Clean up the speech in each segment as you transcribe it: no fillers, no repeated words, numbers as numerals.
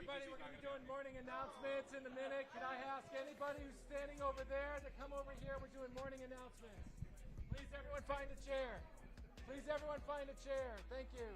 Everybody, we're going to be doing morning announcements in a minute. Can I ask anybody who's standing over there to come over here? We're doing morning announcements. Please, everyone, find a chair. Please, everyone, find a chair. Thank you.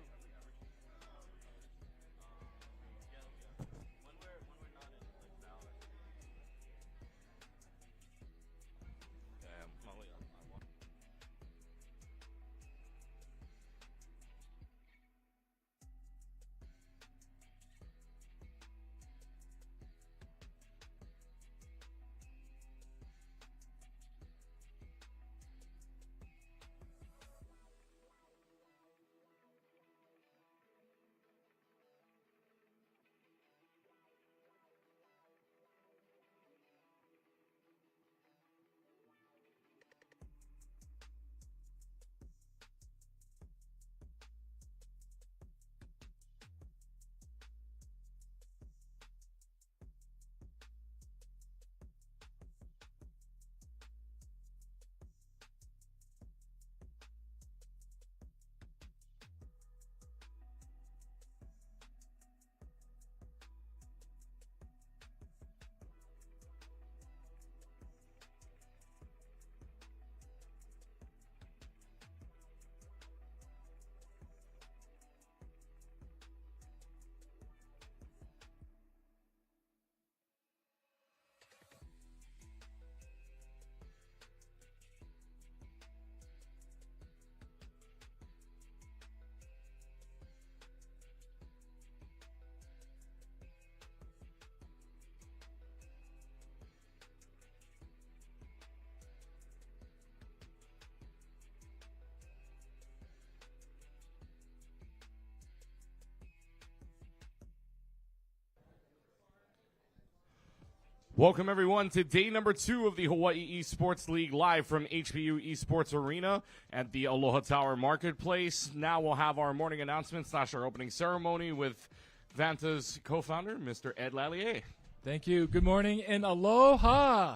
Welcome, everyone, to day number 2 of the Hawaii Esports League live from HPU Esports Arena at the Aloha Tower Marketplace. Now we'll have our morning announcements / our opening ceremony with Vanta's co-founder, Mr. Ed Lallier. Thank you. Good morning and aloha.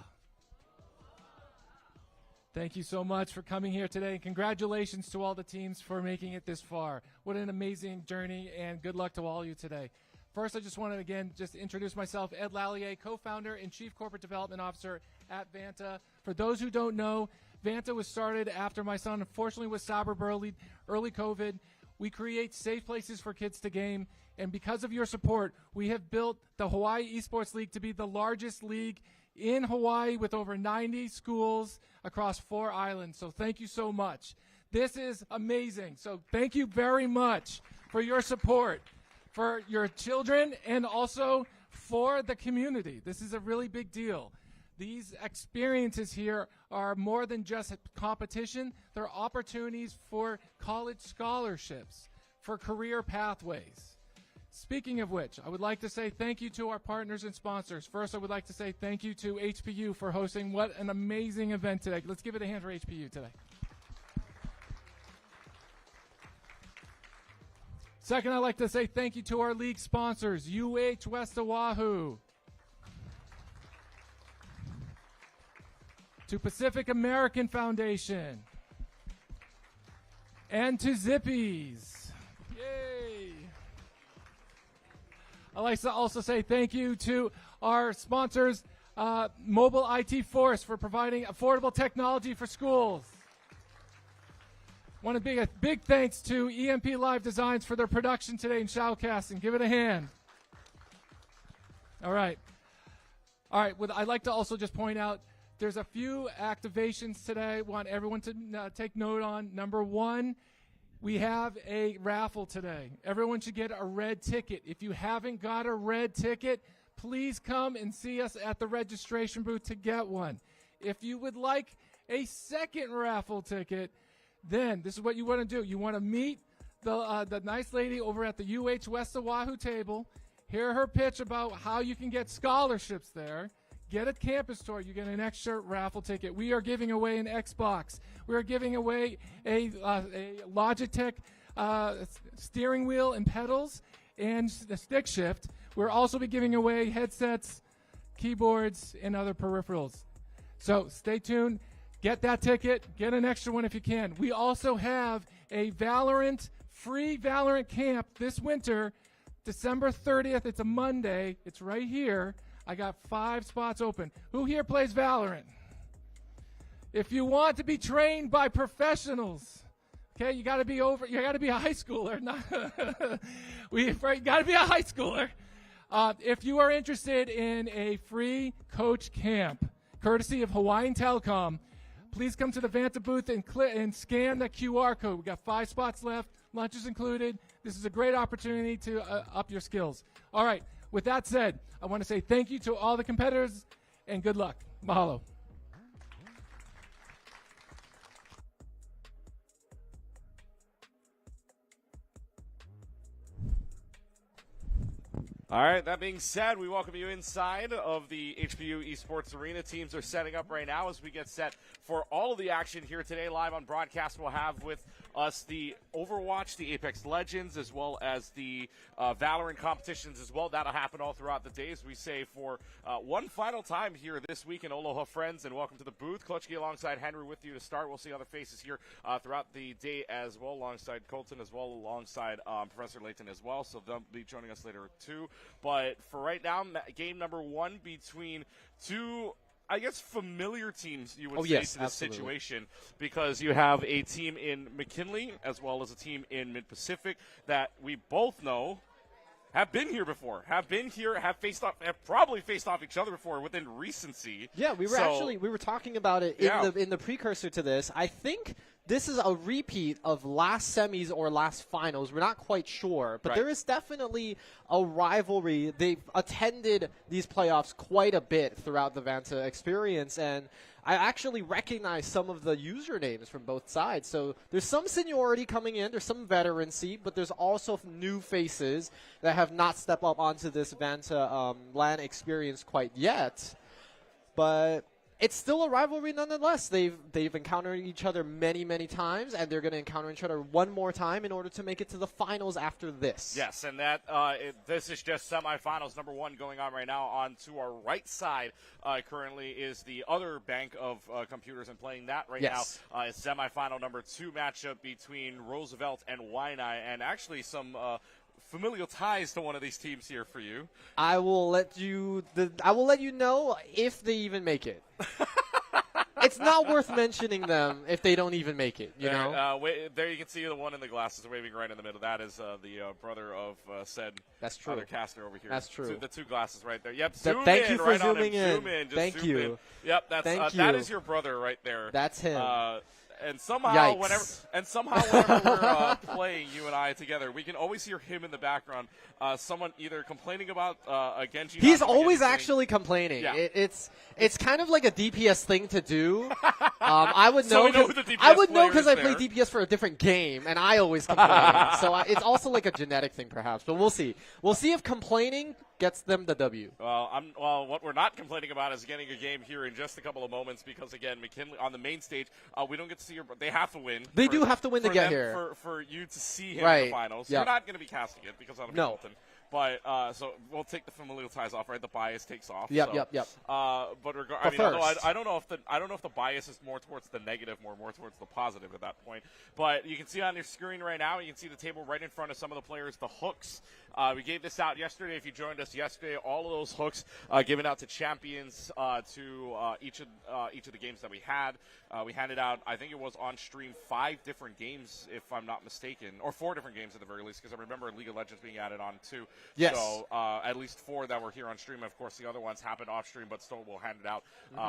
Thank you so much for coming here today. And congratulations to all the teams for making it this far. What an amazing journey, and good luck to all of you today. First, I just wanted to, again, just introduce myself, Ed Lallier, co-founder and chief corporate development officer at Vanta. For those who don't know, Vanta was started after my son, unfortunately, was sober early COVID. We create safe places for kids to game, and because of your support, we have built the Hawaii Esports League to be the largest league in Hawaii with over 90 schools across 4 islands. So thank you so much. This is amazing. So thank you very much for your support, for your children, and also for the community. This is a really big deal. These experiences here are more than just competition. They're opportunities for college scholarships, for career pathways. Speaking of which, I would like to say thank you to our partners and sponsors. First, I would like to say thank you to HPU for hosting what an amazing event today. Let's give it a hand for HPU today. Second, I'd like to say thank you to our league sponsors, UH West Oahu, to Pacific American Foundation, and to Zippies. Yay! I'd like to also say thank you to our sponsors, Mobile IT Force, for providing affordable technology for schools. Want to be a big thanks to EMP Live Designs for their production today in shoutcasting. Give it a hand. All right. I'd like to also just point out there's a few activations today I want everyone to take note on. Number 1, we have a raffle today. Everyone should get a red ticket. If you haven't got a red ticket, please come and see us at the registration booth to get one. If you would like a second raffle ticket, then this is what you want to do. You want to meet the nice lady over at the UH West Oahu table, hear her pitch about how you can get scholarships there, get a campus tour, you get an extra raffle ticket. We are giving away an Xbox. We are giving away a Logitech steering wheel and pedals and the stick shift. We'll also be giving away headsets, keyboards, and other peripherals. So stay tuned. Get that ticket. Get an extra one if you can. We also have a free Valorant camp this winter December 30th, it's a Monday. It's right here. I got 5 spots open. Who here plays Valorant? If you want to be trained by professionals, okay, you got to be a high schooler. You got to be a high schooler. If you are interested in a free coach camp, courtesy of Hawaiian Telecom, please come to the Vanta booth and scan the QR code. We got 5 spots left. Lunch is included. This is a great opportunity to up your skills. All right. With that said, I want to say thank you to all the competitors and good luck. Mahalo. All right, that being said, we welcome you inside of the HPU Esports Arena. Teams are setting up right now as we get set for all of the action here today. Live on broadcast, we'll have with us the Overwatch, the Apex Legends, as well as the Valorant competitions as well. That'll happen all throughout the day, as we say, for one final time here this week in Aloha, friends, and welcome to the booth. Klutchke alongside Henry with you to start. We'll see other faces here throughout the day as well, alongside Colton as well, alongside Professor Layton as well, so they'll be joining us later too. But for right now, game number 1 between two, I guess, familiar teams, you would say, to this absolutely. situation, because you have a team in McKinley as well as a team in Mid-Pacific that we both know have been here before, have probably faced off each other before within recency. Yeah, we were talking about it in the precursor to this. I think this is a repeat of last semis or last finals. We're not quite sure, but there is definitely a rivalry. They've attended these playoffs quite a bit throughout the Vanta experience, and I actually recognize some of the usernames from both sides. So there's some seniority coming in, there's some veterancy, but there's also new faces that have not stepped up onto this Vanta LAN experience quite yet. But it's still a rivalry nonetheless. They've encountered each other many, many times, and they're going to encounter each other one more time in order to make it to the finals after this. Yes, and that this is just semifinals number 1 going on right now. On to our right side currently is the other bank of computers, and playing that right now is semifinal number 2 matchup between Roosevelt and Waianae, and actually some familial ties to one of these teams here for you. I will let you know if they even make it. It's not worth mentioning them if they don't even make it, you know? There you can see the one in the glasses waving right in the middle. That is the brother of said That's true. other caster over here. That's true. The 2 glasses right there. Yep, thank you for zooming in. Zoom in. Just thank zoom you. in. Yep, that is your brother right there. That's him. And somehow, Yikes. whenever we're playing, you and I together, we can always hear him in the background. Someone either complaining about a Genji. He's always actually complaining. Yeah. It's kind of like a DPS thing to do. I would So know. we know who the DPS I would know player because I is play there. DPS for a different game, and I always complain. So it's also like a genetic thing, perhaps. But we'll see. We'll see if complaining gets them the W. Well, what we're not complaining about is getting a game here in just a couple of moments, because again, McKinley on the main stage, we don't get to see they have to win. They do have to win to get here. For you to see him in Right. the finals. Yep. You're not going to be casting it because I'm No. Hamilton. But so we'll take the familial ties off, right? The bias takes off. Yep. But I don't know if the bias is more towards the negative, more towards the positive at that point. But you can see on your screen right now, you can see the table right in front of some of the players, the hooks. We gave this out yesterday. If you joined us yesterday, all of those hooks given out to champions to each of the games that we had. We handed out, I think it was on stream, 5 different games, if I'm not mistaken, or 4 different games at the very least, because I remember League of Legends being added on too. Yes. So at least 4 that were here on stream. Of course, the other ones happened off stream, but still we'll hand it out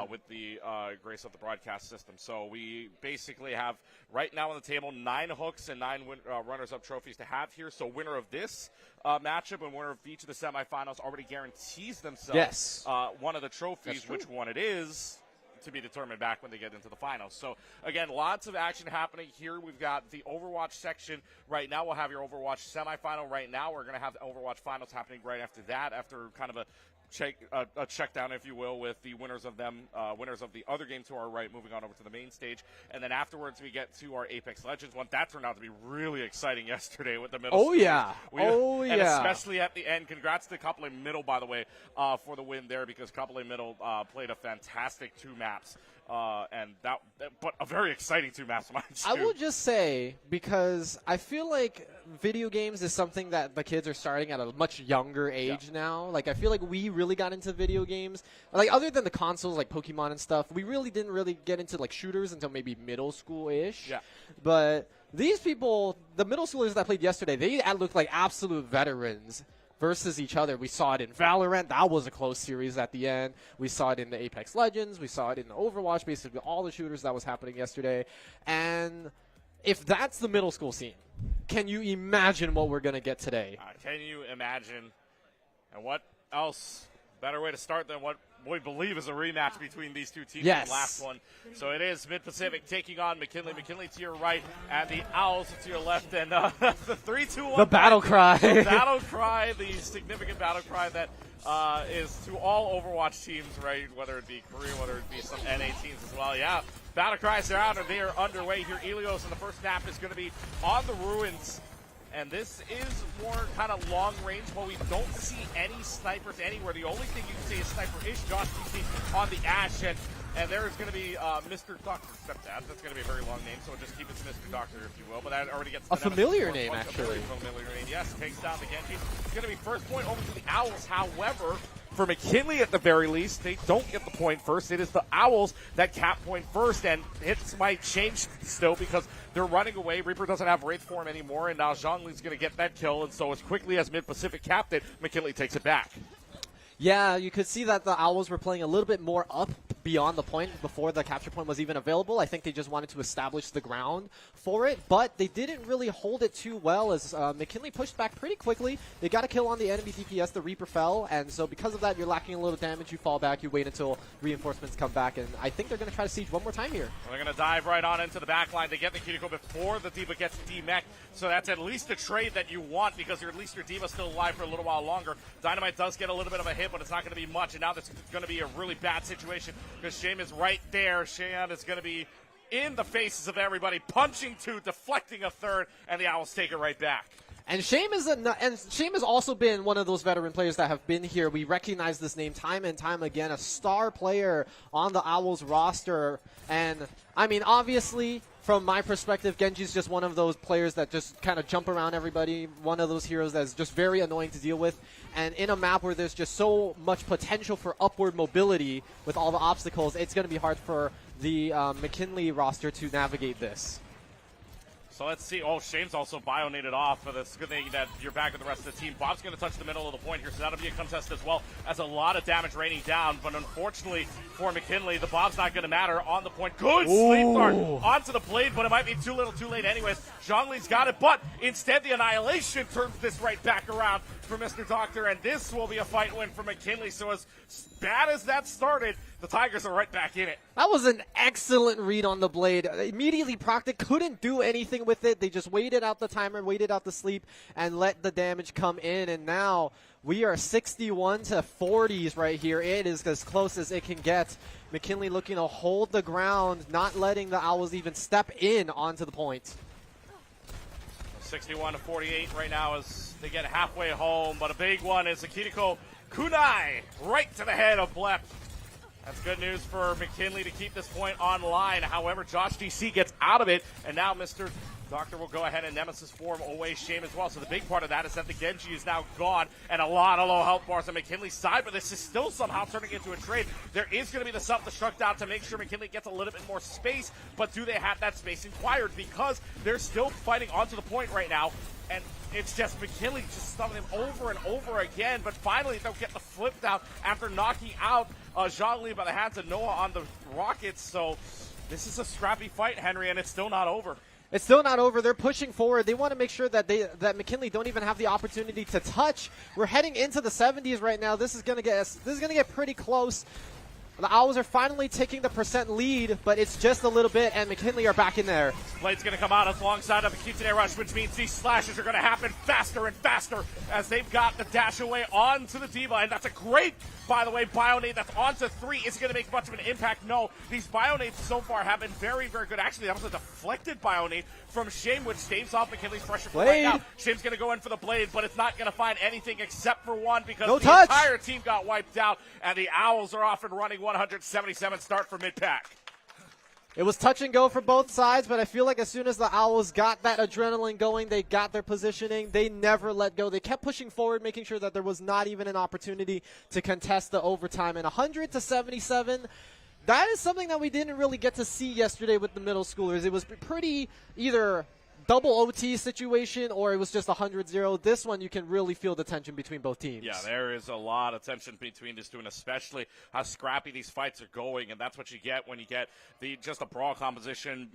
with the grace of the broadcast system. So we basically have right now on the table 9 hooks and 9 runners-up trophies to have here. So winner of this matchup and winner of each of the semifinals already guarantees themselves one of the trophies. Which one it is to be determined back when they get into the finals. So, again, lots of action happening here. We've got the Overwatch section right now. We'll have your Overwatch semifinal right now. We're going to have the Overwatch finals happening right after that, after kind of a check down, if you will, with the winners of the other game to our right, moving on over to the main stage. And then afterwards, we get to our Apex Legends one. That turned out to be really exciting yesterday with the middle. Oh, yeah. And especially at the end. Congrats to Couple Middle, by the way, for the win there, because Couple Middle played a fantastic 2 maps. But a very exciting 2 maps, mind you. I will just say, because I feel like video games is something that the kids are starting at a much younger age now. Like, I feel like we really got into video games. Like, other than the consoles, like Pokemon and stuff, we really didn't really get into, like, shooters until maybe middle school-ish. Yeah. But these people, the middle schoolers that played yesterday, they looked like absolute veterans versus each other. We saw it in Valorant. That was a close series at the end. We saw it in the Apex Legends. We saw it in the Overwatch, basically all the shooters that was happening yesterday. And if that's the middle school scene, can you imagine what we're going to get today? Can you imagine? And what else? Better way to start than what we believe is a rematch between these two teams in the last one. So it is Mid-Pacific taking on McKinley. McKinley to your right and the Owls to your left. And the 3-2-1. The battle cry. The battle cry, the significant battle cry that is to all Overwatch teams, right? Whether it be Korea, whether it be some NA teams as well. Yeah, battle cries are out and they are underway here. Elios in the first snap is going to be on the ruins. And this is more kind of long range, but we don't see any snipers anywhere. The only thing you can see is sniper is Josh DC on the Ash, and there is going to be Mr. Dr. Stepdad. That's going to be a very long name, so we'll just keep it to Mr. Doctor, if you will. But that already gets a familiar name, actually. Familiar name, yes. Takes down the Genji. It's going to be first point over to the Owls. However, for McKinley, at the very least, they don't get the point first. It is the Owls that cap point first, and hits might change still because they're running away. Reaper doesn't have Wraith form anymore, and now Zhongli's going to get that kill, and so as quickly as Mid-Pacific capped it, McKinley takes it back. Yeah, you could see that the Owls were playing a little bit more up beyond the point before the capture point was even available. I think they just wanted to establish the ground for it, but they didn't really hold it too well as McKinley pushed back pretty quickly. They got a kill on the enemy DPS, the Reaper fell, and so because of that, you're lacking a little damage, you fall back, you wait until reinforcements come back, and I think they're going to try to siege one more time here. They're going to dive right on into the back line. They get the Kiriko before the D.Va gets D-Mech, so that's at least a trade that you want because at least your D.Va's still alive for a little while longer. Dynamite does get a little bit of a hit, but it's not going to be much, and now this is going to be a really bad situation because Shame is right there. Shame is going to be in the faces of everybody, punching 2, deflecting a 3rd, and the Owls take it right back. And Shame has also been one of those veteran players that have been here. We recognize this name time and time again, a star player on the Owls roster. And, I mean, obviously, from my perspective, Genji's just one of those players that just kind of jump around everybody, one of those heroes that's just very annoying to deal with. And in a map where there's just so much potential for upward mobility with all the obstacles, it's going to be hard for the McKinley roster to navigate this. So let's see. Oh, Shane's also bionated off. But it's a good thing that you're back with the rest of the team. Bob's going to touch the middle of the point here, so that'll be a contest as well as a lot of damage raining down. But unfortunately for McKinley, the Bob's not going to matter on the point. Good sleep dart onto the blade, but it might be too little too late anyways. Zhongli's got it, but instead the Annihilation turns this right back around for Mr. Doctor, and this will be a fight win for McKinley. So as bad as that started, the Tigers are right back in it. That was an excellent read on the blade. Immediately Proctic couldn't do anything with it. They just waited out the timer, waited out the sleep, and let the damage come in. And now we are 61 to 40s right here. It is as close as it can get. McKinley looking to hold the ground, not letting the Owls even step in onto the point. 61 to 48 right now as they get halfway home, but a big one is Akitiko Kunai right to the head of Blep. That's good news for McKinley to keep this point online. However, Josh DC gets out of it, and now Mr. Doctor will go ahead and Nemesis form away Shame as well. So the big part of that is that the Genji is now gone, and a lot of low health bars on McKinley's side, but this is still somehow turning into a trade. There is going to be the self-destruct out to make sure McKinley gets a little bit more space, but do they have that space inquired? Because they're still fighting onto the point right now, and it's just McKinley just stumbling them over and over again, but finally they'll get the flip down after knocking out Zhongli by the hands of Noah on the Rockets. So this is a scrappy fight, Henry, and it's still not over. It's still not over. They're pushing forward. They want to make sure that that McKinley don't even have the opportunity to touch. We're heading into the 70s right now. This is going to get pretty close. The Owls are finally taking the percent lead, but it's just a little bit, and McKinley are back in there. Blade's going to come out alongside of a Kitsune Rush, which means these slashes are going to happen faster and faster as they've got the dash away onto the Diva, and that's a great, by the way, Bionade that's onto 3. Is it going to make much of an impact? No. These Bionades so far have been very, very good. Actually, that was a deflected Bionade from Shame, which staves off McKinley's pressure for right now. Shame's going to go in for the Blade, but it's not going to find anything except for one because the entire team got wiped out, and the Owls are off and running 177 start for mid-pack. It was touch and go for both sides, but I feel like as soon as the Owls got that adrenaline going, they got their positioning, they never let go. They kept pushing forward, making sure that there was not even an opportunity to contest the overtime. And 100-77, that is something that we didn't really get to see yesterday with the middle schoolers. It was pretty either double OT situation or it was just 100-0. This one, you can really feel the tension between both teams. Yeah, there is a lot of tension between these two, and especially how scrappy these fights are going, and that's what you get when you get just a brawl composition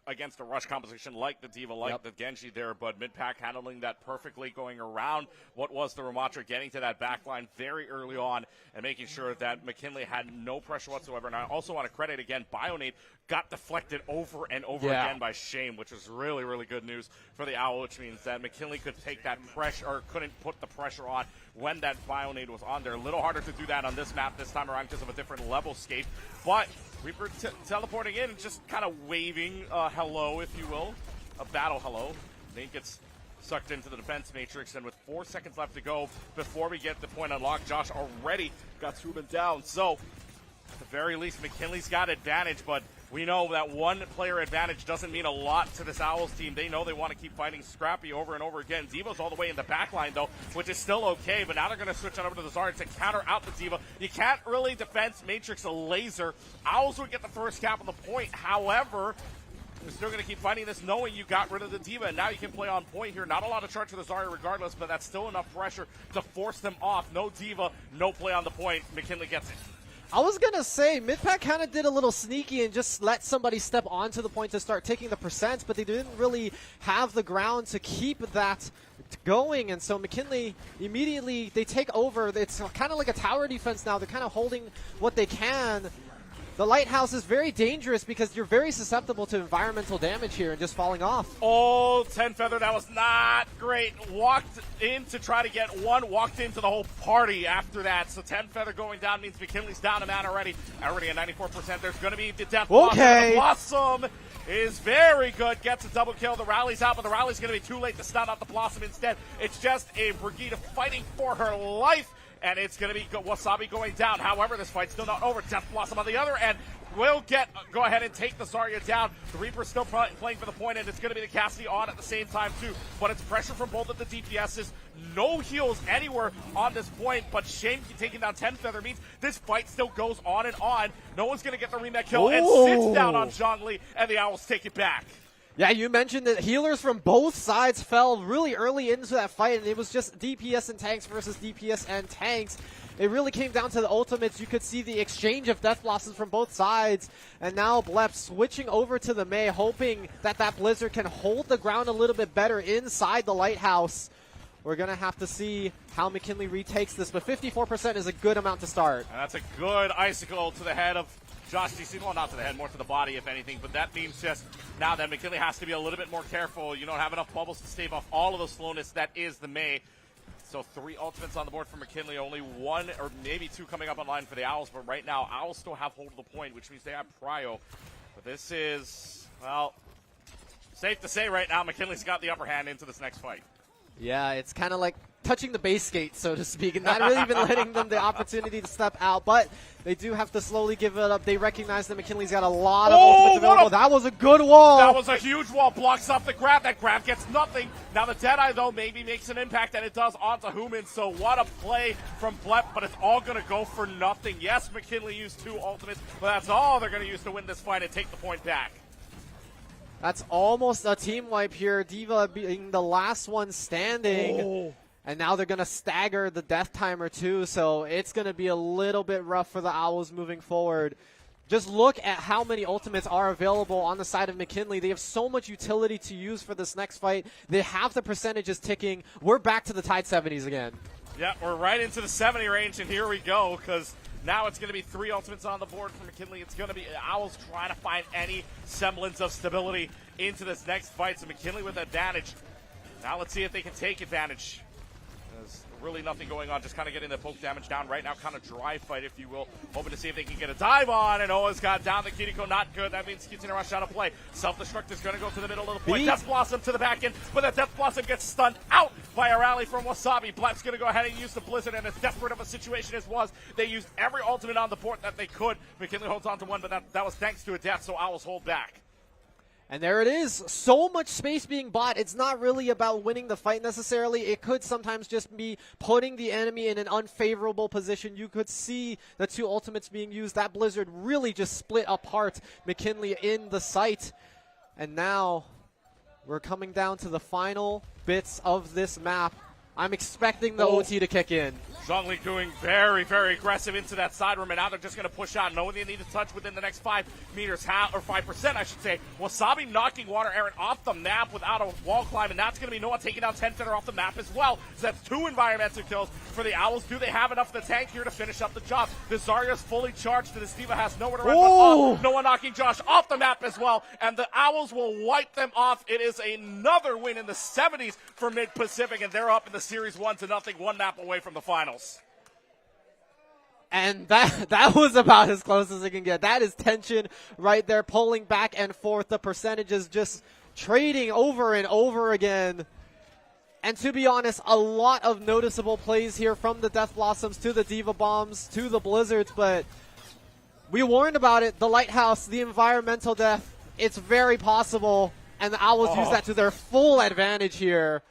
against a rush composition like the Diva, like the Genji there, but mid-pack handling that perfectly, going around what was the Ramatra, getting to that back line very early on and making sure that McKinley had no pressure whatsoever. And I also want to credit again, Bionade got deflected over and over again by Shame, which is really, really good news for the Owl, which means that McKinley could take that pressure, or couldn't put the pressure on when that Bionade was on there. A little harder to do that on this map this time around because of a different level scape, but Reaper teleporting in and just kind of waving hello, if you will, a battle hello. Nate gets sucked into the defense matrix, and with 4 seconds left to go before we get the point unlocked, Josh already got Ruben down. So, at the very least, McKinley's got advantage, but we know that one player advantage doesn't mean a lot to this Owls team. They know they want to keep fighting scrappy over and over again. Diva's all the way in the back line, though, which is still okay, but now they're going to switch on over to the Zarya to counter out the Diva. You can't really defense matrix a laser. Owls would get the first cap on the point. However, you're still going to keep fighting this knowing you got rid of the Diva, and now you can play on point here. Not a lot of charge for the Zarya regardless, but that's still enough pressure to force them off. No Diva, no play on the point. McKinley gets it. I was going to say, mid-pack kind of did a little sneaky and just let somebody step onto the point to start taking the percents, but they didn't really have the ground to keep that going. And so McKinley, immediately, they take over. It's kind of like a tower defense now. They're kind of holding what they can. The Lighthouse is very dangerous because you're very susceptible to environmental damage here and just falling off. Oh, 10 Feather, that was not great. Walked in to try to get one, walked into the whole party after that. So 10 Feather going down means McKinley's down a man already. Already at 94%. There's going to be the Death Blossom. The Blossom is very good. Gets a double kill. The rally's out, but the rally's going to be too late to stun out the Blossom instead. It's just a Brigida fighting for her life. And it's going to be Wasabi going down. However, this fight's still not over. Death Blossom on the other end will go ahead and take the Zarya down. The Reaper's still playing for the point, and it's going to be the Cassidy on at the same time, too. But it's pressure from both of the DPSs. No heals anywhere on this point, but Shame taking down 10 Feather means this fight still goes on and on. No one's going to get the remake kill and sits down on Zhongli, and the Owls take it back. Yeah, you mentioned that healers from both sides fell really early into that fight, and it was just DPS and tanks versus DPS and tanks. It really came down to the ultimates. You could see the exchange of Death Blossoms from both sides, and now Blep switching over to the Mei, hoping that that Blizzard can hold the ground a little bit better inside the Lighthouse. We're going to have to see how McKinley retakes this, but 54% is a good amount to start. And that's a good icicle to the head of Josh DC. Well, not to the head, more to the body, if anything. But that means just now that McKinley has to be a little bit more careful. You don't have enough bubbles to stave off all of the slowness that is the Mei. So 3 ultimates on the board for McKinley. Only 1 or maybe 2 coming up online for the Owls. But right now, Owls still have hold of the point, which means they have prio. But this is, well, safe to say right now, McKinley's got the upper hand into this next fight. Yeah, it's kind of like touching the base gate, so to speak, and not really even letting them the opportunity to step out. But they do have to slowly give it up. They recognize that McKinley's got a lot of ultimates available. That was a good wall. That was a huge wall. Blocks up the grab. That grab gets nothing. Now the Deadeye, though, maybe makes an impact, and it does onto Human. So what a play from Blep, but it's all going to go for nothing. Yes, McKinley used 2 ultimates, but that's all they're going to use to win this fight and take the point back. That's almost a team wipe here. Diva being the last one standing. And now they're going to stagger the death timer too. So it's going to be a little bit rough for the Owls moving forward. Just look at how many ultimates are available on the side of McKinley. They have so much utility to use for this next fight. They have the percentages ticking. We're back to the tied 70s again. Yeah, we're right into the 70 range, and here we go, because Now it's going to be 3 ultimates on the board for McKinley. It's going to be Owls trying to find any semblance of stability into this next fight. So McKinley with advantage. Now let's see if they can take advantage. There's really nothing going on, just kind of getting the poke damage down right now, kind of dry fight, if you will. Hoping to see if they can get a dive on, and Oa's got down the Kiriko, not good. That means Kitsune Rush out of play. Self-destruct is going to go to the middle of the point. Death Blossom to the back end, but that Death Blossom gets stunned out by a rally from Wasabi. Black's going to go ahead and use the Blizzard, and as desperate of a situation as was, they used every ultimate on the board that they could. McKinley holds on to one, but that was thanks to a death, so Owls hold back. And there it is. So much space being bought. It's not really about winning the fight necessarily. It could sometimes just be putting the enemy in an unfavorable position. You could see the 2 ultimates being used. That Blizzard really just split apart McKinley in the site. And now we're coming down to the final bits of this map. I'm expecting the OT to kick in. Zhongli doing very, very aggressive into that side room, and now they're just going to push out, knowing they need to touch within the next 5 meters, or 5%, I should say. Wasabi knocking Water Aaron off the map without a wall climb, and that's going to be Noah taking down 10 Fitter off the map as well. So that's 2 environmental kills for the Owls. Do they have enough of the tank here to finish up the job? The Zarya's fully charged, and the Steva has nowhere to run but up. Noah knocking Josh off the map as well, and the Owls will wipe them off. It is another win in the 70s for Mid-Pacific, and they're up in the series 1-0, 1 map away from the finals. And that was about as close as it can get. That is tension right there, pulling back and forth. The percentages just trading over and over again. And to be honest, a lot of noticeable plays here from the Death Blossoms to the Diva Bombs to the Blizzards, but we warned about it. The Lighthouse, the environmental death, it's very possible, and the Owls use that to their full advantage here.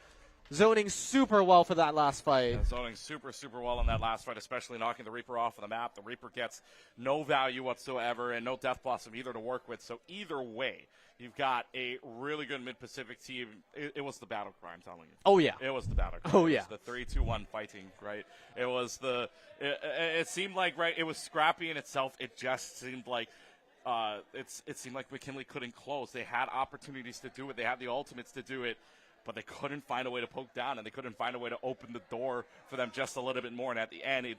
Zoning super well for that last fight. Yeah, zoning super, super well in that last fight, especially knocking the Reaper off of the map. The Reaper gets no value whatsoever and no Death Blossom either to work with. So either way, you've got a really good Mid-Pacific team. It was the battle cry, I'm telling you. Oh, yeah. It was the battle cry. Oh, yeah. It was the 3-2-1 fighting, right? It was it seemed like, right, it was scrappy in itself. It just seemed like it seemed like McKinley couldn't close. They had opportunities to do it. They had the ultimates to do it. But they couldn't find a way to poke down, and they couldn't find a way to open the door for them just a little bit more. And at the end, it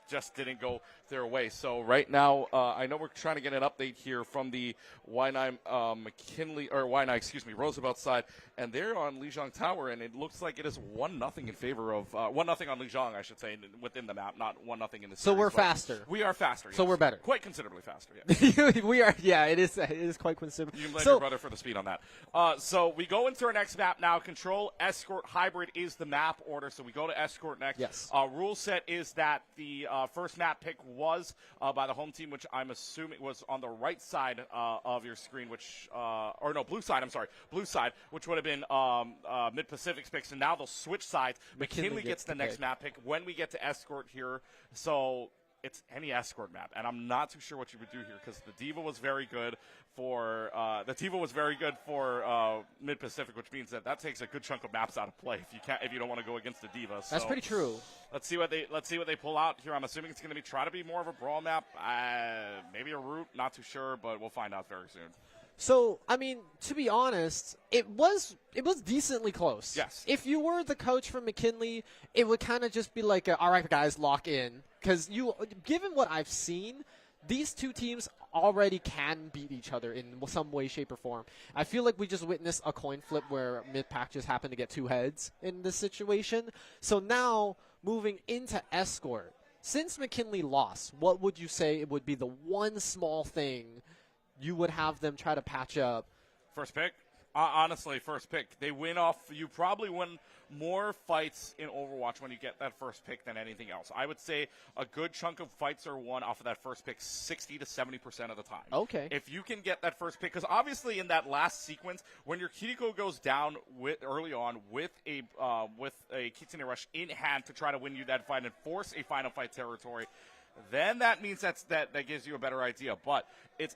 just didn't go their way. So right now, I know we're trying to get an update here from the Roosevelt side, and they're on Lijiang Tower, and it looks like it is 1-0 in favor of 1-0 on Lijiang, I should say, within the map, not 1-0 in the series. So we're faster. We are faster. Yes. So we're better. Quite considerably faster. Yes. We are. Yeah, it is quite considerable. You can blame your brother for the speed on that. So we go into our next map now. Control, Escort, Hybrid is the map order, so we go to Escort next. Yes. Rule set is that the first map pick was by the home team, which I'm assuming was on the right side of your screen, blue side, blue side, which would have been Mid-Pacific's picks, and now they'll switch sides. McKinley gets the next map pick when we get to Escort here, so it's any Escort map, and I'm not too sure what you would do here because the Diva was very good for Mid-Pacific, which means that takes a good chunk of maps out of play if you don't want to go against the Diva. So that's pretty true. Let's see what they pull out here. I'm assuming it's going to try to be more of a brawl map, maybe a route, not too sure, but we'll find out very soon. So, I mean, to be honest, it was decently close. Yes. If you were the coach from McKinley, it would kind of just be like, all right, guys, lock in. Because given what I've seen, these two teams already can beat each other in some way, shape, or form. I feel like we just witnessed a coin flip where Mid-Pac just happened to get 2 heads in this situation. So now, moving into Escort, since McKinley lost, what would you say it would be the one small thing you would have them try to patch up? First pick? Honestly, first pick. They win off. You probably win more fights in Overwatch when you get that first pick than anything else. I would say a good chunk of fights are won off of that first pick 60 to 70% of the time. Okay. If you can get that first pick, because obviously in that last sequence, when your Kiriko goes down early on with a Kitsune Rush in hand to try to win you that fight and force a final fight territory, then that means that gives you a better idea. But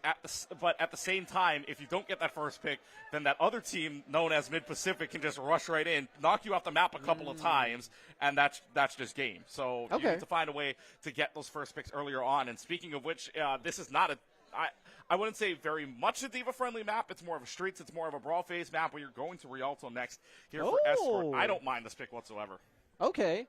at the same time, if you don't get that first pick, then that other team known as Mid-Pacific can just rush right in, knock you off the map a couple of times, and that's just game. So you need to find a way to get those first picks earlier on. And speaking of which, this is not I wouldn't say very much a Diva-friendly map. It's more of a Streets. It's more of a Brawl phase map where you're going to Rialto next here for Escort. I don't mind this pick whatsoever. Okay.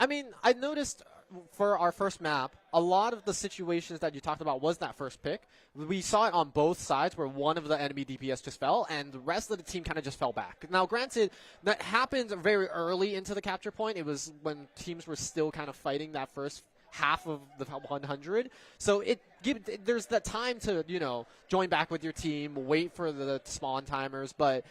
I mean, I noticed for our first map, a lot of the situations that you talked about was that first pick. We saw it on both sides where one of the enemy DPS just fell and the rest of the team kind of just fell back. Now, granted, that happened very early into the capture point. It was when teams were still kind of fighting that first half of the 100. So there's that time to, join back with your team, wait for the spawn timers. But,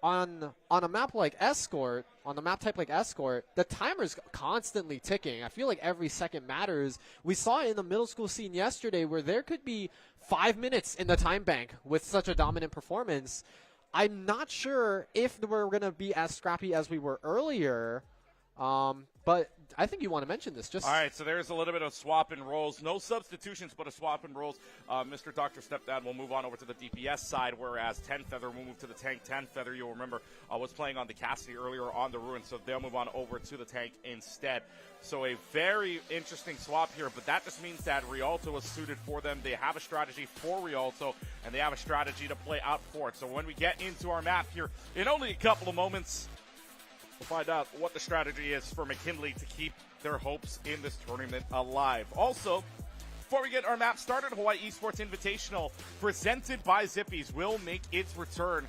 on a map like Escort, on the map type like Escort, the timer's constantly ticking. I feel like every second matters. We saw it in the middle school scene yesterday where there could be 5 minutes in the time bank with such a dominant performance. I'm not sure if we're going to be as scrappy as we were earlier, but I think you want to mention this. All right, so there's a little bit of swap and rolls. No substitutions, but a swap and rolls. Mr. Dr. Stepdad will move on over to the DPS side, whereas 10 Feather will move to the tank. 10 Feather, you'll remember, was playing on the Cassidy earlier on the Ruin, so they'll move on over to the tank instead. So a very interesting swap here, but that just means that Rialto is suited for them. They have a strategy for Rialto, and they have a strategy to play out for it. So when we get into our map here in only a couple of moments, we'll find out what the strategy is for McKinley to keep their hopes in this tournament alive. Also, before we get our map started, Hawaii Esports Invitational, presented by Zippies, will make its return.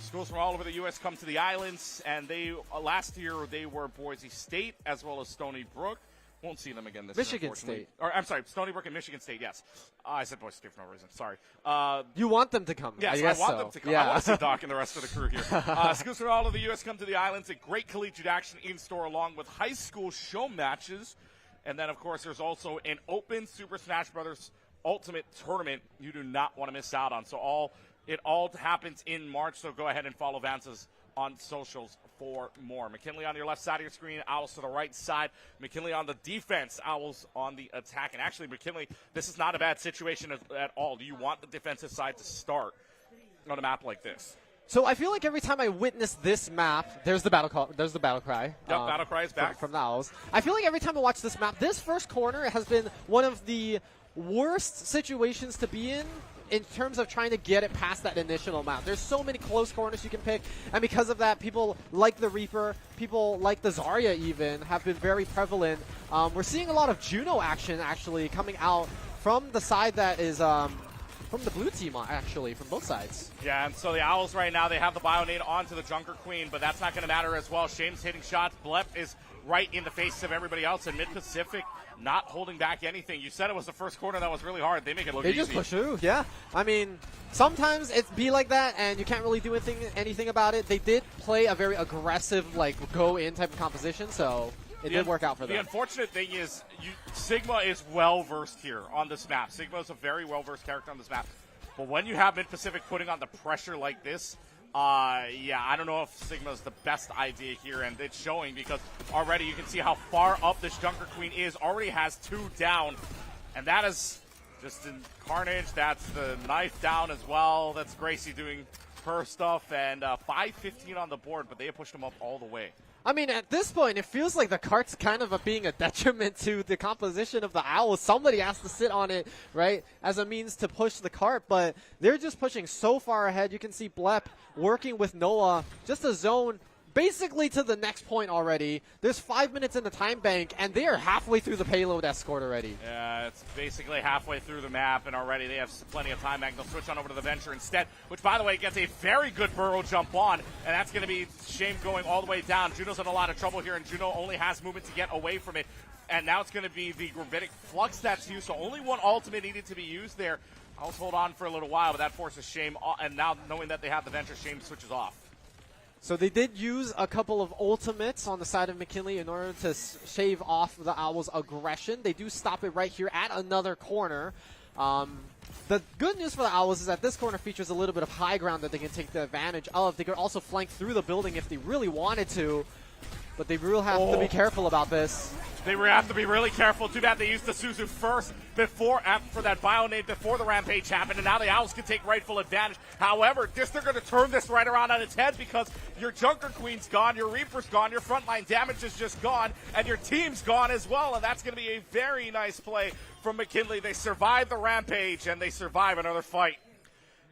Schools from all over the U.S. come to the islands, and last year they were Boise State as well as Stony Brook. Won't see them again this year, Michigan State. Or, I'm sorry, Stony Brook and Michigan State, yes. I said Boise State for no reason. Sorry. You want them to come. Yes, I want them to come. Yeah. I want to see Doc and the rest of the crew here. Schools from all over the U.S. come to the islands. A great collegiate action in store along with high school show matches. And then, of course, there's also an open Super Smash Brothers Ultimate Tournament you do not want to miss out on. So it all happens in March, so go ahead and follow Vance's on socials for more. McKinley on your left side of your screen, Owls to the right side. McKinley on the defense, Owls on the attack. And actually, McKinley, this is not a bad situation at all. Do you want the defensive side to start on a map like this? So I feel like every time I witness this map, there's the battle call. There's the battle cry. Yep, battle cry is back from the Owls. I feel like every time I watch this map, this first corner has been one of the worst situations to be in terms of trying to get it past that initial map. There's so many close corners you can pick, and because of that, people like the Reaper, people like the Zarya even, have been very prevalent. We're seeing a lot of Juno action, actually, coming out from the side that is from the blue team, actually, from both sides. Yeah, and so the Owls right now, they have the Bionade onto the Junker Queen, but that's not going to matter as well. Shame's hitting shots. Blep is right in the face of everybody else, and Mid-Pacific not holding back anything. You said it was the first corner that was really hard. They make it look easy. They just push through, yeah. I mean, sometimes it be like that, and you can't really do anything about it. They did play a very aggressive, go-in type of composition, so it did work out for them. The unfortunate thing is Sigma is well-versed here on this map. Sigma is a very well-versed character on this map. But when you have Mid-Pacific putting on the pressure like this, I don't know if Sigma's the best idea here, and it's showing because already you can see how far up this Junker Queen is. Already has 2 down, and that is just in carnage. That's the knife down as well. That's Gracie doing her stuff, and 5-15 on the board, but they have pushed them up all the way. I mean, at this point, it feels like the cart's kind of being a detriment to the composition of the Owls. Somebody has to sit on it, right, as a means to push the cart, but they're just pushing so far ahead. You can see Blep working with Noah, just a zone basically to the next point already. There's 5 minutes in the time bank, and they are halfway through the payload escort already. Yeah, it's basically halfway through the map, and already they have plenty of time bank. They'll switch on over to the Venture instead, which, by the way, gets a very good burrow jump on, and that's going to be Shame going all the way down. Juno's in a lot of trouble here, and Juno only has movement to get away from it, and now it's going to be the Gravitic Flux that's used, so only one ultimate needed to be used there. I'll hold on for a little while, but that forces Shame, and now knowing that they have the Venture, Shame switches off. So they did use a couple of ultimates on the side of McKinley in order to shave off the Owls' aggression. They do stop it right here at another corner. The good news for the Owls is that this corner features a little bit of high ground that they can take the advantage of. They could also flank through the building if they really wanted to, but they will have to be careful about this. They have to be really careful. Too bad they used the Suzu first for that Bionade before the Rampage happened, and now the Owls can take rightful advantage. However, they're going to turn this right around on its head because your Junker Queen's gone, your Reaper's gone, your frontline damage is just gone, and your team's gone as well, and that's going to be a very nice play from McKinley. They survive the Rampage, and they survive another fight.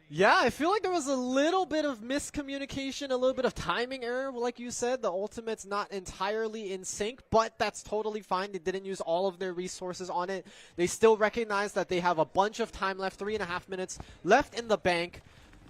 Yeah, I feel like there was a little bit of miscommunication, a little bit of timing error. Like you said, the ultimate's not entirely in sync, but that's totally fine. They didn't use all of their resources on it. They still recognize that they have a bunch of time left, 3.5 minutes left in the bank.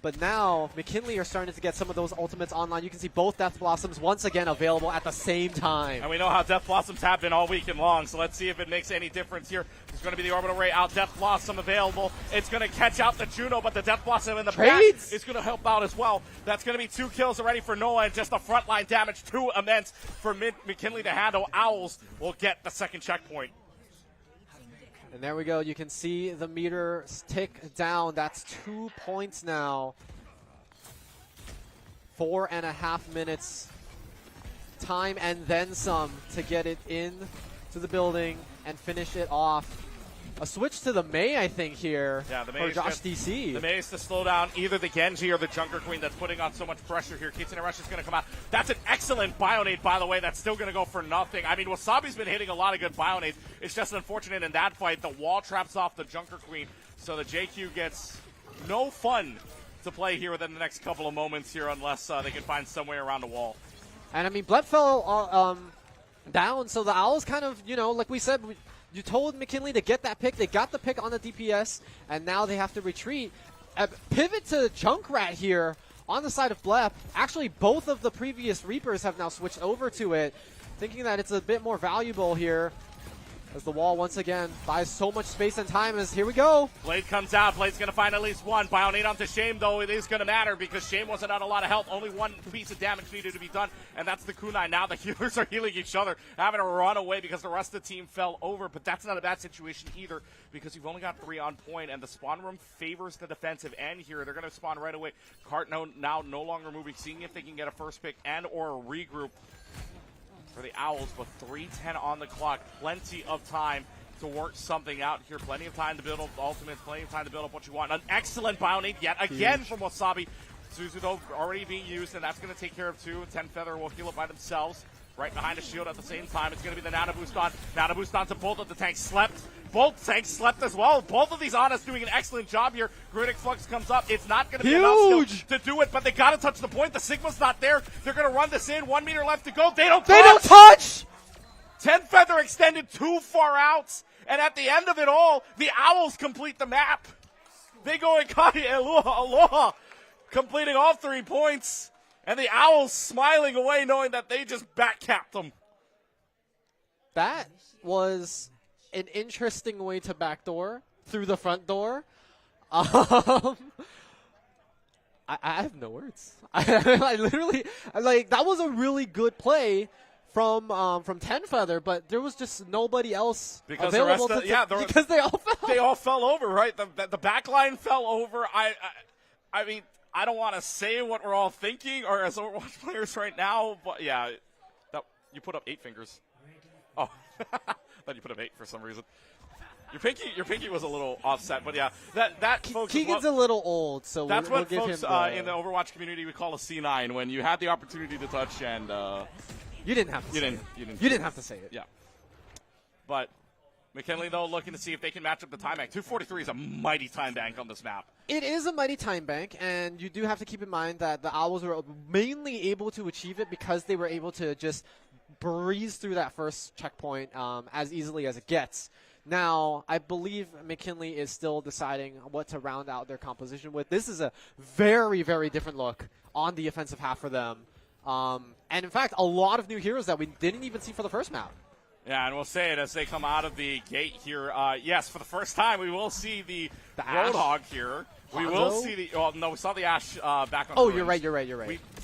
But now, McKinley are starting to get some of those ultimates online. You can see both Death Blossoms once again available at the same time. And we know how Death Blossoms have been all weekend long, so let's see if it makes any difference here. There's going to be the Orbital Ray out, Death Blossom available. It's going to catch out the Juno, but the Death Blossom in the back is going to help out as well. That's going to be 2 kills already for Noah, and just the frontline damage too immense for McKinley to handle. Owls will get the second checkpoint. And there we go. You can see the meter tick down. That's 2 points now. 4.5 minutes time and then some to get it in to the building and finish it off. A switch to the Mei, I think, here for Josh DC. The Mei is to slow down either the Genji or the Junker Queen that's putting on so much pressure here. Kitsune Rush is going to come out. That's an excellent Bionade, by the way. That's still going to go for nothing. I mean, Wasabi's been hitting a lot of good Bionades. It's just unfortunate in that fight. The wall traps off the Junker Queen, so the JQ gets no fun to play here within the next couple of moments here unless they can find some way around the wall. And, I mean, Blep fell down, so the Owls kind of, like we said, you told McKinley to get that pick. They got the pick on the DPS, and now they have to retreat. Pivot to Junkrat here on the side of Blep. Actually, both of the previous Reapers have now switched over to it, thinking that it's a bit more valuable here. As the wall once again buys so much space and time as here we go. Blade comes out. Blade's going to find at least one. Bionade onto Shame, though. It is going to matter because Shame wasn't on a lot of health. Only one piece of damage needed to be done, and that's the kunai. Now the healers are healing each other, having to run away because the rest of the team fell over. But that's not a bad situation either because you've only got 3 on point, and the spawn room favors the defensive end here. They're going to spawn right away. Cart now no longer moving, seeing if they can get a first pick and or a regroup for the Owls, but 3:10 on the clock. Plenty of time to work something out here. Plenty of time to build up ultimates. Plenty of time to build up what you want. An excellent Bionade yet again from Wasabi. Suzu, though, already being used, and that's going to take care of 2. 10 Feather will heal it by themselves. Right behind the shield at the same time. It's going to be the Nana Boost on. Nana Boost on to both of the tanks. Slept. Both tanks slept as well. Both of these Anas doing an excellent job here. Grunic Flux comes up. It's not going to be enough skill to do it, but they got to touch the point. The Sigma's not there. They're going to run this in. 1 meter left to go. They don't touch! 10 Feather extended too far out. And at the end of it all, the Owls complete the map. They go and Aloha, completing all 3 points. And the Owls smiling away knowing that they just backcapped them. That was an interesting way to backdoor through the front door. I have no words. I literally, that was a really good play from 10 Feather, but there was just nobody else available because they all fell. They all fell over, right? The back line fell over. I mean, I don't want to say what we're all thinking or as Overwatch players right now, but yeah, you put up 8 fingers. Oh, thought you put up 8 for some reason. Your pinky was a little offset, but yeah, that folks. Keegan's a little old, so that's we'll what give folks him in the Overwatch community we call a C9 when you had the opportunity to touch and you didn't have to. You didn't have to say it. Yeah, but McKinley though looking to see if they can match up the time bank. 243 is a mighty time bank on this map. It is a mighty time bank, and you do have to keep in mind that the Owls were mainly able to achieve it because they were able to just breeze through that first checkpoint as easily as it gets. Now, I believe McKinley is still deciding what to round out their composition with. This is a very, very different look on the offensive half for them. And, in fact, a lot of new heroes that we didn't even see for the first map. Yeah, and we'll say it as they come out of the gate here. Yes, for the first time, we will see the Roadhog here. We will see the. Well, no, we saw the Ash back on. Oh, you're right.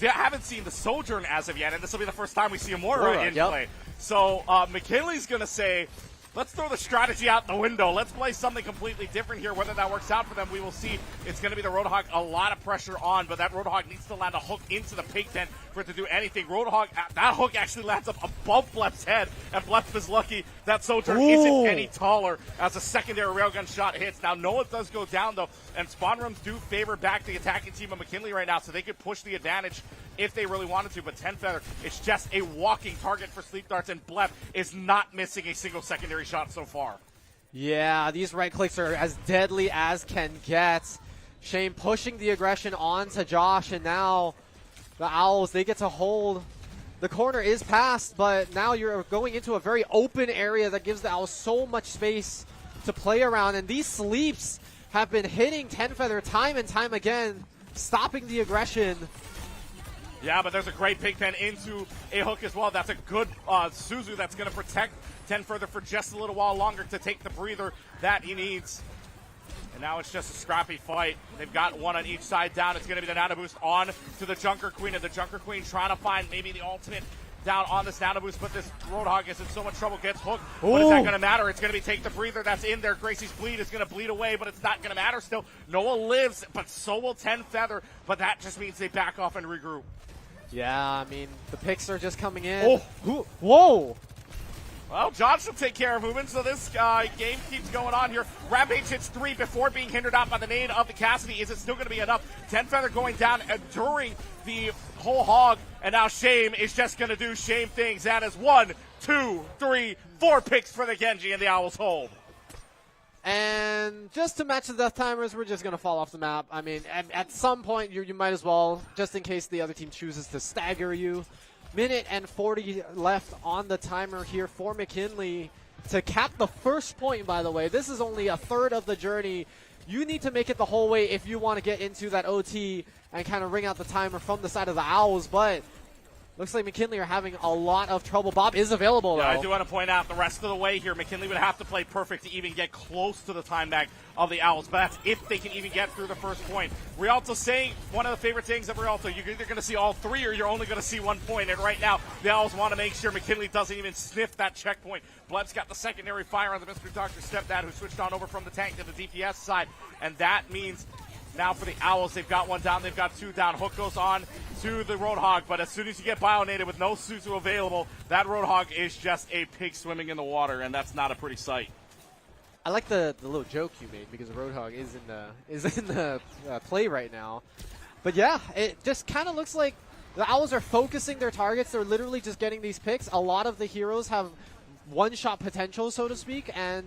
We haven't seen the Sojourn as of yet, and this will be the first time we see Amora in play. So McKinley's going to say, let's throw the strategy out the window. Let's play something completely different here. Whether that works out for them, we will see. It's going to be the Roadhog, a lot of pressure on, but that Roadhog needs to land a hook into the pig tent for it to do anything. Roadhog, that hook actually lands up above Blep's head, and Blep is lucky that Sojourn isn't any taller as a secondary railgun shot hits. Now, Noah does go down, though, and spawn rooms do favor back the attacking team of McKinley right now, so they could push the advantage if they really wanted to, but 10 Feather, it's just a walking target for Sleep Darts, and Blep is not missing a single secondary shot so far. Yeah, these right clicks are as deadly as can get. Shame pushing the aggression onto Josh, and now the Owls, they get to hold. The corner is passed, but now you're going into a very open area that gives the Owls so much space to play around, and these sleeps have been hitting Ten Feather time and time again, stopping the aggression. Yeah, but there's a great pig pen into a hook as well. That's a good Suzu that's going to protect Ten Feather for just a little while longer to take the breather that he needs. And now it's just a scrappy fight. They've got one on each side down. It's going to be the Nano Boost on to the Junker Queen, and the Junker Queen trying to find maybe the ultimate down on this Nano Boost, but this Roadhog is in so much trouble, gets hooked. What is that going to matter? It's going to be take the breather that's in there. Gracie's bleed is going to bleed away, but it's not going to matter still. Noah lives, but so will Ten Feather, but that just means they back off and regroup. Yeah, I mean, the picks are just coming in. Oh. Whoa! Well, Josh will take care of movement, so this game keeps going on here. Rampage hits 3 before being hindered out by the nade of the Cassidy. Is it still going to be enough? Ten Feather going down during the whole hog, and now Shame is just going to do Shame things. That is 1, 2, 3, 4 picks for the Genji, and the Owls hold. And just to match the death timers, we're just going to fall off the map. I mean, at some point, you might as well, just in case the other team chooses to stagger you. Minute and 40 left on the timer here for McKinley to cap the first point, by the way. This is only a third of the journey. You need to make it the whole way if you want to get into that OT and kind of ring out the timer from the side of the Owls, but looks like McKinley are having a lot of trouble. Bob is available, though. Yeah, I do want to point out the rest of the way here, McKinley would have to play perfect to even get close to the time back of the Owls, but that's if they can even get through the first point. Rialto's saying one of the favorite things of Rialto, you're either going to see all 3 or you're only going to see 1 point, and right now the Owls want to make sure McKinley doesn't even sniff that checkpoint. Bleb's got the secondary fire on the Mystery Doctor Stepdad, who switched on over from the tank to the DPS side, and that means now for the Owls, they've got 1 down, they've got 2 down. Hook goes on to the Roadhog, but as soon as you get bionated with no Suzu available, that Roadhog is just a pig swimming in the water, and that's not a pretty sight. I like the little joke you made because the Roadhog is in the play right now. But yeah, it just kind of looks like the Owls are focusing their targets. They're literally just getting these picks. A lot of the heroes have one-shot potential, so to speak, and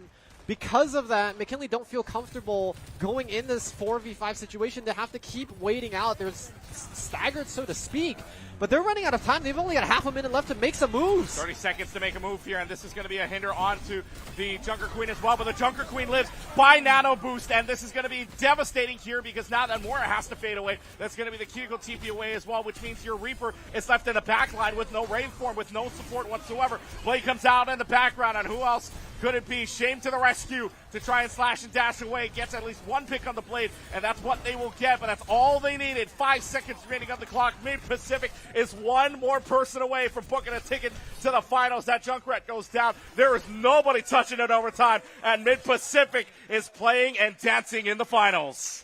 because of that, McKinley don't feel comfortable going in this 4v5 situation. They have to keep waiting out. They're staggered, so to speak. But they're running out of time. They've only got half a minute left to make some moves. 30 seconds to make a move here, and this is going to be a hinder onto the Junker Queen as well. But the Junker Queen lives by Nano Boost, and this is going to be devastating here because now that Mora has to fade away, that's going to be the Kegel TP away as well, which means your Reaper is left in the back line with no Raveform, with no support whatsoever. Blade comes out in the background, and who else could it be? Shame to the rescue to try and slash and dash away. Gets at least 1 pick on the Blade, and that's what they will get, but that's all they needed. 5 seconds remaining on the clock. Mid-Pacific is 1 more person away from booking a ticket to the finals. That Junkrat goes down. There is nobody touching it overtime, and Mid-Pacific is playing and dancing in the finals.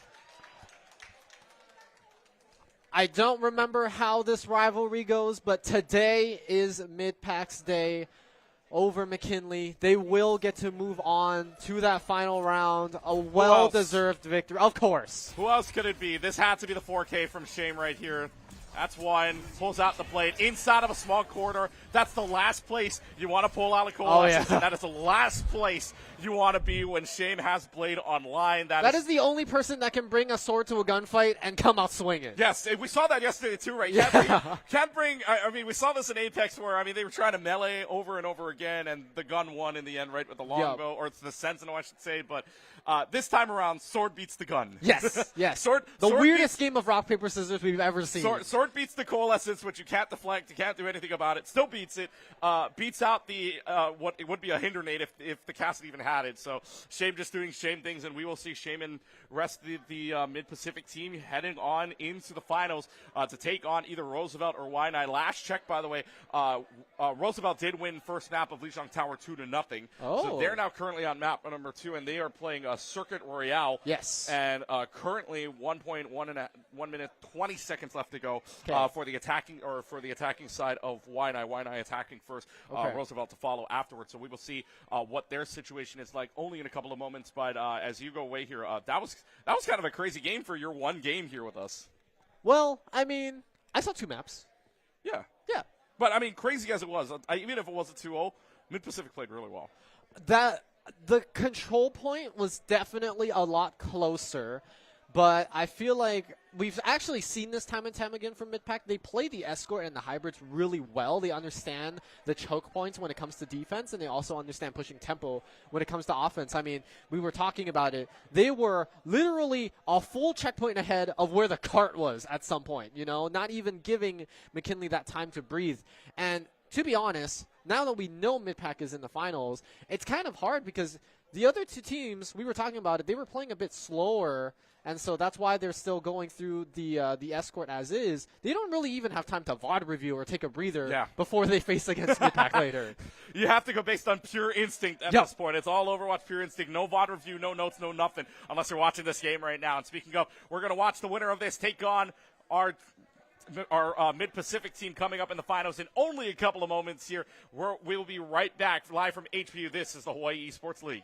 I don't remember how this rivalry goes, but today is Mid-Pac's day over McKinley. They will get to move on to that final round. A well-deserved victory. Of course. Who else could it be? This had to be the 4K from Shame right here. That's 1. Pulls out the Blade inside of a small corridor. That's the last place you want to pull out a Coalescence. Oh, yeah. And that is the last place you want to be when Shame has Blade online. That is the only person that can bring a sword to a gunfight and come out swinging. Yes, we saw that yesterday too, right? Can't bring. I mean, we saw this in Apex where they were trying to melee over and over again, and the gun won in the end, right, with the longbow, or it's the Sentinel, I should say. But this time around, sword beats the gun. Yes, yes. Sword weirdest game of rock paper scissors we've ever seen. Sword beats the Coalescence, which you can't deflect, you can't do anything about it. Still beats it. Beats out the what it would be a hinder nade if the Cassidy even had it. So Shame just doing Shame things, and we will see Shame and rest of the Mid-Pacific team heading on into the finals to take on either Roosevelt or Y9. Last check, by the way, Roosevelt did win first map of Lijiang Tower 2-0. Oh. So they're now currently on map number 2, and they are playing Circuit Royale. Yes. And currently 1 minute 20 seconds left to go for the attacking side of Y9. Y9 attacking first, Roosevelt to follow afterwards. So we will see what their situation is like only in a couple of moments. But as you go away here, that was kind of a crazy game for your 1 game here with us. Well, I mean, I saw 2 maps. Yeah. Yeah. But, I mean, crazy as it was, even if it was a 2-0, Mid-Pacific played really well. The control point was definitely a lot closer, But I feel like we've actually seen this time and time again from mid-pack. They play the escort and the hybrids really well. They understand the choke points when it comes to defense, and they also understand pushing tempo when it comes to offense. I mean, we were talking about it. They were literally a full checkpoint ahead of where the cart was at some point, you know, not even giving McKinley that time to breathe. And to be honest, now that we know mid-pack is in the finals, it's kind of hard because the other two teams, we were talking about it, they were playing a bit slower. And so that's why they're still going through the escort as is. They don't really even have time to VOD review or take a breather before they face against mid-pack later. You have to go based on pure instinct at this point. It's all Overwatch pure instinct. No VOD review, no notes, no nothing, unless you're watching this game right now. And speaking of, we're going to watch the winner of this take on our Mid-Pacific team coming up in the finals in only a couple of moments here. We'll be right back live from HPU. This is the Hawaii Esports League.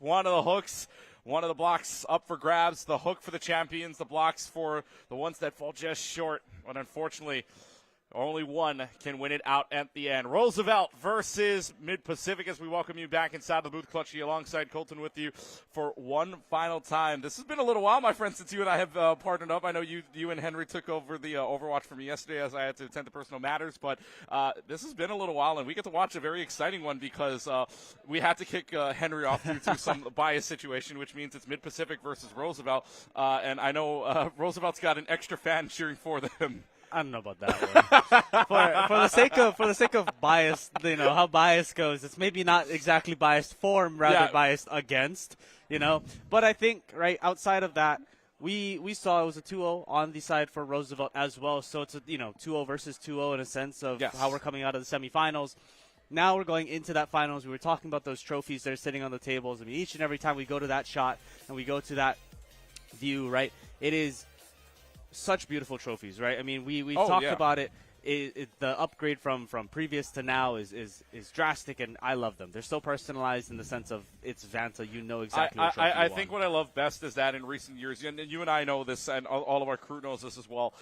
one of the hooks, one of the blocks up for grabs. The hook for the champions, the blocks for the ones that fall just short. But unfortunately, only one can win it out at the end. Roosevelt versus Mid-Pacific as we welcome you back inside the booth. Clutchy alongside Colton with you for one final time. This has been a little while, my friend, since you and I have partnered up. I know you and Henry took over the Overwatch from me yesterday as I had to attend to personal matters, but this has been a little while, and we get to watch a very exciting one because we had to kick Henry off due to some bias situation, which means it's Mid-Pacific versus Roosevelt, and I know Roosevelt's got an extra fan cheering for them. I don't know about that one. for the sake of bias, how bias goes. It's maybe not exactly biased for, rather biased against, But I think outside of that, we saw it was a 2-0 on the side for Roosevelt as well. So it's a 2-0 versus 2-0 in a sense of how we're coming out of the semifinals. Now we're going into that finals. We were talking about those trophies that are sitting on the tables. I mean, each and every time we go to that shot and we go to that view, it is such beautiful trophies, right? I mean, we talked about it. The upgrade from previous to now is drastic, and I love them. They're so personalized in the sense of it's Vanta. You know exactly what trophy you I want. think what I love best is that in recent years, and you and I know this, and all of our crew knows this as well,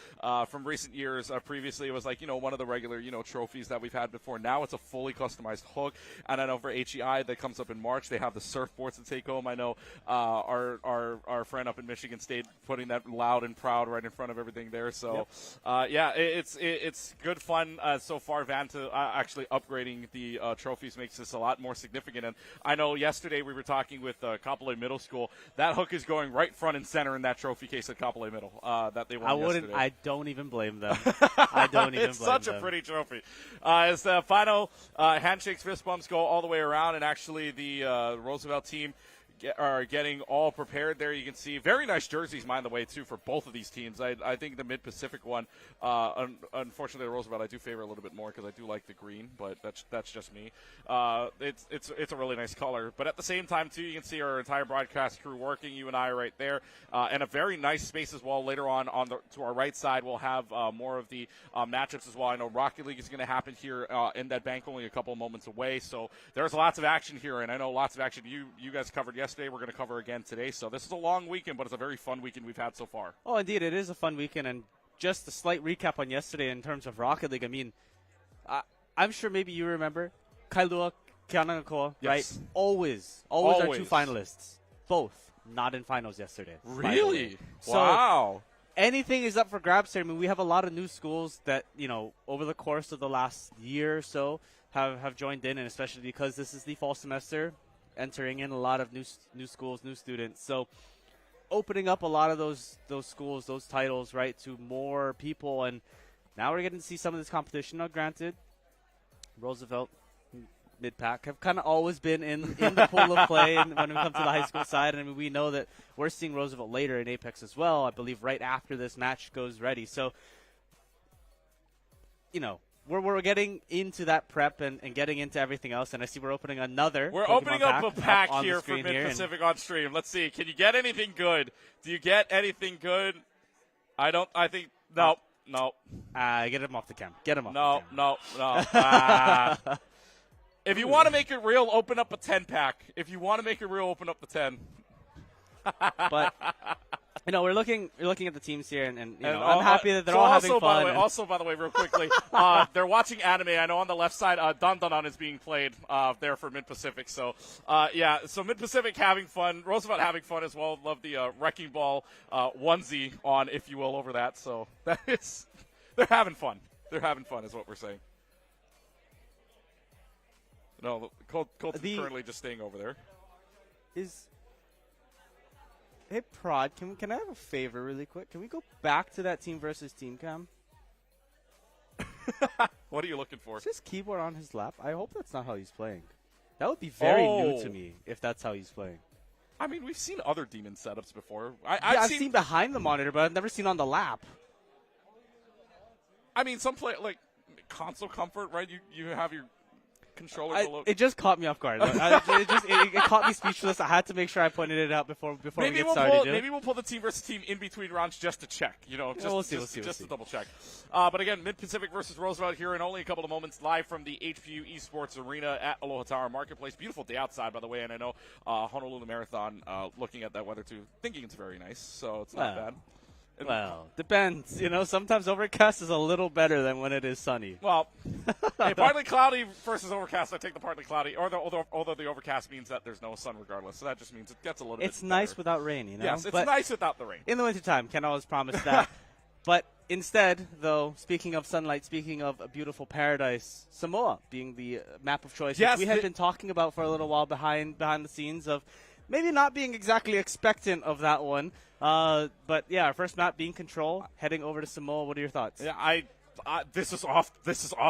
from recent years, previously it was like, one of the regular, trophies that we've had before. Now it's a fully customized hook, and I know for HEI that comes up in March, they have the surfboards to take home. I know our friend up in Michigan State putting that loud and proud right in front of everything there. So, it's good fun so far. Vanta actually upgrading the trophies makes this a lot more significant. And I know yesterday we were talking with Kapolei Middle School. That hook is going right front and center in that trophy case at Kapolei Middle that they won yesterday. I don't even blame them. I don't even blame them. It's such a pretty trophy. As the final handshakes, fist bumps go all the way around, and actually the Roosevelt team are getting all prepared there. You can see very nice jerseys, mind the way, too, for both of these teams. I think the Mid-Pacific one, unfortunately, the Roosevelt I do favor a little bit more because I do like the green, but that's just me. It's a really nice color. But at the same time, too, you can see our entire broadcast crew working, you and I right there, and a very nice space as well. Later on to our right side, we'll have more of the matchups as well. I know Rocket League is going to happen here in that bank only a couple of moments away, so there's lots of action here, and I know lots of action you guys covered yesterday. We're going to cover again today. So this is a long weekend, but it's a very fun weekend we've had so far. Oh, indeed. It is a fun weekend. And just a slight recap on yesterday in terms of Rocket League. I mean, I'm sure maybe you remember Kailua, Keanagakoa, right? Always our two finalists. Both not in finals yesterday. Really? Wow. So anything is up for grabs here. I mean, we have a lot of new schools that, over the course of the last year or so have joined in, and especially because this is the fall semester, entering in a lot of new schools, new students. So opening up a lot of those schools, those titles, right, to more people. And now we're getting to see some of this competition. Now, granted, Roosevelt, Mid-Pac have kind of always been in the pool of play when we come to the high school side. And I mean, we know that we're seeing Roosevelt later in Apex as well, I believe right after this match goes ready. So, we're getting into that prep and getting into everything else, and I see we're opening another. We're opening up a pack here for Mid-Pacific on stream. Let's see. Can you get anything good? Do you get anything good? No. Get him off the cam. Get him off the cam. No. If you want to make it real, open up a 10-pack. If you want to make it real, open up the 10. But we're looking at the teams here, and I'm happy that they're all having fun. By the way, real quickly, they're watching anime. I know on the left side, Don Don is being played there for Mid-Pacific. So, so Mid-Pacific having fun. Roosevelt having fun as well. Love the Wrecking Ball onesie on, if you will, over that. So they're having fun. They're having fun is what we're saying. No, Colton's currently just staying over there. Hey, Prod, can I have a favor really quick? Can we go back to that team versus team cam? What are you looking for? Is his keyboard on his lap? I hope that's not how he's playing. That would be very new to me if that's how he's playing. I mean, we've seen other Demon setups before. I've seen behind the monitor, but I've never seen on the lap. I mean, some play like console comfort, right? You have your controller below. It just caught me off guard. It caught me speechless. I had to make sure I pointed it out before we get started. Maybe we'll pull the team versus team in between rounds just to check. We'll see. To double check. But again, Mid-Pacific versus Roosevelt here in only a couple of moments, live from the HPU Esports Arena at Aloha Tower Marketplace. Beautiful day outside, by the way, and I know Honolulu Marathon, looking at that weather too, thinking it's very nice, so it's not bad. Well, depends. Sometimes overcast is a little better than when it is sunny. Well, hey, partly cloudy versus overcast. I take the partly cloudy, although the overcast means that there's no sun regardless. So that just means it gets a little bit It's nice without rain, Yes, it's nice without the rain. In the wintertime, can't always promise that. But instead, though, speaking of sunlight, speaking of a beautiful paradise, Samoa being the map of choice, which we had been talking about for a little while behind the scenes of maybe not being exactly expectant of that one. But yeah, our first map being Control, heading over to Samoa. What are your thoughts? Yeah, this is off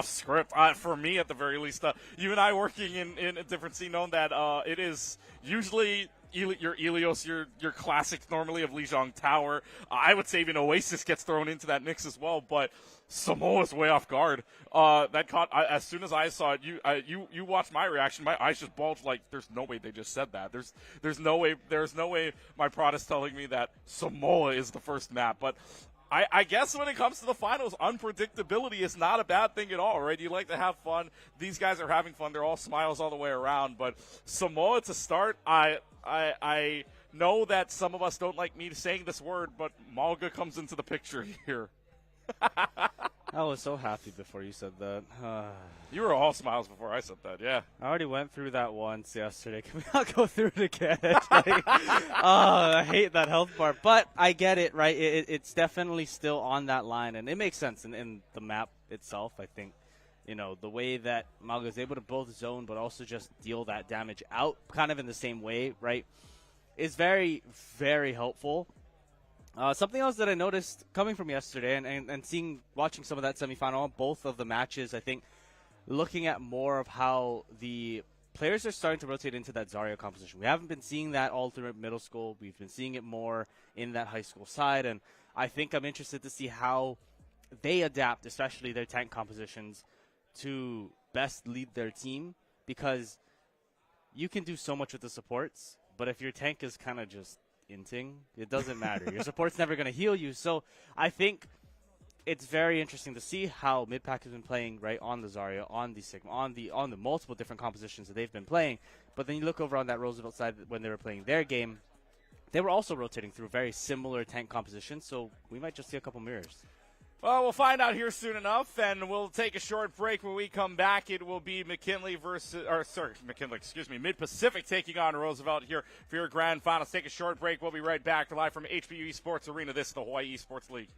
script for me at the very least. You and I working in a different scene, know that it is usually your Ilios, your classics normally of Lijiang Tower. I would say even Oasis gets thrown into that mix as well, but Samoa's way off guard. That caught as soon as I saw it. You watched my reaction. My eyes just bulged. Like, there's no way they just said that. There's no way my prod is telling me that Samoa is the first map. But I guess when it comes to the finals, unpredictability is not a bad thing at all, right? You like to have fun. These guys are having fun. They're all smiles all the way around. But Samoa to start, I know that some of us don't like me saying this word, but Malga comes into the picture here. I was so happy before you said that. You were all smiles before I said that, yeah. I already went through that once yesterday. Can we not go through it again? I hate that health bar. But I get it, right? It's definitely still on that line, and it makes sense in the map itself. I think, the way that Malga is able to both zone but also just deal that damage out kind of in the same way, right, is very, very helpful. Something else that I noticed coming from yesterday and watching some of that semifinal, both of the matches, I think, looking at more of how the players are starting to rotate into that Zarya composition. We haven't been seeing that all through middle school. We've been seeing it more in that high school side, and I think I'm interested to see how they adapt, especially their tank compositions, to best lead their team, because you can do so much with the supports, but if your tank is kind of just inting, it doesn't matter. Your support's never going to heal you. So I think it's very interesting to see how Midpack has been playing right on the Zarya, on the Sigma, on the multiple different compositions that they've been playing. But then you look over on that Roosevelt side when they were playing their game, they were also rotating through very similar tank compositions. So we might just see a couple mirrors. Well, we'll find out here soon enough, and we'll take a short break. When we come back, it will be Mid-Pacific taking on Roosevelt here for your grand finals. Take a short break. We'll be right back. Live from HPU Esports Arena. This is the Hawaii Esports League.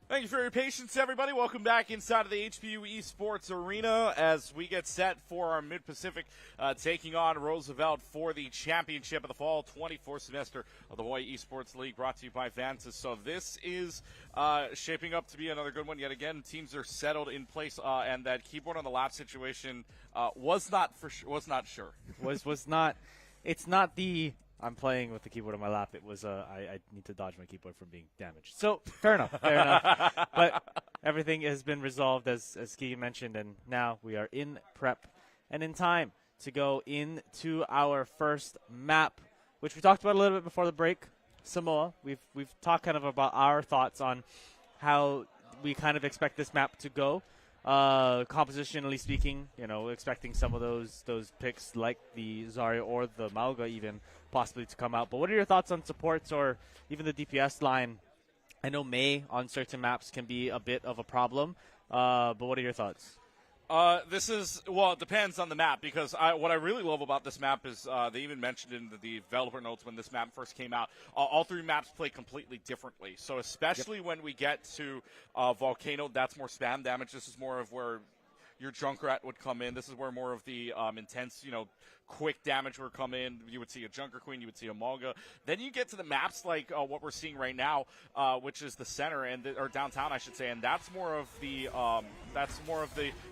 Thank you for your patience, everybody. Welcome back inside of the HPU Esports Arena as we get set for our Mid-Pacific taking on Roosevelt for the championship of the fall 24th semester of the Hawaii Esports League, brought to you by Vanta. So this is shaping up to be another good one. Yet again, teams are settled in place, and that keyboard on the lap situation was not sure. Was not. It's not the. I'm playing with the keyboard on my lap. It was I need to dodge my keyboard from being damaged. So fair enough. But everything has been resolved as Keegan mentioned, and now we are in prep and in time to go into our first map, which we talked about a little bit before the break. Samoa. We've talked kind of about our thoughts on how we kind of expect this map to go. Compositionally speaking, expecting some of those picks like the Zarya or the Mauga even possibly to come out. But what are your thoughts on supports or even the DPS line? I know Mei on certain maps can be a bit of a problem, but what are your thoughts? It depends on the map, because what I really love about this map is they even mentioned in the developer notes when this map first came out, all three maps play completely differently. So especially when we get to Volcano, that's more spam damage. This is more of where your Junkrat would come in. This is where more of the intense, quick damage would come in. You would see a Junker Queen, you would see a Mauga. Then you get to the maps like what we're seeing right now, which is the center or downtown, I should say, and that's more of the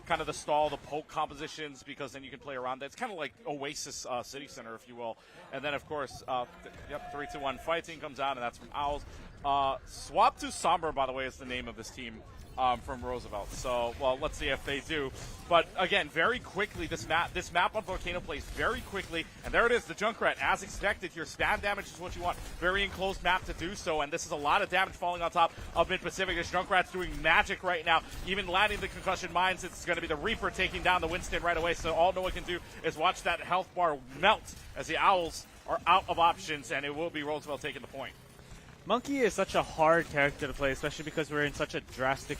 kind of the stall, the poke compositions, because then you can play around that. It's kind of like Oasis City Center, if you will. And then of course, 3, 2, 1 fighting comes out, and that's from Owls. Swap to Sombra, by the way, is the name of this team. From Roosevelt. So, let's see if they do. But again, very quickly, this map on Volcano plays very quickly, and there it is, the Junkrat. As expected, your spam damage is what you want. Very enclosed map to do so, and this is a lot of damage falling on top of Mid-Pacific. This Junkrat's doing magic right now, even landing the concussion mines. It's going to be the Reaper taking down the Winston right away, so all Noah can do is watch that health bar melt as the Owls are out of options, and it will be Roosevelt taking the point. Monkey is such a hard character to play, especially because we're in such a drastic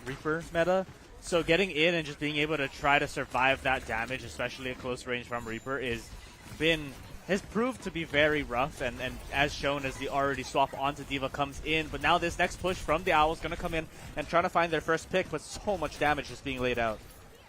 Reaper meta. So getting in and just being able to try to survive that damage, especially at close range from Reaper, has proved to be very rough. And as shown as the already swap onto D.Va comes in. But now this next push from the Owls going to come in and try to find their first pick, but so much damage is being laid out.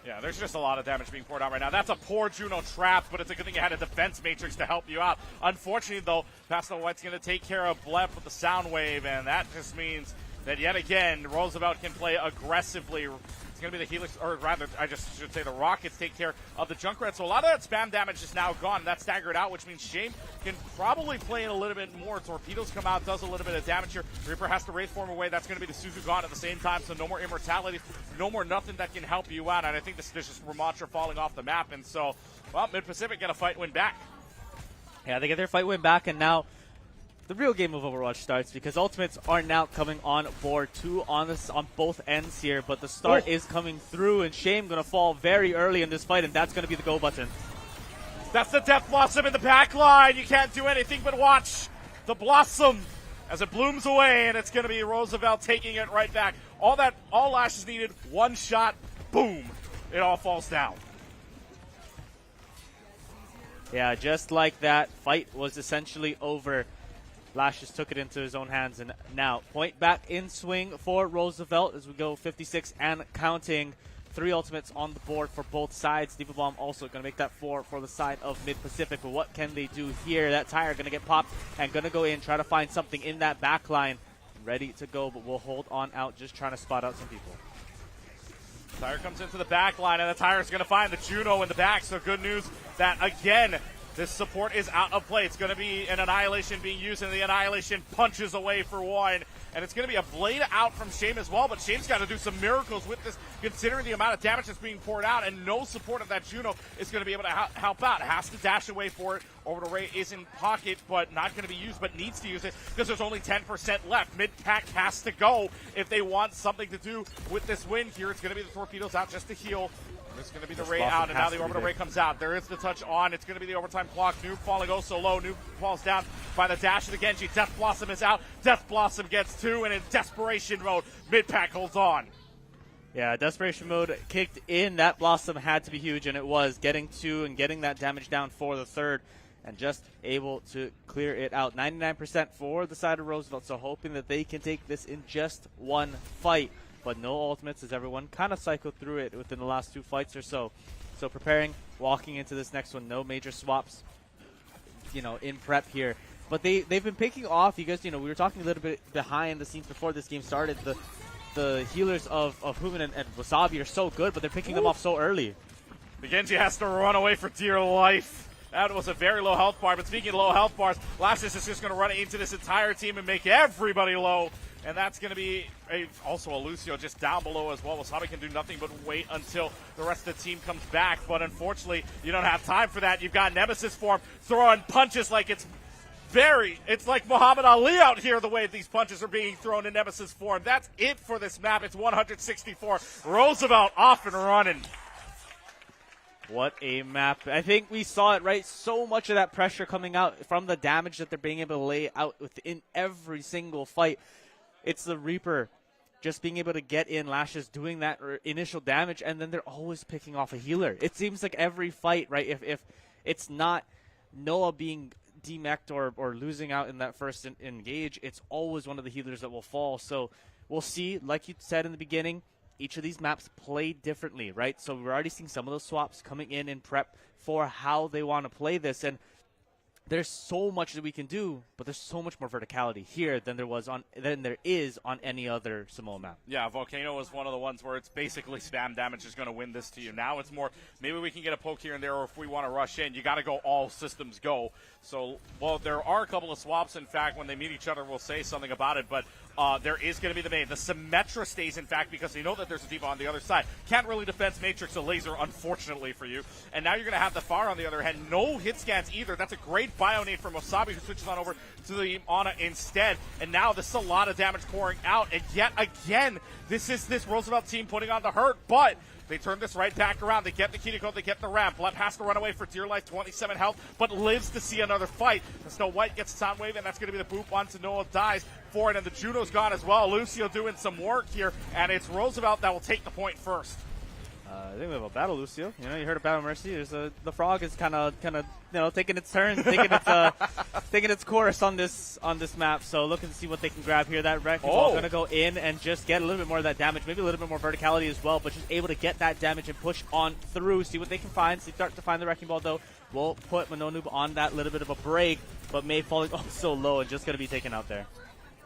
Yeah, there's just a lot of damage being poured out right now. That's a poor Juno trap, but it's a good thing you had a defense matrix to help you out. Unfortunately, though, Pastel White's going to take care of Blep with the sound wave, and that just means that yet again, Roosevelt can play aggressively. It's going to be the Helix, or rather, I just should say the Rockets take care of the Junkrat. So a lot of that spam damage is now gone. That's staggered out, which means Shame can probably play in a little bit more. Torpedoes come out, does a little bit of damage here. Reaper has to Wraith form away. That's going to be the Suzu gone at the same time, so no more immortality, no more nothing that can help you out. And I think this is just Ramontra falling off the map. And so, Mid-Pacific get a fight win back. Yeah, they get their fight win back, and now the real game of Overwatch starts, because ultimates are now coming on board, two on both ends here, but the start is coming through, and Shame going to fall very early in this fight, and that's going to be the go button. That's the Death Blossom in the back line. You can't do anything but watch the Blossom as it blooms away, and it's going to be Roosevelt taking it right back. All Lash is needed, one shot, boom, it all falls down. Yeah, just like that, fight was essentially over. Lash just took it into his own hands, and now point back in swing for Roosevelt as we go 56 and counting. 3 ultimates on the board for both sides. Diva Bomb also going to make that 4 for the side of Mid-Pacific. But what can they do here? That tire going to get popped and going to go in, try to find something in that back line. Ready to go, but we'll hold on out, just trying to spot out some people. Tire comes into the back line, and the Tire's going to find the Juno in the back. So good news that, again, this support is out of play. It's going to be an Annihilation being used, and the Annihilation punches away for 1. And it's going to be a blade out from Shame as well, but Shame's got to do some miracles with this, considering the amount of damage that's being poured out, and no support of that Juno is going to be able to help out. Has to dash away for it. Orbital Ray is in pocket, but not going to be used, but needs to use it because there's only 10% left. Mid-pack has to go if they want something to do with this win here. It's going to be the Torpedoes out just to heal. There's going to be the Ray out, and now the Orbital Ray comes out. There is the touch on. It's going to be the overtime clock. Nuke falling oh so low. Nuke falls down by the dash of the Genji. Death Blossom is out. Death Blossom gets 2, and in desperation mode, Mid-pack holds on. Yeah, desperation mode kicked in. That Blossom had to be huge, and it was. Getting 2 and getting that damage down for the 3rd, and just able to clear it out. 99% for the side of Roosevelt, so hoping that they can take this in just one fight. But no ultimates as everyone kind of cycled through it within the last 2 fights or so. So preparing, walking into this next one, no major swaps, in prep here. But they've been picking off. You guys, we were talking a little bit behind the scenes before this game started. The healers of Human and Wasabi are so good, but they're picking them off so early. The Genji has to run away for dear life. That was a very low health bar, but speaking of low health bars, Lashes is just going to run into this entire team and make everybody low. And that's going to be also a Lucio just down below as well. Wasabi can do nothing but wait until the rest of the team comes back. But unfortunately, you don't have time for that. You've got Nemesis form throwing punches like it's like Muhammad Ali out here, the way these punches are being thrown in Nemesis form. That's it for this map. It's 164. Roosevelt off and running. What a map. I think we saw it, right? So much of that pressure coming out from the damage that they're being able to lay out within every single fight. It's the Reaper just being able to get in, Lashes doing that initial damage, and then they're always picking off a healer. It seems like every fight, right, if it's not Noah being demeched or losing out in that first engage, it's always one of the healers that will fall. So we'll see, like you said in the beginning, each of these maps play differently, right? So we're already seeing some of those swaps coming in prep for how they want to play this. And there's so much that we can do, but there's so much more verticality here than there is on any other Samoa map. Yeah, Volcano was one of the ones where it's basically spam damage is going to win this to you. Now it's more, maybe we can get a poke here and there, or if we want to rush in, you got to go all systems go. So, well, there are a couple of swaps. In fact, when they meet each other, we'll say something about it, but there is going to be the main. The Symmetra stays, in fact, because they know that there's a Diva on the other side. Can't really defense Matrix a laser, unfortunately for you. And now you're going to have the Fire on the other hand. No hit scans either. That's a great bio-nade from Wasabi, who switches on over to the Ana instead. And now this is a lot of damage pouring out. And yet again, this is this Roosevelt team putting on the hurt, but they turn this right back around. They get the Kiriko, they get the ramp. Lep has to run away for dear life, 27 health, but lives to see another fight. The Snow White gets a sound wave, and that's going to be the boop onto Noah, dies for it, and the Juno's gone as well. Lucio doing some work here, and it's Roosevelt that will take the point first. I think we have a battle, Lucio. You heard of Battle Mercy. There's the frog is kind of taking its turn, taking its course on this map. So looking to see what they can grab here. That wrecking ball going to go in and just get a little bit more of that damage, maybe a little bit more verticality as well, but just able to get that damage and push on through. See what they can find. Start to find the wrecking ball though. Will put Mononoob on that little bit of a break, but May falling so low and just going to be taken out there.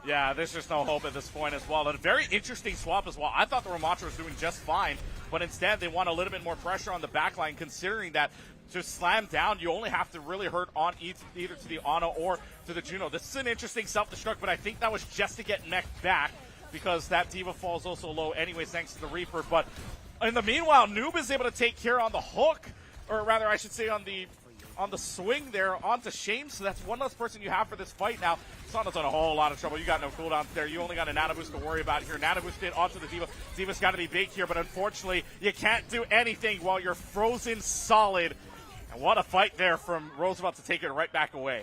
Yeah, there's just no hope at this point as well. And a very interesting swap as well. I thought the Ramatra was doing just fine, but instead they want a little bit more pressure on the backline, considering that to slam down, you only have to really hurt on either to the Ana or to the Juno. This is an interesting self-destruct, but I think that was just to get mech back, because that Diva falls also low anyways, thanks to the Reaper. But in the meanwhile, Noob is able to take care on the hook, or rather I should say on the swing there onto Shame, so that's one less person you have for this fight now. Sana's in a whole lot of trouble. You got no cooldowns there. You only got a nano boost to worry about here. Nano boost did onto the Diva. Diva's got to be big here, but unfortunately, you can't do anything while you're frozen solid. And what a fight there from Roosevelt to take it right back away.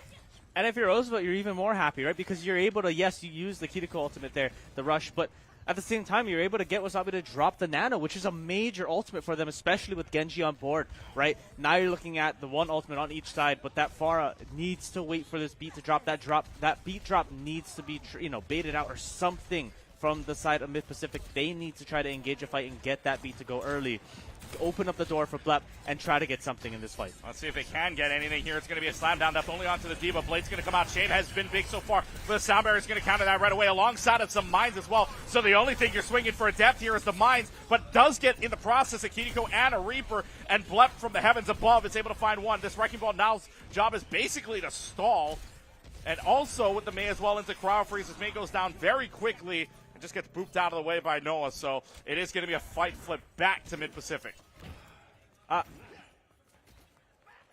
And if you're Roosevelt, you're even more happy, right? Because you're able to, yes, you use the Kiriko ultimate there, the rush, but At the same time, you're able to get Wasabi to drop the Nano, which is a major ultimate for them, especially with Genji on board, right? Now you're looking at the one ultimate on each side, but that Pharah needs to wait for this beat to drop. That beat drop needs to be, baited out or something from the side of Mid-Pacific. They need to try to engage a fight and get that beat to go early. Open up the door for Blep and try to get something in this fight. Let's see if they can get anything here. It's going to be a slam down. That's only onto the Diva. Blade's going to come out. Shade has been big so far, but the Sound Barrier is going to counter that right away alongside of some mines as well. So the only thing you're swinging for a depth here is the mines, but does get in the process a Kiriko and a Reaper, and Blep from the heavens above is able to find one. This Wrecking Ball now's job is basically to stall, and also with the Mei as well into crowd freeze. This Mei goes down very quickly and just gets booped out of the way by Noah. So it is going to be a fight flip back to Mid-Pacific.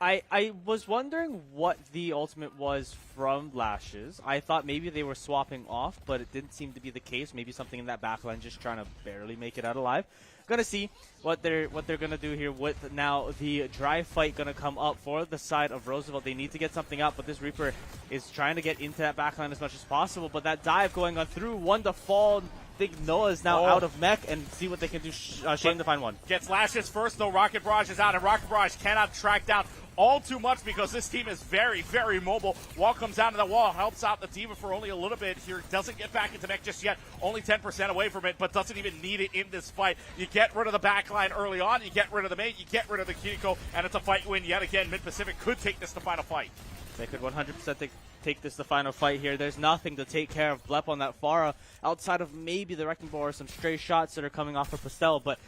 I was wondering what the ultimate was from Lashes. I thought maybe they were swapping off, but it didn't seem to be the case. Maybe something in that backline just trying to barely make it out alive. Gonna see what they're gonna do here with now the dry fight gonna come up for the side of Roosevelt. They need to get something out, but this Reaper is trying to get into that backline as much as possible. But that dive going on through, one to fall. I think Noah is now out of mech, and see what they can do. Shame to find one. Gets Lashes first, though. Rocket Barrage is out, and Rocket Barrage cannot track down all too much because this team is very, very mobile. Wall comes down to the wall, helps out the Diva for only a little bit here. Doesn't get back into mech just yet. Only 10% away from it, but doesn't even need it in this fight. You get rid of the backline early on. You get rid of the mate. You get rid of the Kiriko, and it's a fight win yet again. Mid-Pacific could take this to final fight. They could 100% take this to final fight here. There's nothing to take care of Blep on that Pharah outside of maybe the Wrecking Ball or some stray shots that are coming off of Pastel, but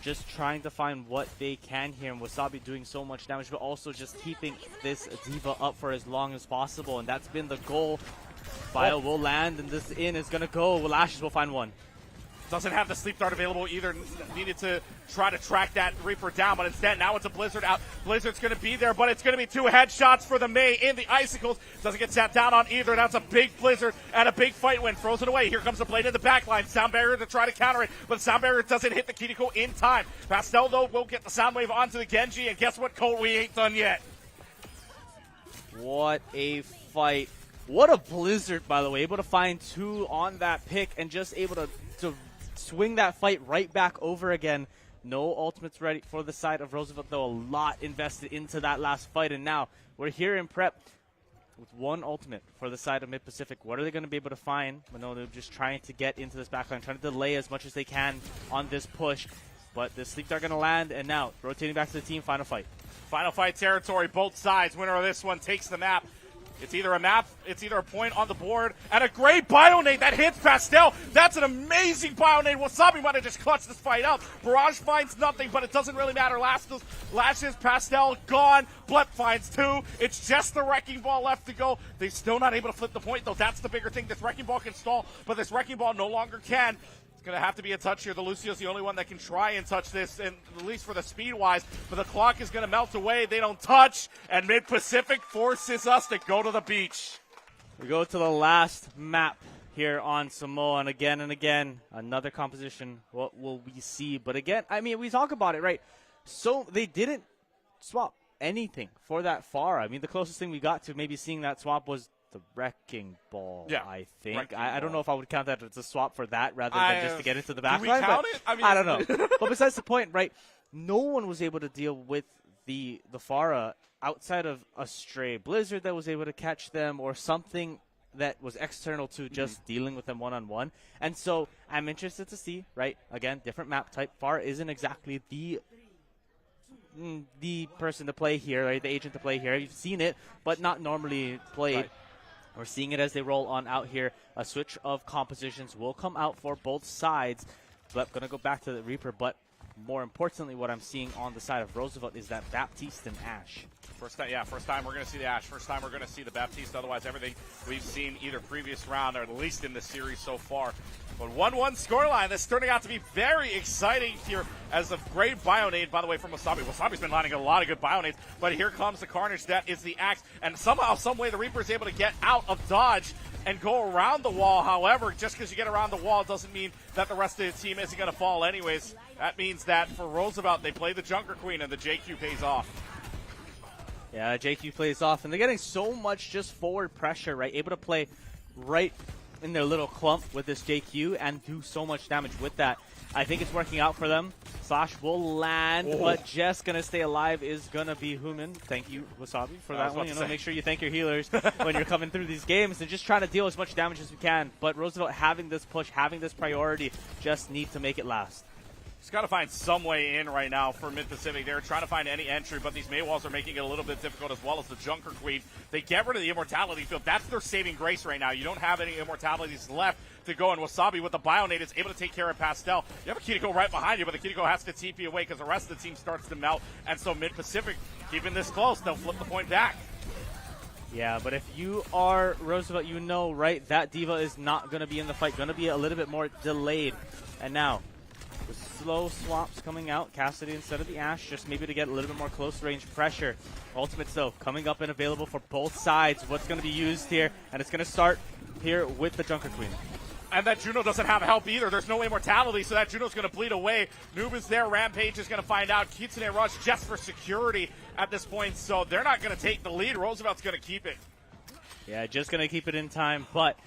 just trying to find what they can here. And Wasabi doing so much damage, but also just keeping this Diva up for as long as possible. And that's been the goal. Bio will land, and this in is going to go. Lashes will find one. Doesn't have the sleep dart available either. Needed to try to track that Reaper down, but instead now it's a Blizzard out. Blizzard's going to be there, but it's going to be two headshots for the Mei in the Icicles. Doesn't get sat down on either. That's a big Blizzard and a big fight win. Throws it away. Here comes the Blade in the backline. Sound Barrier to try to counter it, but Sound Barrier doesn't hit the Kiriko in time. Pastel, though, will get the Sound Wave onto the Genji, and guess what, Colt? We ain't done yet. What a fight. What a Blizzard, by the way. Able to find two on that pick and just able to swing that fight right back over again. No ultimates ready for the side of Roosevelt, though. A lot invested into that last fight, and now we're here in prep with one ultimate for the side of Mid-Pacific. What are they going to be able to find? Well, they're just trying to get into this backline, trying to delay as much as they can on this push. But the Sleep Dart going to land, and now rotating back to the team. Final fight. Final fight territory, both sides. Winner of this one takes the map. It's either a map, it's either a point on the board, and a great Bionade that hits Pastel. That's an amazing Bionade. Wasabi might have just clutched this fight out. Barrage finds nothing, but it doesn't really matter. Lashes, Pastel, gone. Blep finds two. It's just the Wrecking Ball left to go. They're still not able to flip the point, though. That's the bigger thing. This Wrecking Ball can stall, but this Wrecking Ball no longer can. It's going to have to be a touch here. The Lucio's the only one that can try and touch this, and at least for the speed-wise. But the clock is going to melt away. They don't touch, and Mid-Pacific forces us to go to the beach. We go to the last map here on Samoa, and again, another composition. What will we see? But again, I mean, we talk about it, right? So they didn't swap anything for that Pharah. I mean, the closest thing we got to maybe seeing that swap was the Wrecking Ball, yeah, I think. I don't know if I would count that as a swap for that rather than just to get into the backline. Do we count it? I mean, I don't know. But besides the point, right, no one was able to deal with the Pharah outside of a stray Blizzard that was able to catch them or something that was external to just dealing with them one-on-one. And so I'm interested to see, right, again, different map type. Pharah isn't exactly the person to play here, right, the agent to play here. You've seen it, but not normally played. Right. We're seeing it as they roll on out here. A switch of compositions will come out for both sides. But going to go back to the Reaper, but more importantly, what I'm seeing on the side of Roosevelt is that Baptiste and Ashe. First time we're going to see the Ashe. First time we're going to see the Baptiste. Otherwise, everything we've seen either previous round or at least in the series so far. But 1-1 scoreline. That's turning out to be very exciting here as a great Bionade, by the way, from Wasabi. Wasabi's been landing a lot of good Bionades, but here comes the Carnage. That is the Axe. And somehow, some way, the Reaper is able to get out of dodge and go around the wall. However, just because you get around the wall doesn't mean that the rest of the team isn't going to fall anyways. That means that for Roosevelt, they play the Junker Queen, and the JQ pays off. Yeah, JQ plays off, and they're getting so much just forward pressure, right? Able to play right in their little clump with this JQ and do so much damage with that. I think it's working out for them. Slash will land, but just going to stay alive is going to be Human. Thank you, Wasabi, for that one. Make sure you thank your healers when you're coming through these games and just trying to deal as much damage as we can. But Roosevelt having this push, having this priority, just need to make it last. He's got to find some way in right now for Mid-Pacific. They're trying to find any entry, but these Mei walls are making it a little bit difficult, as well as the Junker Queen. They get rid of the Immortality Field. That's their saving grace right now. You don't have any Immortalities left to go, and Wasabi with the Bionade is able to take care of Pastel. You have a Kiriko right behind you, but the Kiriko has to TP away because the rest of the team starts to melt, and so Mid-Pacific keeping this close. They'll flip the point back. Yeah, but if you are Roosevelt, you know, right, that D.Va is not going to be in the fight, going to be a little bit more delayed. And now, the slow swaps coming out. Cassidy instead of the Ashe, just maybe to get a little bit more close range pressure. Ultimates, though, coming up and available for both sides. What's going to be used here? And it's going to start here with the Junker Queen. And that Juno doesn't have help either. There's no immortality, so that Juno's going to bleed away. Noob is there. Rampage is going to find out. Kitsune Rush just for security at this point, so they're not going to take the lead. Roosevelt's going to keep it. Yeah, just going to keep it in time, but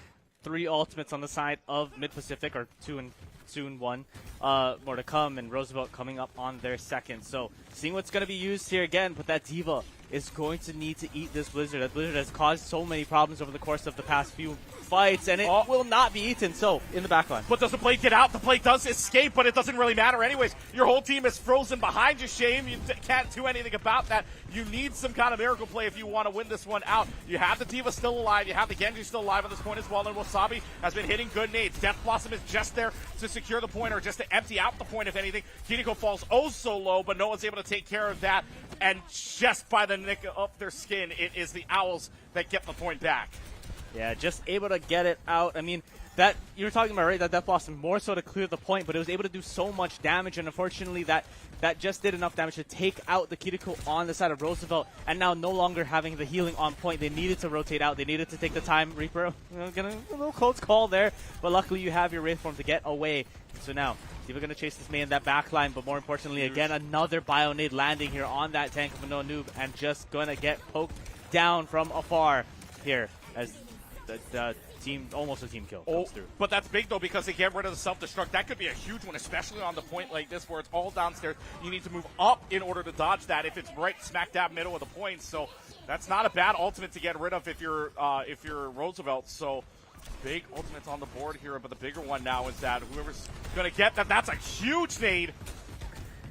3 ultimates on the side of Mid-Pacific, or 2 and soon 1 more to come, and Roosevelt coming up on their second. So seeing what's going to be used here again, but that D.Va is going to need to eat this Blizzard. That Blizzard has caused so many problems over the course of the past few fights, and it will not be eaten. So in the backline. But does the plate get out? The plate does escape, but it doesn't really matter anyways. Your whole team is frozen behind you, Shame. You can't do anything about that. You need some kind of miracle play if you want to win this one out. You have the D.Va still alive. You have the Genji still alive at this point as well, and Wasabi has been hitting good nades. Death Blossom is just there to secure the point, or just to empty out the point, if anything. Kiriko falls oh so low, but no one's able to take care of that. And just by the nick of their skin, it is the Owls that get the point back. Yeah, just able to get it out. I mean, that you were talking about, right, that Death Blossom more so to clear the point, but it was able to do so much damage, and unfortunately that just did enough damage to take out the Kiriko on the side of Roosevelt, and now no longer having the healing on point. They needed to rotate out. They needed to take the time. Reaper, getting a little close call there, but luckily you have your Wraith form to get away. So now, we're going to chase this Mei in that back line, but more importantly, again, another Bionade landing here on that tank of a no noob, and just going to get poked down from afar here as the team, almost a team kill comes through. But that's big, though, because they get rid of the self-destruct. That could be a huge one, especially on the point like this where it's all downstairs. You need to move up in order to dodge that if it's right smack dab middle of the point. So that's not a bad ultimate to get rid of if you're Roosevelt. So big ultimates on the board here, but the bigger one now is that whoever's going to get that, that's a huge nade.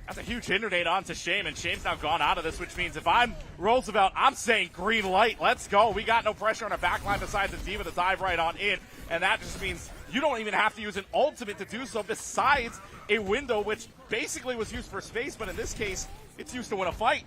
That's a huge hinder nade onto Shame, and Shame's now gone out of this, which means if I'm Roosevelt, I'm saying green light. Let's go. We got no pressure on our backline besides the D.Va to dive right on in, and that just means you don't even have to use an ultimate to do so, besides a window, which basically was used for space, but in this case, it's used to win a fight.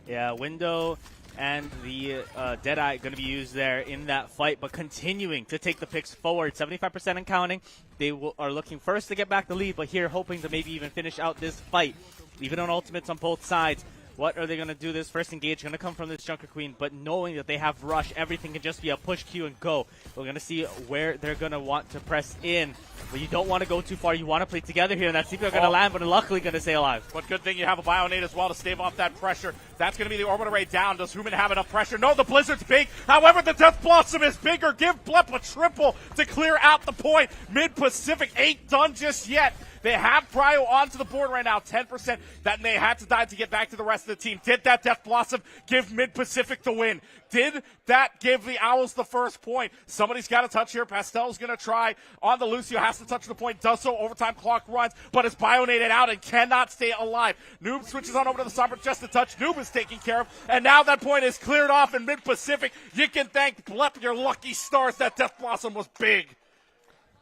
Yeah, window and the Deadeye going to be used there in that fight, but continuing to take the picks forward, 75% and counting. They are looking first to get back the lead, but here hoping to maybe even finish out this fight. Even on ultimates on both sides. What are they going to do? This first engage going to come from this Junker Queen, but knowing that they have Rush, everything can just be a push Q and go. We're going to see where they're going to want to press in. But you don't want to go too far. You want to play together here, and that CP are going to land, but luckily going to stay alive. But good thing you have a Bionade as well to stave off that pressure. That's going to be the orbital ray down. Does Human have enough pressure? No, the Blizzard's big. However, the Death Blossom is bigger. Give Blep a triple to clear out the point. Mid-Pacific ain't done just yet. They have Cryo onto the board right now, 10%. That May had to die to get back to the rest of the team. Did that Death Blossom give Mid-Pacific the win? Did that give the Owls the first point? Somebody's got to touch here. Pastel's going to try on the Lucio. Has to touch the point. Does so. Overtime clock runs, but is Bionaded out and cannot stay alive. Noob switches on over to the Sombra just to touch. Noob is taken care of, and now that point is cleared off in Mid-Pacific. You can thank Blep your lucky stars. That Death Blossom was big.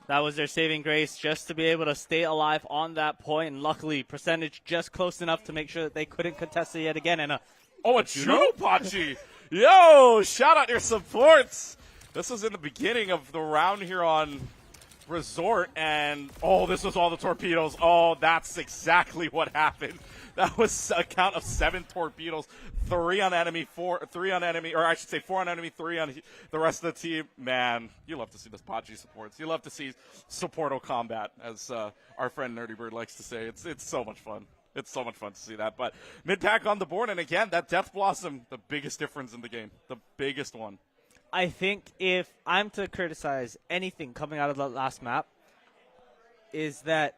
That was their saving grace, just to be able to stay alive on that point, and luckily percentage just close enough to make sure that they couldn't contest it yet again. And a Juno Pachi. Yo, shout out your supports. This was in the beginning of the round here on Resort, and this was all the torpedoes. Oh, that's exactly what happened. That was a count of 7 torpedoes, 3 on enemy, 4 on enemy, or I should say 4 on enemy, 3 on the rest of the team. Man, you love to see this Pachi supports. You love to see supporto combat, as our friend Nerdy Bird likes to say. It's so much fun. It's so much fun to see that. But mid-pack on the board, and again, that Death Blossom, the biggest difference in the game. The biggest one. I think if I'm to criticize anything coming out of the last map, is that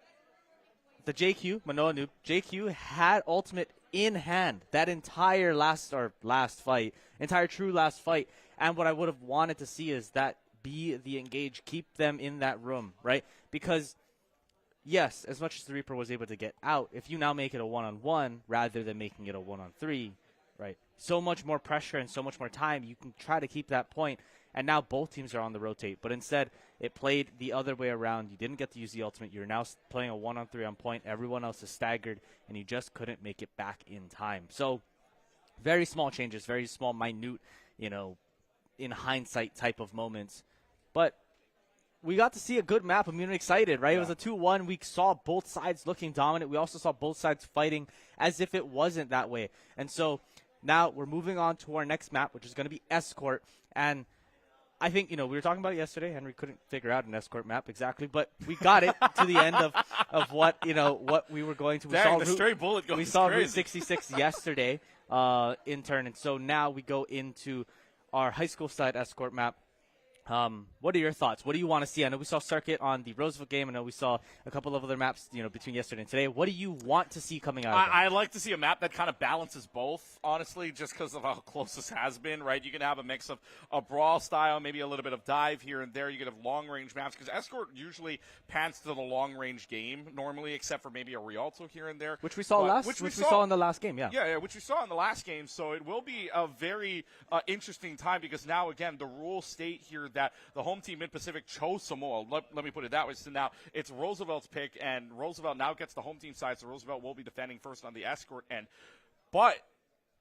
the JQ, Manoa Noob, JQ had ultimate in hand that entire entire true last fight. And what I would have wanted to see is that be the engage, keep them in that room, right? Because, yes, as much as the Reaper was able to get out, if you now make it a 1-on-1 rather than making it a 1-on-3, right? So much more pressure and so much more time. You can try to keep that point. And now both teams are on the rotate. But instead, it played the other way around. You didn't get to use the ultimate. You're now playing a 1-on-3 on point. Everyone else is staggered, and you just couldn't make it back in time. So very small changes, very small, minute, in hindsight type of moments. But we got to see a good map. I'm really excited, right? Yeah. It was a 2-1. We saw both sides looking dominant. We also saw both sides fighting as if it wasn't that way. And so now we're moving on to our next map, which is going to be Escort. And I think, we were talking about it yesterday. Henry couldn't figure out an Escort map exactly, but we got it to the end of what, what we were going to. Dang, the stray bullet goes We saw crazy. Route 66 yesterday in turn. And so now we go into our high school side Escort map. What are your thoughts? What do you want to see? I know we saw Circuit on the Roosevelt game. I know we saw a couple of other maps, between yesterday and today. What do you want to see coming out of it? I like to see a map that kind of balances both, honestly, just because of how close this has been, right? You can have a mix of a brawl style, maybe a little bit of dive here and there. You can have long-range maps, because Escort usually pans to the long-range game normally, except for maybe a Rialto here and there. Which we saw which we saw in the last game, yeah. Yeah, which we saw in the last game. So it will be a very interesting time, because now, again, the rules state here that the home team Mid-Pacific chose Samoa. Let me put it that way. So now it's Roosevelt's pick, and Roosevelt now gets the home team side, so Roosevelt will be defending first on the Escort end. But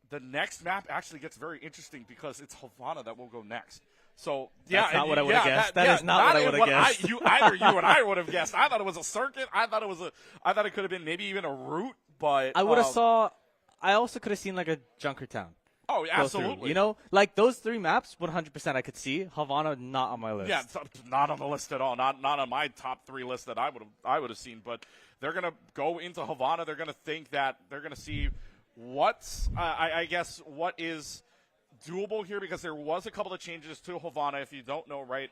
the next map actually gets very interesting, because it's Havana that will go next. So that's not what I would have guessed. That is not what I would have guessed. Either you and I would have guessed. I thought it was a Circuit. I thought it could have been maybe even a route. But I would have I also could have seen like a Junkertown. Oh, absolutely. Like those three maps, 100% I could see. Havana, not on my list. Yeah, not on the list at all. Not on my top 3 list that I would have seen. But they're gonna go into Havana. They're gonna think that they're gonna see what's I guess what is doable here, because there was a couple of changes to Havana. If you don't know, right,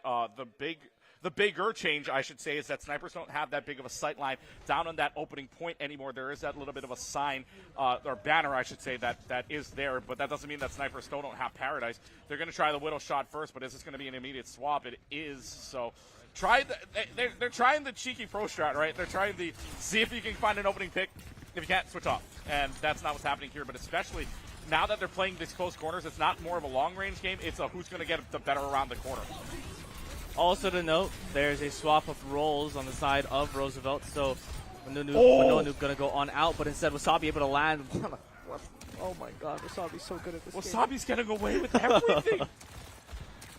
the bigger change, I should say, is that snipers don't have that big of a sight line down on that opening point anymore. There is that little bit of a sign, or banner, I should say, that is there, but that doesn't mean that snipers still don't have Paradise. They're going to try the Widow shot first, but is this going to be an immediate swap? It is, so they're trying the cheeky pro strat, right? They're trying to see if you can find an opening pick. If you can't, switch off, and that's not what's happening here, but especially now that they're playing these close corners, it's not more of a long-range game. It's a who's going to get the better around the corner. Also to note, there's a swap of roles on the side of Roosevelt, so Manoa Noob going to go on out, but instead Wasabi able to land. Oh my god, Wasabi's so good at this Wasabi's getting away with everything.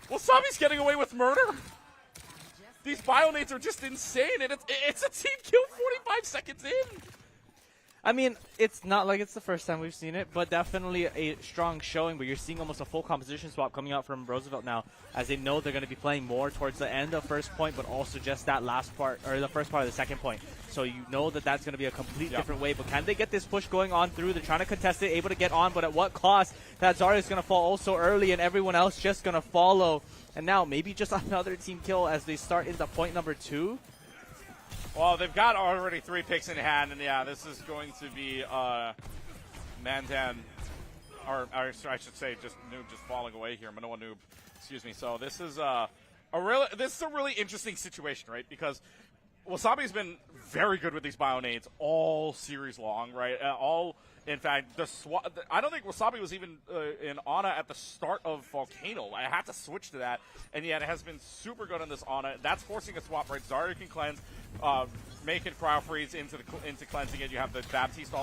Wasabi's getting away with murder. These bionades are just insane, and it's a team kill 45 seconds in. I mean, it's not like it's the first time we've seen it, but definitely a strong showing. But you're seeing almost a full composition swap coming out from Roosevelt now, as they know they're going to be playing more towards the end of first point, but also just that last part, or the first part of the second point. So you know that that's going to be a complete different way. But can they get this push going on through? They're trying to contest it, able to get on, but at what cost? That Zarya is going to fall also early, and everyone else just going to follow. And now maybe just another team kill as they start into point number 2. Well, they've got already 3 picks in hand, and yeah, this is going to be Mandan, or I should say, just Noob just falling away here. Manoa Noob, excuse me. So this is a really interesting situation, right? Because Wasabi's been very good with these bionades all series long, right? In fact, I don't think Wasabi was even in Ana at the start of Volcano. I had to switch to that, and yet it has been super good on this Ana. That's forcing a swap, right? Zarya can cleanse, making Cryo Freeze into cleansing it. You have the Baptiste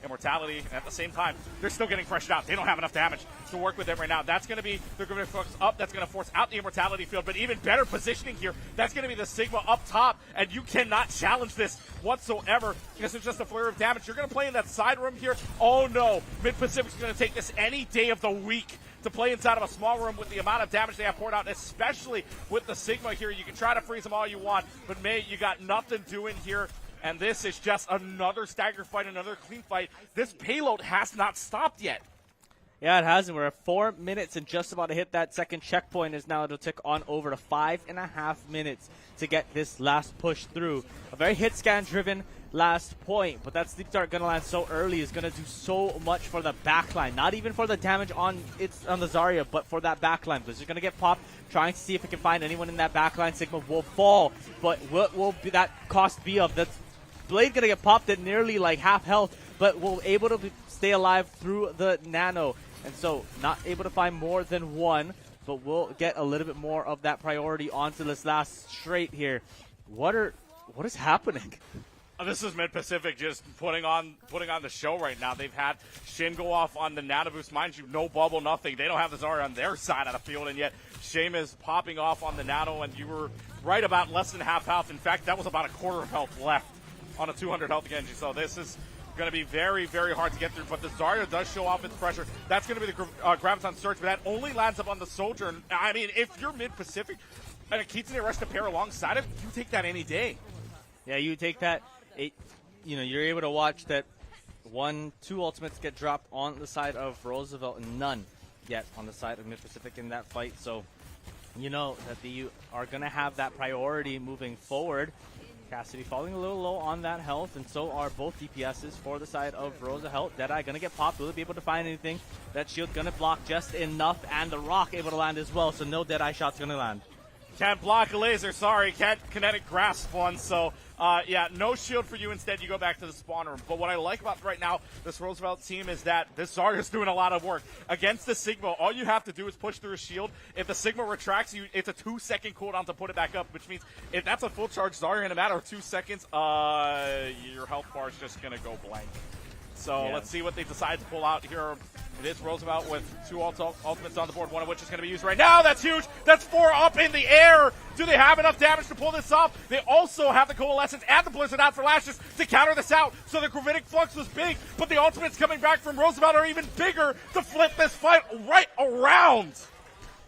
Immortality, and at the same time, they're still getting pressured out. They don't have enough damage to work with them right now. They're going to focus up. That's going to force out the Immortality field, but even better positioning here, that's going to be the Sigma up top, and you cannot challenge this whatsoever because it's just a flurry of damage. You're going to play in that side room here. Oh no, Mid-Pacific's going to take this any day of the week to play inside of a small room with the amount of damage they have poured out, especially with the Sigma here. You can try to freeze them all you want, but mate, you got nothing doing here. And this is just another stagger fight, another clean fight. This payload has not stopped yet. Yeah, it has, and we're at 4 minutes and just about to hit that second checkpoint. Is now to tick on over to 5.5 minutes to get this last push through. A very hit scan driven last point, but that sleep dart gonna land so early is gonna do so much for the backline. Not even for the damage on the Zarya, but for that backline. Blizzard's gonna get popped, trying to see if it can find anyone in that backline. Sigma will fall, but what will that cost be of? That's Blade gonna get popped at nearly like half health, but will able to stay alive through the nano. And so, not able to find more than one, but we'll get a little bit more of that priority onto this last straight here. What is happening? This is Mid-Pacific just putting on the show right now. They've had Shin go off on the nano boost. Mind you, no bubble, nothing. They don't have the Zarya on their side of the field, and yet Shame is popping off on the nano, and you were right about less than half health. In fact, that was about a quarter of health left on a 200 health Genji. So this is going to be very, very hard to get through, but the Zarya does show off its pressure. That's going to be the Graviton Surge, but that only lands up on the Soldier. And, I mean, if you're Mid-Pacific and a Kitsune Rush to pair alongside it, you take that any day. Yeah, you take that. You're able to watch that 1-2 ultimates get dropped on the side of Roosevelt and none yet on the side of Mid-Pacific in that fight. So you know that you are going to have that priority moving forward. Cassidy falling a little low on that health, and so are both DPSs for the side of Roosevelt. Deadeye going to get popped. Will it be able to find anything? That shield going to block just enough, and the rock able to land as well, so no Deadeye shots going to land. Can't block a laser, sorry. Can't kinetic grasp one, so yeah, no shield for you. Instead, you go back to the spawn room. But what I like about right now, this Roosevelt team, is that this Zarya's doing a lot of work. Against the Sigma, all you have to do is push through a shield. If the Sigma retracts, it's a 2-second cooldown to put it back up, which means if that's a full charge Zarya in a matter of 2 seconds, your health bar is just going to go blank. So yeah. Let's see what they decide to pull out here. It is Roosevelt with 2 ultimates on the board, one of which is going to be used right now. That's huge. That's 4 up in the air. Do they have enough damage to pull this off? They also have the Coalescence and the Blizzard out for Lashes to counter this out. So the Gravitic Flux was big, but the ultimates coming back from Roosevelt are even bigger to flip this fight right around.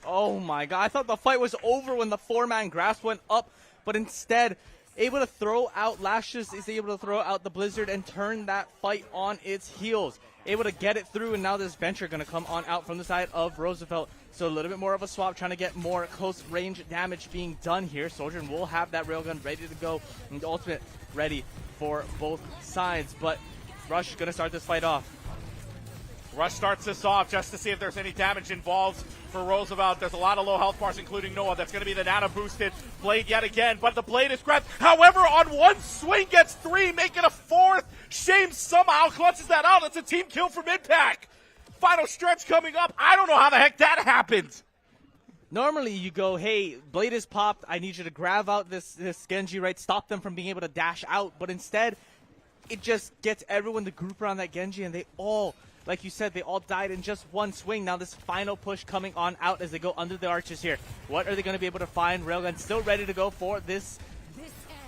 Oh my god, I thought the fight was over when the 4-man grasp went up, but instead able to throw out Lashes, is able to throw out the Blizzard and turn that fight on its heels. Able to get it through, and now this Venture going to come on out from the side of Roosevelt. So a little bit more of a swap, trying to get more close range damage being done here. Soldier will have that railgun ready to go, and the ultimate ready for both sides. But Rush going to start this fight off. Rush starts this off just to see if there's any damage involved for Roosevelt. There's a lot of low health bars, including Noah. That's going to be the nano boosted Blade yet again, but the Blade is grabbed. However, on one swing gets 3, making a 4th. Shame somehow clutches that out. It's a team kill for mid-pack. Final stretch coming up. I don't know how the heck that happened. Normally you go, hey, Blade is popped. I need you to grab out this Genji, right? Stop them from being able to dash out. But instead, it just gets everyone to group around that Genji, and they all, like you said, they all died in just one swing. Now this final push coming on out as they go under the arches here. What are they going to be able to find? Railgun still ready to go for this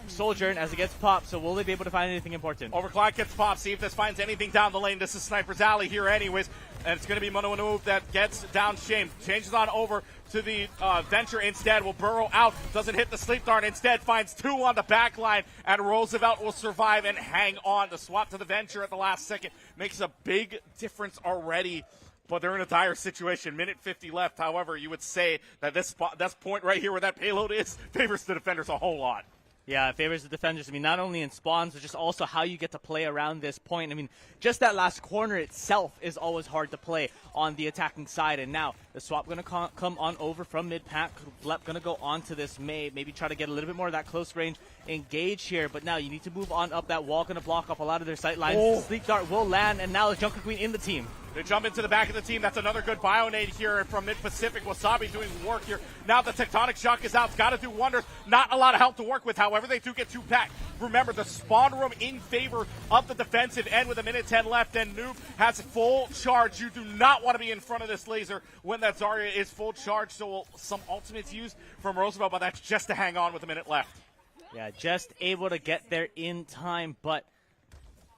Soldier as it gets popped, so will they be able to find anything important? Overclock gets popped. See if this finds anything down the lane. This is Sniper's Alley here anyways, and it's going to be Mono move that gets down Shame. Changes on over to the Venture instead. Will burrow out. Doesn't hit the sleep dart. Instead finds 2 on the back line, and Roosevelt will survive and hang on. The swap to the Venture at the last second makes a big difference already. But they're in a dire situation. Minute 50 left. However, you would say that this point right here where that payload is favors the defenders a whole lot. Yeah, it favors the defenders. I mean, not only in spawns, but just also how you get to play around this point. I mean, just that last corner itself is always hard to play on the attacking side. And now the swap going to come on over from mid-pack. Lep going to go on to this May, maybe try to get a little bit more of that close range engage here. But now you need to move on up that wall, going to block up a lot of their sight lines. Oh. Sleep Dart will land, and now the Junker Queen in the team. They jump into the back of the team. That's another good Bionade here from Mid-Pacific. Wasabi doing work here. Now the Tectonic Shock is out. It's got to do wonders. Not a lot of help to work with. However, they do get 2 pack. Remember, the spawn room in favor of the defensive end with a minute 10 left, and Noob has full charge. You do not want to be in front of this laser when that Zarya is full charge. So some ultimates used from Roosevelt, but that's just to hang on with a minute left. Yeah, just able to get there in time, but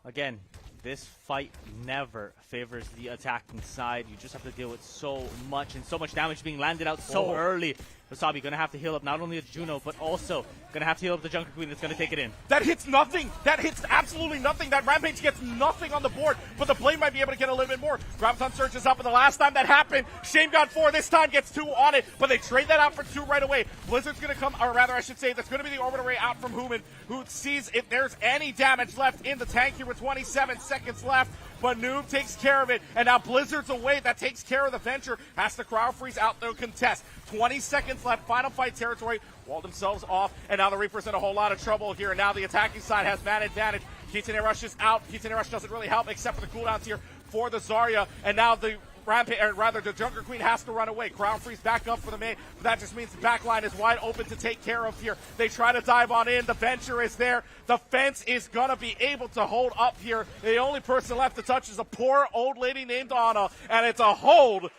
again, this fight never favors the attacking side. You just have to deal with so much, and so much damage being landed out so early. Wasabi going to have to heal up not only the Juno, but also going to have to heal up the Junker Queen that's going to take it in. That hits nothing. That hits absolutely nothing. That Rampage gets nothing on the board, but the Blade might be able to get a little bit more. Graviton surges up, and the last time that happened, Shame got 4. This time gets 2 on it, but they trade that out for 2 right away. Blizzard's going to come, or rather I should say, that's going to be the Orbital Ray out from Human, who sees if there's any damage left in the tank here with 27 seconds left. But Noob takes care of it, and now Blizzard's away. That takes care of the Venture. Has to crowd freeze out the contest. 20 seconds left, final fight territory. Walled themselves off, and now the Reaper's in a whole lot of trouble here. And now the attacking side has man advantage. Kitsune Rush is out. Kitsune Rush doesn't really help except for the cooldowns here for the Zarya. And now the Rampage, or rather the Junker Queen has to run away. Crown Freeze back up for the main, but that just means the back line is wide open to take care of here. They try to dive on in. The Venture is there. The fence is going to be able to hold up here. The only person left to touch is a poor old lady named Anna, and it's a hold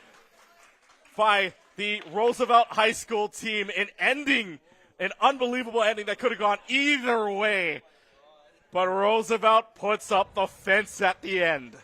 by the Roosevelt High School team in ending, an unbelievable ending that could have gone either way. But Roosevelt puts up the fence at the end.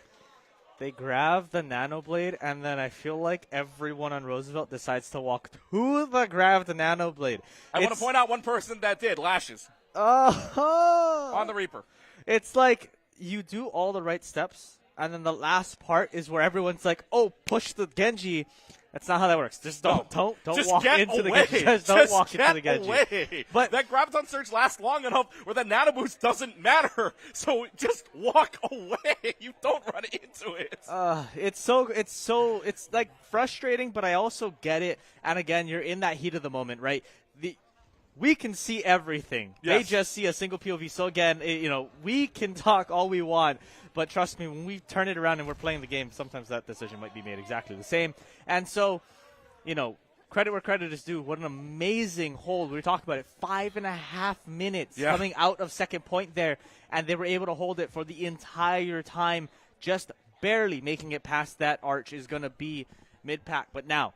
They grab the Nano Blade, and then I feel like everyone on Roosevelt decides to walk to the grab the Nano Blade. I want to point out one person that did, Lashes. Oh. On the Reaper. It's like you do all the right steps, and then the last part is where everyone's like, oh, push the Genji. That's not how that works. Just don't just walk into away. the Genji. Just don't walk into the Genji. Away. But that Graviton Surge lasts long enough where the Nano Boost doesn't matter. So just walk away. You don't run into it. It's like frustrating, but I also get it. And again, you're in that heat of the moment, right? We can see everything. Yes. They just see a single POV. So again, we can talk all we want. But trust me, when we turn it around and we're playing the game, sometimes that decision might be made exactly the same. And so, credit where credit is due. What an amazing hold. We talked about it. 5.5 minutes coming out of second point there. And they were able to hold it for the entire time, just barely making it past that arch is going to be mid-pack. But now,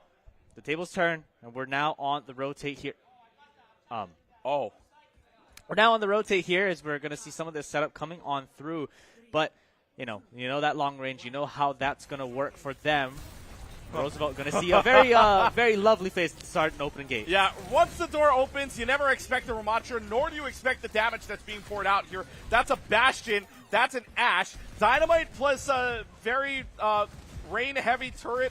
the tables turn, and we're now on the rotate here. We're now on the rotate here as we're going to see some of this setup coming on through. But, you know that long range. You know how that's going to work for them. Roosevelt going to see a very very lovely face to start an opening gate. Yeah, once the door opens, you never expect a Ramattra, nor do you expect the damage that's being poured out here. That's a Bastion. That's an Ashe. Dynamite plus a very rain-heavy turret.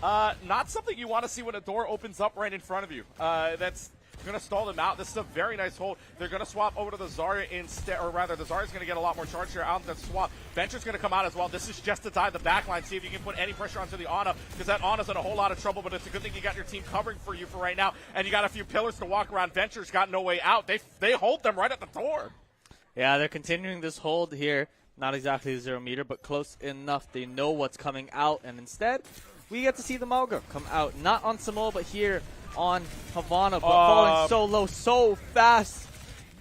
Not something you want to see when a door opens up right in front of you. That's going to stall them out. This is a very nice hold. They're going to swap over to the Zarya instead, or rather, the Zarya's going to get a lot more charge here out the swap. Venture's going to come out as well. This is just to dive the backline, see if you can put any pressure onto the Ana, because that Ana's in a whole lot of trouble, but it's a good thing you got your team covering for you for right now, and you got a few pillars to walk around. Venture's got no way out. They hold them right at the door. Yeah, they're continuing this hold here. Not exactly 0 meter, but close enough. They know what's coming out, and instead, we get to see the Malga come out. Not on Samoa, but here on Havana, but falling so low, so fast.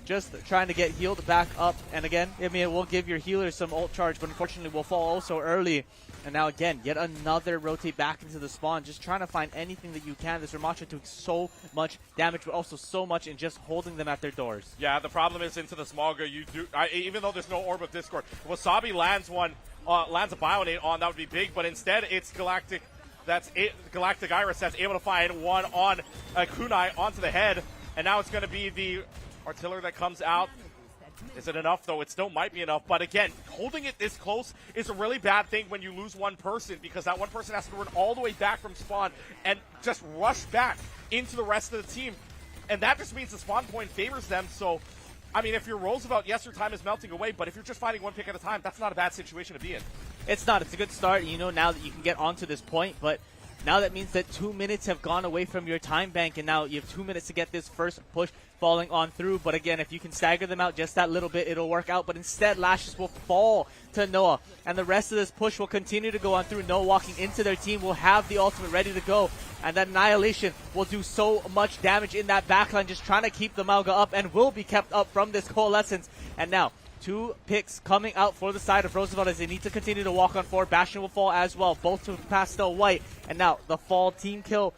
Just trying to get healed back up. And again, it will give your healer some ult charge, but unfortunately will fall also early. And now again, yet another rotate back into the spawn, just trying to find anything that you can. This Ramattra doing so much damage, but also so much in just holding them at their doors. Yeah, the problem is into the Smogger, even though there's no Orb of Discord, Wasabi lands a Bionate on, that would be big, but instead it's Galactic. That's it. Galactic Iris that's able to find one on Kunai onto the head. And now it's going to be the Artillery that comes out. Is it enough, though? It still might be enough. But again, holding it this close is a really bad thing when you lose one person, because that one person has to run all the way back from spawn and just rush back into the rest of the team. And that just means the spawn point favors them. So, I mean, if you're Roosevelt, yes, your time is melting away. But if you're just fighting one pick at a time, that's not a bad situation to be in. It's not. It's a good start. Now that you can get onto this point, but now that means that 2 minutes have gone away from your time bank, and now you have 2 minutes to get this first push falling on through. But again, if you can stagger them out just that little bit, it'll work out. But instead, Lashes will fall to Noah, and the rest of this push will continue to go on through. Noah walking into their team will have the ultimate ready to go, and that Annihilation will do so much damage in that backline, just trying to keep the Malga up, and will be kept up from this Coalescence. And now, 2 picks coming out for the side of Roosevelt as they need to continue to walk on forward. Bastion will fall as well, both to Pastel White. And now the fall team kill,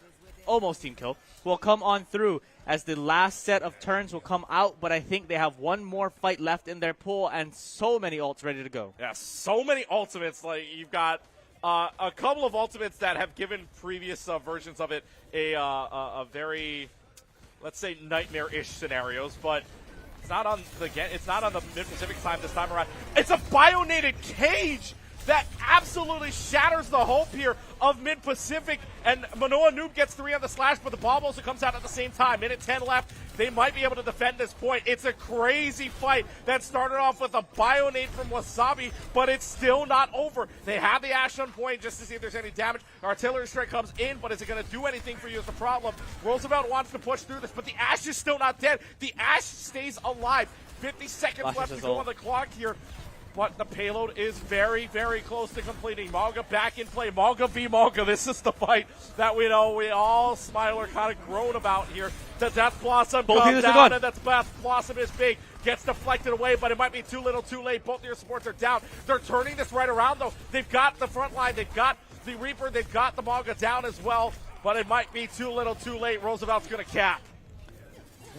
almost team kill, will come on through as the last set of turns will come out. But I think they have one more fight left in their pool and so many ults ready to go. Yeah, so many ultimates. Like, you've got a couple of ultimates that have given previous versions of it a very let's say, nightmare-ish scenarios, but it's not on the Mid-Pacific side this time around. It's a bionated cage that absolutely shatters the hope here of Mid-Pacific, and Manoa Noob gets 3 on the slash, but the bomb also comes out at the same time. Minute 10 left. They might be able to defend this point. It's a crazy fight that started off with a bionade from Wasabi, but it's still not over. They have the Ash on point just to see if there's any damage. Artillery strike comes in, but is it going to do anything for you is the problem. Roosevelt wants to push through this, but the Ash is still not dead. The Ash stays alive. 50 seconds left to go on the clock here. But the payload is very, very close to completing. Malga back in play. Malga v. Malga. This is the fight that we know we all smile or kind of groan about here. The Death Blossom comes down, and that Death Blossom is big. Gets deflected away, but it might be too little too late. Both of your supports are down. They're turning this right around, though. They've got the front line. They've got the Reaper. They've got the Malga down as well. But it might be too little too late. Roosevelt's going to cap.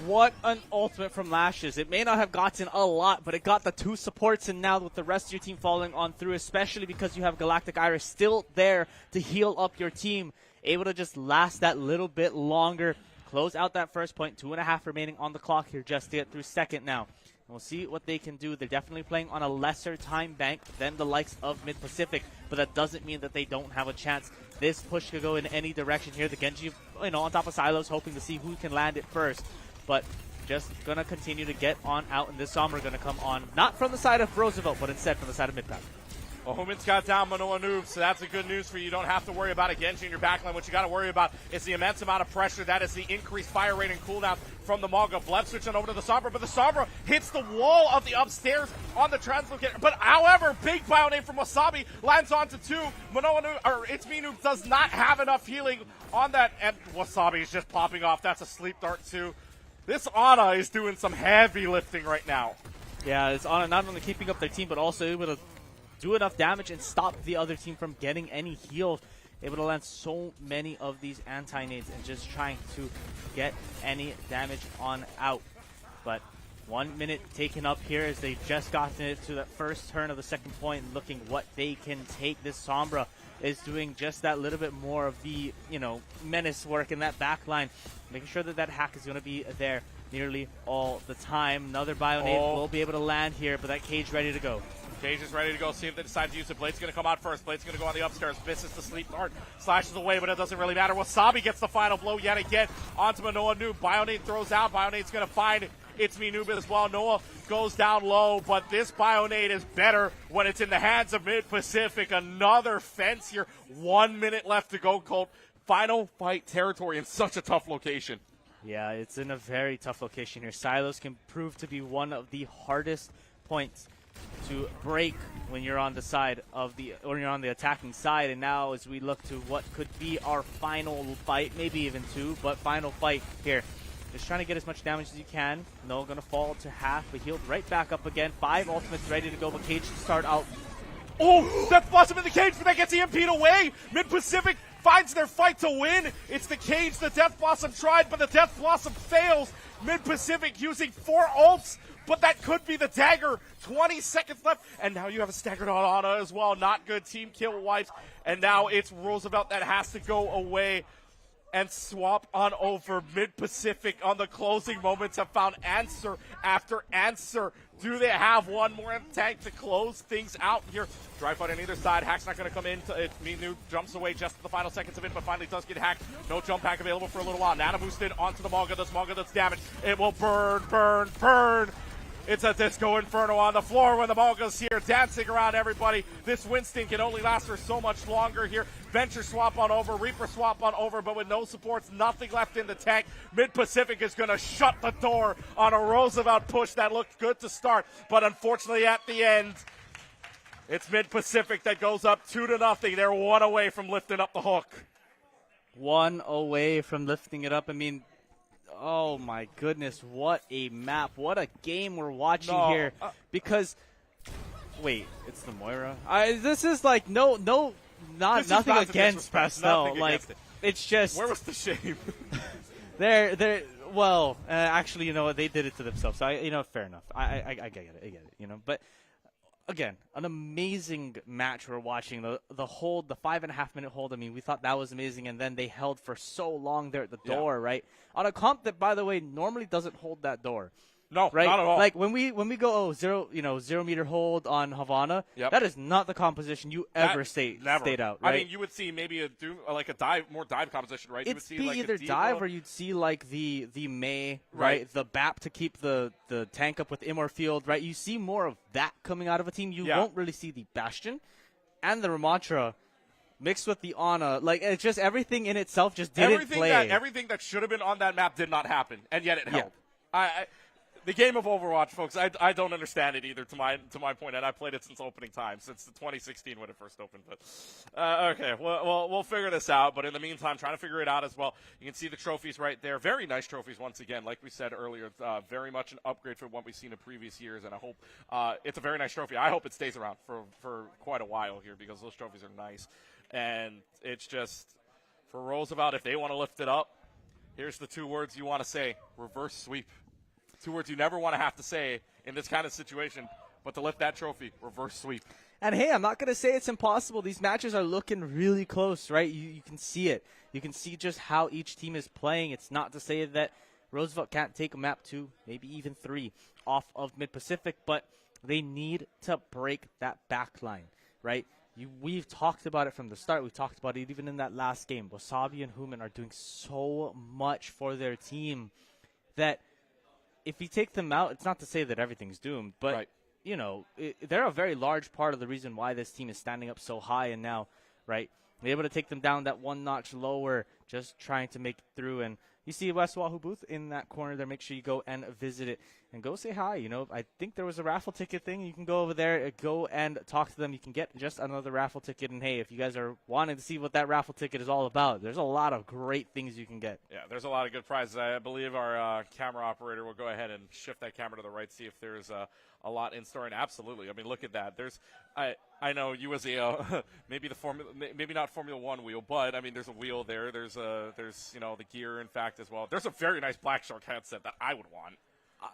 What an ultimate from Lashes. It may not have gotten a lot, but it got the 2 supports, and now with the rest of your team following on through, especially because you have Galactic Iris still there to heal up your team, able to just last that little bit longer, close out that first point, 2.5 remaining on the clock here just to get through second now. And we'll see what they can do. They're definitely playing on a lesser time bank than the likes of Mid-Pacific, but that doesn't mean that they don't have a chance. This push could go in any direction here. The Genji, on top of Silos, hoping to see who can land it first. But just going to continue to get on out, and this Sombra going to come on, not from the side of Roosevelt, but instead from the side of Mid-Pack. Well, Human's got down Manoa Noob, so that's a good news for you. You don't have to worry about a Genji in your backline. What you got to worry about is the immense amount of pressure. That is the increased fire rate and cooldown from the Malga. Bleb switching over to the Sombra, but the Sombra hits the wall of the upstairs on the translocator. But however, big bionade from Wasabi lands onto 2. Manoa Noob, or It's Me Noob, does not have enough healing on that, and Wasabi is just popping off. That's a sleep dart too. This Ana is doing some heavy lifting right now. Yeah, it's Ana not only keeping up their team, but also able to do enough damage and stop the other team from getting any heals. Able to land so many of these anti-nades and just trying to get any damage on out. But 1 minute taken up here as they've just gotten it to that first turn of the second point, looking what they can take. This Sombra is doing just that little bit more of the, menace work in that back line, making sure that that hack is going to be there nearly all the time. Another bionade will be able to land here, but that cage ready to go. Cage is ready to go. See if they decide to use it. Blade's going to come out first. Blade's going to go on the upstairs. Misses the sleep dart. Slashes away, but it doesn't really matter. Wasabi gets the final blow yet again onto Manoa Noob. Bionade throws out. Bionade's going to find It's Me Noob as well. Noah goes down low, but this bionade is better when it's in the hands of Mid-Pacific. Another fence here. 1 minute left to go, Colt. Final fight territory in such a tough location. Yeah, it's in a very tough location here. Silos can prove to be one of the hardest points to break when you're on the side of or you're on the attacking side. And now as we look to what could be our final fight, maybe even 2, but final fight here. Just trying to get as much damage as you can. No, going to fall to half, but healed right back up again. 5 ultimates ready to go, but Cage to start out. Oh, Death Blossom in the cage, but that gets EMP'd away. Mid-Pacific finds their fight to win. It's the cage the Death Blossom tried, but the Death Blossom fails. Mid-Pacific using 4 ults, but that could be the dagger. 20 seconds left, and now you have a staggered on Ana as well. Not good team kill wipes, and now it's Roosevelt that has to go away and swap on over. Mid-Pacific on the closing moments have found answer after answer. Do they have one more in the tank to close things out here? Dry fight on either side. Hack's not going to come in. It's Minu jumps away just at the final seconds of it, but finally does get hacked. No jump pack available for a little while. Nana boosted onto the Malga. This Malga that's damaged. It will burn, burn, burn. It's a Disco Inferno on the floor when the Malga's here, dancing around everybody. This Winston can only last for so much longer here. Venture swap on over, Reaper swap on over, but with no supports, nothing left in the tank. Mid-Pacific is going to shut the door on a Roosevelt push that looked good to start, but unfortunately at the end, it's Mid-Pacific that goes up 2-0. They're 1 away from lifting up the hook. 1 away from lifting it up. I mean, oh my goodness, what a map, what a game we're watching here. Because, wait, it's the Moira? This is like nothing against Pastel. Like, it's just. Where was the shame? Actually, you know what, they did it to themselves. So fair enough. I get it, but again, an amazing match we're watching. The hold, the 5.5-minute hold, I mean, we thought that was amazing, and then they held for so long there at the door, right? On a comp that, by the way, normally doesn't hold that door. No, right? not at all. Like when we go 0-meter hold on Havana, that is not the composition you ever stayed out. Right? I mean, you would see maybe a more dive composition, right? It'd You would see be like either dive or you'd see like the May, right? The BAP to keep the tank up with Immorfield, right? You see more of that coming out of a team. You won't really see the Bastion and the Ramattra mixed with the Ana. Like, it's just everything in itself just didn't play. Everything that should have been on that map did not happen, and yet it held. The game of Overwatch, folks, I don't understand it either, to my point, and I played it since opening time, since 2016 when it first opened. But okay, we'll figure this out. But in the meantime, trying to figure it out as well. You can see the trophies right there. Very nice trophies once again. Like we said earlier, very much an upgrade from what we've seen in previous years, and I hope it's a very nice trophy. I hope it stays around for quite a while here because those trophies are nice. And it's just, for Roosevelt, if they want to lift it up, here's the 2 words you want to say: reverse sweep. 2 words you never want to have to say in this kind of situation, but to lift that trophy, reverse sweep. And hey, I'm not going to say it's impossible. These matches are looking really close, right? You can see it. You can see just how each team is playing. It's not to say that Roosevelt can't take a map 2, maybe even 3 off of Mid-Pacific, but they need to break that back line, right? We've talked about it from the start. We talked about it even in that last game. Wasabi and Human are doing so much for their team that if you take them out, it's not to say that everything's doomed, but, you know, they're a very large part of the reason why this team is standing up so high and now, right, they're able to take them down that 1 notch lower, just trying to make it through. And you see West Wahoo booth in that corner there. Make sure you go and visit it and go say hi. You know, I think there was a raffle ticket thing. You can go over there, go and talk to them. You can get just another raffle ticket. And, hey, if you guys are wanting to see what that raffle ticket is all about, there's a lot of great things you can get. Yeah, there's a lot of good prizes. I believe our camera operator will go ahead and shift that camera to the right, see if there's a lot in store. And absolutely, I mean, look at that. There's, I know you as a maybe not Formula One wheel, but I mean, there's a wheel there. There's the gear, in fact, as well. There's a very nice Black Shark headset that I would want.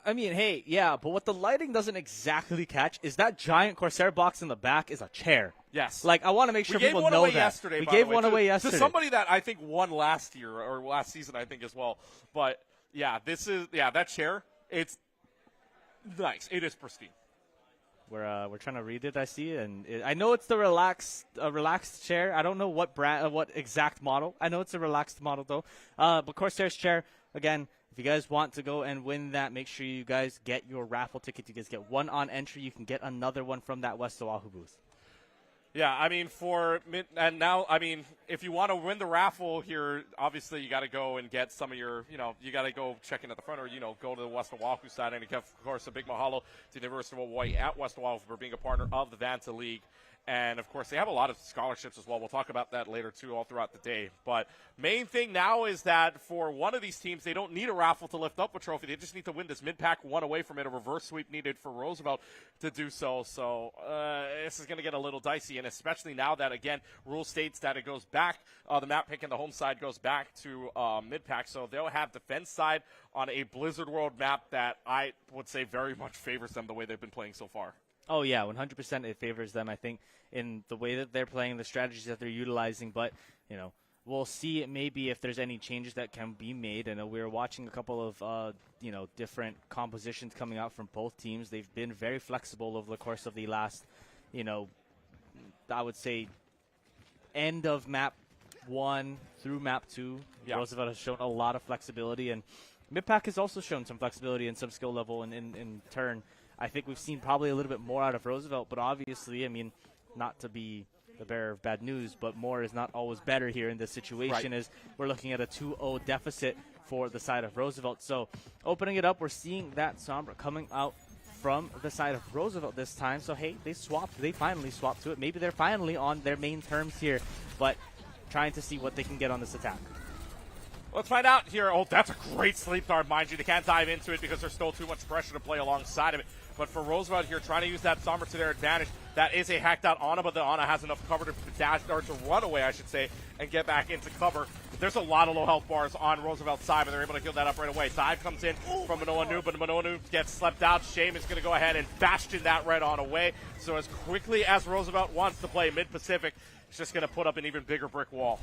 I mean, hey, yeah, but what the lighting doesn't exactly catch is that giant Corsair box in the back is a chair. Yes. Like, I want to make sure people know that. We gave one away yesterday. To somebody that I think won last year, or last season, I think, as well. But, yeah, that chair, it's nice. It is pristine. We're trying to read it, I see, and I know it's the relaxed chair. I don't know what brand, what exact model. I know it's a relaxed model, though. But Corsair's chair, again, if you guys want to go and win that, make sure you guys get your raffle ticket. You guys get 1 on entry. You can get another one from that West Oahu booth. Yeah, I mean, if you want to win the raffle here, obviously you got to go and get some of your, you got to go check in at the front or, go to the West Oahu side. And, of course, a big mahalo to the University of Hawaii at West Oahu for being a partner of the Vanta League. And, of course, they have a lot of scholarships as well. We'll talk about that later, too, all throughout the day. But main thing now is that for one of these teams, they don't need a raffle to lift up a trophy. They just need to win this mid-pack 1 away from it. A reverse sweep needed for Roosevelt to do so. So this is going to get a little dicey, and especially now that, again, rule states that it goes back. The map pick and the home side goes back to mid-pack. So they'll have defense side on a Blizzard World map that I would say very much favors them the way they've been playing so far. Oh, yeah, 100% it favors them, I think, in the way that they're playing, the strategies that they're utilizing. But, we'll see maybe if there's any changes that can be made. And we're watching a couple of, different compositions coming out from both teams. They've been very flexible over the course of the last, I would say, end of map 1 through map 2. Yeah. Roosevelt has shown a lot of flexibility. And Midpack has also shown some flexibility and some skill level in turn. I think we've seen probably a little bit more out of Roosevelt, but obviously, I mean, not to be the bearer of bad news, but more is not always better here in this situation as we're looking at a 2-0 deficit for the side of Roosevelt. So opening it up, we're seeing that Sombra coming out from the side of Roosevelt this time. So, hey, they finally swapped to it. Maybe they're finally on their main terms here, but trying to see what they can get on this attack. Let's find out here. Oh, that's a great sleep dart, mind you. They can't dive into it because there's still too much pressure to play alongside of it. But for Roosevelt here, trying to use that Sombra to their advantage, that is a hacked out Ana, but the Ana has enough cover to dash or to run away, I should say, and get back into cover. There's a lot of low health bars on Roosevelt's side, but they're able to kill that up right away. Dive comes in from Manoa Noob, but Manoa Noob gets slept out. Shame is going to go ahead and bastion that right on away. So as quickly as Roosevelt wants to play mid-Pacific, he's just going to put up an even bigger brick wall.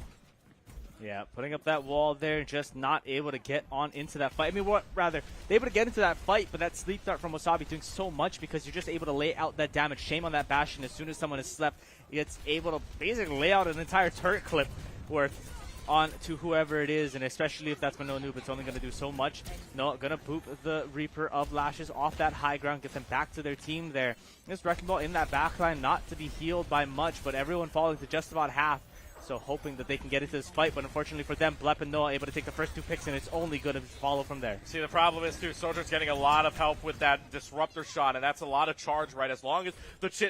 Yeah, putting up that wall there, just not able to get on into that fight. I mean, they're able to get into that fight, but that sleep dart from Wasabi doing so much because you're just able to lay out that damage. Shame on that Bastion. As soon as someone is slept, it's able to basically lay out an entire turret clip worth on to whoever it is, and especially if that's Manoa Noob, it's only going to do so much. No, going to boop the Reaper of Lashes off that high ground, get them back to their team there. This Wrecking Ball in that backline, not to be healed by much, but everyone falling to just about half. So hoping that they can get into this fight, but unfortunately for them, Blep and Noah able to take the first 2 picks, and it's only going to follow from there. See, the problem is, too, Soldier's getting a lot of help with that Disruptor shot, and that's a lot of charge, right? As long as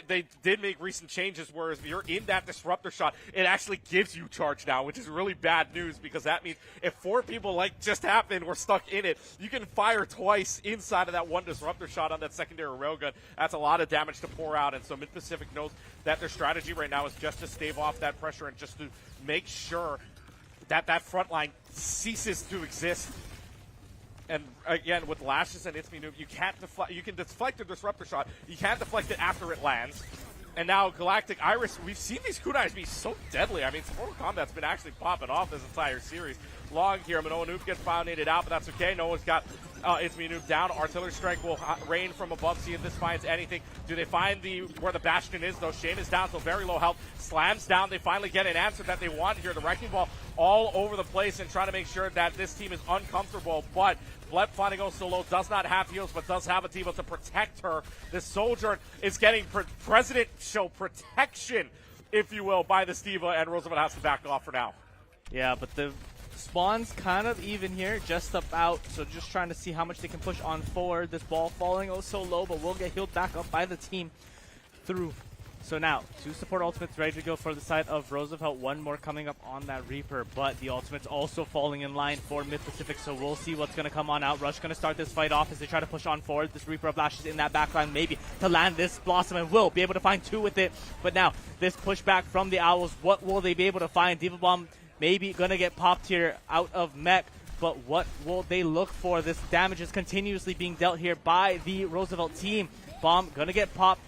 they did make recent changes, whereas if you're in that Disruptor shot, it actually gives you charge now, which is really bad news, because that means if 4 people, like just happened, were stuck in it, you can fire twice inside of that 1 Disruptor shot on that secondary railgun. That's a lot of damage to pour out, and so Mid-Pacific knows that their strategy right now is just to stave off that pressure and just to make sure that that front line ceases to exist. And again, with Lashes and It's Me Noob, you can't deflect. You can deflect a Disruptor shot. You can't deflect it after it lands. And now Galactic Iris, we've seen these kunais be so deadly. I mean, Mortal Kombat's been actually popping off this entire series. Long here, Manoa Noob gets pounded out, but that's okay. Noah's got It's Me Noob down. Artillery Strike will rain from above, see if this finds anything. Do they find where the Bastion is, though? Shane is down, so very low health. Slams down. They finally get an answer that they want here. The Wrecking Ball all over the place and trying to make sure that this team is uncomfortable, but Blep finally goes so low, does not have heals, but does have a team to protect her. This Soldier is getting President Show protection, if you will, by the Steva, and Roosevelt has to back off for now. Yeah, but the spawn's kind of even here, just about, so just trying to see how much they can push on forward. This ball falling oh so low, but will get healed back up by the team through. So now, 2 support ultimates ready to go for the side of Roosevelt. 1 more coming up on that Reaper, but the ultimate's also falling in line for Mid-Pacific, so we'll see what's going to come on out. Rush going to start this fight off as they try to push on forward. This Reaper of Lashes in that backline, maybe to land this Blossom, and will be able to find 2 with it. But now, this pushback from the Owls, what will they be able to find? Diva Bomb maybe going to get popped here out of mech, but what will they look for? This damage is continuously being dealt here by the Roosevelt team. Bomb going to get popped.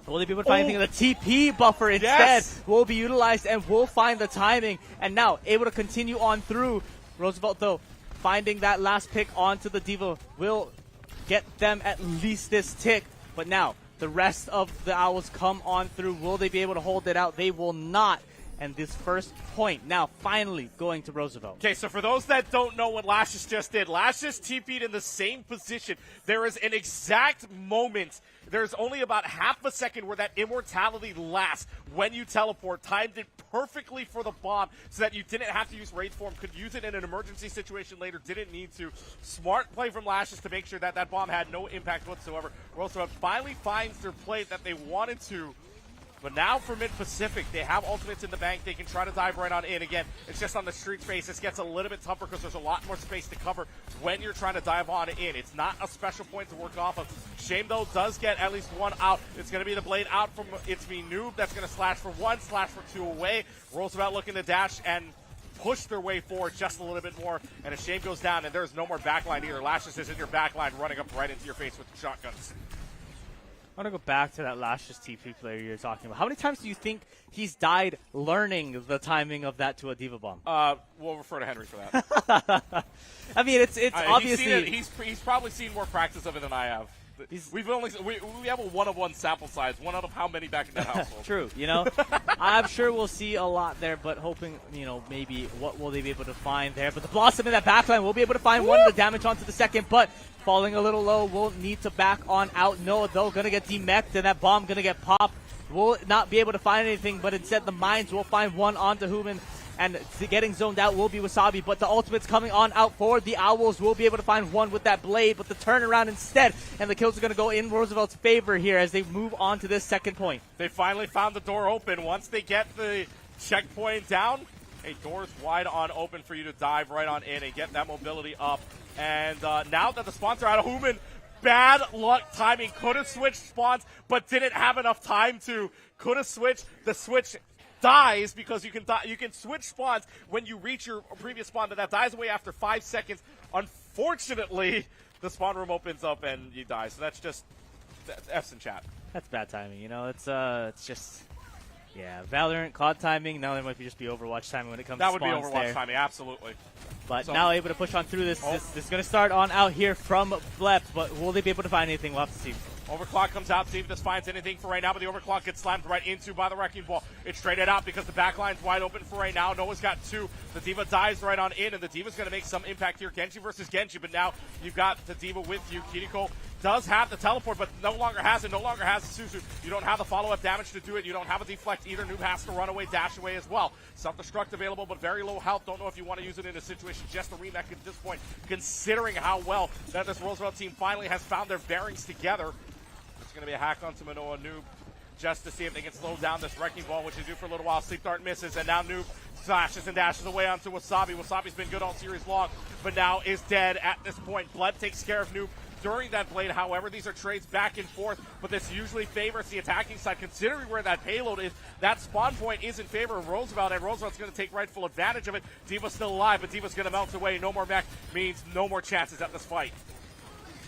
Will they be able to find anything? The TP buffer instead will be utilized and will find the timing. And now able to continue on through. Roosevelt, though, finding that last pick onto the Diva will get them at least this tick. But now the rest of the Owls come on through. Will they be able to hold it out? They will not. And this first point now finally going to Roosevelt. Okay, so for those that don't know what Lashes just did, Lashes TP'd in the same position. There is an exact moment. There's only about half a second where that immortality lasts when you teleport. Timed it perfectly for the bomb so that you didn't have to use Wraith Form. Could use it in an emergency situation later. Didn't need to. Smart play from Lashes to make sure that that bomb had no impact whatsoever. Roosevelt finally finds their play that they wanted to. But now for Mid-Pacific, they have ultimates in the bank. They can try to dive right on in. Again, it's just on the street space. This gets a little bit tougher because there's a lot more space to cover when you're trying to dive on in. It's not a special point to work off of. Shame, though, does get at least 1 out. It's going to be the blade out from It's Me Noob. That's going to slash for 1, slash for 2 away. Roosevelt looking to dash and push their way forward just a little bit more. And a Shame goes down, and there's no more backline either. Lashes is in your backline running up right into your face with shotguns. I want to go back to that Lashes TP player you're talking about. How many times do you think he's died learning the timing of that to a Diva Bomb? We'll refer to Henry for that. I mean, it's obviously... He's probably seen more practice of it than I have. We have a 1-of-1 sample size, 1 out of how many back in that household. True, I'm sure we'll see a lot there, but hoping, maybe what will they be able to find there. But the Blossom in that backline will be able to find 1 of the damage onto the second, but falling a little low, will need to back on out. Noah, though, going to get demeched, and that bomb going to get popped. Will not be able to find anything, but instead the mines will find 1 onto Human. And getting zoned out will be Wasabi, but the ultimate's coming on out forward. The Owls will be able to find 1 with that blade, but the turnaround instead, and the kills are going to go in Roosevelt's favor here as they move on to this second point. They finally found the door open. Once they get the checkpoint down, a door's wide on open for you to dive right on in and get that mobility up. And now that the spawns are out of Human, bad luck timing. Could have switched spawns, but didn't have enough time to. Could have switched. The switch dies because you can switch spawns when you reach your previous spawn, but that dies away after 5 seconds. Unfortunately, the spawn room opens up and you die. So that's just F's in chat. That's bad timing. You know, it's just. Yeah, Valorant, COD timing. Now there might just be Overwatch timing when it comes to spawns. That would be Overwatch timing, absolutely. But so, now able to push on through this. This is going to start on out here from Blep, but will they be able to find anything? We'll have to see. Overclock comes out, see if this finds anything for right now, but the Overclock gets slammed right into by the Wrecking Ball. It's traded out because the backline's wide open for right now. Noah's got 2. The D.Va dives right on in, and the D.Va's going to make some impact here. Genji versus Genji, but now you've got the D.Va with you. Kiriko does have the teleport, but no longer has it. No longer has the Suzu. You don't have the follow-up damage to do it. You don't have a deflect either. Noob has to run away, dash away as well. Self-destruct available, but very low health. Don't know if you want to use it in a situation just to remake at this point, considering how well that this Roosevelt team finally has found their bearings together. It's going to be a hack onto Manoa Noob just to see if they can slow down this Wrecking Ball, which they do for a little while. Sleep Dart misses, and now Noob slashes and dashes away onto Wasabi. Wasabi's been good all series long, but now is dead at this point. Blood takes care of Noob during that blade. However, these are trades back and forth, but this usually favors the attacking side. Considering where that payload is, that spawn point is in favor of Roosevelt, and Roosevelt's going to take rightful advantage of it. D.Va's still alive, but D.Va's going to melt away. No more mech means no more chances at this fight.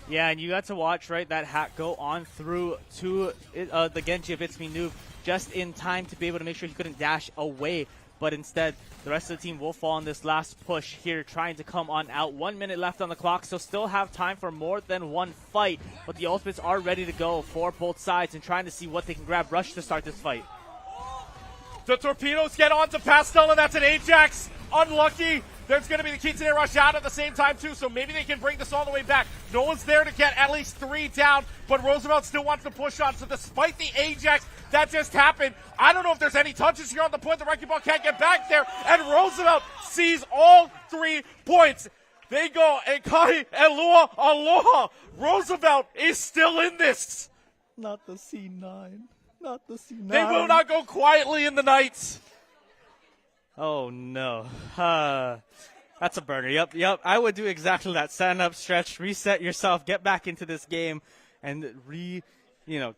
Yeah, and you got to watch, right, that hack go on through to the Genji of It's Me Noob just in time to be able to make sure he couldn't dash away. But instead, the rest of the team will fall on this last push here, trying to come on out. 1 minute left on the clock, so still have time for more than one fight. But the ultimates are ready to go for both sides and trying to see what they can grab. Rush to start this fight. The torpedoes get onto Pastel, and that's an Ajax. Unlucky. There's going to be the Kitsune rush out at the same time, too, so maybe they can bring this all the way back. No one's there to get at least 3 down, but Roosevelt still wants to push on. So despite the Ajax that just happened, I don't know if there's any touches here on the point. The Wrecking Ball can't get back there, and Roosevelt sees all 3 points. They go, and Kai, Aloha, Aloha. Roosevelt is still in this. Not the C9. Not the C9. They will not go quietly in the night. Oh, no. That's a burner. Yep. I would do exactly that. Stand up, stretch, reset yourself, get back into this game, and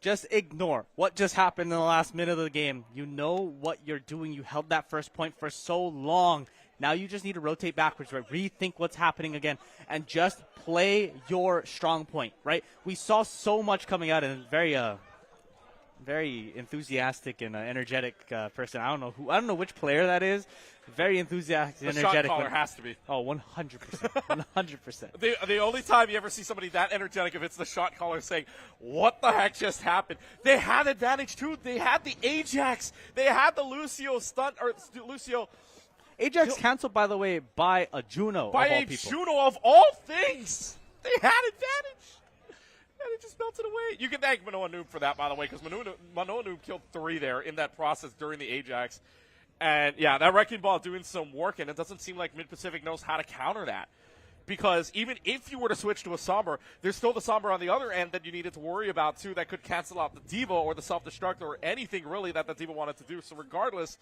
just ignore what just happened in the last minute of the game. You know what you're doing. You held that first point for so long. Now you just need to rotate backwards, right? Rethink what's happening again, and just play your strong point, right? We saw so much coming out, and very enthusiastic and energetic person. I don't know which player that is. Very enthusiastic, the energetic. Shot caller has to be. Oh, 100%. 100%. The only time you ever see somebody that energetic, if it's the shot caller saying, what the heck just happened? They had advantage, too. They had the Ajax. They had the Lucio stunt, or Lucio. Ajax canceled, by the way, by a Juno by of all a people. Juno of all things. They had advantage. And it just melted away. You can thank Manoa Noob for that, by the way, because Manoa Noob killed 3 there in that process during the Ajax. And, yeah, that Wrecking Ball doing some work, and it doesn't seem like Mid-Pacific knows how to counter that. Because even if you were to switch to a Somber, there's still the Somber on the other end that you needed to worry about, too, that could cancel out the D.Va or the Self-Destruct or anything, really, that the D.Va wanted to do. So regardless,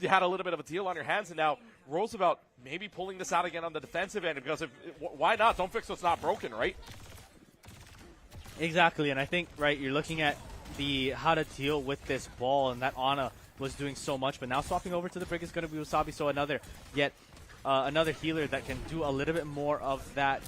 you had a little bit of a deal on your hands, and now Roosevelt maybe pulling this out again on the defensive end. Because why not? Don't fix what's not broken, right? Exactly, and I think, right, you're looking at how to deal with this ball, and that Ana was doing so much, but now swapping over to the Brig is going to be Wasabi, so another healer that can do a little bit more of that,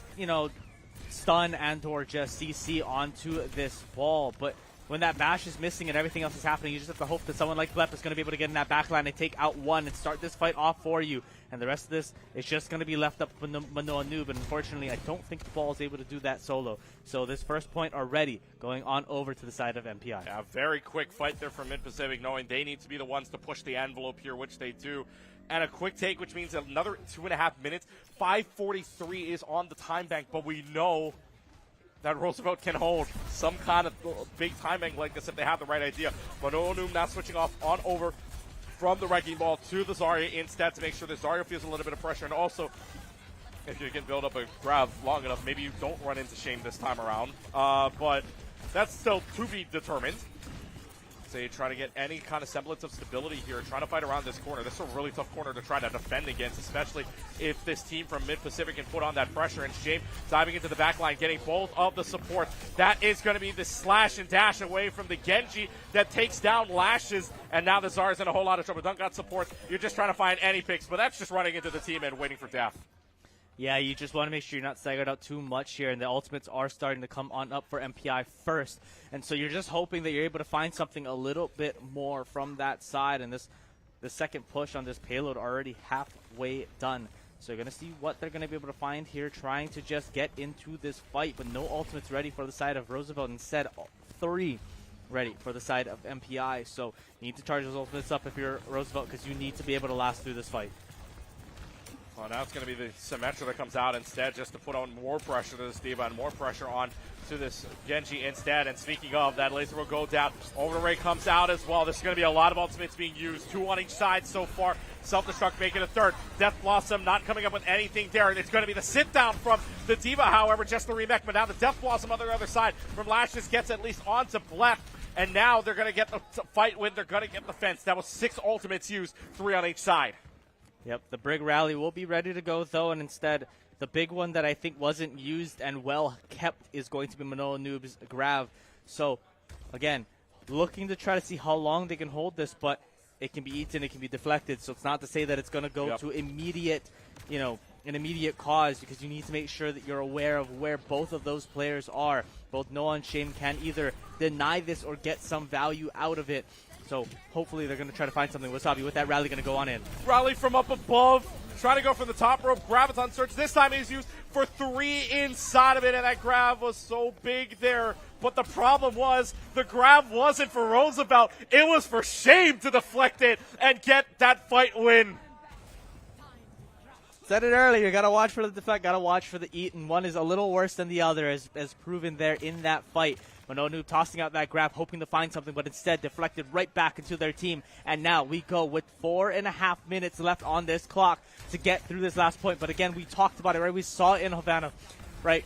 stun and or just CC onto this ball. But when that bash is missing and everything else is happening, you just have to hope that someone like Blep is going to be able to get in that backline and take out one and start this fight off for you. And the rest of this is just going to be left up for Manoa Noob. And unfortunately, I don't think the ball is able to do that solo. So this first point already going on over to the side of MPI. Yeah, very quick fight there from Mid-Pacific, knowing they need to be the ones to push the envelope here, which they do. And a quick take, which means another 2.5 minutes. 5:43 is on the time bank, but we know that Roosevelt can hold some kind of big time bank like this if they have the right idea. Manoa Noob now switching off on over from the Wrecking Ball to the Zarya instead to make sure that Zarya feels a little bit of pressure. And also, if you can build up a grab long enough, maybe you don't run into Shame this time around. But that's still to be determined. They try to get any kind of semblance of stability here, trying to fight around this corner. This is a really tough corner to try to defend against, especially if this team from Mid-Pacific can put on that pressure. And Shame diving into the back line, getting both of the supports. That is going to be the slash and dash away from the Genji that takes down Lashes. And now the Czar's in a whole lot of trouble. Don't got support. You're just trying to find any picks, but that's just running into the team and waiting for death. Yeah, you just want to make sure you're not staggered out too much here, and the ultimates are starting to come on up for MPI first. And so you're just hoping that you're able to find something a little bit more from that side, and the second push on this payload already halfway done. So you're going to see what they're going to be able to find here, trying to just get into this fight, but no ultimates ready for the side of Roosevelt. Instead, 3 ready for the side of MPI. So you need to charge those ultimates up if you're Roosevelt, because you need to be able to last through this fight. Well, now it's going to be the Symmetra that comes out instead, just to put on more pressure to this D.Va and more pressure on to this Genji instead. And speaking of, that laser will go down. Over the Ray comes out as well. There's going to be a lot of ultimates being used. 2 on each side so far. Self-destruct making a third. Death Blossom not coming up with anything there. It's going to be the sit-down from the D.Va, however, just the remake. But now the Death Blossom on the other side from Lashes gets at least onto Blep. And now they're going to get the fight win. They're going to get the fence. That was 6 ultimates used, 3 on each side. Yep, the Brig Rally will be ready to go, though, and instead, the big one that I think wasn't used and well kept is going to be Manoa Noob's Grav. So, again, looking to try to see how long they can hold this, but it can be eaten, it can be deflected, so it's not to say that it's going to go to immediate, an immediate cause, because you need to make sure that you're aware of where both of those players are. Both Noah and Shame can either deny this or get some value out of it. So hopefully they're going to try to find something. Wasabi, with that rally going to go on in. Rally from up above, trying to go from the top rope. Graviton Surge. This time he's used for 3 inside of it, and that grab was so big there. But the problem was the grab wasn't for Roosevelt. It was for Shame to deflect it and get that fight win. Said it earlier, got to watch for the deflect, got to watch for the eat, and one is a little worse than the other, as proven there in that fight. Manoa Noob tossing out that grab, hoping to find something, but instead deflected right back into their team. And now we go with 4.5 minutes left on this clock to get through this last point. But again, we talked about it, right? We saw it in Havana, right?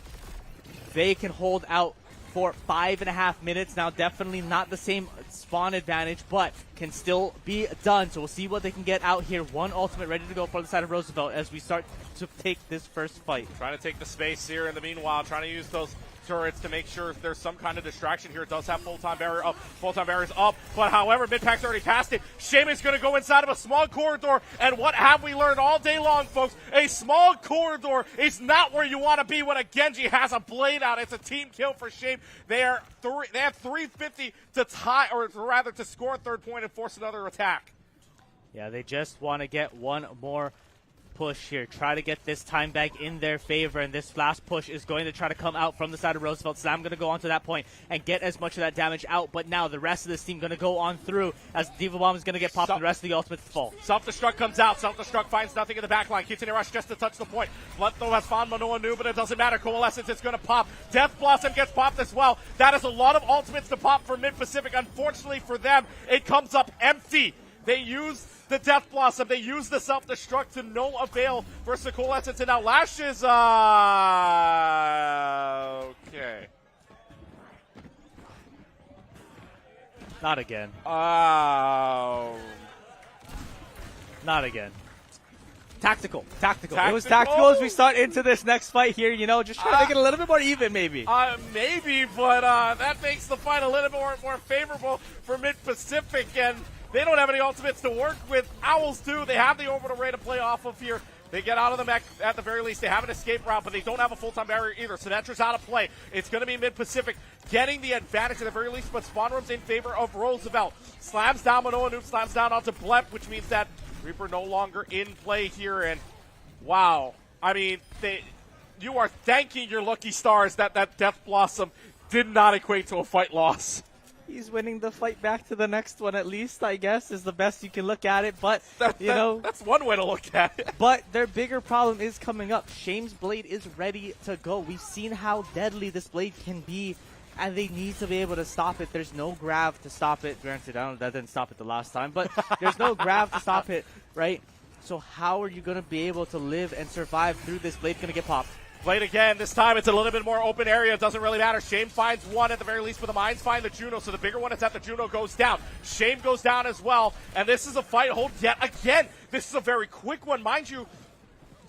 They can hold out for 5.5 minutes. Now, definitely not the same spawn advantage, but can still be done. So we'll see what they can get out here. 1 ultimate ready to go for the side of Roosevelt as we start to take this first fight. Trying to take the space here in the meanwhile, trying to use those turrets to make sure there's some kind of distraction here. It does have full-time barrier up. Full-time barrier's up. But however, mid-pack's already passed it. Shame is going to go inside of a small corridor. And what have we learned all day long, folks? A small corridor is not where you want to be when a Genji has a blade out. It's a team kill for Shame. They have 350 to tie, or rather to score a 3rd point and force another attack. Yeah, they just want to get 1 more push here. Try to get this time back in their favor, and this last push is going to try to come out from the side of Roosevelt. Slam going to go on to that point and get as much of that damage out, but now the rest of this team going to go on through as D.Va Bomb is going to get popped and the rest of the ultimates fall. Self-destruct comes out. Self-destruct finds nothing in the back line. Continue rush just to touch the point. Blunt though has found Manoa Noob, but it doesn't matter. Coalescence is going to pop. Death Blossom gets popped as well. That is a lot of ultimates to pop for Mid-Pacific. Unfortunately for them, it comes up empty. They use the Death Blossom. They use the Self-Destruct to no avail versus the Coalescence. And now Lashes, okay. Not again. Oh. Not again. Tactical. It was tactical as we start into this next fight here, just trying to make it a little bit more even, maybe. Maybe, but that makes the fight a little bit more favorable for Mid-Pacific, and they don't have any ultimates to work with. Owls do. They have the orbital ray to play off of here. They get out of the mech at the very least. They have an escape route, but they don't have a full-time barrier either. Symetra's out of play. It's going to be Mid-Pacific getting the advantage at the very least, but spawn room's in favor of Roosevelt. Slams down Manoa Noob, slams down onto Blep, which means that Reaper no longer in play here. And wow, I mean, you are thanking your lucky stars that Death Blossom did not equate to a fight loss. He's winning the fight back to the next one, at least, I guess, is the best you can look at it. But, that's one way to look at it. But their bigger problem is coming up. Shame's blade is ready to go. We've seen how deadly this blade can be, and they need to be able to stop it. There's no grav to stop it. Granted, that didn't stop it the last time, but there's no grav to stop it, right? So how are you going to be able to live and survive through this blade? Going to get popped. Played again. This time it's a little bit more open area. It doesn't really matter. Shame finds one at the very least, but the Mines find the Juno, so the bigger one is at the Juno goes down. Shame goes down as well, and this is a fight hold yet again. This is a very quick one, mind you,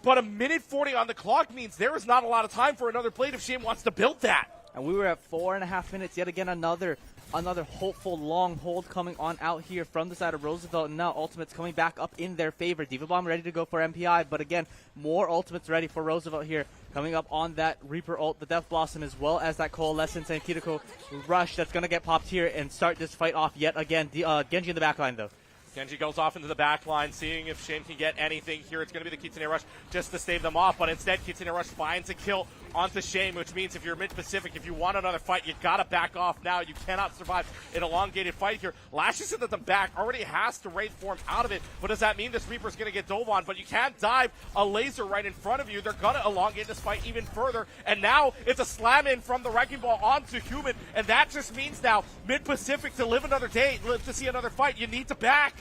but 1:40 on the clock means there is not a lot of time for another plate if Shame wants to build that. And we were at 4.5 minutes. Yet again, another hopeful long hold coming on out here from the side of Roosevelt. And now Ultimates coming back up in their favor. Diva Bomb ready to go for MPI. But again, more Ultimates ready for Roosevelt here. Coming up on that Reaper ult, the Death Blossom, as well as that Coalescence and Kiriko rush that's going to get popped here and start this fight off yet again. Genji in the backline, though. Genji goes off into the back line, seeing if Shame can get anything here. It's going to be the Kitsune Rush just to stave them off, but instead Kitsune Rush finds a kill onto Shame, which means if you're mid-Pacific, if you want another fight, you got to back off now. You cannot survive an elongated fight here. Lashes into the back, already has to Wraith form out of it, but does that mean this Reaper's going to get dove on? But you can't dive a laser right in front of you. They're going to elongate this fight even further, and now it's a slam in from the Wrecking Ball onto Human, and that just means now mid-Pacific to live another day, live to see another fight, you need to back.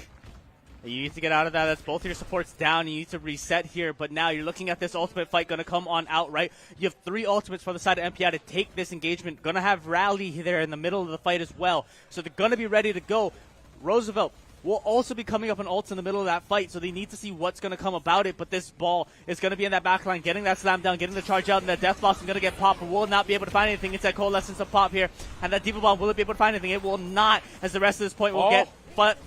You need to get out of that. That's both your supports down. You need to reset here. But now you're looking at this ultimate fight going to come on out, right? You have 3 ultimates for the side of MPI to take this engagement. Going to have Rally there in the middle of the fight as well. So they're going to be ready to go. Roosevelt will also be coming up on ults in the middle of that fight, so they need to see what's going to come about it. But this ball is going to be in that backline, getting that slam down, getting the charge out, and that Death Blossom is going to get popped, but will not be able to find anything. It's that Coalescence of pop here. And that Diva Bomb, will it be able to find anything? It will not, as the rest of this point will get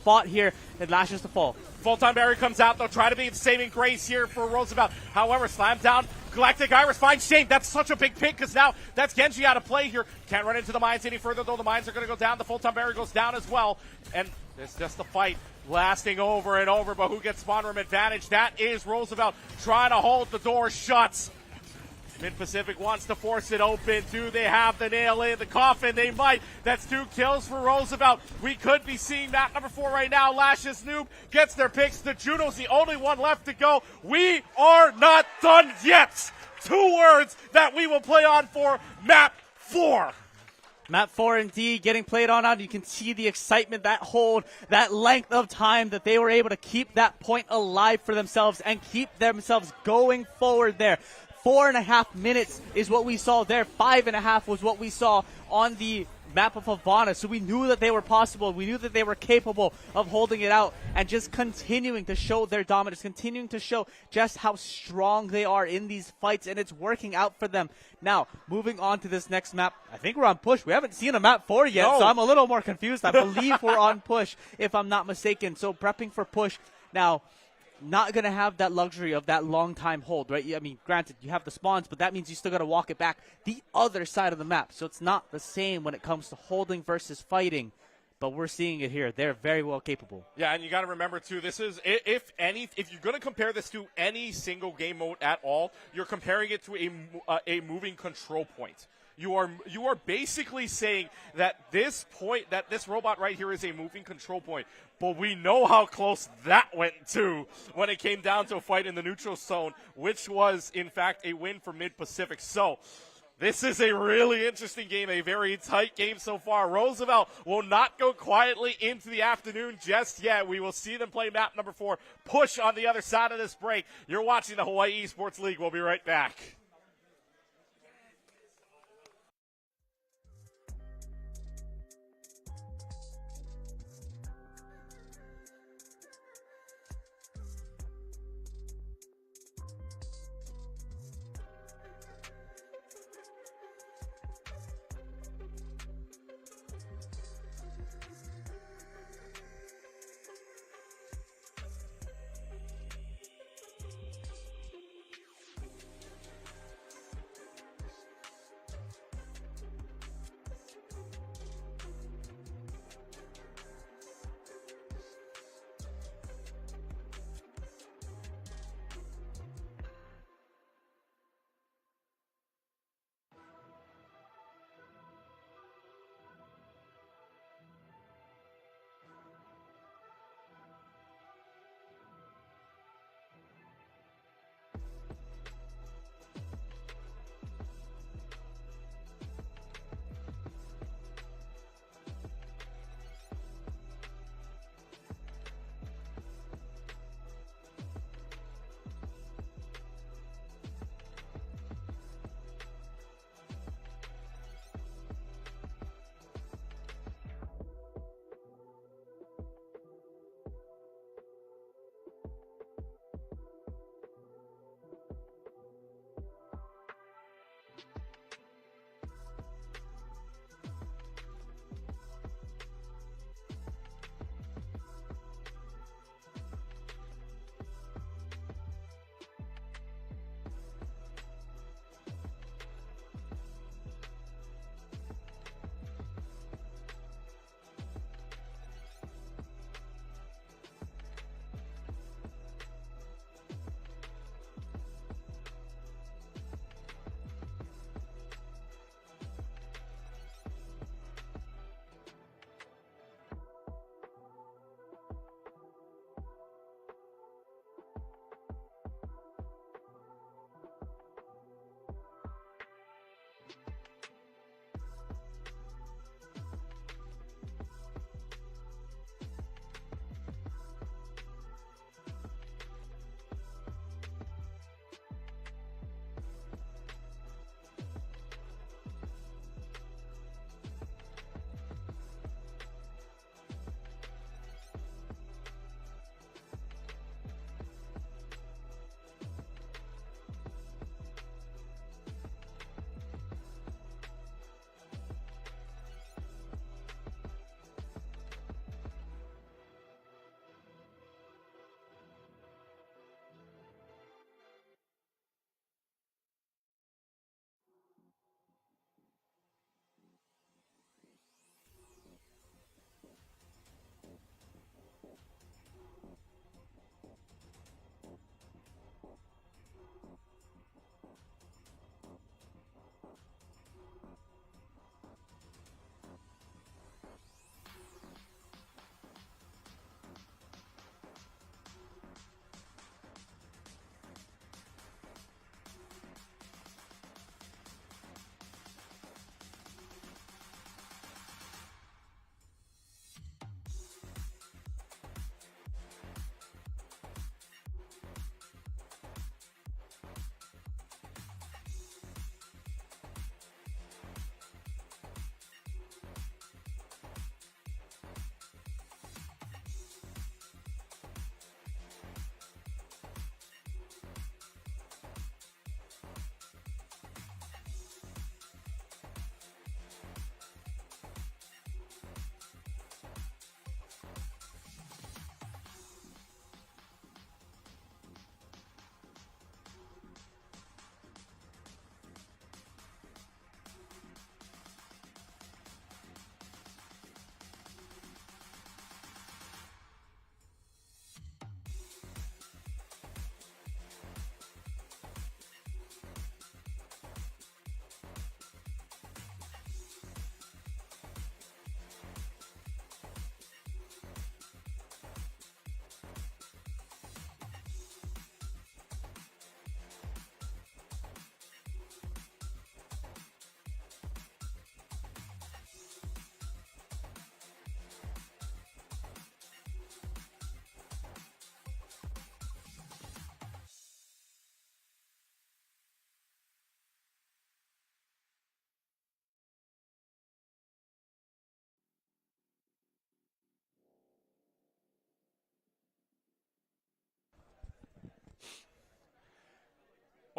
fought here. It lashes to fall. Full-time Barrier comes out. They'll try to be the saving grace here for Roosevelt. However, slam down. Galactic Iris finds Shame. That's such a big pick because now that's Genji out of play here. Can't run into the Mines any further, though. The Mines are going to go down. The Full-time Barrier goes down as well. And it's just a fight lasting over and over. But who gets spawn room advantage? That is Roosevelt trying to hold the door shut. Mid-Pacific wants to force it open. Do they have the nail in the coffin? They might. That's 2 kills for Roosevelt. We could be seeing map number 4 right now. Lashes Noob gets their picks. The Juno's the only one left to go. We are not done yet. 2 words that we will play on for map 4. Map 4 indeed getting played on out. You can see the excitement, that hold, that length of time that they were able to keep that point alive for themselves and keep themselves going forward there. 4.5 minutes is what we saw there. 5.5 was what we saw on the map of Havana. So we knew that they were possible. We knew that they were capable of holding it out and just continuing to show their dominance, continuing to show just how strong they are in these fights, and it's working out for them. Now, moving on to this next map, I think we're on push. We haven't seen a map 4 yet, so I'm a little more confused. I believe we're on push, if I'm not mistaken. So prepping for push. Now, not going to have that luxury of that long time hold, right? I mean, granted, you have the spawns, but that means you still got to walk it back the other side of the map. So it's not the same when it comes to holding versus fighting, but we're seeing it here. They're very well capable. Yeah, and you got to remember, too, this is, if you're going to compare this to any single game mode at all, you're comparing it to a moving control point. You are basically saying that this robot right here is a moving control point. But we know how close that went to when it came down to a fight in the neutral zone, which was, in fact, a win for Mid-Pacific. So this is a really interesting game, a very tight game so far. Roosevelt will not go quietly into the afternoon just yet. We will see them play map number 4, push on the other side of this break. You're watching the Hawaii Esports League. We'll be right back.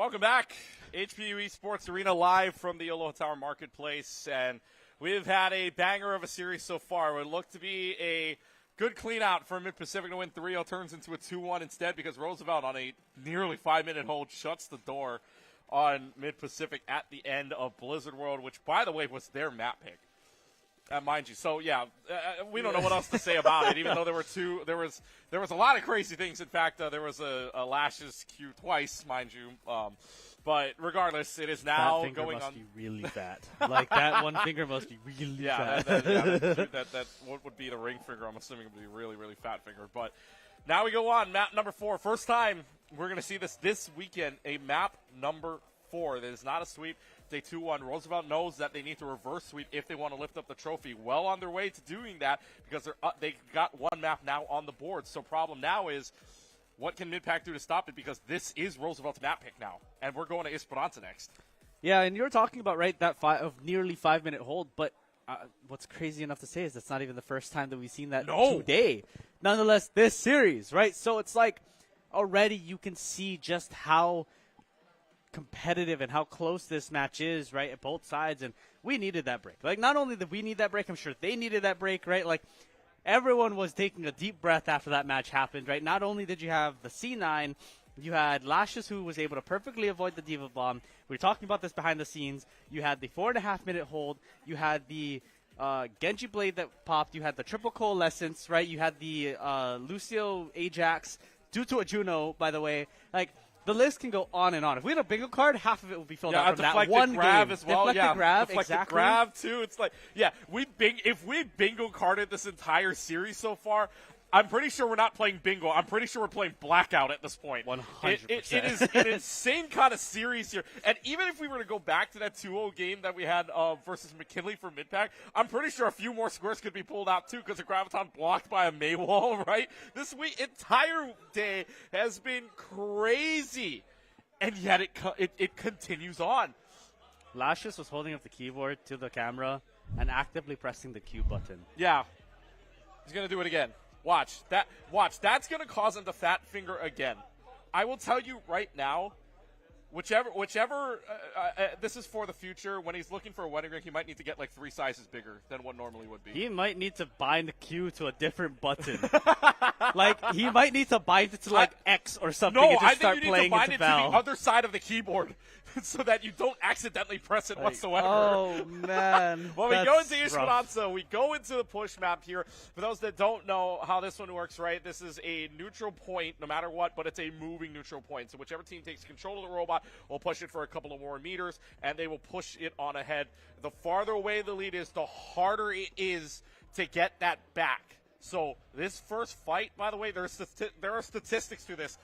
Welcome back. HPU Esports Arena live from the Aloha Tower Marketplace. And we've had a banger of a series so far. It would look to be a good clean out for Mid-Pacific to win 3-0. Turns into a 2-1 instead because Roosevelt on a nearly 5-minute hold shuts the door on Mid-Pacific at the end of Blizzard World, which, by the way, was their map pick. Mind you. So, yeah, we don't know what else to say about it, even though there was a lot of crazy things. In fact, there was a Lashes Q twice, mind you. But regardless, it is now that going must on. Be really fat. Like that one finger must be really fat. That what would be the ring finger? I'm assuming it would be a really, really fat finger. But now we go on map number 4. First time we're going to see this weekend. A map number 4. That is not a sweep. Day 2-1. Roosevelt knows that they need to reverse sweep if they want to lift up the trophy. Well on their way to doing that because they got one map now on the board. So problem now is, what can Mid-Pac do to stop it? Because this is Roosevelt's map pick now, and we're going to Esperanza next. Yeah, and you're talking about, right, that nearly 5-minute hold, but what's crazy enough to say is that's not even the first time that we've seen that today. Nonetheless, this series, right? So it's like already you can see just how competitive and how close this match is, right, at both sides, and we needed that break. Like, not only did we need that break, I'm sure they needed that break, right? Like, everyone was taking a deep breath after that match happened, right? Not only did you have the C9, you had Lashes, who was able to perfectly avoid the Diva Bomb. We were talking about this behind the scenes. You had the 4.5-minute hold. You had the Genji Blade that popped. You had the Triple Coalescence, right? You had the Lucio Ajax, due to a Juno, by the way. Like, the list can go on and on. If we had a bingo card, half of it would be filled out from that one grab game. As well. Deflected grab, Deflected exactly. grab, too. It's like, yeah, if we bingo carded this entire series so far, I'm pretty sure we're not playing bingo. I'm pretty sure we're playing blackout at this point. 100%. It is an insane kind of series here. And even if we were to go back to that 2-0 game that we had versus McKinley for Mid-Pac, I'm pretty sure a few more squares could be pulled out, too, because the Graviton blocked by a Maywall, right? This entire day has been crazy. And yet it continues on. Lashes was holding up the keyboard to the camera and actively pressing the Q button. Yeah. He's going to do it again. Watch. That's going to cause him to fat finger again. I will tell you right now, whichever this is for the future. When he's looking for a wedding ring, he might need to get like 3 sizes bigger than what normally would be. He might need to bind the Q to a different button. Like, he might need to bind it to like X or something and just start playing I think you need to bind it Val. to the other side of the keyboard so that you don't accidentally press it whatsoever. Oh, man. Well, we go into Esperanza. We go into the push map here. For those that don't know how this one works, right, this is a neutral point no matter what, but it's a moving neutral point. So whichever team takes control of the robot will push it for a couple of more meters, and they will push it on ahead. The farther away the lead is, the harder it is to get that back. So this first fight, by the way, there are statistics to this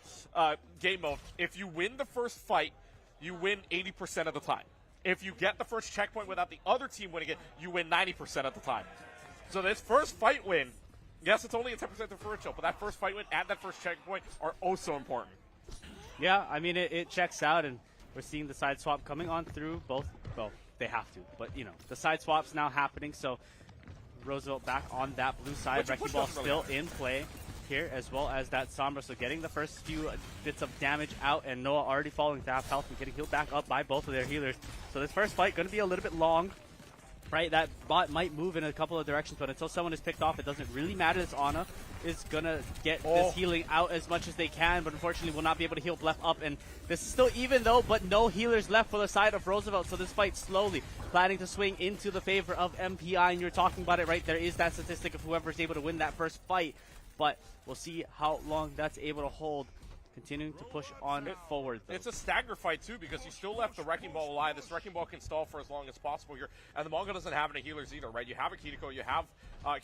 game mode. If you win the first fight, you win 80% of the time. If you get the first checkpoint without the other team winning it, you win 90% of the time. So this first fight win, yes, it's only a 10% differential, but that first fight win and that first checkpoint are oh so important. Yeah, I mean, it checks out, and we're seeing the side swap coming on through both. Well, they have to, but, you know, the side swap's now happening, so Roosevelt back on that blue side. Wrecking Ball still in play here, as well as that Sombra. So getting the first few bits of damage out, and Noah already falling to half health and getting healed back up by both of their healers. So this first fight going to be a little bit long, right? That bot might move in a couple of directions, but until someone is picked off, it doesn't really matter. This Ana is going to get this healing out as much as they can, but unfortunately will not be able to heal Blef up. And this is still even though, but no healers left for the side of Roosevelt. So this fight slowly planning to swing into the favor of MPI. And you're talking about it, right? There is that statistic of whoever is able to win that first fight. But we'll see how long that's able to hold. Continuing to push on forward, though. It's a stagger fight, too, because you still left the Wrecking Ball alive. This Wrecking Ball can stall for as long as possible here. And the Manga doesn't have any healers either, right? You have a Kiriko. You have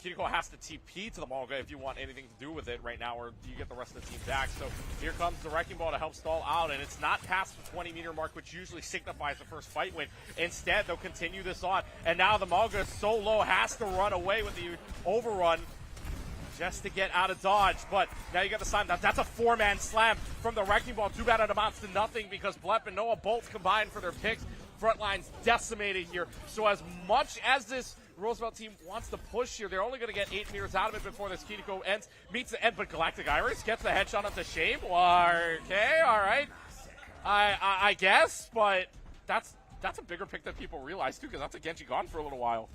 Kiriko has to TP to the Manga if you want anything to do with it right now, or you get the rest of the team back. So here comes the Wrecking Ball to help stall out, and it's not past the 20-meter mark, which usually signifies the first fight win. Instead, they'll continue this on. And now the Manga is so low, has to run away with the overrun just to get out of dodge. But now you got the sign. That's a 4-man slam from the Wrecking Ball. Too bad it amounts to nothing because Blep and Noah both combined for their picks. Front line's decimated here. So as much as this Roosevelt team wants to push here, they're only going to get 8 meters out of it before this Kiriko meets the end. But Galactic Iris gets the headshot up to Shame. Okay, all right. I guess, but that's a bigger pick than people realize, too, because that's a Genji gone for a little while.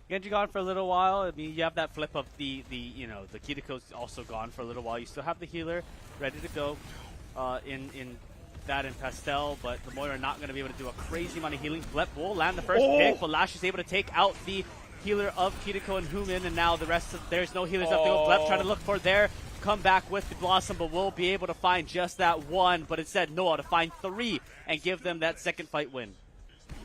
Genji gone for a little while. I mean, you have that flip of the Kiriko's also gone for a little while. You still have the healer ready to go in that in Pastel, but the Moira are not going to be able to do a crazy amount of healing. Blep will land the first pick, but Lash is able to take out the healer of Kiriko and Human, and now the rest of there's no healers up there. Blep trying to look for their comeback with the Blossom, but will be able to find just that one, but instead Noah to find 3 and give them that second fight win.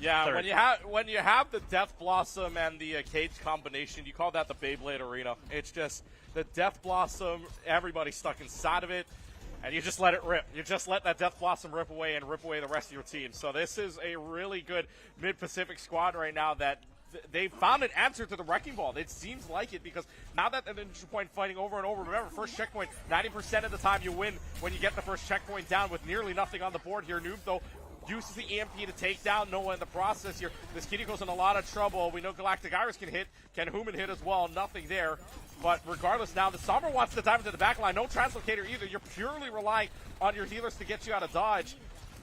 Yeah, Third. when you have the Death Blossom and the Cage combination, you call that the Beyblade Arena. It's just the Death Blossom, everybody's stuck inside of it, and you just let it rip. You just let that Death Blossom rip away and rip away the rest of your team. So this is a really good Mid-Pacific squad right now that they found an answer to the Wrecking Ball. It seems like it, because now that the neutral point fighting over and over, remember, first checkpoint, 90% of the time you win when you get the first checkpoint down with nearly nothing on the board here. Noob, though, uses the EMP to take down Noah in the process here. This Kiriko's in a lot of trouble. We know Galactic Iris can hit. Can Human hit as well? Nothing there. But regardless now, the Sombra wants to dive into the back line. No Translocator either. You're purely relying on your healers to get you out of dodge.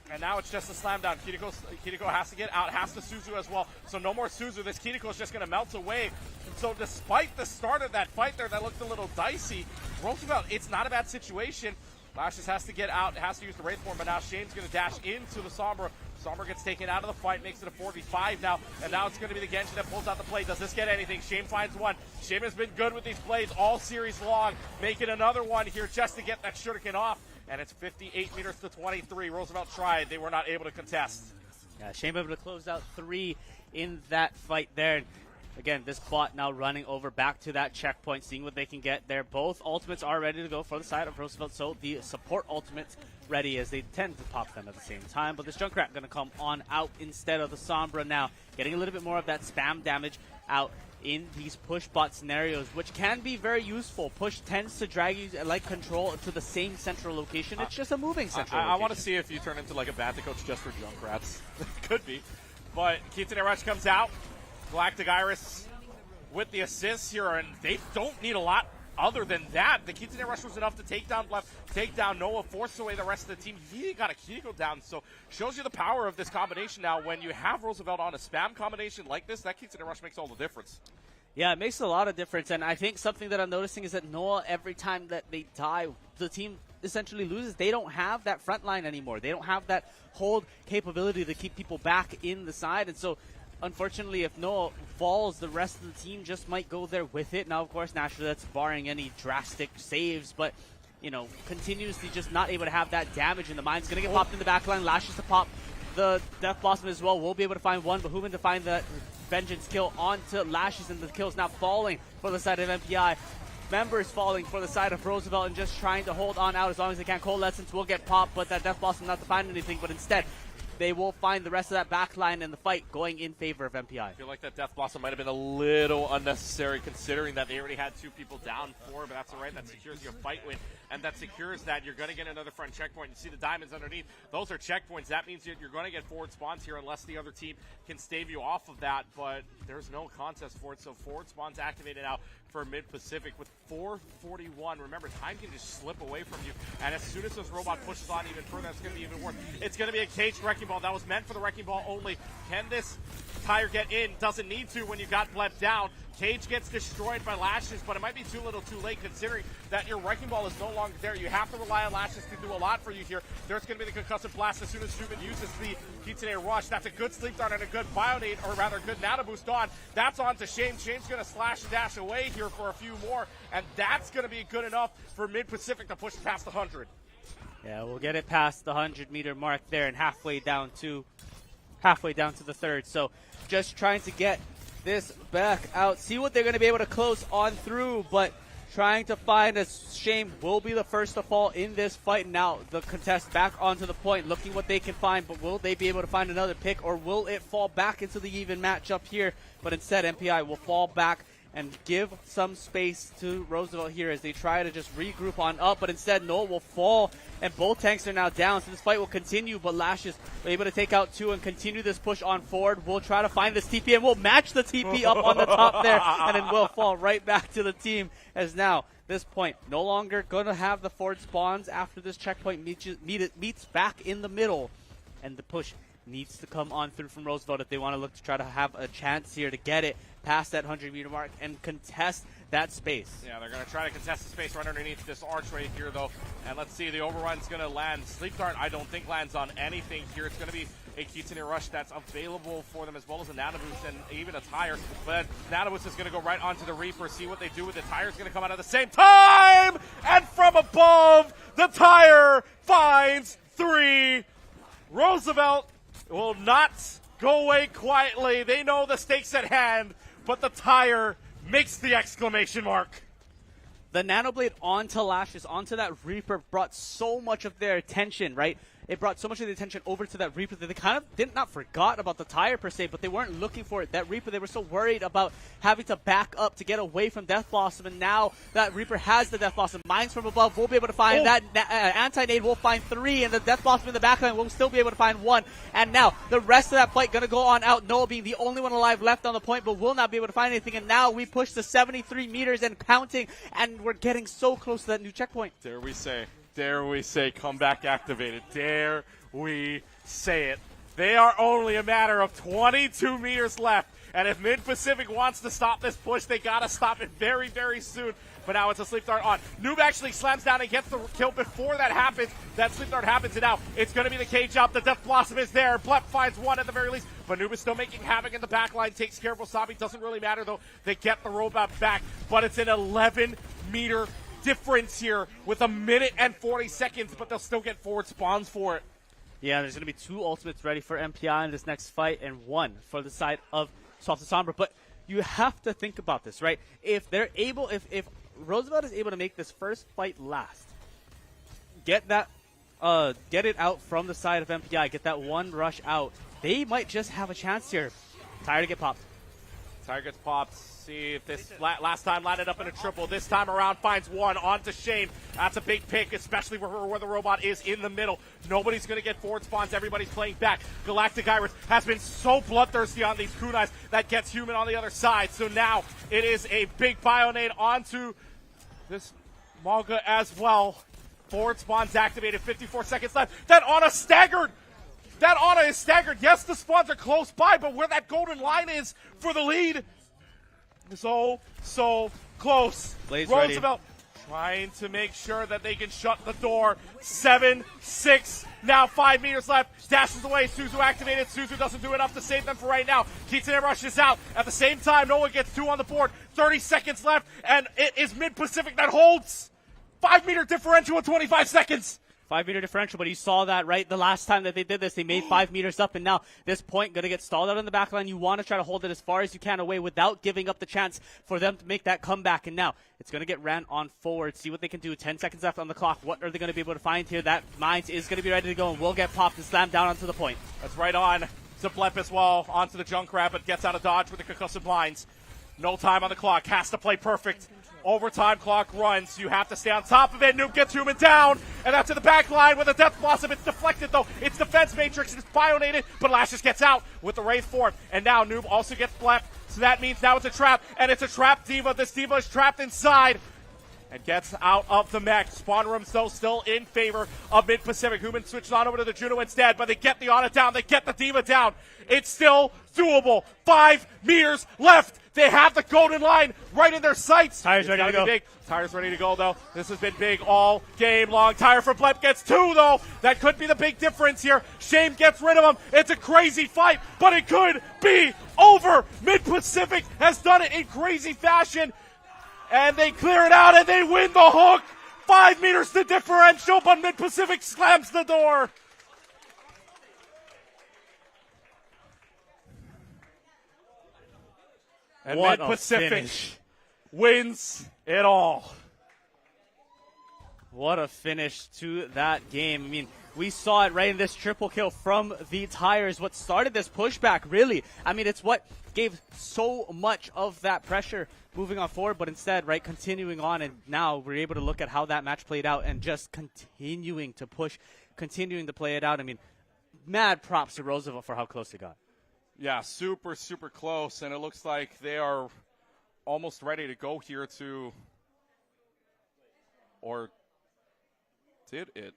And now it's just a slam down. Kiriko has to get out, has to Suzu as well. So no more Suzu. This Kiriko is just going to melt away. So despite the start of that fight there that looked a little dicey, Roosevelt, it's not a bad situation. Lashes has to get out, has to use the Wraith form, but now Shane's going to dash into the Sombra. Sombra gets taken out of the fight, makes it a 4v5 now, and now it's going to be the Genji that pulls out the play. Does this get anything? Shane finds one. Shane has been good with these plays all series long, making another one here just to get that shuriken off, and it's 58 meters to 23. Roosevelt tried. They were not able to contest. Yeah, Shane able to close out 3 in that fight there. Again, this bot now running over back to that checkpoint, seeing what they can get there. Both ultimates are ready to go for the side of Roosevelt, so the support ultimates ready, as they tend to pop them at the same time. But this Junkrat going to come on out instead of the Sombra now, getting a little bit more of that spam damage out in these push bot scenarios, which can be very useful. Push tends to drag you, like Control, to the same central location. It's just a moving central location. I want to see if you turn into like a Vanta coach just for Junkrats. Could be. But Kitsune Rush comes out. Galactic Iris with the assists here, and they don't need a lot other than that. The Kitsune Rush was enough to take down Blep, take down Noah, force away the rest of the team. He got a Kiriko down, so shows you the power of this combination now. When you have Roosevelt on a spam combination like this, that Kitsune Rush makes all the difference. Yeah, it makes a lot of difference, and I think something that I'm noticing is that Noah, every time that they die, the team essentially loses. They don't have that front line anymore. They don't have that hold capability to keep people back in the side, and so unfortunately, if Noah falls, the rest of the team just might go there with it. Now, of course, naturally, that's barring any drastic saves, but, you know, continuously just not able to have that damage, and the mine's going to get popped in the back line. Lashes to pop the Death Blossom as well. We'll be able to find one, but Human to find the Vengeance kill onto Lashes, and the kill's now falling for the side of MPI. Members falling for the side of Roosevelt and just trying to hold on out as long as they can. Coalescence will get popped, but that Death Blossom not to find anything, but instead, they will find the rest of that back line in the fight going in favor of MPI. I feel like that Death Blossom might have been a little unnecessary considering that they already had 2 people down for, but that's all right. That secures your fight win, and that secures that you're going to get another front checkpoint. You see the diamonds underneath. Those are checkpoints. That means you're going to get forward spawns here unless the other team can stave you off of that, but there's no contest for it, so forward spawns activated now for Mid-Pacific with 4:41. Remember, time can just slip away from you, and as soon as this robot pushes on even further, it's going to be even worse. It's going to be a caged Wrecking Ball. That was meant for the Wrecking Ball only. Can this tire get in? Doesn't need to when you got Blep down. Cage gets destroyed by Lashes, but it might be too little too late considering that your Wrecking Ball is no longer there. You have to rely on Lashes to do a lot for you here. There's going to be the Concussive Blast as soon as Subin uses the Kitsune Rush. That's a good Sleep Dart and a good Bionade, or rather good Nano Boost on. That's on to Shane. Shane's going to slash and dash away here for a few more, and that's going to be good enough for Mid-Pacific to push past the 100. Yeah, we'll get it past the 100-meter mark there and halfway down to the third. So just trying to get this back out, see what they're going to be able to close on through, but trying to find a Shame will be the first to fall in this fight. Now the contest back onto the point, looking what they can find, but will they be able to find another pick, or will it fall back into the even matchup here? But instead, MPI will fall back and give some space to Roosevelt here as they try to just regroup on up, but instead Noah will fall, and both tanks are now down, so this fight will continue, but Lash is able to take out 2 and continue this push on forward. We'll try to find this TP, and we'll match the TP up on the top there, and then we'll fall right back to the team, as now, this point, no longer going to have the forward spawns after this checkpoint meets back in the middle, and the push needs to come on through from Roosevelt if they want to look to try to have a chance here to get it past that 100-meter mark and contest that space. Yeah, they're going to try to contest the space right underneath this arch right here, though. And let's see, the overrun's going to land. Sleep Dart, I don't think, lands on anything here. It's going to be a Kitsune Rush that's available for them, as well as a Nano Boost and even a Tire. But Nano Boost is going to go right onto the Reaper, see what they do with it. Tire's going to come out at the same time! And from above, the Tire finds 3. Roosevelt will not go away quietly. They know the stakes at hand, but the Tire makes the exclamation mark. The Nanoblade onto Lashes, onto that Reaper, brought so much of their attention, right? It brought so much of the attention over to that Reaper that they kind of not forgot about the Tire per se, but they weren't looking for it. That Reaper, they were so worried about having to back up to get away from Death Blossom, and now that Reaper has the Death Blossom. Mines from above will be able to find that. Anti-Nade will find 3, and the Death Blossom in the backline will still be able to find 1. And now the rest of that fight going to go on out. Noah being the only one alive left on the point, but will not be able to find anything. And now we push to 73 meters and counting, and we're getting so close to that new checkpoint. Dare we say comeback activated. Dare we say it. They are only a matter of 22 meters left. And if Mid-Pacific wants to stop this push, they got to stop it very, very soon. But now it's a Sleep Dart on. Noob actually slams down and gets the kill before that happens. That Sleep Dart happens, and now it's going to be the cage up. The Death Blossom is there. Blep finds 1 at the very least. But Noob is still making havoc in the backline. Takes care of Wasabi. Doesn't really matter, though. They get the robot back. But it's an 11-meter difference here with 1 minute and 40 seconds, but they'll still get forward spawns for it. Yeah, there's going to be 2 ultimates ready for MPI in this next fight and 1 for the side of Soft and Sombra. But you have to think about this, right? If they're able, if Roosevelt is able to make this first fight last, get it out from the side of MPI, get that 1 rush out, they might just have a chance here. Tire to get popped. Tire gets popped. See if this last time landed up in a triple. This time around finds 1 onto Shane. That's a big pick, especially where the robot is in the middle. Nobody's going to get forward spawns. Everybody's playing back. Galactic Iris has been so bloodthirsty on these kunais that gets human on the other side. So now it is a big Bionade onto this Malga as well. Forward spawns activated. 54 seconds left. That Ana staggered. That Ana is staggered. Yes, the spawns are close by, but where that golden line is for the lead, so close. Blaze Roosevelt ready. trying to make sure that they can shut the door. 7-6. Now 5 meters left. Dashes away. Suzu activated. Suzu doesn't do enough to save them for right now. Kitsune rushes out. At the same time, Noah gets 2 on the board. 30 seconds left, and it is Mid-Pacific that holds. 5-meter differential in 25 seconds. 5-meter differential, but you saw that, right? The last time that they did this, they made 5 meters up, and now this point going to get stalled out in the back line. You want to try to hold it as far as you can away without giving up the chance for them to make that comeback, and now it's going to get ran on forward. See what they can do. 10 seconds left on the clock. What are they going to be able to find here? That Mines is going to be ready to go and will get popped and slammed down onto the point. That's right on to Blep as well. Onto the Junkrat, but gets out of dodge with the concussive blinds. No time on the clock. Has to play perfect. Overtime clock runs. You have to stay on top of it. Noob gets human down. And that's to the back line with a Death Blossom. It's deflected, though. It's defense matrix. It's bionated. But Lashes gets out with the Wraith form. And now Noob also gets Blep. So that means now it's a trap. And it's a trap Diva. This Diva is trapped inside. And gets out of the mech. Spawn rooms, though, still in favor of Mid-Pacific. Human switches on over to the Juno instead, but they get the Ana down. They get the Diva down. It's still doable. 5 meters left. They have the golden line right in their sights. Tire's ready to go. Big. Tire's ready to go, though. This has been big all game long. Tire for Blep gets 2, though. That could be the big difference here. Shame gets rid of him. It's a crazy fight, but it could be over. Mid-Pacific has done it in crazy fashion. And they clear it out, and they win the hook. 5 meters to differential, but Mid-Pacific slams the door. And Mid-Pacific wins it all. What a finish to that game. I mean, We saw it right in this triple kill from the Tires. What started this pushback, really. I mean, it's what gave so much of that pressure moving on forward, but instead, right, continuing on, and now we're able to look at how that match played out and just continuing to push, continuing to play it out. I mean, mad props to Roosevelt for how close it got. Yeah, super, super close, and it looks like they are almost ready to go here to, or did it?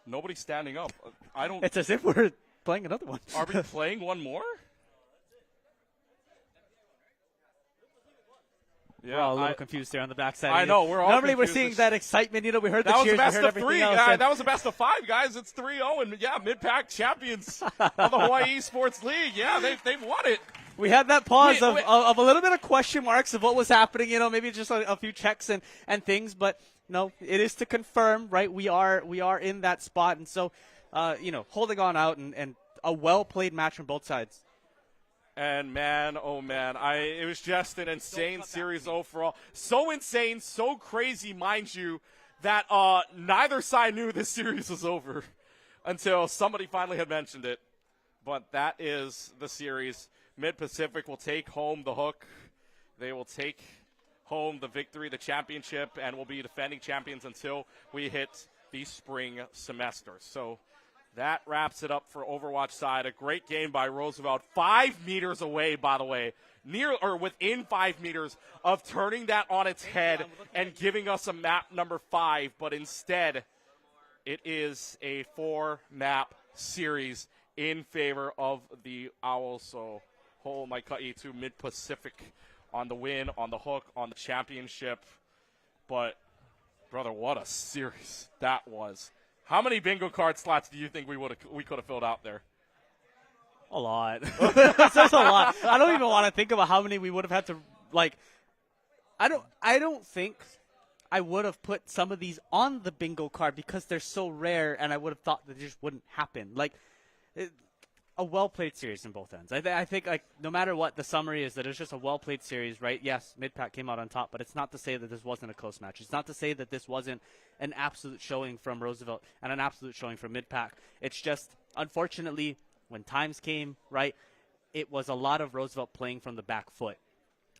Nobody's standing up. I don't. It's as if we're playing another one. Are we playing one more? Yeah, we're all a little confused there on the backside. I know, we're all Normally confused. We're seeing that excitement. You know, we heard the that cheers, was the we heard best of everything 3. else. Yeah, that was the best of 5, guys. It's 3-0, and yeah, mid-pack champions of the Hawaii Esports League. Yeah, they've won it. We had that pause of a little bit of question marks of what was happening. You know, maybe just a few checks and things, but no, it is to confirm, right? We are in that spot, and so you know, holding on out and a well played match from both sides. And man, oh man, it was just an insane series overall. So insane, so crazy, mind you, that neither side knew this series was over until somebody finally had mentioned it. But that is the series. Mid-Pacific will take home the hook. They will take home the victory, the championship, and will be defending champions until we hit the spring semester. So that wraps it up for Overwatch side. A great game by Roosevelt. 5 meters away, by the way, near or within 5 meters of turning that on its head and giving us a map number 5. But instead, it is a 4-map series in favor of the Owls. So, my cut to Mid-Pacific on the win, on the hook, on the championship. But, brother, what a series that was. How many bingo card slots do you think we could have filled out there? A lot. That's a lot. I don't even want to think about how many we would have had to, like, I don't think I would have put some of these on the bingo card because they're so rare, and I would have thought that it just wouldn't happen. Like, a well-played series in both ends. I think, like, no matter what, the summary is that it's just a well-played series, right? Yes, mid-pack came out on top, but it's not to say that this wasn't a close match. It's not to say that this wasn't an absolute showing from Roosevelt and an absolute showing from mid-pack. It's just, unfortunately, when times came, right, it was a lot of Roosevelt playing from the back foot.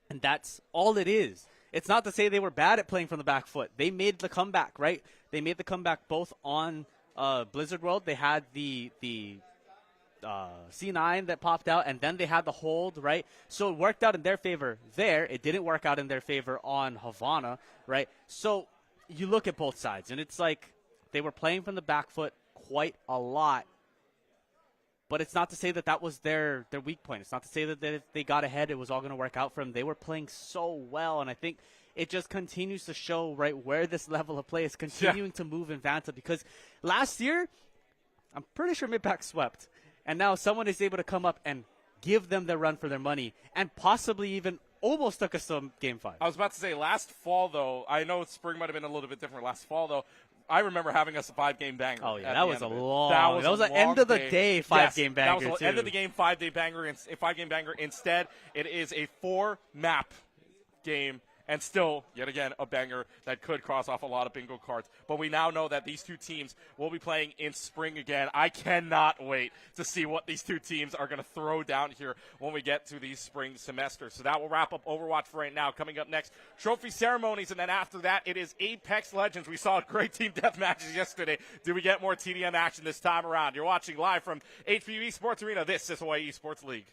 And that's all it is. It's not to say they were bad at playing from the back foot. They made the comeback, right? They made the comeback both on Blizzard World. They had the C9 that popped out, and then they had the hold, right? So it worked out in their favor there. It didn't work out in their favor on Havana, right? So you look at both sides, and it's like they were playing from the back foot quite a lot. But it's not to say that that was their weak point. It's not to say that if they got ahead, it was all going to work out for them. They were playing so well, and I think it just continues to show, right, where this level of play is continuing to move in Vanta. Because last year, I'm pretty sure mid-pack swept. And now someone is able to come up and give them the run for their money and possibly even almost took us to Game 5. I was about to say, last fall, though, I know spring might have been a little bit different last fall, though. I remember having us a 5-game banger. Oh, yeah, that was a long. That was an end of the day 5-game banger, that was an end of the game 5-day banger, 5-game banger. Instead, it is a 4-map game. And still, yet again, a banger that could cross off a lot of bingo cards. But we now know that these two teams will be playing in spring again. I cannot wait to see what these two teams are going to throw down here when we get to the spring semester. So that will wrap up Overwatch for right now. Coming up next, trophy ceremonies. And then after that, it is Apex Legends. We saw great team death matches yesterday. Do we get more TDM action this time around? You're watching live from HPU Esports Arena. This is Hawaii Esports League.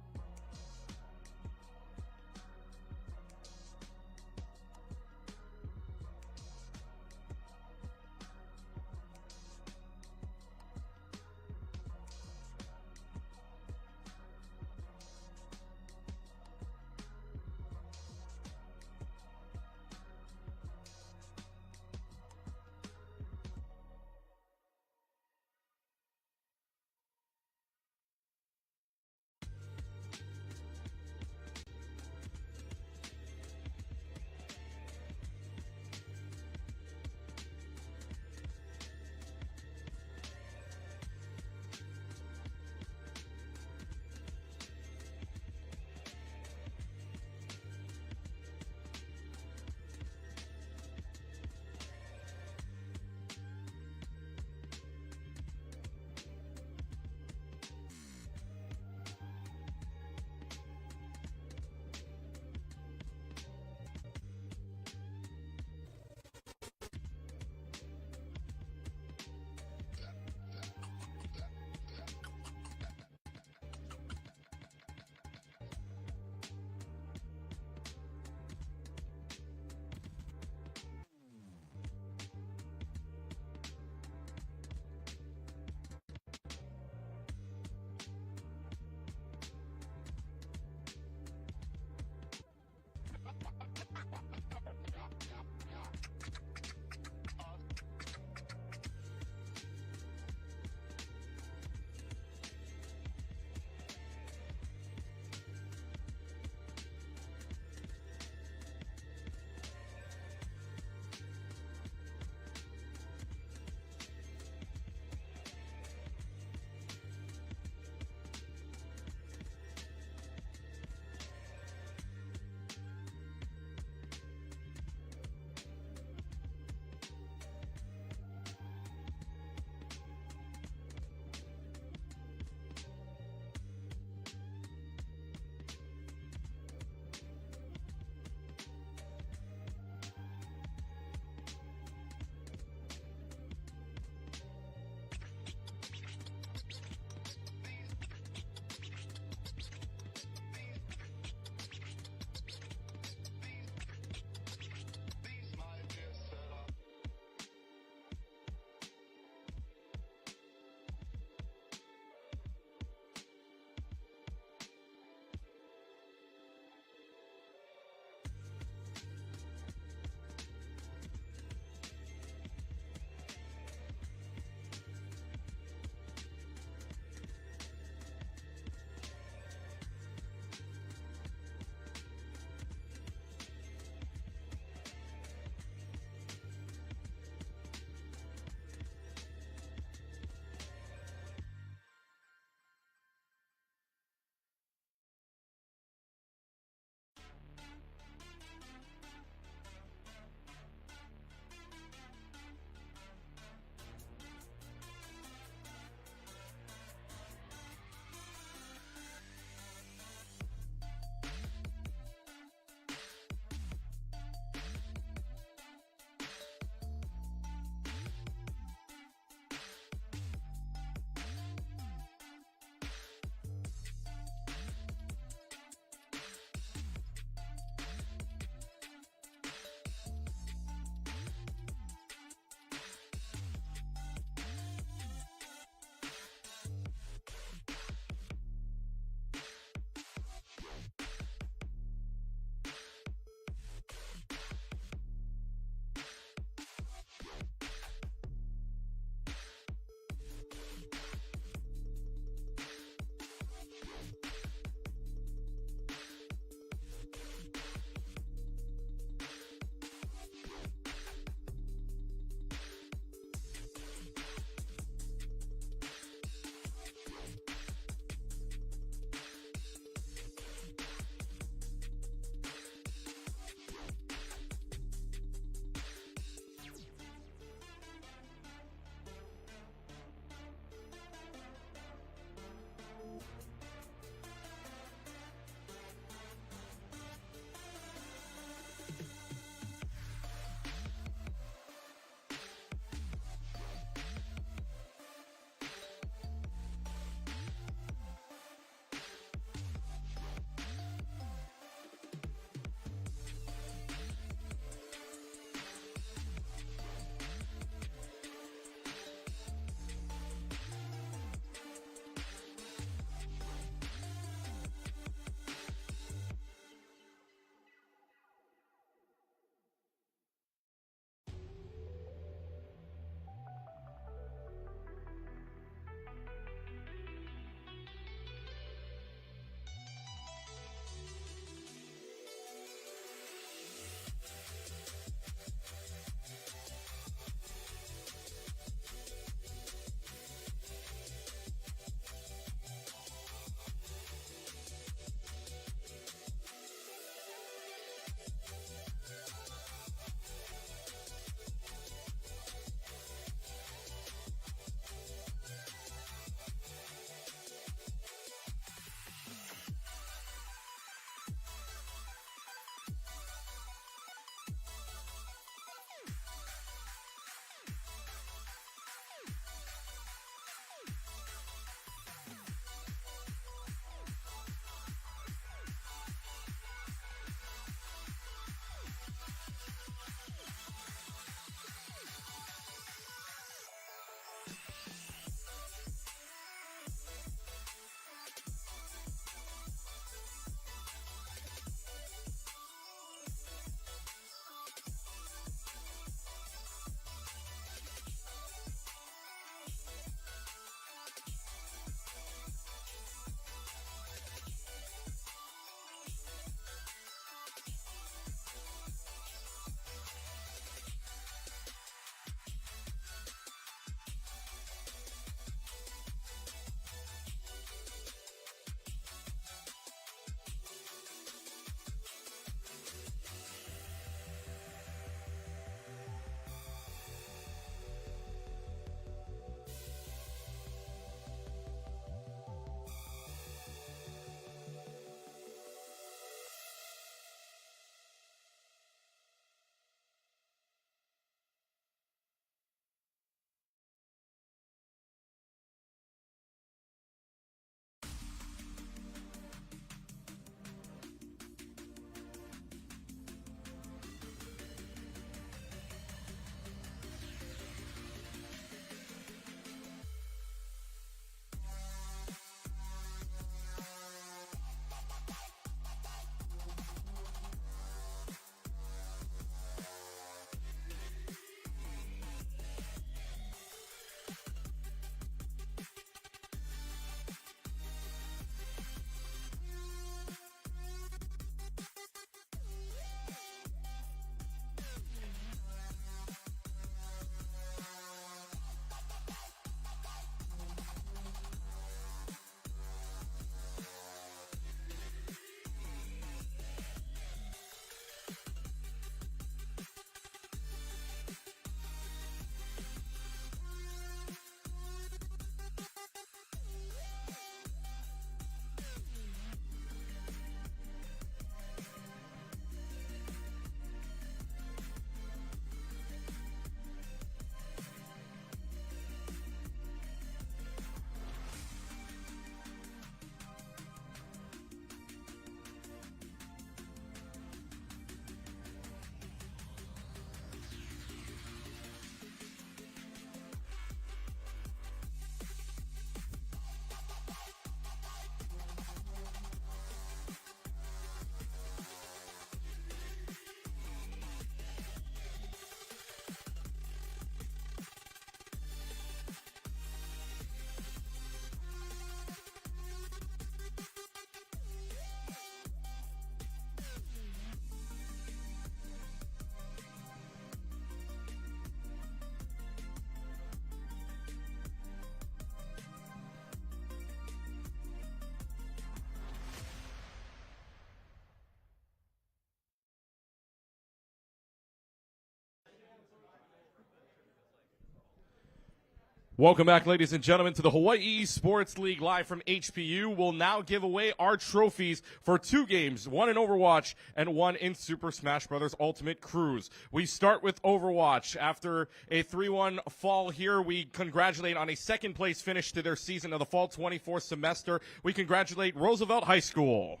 Welcome back, ladies and gentlemen, to the Hawaii Sports League live from HPU. We'll now give away our trophies for 2 games, one in Overwatch and one in Super Smash Bros. Ultimate Cruise. We start with Overwatch. After a 3-1 fall here, we congratulate on a second-place finish to their season of the fall 24 semester. We congratulate Roosevelt High School.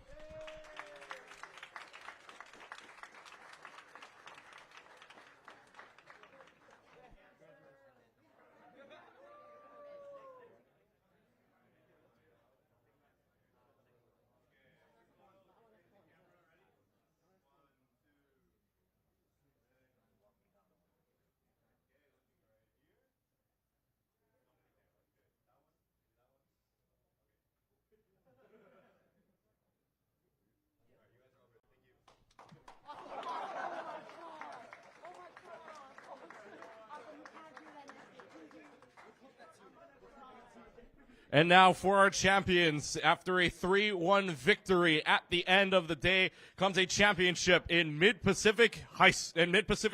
And now for our champions. After a 3-1 victory at the end of the day comes a championship in Mid-Pacific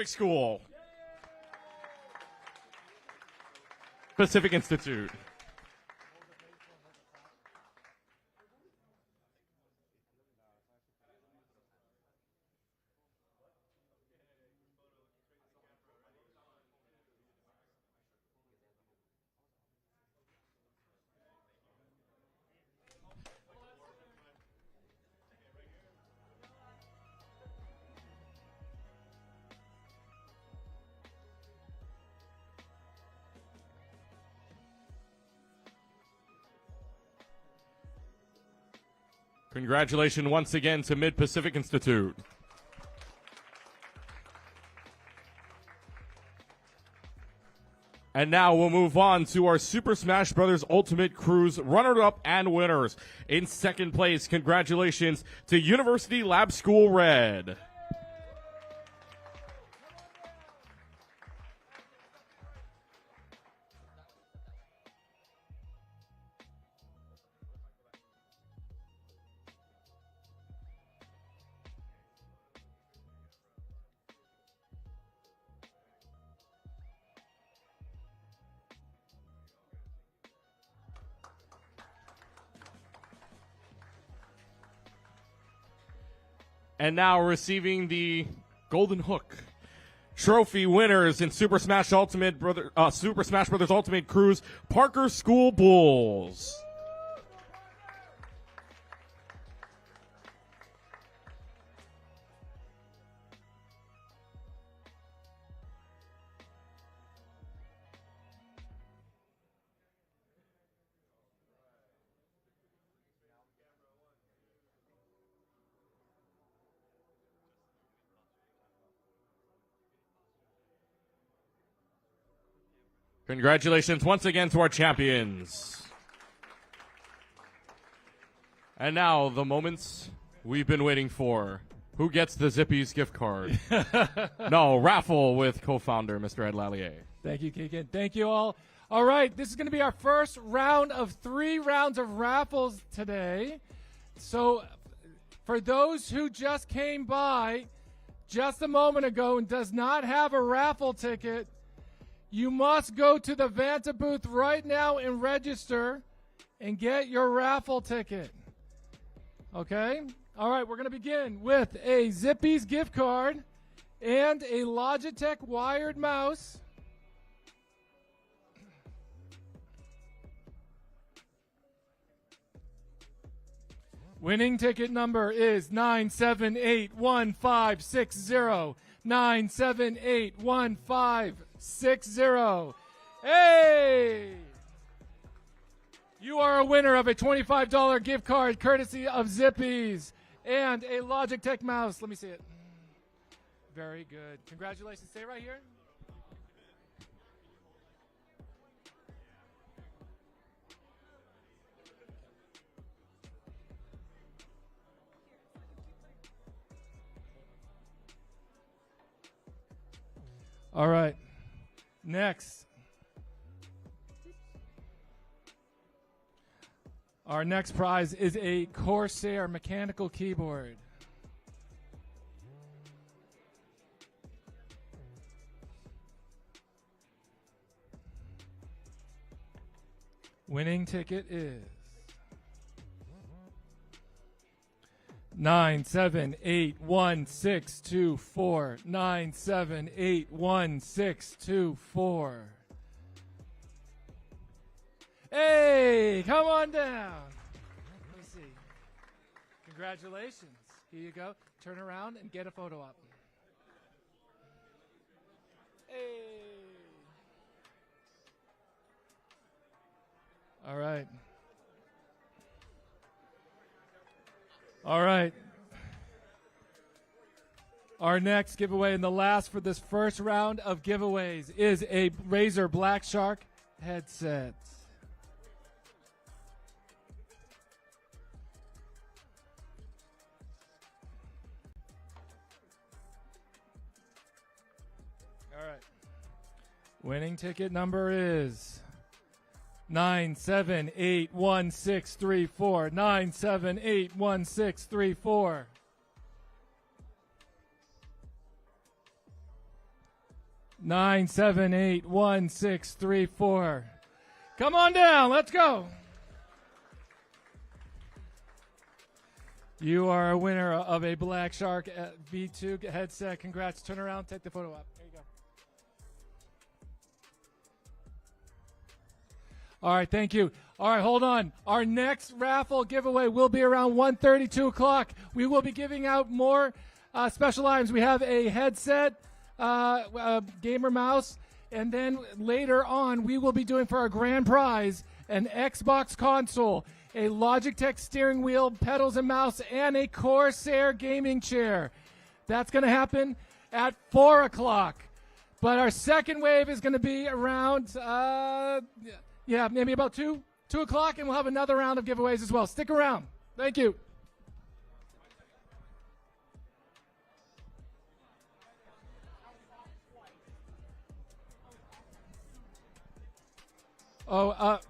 School. Pacific Institute. Congratulations once again to Mid-Pacific Institute. And now we'll move on to our Super Smash Bros. Ultimate Cruise runner-up and winners. In second place, congratulations to University Lab School Red. And now receiving the Golden Hook trophy winners in Super Smash Bros. Ultimate Cruise, Parker School Bulls. Congratulations once again to our champions. And now the moments we've been waiting for. Who gets the Zippy's gift card? No, raffle with co-founder Mr. Ed Lallier. Thank you, Keegan. Thank you all. All right, this is going to be our first round of 3 rounds of raffles today. So for those who just came by just a moment ago and does not have a raffle ticket, you must go to the Vanta booth right now and register and get your raffle ticket. Okay? All right, we're going to begin with a Zippy's gift card and a Logitech wired mouse. Winning ticket number is 9781560. 9781560. Hey! You are a winner of a $25 gift card courtesy of Zippy's and a Logitech mouse. Let me see it. Very good. Congratulations. Stay right here. All right. Next. Our next prize is a Corsair mechanical keyboard. Winning ticket is 9781624. 9781624. Hey, come on down. Let's see. Congratulations. Here you go. Turn around and get a photo op. Hey. All right. All right. Our next giveaway and the last for this first round of giveaways is a Razer Black Shark headset. All right. Winning ticket number is 9781634. 9781634. 9781634. Come on down. Let's go. You are a winner of a Black Shark V2 headset. Congrats. Turn around. Take the photo up. There you go. All right, thank you. All right, hold on. Our next raffle giveaway will be around 1:30, 2 o'clock. We will be giving out more special items. We have a headset, a gamer mouse, and then later on we will be doing for our grand prize an Xbox console, a Logitech steering wheel, pedals and mouse, and a Corsair gaming chair. That's going to happen at 4 o'clock. But our second wave is going to be around... yeah, maybe about 2 o'clock, and we'll have another round of giveaways as well. Stick around. Thank you. Oh,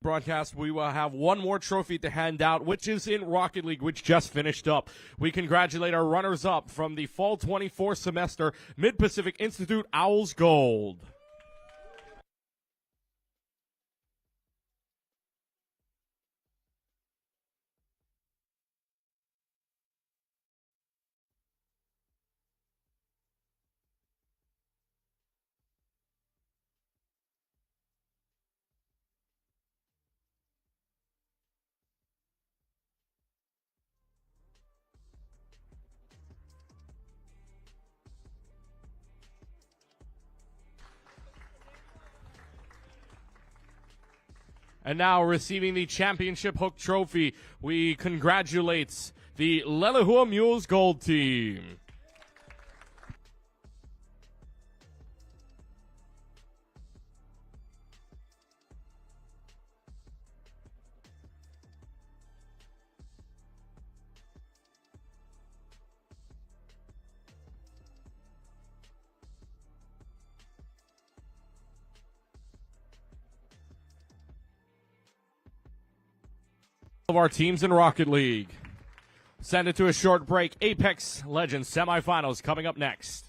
broadcast, we will have one more trophy to hand out, which is in Rocket League, which just finished up. We congratulate our runners-up from the Fall 24 semester, Mid-Pacific Institute Owls Gold. And now receiving the championship hook trophy, we congratulate the Lelehua Mules Gold team. Of our teams in Rocket League. Send it to a short break. Apex Legends semifinals coming up next.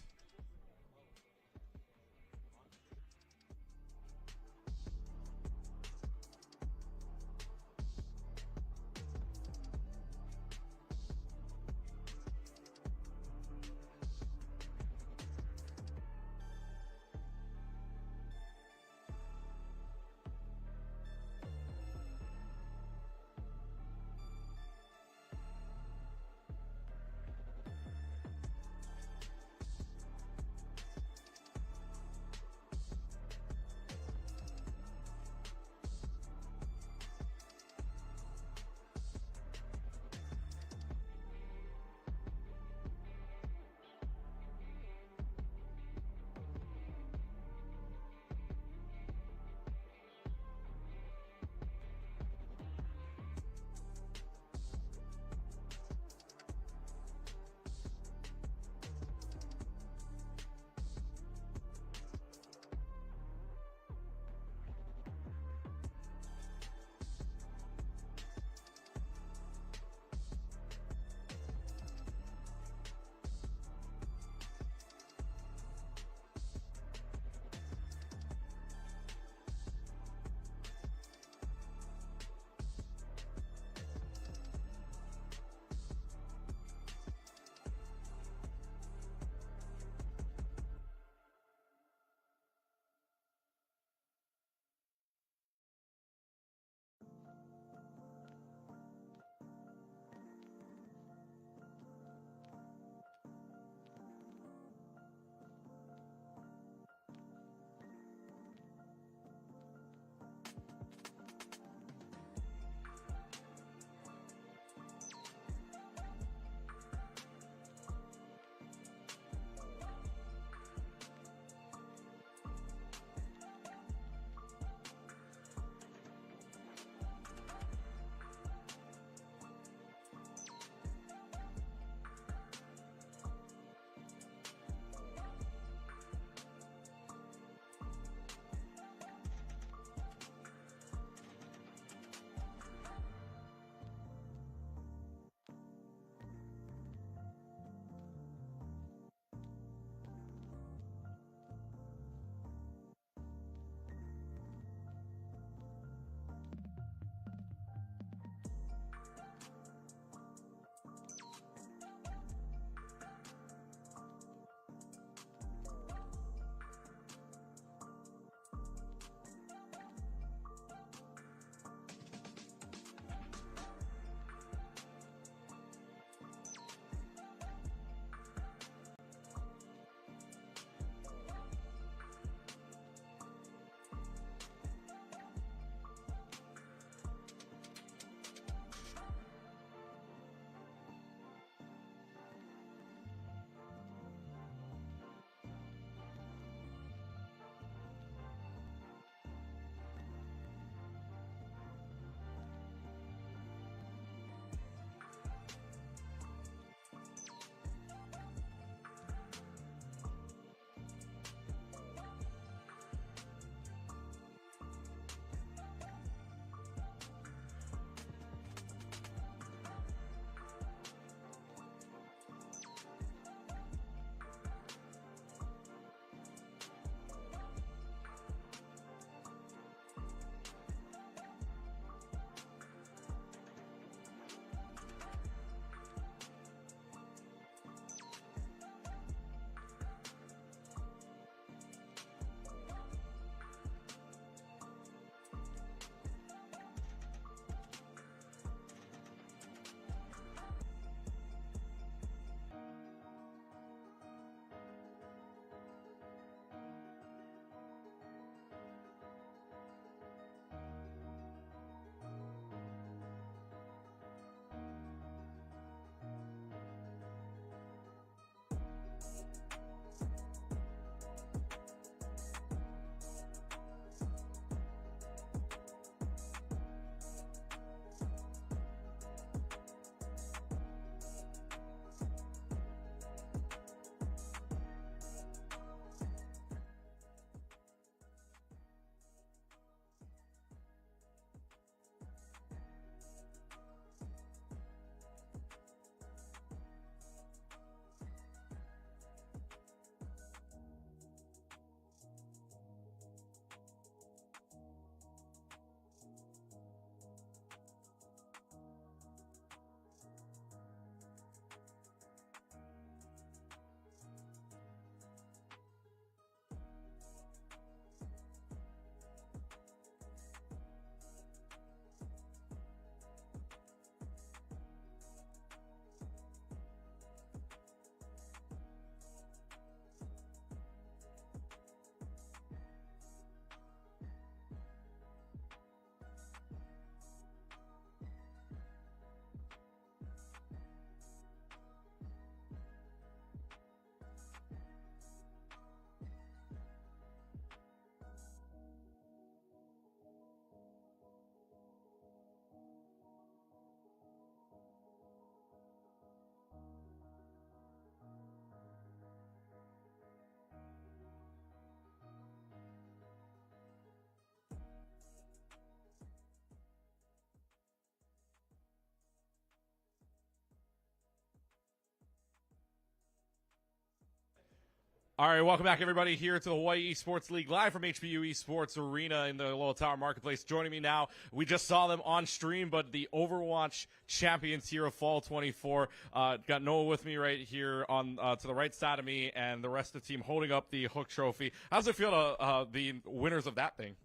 All right, welcome back, everybody, here to the Hawaii Esports League, live from HPU Esports Arena in the Aloha Tower Marketplace. Joining me now, we just saw them on stream, but the Overwatch champions here of Fall 24. Got Noah with me right here on to the right side of me, and the rest of the team holding up the Hook Trophy. How's it feel to the winners of that thing?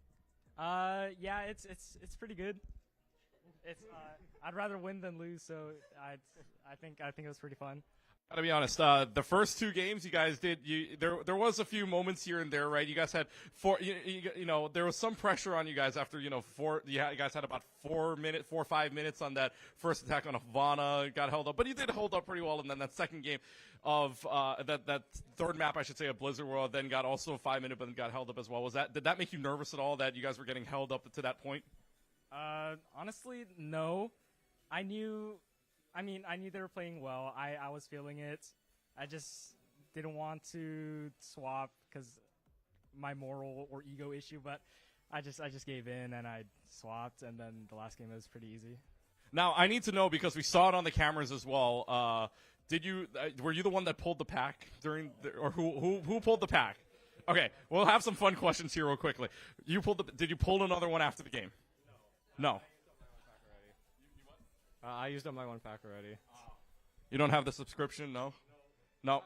Yeah, it's pretty good. It's I'd rather win than lose, so I think it was pretty fun. Gotta be honest. The first two games you guys did, there was a few moments here and there, right? You guys had there was some pressure on you guys after you guys had about 4 or 5 minutes on that first attack on a Vanta, got held up, but you did hold up pretty well. And then that second game of that third map, I should say, of Blizzard World, then got also 5 minutes, but then got held up as well. Did that make you nervous at all that you guys were getting held up to that point? Honestly, no. I knew they were playing well. I was feeling it. I just didn't want to swap because my moral or ego issue, but I just gave in and I swapped, and then the last game was pretty easy. Now, I need to know, because we saw it on the cameras as well, were you the one that pulled the pack or who pulled the pack? Okay, we'll have some fun questions here real quickly. Did you pull another one after the game? No. I used up my one pack already. You don't have the subscription? No? No.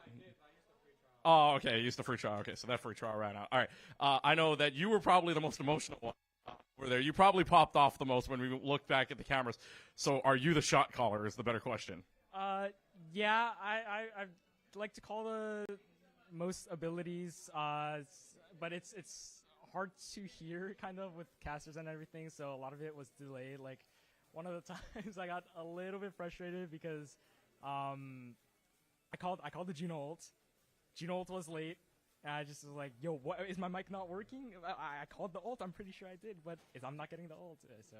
Oh, okay. You used the free trial. Okay, so that free trial ran out. All right. I know that you were probably the most emotional one over there. You probably popped off the most when we looked back at the cameras. So are you the shot caller is the better question. Yeah, I'd like to call the most abilities, but it's hard to hear kind of with casters and everything, so a lot of it was delayed. Like, one of the times I got a little bit frustrated because I called the Juno ult. Juno ult was late, and I just was like, yo, what, is my mic not working? I called the ult, I'm pretty sure I did, but I'm not getting the ult. So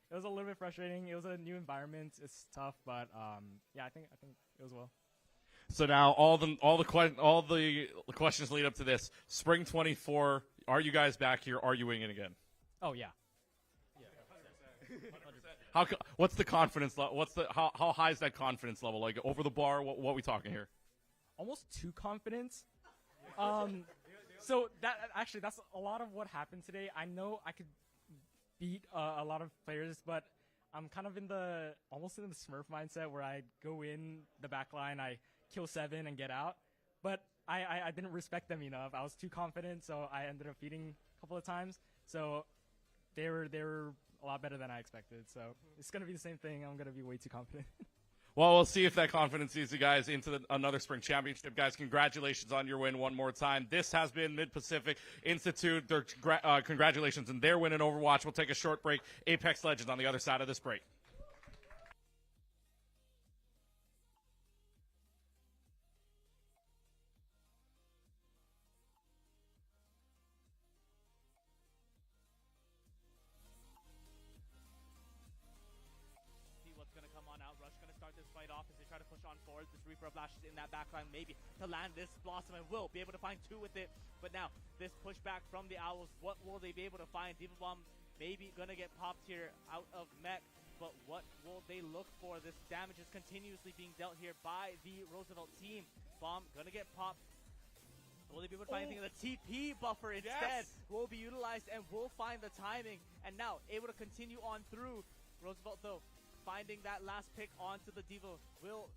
it was a little bit frustrating. It was a new environment. It's tough, but yeah, I think it was well. So now all the questions lead up to this. Spring 24, are you guys back here? Are you winging again? Oh, yeah. What's the confidence level? How high is that confidence level? Like, over the bar? What are we talking here? Almost too confident. So that's a lot of what happened today. I know I could beat a lot of players, but I'm kind of almost in the Smurf mindset where I go in the back line, I kill 7 and get out. But I didn't respect them enough. I was too confident, so I ended up feeding a couple of times. So they were a lot better than I expected. So it's going to be the same thing. I'm going to be way too confident. Well, we'll see if that confidence leads you guys into another spring championship. Guys, congratulations on your win one more time. This has been Mid-Pacific Institute. Congratulations on their win in Overwatch. We'll take a short break. Apex Legends on the other side of this break. This Reaper flashes in that backline, maybe to land this Blossom, and will be able to find 2 with it. But now, this pushback from the Owls, what will they be able to find? Diva Bomb maybe gonna get popped here out of mech, but what will they look for? This damage is continuously being dealt here by the Roosevelt team. Bomb gonna get popped. Will they be able to find anything? The TP buffer instead will be utilized and will find the timing. And now, able to continue on through. Roosevelt, though, finding that last pick onto the Diva will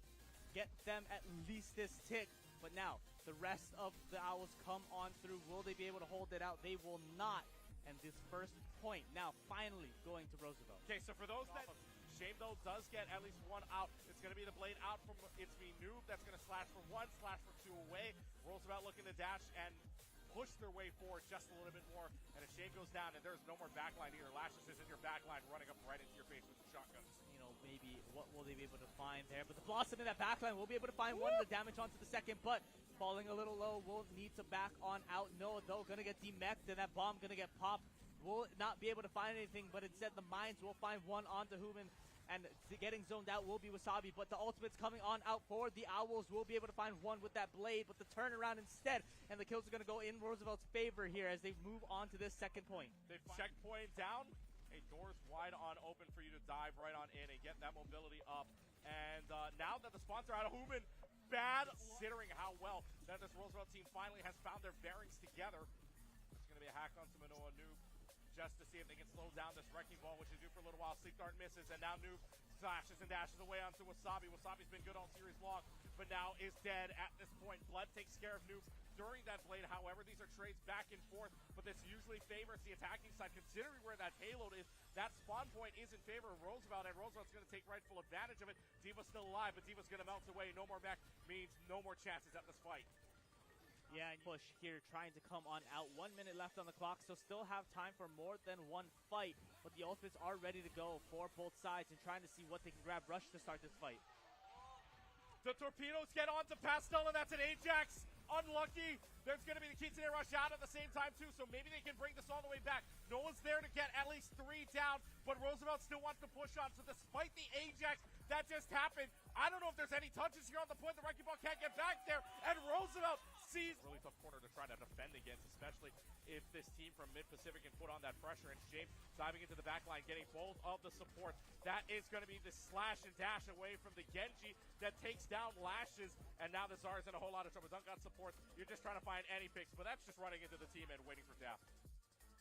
get them at least this tick. But now, the rest of the Owls come on through. Will they be able to hold it out? They will not. And this first point now finally going to Roosevelt. Okay, so for those that Shame, though, does get at least one out. It's going to be the blade out from It's Me Noob. That's going to slash for 1, slash for 2 away. Roosevelt looking to dash and push their way forward just a little bit more. And if Shane goes down, and there's no more backline either. Lashes is in your backline, running up right into your face with the shotguns. You know, maybe what will they be able to find there? But the Blossom in that backline will be able to find one of the damage onto the second, but falling a little low, will need to back on out. Noah, though, going to get demeched, and that bomb going to get popped. Will not be able to find anything, but instead the mines will find one onto Human. And getting zoned out will be Wasabi, but the ultimate's coming on out forward. The Owls will be able to find one with that blade, but the turnaround instead, and the kills are going to go in Roosevelt's favor here as they move on to this second point. They've checkpoint down. A door's wide on open for you to dive right on in and get that mobility up. And now that the spawns are out of Human, bad considering how well that this Roosevelt team finally has found their bearings together. It's going to be a hack onto Manoa Noob just to see if they can slow down this wrecking ball, which they do for a little while. Sleep Dart misses, and now Noob slashes and dashes away onto Wasabi. Wasabi's been good all series long, but now is dead at this point. Blood takes care of Noob during that blade. However, these are trades back and forth, but this usually favors the attacking side. Considering where that payload is, that spawn point is in favor of Roosevelt, and Roosevelt's going to take rightful advantage of it. Diva's still alive, but Diva's going to melt away. No more back means no more chances at this fight. Yeah, and push here, trying to come on out. 1 minute left on the clock, so still have time for more than one fight. But the ultimates are ready to go for both sides and trying to see what they can grab. Rush to start this fight. The torpedoes get onto Pastel, and that's an Ajax. Unlucky. There's going to be the Kitsune Rush out at the same time, too, so maybe they can bring this all the way back. No one's there to get at least 3 down, but Roosevelt still wants to push on. So despite the Ajax that just happened, I don't know if there's any touches here on the point. The wrecking ball can't get back there, and Roosevelt sees really tough corner to try to defend against, especially if this team from Mid-Pacific can put on that pressure. And James diving into the back line, getting both of the supports. That is going to be the slash and dash away from the Genji that takes down Lashes, and now the Czar's in a whole lot of trouble. Dunk got support. You're just trying to find any picks, but that's just running into the team and waiting for death.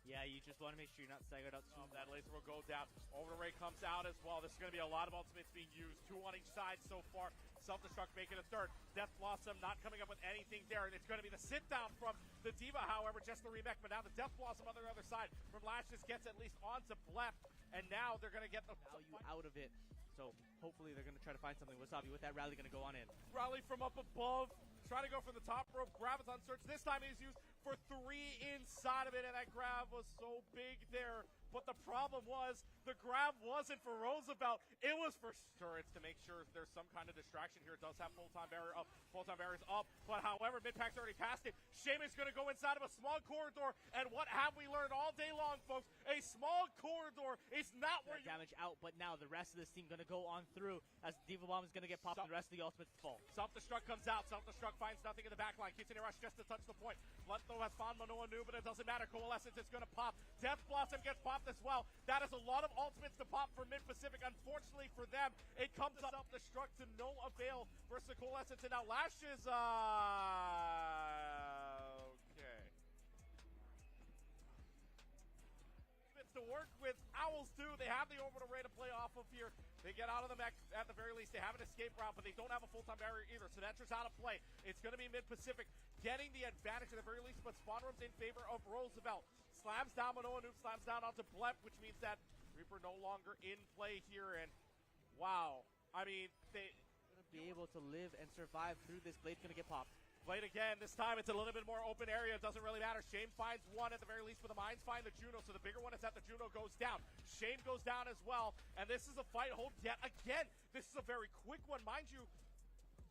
Yeah, you just want to make sure you're not staggered out too much. That laser will go down. Over the Ray comes out as well. This is going to be a lot of ultimates being used. 2 on each side so far. Self-destruct making a third. Death Blossom not coming up with anything there. And it's going to be the sit-down from the Diva, however, just the remake. But now the Death Blossom on the other side from Lashes gets at least onto Blep. And now they're going to get the value out of it. So hopefully they're going to try to find something. Wasabi with that rally going to go on in. Rally from up above. Trying to go from the top rope. Grab is on search. This time he's used for 3 inside of it, and that grab was so big there. But the problem was, the grab wasn't for Roosevelt. It was for Sturritz to make sure there's some kind of distraction here. It does have full-time barrier up. Full-time barrier's up. But however, mid-pack's already passed it. Sheamus going to go inside of a small corridor. And what have we learned all day long, folks? A small corridor is not where you... Damage out, but now the rest of this team going to go on through as Diva Bomb is going to get popped and the rest of the ultimates fall. Self-destruct comes out. Self-destruct finds nothing in the back line. Kitsune Rush just to touch the point. Bloodthrow has found Manoa Noob, but it doesn't matter. Coalescence is going to pop. Death Blossom gets popped as well. That is a lot of ultimates to pop for Mid-Pacific. Unfortunately for them, it comes up self-destruct to no avail versus Coalescence. And now Lashes, okay. It's to work with. Owls too. They have the orbital ray to play off of here. They get out of the mech at the very least. They have an escape route, but they don't have a full-time barrier either, so that's just out of play. It's going to be Mid-Pacific getting the advantage at the very least, but spawn room's in favor of Roosevelt. Slams down Manoa Noob, slams down onto Blep, which means that Reaper no longer in play here, and wow. I mean, they... Going to be able to live and survive through this. Blade's going to get popped. Blade again. This time it's a little bit more open area. It doesn't really matter. Shame finds one at the very least, but the Mines find the Juno, so the bigger one is that the Juno goes down. Shame goes down as well, and this is a fight hold yet again. This is a very quick one, mind you.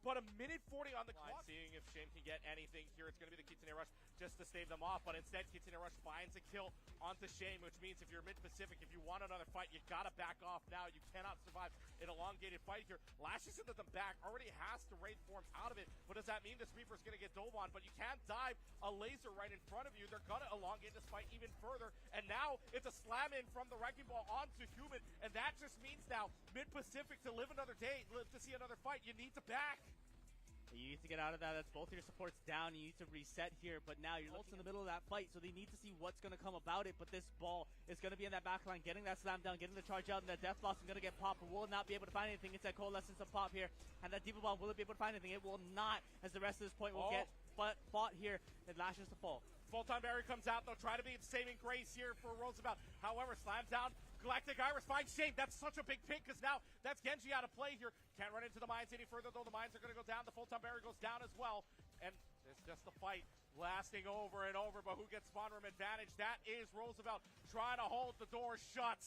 But a minute 40 on the clock. Seeing if Shame can get anything here. It's going to be the Kitsune Rush just to stave them off. But instead, Kitsune Rush finds a kill onto Shame, which means if you're Mid-Pacific, if you want another fight, you got to back off now. You cannot survive an elongated fight here. Lashes into the back, already has the Wraith form out of it. What does that mean? This Reaper's going to get dove on, but you can't dive a laser right in front of you. They're going to elongate this fight even further. And now it's a slam in from the Wrecking Ball onto Human. And that just means now Mid-Pacific to live another day, live to see another fight, you need to back. You need to get out of that. That's both your supports down. You need to reset here, but now you're in the middle of that fight, so they need to see what's going to come about it. But this ball is going to be in that back line, getting that slam down, getting the charge out, and that Death Blossom is going to get popped, but will not be able to find anything. It's that Coalescence of pop here, and that Diva Bomb, will it be able to find anything? It will not, as the rest of this point will get fought here. It Lashes to fall. Full-time barrier comes out. They'll try to be saving grace here for Roosevelt. However, slams down. Galactic Iris finds Shame. That's such a big pick because now that's Genji out of play here. Can't run into the mines any further, though. The mines are going to go down. The full-time barrier goes down as well. And it's just a fight lasting over and over. But who gets spawn room advantage? That is Roosevelt trying to hold the door shut.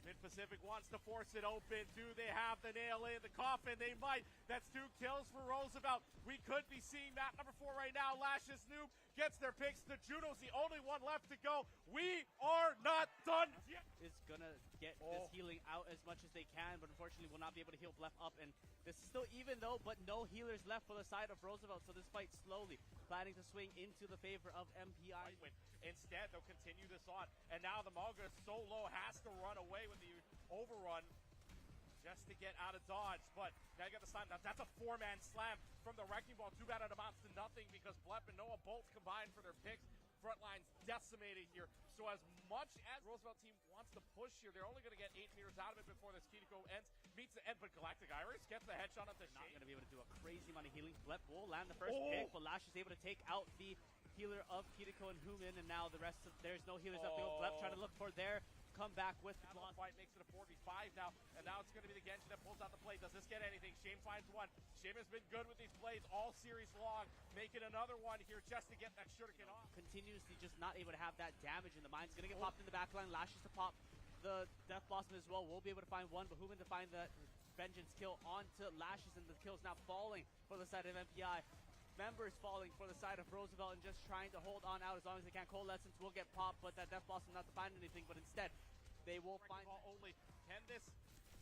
Mid-Pacific wants to force it open. Do they have the nail in the coffin? They might. That's 2 kills for Roosevelt. We could be seeing map number 4 right now. Lashes Noob gets their picks. The Juno's the only one left to go. We are not done yet. Is going to get this healing out as much as they can, but unfortunately will not be able to heal Blef up. And this is still even though, but no healers left for the side of Roosevelt. So this fight slowly planning to swing into the favor of MPI. Instead, they'll continue this on. And now the Malga so low has to run away with the overrun. just to get out of dodge. But now you got the slam. Now that's a 4-man slam from the Wrecking Ball. Too bad it amounts to nothing because Blep and Noah both combined for their picks. Front line's decimated here. So as much as Roosevelt team wants to push here, they're only going to get 8 meters out of it before this Kiriko ends. Meets the end, but Galactic Iris gets the headshot onto Not Shane. going to be able to do a crazy amount of healing. Blep will land the first pick, but Lash is able to take out the healer of Kiriko and Human, and now the rest of there's no healers up there. Blep trying to look for their comeback with the Now the fight makes it a 4v5 now, and now it's going to be the Genji that pulls out the play. Does this get anything? Shame finds one. Shame has been good with these plays all series long, making another one here just to get that shuriken off. continuously just not able to have that damage, and the mine's going to get popped in the back line. Lashes to pop the Death Blossom as well. We'll be able to find one, but Human to find the Vengeance kill onto Lashes, and the kill's now falling for the side of MPI. Members falling for the side of Roosevelt and just trying to hold on out as long as they can. Coalescence will get popped, but that Death Blossom not to find anything, but instead they will find... Only. Can this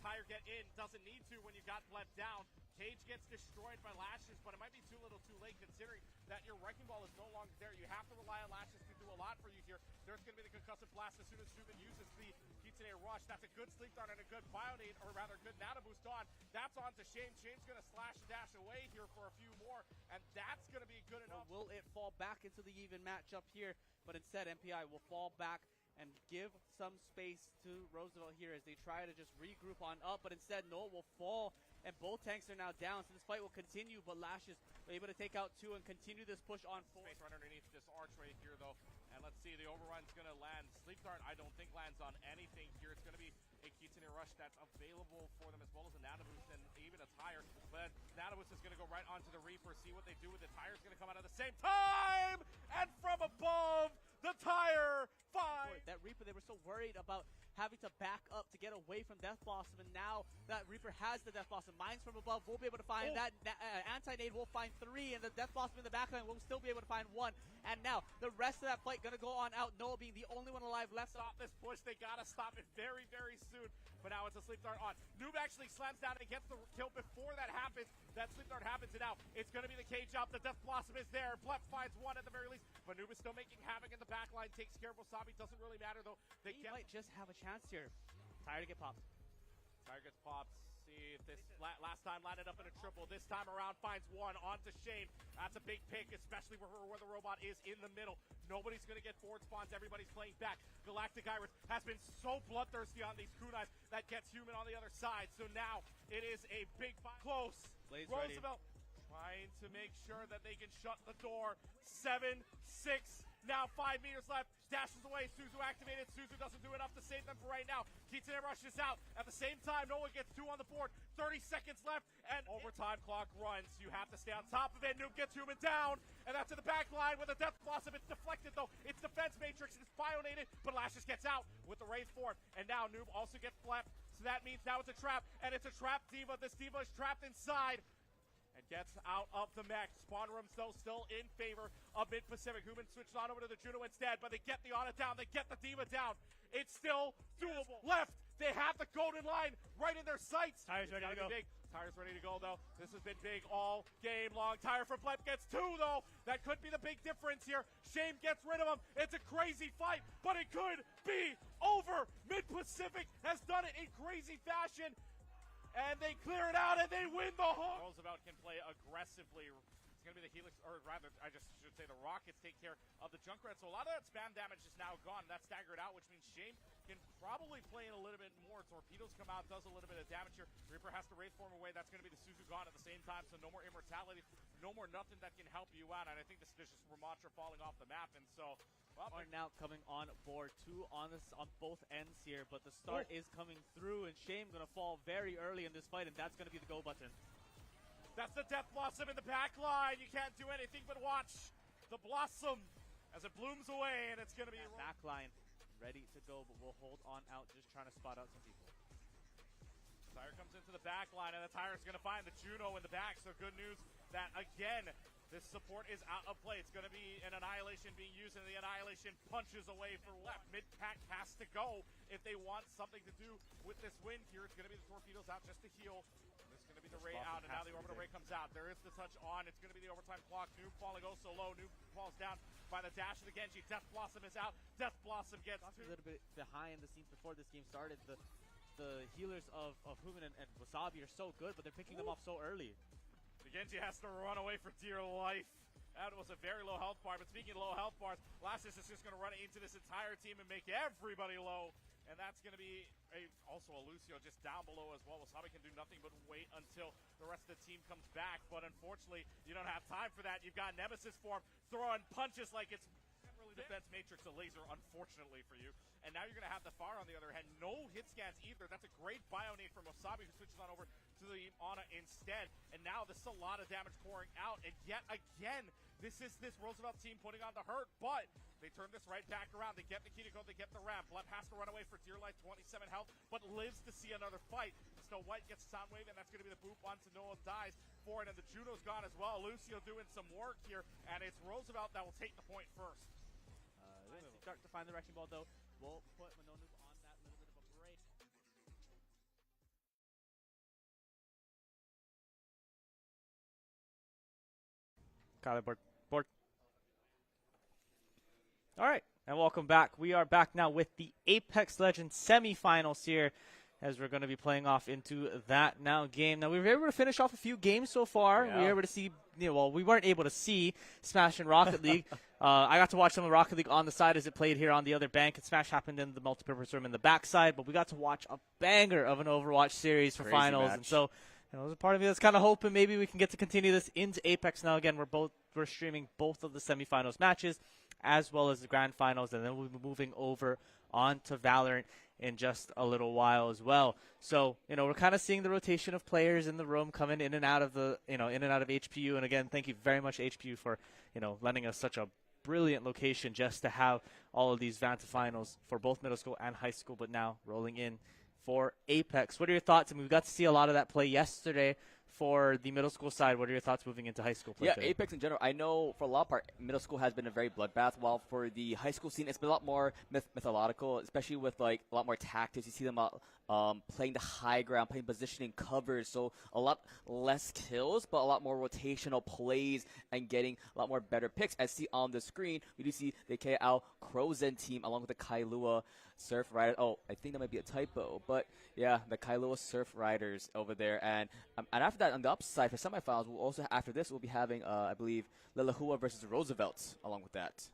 tire get in? Doesn't need to when you got Blep down. Cage gets destroyed by Lashes, but it might be too little too late considering that your Wrecking Ball is no longer there. You have to rely on Lashes to do a lot for you here. There's going to be the concussive blast as soon as Subin uses the Kitsune Rush. That's a good sleep dart and a good Bionade, or rather good Nano Boost on. That's on to Shane. Shane's going to slash and dash away here for a few more, and that's going to be good enough. Or will it fall back into the even matchup here? But instead, MPI will fall back and give some space to Roosevelt here as they try to just regroup on up, but instead Noah will fall and both tanks are now down, so this fight will continue, but Lashes are able to take out 2 and continue this push on 4. Space right underneath this arch right here though, and let's see, the overrun's going to land. Sleep Dart I don't think lands on anything here. It's going to be a Kitsune Rush that's available for them, as well as a Nano Boost and even a tire, but Nano Boost is going to go right onto the Reaper, see what they do with it. Tire's going to come out at the same time, and from above, the tire finds that Reaper. They were so worried about having to back up to get away from Death Blossom, and now that Reaper has the Death Blossom, mines from above will be able to find that anti-nade will find 3, and the Death Blossom in the backline will still be able to find 1, and now the rest of that fight going to go on out, Noah being the only one alive left. Stop this push, they gotta stop it very, very soon, but now it's a Sleep Dart on. Noob actually slams down and gets the kill before that happens. That Sleep Dart happens, and now it's gonna be the cage up. The Death Blossom is there, Blep finds 1 at the very least, but Noob is still making havoc in the backline, takes care of Wasabi, doesn't really matter though. They might just have a chance here. Tire to get popped. Tire gets popped. See if this last time landed up in a triple. This time around finds 1 onto Shane. That's a big pick, especially where the robot is in the middle. Nobody's going to get forward spawns. Everybody's playing back. Galactic Iris has been so bloodthirsty on these kunais that gets Human on the other side. So now it is a big fight. Close. Blaze Roosevelt trying to make sure that they can shut the door. 7-6. Now 5 meters left. Dashes away. Suzu activated. Suzu doesn't do enough to save them for right now. Kitsune rushes out. At the same time, Noah gets 2 on the board. 30 seconds left, and overtime clock runs. You have to stay on top of it. Noob gets Human down, and that's in the back line with a Death Blossom. It's deflected, though. It's Defense Matrix. It's bionated, but Lashes gets out with the Raise 4. And now Noob also gets flapped, so that means now it's a trap, and it's a trap Diva. This Diva is trapped inside and gets out of the mech. Spawn rooms, though, still in favor of Mid-Pacific. Human switched on over to the Juno instead, but they get the Ana down. They get the Diva down. It's still doable. Left. They have the golden line right in their sights. Tire's ready to go. Big. Tire's ready to go, though. This has been big all game long. Tire for Blep gets 2, though. That could be the big difference here. Shame gets rid of him. It's a crazy fight, but it could be over. Mid-Pacific has done it in crazy fashion. And they clear it out, and they win the hook. Roosevelt can play aggressively. It's going to be the Helix, or rather, I just should say the Rockets take care of the Junkrat. So a lot of that spam damage is now gone. That's staggered out, which means Shame can probably play in a little bit more. Torpedoes come out, does a little bit of damage here. Reaper has to raise form away. That's going to be the Suzu gone at the same time, so no more immortality, no more nothing that can help you out. And I think this is just Ramontra falling off the map, and so... Are now coming on board. 2 on both ends here, but the start is coming through, and Shame going to fall very early in this fight, and that's going to be the go button. That's the Death Blossom in the back line. You can't do anything but watch the Blossom as it blooms away, and it's going to be... Back line ready to go, but we'll hold on out, just trying to spot out some people. Tire comes into the back line, and the Tire's going to find the Juno in the back, so good news that, again, this support is out of play. It's going to be an Annihilation being used, and the Annihilation punches away for left. Mid-pack has to go if they want something to do with this win here. It's going to be the Torpedoes out just to heal. This is going to be the Ray out, and now the Orbital Ray comes out. There is the touch on. It's going to be the overtime clock. Noob falling oh so low. Noob falls down by the dash of the Genji. Death Blossom is out. Death Blossom gets a little bit behind the scenes before this game started. The the healers of Human and Wasabi are so good, but they're picking them off so early. Genji has to run away for dear life. That was a very low health bar, but speaking of low health bars, Lassus is just going to run into this entire team and make everybody low. And that's going to be also a Lucio just down below as well. Wasabi can do nothing but wait until the rest of the team comes back. But unfortunately, you don't have time for that. You've got Nemesis form throwing punches like it's defense matrix, a laser, unfortunately for you. And now you're going to have the Fire on the other hand. No hit scans either. That's a great bio nade from Wasabi, who switches on over to the Ana instead. And now this is a lot of damage pouring out. And yet again, this is this Roosevelt team putting on the hurt. But they turn this right back around. They get the key to go. They get the ramp. Blood has to run away for dear life, 27 health, but lives to see another fight. Snow White gets sound wave, and that's going to be the boop onto Noah dies for it. And the Juno's gone as well. Lucio doing some work here, and it's Roosevelt that will take the point first. Start to find the wrecking ball though. We'll put Manonu on that little bit of a break. Got it, board. All right, and welcome back. We are back now with the Apex Legends semifinals here, as we're going to be playing off into that now game. Now, we were able to finish off a few games so far. Yeah. We were able to see, we weren't able to see Smash and Rocket League. I got to watch some of Rocket League on the side as it played here on the other bank. And Smash happened in the multipurpose room in the backside, but we got to watch a banger of an Overwatch series for Crazy finals. match. And so, there's a part of me that's kind of hoping maybe we can get to continue this into Apex. Now, again, we're streaming both of the semifinals matches as well as the grand finals, and then we'll be moving over on to Valorant in just a little while as well. So, we're kind of seeing the rotation of players in the room coming in and out of HPU. And again, thank you very much, HPU, for, lending us such a brilliant location just to have all of these Vanta finals for both middle school and high school, but now rolling in for Apex. What are your thoughts? I mean, we got to see a lot of that play yesterday for the middle school side. What are your thoughts moving into high school play today? Apex in general, I know for a lot of part, middle school has been a very bloodbath, while for the high school scene, it's been a lot more mythological, especially with a lot more tactics. You see them playing the high ground, playing positioning covers, so a lot less kills, but a lot more rotational plays and getting a lot more better picks. As see on the screen, we do see the KL Crozen team along with the Kailua Surf Riders. Oh, I think that might be a typo, but yeah, the Kailua Surf Riders over there. And after that, on the upside for semifinals, we'll also, after this, we'll be having, I believe, Lilahua versus the Roosevelts along with that.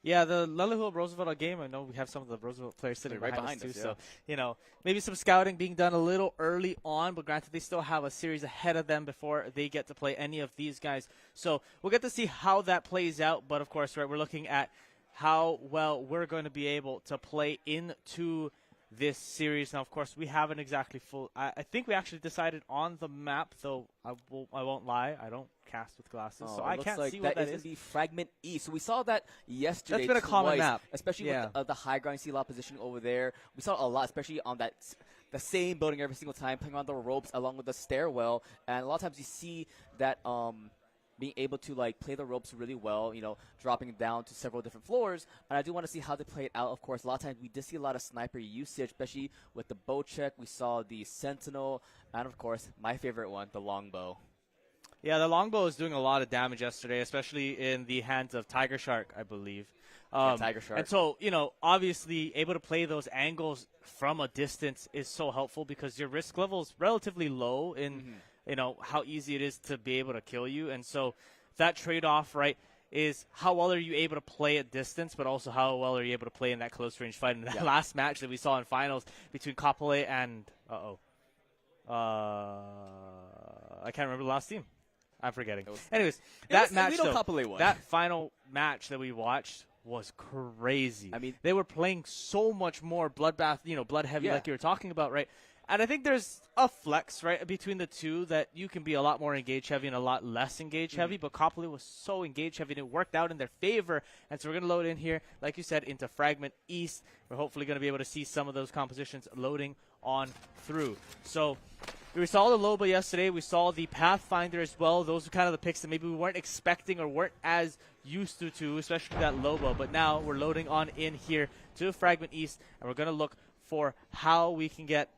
Yeah, the Lilahua Roosevelt game, I know we have some of the Roosevelt players sitting right behind us too. yeah. So, maybe some scouting being done a little early on, but granted, they still have a series ahead of them before they get to play any of these guys. So we'll get to see how that plays out. But of course, right, we're looking at how well we're going to be able to play into this series. Now, of course, we haven't exactly I think we actually decided on the map, though I won't lie, I don't cast with glasses, so I can't see what that is. The Fragment East. So we saw that yesterday. That's been a common map, especially with the high ground. You see a lot of positioning over there. We saw a lot, especially on the same building every single time, playing on the ropes along with the stairwell. And a lot of times you see that being able to play the ropes really well, dropping down to several different floors. And I do want to see how they play it out. Of course, a lot of times we did see a lot of sniper usage, especially with the bow check. We saw the Sentinel, and of course, my favorite one, the longbow. Yeah, the longbow is doing a lot of damage yesterday, especially in the hands of Tiger Shark, I believe. Tiger Shark. And so, obviously able to play those angles from a distance is so helpful because your risk level is relatively low in how easy it is to be able to kill you. And so that trade-off, right, is how well are you able to play at distance, but also how well are you able to play in that close-range fight. In that last match that we saw in finals between Kapolei and, I can't remember the last team. I'm forgetting. Anyways, that match, that final match that we watched was crazy. I mean, they were playing so much more bloodbath, blood heavy, like you were talking about, right? And I think there's a flex, right, between the two that you can be a lot more engage heavy and a lot less engage heavy. But Kapolei was so engage heavy, and it worked out in their favor. And so we're going to load in here, like you said, into Fragment East. We're hopefully going to be able to see some of those compositions loading on through. So we saw the Loba yesterday. We saw the Pathfinder as well. Those are kind of the picks that maybe we weren't expecting or weren't as used to, especially that Loba. But now we're loading on in here to Fragment East, and we're going to look for how we can get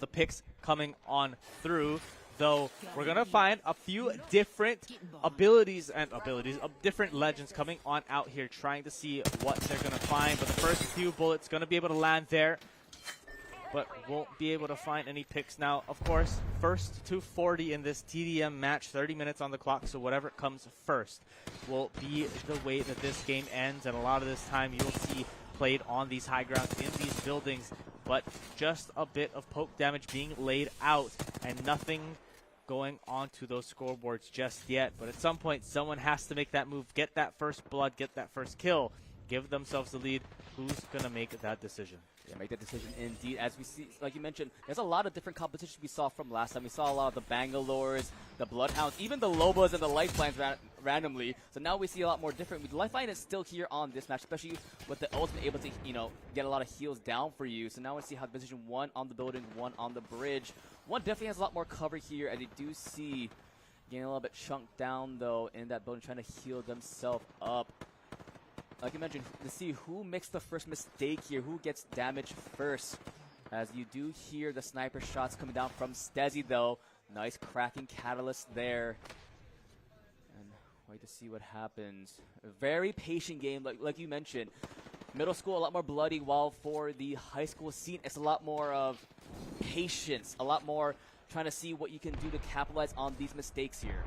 the picks coming on through, though we're going to find a few different abilities, different legends coming on out here, trying to see what they're going to find. But the first few bullets going to be able to land there. but won't be able to find any picks now. Of course, first to 40 in this TDM match, 30 minutes on the clock, so whatever comes first will be the way that this game ends, and a lot of this time you'll see played on these high grounds in these buildings, but just a bit of poke damage being laid out and nothing going onto those scoreboards just yet. But at some point, someone has to make that move, get that first blood, get that first kill, give themselves the lead. Who's going to make that decision? Yeah, make that decision indeed. As we see, like you mentioned, there's a lot of different competitions we saw from last time. We saw a lot of the Bangalores, the Bloodhounds, even the Lobas and the Lifelines randomly. So now we see a lot more different. Lifeline is still here on this match, especially with the ultimate able to, get a lot of heals down for you. So now we see how position 1 on the building, 1 on the bridge. 1 definitely has a lot more cover here, as you do see getting a little bit chunked down, though, in that building, trying to heal themselves up. Like you mentioned, to see who makes the first mistake here, who gets damaged first. As you do hear the sniper shots coming down from Stezzy, though. Nice cracking catalyst there. And wait to see what happens. A very patient game, like you mentioned. Middle school, a lot more bloody, while for the high school scene, it's a lot more of patience, a lot more trying to see what you can do to capitalize on these mistakes here.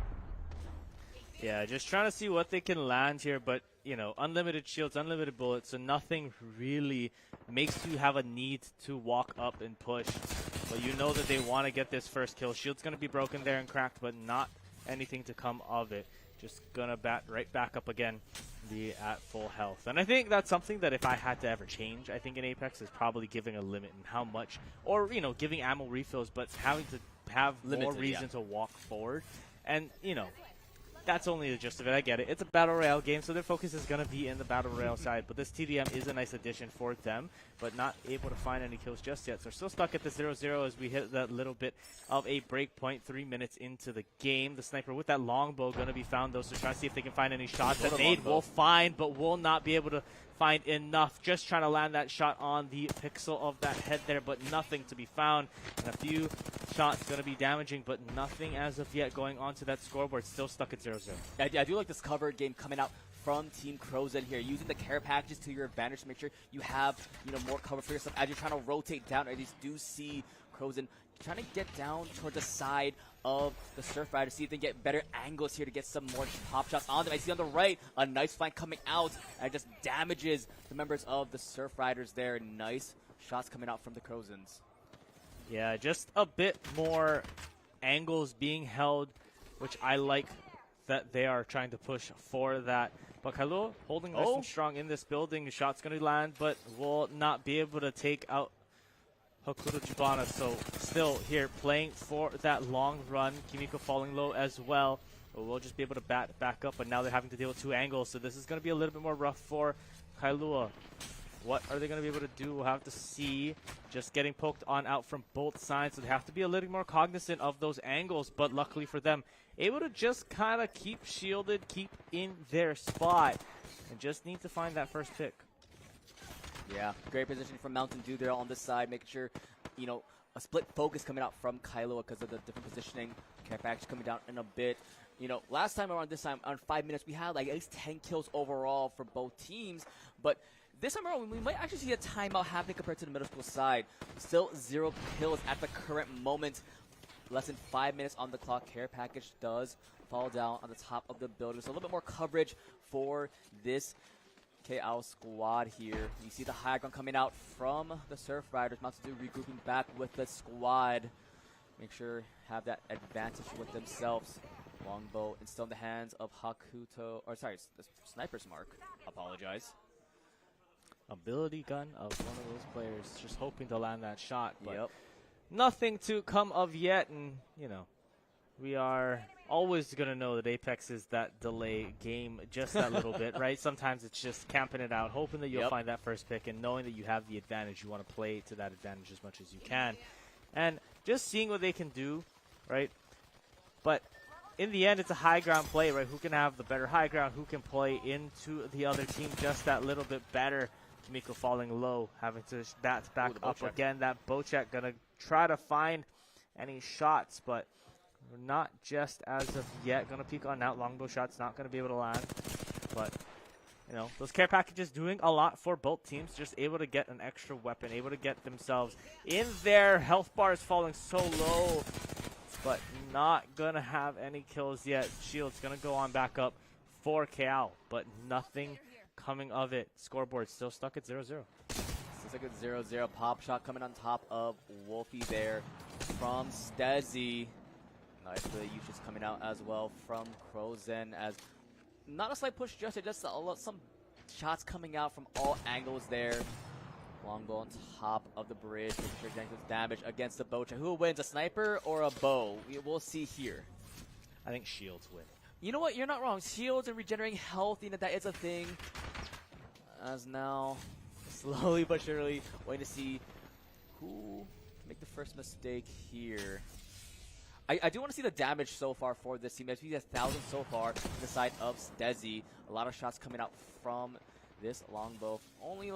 Yeah, just trying to see what they can land here, but, unlimited shields, unlimited bullets, so nothing really makes you have a need to walk up and push. But you know that they want to get this first kill. Shield's going to be broken there and cracked, but not anything to come of it. Just going to bat right back up again, be at full health. And I think that's something that if I had to ever change, I think in Apex, is probably giving a limit in how much, or, giving ammo refills, but having to have more reason to walk forward. And, that's only the gist of it. I get it. It's a Battle Royale game, so their focus is going to be in the Battle Royale side. But this TDM is a nice addition for them, but not able to find any kills just yet. So we're still stuck at the 0-0 as we hit that little bit of a break point 3 minutes into the game. The sniper with that longbow going to be found, though, so trying to see if they can find any shots. That nade will find, but will not be able to find enough. Just trying to land that shot on the pixel of that head there, but nothing to be found. And a few shots going to be damaging, but nothing as of yet going onto that scoreboard. Still stuck at 0-0. I do like this cover game coming out from Team Crowzen here, using the care packages to your advantage to make sure you have more cover for yourself as you're trying to rotate down. I just do see Crowzen trying to get down towards the side of the Surf Rider, see if they can get better angles here to get some more pop shots on them. I see on the right a nice flank coming out, and it just damages the members of the Surf Riders there. Nice shots coming out from the Crowzens. Yeah, just a bit more angles being held, which I like that they are trying to push for that. But Kailua holding nice and strong in this building. The shot's going to land, but will not be able to take out Hakuro Chibana. So still here playing for that long run. Kimiko falling low as well. But we'll just be able to bat back up, but now they're having to deal with 2 angles. So this is going to be a little bit more rough for Kailua. What are they going to be able to do? We'll have to see. Just getting poked on out from both sides. So they have to be a little more cognizant of those angles. But luckily for them, able to just kind of keep shielded, keep in their spot. And just need to find that first pick. Yeah, great positioning from Mountain Dew there on this side. Making sure, a split focus coming out from Kailua because of the different positioning. Care package coming down in a bit. Last time around, this time, on 5 minutes, we had like at least 10 kills overall for both teams. But this time around, we might actually see a timeout happening compared to the middle school side. Still 0 kills at the current moment. Less than 5 minutes on the clock. Care package does fall down on the top of the building. So a little bit more coverage for this KO squad here. You see the high ground coming out from the Surf Riders. Mountain Dew regrouping back with the squad. Make sure have that advantage with themselves. Longbow and still in the hands of Hakuto, or sorry, the Sniper's Mark. Apologize. Ability gun of one of those players, just hoping to land that shot, but nothing to come of yet. And we are always going to know that Apex is that delay game just that little bit, right? Sometimes it's just camping it out, hoping that you'll find that first pick, and knowing that you have the advantage, you want to play to that advantage as much as you can, and just seeing what they can do, right? But in the end, it's a high ground play, right? Who can have the better high ground? Who can play into the other team just that little bit better? Kimiko falling low, having to bat back up again. That Bocek gonna try to find any shots, but not just as of yet. Gonna peek on that longbow shot's not gonna be able to land. But You know, those care packages doing a lot for both teams, just able to get an extra weapon, able to get themselves in there. Health bar is falling so low, but not going to have any kills yet. Shield's going to go on back up for KL, but nothing coming of it. Scoreboard still stuck at 0-0. Still stuck at 0-0. Pop shot coming on top of Wolfie there from Stezzy. Nice for the usage coming out as well from Crozen, as not a slight push just yet, just some shots coming out from all angles there. Longbow on top of the bridge, making sure Jenkins damage against the Bocha. Who wins, a sniper or a bow? We'll see here. I think Shields win. You know what? You're not wrong. Shields and regenerating health, you know, that is a thing. As now, slowly but surely, waiting to see who can make the first mistake here. I do want to see the damage so far for this team. It's 1,000 so far on the side of Stezzy. A lot of shots coming out from this longbow. Only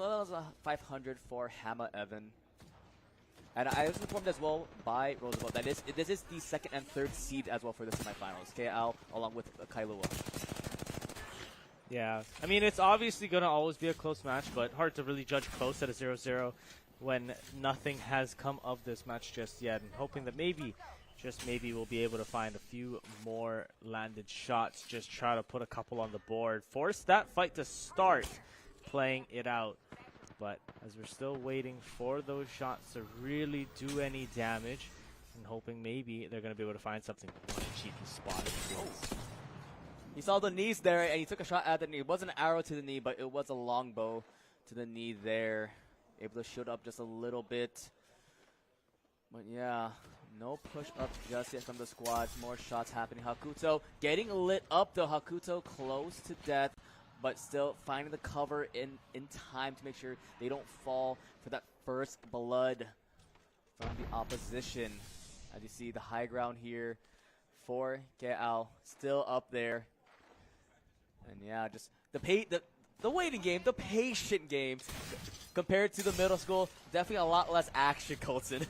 500 for Hammer Evan. And I was informed as well by Roosevelt that this is the second and third seed as well for the semifinals. KL along with Kailua. Yeah, I mean, it's obviously going to always be a close match, but hard to really judge close at a 0-0 when nothing has come of this match just yet. And hoping that maybe, just maybe, we'll be able to find a few more landed shots, just try to put a couple on the board, force that fight to start playing it out. But as we're still waiting for those shots to really do any damage, and hoping maybe they're going to be able to find something. One cheeky spot. He saw the knees there, and he took a shot at the knee. It wasn't an arrow to the knee, but it was a longbow to the knee there. Able to shield up just a little bit. But yeah, no push up just yet from the squad. More shots happening. Hakuto getting lit up, though. Hakuto close to death, but still finding the cover in time to make sure they don't fall for that first blood from the opposition. As you see, the high ground here for KL still up there. And yeah, just the waiting game, the patient game compared to the middle school. Definitely a lot less action, Colton.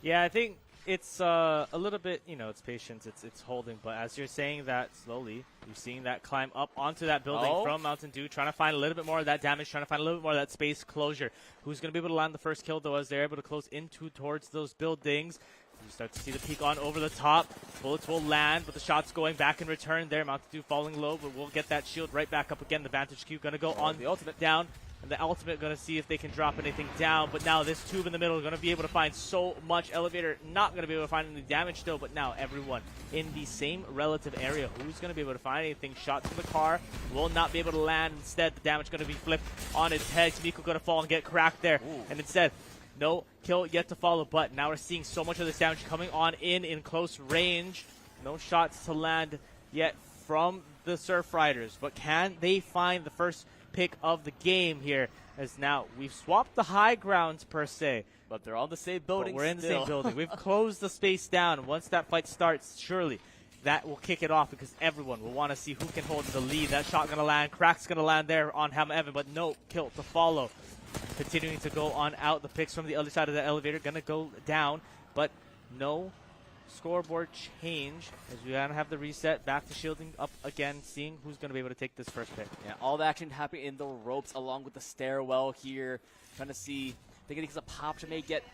Yeah, I think it's a little bit, you know, it's patience, it's holding. But as you're saying that slowly, you're seeing that climb up onto that building from Mountain Dew, trying to find a little bit more of that damage, trying to find a little bit more of that space closure. Who's going to be able to land the first kill, though, as they're able to close into towards those buildings. You start to see the peek on over the top. Bullets will land, but the shot's going back in return there. Mountain Dew falling low, but we'll get that shield right back up again. The Vantage Q going to go on the ultimate down. And the ultimate going to see if they can drop anything down. But now this tube in the middle is going to be able to find so much. Elevator not going to be able to find any damage still. But now everyone in the same relative area. Who's going to be able to find anything? Shots from the car will not be able to land. Instead, the damage going to be flipped on its head. Miko going to fall and get cracked there. Ooh. And instead, no kill yet to follow. But now we're seeing so much of this damage coming on in close range. No shots to land yet from the Surf Riders. But can they find the first pick of the game here, as now we've swapped the high grounds per se, but they're on the same building. We're in the same building. We've closed the space down. Once that fight starts, surely that will kick it off, because everyone will want to see who can hold the lead. That shot going to land. Crack's going to land there on Ham Evan, but no kill to follow. Continuing to go on out. The picks from the other side of the elevator going to go down, but no scoreboard change, as we gotta have the reset back to shielding up again, seeing who's going to be able to take this first pick. Yeah, all the action happening in the ropes along with the stairwell here. Trying to see, thinking it's a pop to may get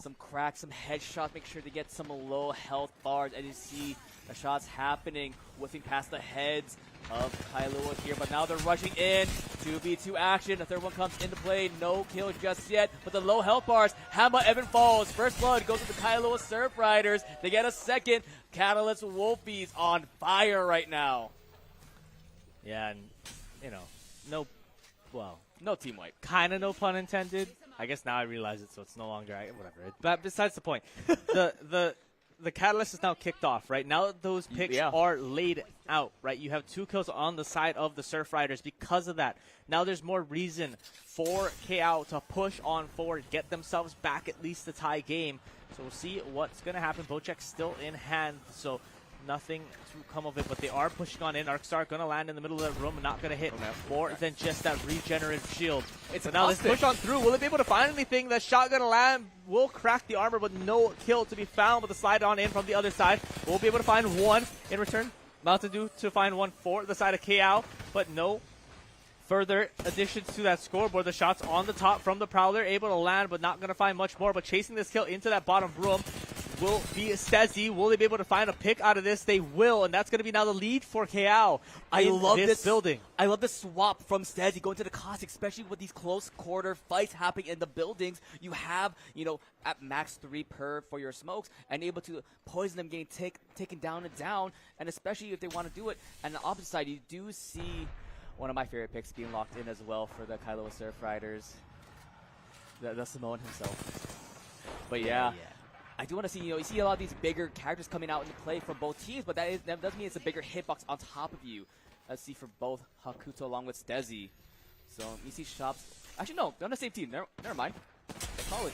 some cracks, some headshots, make sure to get some low health bars. And you see the shots happening, whiffing past the heads of Kailua here, but now they're rushing in. 2v2 action. The third one comes into play. No kill just yet, but the low health bars. Hammer Evan falls. First blood goes to the Kailua Surf Riders. They get a second. Catalyst Wolfies on fire right now. Yeah, and, you know, no team wipe. Kind of no pun intended. I guess now I realize it, so it's no longer, whatever. But besides the point, the Catalyst is now kicked off, right? Now that those picks are laid out, right? You have 2 kills on the side of the Surf Riders. Because of that, now there's more reason for KO to push on forward, get themselves back at least the tie game. So we'll see what's going to happen. Bocek's still in hand, so nothing to come of it, but they are pushing on in. Arcstar going to land in the middle of the room and not going to hit more than just that regenerative shield. So now let's push on through. Will they be able to find anything? The shot going to land, will crack the armor, but no kill to be found. With the slide on in from the other side, we'll be able to find one in return. Mountain Dew to find one for the side of KO, but no further additions to that scoreboard. The shots on the top from the Prowler, able to land, but not going to find much more. But chasing this kill into that bottom room will be Stezzy. Will they be able to find a pick out of this? They will, and that's going to be now the lead for KL. I love this building. I love the swap from Stezzy going to the Caustic, especially with these close quarter fights happening in the buildings. You have, at max 3 per for your smokes, and able to poison them getting taken down and down, and especially if they want to do it. And on the opposite side, you do see one of my favorite picks being locked in as well for the Kailua Surf Riders, the Samoan himself. But yeah. I do want to see, you see a lot of these bigger characters coming out into play from both teams, but that does mean it's a bigger hitbox on top of you. Let's see for both Hakuto along with Stezzy. So you see shops. Actually, no, they're on the same team. Never mind. Apologies.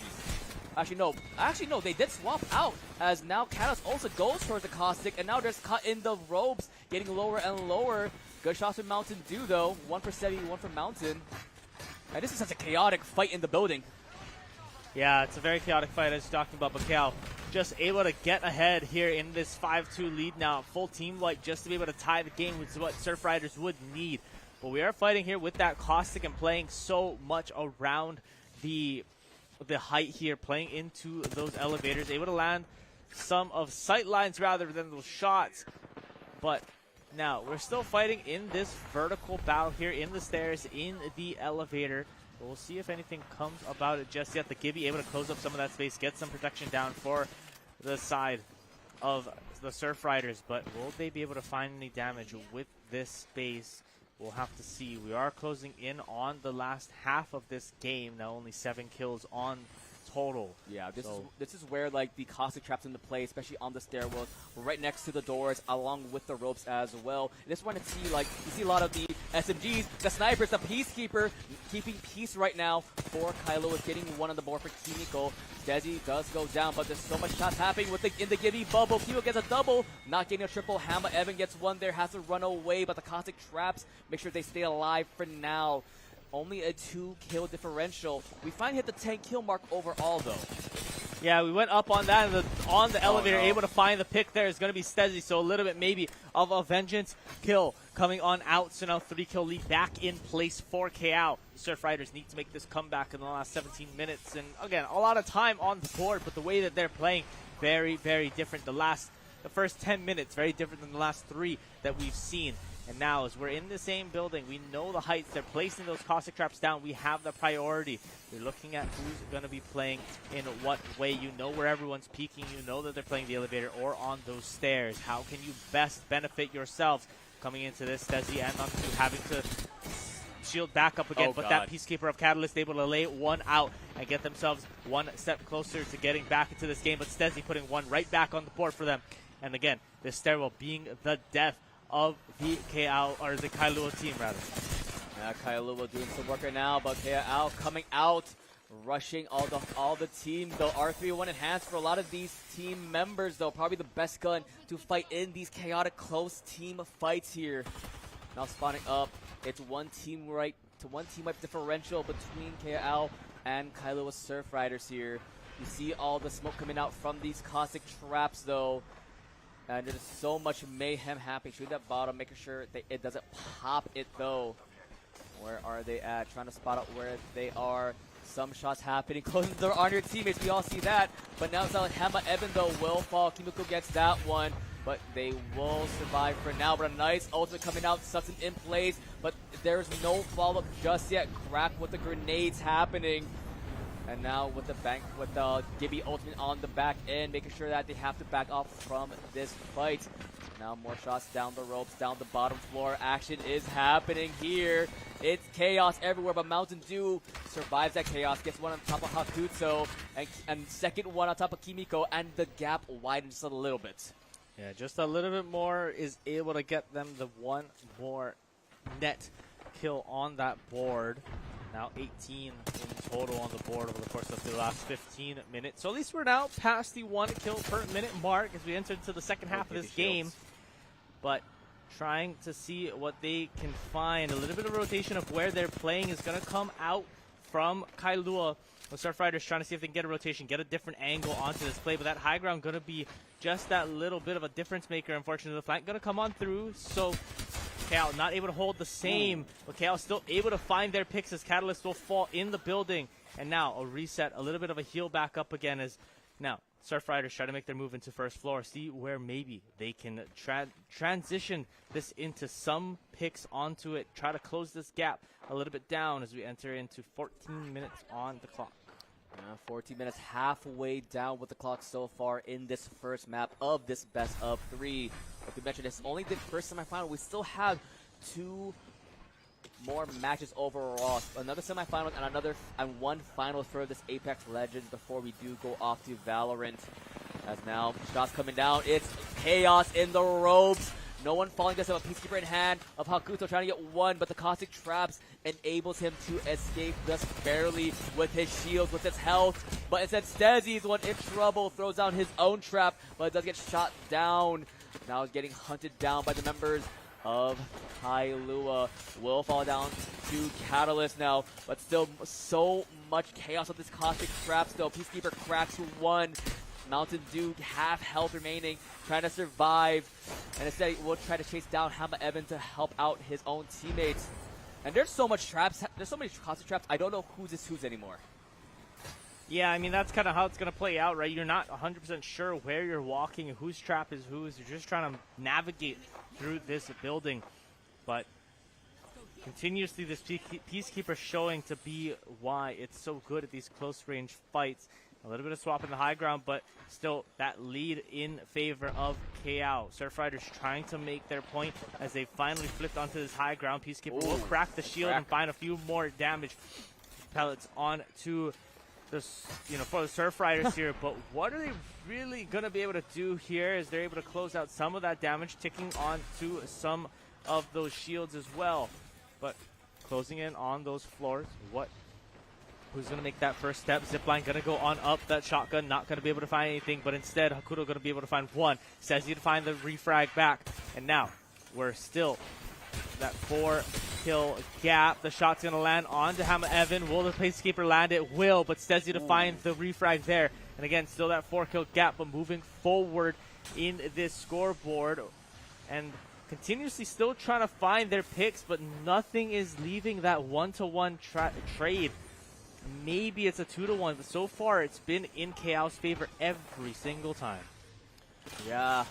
Actually, no. They did swap out as now Kalos also goes towards the Caustic, and now they're caught in the ropes, getting lower and lower. Good shots from Mountain Dew, though. 1 for Stevie, 1 for Mountain. And this is such a chaotic fight in the building. Yeah, it's a very chaotic fight as you're talking about. But KL just able to get ahead here in this 5-2 lead now. Full team like just to be able to tie the game, which is what Surf Riders would need. But we are fighting here with that Caustic and playing so much around the height here, playing into those elevators, able to land some of sight lines rather than those shots. But now we're still fighting in this vertical battle here in the stairs, in the elevator. We'll see if anything comes about it just yet. The Gibby able to close up some of that space, get some protection down for the side of the Surf Riders. But will they be able to find any damage with this space? We'll have to see. We are closing in on the last half of this game. Now only 7 kills on total. Yeah, this is where like the Caustic traps into play, especially on the stairwells. We're right next to the doors, along with the ropes as well. And just want to see you see a lot of the SMGs, the snipers, the Peacekeeper keeping peace right now for Kailua is getting one on the board for Kimiko. Stezzy does go down, but there's so much shots happening in the Gibby bubble. Kimiko gets a double, not getting a triple. Hama Evan gets one there, has to run away, but the Caustic traps make sure they stay alive for now. Only a 2-kill differential. We finally hit the 10-kill mark overall, though. Yeah, we went up on that, and on the elevator, able to find the pick there is going to be Stezzy, so a little bit maybe of a vengeance kill coming on out. So now 3-kill lead back in place for KL. The Surf Riders need to make this comeback in the last 17 minutes. And again, a lot of time on the board, but the way that they're playing, very, very different. The first 10 minutes, very different than the last 3 that we've seen. And now, as we're in the same building, we know the heights. They're placing those Caustic traps down. We have the priority. You're looking at who's going to be playing in what way. You know where everyone's peeking. You know that they're playing the elevator or on those stairs. How can you best benefit yourselves coming into this, Stezzy and not having to shield back up again? But that Peacekeeper of Catalyst able to lay one out and get themselves one step closer to getting back into this game. But Stezzy putting one right back on the board for them. And again, this stairwell being the death of the Kailua team, rather. Yeah, Kailua doing some work right now, but KL coming out, rushing all the team, though. R301 enhanced for a lot of these team members, though. Probably the best gun to fight in these chaotic close team fights here. Now spawning up, it's one team wipe differential between KL and Kailua Surf Riders here. You see all the smoke coming out from these Caustic traps, though. And there's so much mayhem happening. Shoot that bottom, making sure that it doesn't pop it, though. Where are they at? Trying to spot out where they are. Some shots happening. Closing the door on your teammates. We all see that. But now it's not like Hama Evan, though, will fall. Kimiko gets that one. But they will survive for now. But a nice ultimate coming out. Sucks in place. But there's no follow-up just yet. Crack with the grenades happening. And now with the Gibby ultimate on the back end, making sure that they have to back off from this fight. Now more shots down the ropes, down the bottom floor. Action is happening here. It's chaos everywhere, but Mountain Dew survives that chaos, gets one on top of Hakuto, and second one on top of Kimiko, and the gap widens a little bit. Yeah, just a little bit more is able to get them the one more net kill on that board. Now 18 in total on the board over the course of the last 15 minutes. So at least we're now past the 1 kill per minute mark as we enter into the second half of this game. But trying to see what they can find. A little bit of rotation of where they're playing is going to come out from Kailua. The Surf Riders trying to see if they can get a rotation, get a different angle onto this play. But that high ground going to be just that little bit of a difference maker, unfortunately. The flank going to come on through. So KO not able to hold the same, but KO still able to find their picks as Catalyst will fall in the building. And now a reset, a little bit of a heal back up again as now Surf Riders try to make their move into first floor, see where maybe they can transition this into some picks onto it, try to close this gap a little bit down as we enter into 14 minutes on the clock. 14 minutes, halfway down with the clock so far in this first map of this best of 3. Like we mentioned, it's only the first semifinal. We still have 2 more matches overall. Another semifinal and one final for this Apex Legends before we do go off to Valorant. As now, shots coming down. It's chaos in the ropes. No one falling, just a Peacekeeper in hand of Hakuto trying to get one, but the Caustic Traps enables him to escape just barely with his shields, with his health. But instead, Stezzy is one in trouble, throws down his own trap, but does get shot down. Now is getting hunted down by the members of Kailua. Will fall down to Catalyst now, but still so much chaos with this Caustic Trap still. Peacekeeper cracks one. Mountain Dew, half health remaining, trying to survive. And instead, will try to chase down Hama Evan to help out his own teammates. And there's so much traps. There's so many Caustic Traps. I don't know whose is whose anymore. Yeah, I mean, that's kind of how it's going to play out, right? You're not 100% sure where you're walking and whose trap is whose. You're just trying to navigate through this building. But continuously, this Peacekeeper showing to be why it's so good at these close-range fights. A little bit of swap in the high ground, but still that lead in favor of KO. Surf Riders trying to make their point as they finally flipped onto this high ground. Peacekeeper will crack the shield and find a few more damage pellets onto this, for the Surf Riders here. But what are they really going to be able to do here is they're able to close out some of that damage, ticking on to some of those shields as well. But closing in on those floors, who's going to make that first step? Zipline going to go on up. That shotgun not going to be able to find anything, but instead Hakuto going to be able to find one. Says you to find the refrag back. And now we're still that 4-kill gap. The shot's going to land onto Hama Evan. Will the Peacekeeper land? It will, but Stezzy to find the refrag there. And again, still that 4-kill gap, but moving forward in this scoreboard. And continuously still trying to find their picks, but nothing is leaving that 1-to-1 trade. Maybe it's a 2-to-1, but so far it's been in KO's favor every single time. Yeah,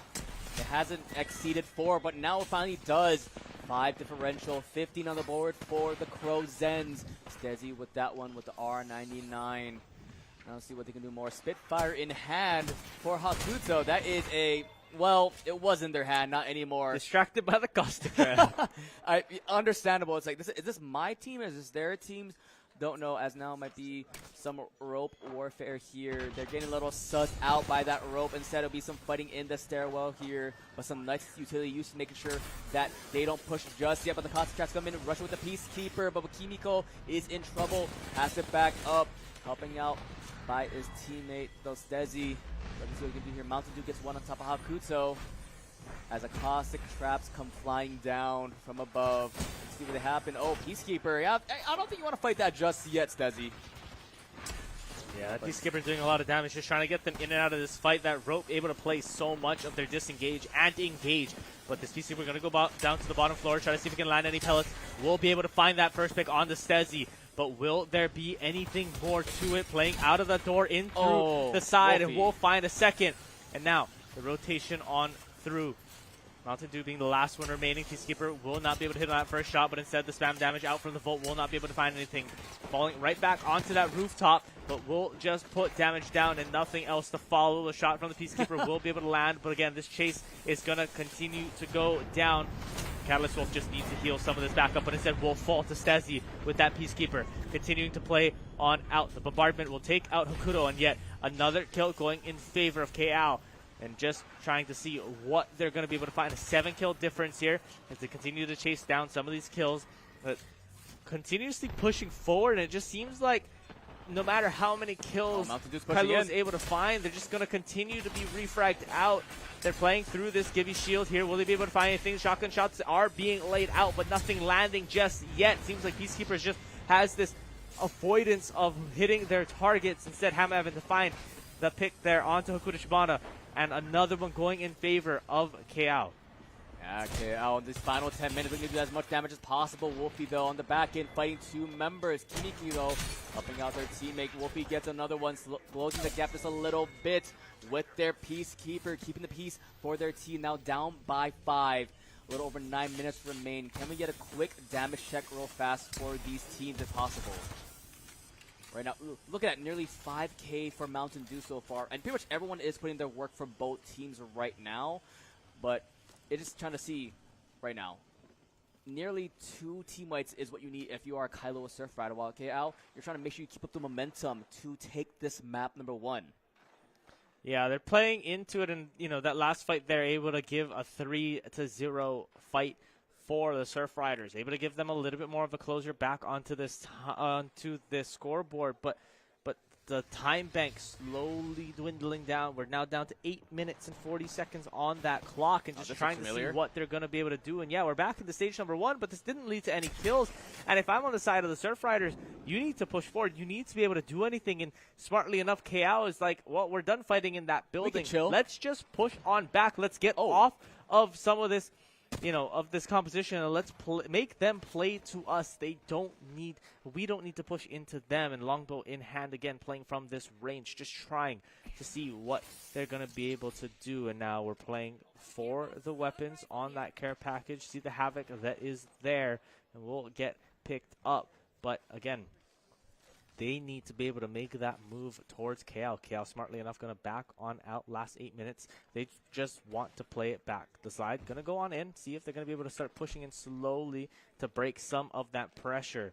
it hasn't exceeded 4, but now it finally does. 5 differential, 15 on the board for the Crow Zens. Stezzy with that one with the R99. Now see what they can do more. Spitfire in hand for Hakuto. That is well, it was in their hand, not anymore. Distracted by the Caustic Trap. Understandable. It's like, is this my team? Is this their team? Don't know, as now might be some rope warfare here. They're getting a little sussed out by that rope. Instead, it'll be some fighting in the stairwell here. But some nice utility use, making sure that they don't push just yet. But the Caustic Traps come in and rush with the Peacekeeper. But Kimiko is in trouble. Has it back up. Helping out by his teammate, though, Stezzy. Let's see what we can do here. Mountain Dew gets one on top of Hakuto. As the Caustic Traps come flying down from above. Let's see what happened. Oh, Peacekeeper. Yeah, I don't think you want to fight that just yet, Stezzy. Yeah, that Peacekeeper doing a lot of damage, just trying to get them in and out of this fight. That rope able to play so much of their disengage and engage. But this Peacekeeper going to go down to the bottom floor, try to see if he can land any pellets. We'll be able to find that first pick on the Stezzy. But will there be anything more to it? Playing out of the door in through the side, and we'll find a second. And now the rotation on through. Mountain Dew being the last one remaining. Peacekeeper will not be able to hit on that first shot, but instead the spam damage out from the Volt will not be able to find anything. Falling right back onto that rooftop, but will just put damage down and nothing else to follow. The shot from the Peacekeeper will be able to land, but again, this chase is going to continue to go down. Catalyst Wolf just needs to heal some of this back up, but instead will fall to Stezzy with that Peacekeeper. Continuing to play on out. The bombardment will take out Hakuto, and yet another kill going in favor of KO. And just trying to see what they're going to be able to find. A 7-kill difference here as they continue to chase down some of these kills. But continuously pushing forward, and it just seems like no matter how many kills Kailua is able to find, they're just going to continue to be refragged out. They're playing through this Gibby shield here. Will they be able to find anything? Shotgun shots are being laid out, but nothing landing just yet. Seems like Peacekeepers just has this avoidance of hitting their targets. Instead, Hama Evan to find the pick there onto Hakuto Shibana. And another one going in favor of KO. Okay, out this final 10 minutes, we're going to do as much damage as possible. Wolfie, though, on the back end, fighting 2 members. Kimiki, though, helping out their teammate. Wolfie gets another one, closing the gap just a little bit with their Peacekeeper, keeping the peace for their team. Now down by 5. A little over 9 minutes remain. Can we get a quick damage check real fast for these teams if possible? Right now, look at that, nearly 5K for Mountain Dew so far. And pretty much everyone is putting their work for both teams right now. But it is trying to see right now. Nearly 2 team wights is what you need if you are a Kailua Surf Rider. While KL, you're trying to make sure you keep up the momentum to take this map number 1. Yeah, they're playing into it, and that last fight they're able to give a 3-0 fight for the Surf Riders, able to give them a little bit more of a closure back onto this scoreboard, but the time bank slowly dwindling down. We're now down to 8 minutes and 40 seconds on that clock, and just trying to see what they're going to be able to do. And yeah, we're back in the stage number 1, but this didn't lead to any kills. And if I'm on the side of the Surf Riders, you need to push forward. You need to be able to do anything. And smartly enough, KO is like, well, we're done fighting in that building. Let's just push on back. Let's get off of some of this, of this composition, and let's make them play to us. We don't need to push into them. And Longbow in hand again, playing from this range, just trying to see what they're going to be able to do. And now we're playing for the weapons on that care package. See the havoc that is there, and we'll get picked up. But again, they need to be able to make that move towards KL. KL, smartly enough, going to back on out last 8 minutes. They just want to play it back. The side going to go on in, see if they're going to be able to start pushing in slowly to break some of that pressure.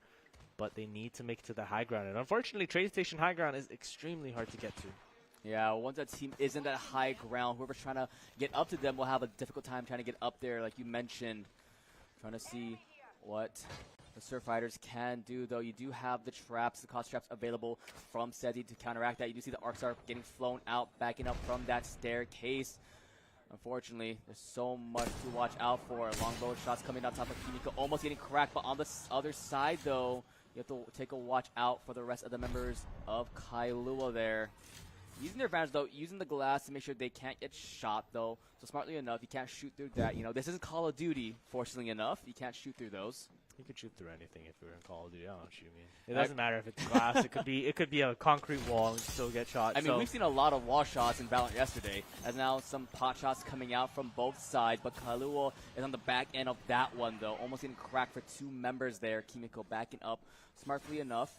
But they need to make it to the high ground. And unfortunately, Train Station high ground is extremely hard to get to. Yeah, once that team isn't at high ground, whoever's trying to get up to them will have a difficult time trying to get up there, like you mentioned. Trying to see what the Surf Riders can do, though. You do have the traps, the cost traps available from SETI to counteract that. You do see the Arc Star getting flown out, backing up from that staircase. Unfortunately, there's so much to watch out for. Longbow shots coming on top of Kimiko, almost getting cracked. But on the other side, though, you have to take a watch out for the rest of the members of Kailua there. Using their advantage, though, using the glass to make sure they can't get shot, though. So smartly enough, you can't shoot through that. This isn't Call of Duty, fortunately enough. You can't shoot through those. You could shoot through anything if we were in Call of Duty. I don't know what you mean. It doesn't matter if it's glass. it could be a concrete wall and still get shot. I mean, we've seen a lot of wall shots in Valorant yesterday, as now some pot shots coming out from both sides. But Kailua is on the back end of that one, though, almost getting cracked for 2 members there. Kimiko backing up smartly enough.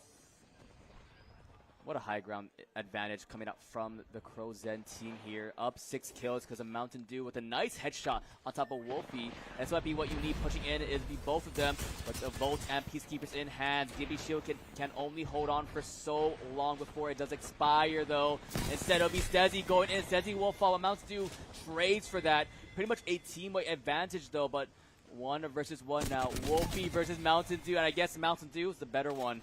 What a high ground advantage coming out from the Crow Zen team here. Up 6 kills because of Mountain Dew with a nice headshot on top of Wolfie. This might be what you need pushing in, is be both of them. But the Volt and Peacekeepers in hand. DB Shield can only hold on for so long before it does expire, though. Instead, it'll be Stezzy going in. Stezzy will fall. Mountain Dew trades for that. Pretty much a team-weight advantage, though, but 1 versus 1 now. Wolfie versus Mountain Dew, and I guess Mountain Dew is the better one.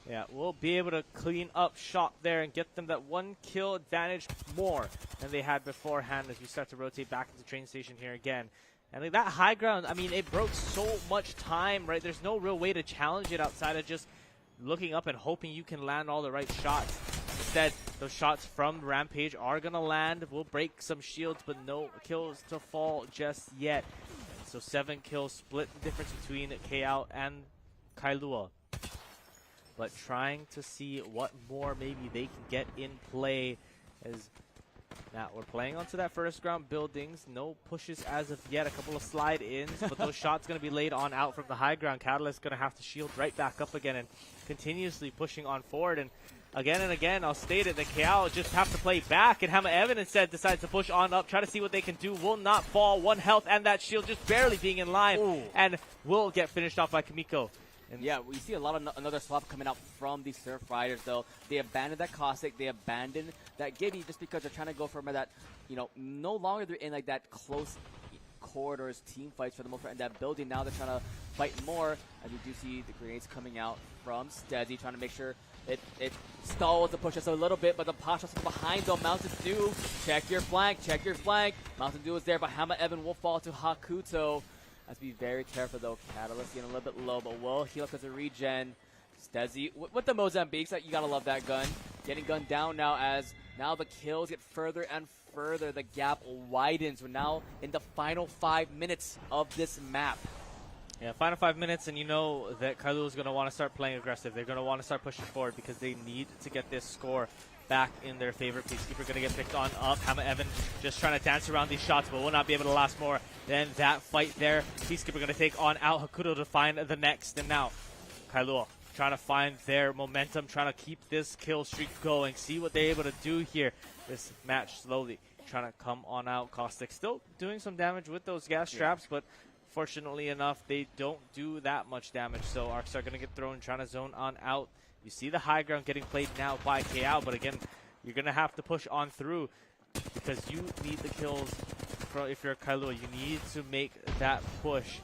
Yeah, we'll be able to clean up shop there and get them that 1 kill advantage more than they had beforehand as we start to rotate back into Train Station here again. And like that high ground, I mean, it broke so much time, right? There's no real way to challenge it outside of just looking up and hoping you can land all the right shots. Instead, those shots from Rampage are going to land. We'll break some shields, but no kills to fall just yet. So 7 kills, split the difference between KO and Kailua. But trying to see what more maybe they can get in play. As now we're playing onto that first ground buildings. No pushes as of yet. A couple of slide-ins, but those shots going to be laid on out from the high ground. Catalyst going to have to shield right back up again and continuously pushing on forward. And again, I'll state it, that KO just have to play back. And Hama Evan instead decides to push on up, try to see what they can do. Will not fall. 1 health and that shield just barely being in line. Ooh. And will get finished off by Kimiko. And yeah, we see a lot of another swap coming out from these Surf Riders, though. They abandoned that Caustic. They abandoned that Gibby just because they're trying to go for that, no longer they're in like that close corridors team fights for the most part in that building. Now they're trying to fight more, as you do see the grenades coming out from Stezzy, trying to make sure it stalls to push us a little bit, but the pot shots from behind, though. Mountain Dew, check your flank. Mountain Dew is there, but Hama Evan will fall to Hakuto. Has to be very careful, though. Catalyst getting a little bit low, but will heal up because of regen. Stezzy with the Mozambiques. You gotta love that gun. Getting gunned down now, as now the kills get further and further, the gap widens. We're now in the final 5 minutes of this map. Yeah, final 5 minutes, and you know that Kailua is going to want to start playing aggressive. They're going to want to start pushing forward because they need to get this score back in their favor. Peacekeeper going to get picked on up. Hammer Evan just trying to dance around these shots, but will not be able to last more than that fight there. Peacekeeper going to take on out Hakuto to find the next, and now Kailua trying to find their momentum, trying to keep this kill streak going. See what they're able to do here. This match slowly trying to come on out. Caustic still doing some damage with those gas traps, but fortunately enough, they don't do that much damage. So Arcs are going to get thrown, trying to zone on out. You see the high ground getting played now by KO, but again, you're going to have to push on through because you need the kills. If you're Kailua, you need to make that push.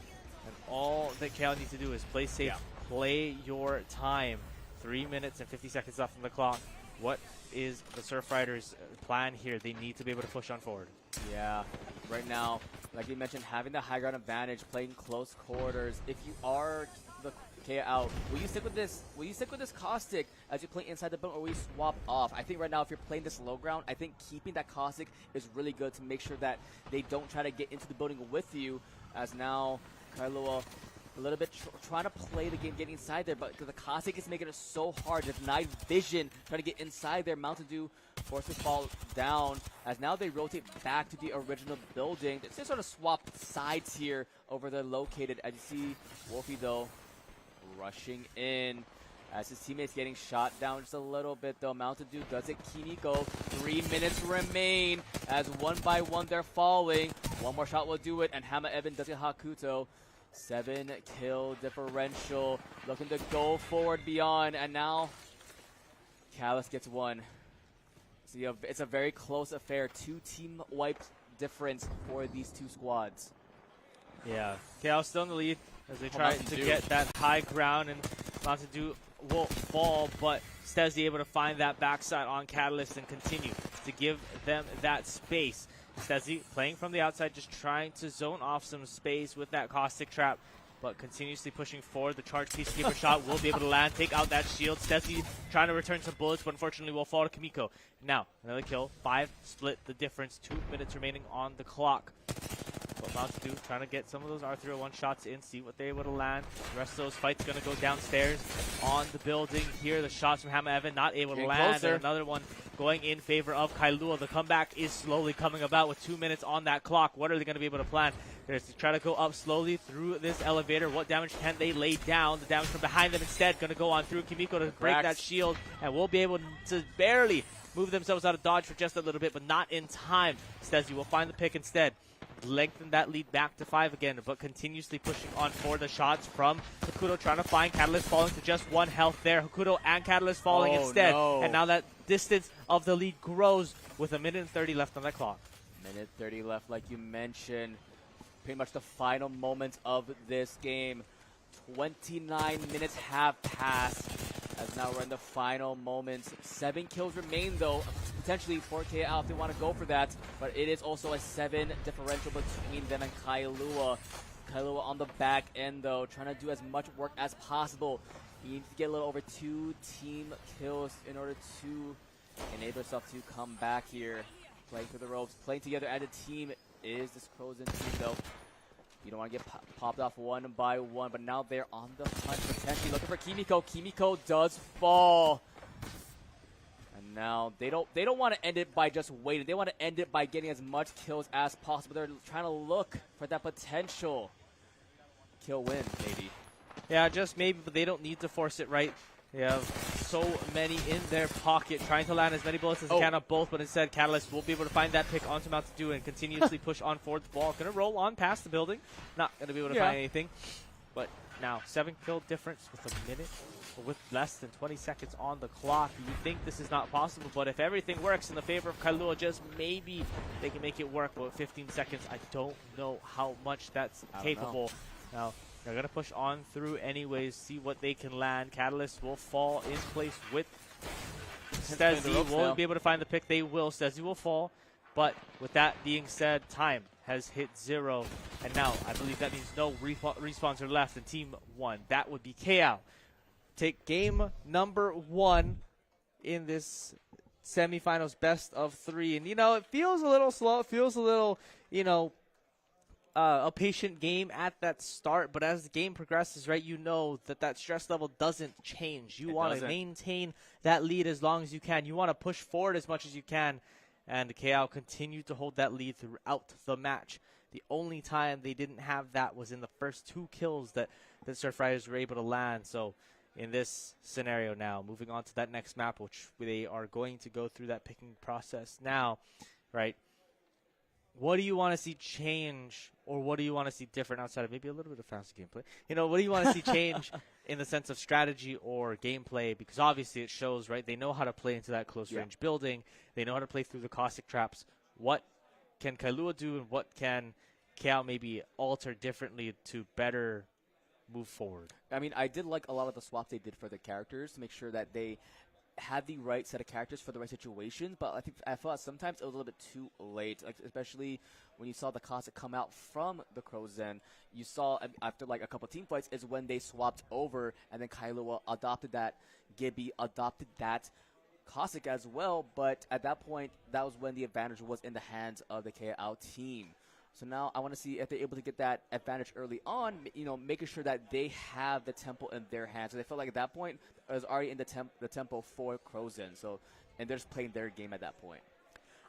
And all that KO needs to do is play safe, play your time. 3 minutes and 50 seconds left on the clock. What is the Surfriders' plan here? They need to be able to push on forward. Yeah, right now, like you mentioned, having the high ground advantage, playing close quarters. If you are the KO out, will you stick with this? Will you stick with this Caustic as you play inside the building, or will you swap off? I think right now, if you're playing this low ground, I think keeping that Caustic is really good to make sure that they don't try to get into the building with you. As now, Kailua a little bit trying to play the game, getting inside there, but the Caustic is making it so hard. The night vision trying to get inside there. Mountain Dew forced to fall down as now they rotate back to the original building. They sort of swap sides here over the located. As you see, Wolfie though rushing in as his teammates getting shot down just a little bit though. Mountain Dew does it. Kimiko, 3 minutes remain as one by one they're falling. One more shot will do it, and Hama Evan does it. Hakuto. 7 kill differential, looking to go forward beyond, and now Callus gets one. So it's a very close affair. 2 team wipes difference for these 2 squads. Yeah, KO still in the lead as they try to get that high ground, and Mountain Dew will fall, but Stezzy able to find that backside on Catalyst and continue to give them that space. Stezzy playing from the outside, just trying to zone off some space with that Caustic trap, but continuously pushing forward. The charge Peacekeeper shot will be able to land, take out that shield. Stezzy trying to return some bullets, but unfortunately will fall to Kimiko. Now, another kill, 5 split the difference, 2 minutes remaining on the clock. But Mountain Dew trying to get some of those R301 shots in, see what they're able to land. The rest of those fights going to go downstairs on the building. Here, the shots from Hama Evan not able to land. And another one going in favor of Kailua. The comeback is slowly coming about with 2 minutes on that clock. What are they going to be able to plan? They're to try to go up slowly through this elevator. What damage can they lay down? The damage from behind them instead going to go on through. Kimiko to break that shield, and will be able to barely move themselves out of dodge for just a little bit, but not in time. Stezzy will find the pick instead. Lengthen that lead back to 5 again, but continuously pushing on for the shots from Hakuto, trying to find Catalyst, falling to just 1 health there. Hakuto and Catalyst falling instead. No. And now that distance of the lead grows with 1 minute and 30 left on that clock. Minute 30 left, like you mentioned. Pretty much the final moments of this game. 29 minutes have passed as now we're in the final moments. 7 kills remain though. Potentially 4K out if they want to go for that, but it is also a 7 differential between them and Kailua. Kailua on the back end though, trying to do as much work as possible. You need to get a little over 2 team kills in order to enable yourself to come back here. Playing through the ropes, playing together as a team is this Crozen team though. You don't want to get popped off one by one, but now they're on the hunt potentially looking for Kimiko. Kimiko does fall. And now they don't want to end it by just waiting. They want to end it by getting as much kills as possible. They're trying to look for that potential kill win, maybe. Yeah, just maybe, but they don't need to force it, right? They have so many in their pocket, trying to land as many bullets as they can on both, but instead Catalyst will be able to find that pick onto Mountain Dew and continuously push on forward. The ball going to roll on past the building. Not going to be able to find anything. But now, 7 kill difference with a minute, or with less than 20 seconds on the clock. You think this is not possible, but if everything works in the favor of Kailua, just maybe they can make it work. But with 15 seconds, I don't know how much that's capable. Now, they're going to push on through anyways, see what they can land. Catalyst will fall in place with Stezzy. Won't be able to find the pick. They will. Stezzy will fall. But with that being said, time has hit 0. And now I believe that means no respawns are left in Team 1. That would be KO. Take game number 1 in this semifinals best of 3. And, it feels a little slow. It feels a little, a patient game at that start. But as the game progresses, right, that stress level doesn't change. You want to maintain that lead as long as you can. You want to push forward as much as you can. And KO continued to hold that lead throughout the match. The only time they didn't have that was in the first 2 kills that the Surfriders were able to land. So in this scenario now, moving on to that next map, which they are going to go through that picking process now, right? What do you want to see change, or what do you want to see different outside of maybe a little bit of faster gameplay? What do you want to see change in the sense of strategy or gameplay? Because obviously it shows, right? They know how to play into that close-range building. They know how to play through the caustic traps. What can Kailua do, and what can KO maybe alter differently to better move forward? I mean, I did like a lot of the swaps they did for the characters to make sure that they had the right set of characters for the right situations, but I thought sometimes it was a little bit too late, especially when you saw the Cossack come out from the Crow's Den. You saw after a couple team fights is when they swapped over, and then Kailua adopted that Gibby, adopted that Cossack as well, but at that point, that was when the advantage was in the hands of the KO team. So now I want to see if they're able to get that advantage early on, making sure that they have the tempo in their hands. So they felt like at that point it was already in the tempo for Crow's Den. So, and they're just playing their game at that point.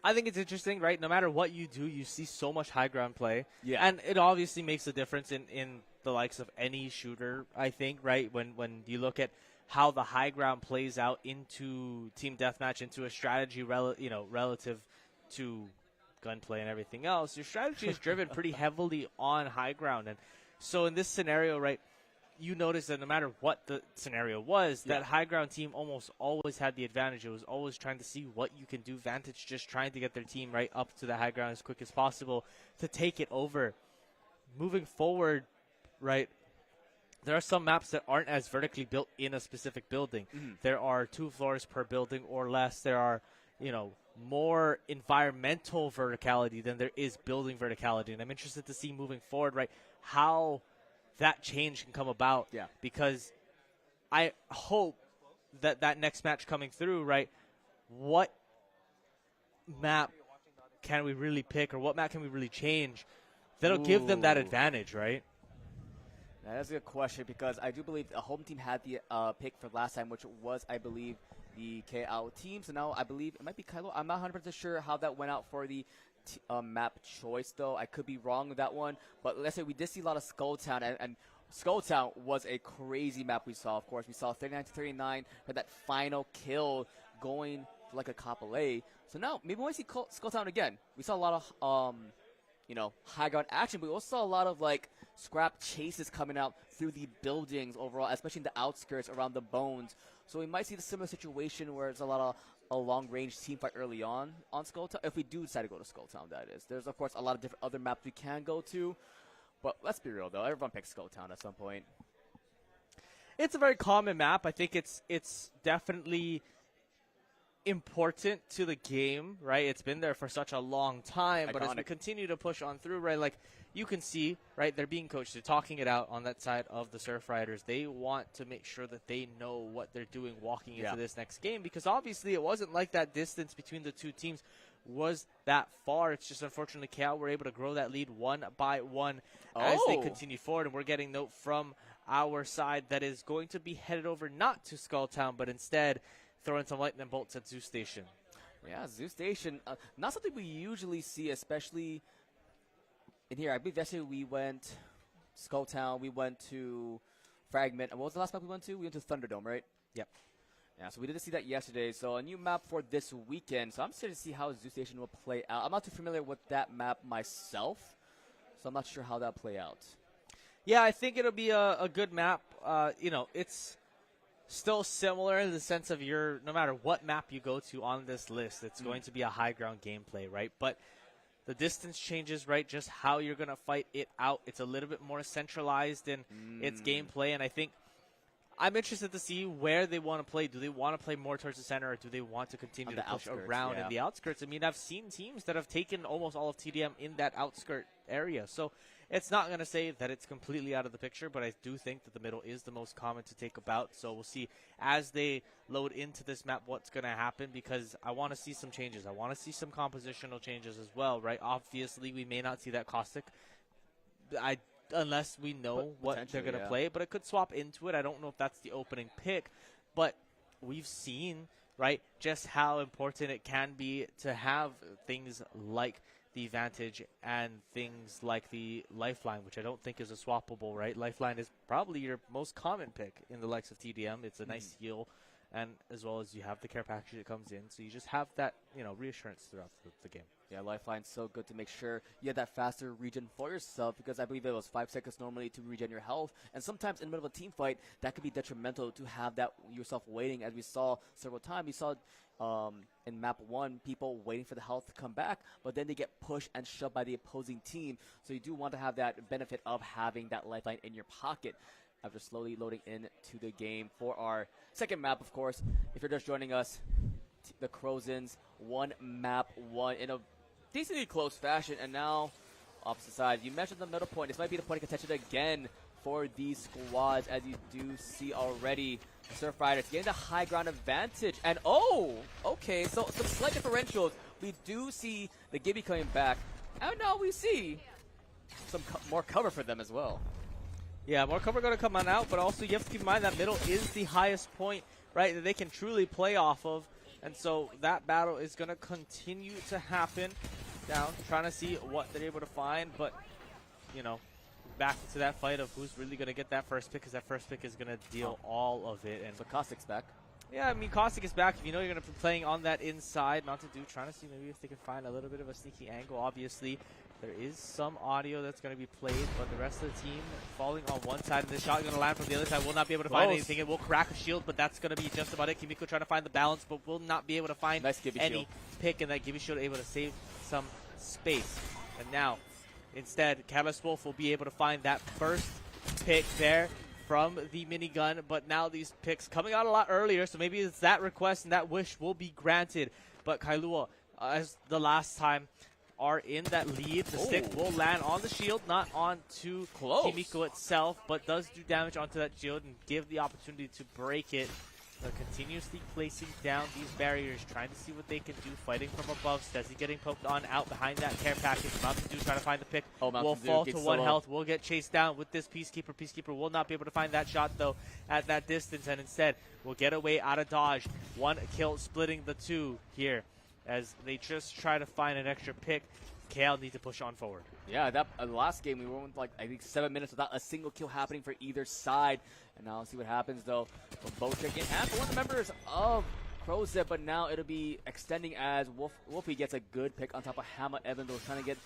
I think it's interesting, right? No matter what you do, you see so much high ground play. Yeah. And it obviously makes a difference in the likes of any shooter, I think, right? When you look at how the high ground plays out into team deathmatch, into a strategy relative to gunplay and everything else, your strategy is driven pretty heavily on high ground. And so in this scenario, right, you notice that no matter what the scenario was, that high ground team almost always had the advantage. It was always trying to see what you can do. Vantage just trying to get their team right up to the high ground as quick as possible to take it over. Moving forward, right, there are some maps that aren't as vertically built in a specific building. There are 2 floors per building or less. There are, more environmental verticality than there is building verticality. And I'm interested to see moving forward, right, how that change can come about. Yeah. Because I hope that next match coming through, right, what map can we really pick, or what map can we really change that'll give them that advantage, right? That's a good question, because I do believe the home team had the pick for last time, which was, I believe, the KO team. So now I believe it might be Kylo. I'm not 100% sure how that went out for the map choice, though. I could be wrong with that one. But let's say we did see a lot of Skulltown, and Skulltown was a crazy map we saw, of course. We saw 39-39, had that final kill going like a Kapolei. So now maybe when we see Skulltown again, we saw a lot of high ground action, but we also saw a lot of scrap chases coming out through the buildings overall, especially in the outskirts around the bones. So we might see the similar situation where it's a lot of a long-range team fight early on Skulltown, if we do decide to go to Skulltown, that is. There's, of course, a lot of different other maps we can go to, but let's be real, though. Everyone picks Skulltown at some point. It's a very common map. I think it's definitely important to the game, right? It's been there for such a long time, Iconic. but as we continue to push on through, right, you can see, right, they're being coached. They're talking it out on that side of the Surfriders. They want to make sure that they know what they're doing walking into this next game, because obviously it wasn't like that distance between the two teams was that far. It's just unfortunately KO were able to grow that lead one by one as they continue forward, and we're getting note from our side that is going to be headed over not to Skulltown, but instead throwing some lightning bolts at Zoo Station. Yeah, Zoo Station, not something we usually see, especially in here. I believe yesterday we went Skulltown, we went to Fragment, and what was the last map we went to? We went to Thunderdome, right? Yep. Yeah, so we didn't see that yesterday. So a new map for this weekend. So I'm excited to see how Zoo Station will play out. I'm not too familiar with that map myself, so I'm not sure how that'll play out. Yeah, I think it'll be a good map. It's still similar in the sense of no matter what map you go to on this list, it's going to be a high ground gameplay, right? But the distance changes, right? Just how you're going to fight it out. It's a little bit more centralized in its gameplay, and I think I'm interested to see where they want to play. Do they want to play more towards the center, or do they want to continue to push around in the outskirts? I mean, I've seen teams that have taken almost all of TDM in that outskirt area. So It's not going to say that it's completely out of the picture, but I do think that the middle is the most common to take about. So we'll see as they load into this map what's going to happen, because I want to see some changes. I want to see some compositional changes as well, right? Obviously, we may not see that Caustic unless we know what they're going to play, but it could swap into it. I don't know if that's the opening pick, but we've seen, right, just how important it can be to have things like the Vantage and things like the Lifeline, which I don't think is a swappable, right? Lifeline is probably your most common pick in the likes of TDM. It's a nice heal, and as well as you have the care package that comes in, so you just have that, reassurance throughout the game. Yeah, Lifeline's so good to make sure you have that faster regen for yourself, because I believe it was 5 seconds normally to regen your health, and sometimes in the middle of a team fight, that could be detrimental to have that yourself waiting, as we saw several times. We saw in map 1, people waiting for the health to come back, but then they get pushed and shoved by the opposing team, so you do want to have that benefit of having that Lifeline in your pocket. After slowly loading into the game for our second map, of course, if you're just joining us, the Crozins won map 1 in a decently close fashion, and now opposite side. You mentioned the middle point. This might be the point of contention again for these squads, as you do see already. Surf Riders getting the high ground advantage, and okay, so some slight differentials. We do see the Gibby coming back, and now we see some more cover for them as well. Yeah, more cover going to come on out, but also you have to keep in mind that middle is the highest point, right, that they can truly play off of. And so that battle is going to continue to happen down, trying to see what they're able to find. But, back to that fight of who's really going to get that first pick, because that first pick is going to deal all of it. And so Caustic's back. Yeah, I mean, Caustic is back. If you know you're going to be playing on that inside, Mountain Dew trying to see maybe if they can find a little bit of a sneaky angle. Obviously, there is some audio that's going to be played, but the rest of the team falling on one side, and the shot going to land from the other side will not be able to find anything. It will crack a shield, but that's going to be just about it. Kimiko trying to find the balance, but will not be able to find any pick, and that Gibby shield able to save some space. And now, instead, Catalyst Wolf will be able to find that first pick there from the minigun, but now these picks coming out a lot earlier, so maybe it's that request and that wish will be granted. But Kailua, as the last time, are in that lead. The stick will land on the shield, not onto Kimiko itself, but does do damage onto that shield and give the opportunity to break it. They're continuously placing down these barriers, trying to see what they can do, fighting from above. Stezzy getting poked on out behind that care package. Mountain Dew trying to find the pick. Will fall to 1 health. Will get chased down with this Peacekeeper. Peacekeeper will not be able to find that shot, though, at that distance, and instead will get away out of dodge. 1 kill splitting the 2 here as they just try to find an extra pick. KL need to push on forward. Yeah, that last game we went I think 7 minutes without a single kill happening for either side. And now let's see what happens though. Bochek in and for one of the members of Crozet, but now it'll be extending as Wolfie gets a good pick on top of Hammer Evan, though, trying to get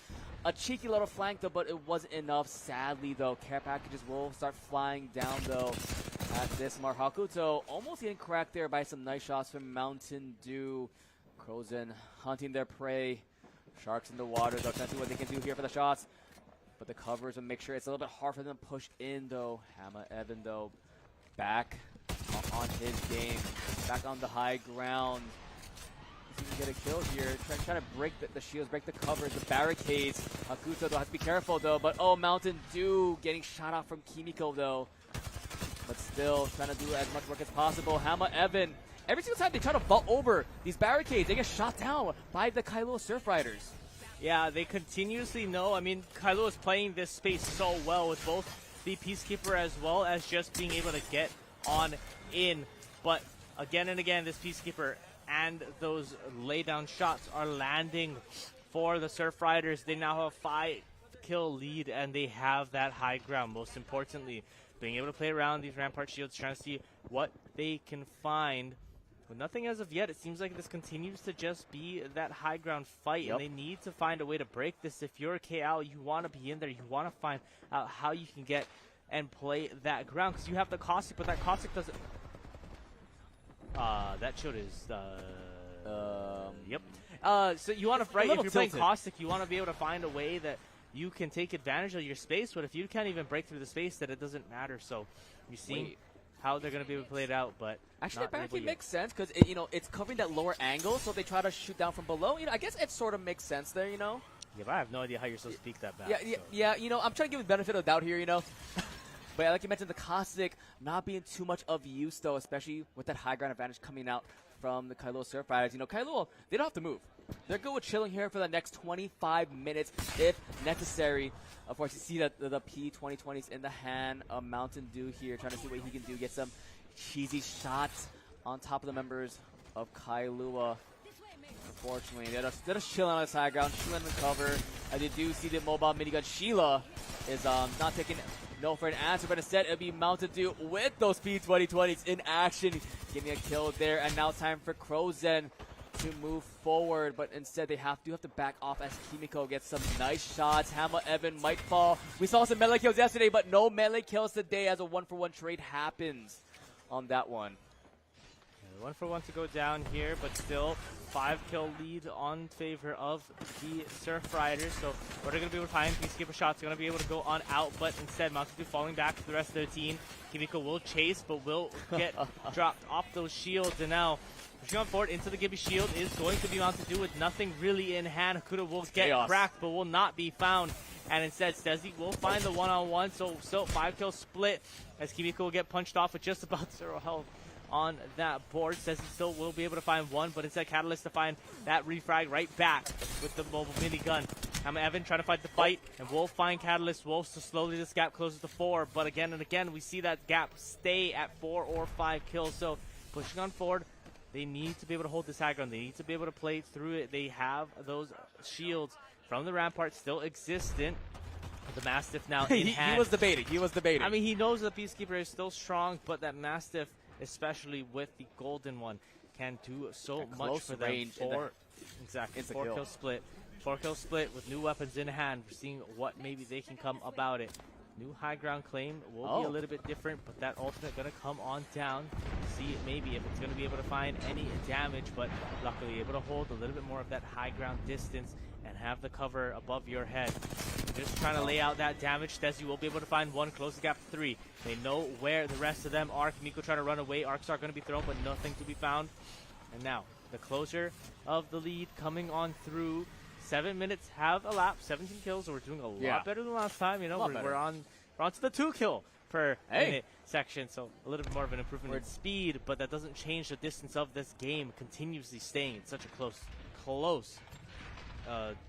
a cheeky little flank though, but it wasn't enough. Sadly though, care packages will start flying down though at this Mar Hakuto. Almost getting cracked there by some nice shots from Mountain Dew. Crozet hunting their prey. Sharks in the water, though, trying to see what they can do here for the shots. But the covers will make sure it's a little bit hard for them to push in, though. Hammer Evan, though, back on his game. Back on the high ground. See if he can get a kill here. Trying to break the shields, break the covers, the barricades. Hakuto, though, has to be careful, though. But, Mountain Dew getting shot out from Kimiko, though. But still trying to do as much work as possible. Hammer Evan. Every single time they try to vault over these barricades, they get shot down by the Kailua Surf Riders. Yeah, they continuously know. I mean, Kailua is playing this space so well with both the Peacekeeper as well as just being able to get on in. But again and again, this Peacekeeper and those laydown shots are landing for the Surf Riders. They now have a 5-kill lead, and they have that high ground. Most importantly, being able to play around these Rampart shields, trying to see what they can find. But nothing as of yet. It seems like this continues to just be that high ground fight, and they need to find a way to break this. If you're a KL, you want to be in there. You want to find out how you can get and play that ground, because you have the Caustic, but that Caustic doesn't... that shield is... Yep. So you want to... Right, if you're playing Caustic, you want to be able to find a way that you can take advantage of your space, but if you can't even break through the space, then it doesn't matter. So you see how they're going to be able to play it out, but actually, that actually makes sense, because it's covering that lower angle, so they try to shoot down from below. I guess it sort of makes sense there, Yeah, but I have no idea how you're supposed to speak that bad. Yeah. You know, I'm trying to give the benefit of the doubt here. You know, but like you mentioned, the Caustic not being too much of use though, especially with that high ground advantage coming out from the Kailua Surf Riders. You know, Kailua, they don't have to move. They're good with chilling here for the next 25 minutes if necessary. Of course, you see that the P2020's in the hand of Mountain Dew here, trying to see what he can do, get some cheesy shots on top of the members of Kailua. Unfortunately, they're just chilling on the side ground, chilling in the cover. As you do see the mobile minigun, Sheila is not taking no for an answer, but instead it'll be Mountain Dew with those P2020s in action, getting a kill there. And now time for Crozen to move forward, but instead they have to back off as Kimiko gets some nice shots. Hammer Evan might fall. We saw some melee kills yesterday, but no melee kills today as a 1-for-1 trade happens on that one. 1-for-1 to go down here, but still 5-kill lead on favor of the Surf Riders. So what are going to be able to find? Peacekeeper shots going to be able to go on out, but instead Mountain Dew falling back to the rest of their team. Kimiko will chase, but will get dropped off those shields. And now pushing on forward into the Gibby shield is going to be Mountain Dew with nothing really in hand. Hakuda will get cracked, but will not be found. And instead, Stezzy will find the one-on-one. So still 5-kill split as Kimiko will get punched off with just about 0 health on that board. Stezzy still will be able to find one, but instead Catalyst to find that refrag right back with the mobile minigun. Evan trying to fight the fight, and will find Catalyst. Wolves to slowly this gap closes to 4, but again and again we see that gap stay at 4 or 5 kills. So pushing on forward, they need to be able to hold this high ground. They need to be able to play through it. They have those shields from the Rampart still existent. The Mastiff now in hand. He was debating. I mean, he knows the Peacekeeper is still strong, but that Mastiff, especially with the golden one, can do so much for them. Exactly. 4-kill split. 4-kill split with new weapons in hand. We're seeing what maybe they can come about it. New high ground claim will be a little bit different, but that ultimate going to come on down. See maybe if it's going to be able to find any damage, but luckily able to hold a little bit more of that high ground distance and have the cover above your head. Just trying to lay out that damage. Stezzy will be able to find one, close the gap to 3. They know where the rest of them are. Kimiko trying to run away. Arcs are going to be thrown, but nothing to be found. And now, the closure of the lead coming on through. 7 minutes have elapsed. 17 kills. So we're doing a lot better than last time. You know, we're on to the 2-kill per minute section. So a little bit more of an improvement in speed, but that doesn't change the distance of this game. Continuously staying in such a close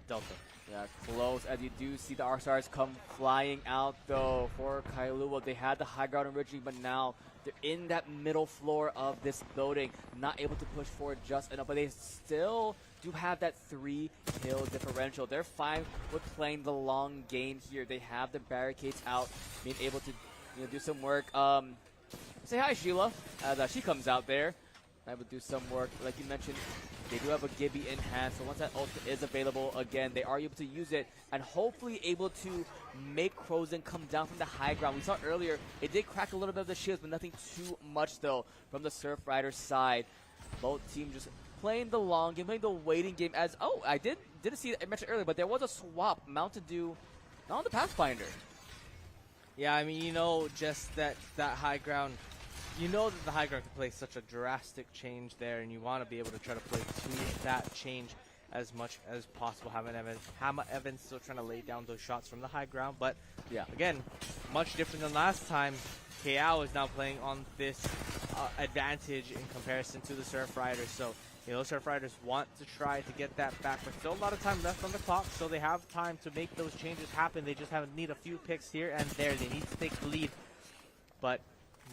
delta. Yeah, close, as you do see the R-Stars come flying out, though, for Kailua. They had the high ground originally, but now they're in that middle floor of this building, not able to push forward just enough, but they still do have that 3-kill differential. They're fine with playing the long game here. They have the barricades out, being able to do some work. Say hi, Sheila, as she comes out there. I will do some work, like you mentioned. They do have a Gibby in hand, so once that ultimate is available again, they are able to use it and hopefully able to make Crozen come down from the high ground. We saw earlier, it did crack a little bit of the shields, but nothing too much, though, from the Surf Riders side. Both teams just playing the long game, playing the waiting game as, I didn't see it, I mentioned earlier, but there was a swap, Mountain Dew, not on the Pathfinder. Yeah, I mean, just that high ground. You know that the high ground can play such a drastic change there, and you want to be able to try to play to that change as much as possible. Hammer Evans still trying to lay down those shots from the high ground, but again, much different than last time. KO is now playing on this advantage in comparison to the Surf Riders. So, Surf Riders want to try to get that back, but still a lot of time left on the clock, so they have time to make those changes happen. They just need a few picks here and there. They need to take the lead, but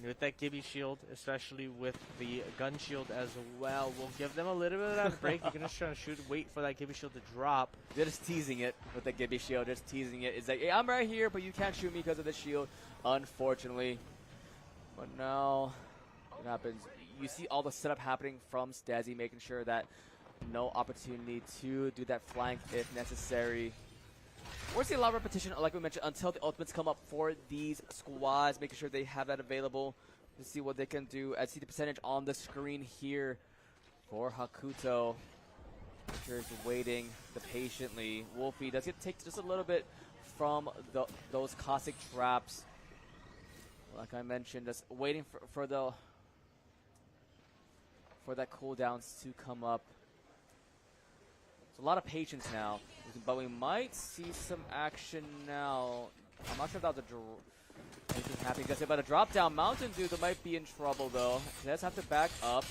with that Gibby shield, especially with the gun shield as well, will give them a little bit of that break. You can just try to wait for that Gibby shield to drop. They're just teasing it with the Gibby shield, just teasing it. It's like, hey, I'm right here, but you can't shoot me because of the shield, unfortunately. But now, what happens? You see all the setup happening from Stazzy, making sure that no opportunity to do that flank if necessary. We're seeing a lot of repetition, like we mentioned, until the ultimates come up for these squads, making sure they have that available to see what they can do. I see the percentage on the screen here for Hakuto. Just waiting patiently. Wolfie does get take just a little bit from those caustic traps. Like I mentioned, just waiting for that cooldowns to come up. So a lot of patience now. But we might see some action now. I'm not sure if that was anything happening. But a drop down Mountain Dew that might be in trouble though. He does have to back up.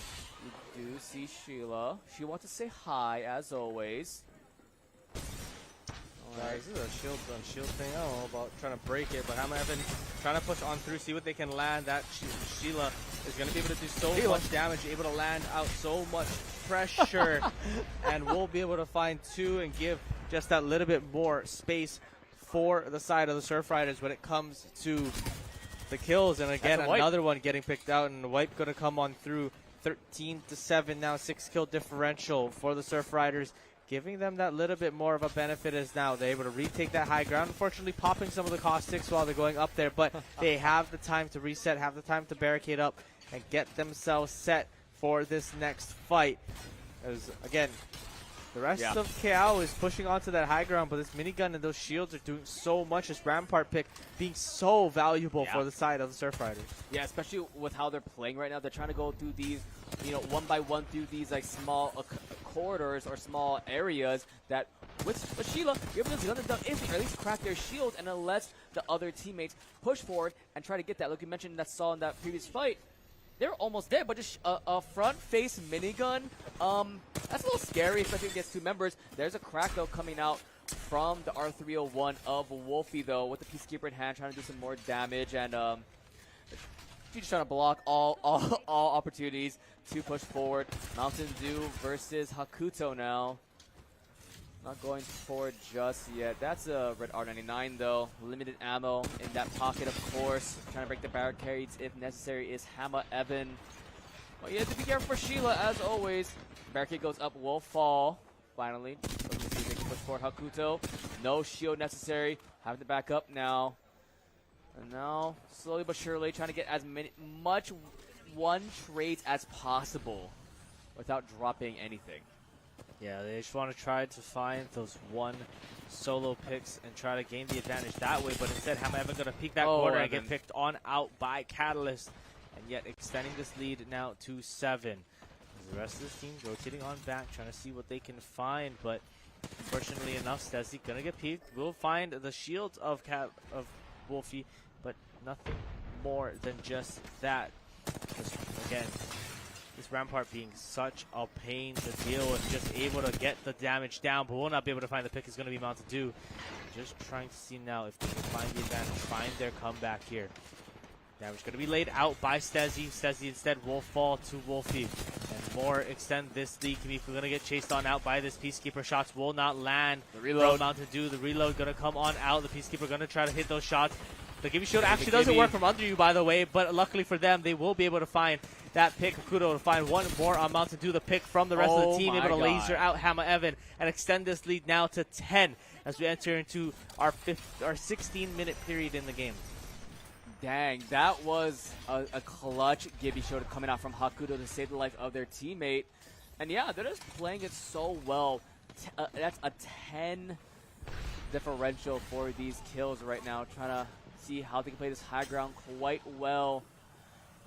We do see Sheila. She wants to say hi as always. This is a shield thing. I don't know about trying to break it, but Hammer Evan trying to push on through, see what they can land. That Sheila is going to be able to do so much damage, able to land out so much pressure, and we'll be able to find two and give just that little bit more space for the side of the Surf Riders when it comes to the kills. And again, another one getting picked out, and the wipe going to come on through. 13-7 now, 6-kill differential for the Surf Riders, giving them that little bit more of a benefit as now they're able to retake that high ground. Unfortunately, popping some of the caustics while they're going up there, but they have the time to reset, have the time to barricade up, and get themselves set for this next fight. As again, the rest of KO is pushing onto that high ground, but this minigun and those shields are doing so much. This Rampart pick being so valuable for the side of the Surf Riders. Yeah, especially with how they're playing right now. They're trying to go through these, one by one through these like small corridors or small areas that with Sheila, you're able to gun them down instantly, or at least crack their shields, and it lets the other teammates push forward and try to get that. Like you mentioned that saw in that previous fight. They're almost there, but just a front-face minigun, that's a little scary, especially against two members. There's a crack, though, coming out from the R301 of Wolfie, though, with the Peacekeeper in hand, trying to do some more damage, and she's just trying to block all opportunities to push forward. Mountain Dew versus Hakuto now. Not going forward just yet. That's a red R99, though. Limited ammo in that pocket, of course. Trying to break the barricades if necessary is Hama Evan. Well, you have to be careful for Sheila, as always. Barricade goes up, will fall. Finally. So we see if they can push forward Hakuto. No shield necessary. Having to back up now. And now, slowly but surely, trying to get as much one trades as possible without dropping anything. Yeah, they just want to try to find those one solo picks and try to gain the advantage that way, but instead Hammer Evan going to peek that corner and get picked on out by Catalyst, and yet extending this lead now to 7. The rest of the team rotating on back, trying to see what they can find, but unfortunately enough, Stezzy going to get peeked. We'll find the shields of Wolfie, but nothing more than just that. Just, again, this Rampart being such a pain to deal with, just able to get the damage down, but will not be able to find the pick. Is going to be Mountain Dew. Just trying to see now if they can find the advantage, find their comeback here. Damage going to be laid out by Stezzy. Stezzy instead will fall to Wolfie. And more extend this lead. Kimiko going to get chased on out by this Peacekeeper. Shots will not land. The reload. Mountain Dew, the reload going to come on out. The Peacekeeper going to try to hit those shots. The Gibby Shield actually doesn't work from under you, by the way, but luckily for them, they will be able to find that pick. Kudo to find one more on Mountain Dew, the pick from the rest of the team, able to laser out Hama Evan and extend this lead now to 10 as we enter into our 16-minute period in the game. Dang, that was a clutch Gibby Shield coming out from Hakuto to save the life of their teammate. And yeah, they're just playing it so well. That's a 10 differential for these kills right now, trying to see how they can play this high ground quite well.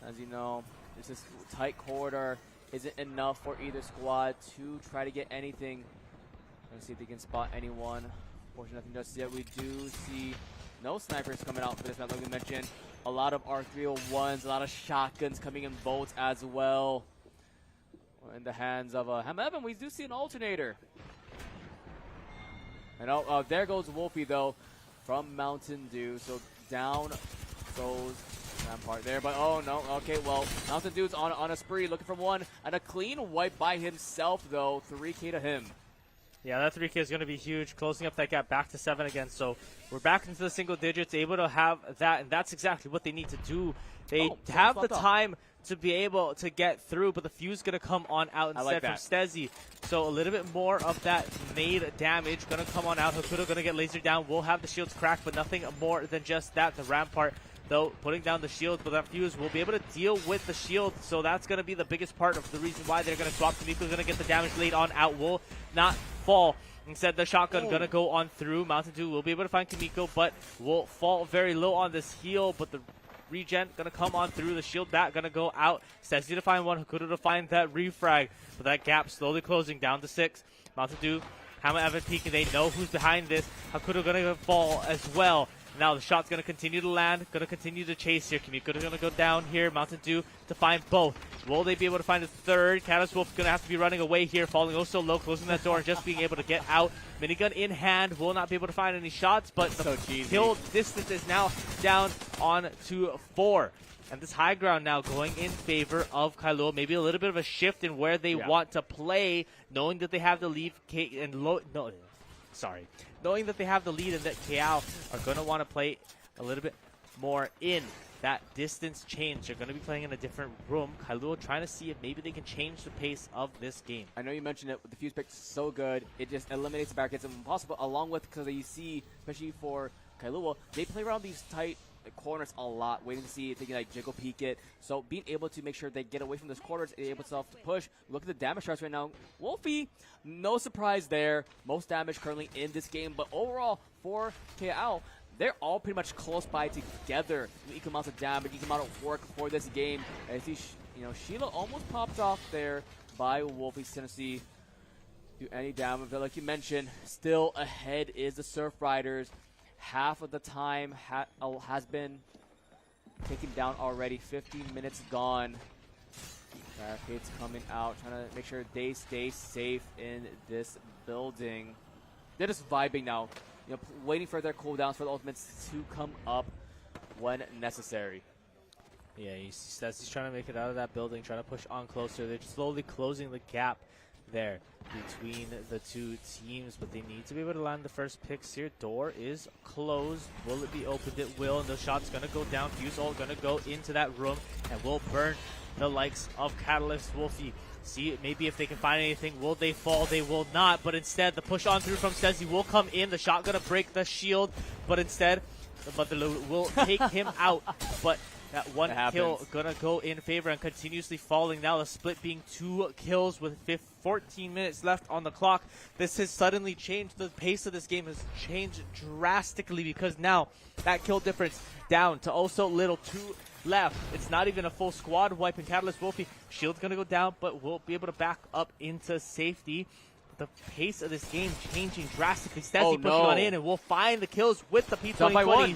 As you know, this tight corridor isn't enough for either squad to try to get anything. Let's see if they can spot anyone. Unfortunately, nothing just yet. We do see no snipers coming out for this map, like we mentioned. A lot of R301s, a lot of shotguns coming in bolts as well. In the hands of Hama Evan, we do see an alternator. And there goes Wolfie, though, from Mountain Dew. So down goes Rampart there, but oh no, okay, well, Mountain Dew's on a spree, looking for one, and a clean wipe by himself, though, 3K to him. Yeah, that 3K is going to be huge, closing up that gap back to 7 again, so we're back into the single digits, able to have that, and that's exactly what they need to do. They have the time to be able to get through, but the fuse going to come on out instead from Stezzy. So a little bit more of that nade damage going to come on out. Hakuto going to get lasered down. We'll have the shields cracked, but nothing more than just that. The Rampart, though, putting down the shield, but that fuse will be able to deal with the shield. So that's going to be the biggest part of the reason why they're going to swap. Kimiko's going to get the damage laid on out. Will not fall. Instead, the shotgun going to go on through. Mountain Dew will be able to find Kimiko, but will fall very low on this heal. But the regen going to come on through. The shield back going to go out. Stezzy to find one. Hakuto to find that refrag. But that gap slowly closing down to 6. Mountain Dew Hama Evan peeking. They know who's behind this. Hakuto gonna fall as well. Now the shot's going to continue to land, going to continue to chase here. Kimiko's going to go down here, Mountain Dew to find both. Will they be able to find a third? Catalyst Wolf going to have to be running away here, falling oh so low, closing that door and just being able to get out. Minigun in hand, will not be able to find any shots, but the kill distance is now down on to 4. And this high ground now going in favor of Kailua. Maybe a little bit of a shift in where they want to play, knowing that they have the lead knowing that they have the lead and that Keao are going to want to play a little bit more in that distance change. They're going to be playing in a different room. Kailua trying to see if maybe they can change the pace of this game. I know you mentioned it, but the fuse pick is so good. It just eliminates the barricades. It's impossible, along with, because you see, especially for Kailua, they play around these tight corners a lot, waiting to see if they can like jiggle peek it. So being able to make sure they get away from those corners and able to push. Look at the damage charts right now. Wolfie, no surprise there. Most damage currently in this game, but overall for KL, they're all pretty much close by together. Equal amounts of damage, equal amount of work for this game. And I see, Sheila almost popped off there by Wolfie Tennessee. Do any damage, but like you mentioned, still ahead is the Surf Riders. Half of the time has been taken down already. 15 minutes gone. Barricades coming out, trying to make sure they stay safe in this building. They're just vibing now, waiting for their cooldowns for the ultimates to come up when necessary. Yeah, he's trying to make it out of that building, trying to push on closer. They're slowly closing the gap there between the two teams, but they need to be able to land the first picks here. Door is closed. Will it be opened? It will, and the shot's going to go down. Fuse ult going to go into that room and will burn the likes of Catalyst. Wolfie, see maybe if they can find anything. Will they fall? They will not, but instead the push on through from Stezzy will come in. The shot going to break the shield, but instead the Butterloo will take him out, but that one kill gonna go in favor and continuously falling. Now the split being 2 kills with 14 minutes left on the clock. This has suddenly changed. The pace of this game has changed drastically because now that kill difference down to also little 2 left. It's not even a full squad wipe and Catalyst Wolfie. Shield's gonna go down, but will be able to back up into safety. The pace of this game changing drastically. Stezzy pushing on in and will find the kills with the P2020.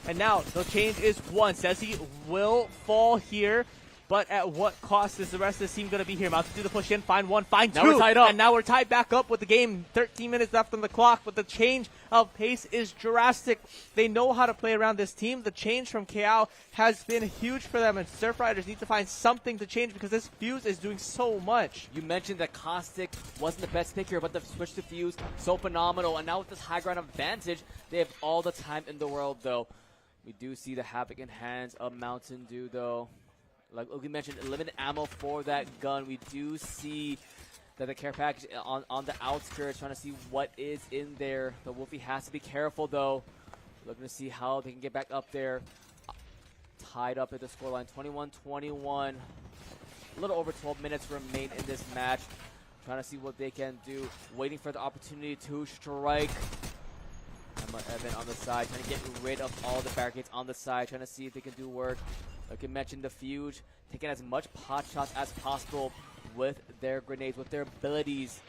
And now the change is 1. Stezzy will fall here, but at what cost is the rest of the team going to be here? About to do the push in, find 1, find 2. Now we're tied up. And now we're tied back up with the game. 13 minutes left on the clock, but the change of pace is drastic. They know how to play around this team. The change from KL has been huge for them, and Surf Riders need to find something to change because this Fuse is doing so much. You mentioned that Caustic wasn't the best pick here, but the switch to Fuse, so phenomenal. And now with this high ground advantage, they have all the time in the world, though. We do see the Havoc in hands of Mountain Dew, though. Like we mentioned, limited ammo for that gun. We do see that the care package on the outskirts, trying to see what is in there. The Wolfie has to be careful, though. Looking to see how they can get back up there. Tied up at the scoreline, 21-21. A little over 12 minutes remain in this match. Trying to see what they can do. Waiting for the opportunity to strike. Evan on the side, trying to get rid of all the barricades on the side, trying to see if they can do work. Like I mentioned, the Fuge taking as much pot shots as possible with their grenades, with their abilities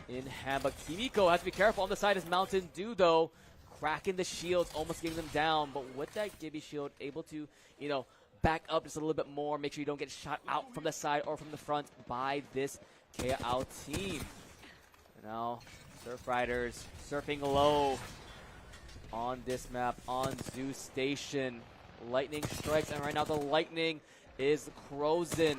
in hand. But Kimiko has to be careful on the side as Mountain Dew, though, cracking the shields, almost getting them down. But with that Gibby shield, able to, back up just a little bit more, make sure you don't get shot out from the side or from the front by this KL team. Now, Surf Riders surfing low on this map, on Zoo Station. Lightning strikes, and right now the Lightning is Crozen.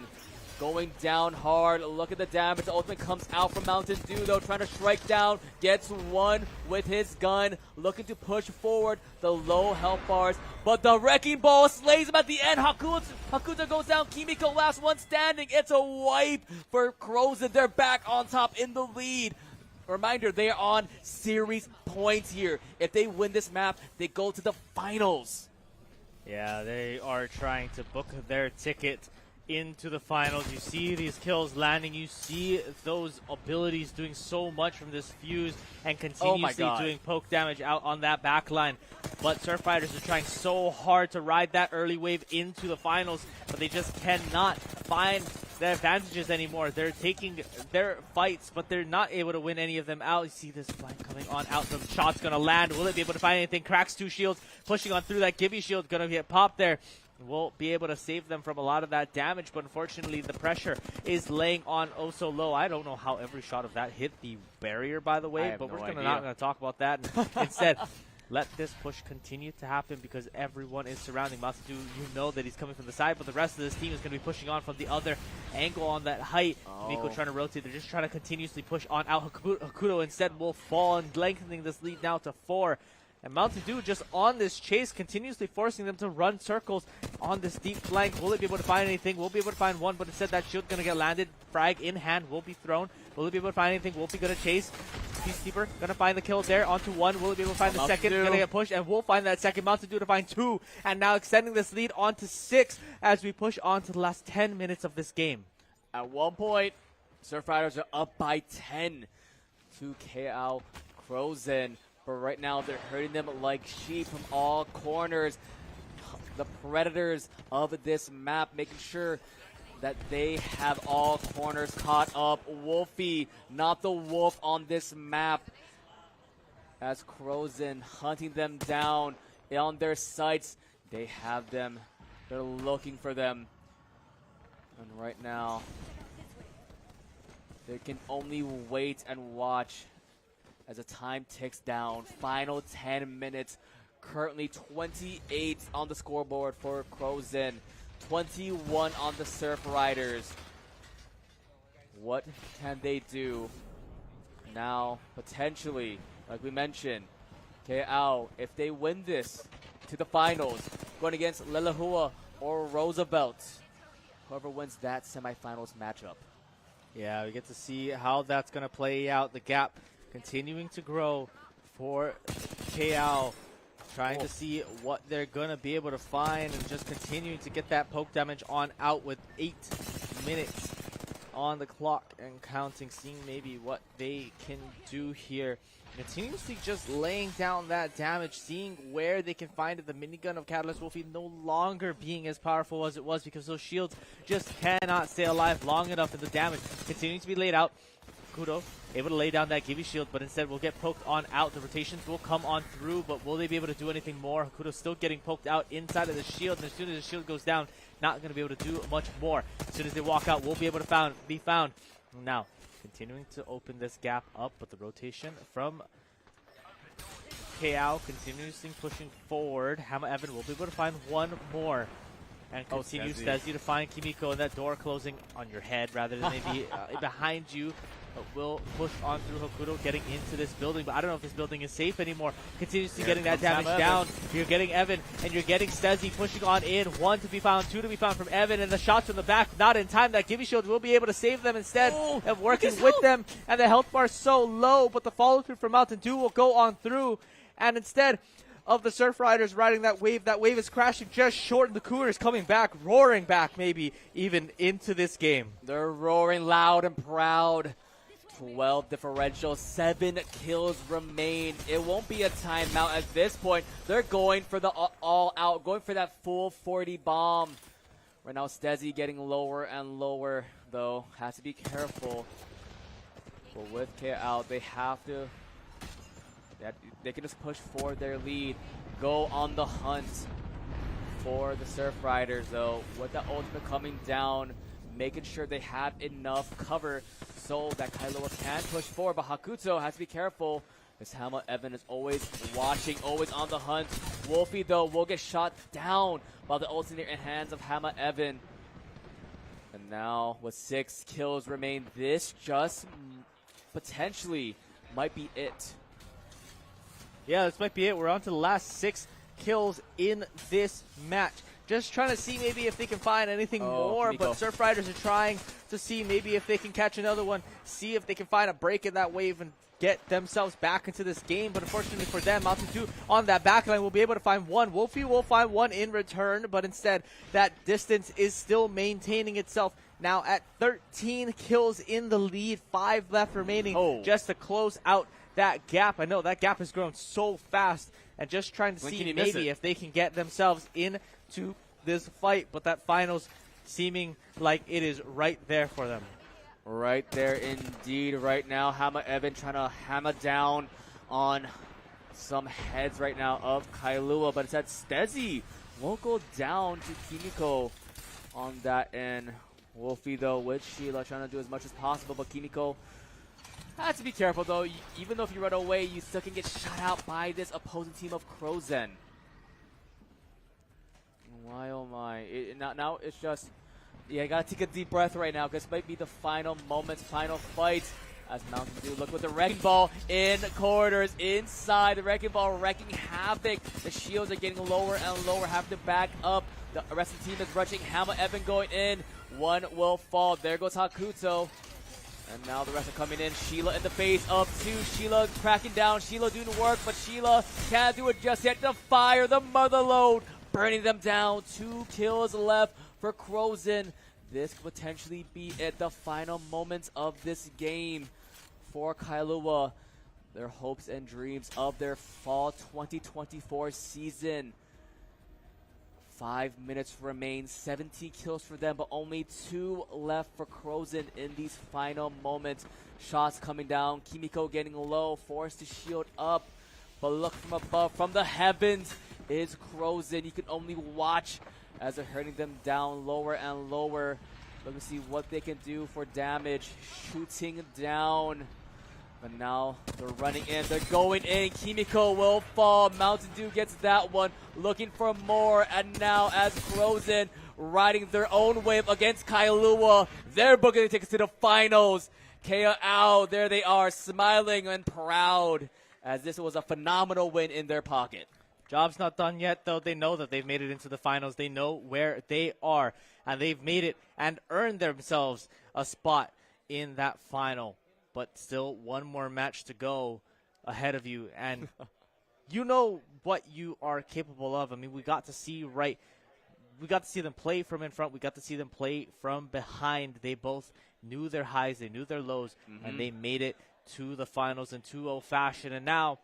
Going down hard. Look at the damage. The ultimate comes out from Mountain Dew, though, trying to strike down. Gets 1 with his gun. Looking to push forward the low health bars. But the Wrecking Ball slays him at the end. Hakuta goes down. Kimiko, last one standing. It's a wipe for Crozen. They're back on top in the lead. Reminder, they are on series points here. If they win this map, they go to the finals. Yeah, they are trying to book their ticket into the finals. You see these kills landing. You see those abilities doing so much from this fuse and continuously doing poke damage out on that back line. But Surf Riders are trying so hard to ride that early wave into the finals, but they just cannot find the advantages anymore. They're taking their fights, but they're not able to win any of them out. You see this flank coming on out. The shot's going to land. Will it be able to find anything? Cracks 2 shields, pushing on through that Gibby shield. Going to get popped there. Will be able to save them from a lot of that damage, but unfortunately the pressure is laying on oh so low. I don't know how every shot of that hit the barrier, by the way, but we're not going to talk about that. Instead, let this push continue to happen because everyone is surrounding Matsadu. You know that he's coming from the side, but the rest of this team is going to be pushing on from the other angle on that height. Miko trying to rotate. They're just trying to continuously push on out. Hakuto instead will fall and lengthening this lead now to 4. And Mountain Dew just on this chase, continuously forcing them to run circles on this deep flank. Will it be able to find anything? We'll be able to find one, but instead that shield's going to get landed. Frag in hand will be thrown. Will it be able to find anything? Wolfie going to chase. Peacekeeper going to find the kill there onto 1. Will it be able to find the second? Going to get pushed, and we'll find that second. Mountain Dew to find 2. And now extending this lead onto 6 as we push on to the last 10 minutes of this game. At one point, Surf Riders are up by 10 to KL Crozen. But right now, they're hurting them like sheep from all corners. The predators of this map, making sure that they have all corners caught up. Wolfie, not the wolf on this map. As Crozen hunting them down on their sights. They have them. They're looking for them. And right now, they can only wait and watch as the time ticks down. Final 10 minutes. Currently 28 on the scoreboard for Crozen. 21 on the Surf Riders. What can they do? Now, potentially, like we mentioned, KL, if they win this to the finals, going against Lelahua or Roosevelt, whoever wins that semifinals matchup. Yeah, we get to see how that's going to play out. The gap continuing to grow for KL, trying to see what they're going to be able to find and just continuing to get that poke damage on out with 8 minutes on the clock and counting, seeing maybe what they can do here. Continuously just laying down that damage, seeing where they can find it. The minigun of Catalyst Wolfie no longer being as powerful as it was because those shields just cannot stay alive long enough, and the damage continuing to be laid out. Kudo able to lay down that Gibby shield, but instead will get poked on out. The rotations will come on through, but will they be able to do anything more? Hakuto still getting poked out inside of the shield, and as soon as the shield goes down, not going to be able to do much more. As soon as they walk out, will be able to be found. Now, continuing to open this gap up, but the rotation from KL continuously pushing forward. Hama Evan will be able to find one more. And continue Stezzy to find Kimiko, and that door closing on your head rather than maybe behind you. Will push on through Hakuto, getting into this building, but I don't know if this building is safe anymore. Continuously getting that damage down. You're getting Evan, and you're getting Stezzy pushing on in. 1 to be found, 2 to be found from Evan, and the shots from the back, not in time. That Gibby Shield will be able to save them instead of working with them, and the health bar is so low, but the follow-through from Mountain Dew will go on through, and instead of the Surf Riders riding that wave is crashing just short, and the Cougars coming back, roaring back maybe even into this game. They're roaring loud and proud. 12 differential, 7 kills remain. It won't be a timeout at this point. They're going for the all-out, going for that full 40 bomb. Right now, Stezzy getting lower and lower, though. Has to be careful. But with KL, they have to... They can just push for their lead. Go on the hunt for the Surf Riders, though. With the ultimate coming down, making sure they have enough cover so that Kailoa can push forward, but Hakuto has to be careful. This Hama Evan is always watching, always on the hunt. Wolfie, though, will get shot down while the ult's in the hands of Hama Evan. And now, with 6 kills remain, this just potentially might be it. Yeah, this might be it. We're on to the last 6 kills in this match. just trying to see maybe if they can find anything more. Kimiko. But Surf Riders are trying to see maybe if they can catch another one, see if they can find a break in that wave and get themselves back into this game. But unfortunately for them, Mountain Dew on that backline will be able to find one. Wolfie will find one in return, but instead that distance is still maintaining itself. Now at 13 kills in the lead, 5 left remaining just to close out that gap. I know that gap has grown so fast, and just trying to see maybe if they can get themselves into this fight, but that finals seeming like it is right there for them. Right there indeed. Right now, Hama Evan trying to hammer down on some heads right now of Kailua, but instead Stezzy won't go down to Kimiko on that end. Wolfie, though, with Sheila trying to do as much as possible, but Kimiko has to be careful, though. Even though if you run away, you still can get shot out by this opposing team of Crozen. Why, oh my. Now it's just, yeah, gotta take a deep breath right now, because this might be the final moments, final fight. As Mountain Dew look with the Wrecking Ball in corridors, inside. The Wrecking Ball wrecking havoc. The shields are getting lower and lower, have to back up. The rest of the team is rushing. Hama Evan going in. One will fall. There goes Hakuto. And now the rest are coming in. Sheila in the face of 2. Sheila cracking down. Sheila doing work, but Sheila can't do it just yet. The fire, the mother load, burning them down. 2 kills left for Crozen. This could potentially be at the final moments of this game for Kailua. Their hopes and dreams of their fall 2024 season. 5 minutes remain, 70 kills for them, but only 2 left for Crozen in these final moments. Shots coming down, Kimiko getting low, forced to shield up, but look from above, from the heavens is Crozen. You can only watch as they're hurting them down lower and lower. Let me see what they can do for damage. Shooting down. But now they're running in. They're going in. Kimiko will fall. Mountain Dew gets that one. Looking for more. And now as Crozen riding their own wave against Kailua, they're booking the tickets to the finals. Kea Ao, there they are, smiling and proud as this was a phenomenal win in their pocket. Job's not done yet, though. They know that they've made it into the finals. They know where they are, and they've made it and earned themselves a spot in that final. But still one more match to go ahead of you, and you know what you are capable of. I mean, we got to see them play from in front. We got to see them play from behind. They both knew their highs, they knew their lows, and they made it to the finals in 2-0 fashion. And now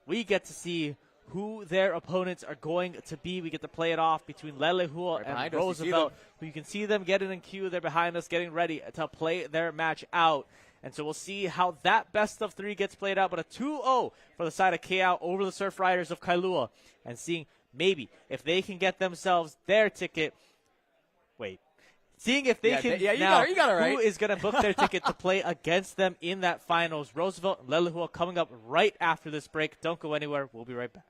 we get to see who their opponents are going to be. We get to play it off between Lelehua and Roosevelt, who you can see them getting in queue. They're behind us, getting ready to play their match out. And so we'll see how that best of 3 gets played out. But a 2-0 for the side of KO over the Surf Riders of Kailua. And seeing maybe if they can get themselves their ticket. Seeing if they can you now, got it right. Who is going to book their ticket to play against them in that finals. Roosevelt and Lelehua coming up right after this break. Don't go anywhere. We'll be right back.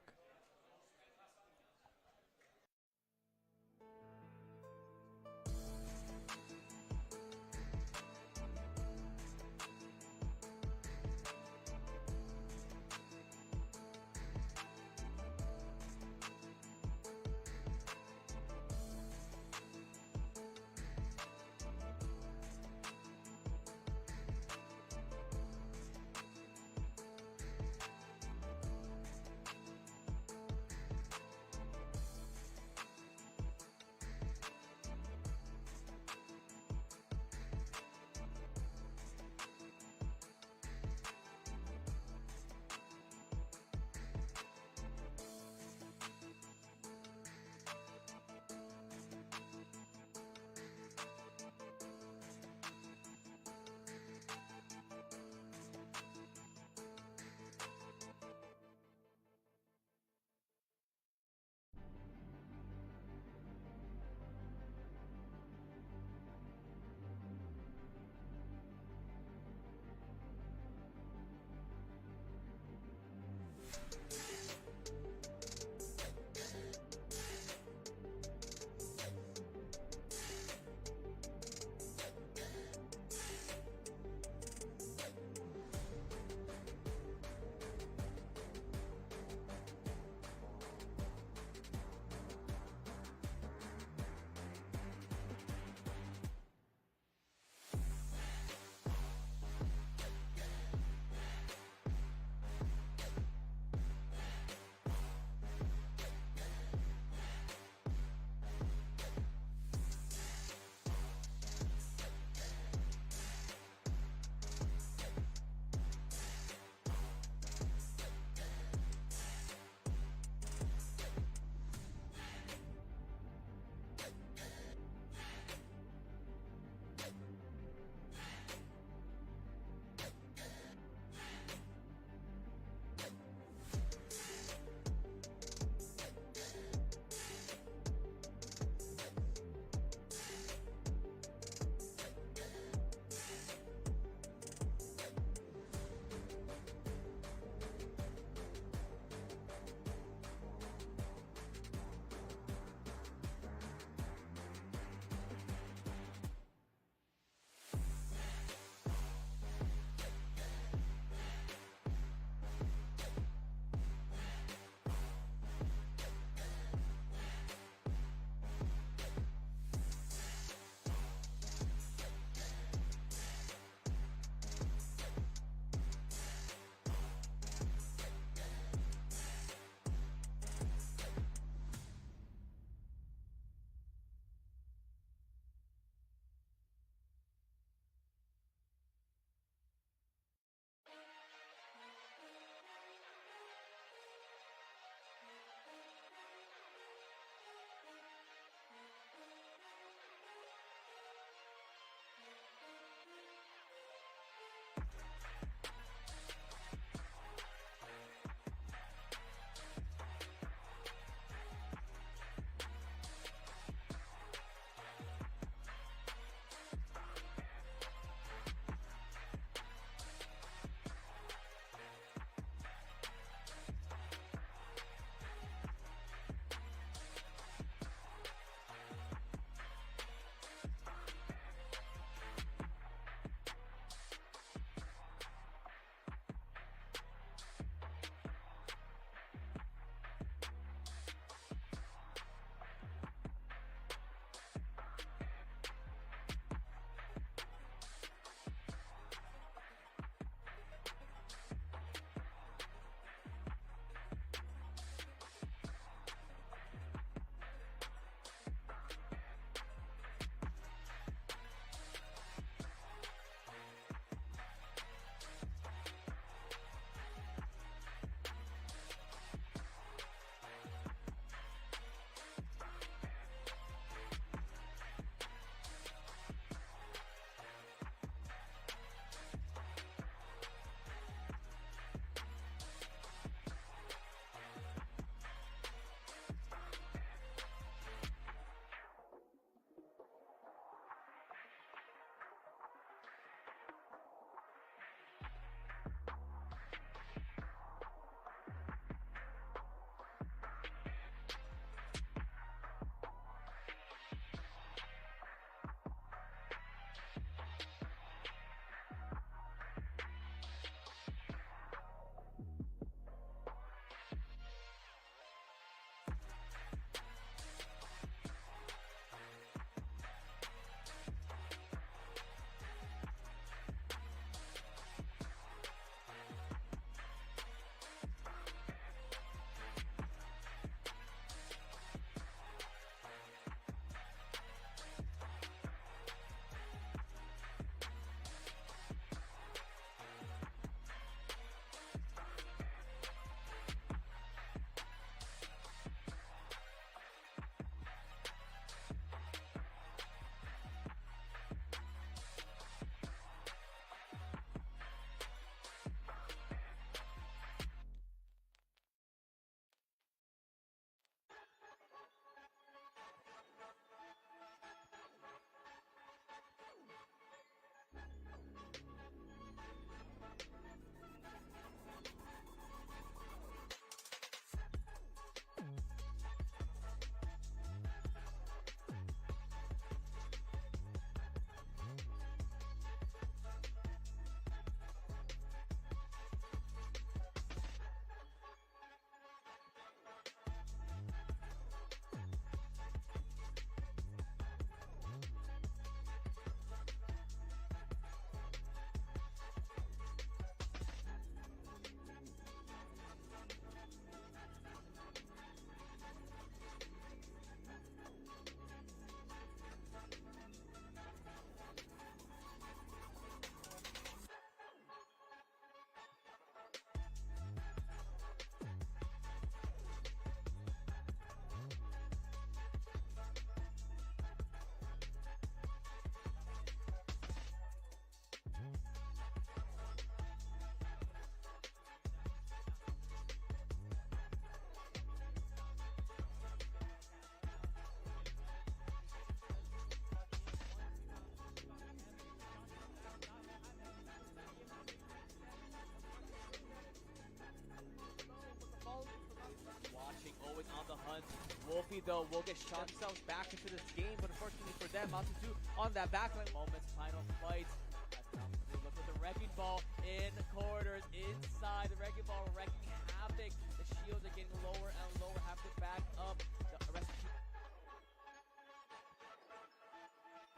Hakuto will get shot themselves back into this game, but unfortunately for them, Mountain Dew on that backline moments, final fight. As Mountain Dew look with the wrecking ball in the corridors, inside the wrecking ball, wrecking havoc. The shields are getting lower and lower, have to back up. The rest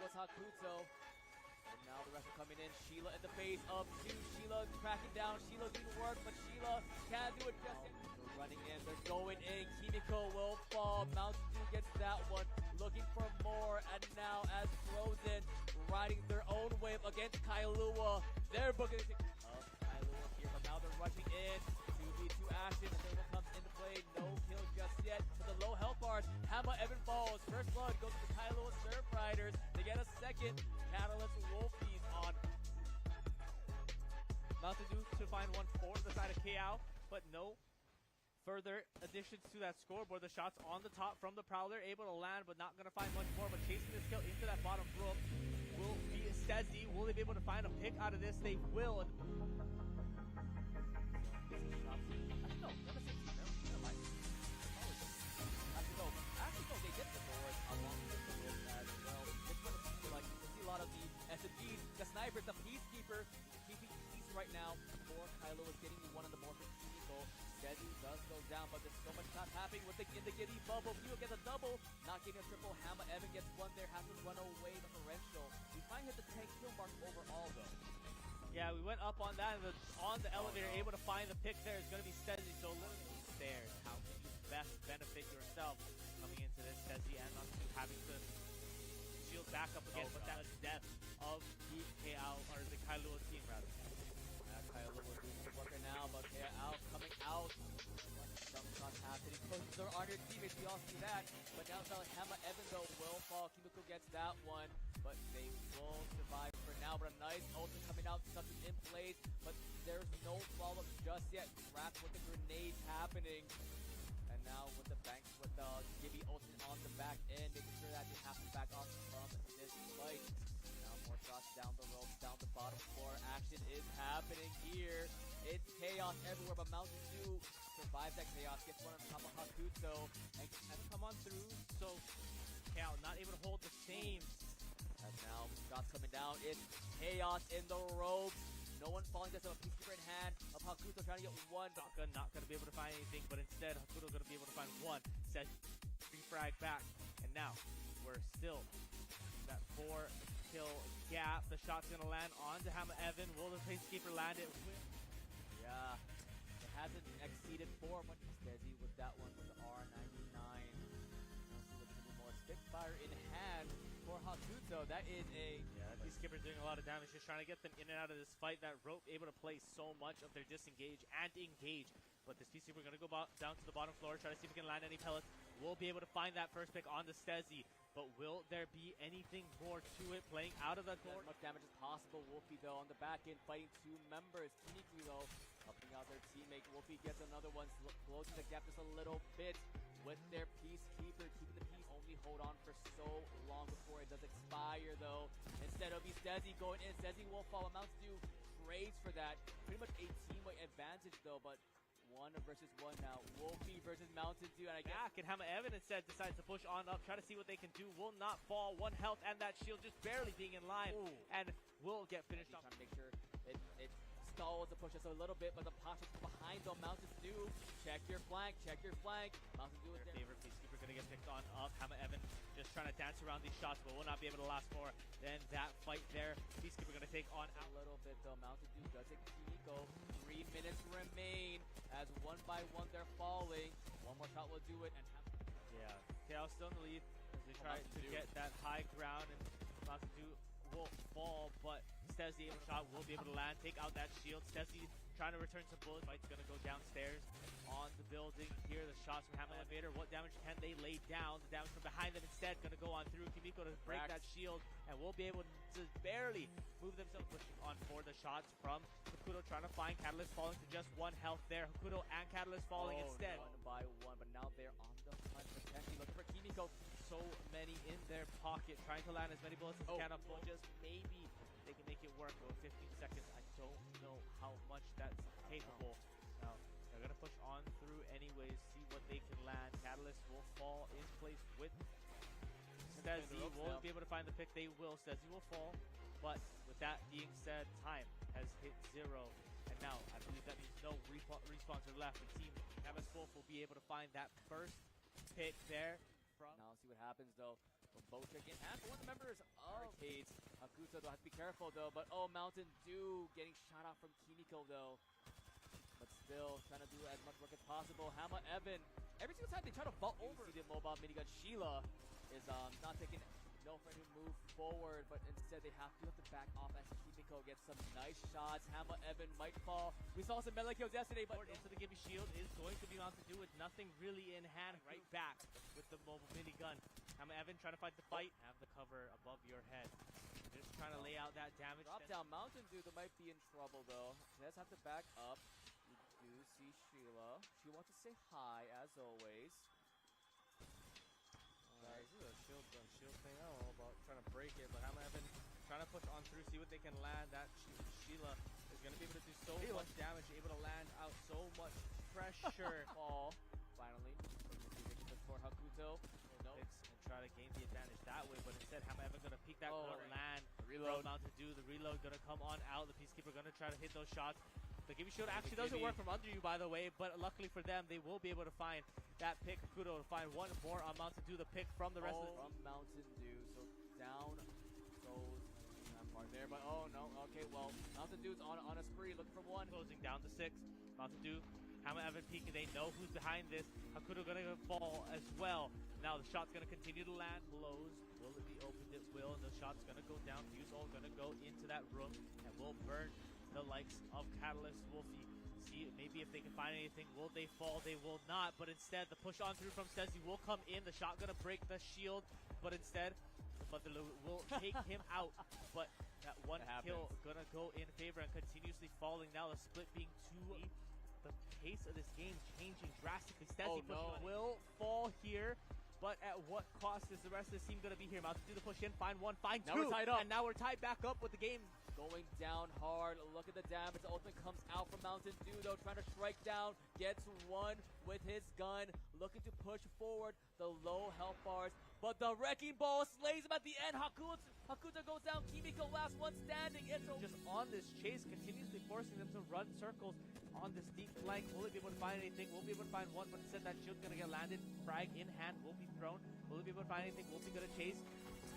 was Hakuto. And now the rest are coming in. Sheila in the face of two. Sheila cracking down. Sheila doing work, but Sheila can't do it just yet. They're running in. They're going in. Kimiko will fall. Mountain Dew gets that one. Looking for more. And now as Frozen riding their own wave against Kailua. They're booking it of Kailua here, but now they're rushing in. 2v2 action. The third one comes into play. No kill just yet. But the low health bars. Hama Evan falls. First blood goes to the Kailua Surf Riders. They get a second. Catalyst Wolfies on Mountain Dew to find one for the side of KO, but no further additions to that scoreboard. The shots on the top from the Prowler, able to land, but not going to find much more. But chasing this kill into that bottom room will be Stezzy. Will they be able to find a pick out of this? They will. Actually, no, they did the board along with the board as well. This one is like, you see a lot of the SMGs, the snipers, the peacekeeper, keeping peace right now. For Kylo is getting one on the more for Kimiko. Stezzy does go down, but there's so much not happening with the in the giddy bubble. Kimiko gets a double, not getting a triple. Hama Evan gets one there, has to run away differential. We might hit the 10 kill mark overall though. Yeah, we went up on that, and on the elevator, able to find the pick there is going to be Stezzy, so literally stairs. How can you best benefit yourself coming into this Stezzy and not having to shield back up again, but that is death of the KL, or the Kailua team rather. Kailua doing the worker now, but KL coming out. Some shots happening. Coaches are on your teammates, we all see that. But now it's not like Hama Evan though will fall. Kimiko gets that one, but they will survive for now. But a nice ulti coming out, something in place, but there's no follow-up just yet. Wrapped with the grenades happening. And now with the bank, with the Gibby ulti on the back end, making sure that they have to back off from this fight. Now more shots down the ropes, down the bottom floor. Action is happening here. It's chaos everywhere, but Mountain Dew survives that chaos, gets one on top of Hakuto, and come on through. So, Cal not able to hold the same. As now shots coming down, it's chaos in the ropes. No one falling, just a peacekeeper in hand of Hakuto trying to get one. Saka not going to be able to find anything, but instead Hakuto going to be able to find one. Says frag back, and now we're still that 4 kill gap. The shot's going to land onto Hama Evan. Will the peacekeeper land it? Yeah, it hasn't exceeded 4, but Stezzy with that one with the R99. More Spitfire in hand for Hakuto. That is a... Yeah, these skippers doing a lot of damage, just trying to get them in and out of this fight. That rope able to play so much of their disengage and engage. But this PC, we're going to go down to the bottom floor, try to see if we can land any pellets. We'll be able to find that first pick on the Stezzy. But will there be anything more to it playing out of that door? As much damage as possible. Wolfie, though, on the back end, fighting 2 members. Kiniku, though, helping out their teammate. Wolfie gets another one, closing the gap just a little bit with their Peacekeeper, keeping the peace. Only hold on for so long before it does expire, though. Instead of Stezzy going in, Stezzy will fall. Amounts to praise for that. Pretty much a teamwork advantage, though, but 1 versus 1 now. Wolfie versus Mountain Dew, and I guess... Back, and Hama Evan instead decides to push on up, try to see what they can do. Will not fall. 1 health, and that shield just barely being in line. Ooh. And will get finished off. Trying to make sure it stalls to push us a little bit, but the Pasha's behind them. Mountain Dew, check your flank, check your flank. Mountain Dew is Their there. favorite Peacekeeper going to get picked on up. Hama Evan just trying to dance around these shots, but will not be able to last more than that fight there. Peacekeeper going to take on A little bit, though. Mountain Dew does it. Kimiko, 3 minutes remain as 1 by 1 they're falling. 1 more shot will do it, and yeah, KL still in the lead as they try to get that high ground, and Mountain Dew will fall, but Stezzy able shot will be able to land, take out that shield. Stezzy trying to return some bullets. Fight's going to go downstairs on the building. Here the shots from Hama Elevator. What damage can they lay down? The damage from behind them instead going to go on through. Kimiko to break that shield, and will be able to barely move themselves, pushing on for the shots from Hakuto, trying to find Catalyst, falling to just 1 health there. Hakuto and Catalyst falling instead. 1 by 1, but now they're on the hunt, potentially looking for Kimiko. So many in their pocket, trying to land as many bullets as can up, but just maybe they can make it work with 15 seconds. I don't know how much that's capable. Now, They're going to push on through anyways, see what they can land. Catalyst will fall in place with Stezzy. Will be able to find the pick. They will. Stezzy will fall. But with that being said, time has hit 0. And now, I believe that means no respawns are left. And Team MS Wolf will be able to find that first pick there. Now let's see what happens though. Bochek in hand for one of the members of Arcades. Hakuto though has to be careful though. But Mountain Dew getting shot out from Kimiko though. But still trying to do as much work as possible. Hama Evan, every single time they try to vault over the mobile minigun, Sheila is not taking no for any move forward, but instead they have to back off as Kimiko gets some nice shots. Hama Evan might fall. We saw some melee kills yesterday, but into the Gimme Shield is going to be on to do with nothing really in hand. Right back with the mobile minigun. Hama Evan trying to fight the fight. Have the cover above your head. Just trying to lay out that damage. Drop down Mountain Dew that might be in trouble though. Let's have to back up. We do see Sheila. She wants to say hi as always. This is a shield thing. I don't know about trying to break it, but Hama Evan trying to push on through, see what they can land. That Sheila is going to be able to do so much damage, able to land out so much pressure. Fall, finally, for Hakuto. And try to gain the advantage that way, but instead Hama Evan going to peek that corner, land. Reload. Mountain Dew, the reload going to come on out. The Peacekeeper going to try to hit those shots. The Gimme Shield actually doesn't work from under you, by the way, but luckily for them, they will be able to find that pick. Hakuto to find one more on Mountain Dew, the pick from the rest of the from Mountain Dew, so down goes that part there, but oh no, okay, well, Mountain Dew's on a spree, looking for one. Closing down to 6. Mountain Dew, Hama Evan peeking, they know who's behind this. Hakuto gonna fall as well. Now the shot's gonna continue to land. Blows, will it be opened? It will, and the shot's gonna go down. Fuse all gonna go into that room and will burn the likes of Catalyst, Wolfie. See maybe if they can find anything. Will they fall? They will not, but instead the push on through from Stezzy will come in. The shot gonna break the shield, but instead the will take him out. But that one kill gonna go in favor and continuously falling. Now the split being 2. The pace of this game changing drastically. Stezzy will fall here. But at what cost is the rest of the team going to be here? About to do the push in, find one, find now two. We're tied up. And now we're tied back up with the game. Going down hard. Look at the damage. The ultimate comes out from Mountain Dew, though, trying to strike down. Gets one with his gun. Looking to push forward the low health bars. But the Wrecking Ball slays him at the end. Hakuto goes down. Kimiko last one standing. It's just on this chase, continuously forcing them to run circles on this deep flank. Will it be able to find anything? We'll be able to find one, but instead that shield's going to get landed. Frag in hand will be thrown. Will it be able to find anything? Will be going to chase.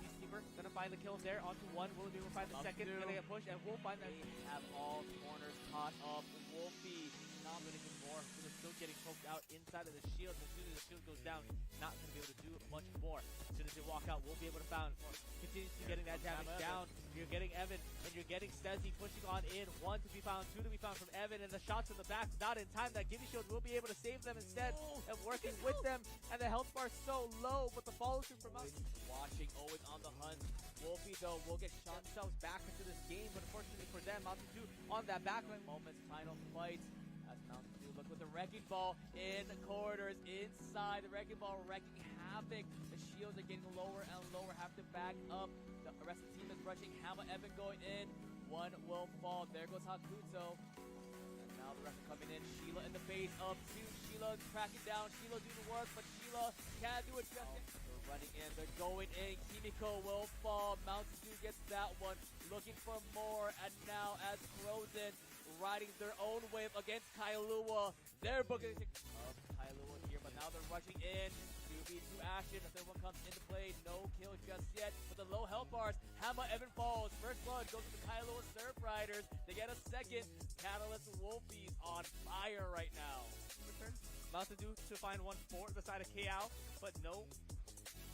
Peacekeeper going to find the kill there onto one. Will it be able to find the second? Going to get pushed, and we'll find that. They have all corners caught up. Wolfie not going to get more. They're still getting poked out inside of the shield. As soon as the shield goes down, not going to be able to do much more. As soon as they walk out, we'll be able to find more. Continuously getting that damage down. You're getting Evan, and you're getting Stezzy pushing on in. 1 to be found, 2 to be found from Evan, and the shots from the back not in time. That Gimme Shield will be able to save them instead of working with them. And the health bar so low, but the follow through from us. Watching, always on the hunt. Wolfie, though, will get shot themselves back into this game, but unfortunately for them, Mountain Dew on that backline. Moments, final fight. As Mountain Dew look with the Wrecking Ball in the corridors, inside. The Wrecking Ball wrecking havoc. The shields are getting lower and lower, have to back up. The rest of the team is rushing. Hama Evan going in. One will fall. There goes Hakuto. And now the rest are coming in. Sheila in the face of 2. Sheila tracking down. Sheila doing the work, but Sheila can't do it just yet. They're running in. They're going in. Kimiko will fall. Mountain Dew gets that one. Looking for more. And now as Frozen riding their own wave against Kailua. They're booking of Kailua here, but now they're rushing in. 2v2 action. The third one comes into play. No kill just yet. But the low health bars. Hama Evan falls. First blood goes to the Kailua Surf Riders. They get a second. Catalyst Wolfies on fire right now. Return. Mountain Dew to find one for the side of KO, but no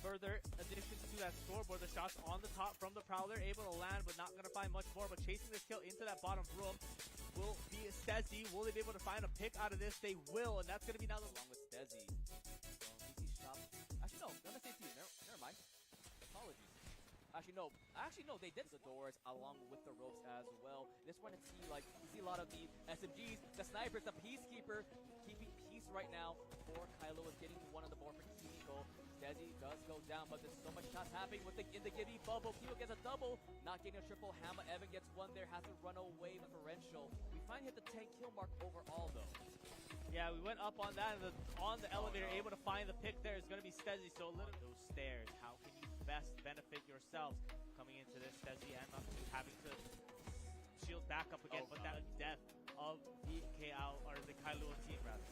further additions to that scoreboard. The shots on the top from the Prowler, able to land, but not going to find much more. But chasing this kill into that bottom room will be Stezzy. Will they be able to find a pick out of this? They will, and that's going to be now along with Stezzy. So, easy shot. Actually, no. I'm going to say to you. Never mind. Apologies. Actually, no. They did the doors along with the ropes as well. This one, you see a lot of the SMGs, the snipers, the Peacekeeper keeping peace right now. For Kylo is getting one on the board for Kimiko. Desi does go down, but there's so much shots happening in the Gibby bubble. Kimo gets a double, not getting a triple. Hammer Evan gets one there, has to run away differential. We finally hit the 10 kill mark overall though. Yeah, we went up on that, and on the elevator, able to find the pick there is going to be Stezzy. So a little those stairs, how can you best benefit yourselves coming into this Stezzy and not having to shield back up again, but that death of the Kailua team rather.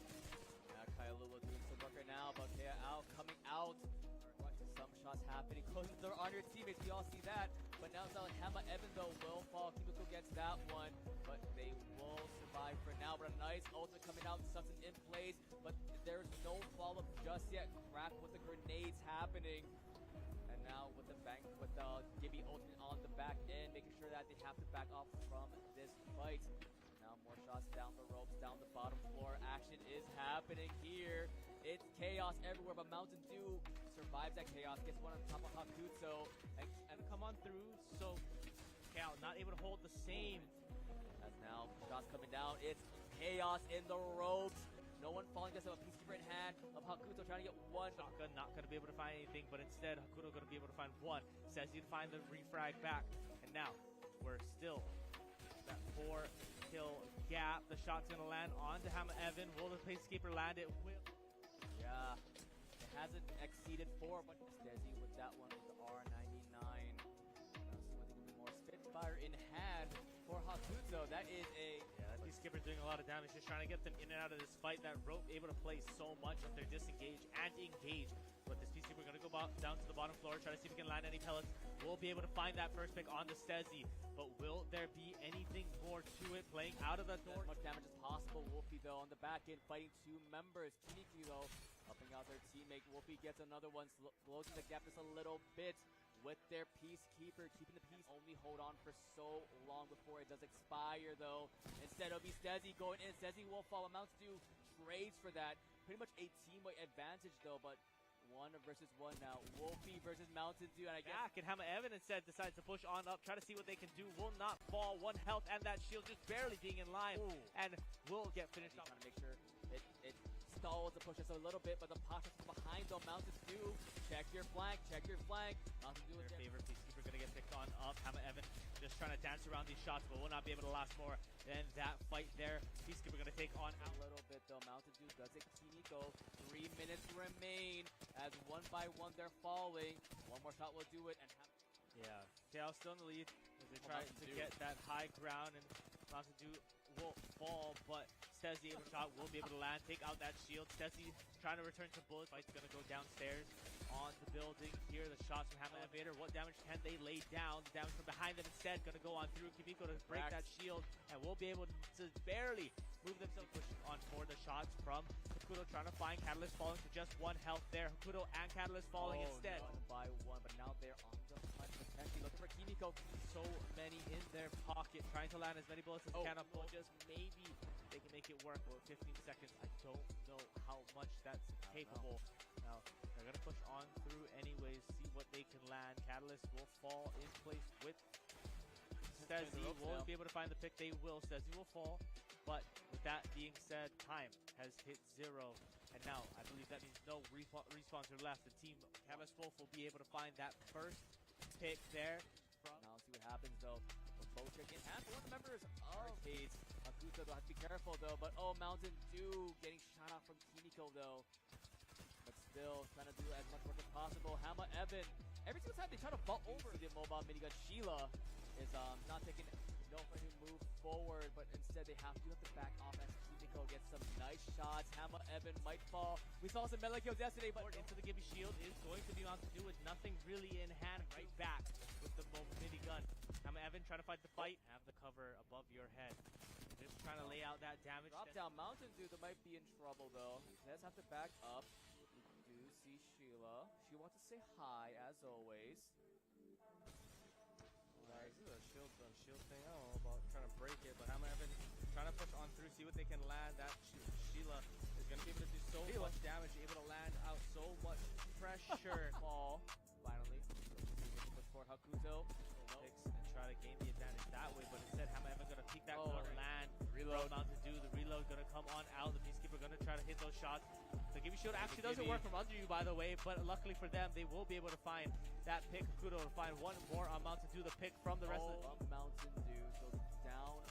Yeah, Kailua doing some work right now, but KL coming out. Watching some shots happening, closing the door on your teammates. We all see that, but now it's not like Hammer Evan though will fall. Kimiko gets that one, but they will survive for now. But a nice ultimate coming out, something in place, but there's no follow-up just yet. Crack with the grenades happening. And now with the Gibby ultimate on the back end, making sure that they have to back off from this fight. Now more shots down the ropes, down the bottom floor. Action is happening here. It's chaos everywhere, but Mountain Dew survives that chaos, gets one on top of Hakuto, and come on through. So Cal not able to hold the same. As now shots coming down, it's chaos in the ropes. No one falling, just have a peacekeeper in hand of Hakuto trying to get one. Shotgun not going to be able to find anything, but instead Hakuto going to be able to find one. Says he'd find the refrag back, and now we're still that 4 kill gap. The shot's going to land onto Hammer Evan. Will the peacekeeper land it? Will. Yeah, it hasn't exceeded 4, but Stezzy with that one with the R99. Now see what they can do more. Spitfire in hand for Hakuto. That is a... Yeah, that peacekeeper doing a lot of damage, just trying to get them in and out of this fight. That rope able to play so much if they're disengaged and engaged. But this peacekeeper going to go down to the bottom floor, try to see if we can land any pellets. We'll be able to find that first pick on the Stezzy. But will there be anything more to it? Playing out of the door. As much damage as possible. Wolfie, though, on the back end, fighting 2 members. Kimiki, though, helping out their teammate. Wolfie gets another one, closing the gap just a little bit with their Peacekeeper, keeping the peace. Only hold on for so long before it does expire, though. Instead, it'll be Stezzy going in. Stezzy will fall. Amounts to trades for that. Pretty much a team-weight advantage, though, but 1 versus 1 now. Wolfie versus Mountain Dew, and I guess... Back, and Hammer Evan instead decides to push on up, try to see what they can do. Will not fall. 1 health, and that shield just barely being in line. Ooh. And will get finished off. Trying to make sure it stalls the push just a little bit, but the posture from behind, though. Mountain Dew, check your flank, check your flank. Mountain Dew their favorite peacekeeper going to get picked on up. Hammer Evan just trying to dance around these shots, but will not be able to last more than that fight there. Peacekeeper going to take on out a little bit, though. Mountain Dew does it. Kimiko, 3 minutes remain as 1 by 1 they're falling. 1 more shot will do it, and yeah, KL still in the lead as they try to get that high ground, and Mountain Dew will fall, but Stezzy able shot will be able to land, take out that shield. Stezzy trying to return some bullets. Fight's going to go downstairs on the building here. The shots from Hammer Elevator. What damage can they lay down? The damage from behind them instead going to go on through Kimiko to break that shield, and will be able to barely move themselves, push on for the shots from Hakuto, trying to find Catalyst falling to just 1 health there. Hakuto and Catalyst falling instead. 1 by 1, but now they're on the hunt, potentially looking for Kimiko. So many in their pocket, trying to land as many bullets as they can up. Just maybe they can make it work for 15 seconds. I don't know how much that's capable. Now, they're going to push on through anyways, see what they can land. Catalyst will fall in place with Stezzy. Won't be able to find the pick. They will. Stezzy will fall. But with that being said, time has hit 0. And now, I believe that means no respawns are left. The team, Catalyst Wolf, will be able to find that first pick there. Now let's see what happens, though. Both check in hand for one of the members of Arcades. Hakuto, though, has to be careful, though. But, Mountain Dew getting shot out from Kimiko, though. But still, trying to do as much work as possible. Hammer Evan, every single time they try to vault over the mobile minigun, Sheila is not taking no for to move forward, but instead they have to back off as Kimiko gets some nice shots. Hammer Evan might fall. We saw some melee kills yesterday, but into the Gibby shield is going to be on to do with nothing really in hand. Right back with the minigun. Hammer Evan trying to fight the fight. Have the cover above your head. Just trying to lay out that damage. Drop down. Mountain Dew might be in trouble, though. Let's have to back up. We do see Sheila. She wants to say hi, as always. This is a shield thing. I don't know about trying to break it, but Hammer Evan trying to push on through, see what they can land. That Sheila is going to be able to do so much damage, able to land out so much pressure. Fall, finally. Push for Hakuto. Picks and try to gain the advantage that way, but instead Hammer Evan going to peek that corner, land. Reload. Mountain Dew, the reload going to come on out. The Peacekeeper Peacekeeper going to try to hit those shots. The Gibby Shield actually doesn't work from under you, by the way, but luckily for them, they will be able to find that pick. Hakuto will find one more on Mountain Dew, the pick from the rest of the Mountain Dew. So down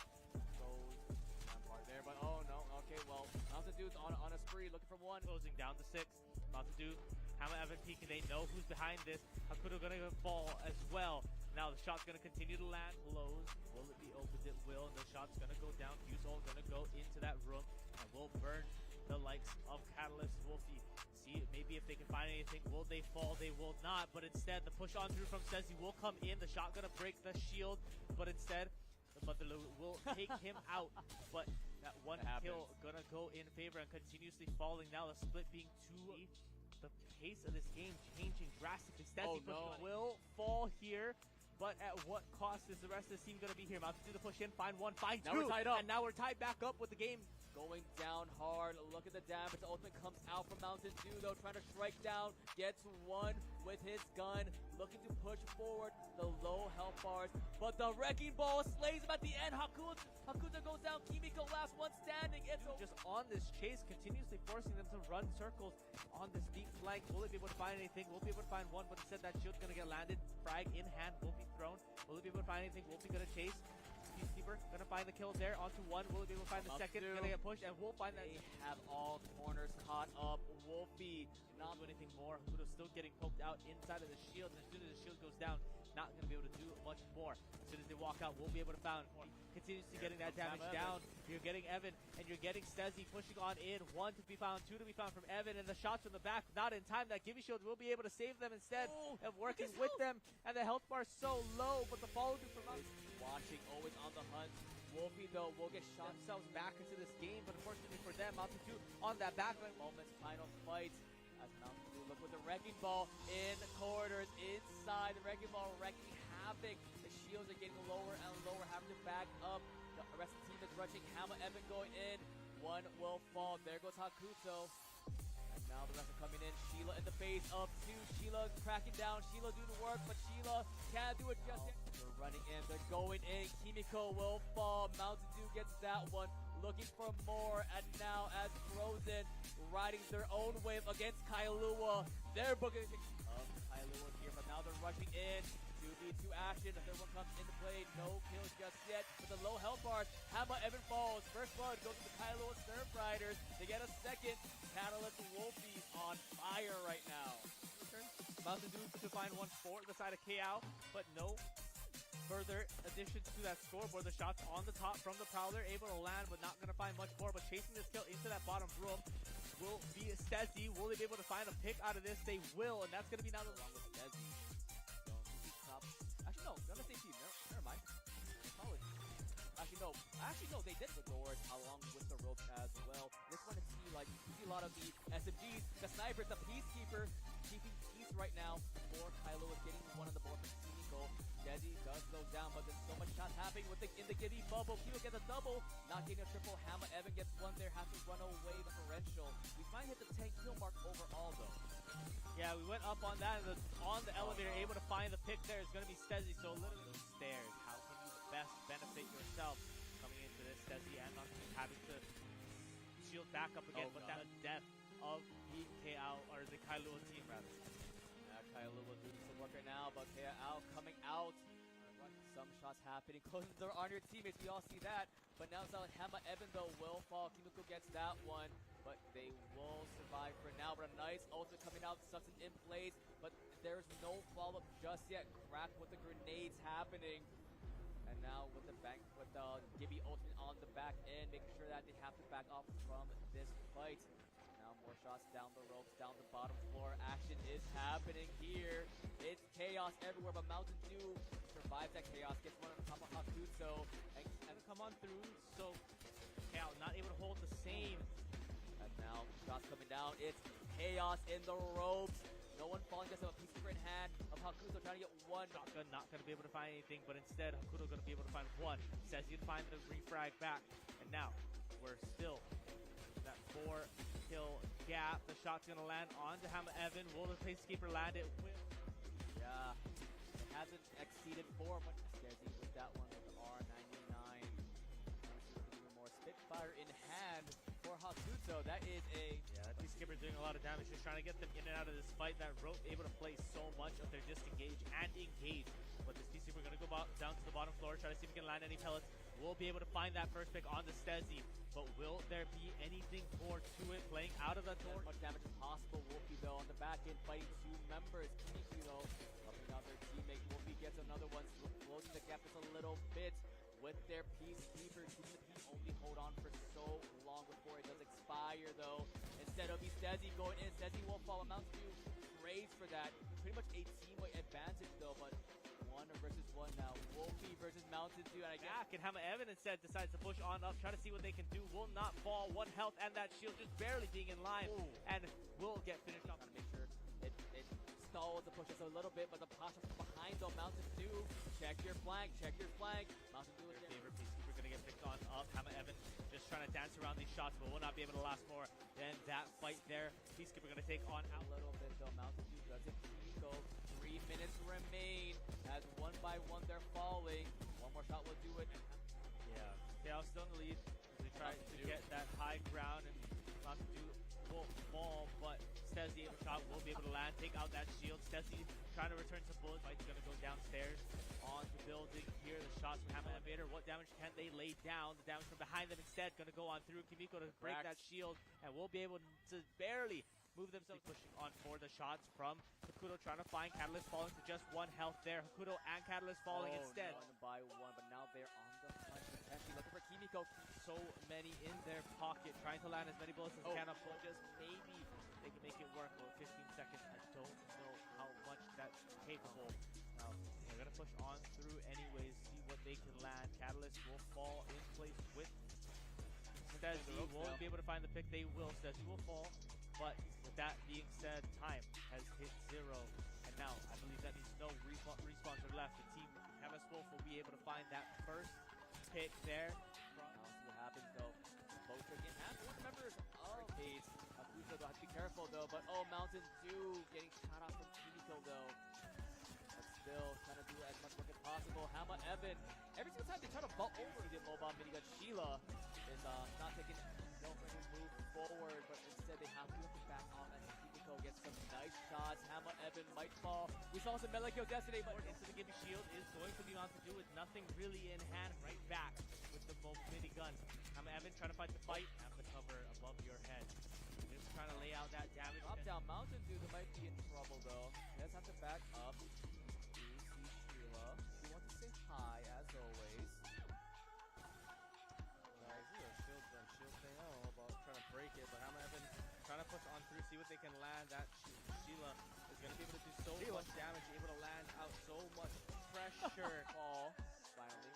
goes that part there, but oh no. Okay, well, Mountain Dew's on a spree, looking for one. Closing down to 6. Mountain Dew, Hammer Evan peeking. They know who's behind this. Hakuto going to fall as well. Now the shot's going to continue to land. Close. Will it be opened? It will. And the shot's going to go down. Qzone going to go into that room and will burn the likes of Catalyst, Wolfie. See maybe if they can find anything. Will they fall? They will not. But instead, the push on through from Stezzy will come in. The shot going to break the shield. But instead, the Motherloo will take him out. But that one kill going to go in favor and continuously falling. Now the split being 2. The pace of this game changing drastically. Stezzy will fall here. But at what cost is the rest of the team going to be here? Mountain Dew the push in, find one, find two. Now we're tied up. And now we're tied back up with the game. Going down hard. Look at the damage. The ultimate comes out from Mountain Dew, though, trying to strike down. Gets one with his gun. Looking to push forward the low health bars. But the Wrecking Ball slays him at the end. Hakuto goes down. Kimiko last one standing. It's just on this chase, continuously forcing them to run circles on this deep flank. Will it be able to find anything? Will be able to find one, but instead that shield's going to get landed. Frag in hand will be thrown. Will it be able to find anything? Will be going to chase. Peacekeeper going to find the kill there onto one. Will it be able to find the second? Going to get pushed, and we'll find that. They have all corners caught up. Wolfie not do anything more. Hakuto's still getting poked out inside of the shield, and as soon as the shield goes down, not going to be able to do much more. As soon as they walk out, we'll be able to find more. Continuously getting that damage down. You're getting Evan, and you're getting Stezzy pushing on in. 1 to be found, 2 to be found from Evan, and the shots from the back not in time. That Gibby Shield will be able to save them instead of working with them, and the health bar is so low, but the follow-through from us. Watching, always on the hunt. Wolfie, though, will get shot themselves back into this game, but unfortunately for them, Mountain Dew on that backline. Moments, final fight. As Mountain Dew look with the Wrecking Ball in the corridors, inside the Wrecking Ball, wrecking havoc. The shields are getting lower and lower, having to back up. The rest of the team is rushing. Hammer Evan going in. One will fall. There goes Hakuto. And now the rest are coming in. Sheila in the face of 2. Sheila cracking down. Sheila doing the work, but Sheila can't do it just yet. They're running in. They're going in. Kimiko will fall. Mountain Dew gets that one. Looking for more. And now as Frozen riding their own wave against Kailua. They're booking Kailua here, but now they're rushing in. 2v2 action. The third one comes into play. No kills just yet. With the low health bars, Hammer Evan falls. First blood goes to the Kailua Surf Riders. They get a second. Catalyst Wolfie on fire right now. Mountain Dew to find one for the side of KO, but no further additions to that scoreboard. The shots on the top from the Prowler, able to land, but not going to find much more. But chasing this kill into that bottom room will be Stezzy. Will they be able to find a pick out of this? They will, and that's going to be now the wrong with Stezzy. Actually, no, gonna say team. Never mind. Apologies. Actually, no, they did the doors along with the ropes as well. Just want to see, like, you see a lot of the SMGs, the snipers, the Peacekeeper keeping peace right now. Before Kylo is getting one on the board from Kimiko. Desi does go down, but there's so much shots happening in the Giddy bubble. Kilo gets a double, not getting a triple. Hammer Evan gets one there, has to run away differential. We might hit the 10 kill mark overall, though. Yeah, we went up on that, and on the elevator, able to find the pick there is going to be Stezzy. So literally those stairs, how can you best benefit yourself coming into this? Stezzy and not having to shield back up again, but that death of the KO, or the Kailua team, rather. Kailua doing some work right now, but KO coming out. Some shots happening, closing the door on your teammates. We all see that. But now it's not Hammer Evan, though, will fall. Kimiko gets that one, but they will survive for now. But a nice ultimate coming out, sucks it in place, but there's no follow-up just yet. Crack with the grenades happening. And now with the Gibby ultimate on the back end, making sure that they have to back off from this fight. Now more shots down the ropes, down the bottom floor. Action is happening here. It's chaos everywhere, but Mountain Dew survives that chaos, gets one on top of Hakuto, and come on through. So Cal not able to hold the same. And now shots coming down. It's chaos in the ropes. No one falling, just a Peacekeeper in hand of Hakuto trying to get one. Shotgun not going to be able to find anything, but instead Hakuto going to be able to find one. Says you can find the refrag back. And now we're still that 4-kill gap. The shot's going to land onto Hammer Evan. Will the Peacekeeper land it with? Yeah, it hasn't exceeded 4, but Skezzy with that one with the R99. More Spitfire in hand for Hakuto. That is a... Yeah, that Peacekeeper doing a lot of damage, just trying to get them in and out of this fight. That rope able to play so much of their disengage and engage. But this Peacekeeper going to go down to the bottom floor, try to see if he can land any pellets. We'll be able to find that first pick on the Stezzy. But will there be anything more to it playing out of that door? As much damage as possible. Wolfie, though, on the back end, fighting two members. Kimiko, though, helping out their teammate. Wolfie gets another one, closing the gap just a little bit with their Peacekeeper. He only hold on for so long before it does expire, though. Instead of Stezzy going in, Stezzy will fall. Amounts to praise for that. Pretty much a teamwork advantage, though, but 1 versus 1 now. Wolfie versus Mountain Dew, and I guess... Back, and Hama Evan instead decides to push on up, try to see what they can do. Will not fall. 1 health, and that shield just barely being in line, and will get finished off. Trying to make sure it stalls the push us a little bit, but the Pasha from behind, though. Mountain Dew, check your flank. Mountain Dew is Their favorite Peacekeeper going to get picked on up. Hama Evan just trying to dance around these shots, but will not be able to last more than that fight there. Peacekeeper going to take on out. A little bit, though. Mountain Dew does it. Go. 3 minutes remain. As 1 by 1 they're falling. One more shot will do it. Yeah, Chaos still in the lead. They try to get that high ground, and Mountain Dew will fall, but Stezzy able shot will be able to land, take out that shield. Stezzy trying to return some bullets. Fight's going to go downstairs on the building. Here the shots from Hama Invader. What damage can they lay down? The damage from behind them instead going to go on through Kimiko to break that shield, and will be able to barely move themselves, pushing on for the shots from Hakuto, trying to find Catalyst, falling to just 1 health there. Hakuto and Catalyst falling instead. 1 by 1, but now they're on the punch. Potentially looking for Kimiko. So many in their pocket, trying to land as many bullets as they can, but just maybe they can make it work. Well, 15 seconds, I don't know how much that's capable. Now, they're going to push on through anyways, see what they can land. Catalyst will fall in place with Stezzy. Won't be able to find the pick. They will. Stezzy will fall. But with that being said, time has hit 0. And now, I believe that means no respawns are left. The team, MS Wolf, will be able to find that first pick there. Now see what happens, though. Both again. One members of Case. Hakuto, though, has to be careful, though. But, Mountain Dew getting shot out from Kimiko, though. But still, trying to do as much work as possible. Hama Evan, every single time they try to vault over the mobile minigun, Sheila is not taking no further move forward, but instead they have to look back on as Kimiko gets some nice shots. Hama Evan might fall. We saw some melee kills yesterday, but into the Gibby shield is going to be on to do with nothing really in hand. Right back with the minigun. Hama Evan trying to fight the fight. Have the cover above your head. Just trying to lay out that damage. Drop down Mountain Dew, they might be in trouble, though. Let's have to back up. You see Sheila. She wants to say hi, as always. Shield thing. I don't know about trying to break it, but Hama Evan trying to push on through, see what they can land. That Sheila is going to be able to do so much damage, able to land out so much pressure. Fall. Finally.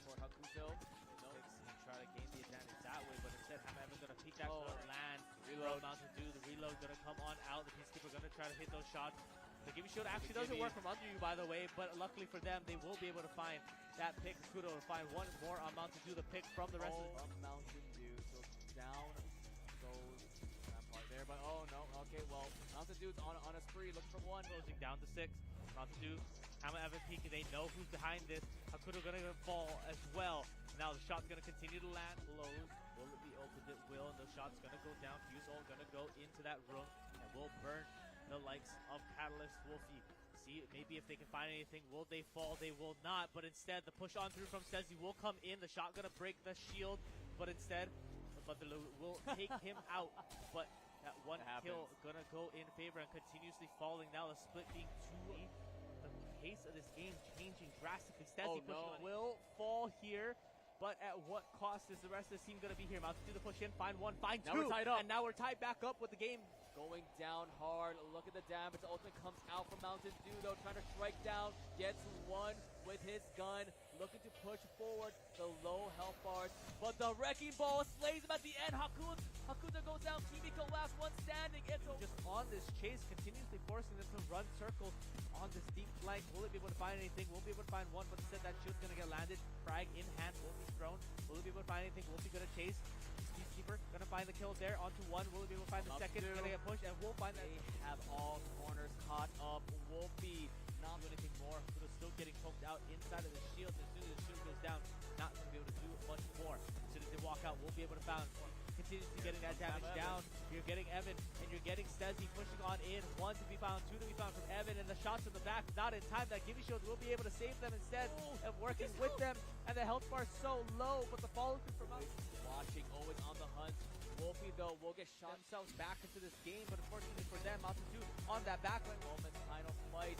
For Hakuto. Try to gain the advantage that way, but instead Hama Evan going to peek that land. Reload. Mountain Dew. The reload going to come on out. The Peacekeeper going to try to hit those shots. The Gibby shield actually doesn't work from under you, by the way, but luckily for them, they will be able to find that pick. Kudo to find 1 more on Mountain Dew, the pick from the rest of from Mountain Dew. So down goes that part there, but no. Okay, well, Mountain Dew's on a spree, looking for 1. Closing down to 6. Mountain Dew, Hama Evan peeking. They know who's behind this. Hakuto gonna fall as well. Now the shot's gonna continue to land close. Will it be opened? It will, and the shot's gonna go down. Fuse all gonna go into that room and will burn the likes of Catalyst, Wolfie. See, maybe if they can find anything, will they fall? They will not, but instead the push on through from Stezzy will come in. The shot gonna break the shield, but instead, Buffalo will take him out. But that 1 kill gonna go in favor and continuously falling. Now the split being 2. The pace of this game changing drastically. Stezzy will fall here. But at what cost is the rest of the team going to be here? Mountain Dew the push in, find 1, find 2. Now we're tied up. And now we're tied back up with the game going down hard. Look at the damage. The ultimate comes out from Mountain Dew, though, trying to strike down. Gets 1 with his gun. Looking to push forward the low health bars. But the Wrecking Ball slays him at the end. Hakuto goes down. Kimiko last one standing. It's just on this chase, continuously forcing them to run circles on this deep flank. Will it be able to find anything? Will be able to find 1, but instead that shield's going to get landed. Frag in hand will be thrown. Will it be able to find anything? Will be going to chase. Peacekeeper going to find the kill there onto 1. Will it be able to find the second? Going to get pushed, and we'll find that. They have all corners caught up. Wolfie not doing anything more. Hakuto still getting poked out inside of the shield. As soon as the shield goes down, not going to be able to do much more. As soon as they walk out, we'll be able to find. continuously getting that damage down. You're getting Evan, and you're getting Stezzy pushing on in. 1 to be found, 2 to be found from Evan, and the shots from the back not in time. That Gimme Shield will be able to save them instead of working with them, and the health bar is so low, but the follow through from us. Watching, always on the hunt. Wolfie, though, will get shot Themselves back into this game, but unfortunately for them, Mountain Dew on that backline. Moment, final fight.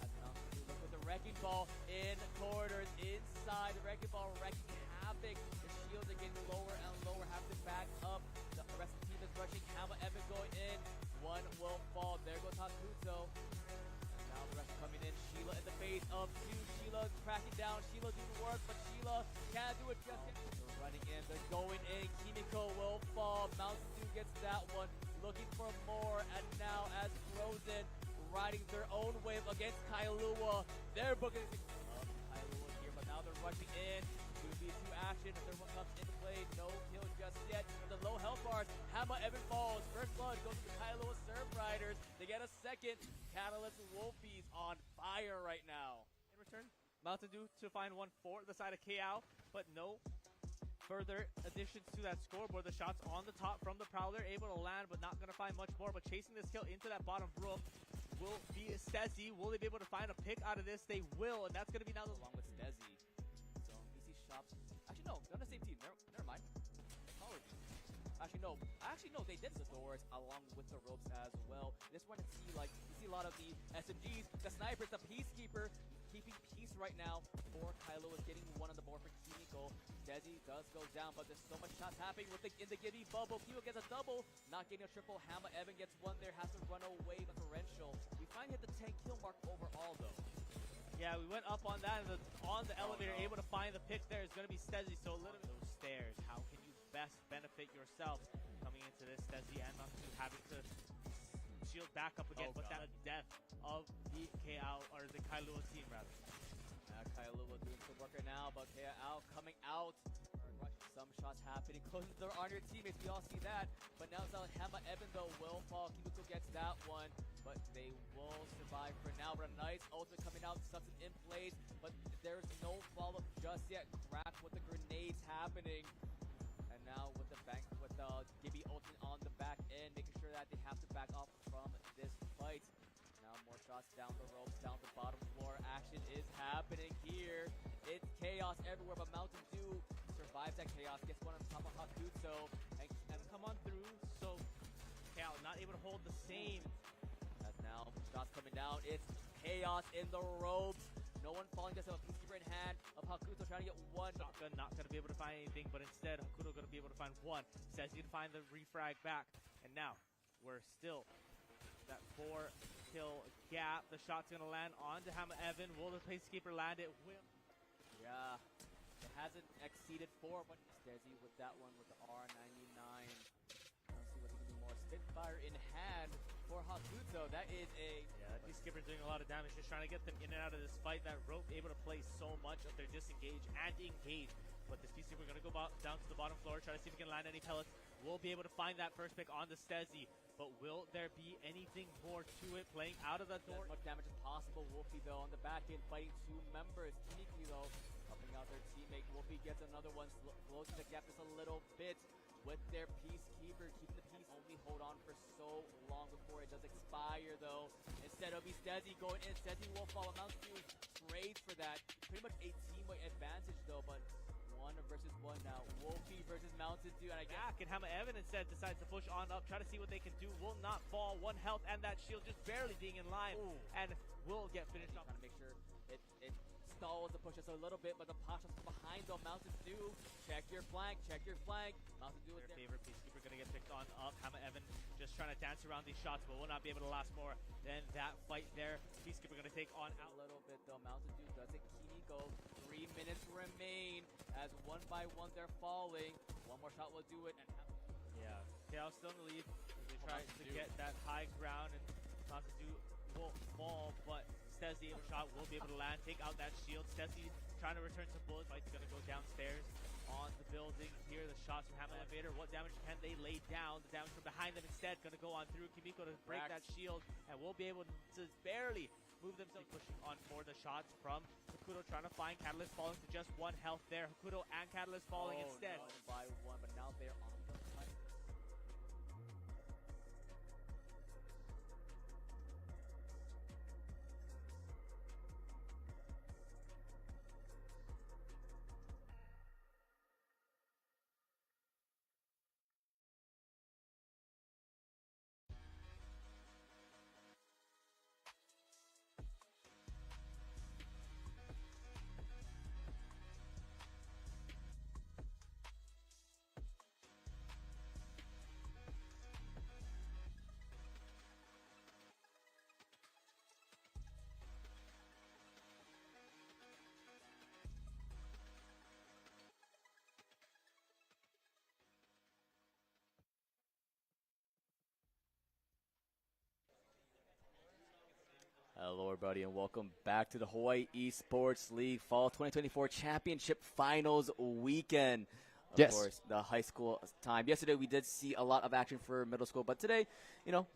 As Mountain Dew look with the Wrecking Ball in corridors, inside. The Wrecking Ball wrecking havoc. The shields are getting lower and lower, have to back up. The rest of the team is rushing. Hammer Evan going in. One will fall. There goes Hakuto. Now the rest are coming in. Sheila in the face of 2. Sheila cracking down. Sheila doing work, but Sheila can't do it just yet. They're running in. They're going in. Kimiko will fall. Mountain Dew gets that one. Looking for more. And now as Frozen riding their own wave against Kailua. They're booking Kailua here, but now they're rushing in. 2v2 action. If everyone comes into play, no kills just yet. The low health bars. Hammer Evan falls. First blood goes to the Kailua Serve Riders. They get a second. Catalyst Wolfies on fire right now. In return, Mountain Dew to find one for the side of KO, but no further additions to that scoreboard. The shots on the top from the Prowler, able to land, but not going to find much more. But chasing this kill into that bottom roof will be Stezzy. Will they be able to find a pick out of this? They will, and that's going to be now along with Stezzy. So PC shops. Actually, no, they're on the same team. Never mind. Apologies. Actually, no, they did the doors along with the ropes as well. This one, you see a lot of the SMGs, the snipers, the Peacekeeper, keeping peace right now for Kylo is getting one on the board for Kimiko. Desi does go down, but there's so much shots happening in the Gibby bubble. Kimiko gets a double, not getting a triple. Hammer Evan gets one there, has to run away with torrential. We finally hit the 10 kill mark overall though. Yeah, we went up on that, and on the elevator, able to find the pick there is going to be Stezzy. So a little bit of those stairs. How can you best benefit yourself coming into this Stezzy and not having to shield back up again, but that death of the KO or the Kailua team rather. Kailua doing some work right now, but KO coming out. Some shots happening close to their on your teammates. We all see that, but now it's Hammer Evan though will fall. Kimiko gets that one, but they will survive for now. But a nice ultimate coming out, Sutton in place, but there's no follow-up just yet. Crack with the grenades happening. And now with the Gibby ultimate on the back end, making sure that they have to back off from this fight. Now more shots down the ropes, down the bottom floor. Action is happening here. It's chaos everywhere, but Mountain Dew survives that chaos, gets one on top of Hakuto, and come on through. So Cal not able to hold the same. As now shots coming down, it's chaos in the ropes. No one falling, just a Peacekeeper in hand of Hakuto trying to get one. Shotgun not going to be able to find anything, but instead Hakuto going to be able to find one. Says you can find the refrag back, and now we're still that 4 kill gap. The shot's going to land onto Hammer Evan. Will the Peacekeeper land it? Will. Yeah, it hasn't exceeded 4, but Stezzy with that one with the R99. Let's see what he can do more. Spitfire in hand for Hakuto. That is a... Yeah, that Peacekeeper doing a lot of damage, just trying to get them in and out of this fight. That rope able to play so much of their disengage and engage. But this Peacekeeper going to go down to the bottom floor, try to see if he can land any pellets. We'll be able to find that first pick on the Stezzy. But will there be anything more to it playing out of the door? As much damage as possible. Wolfie, though, on the back end, fighting 2 members. Kimiko, though, helping out their teammate. Wolfie gets another one, closing the gap just a little bit with their Peacekeeper, keeping the peace. Only hold on for so long before it does expire, though. Instead of Stezzy going in, Stezzy will fall. Mountain Dew trades for that. Pretty much a teamwork advantage, though, but 1 versus 1 now. Wolfie versus Mountain Dew, and I guess... And Hammer Evan instead decides to push on up, try to see what they can do. Will not fall. 1 health, and that shield just barely being in line. Ooh. And will get finished off. Trying to make sure it stalls the push just a little bit, but the Pasha's behind though. Mountain Dew, check your flank. Mountain Dew is their favorite Peacekeeper going to get picked on up. Hammer Evan just trying to dance around these shots, but will not be able to last more than that fight there. Peacekeeper going to take on out. A little bit though. Mountain Dew does it. Kimiko, 3 minutes remain as 1 by 1 they're falling. 1 more shot will do it. And yeah, Chaos still in the lead as they try to get that high ground, and Mountain Dew will fall, but Stezzy able shot will be able to land, take out that shield. Stezzy trying to return some bullets. Fight's going to go downstairs on the building. Here the shots from Hammer Invader. What damage can they lay down? The damage from behind them instead going to go on through. Kimiko to break that shield, and will be able to barely move themselves, pushing on for the shots from Hakuto, trying to find Catalyst, falling to just 1 health there. Hakuto and Catalyst falling instead. No, by 1, but now they're on the fight. Hello, everybody, and welcome back to the Hawaii Esports League Fall 2024 Championship Finals weekend. Of course, the high school time. Yesterday, we did see a lot of action for middle school, but today,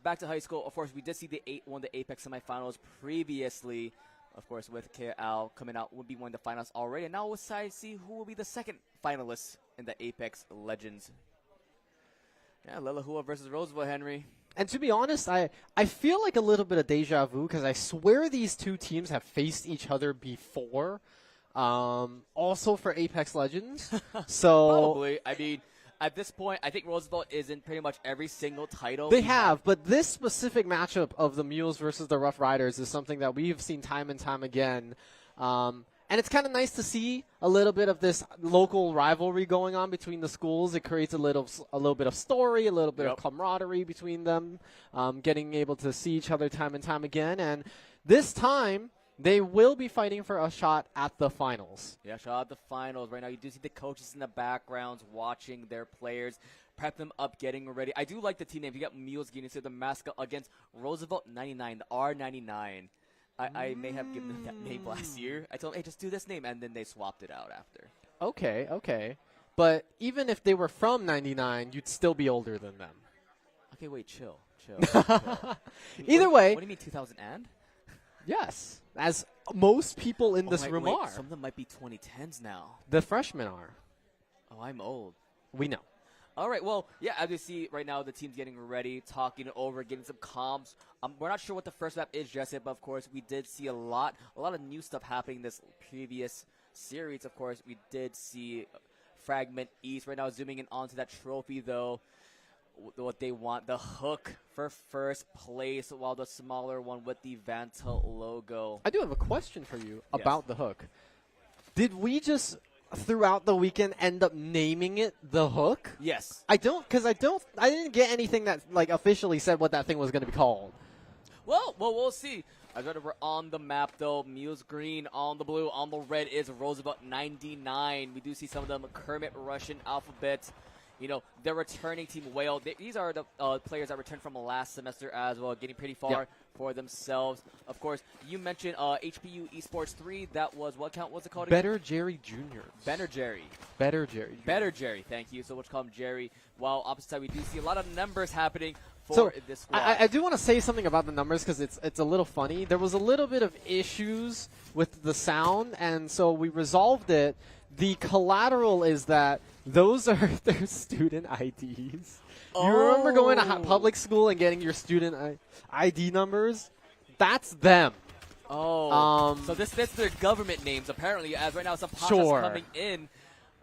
back to high school. Of course, we did see one of the Apex semifinals previously. Of course, with KL coming out, would be one of the finals already. And now we'll see who will be the second finalist in the Apex Legends. Yeah, Lelahua versus Roosevelt, Henry. And to be honest, I feel like a little bit of deja vu because I swear these two teams have faced each other before, also for Apex Legends. So Probably. I mean, at this point, I think Roosevelt is in pretty much every single title. They have, but this specific matchup of the Mules versus the Rough Riders is something that we've seen time and time again. And it's kind of nice to see a little bit of this local rivalry going on between the schools. It creates a little bit of story, a little bit of camaraderie between them, getting able to see each other time and time again. And this time, they will be fighting for a shot at the finals. Yeah, shot at the finals. Right now, you do see the coaches in the backgrounds watching their players, prep them up, getting ready. I do like the team name. You got Mules getting to the mascot against Roosevelt 99, the R99. I may have given them that name last year. I told them, hey, just do this name, and then they swapped it out after. Okay. But even if they were from 99, you'd still be older than them. Okay, wait, chill. Either way. What do you mean, 2000 and? Yes, as most people in this room are. Some of them might be 2010s now. The freshmen are. Oh, I'm old. We know. All right, well, yeah, as you see right now, the team's getting ready, talking over, getting some comms. We're not sure what the first map is just yet, but of course, we did see a lot of new stuff happening this previous series. Of course, we did see Fragment East. Right now, zooming in onto that trophy, though, what they want, the hook for first place, while the smaller one with the Vanta logo. I do have a question for you about the hook. Did we just, throughout the weekend, end up naming it the hook? Yes. I didn't get anything that officially said what that thing was going to be called. Well, we'll see. As we're on the map, though, Muse green on the blue, on the red is Roosevelt 99. We do see some of them Kermit, Russian, Alphabet. The returning team Whale. These are the players that returned from last semester as well, getting pretty far for themselves. Of course, you mentioned HPU Esports 3. That was, what count was it called again? Better Jerry Jr. Better Jerry. Better Jerry. Thank you. So we'll call him Jerry. While opposite side, we do see a lot of numbers happening for this squad. I do want to say something about the numbers because it's a little funny. There was a little bit of issues with the sound, and so we resolved it. The collateral is that those are their student IDs. You remember going to public school and getting your student ID numbers? That's them. Oh. So that's their government names, apparently, as right now some Pasha's coming in.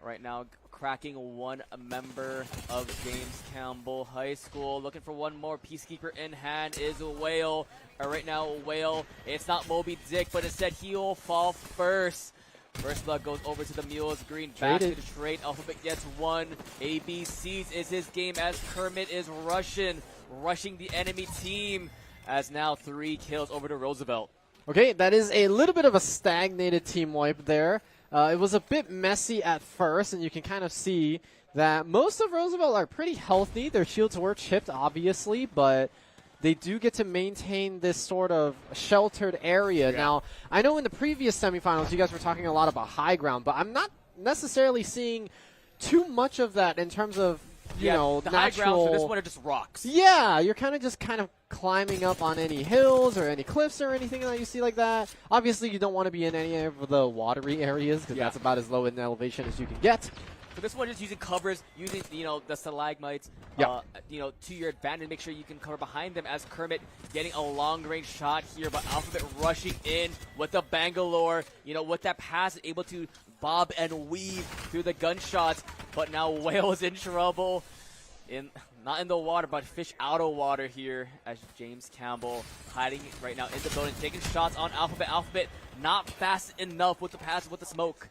Right now, cracking one member of James Campbell High School. Looking for one more Peacekeeper in hand is Whale. Right now, Whale, it's not Moby Dick, but instead he will fall first. First blood goes over to the Mules. Green back to the trade. Alphabet gets one. ABCs is his game as Kermit is rushing the enemy team as now 3 kills over to Roosevelt. Okay, that is a little bit of a stagnated team wipe there. It was a bit messy at first, and you can kind of see that most of Roosevelt are pretty healthy. Their shields were chipped, obviously, but they do get to maintain this sort of sheltered area. Now, I know in the previous semifinals, you guys were talking a lot about high ground, but I'm not necessarily seeing too much of that in terms of, you know, the natural. high ground for this one are just rocks. Yeah, you're kind of climbing up on any hills or any cliffs or anything that you see like that. Obviously, you don't want to be in any of the watery areas because that's about as low in elevation as you can get. For this one, just using covers, using, the stalagmites, to your advantage. Make sure you can cover behind them as Kermit getting a long-range shot here, but Alphabet rushing in with the Bangalore, with that pass, able to bob and weave through the gunshots. But now Whale is in trouble. Not in the water, but fish out of water here as James Campbell hiding right now in the building, taking shots on Alphabet. Alphabet not fast enough with the pass, with the smoke.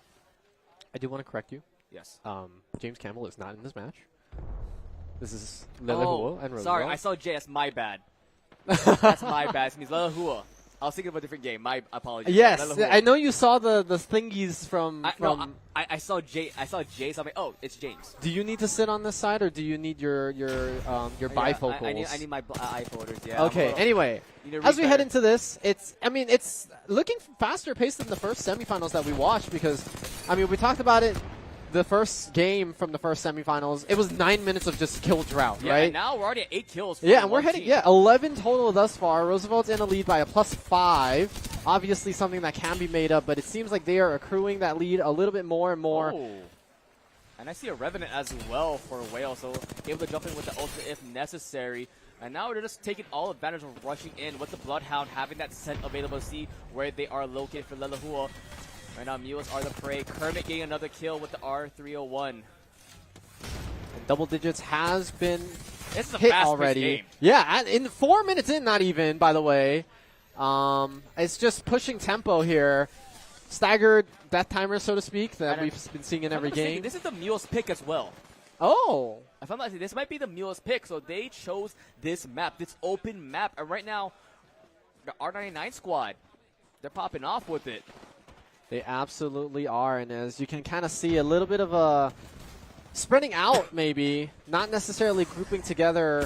I do want to correct you. Yes. James Campbell is not in this match. This is Lelahua and Roosevelt. Sorry, I saw JS. My bad. That's my bad. It means Lelahua. I was thinking of a different game. My apologies. Yes, I know you saw the thingies from. I saw Jay. I saw Jay. So I'm like, oh, it's James. Do you need to sit on this side, or do you need your bifocals? I need my eye folders. Yeah. Okay. Anyway, as we head into this, it's looking faster paced than the first semifinals that we watched because, we talked about it. The first game from the first semifinals, it was 9 minutes of just kill drought, right? And now we're already at 8 kills. Yeah, and we're heading, 11 total thus far. Roosevelt's in a lead by a +5. Obviously something that can be made up, but it seems like they are accruing that lead a little bit more and more. Oh. And I see a Revenant as well for Whale, so able to jump in with the ultra if necessary. And now they're just taking all advantage of rushing in with the Bloodhound, having that scent available to see where they are located for Lelahua. Right now, Mules are the prey. Kermit getting another kill with the R301. And double digits has been It's a hit fast already. Game. Yeah, in 4 minutes in, not even, by the way. It's just pushing tempo here. Staggered death timer, so to speak, that we've been seeing in every game. This is the Mules pick as well. Oh. If I'm not mistaken, this might be the Mules pick. So they chose this map, this open map. And right now, the R99 squad, they're popping off with it. They absolutely are, and as you can kind of see, a little bit of a spreading out, maybe, not necessarily grouping together.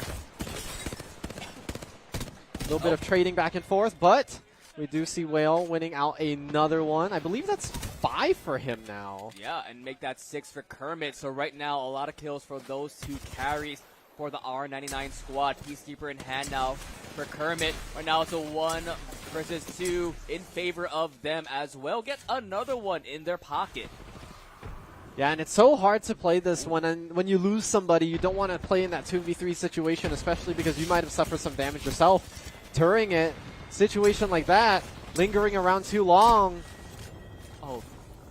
A little bit of trading back and forth, but we do see Whale winning out another one. I believe that's 5 for him now. Yeah, and make that 6 for Kermit. So right now, a lot of kills for those 2 carries for the R99 squad. Peacekeeper in hand now for Kermit. Right now it's a 1 versus 2 in favor of them as well. Gets another one in their pocket. Yeah, and it's so hard to play this when you lose somebody. You don't want to play in that 2v3 situation, especially because you might have suffered some damage yourself during it. Situation like that, lingering around too long. Oh,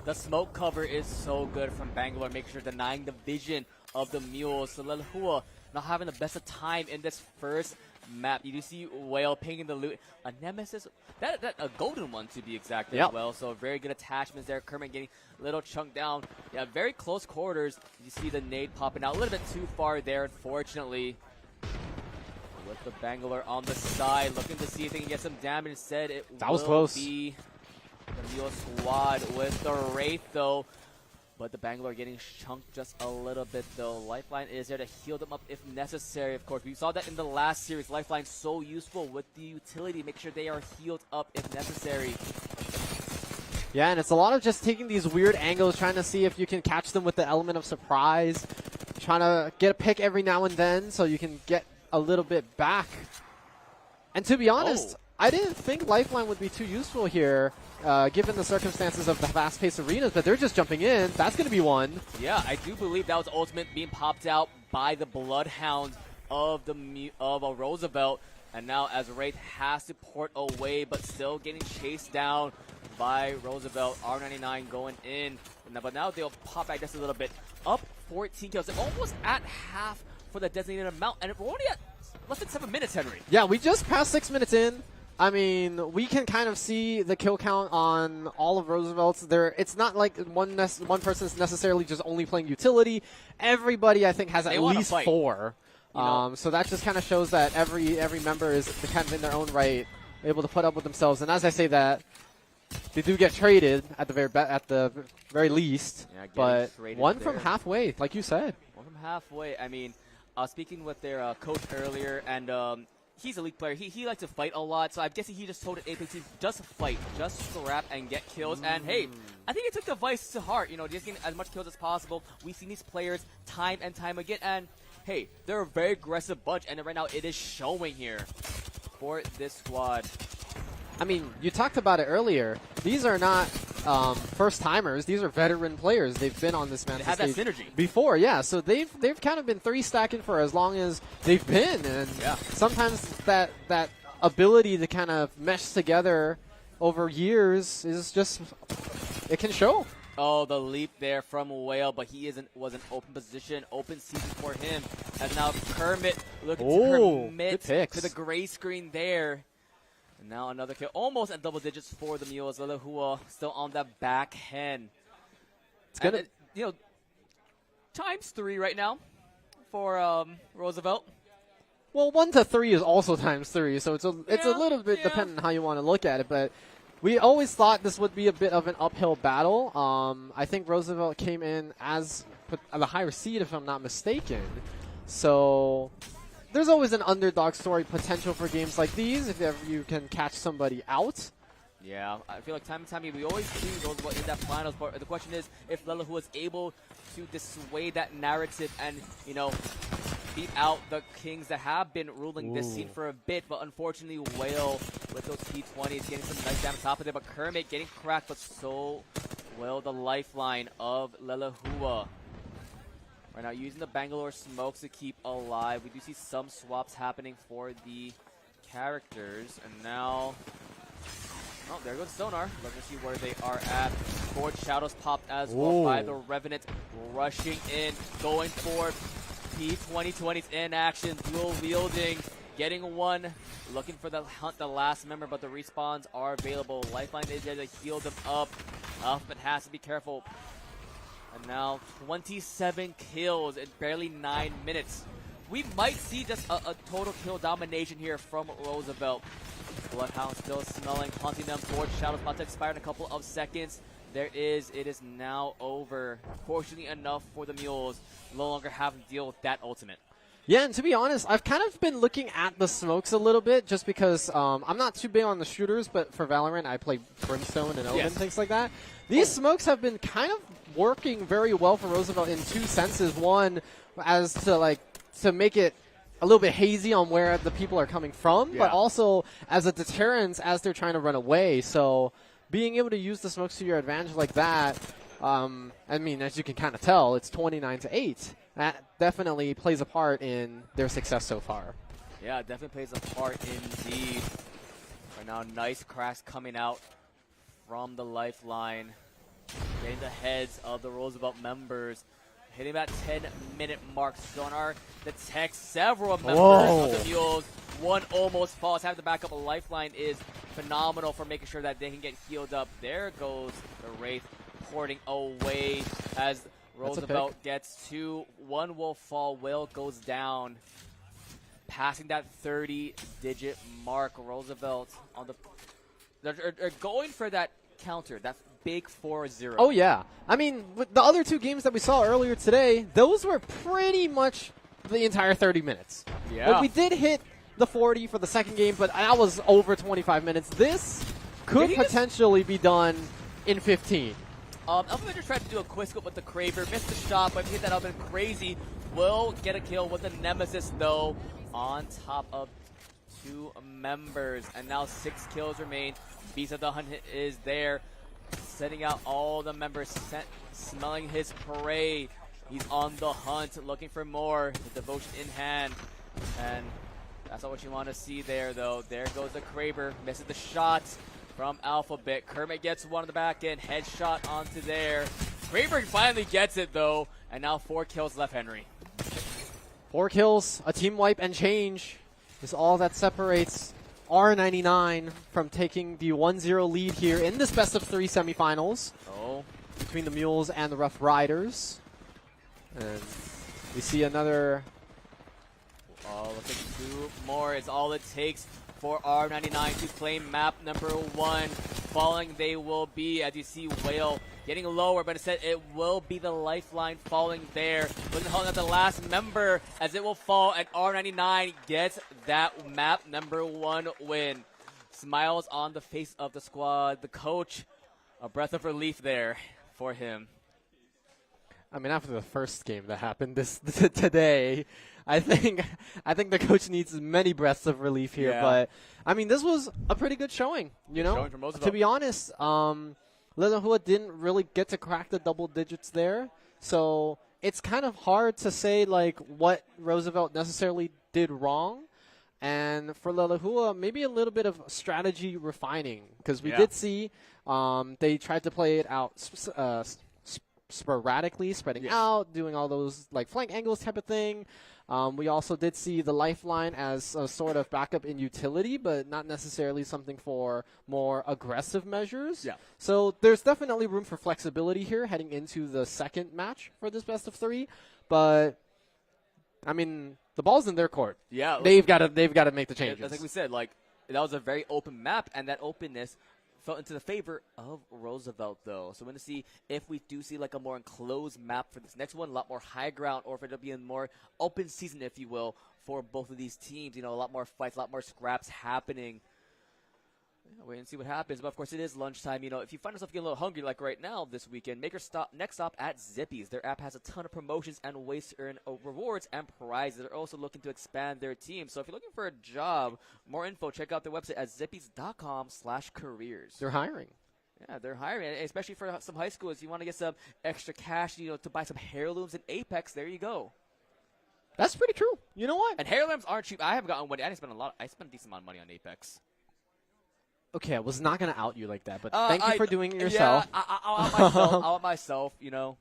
the smoke cover is so good from Bangalore, making sure denying the vision of the Mules. So Lelahua not having the best of time in this first map. You do see Whale pinging the loot. A Nemesis, a golden one to be exact as well. So very good attachments there. Kermit getting a little chunk down. Yeah, very close quarters. You see the nade popping out a little bit too far there, unfortunately. With the Bangalore on the side, looking to see if they can get some damage. Instead, that was close. Be the Mule squad with the Wraith, though. But the Bangalore getting chunked just a little bit, though. Lifeline is there to heal them up if necessary, of course. We saw that in the last series. Lifeline so useful with the utility. Make sure they are healed up if necessary. Yeah, and it's a lot of just taking these weird angles, trying to see if you can catch them with the element of surprise. Trying to get a pick every now and then so you can get a little bit back. And to be honest, I didn't think Lifeline would be too useful here. Given the circumstances of the fast-paced arenas, but they're just jumping in. That's going to be one. Yeah, I do believe that was ultimate being popped out by the Bloodhound of Roosevelt. And now as Wraith has to port away, but still getting chased down by Roosevelt. R99 going in. But now they'll pop back just a little bit. Up 14 kills. They're almost at half for the designated amount. And we're only at less than 7 minutes, Henry. Yeah, we just passed 6 minutes in. I mean, we can kind of see the kill count on all of Roosevelt's. It's not like one person's necessarily just only playing utility. Everybody, I think, has at least 4. So that just kind of shows that every member is kind of in their own right, able to put up with themselves. And as I say that, they do get traded at the very least. Yeah, but one from halfway, like you said. One from halfway. I mean, speaking with their coach earlier, and he's a league player. He likes to fight a lot, so I'm guessing he just told an Apex team, just fight, just scrap and get kills. And hey, I think he took the advice to heart, just getting as much kills as possible. We've seen these players time and time again, and hey, they're a very aggressive bunch, and right now it is showing here for this squad. I mean, you talked about it earlier. These are not first-timers. These are veteran players. They've been on this Manta stage that synergy before, yeah. So they've kind of been 3-stacking for as long as they've been, and sometimes that ability to kind of mesh together over years is just it can show. Oh, the leap there from Whale, but he was an open position, open season for him. As now Kermit looking to commit to the gray screen there. And now another kill, almost at double digits for the Mules. Lelahua still on that back end. It's gonna, times 3 right now for Roosevelt. Well, 1 to 3 is also times 3, so it's a little bit dependent on how you want to look at it. But we always thought this would be a bit of an uphill battle. I think Roosevelt came in as the higher seed, if I'm not mistaken. So there's always an underdog story potential for games like these if ever you can catch somebody out. Yeah, I feel like time and time again, we always see Roosevelt in that finals part. The question is if Lelehu was able to dissuade that narrative and, beat out the Kings that have been ruling this scene for a bit. But unfortunately, Whale with those T20s getting some nice damage on top of it. But Kermit getting cracked, but so well the lifeline of Lelehua. Right now, using the Bangalore smokes to keep alive. We do see some swaps happening for the characters. And now, oh, there goes Sonar. Let's see where they are at. Forward Shadows popped as well by the Revenant. Rushing in, going for P2020s in action. Dual wielding, getting one. Looking for the hunt, the last member, but the respawns are available. Lifeline is there to heal them up. Alphabet has to be careful. And now 27 kills in barely 9 minutes. We might see just a total kill domination here from Roosevelt. Bloodhound still smelling, hunting them. Forward Shadows about to expire in a couple of seconds. It is now over. Fortunately enough for the Mules, no longer having to deal with that ultimate. Yeah, and to be honest, I've kind of been looking at the smokes a little bit just because I'm not too big on the shooters, but for Valorant, I play Brimstone and Omen, things like that. These smokes have been kind of working very well for Roosevelt in two senses. One, as to make it a little bit hazy on where the people are coming from, but also as a deterrence as they're trying to run away. So being able to use the smokes to your advantage like that, I mean, as you can kind of tell, it's 29-8. That definitely plays a part in their success so far. Yeah, it definitely plays a part indeed. Right now, nice cracks coming out from the lifeline. Getting the heads of the Roosevelt members. Hitting that 10-minute mark. Sonar detects several members of the Mules. One almost falls. Having the backup. A lifeline is phenomenal for making sure that they can get healed up. There goes the Wraith porting away as Roosevelt gets two. One will fall. Will goes down. Passing that 30-digit mark. Roosevelt on the... They're going for that counter. That big 4-0. Oh, yeah. I mean, with the other two games that we saw earlier today, those were pretty much the entire 30 minutes. Yeah. Like, we did hit the 40 for the second game, but that was over 25 minutes. This could potentially be done in 15. Alpha just tried to do a quick scope with the Kraber. Missed the shot, but hit that up and crazy. Will get a kill with the Nemesis, though, on top of two members. And now 6 kills remain. Beast of the Hunt is there. Setting out all the members, smelling his prey. He's on the hunt, looking for more. The devotion in hand. And that's not what you want to see there, though. There goes the Kraber. Misses the shot from Alphabet. Kermit gets one on the back end. Headshot onto there. Kraber finally gets it, though. And now 4 kills left, Henry. 4 kills, a team wipe, and change is all that separates R99 from taking the 1-0 lead here in this best-of-3 semifinals between the Mules and the Rough Riders. And we see another... Looks like 2 more is all it takes for R99 to claim map number 1. Falling they will be, as you see Whale getting lower, but instead it will be the lifeline falling there. Looking to hold at the last member as it will fall, and R99 gets that map number 1 win. Smiles on the face of the squad. The coach, a breath of relief there for him. I mean, after the first game that happened today, I think the coach needs many breaths of relief here. Yeah. But I mean, this was a pretty good showing. Showing from Roosevelt. To be honest, Lelehua didn't really get to crack the double digits there, so it's kind of hard to say like what Roosevelt necessarily did wrong. And for Lelehua, maybe a little bit of strategy refining, because we did see they tried to play it out sporadically, spreading out, doing all those like flank angles type of thing. We also did see the lifeline as a sort of backup in utility, but not necessarily something for more aggressive measures. Yeah. So there's definitely room for flexibility here heading into the second match for this best of 3. But I mean, The ball's in their court. Yeah. They've got to make the changes. Like we said, like that was a very open map, and that openness fell into the favor of Roosevelt, though. So we're going to see if we do see like a more enclosed map for this next one, a lot more high ground, or if it'll be a more open season, if you will, for both of these teams. You know, a lot more fights, a lot more scraps happening. Wait and see what happens. But, of course, it is lunchtime. You know, if you find yourself getting a little hungry like right now this weekend, make your next stop at Zippy's. Their app has a ton of promotions and ways to earn rewards and prizes. They're also looking to expand their team. So if you're looking for a job, more info, check out their website at zippys.com/careers. They're hiring. Yeah, they're hiring, especially for some high schools. You want to get some extra cash, you know, to buy some heirlooms in Apex. There you go. That's pretty true. You know what? And heirlooms aren't cheap. I haven't gotten one. I spent a decent amount of money on Apex. Okay, I was not going to out you like that, but thank you for doing it yourself. Yeah, I'll out myself, you know.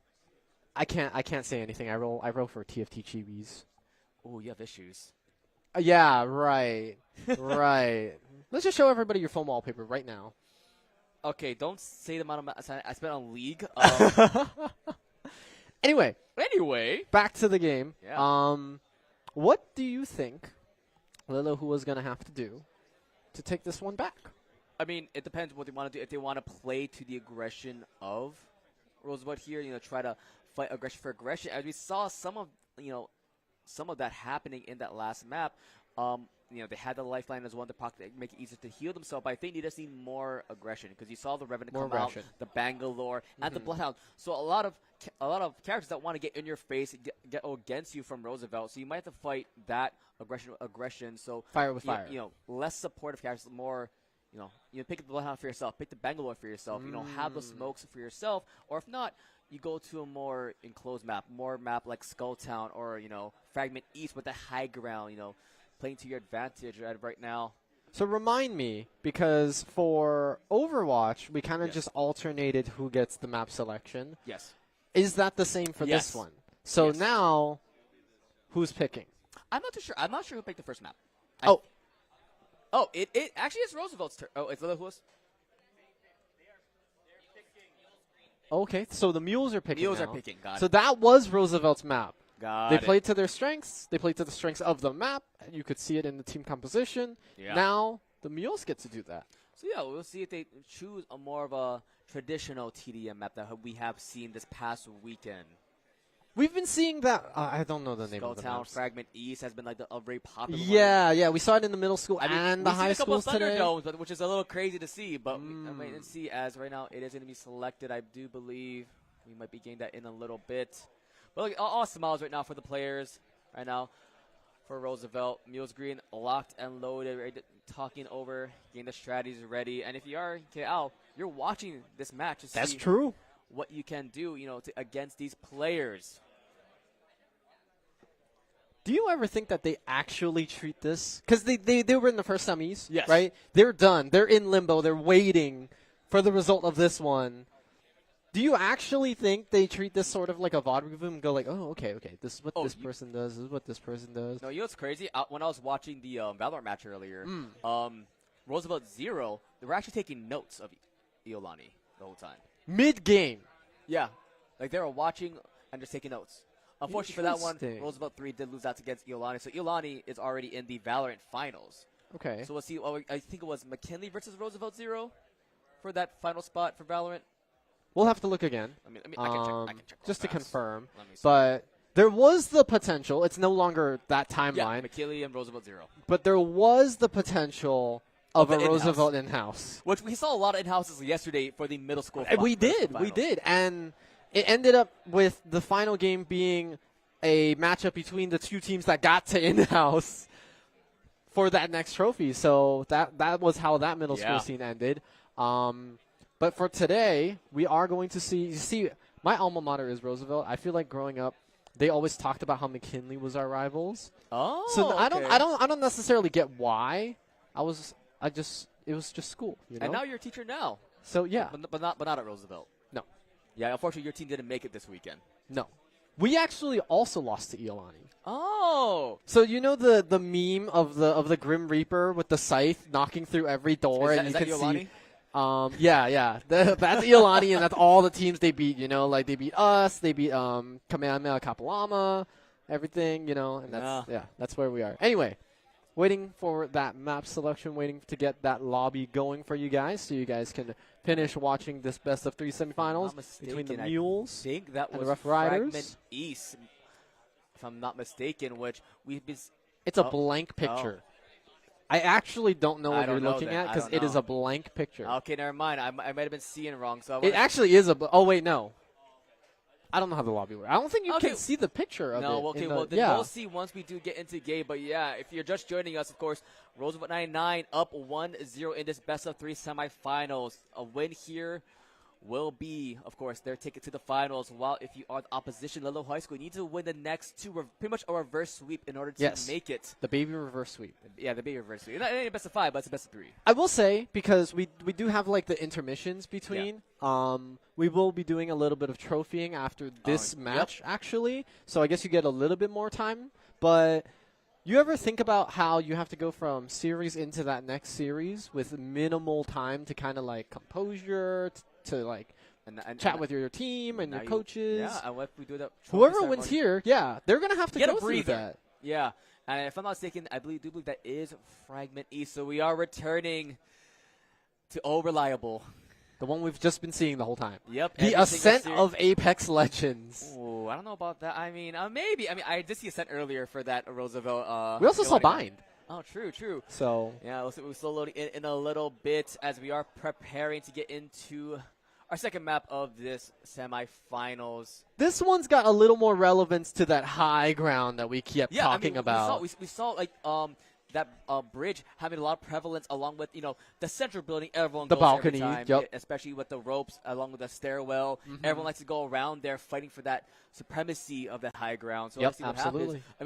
I can't say anything. I roll for TFT Chibis. Oh, you have issues. Yeah, right. Right. Let's just show everybody your phone wallpaper right now. Okay, don't say the amount of I spent on League. Anyway, back to the game. Yeah. What do you think Lilo was going to have to do to take this one back? I mean, it depends what they want to do. If they want to play to the aggression of Roosevelt here, you know, try to fight aggression for aggression, as we saw some of that happening in that last map. You know, they had the lifeline as one to make it easier to heal themselves, but I think they just need more aggression because you saw the Revenant come out, the Bangalore, and the Bloodhound. So a lot of characters that want to get in your face, get against you from Roosevelt. So you might have to fight that aggression. So fire with fire. You know, less supportive characters, more. You pick the Bloodhound for yourself, pick the Bangalore for yourself. You know, have the smokes for yourself, or if not, you go to a more enclosed map, like Skulltown or Fragment East with the high ground. You know, playing to your advantage right now. So remind me, because for Overwatch, we kind of just alternated who gets the map selection. Yes. Is that the same for this one? So now, who's picking? I'm not too sure. I'm not sure who picked the first map. Oh, it actually is Roosevelt's turn. Oh, it's Lilliput. Okay, so the Mules are picking. Mules are picking. Got it. So that was Roosevelt's map. They played to their strengths. They played to the strengths of the map. You could see it in the team composition. Yeah. Now the Mules get to do that. So yeah, we'll see if they choose a more of a traditional TDM map that we have seen this past weekend. We've been seeing that. I don't know the name of the Skulltown maps. Fragment East has been like a very popular one. Yeah. We saw it in the middle school and the high schools today. Thunderdomes, which is a little crazy to see, but I might see as right now it is going to be selected. I do believe we might be getting that in a little bit. But look, all smiles right now for the players. Right now for Roosevelt, Mules Green locked and loaded, ready to, talking over, getting the strategies ready. And if you are KL, you're watching this match to see true. What you can do, against these players. Do you ever think that they actually treat this? Because they were in the first semis, yes. Right? They're done. They're in limbo. They're waiting for the result of this one. Do you actually think they treat this sort of like a VOD review and go like, oh, okay, this is what this person does, this is what this person does? No, you know what's crazy? When I was watching the Valorant match earlier, Roosevelt Zero, they were actually taking notes of Iolani the whole time. Mid-game. Yeah. Like they were watching and just taking notes. Unfortunately for that one, Roosevelt 3 did lose out against Iolani. So Iolani is already in the Valorant finals. Okay. So we'll see. I think it was McKinley versus Roosevelt 0 for that final spot for Valorant. We'll have to look again. I can check just to confirm. But there was the potential. It's no longer that timeline. Yeah, McKinley and Roosevelt 0. But there was the potential of a Roosevelt in-house. Which we saw a lot of in-houses yesterday for the middle school. We did. And it ended up with the final game being a matchup between the two teams that got to in-house for that next trophy. So that was how that middle school scene ended. But for today, we are going to see. You see, my alma mater is Roosevelt. I feel like growing up, they always talked about how McKinley was our rivals. Oh, so okay. I don't necessarily get why. It was just school. And now you're a teacher now. So yeah, but not at Roosevelt. No. Yeah, unfortunately, your team didn't make it this weekend. No. We actually also lost to Iolani. Oh. So you know the meme of the Grim Reaper with the scythe knocking through every door, and you can see. Yeah. That's Iolani, and that's all the teams they beat. Like they beat us, they beat Kamehameha Kapalama, everything, and that's where we are. Anyway, waiting for that map selection, waiting to get that lobby going for you guys so you guys can finish watching this best of 3 semifinals between the Mules I think that and was the Rough Riders. Fragment East, if I'm not mistaken, which we've been... It's a blank picture. I actually don't know what you're looking at because it is a blank picture. Okay, never mind. I might have been seeing wrong. So it actually is oh, wait, no. I don't know how the lobby works. I don't think you can see the picture of it. No, okay, well, then we'll see once we do get into game. But yeah, if you're just joining us, of course, Roosevelt 99 up 1-0 in this best of 3 semifinals. A win here will be, of course, their ticket to the finals. While if you are the opposition, Lilo High School, you need to win the next 2, pretty much a reverse sweep in order to make it. The baby reverse sweep. Yeah, the baby reverse sweep. Not a best of 5, but it's a best of 3. I will say, because we do have like the intermissions between, we will be doing a little bit of trophying after this match, actually. So I guess you get a little bit more time. But you ever think about how you have to go from series into that next series with minimal time to kind of like composure, to like chat with your team and your coaches? Yeah, and if we do that, whoever wins here, they're going to have to go through that. Yeah, and if I'm not mistaken, I do believe that is Fragment East. So we are returning to Old Reliable. The one we've just been seeing the whole time. Yep. The Ascent of Apex Legends. Ooh, I don't know about that. I mean, maybe. I mean, I did see Ascent earlier for that Roosevelt. We also saw Bind. Oh, true. So yeah, we're still loading in a little bit as we are preparing to get into our second map of this semifinals. This one's got a little more relevance to that high ground that we kept talking about. We saw like that bridge having a lot of prevalence, along with the central building. Everyone the goes balcony, every time, especially with the ropes, along with the stairwell. Mm-hmm. Everyone likes to go around there fighting for that supremacy of the high ground. So let's see what happens. I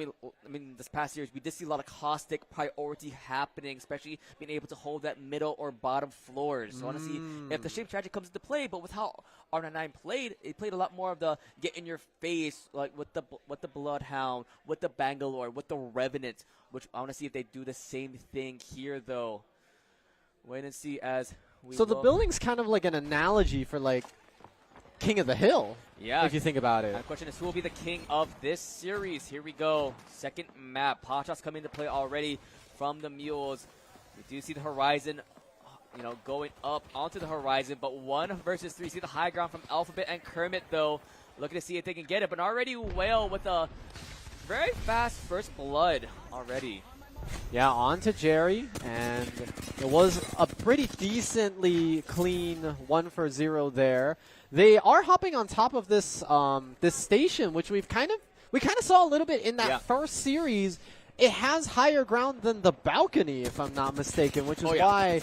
mean, this past series we did see a lot of caustic priority happening, especially being able to hold that middle or bottom floors. So I want to see if the shape strategy comes into play. But with how R99 played, it played a lot more of the get in your face, like with the Bloodhound, with the Bangalore, with the Revenant. Which I want to see if they do the same thing here, though. Wait and see as we. So the building's kind of like an analogy for like King of the Hill. Yeah. If you think about it. The question is, who will be the king of this series? Here we go. Second map. Pachas coming into play already from the Mules. We do see the horizon, going up onto the horizon, but 1 versus 3. See the high ground from Alphabet and Kermit, though. Looking to see if they can get it, but already Whale with a very fast first blood already. Yeah, on to Jerry, and it was a pretty decently clean 1-for-0 there. They are hopping on top of this this station, which we kind of saw a little bit in that first series. It has higher ground than the balcony, if I'm not mistaken, which is why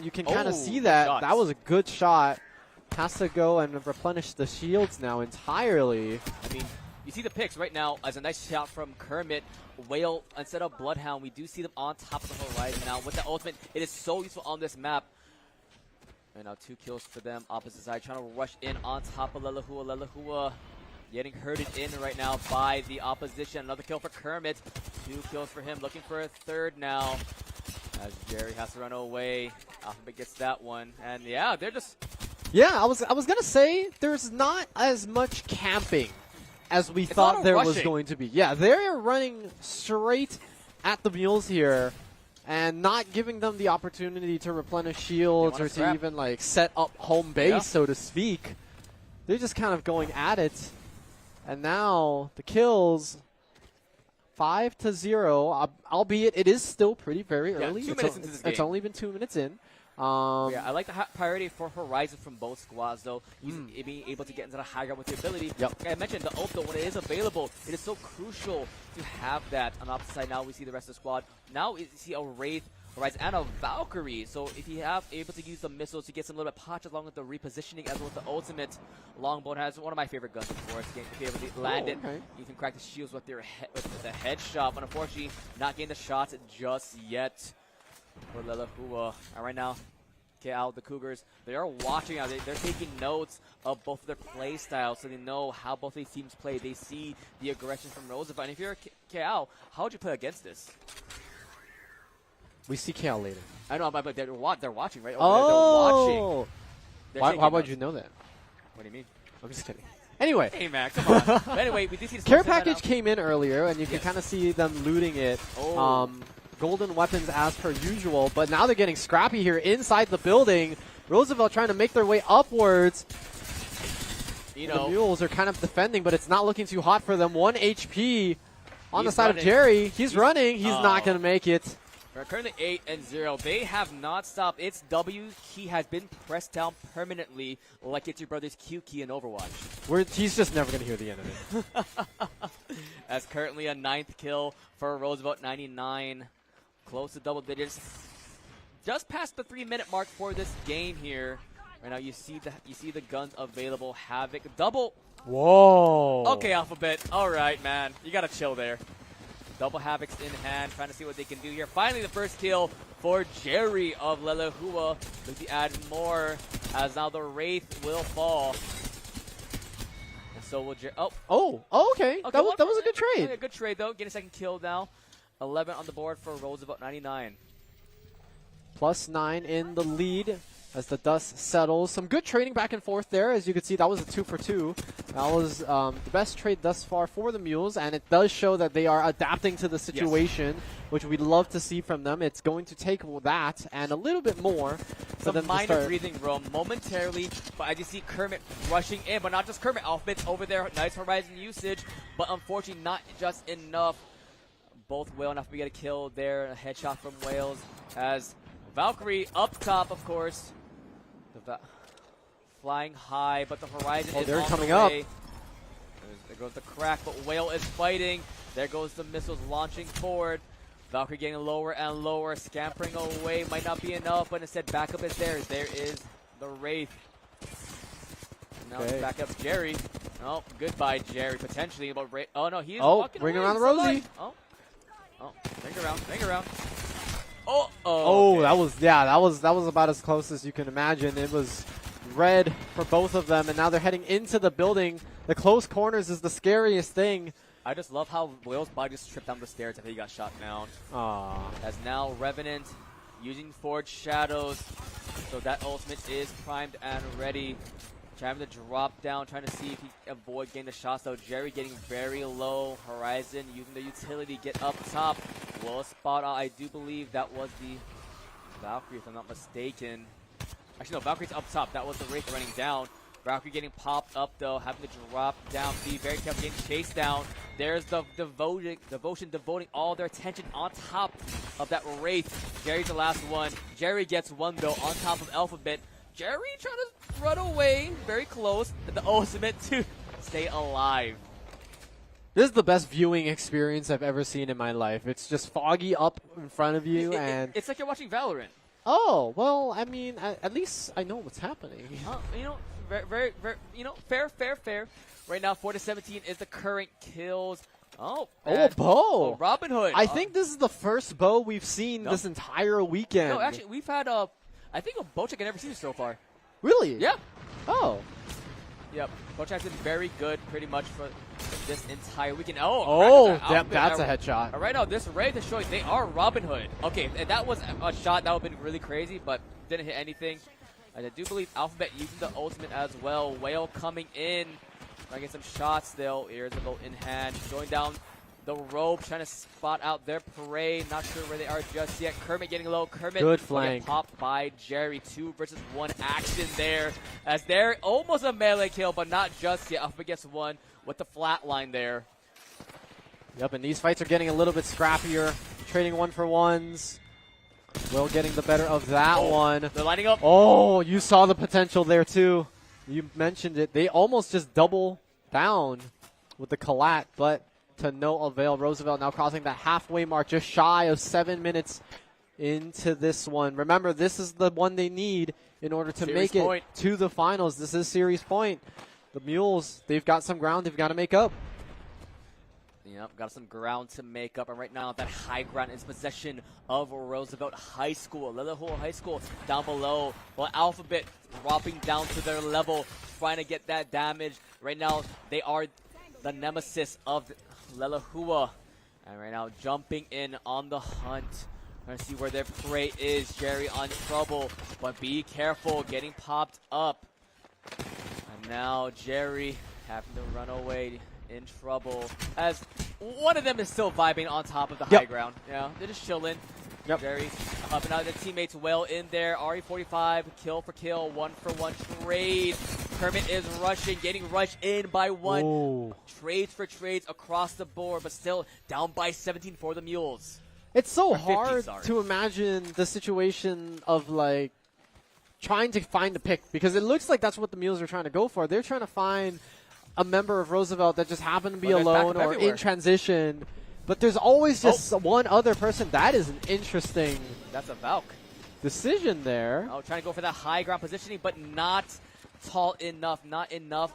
you can kind of see that. Shots. That was a good shot. Has to go and replenish the shields now entirely. I mean, you see the picks right now as a nice shot from Kermit. Whale, instead of Bloodhound, we do see them on top of the horizon now. With the ultimate, it is so useful on this map. And now 2 kills for them. Opposite side trying to rush in on top of Lelahua. Lelahua getting herded in right now by the opposition. Another kill for Kermit. 2 kills for him. Looking for a third now. As Jerry has to run away. Alphabet gets that one. And yeah, they're just... Yeah, I was going to say there's not as much camping as we thought there was going to be. Yeah, they're running straight at the Mules here and not giving them the opportunity to replenish shields or to even like set up home base, so to speak. They're just kind of going at it. And now the kills 5-0, albeit it is still very early. 2 minutes into this game. It's only been 2 minutes in. I like the priority for Horizon from both squads, though. Being able to get into the high ground with the ability. Like I mentioned, the ult, though, when it is available, it is so crucial to have that. On the opposite side, now we see the rest of the squad. Now we see a Wraith, Horizon, and a Valkyrie. So if you have able to use the missiles to get some little bit potch along with the repositioning as well as the ultimate, Longbow has one of my favorite guns, of course. If you're able to land it, you can crack the shields with the headshot. But unfortunately, not getting the shots just yet. For Lelahua. And right now, the Cougars, they are watching out. They're taking notes of both of their play styles so they know how both these teams play. They see the aggression from Roosevelt. And if you're KL, how would you play against this? We see KL later. I know, but they're watching, right? Oh! They're watching. Why would you know that? What do you mean? I'm just kidding. Anyway. Hey, man, come on. But anyway, we did see the Care smoke package came in earlier, and you can kind of see them looting it. Oh. Golden weapons as per usual, but now they're getting scrappy here inside the building. Roosevelt trying to make their way upwards. You The know, Mules are kind of defending, but it's not looking too hot for them. 1 HP on the He's side running. of Jerry. He's running. He's not going to make it. we're currently 8-0. They have not stopped. Its W key has been pressed down permanently, like it's your brother's Q key in Overwatch. He's just never going to hear the end of it. As currently a 9th kill for Roosevelt 99. Close to double digits. Just past the 3-minute mark for this game here. Right now you see the guns available. Havoc double. Whoa. Okay, Alphabet. All right, man. You got to chill there. Double Havoc's in hand, trying to see what they can do here. Finally, the first kill for Jerry of Lelehua. Look to add more, as now the Wraith will fall. And so will Jerry. Oh, okay. That was a good trade. Yeah, good trade, though. Getting a second kill now. 11 on the board for Roosevelt 99. +9 in the lead as the dust settles. Some good trading back and forth there. As you can see, that was a 2 for 2. That was the best trade thus far for the Mules, and it does show that they are adapting to the situation, which we'd love to see from them. It's going to take that and a little bit more for them Some to minor start. breathing room momentarily, but I just see Kermit rushing in, but not just Kermit. Alphabet's over there. Nice Horizon usage, but unfortunately not just enough. Both Whale and Alphabet get a kill there. A headshot from Wales as Valkyrie up top, of course. Flying high, but the Horizon is they're on coming the up. way. There goes the crack, but Whale is fighting. There goes the missiles launching forward. Valkyrie getting lower and lower, scampering away. Might not be enough, but instead backup is there. There is the Wraith. Now it's back up Jerry. Oh, goodbye Jerry, potentially. But oh no, he's walking bring away. around the Rosie. Oh, bring around. That was about as close as you can imagine. It was red for both of them, and now they're heading into the building. The close corners is the scariest thing. I just love how Whale's body just tripped down the stairs after he got shot down. Aww. As now Revenant using Forged Shadows, so that ultimate is primed and ready. Trying to drop down, trying to see if he can avoid getting the shots, though. Jerry getting very low. Horizon using the utility, get up top. Well spot out. I do believe that was the Valkyrie, if I'm not mistaken. Actually, no, Valkyrie's up top. That was the Wraith running down. Valkyrie getting popped up, though, having to drop down. Be very careful, getting chased down. There's the Devotion devoting all their attention on top of that Wraith. Jerry's the last one. Jerry gets one, though, on top of Alphabet. Jerry trying to run away, very close. The ultimate to stay alive. This is the best viewing experience I've ever seen in my life. It's just foggy up in front of you, and it's like you're watching Valorant. Oh, well, I mean, at least I know what's happening. Very, fair. Right now, 4-17 is the current kills. A bow. Robin Hood. I think this is the first bow we've seen this entire weekend. No, actually, we've had I think a bow check I've never seen so far. Really? Yeah. Oh. Yep. Bow check's been very good pretty much for this entire weekend. That's a headshot. Right now, this Wraith is showing they are Robin Hood. Okay, that was a shot that would have been really crazy, but didn't hit anything. I do believe Alphabet using the ultimate as well. Whale coming in. Trying to get some shots, though. Irresistible in hand. Going down the rope, trying to spot out their prey. Not sure where they are just yet. Kermit getting low. Kermit good flank. Popped by Jerry. 2 versus 1 action there. As they're almost a melee kill, but not just yet. Alphabet gets one with the flat line there. Yep, and these fights are getting a little bit scrappier. Trading 1-for-1s. Will getting the better of that one. They're lining up. Oh, you saw the potential there, too. You mentioned it. They almost just double down with the collat, but to no avail. Roosevelt now crossing that halfway mark, just shy of 7 minutes into this one. Remember, this is the one they need in order to make it to the finals. This is series point. The Mules, they've got some ground they've got to make up. Yep, got some ground to make up, and right now that high ground is possession of Roosevelt High School. Lelehua High School down below, while Alphabet dropping down to their level, trying to get that damage. Right now, they are the nemesis of Lelehua, and right now jumping in on the hunt. Trying to see where their prey is. Jerry on trouble, but be careful, getting popped up. And now Jerry Having to run away, in trouble. As one of them is still vibing on top of the high ground. Yeah, they're just chilling. Yep. Jerry helping out their teammates well in there. RE45, kill for kill, 1-for-1 trade. Kermit is rushing, getting rushed in by one. Ooh. Trades for trades across the board, but still down by 17 for the Mules. It's so Or 50, hard sorry. to imagine the situation of like trying to find a pick, because it looks like that's what the Mules are trying to go for. They're trying to find a member of Roosevelt that just happened to be Well, there's alone backup or everywhere. in transition. But there's always just one other person. That is an interesting That's a Valk. decision there. Oh, trying to go for that high ground positioning, but not tall enough, not enough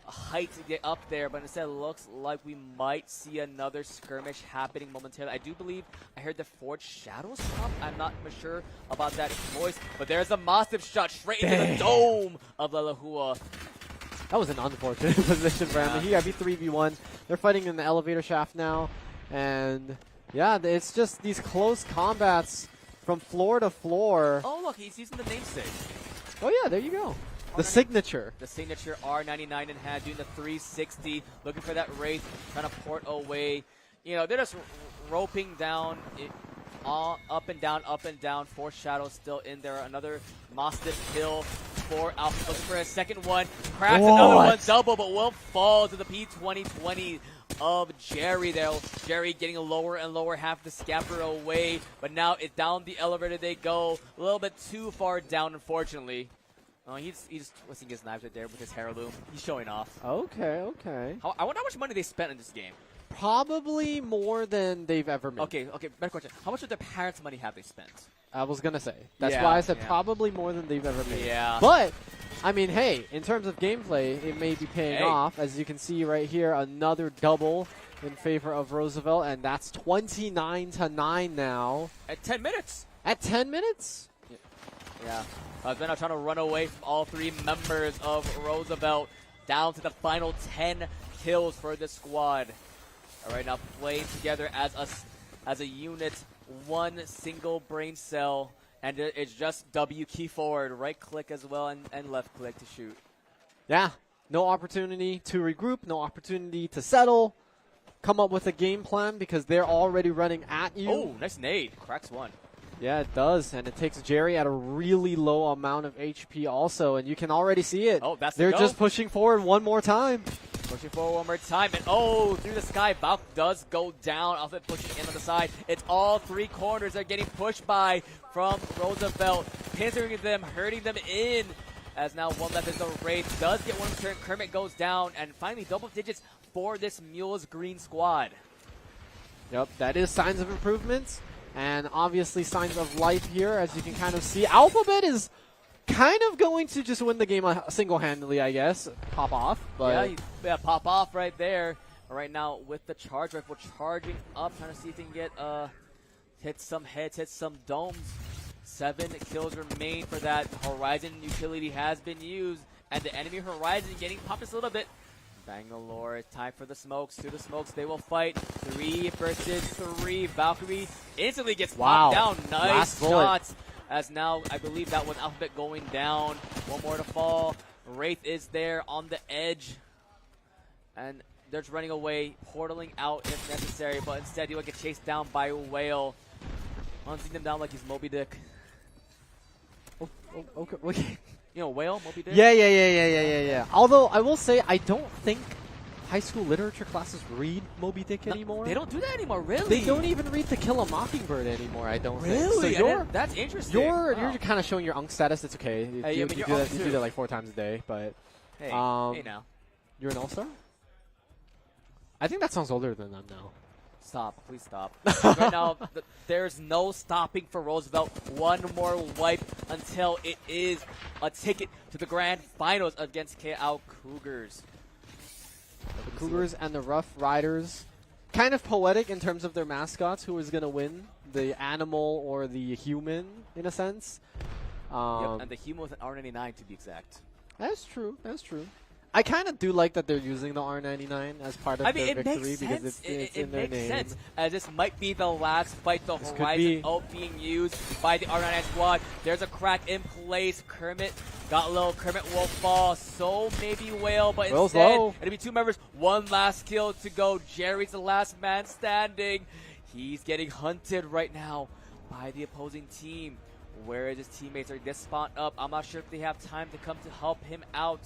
height to get up there. But instead, it looks like we might see another skirmish happening momentarily. I do believe I heard the Forge Shadows pop. I'm not sure about that voice, but there's a massive shot straight into the dome of the Lahua. That was an unfortunate position for him. Yeah. He got B3v1. They're fighting in the elevator shaft now. And yeah, it's just these close combats from floor to floor. Oh, look, he's using the namesake. Oh yeah, there you go. The signature. The signature R99 in hand, doing the 360, looking for that Wraith, trying to port away. You know, they're just roping down, up and down. Four Shadows still in there. Another Mastiff kill for Alpha. Looking for a second one. Cracks another one, double, but will fall to the P2020 of Jerry there. Jerry getting lower and lower, half the scamper away, but now it's down the elevator they go. A little bit too far down, unfortunately. Oh, he's twisting his knives right there with his heirloom. He's showing off. Okay. I wonder how much money they spent in this game. Probably more than they've ever made. Okay, better question. How much of their parents' money have they spent? I was going to say. That's Yeah, why I said yeah. probably more than they've ever made. Yeah. But, I mean, hey, in terms of gameplay, it may be paying off. As you can see right here, another double in favor of Roosevelt, and that's 29-9 now. At 10 minutes. At 10 minutes? Yeah. Vanta trying to run away from all three members of Roosevelt, down to the final 10 kills for the squad. All right, now playing together as a unit, one single brain cell, and it's just W key forward, right click as well, and left click to shoot. Yeah. No opportunity to regroup, no opportunity to settle, come up with a game plan, because they're already running at you. Oh, nice nade. Cracks one. Yeah, it does, and it takes Jerry at a really low amount of HP also, and you can already see it. Oh, that's They're the go. just pushing forward one more time. Pushing forward one more time, and through the sky, Valk does go down, off it pushing in on the side. It's all three corners they're getting pushed by from Roosevelt, pinching them, hurting them in, as now one left is the Wraith, does get one turn, Kermit goes down, and finally double digits for this Mules green squad. Yep, that is signs of improvements, and obviously signs of life here, as you can kind of see. Alphabet is kind of going to just win the game single-handedly, I guess. Pop off. But Yeah, pop off right there. Right now with the charge rifle charging up, trying to see if he can get hit some heads, hit some domes. 7 kills remain for that. Horizon utility has been used, and the enemy Horizon getting popped just a little bit. Bangalore, time for the smokes. To the smokes, they will fight. 3 versus 3. Valkyrie instantly gets popped down. Nice Last bullet. shots. As now, I believe that was Alphabet going down. One more to fall. Wraith is there on the edge. And they're just running away, portaling out if necessary, but instead he will get chased down by a Whale. Hunting them down like he's Moby Dick. okay. You know, Whale, Moby Dick? Yeah. Although, I will say, I don't think high school literature classes read Moby Dick anymore. They don't do that anymore, really? They don't even read To Kill a Mockingbird anymore, I don't think. Really? So That's interesting. you're kind of showing your unk status. It's okay. Hey, You you're do unk that, you too. do that like 4 times a day, but Hey, hey now. you're an all-star? I think that sounds older than them now. Stop. Please stop. Right now, there's no stopping for Roosevelt. One more wipe until it is a ticket to the grand finals against KL Cougars. The Cougars and the Rough Riders. Kind of poetic in terms of their mascots. Who is going to win? The animal or the human, in a sense. Yep, and the human with an R99 to be exact. That's true. I kind of do like that they're using the R99 as part of their victory because it's in their name. It makes sense, as this might be the last fight the Horizon Ult being used by the R99 squad. There's a crack in place. Kermit got low. Kermit will fall. So maybe Whale, but instead it'll be 2 members. 1 last kill to go. Jerry's the last man standing. He's getting hunted right now by the opposing team. Where his teammates are this spawned up. I'm not sure if they have time to come to help him out.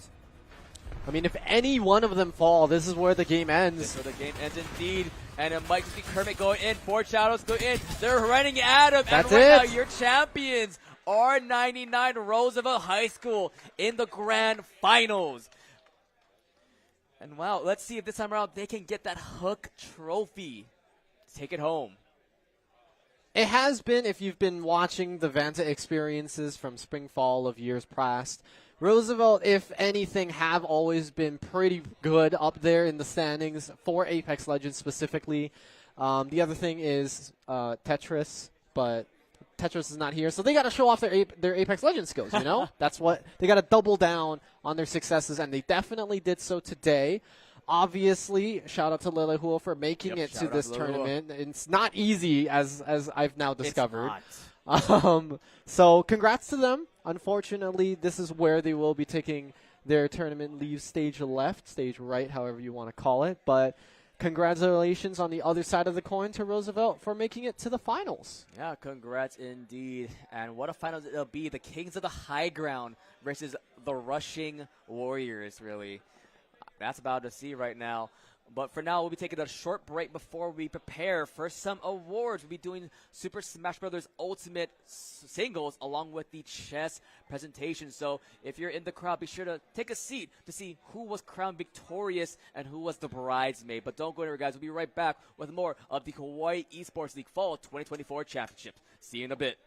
I mean, if any one of them fall, this is where the game ends. This is where the game ends indeed. And it might just be Kermit going in. 4 Shadows go in. They're running at him. That's and right it. now, your champions are 99 Roosevelt High School in the grand finals. And wow, let's see if this time around they can get that Hook trophy to take it home. It has been, if you've been watching the Vanta experiences from spring, fall of years past, Roosevelt, if anything, have always been pretty good up there in the standings for Apex Legends specifically. The other thing is Tetris, but Tetris is not here, so they got to show off their Apex Legends skills, you know? That's what they got to double down on their successes, and they definitely did so today. Obviously, shout out to Lele Huo for making it to this tournament. It's not easy, as I've now discovered. It's not. So congrats to them. Unfortunately, this is where they will be taking their tournament leave stage left, stage right, however you want to call it. But congratulations on the other side of the coin to Roosevelt for making it to the finals. Yeah, congrats indeed. And what a finals it'll be. The Kings of the High Ground versus the Rushing Warriors, really. That's about to see right now. But for now, we'll be taking a short break before we prepare for some awards. We'll be doing Super Smash Bros. Ultimate singles along with the chess presentation. So if you're in the crowd, be sure to take a seat to see who was crowned victorious and who was the bridesmaid. But don't go anywhere, guys. We'll be right back with more of the Hawaii Esports League Fall 2024 Championship. See you in a bit.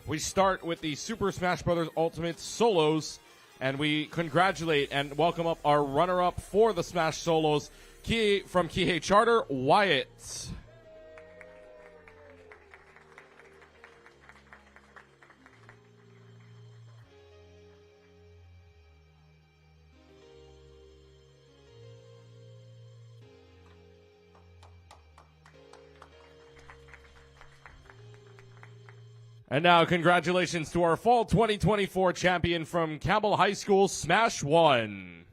We start with the Super Smash Bros. Ultimate Solos, and we congratulate and welcome up our runner-up for the Smash Solos from Kihei Charter, Wyatt. And now, congratulations to our Fall 2024 champion from Campbell High School, Smash 1.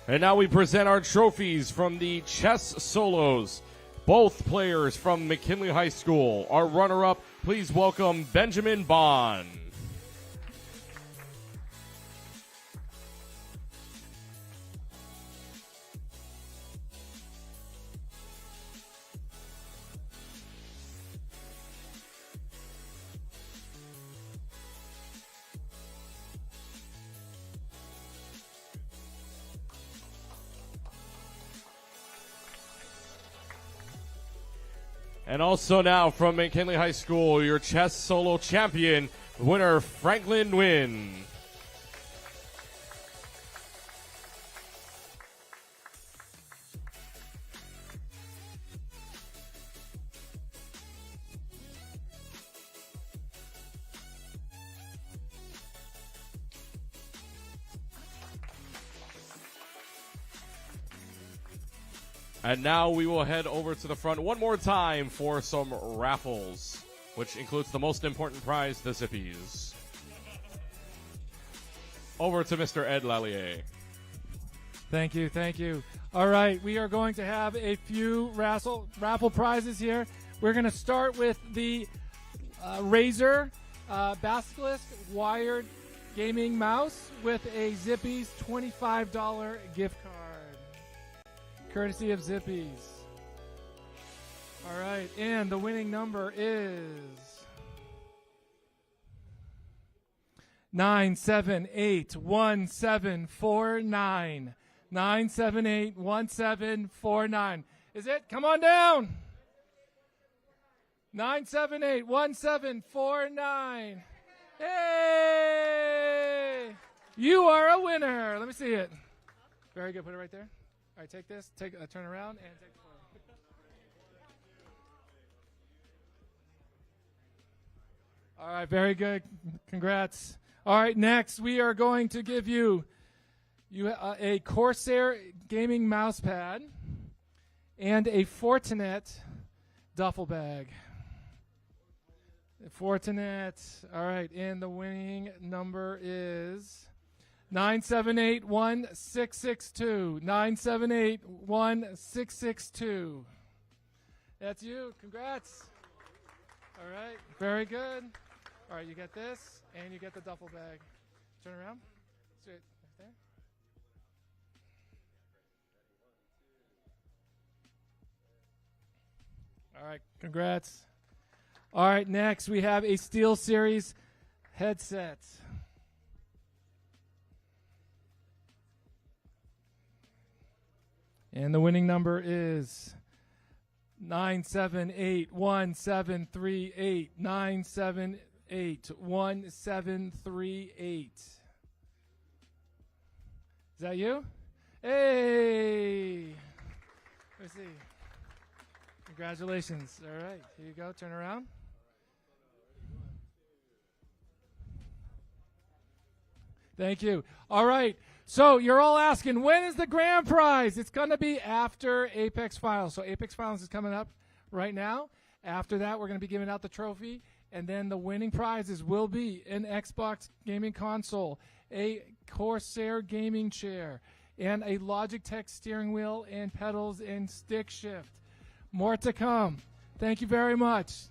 And now we present our trophies from the Chess Solos. Both players from McKinley High School. Our runner-up, please welcome Benjamin Bond. And also now from McKinley High School, your chess solo champion, winner Franklin Nguyen. And now we will head over to the front one more time for some raffles, which includes the most important prize, the Zippies. Over to Mr. Ed Lallier. Thank you, thank you. All right, we are going to have a few raffle prizes here. We're going to start with the Razer Basilisk wired gaming mouse with a Zippies $25 gift card. Courtesy of Zippies. All right, and the winning number is 9781749. 9781749. Is it? Come on down. 9781749. Hey! You are a winner. Let me see it. Very good. Put it right there. All right, take this, turn around, and take the photo. All right, very good. Congrats. All right, next we are going to give you a Corsair gaming mouse pad and a Fortinet duffel bag. Fortinet. All right, and the winning number is 9781662. 9781662. That's you. Congrats. All right. Very good. All right, you get this, and you get the duffel bag. Turn around. Straight right there. All right. Congrats. All right, next we have a SteelSeries headset. And the winning number is 9781738. 9781738. Is that you? Hey! Let me see. Congratulations. All right, here you go. Turn around. Thank you. All right. So you're all asking, when is the grand prize? It's going to be after Apex Finals. So Apex Finals is coming up right now. After that, we're going to be giving out the trophy. And then the winning prizes will be an Xbox gaming console, a Corsair gaming chair, and a Logitech steering wheel and pedals and stick shift. More to come. Thank you very much.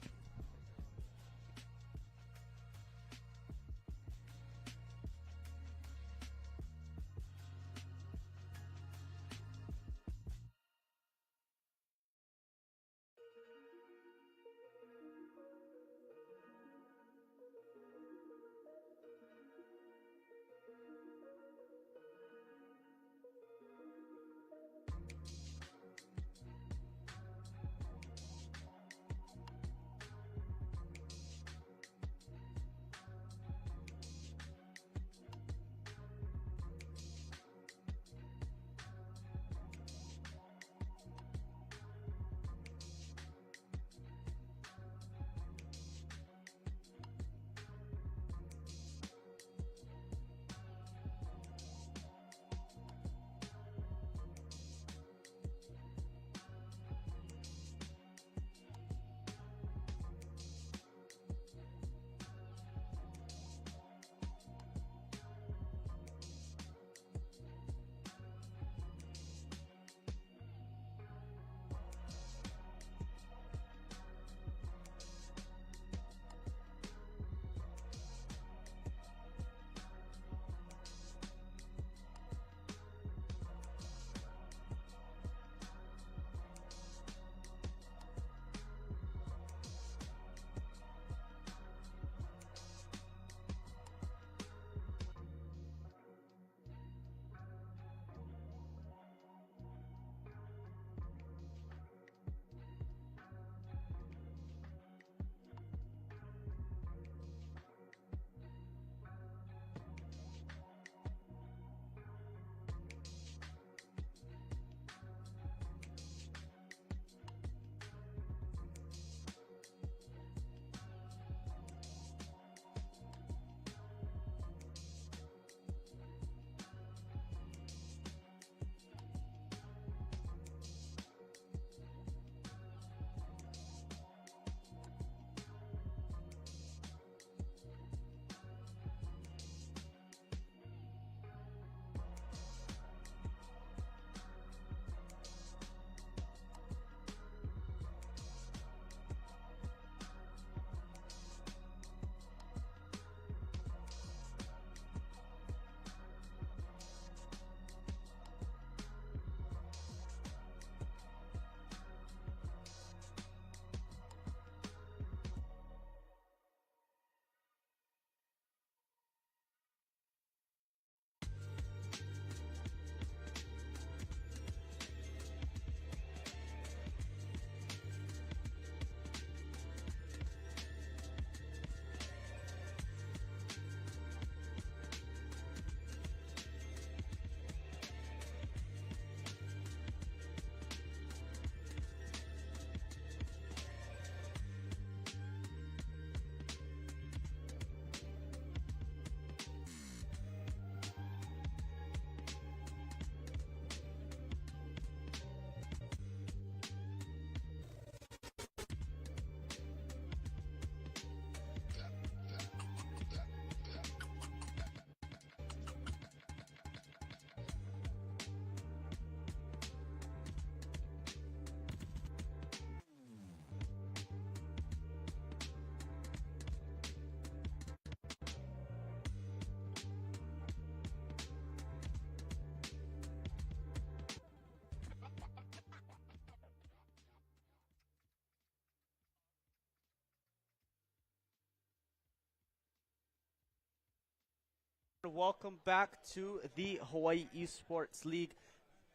Welcome back to the Hawaii Esports League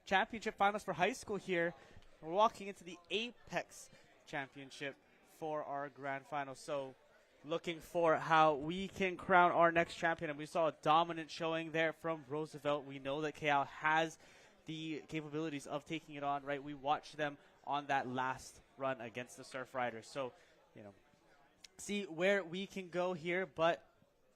Championship Finals for high school here. We're walking into the Apex Championship for our grand final. So looking for how we can crown our next champion. And we saw a dominant showing there from Roosevelt. We know that KL has the capabilities of taking it on, right? We watched them on that last run against the Surf Riders. So, see where we can go here, but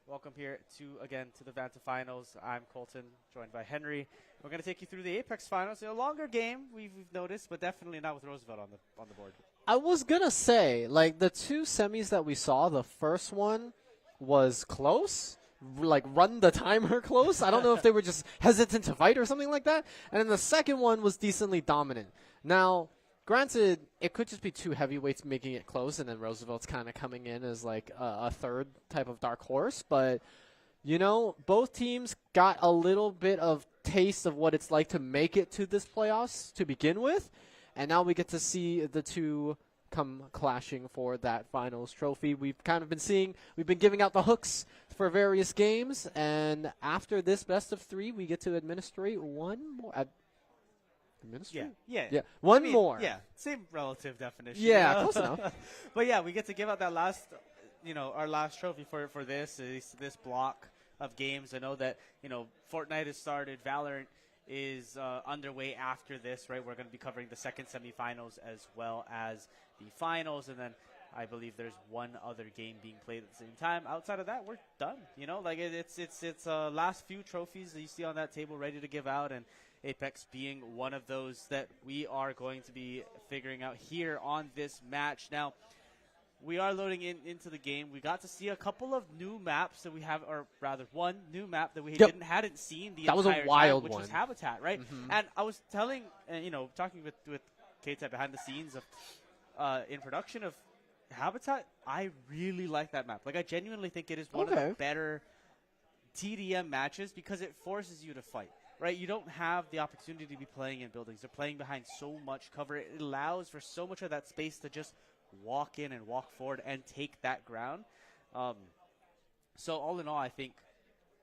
welcome here to the Vanta Finals. I'm Colton, joined by Henry. We're going to take you through the Apex Finals. A longer game, we've noticed, but definitely not with Roosevelt on the board. I was going to say, like, the two semis that we saw, the first one was close, like run the timer close. I don't know if they were just hesitant to fight or something like that. And then the second one was decently dominant. Now, granted, it could just be two heavyweights making it close, and then Roosevelt's kind of coming in as like a third type of dark horse. But, both teams got a little bit of taste of what it's like to make it to this playoffs to begin with. And now we get to see the two come clashing for that finals trophy. We've been giving out the hooks for various games. And after this best of three, we get to administrate one more. Yeah. One more. Yeah, same relative definition. Yeah, close enough. But yeah, we get to give out that last, our last trophy for this block of games. I know that, Fortnite has started. Valorant is underway after this, right? We're going to be covering the second semifinals as well as the finals. And then I believe there's one other game being played at the same time. Outside of that, we're done. It's last few trophies that you see on that table ready to give out, and Apex being one of those that we are going to be figuring out here on this match. Now, we are loading into the game. We got to see a couple of new maps that we have, or rather one new map that we hadn't seen the entire was a wild time, which one. was Habitat, right? Mm-hmm. And I was telling, talking with K-Type behind the scenes of in production of Habitat, I really like that map. Like, I genuinely think it is one of the better TDM matches because it forces you to fight. Right, you don't have the opportunity to be playing in buildings. They're playing behind so much cover. It allows for so much of that space to just walk in and walk forward and take that ground. So all in all, I think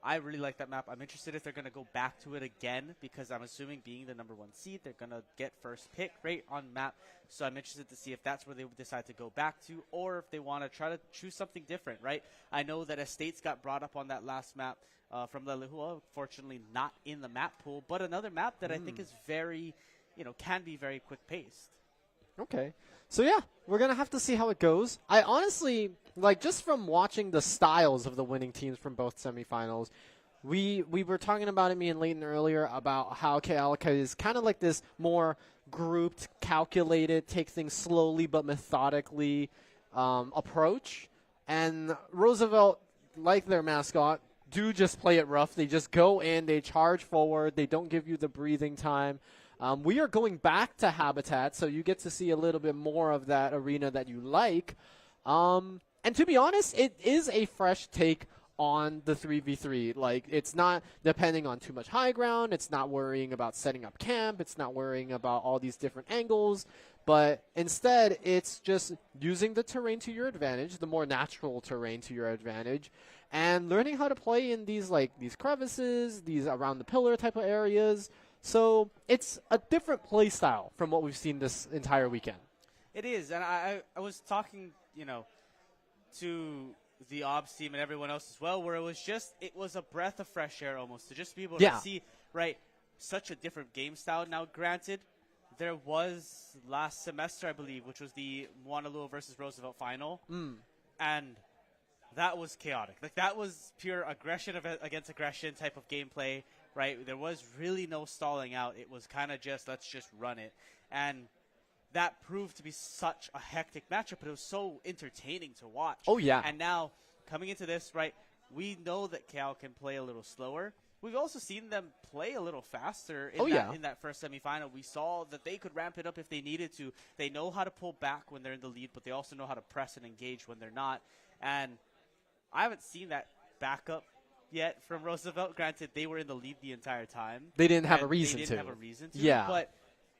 I really like that map. I'm interested if they're going to go back to it again because I'm assuming being the number one seed, they're going to get first pick right on map. So I'm interested to see if that's where they decide to go back to or if they want to try to choose something different, right? I know that Estates got brought up on that last map. From Lelehua, fortunately not in the map pool, but another map that I think is very, can be very quick-paced. Okay. So, yeah, we're going to have to see how it goes. I honestly, just from watching the styles of the winning teams from both semifinals, we were talking about it, me and Leighton earlier, about how Kealaka is kind of like this more grouped, calculated, take things slowly but methodically approach. And Roosevelt, like their mascot, do just play it rough. They just go in, they charge forward, they don't give you the breathing time. We are going back to Habitat, so you get to see a little bit more of that arena that you like. And to be honest, it is a fresh take on the 3v3. Like, it's not depending on too much high ground. It's not worrying about setting up camp. It's not worrying about all these different angles. But instead, it's just using the terrain to your advantage, the more natural terrain to your advantage, and learning how to play in these crevices, these around the pillar type of areas. So it's a different play style from what we've seen this entire weekend. It is, and I was talking, to the Obs team and everyone else as well, where it was a breath of fresh air almost to just be able to see, right, such a different game style. Now, granted, there was last semester, I believe, which was the Moanalua versus Roosevelt final, and that was chaotic. Like, that was pure aggression against aggression type of gameplay, right? There was really no stalling out. It was kind of just, let's just run it. And that proved to be such a hectic matchup, but it was so entertaining to watch. Oh, yeah. And now, coming into this, right, we know that Cal can play a little slower. We've also seen them play a little faster in that first semifinal. We saw that they could ramp it up if they needed to. They know how to pull back when they're in the lead, but they also know how to press and engage when they're not. And I haven't seen that backup yet from Roosevelt. Granted, they were in the lead the entire time. They didn't have a reason to. Yeah. But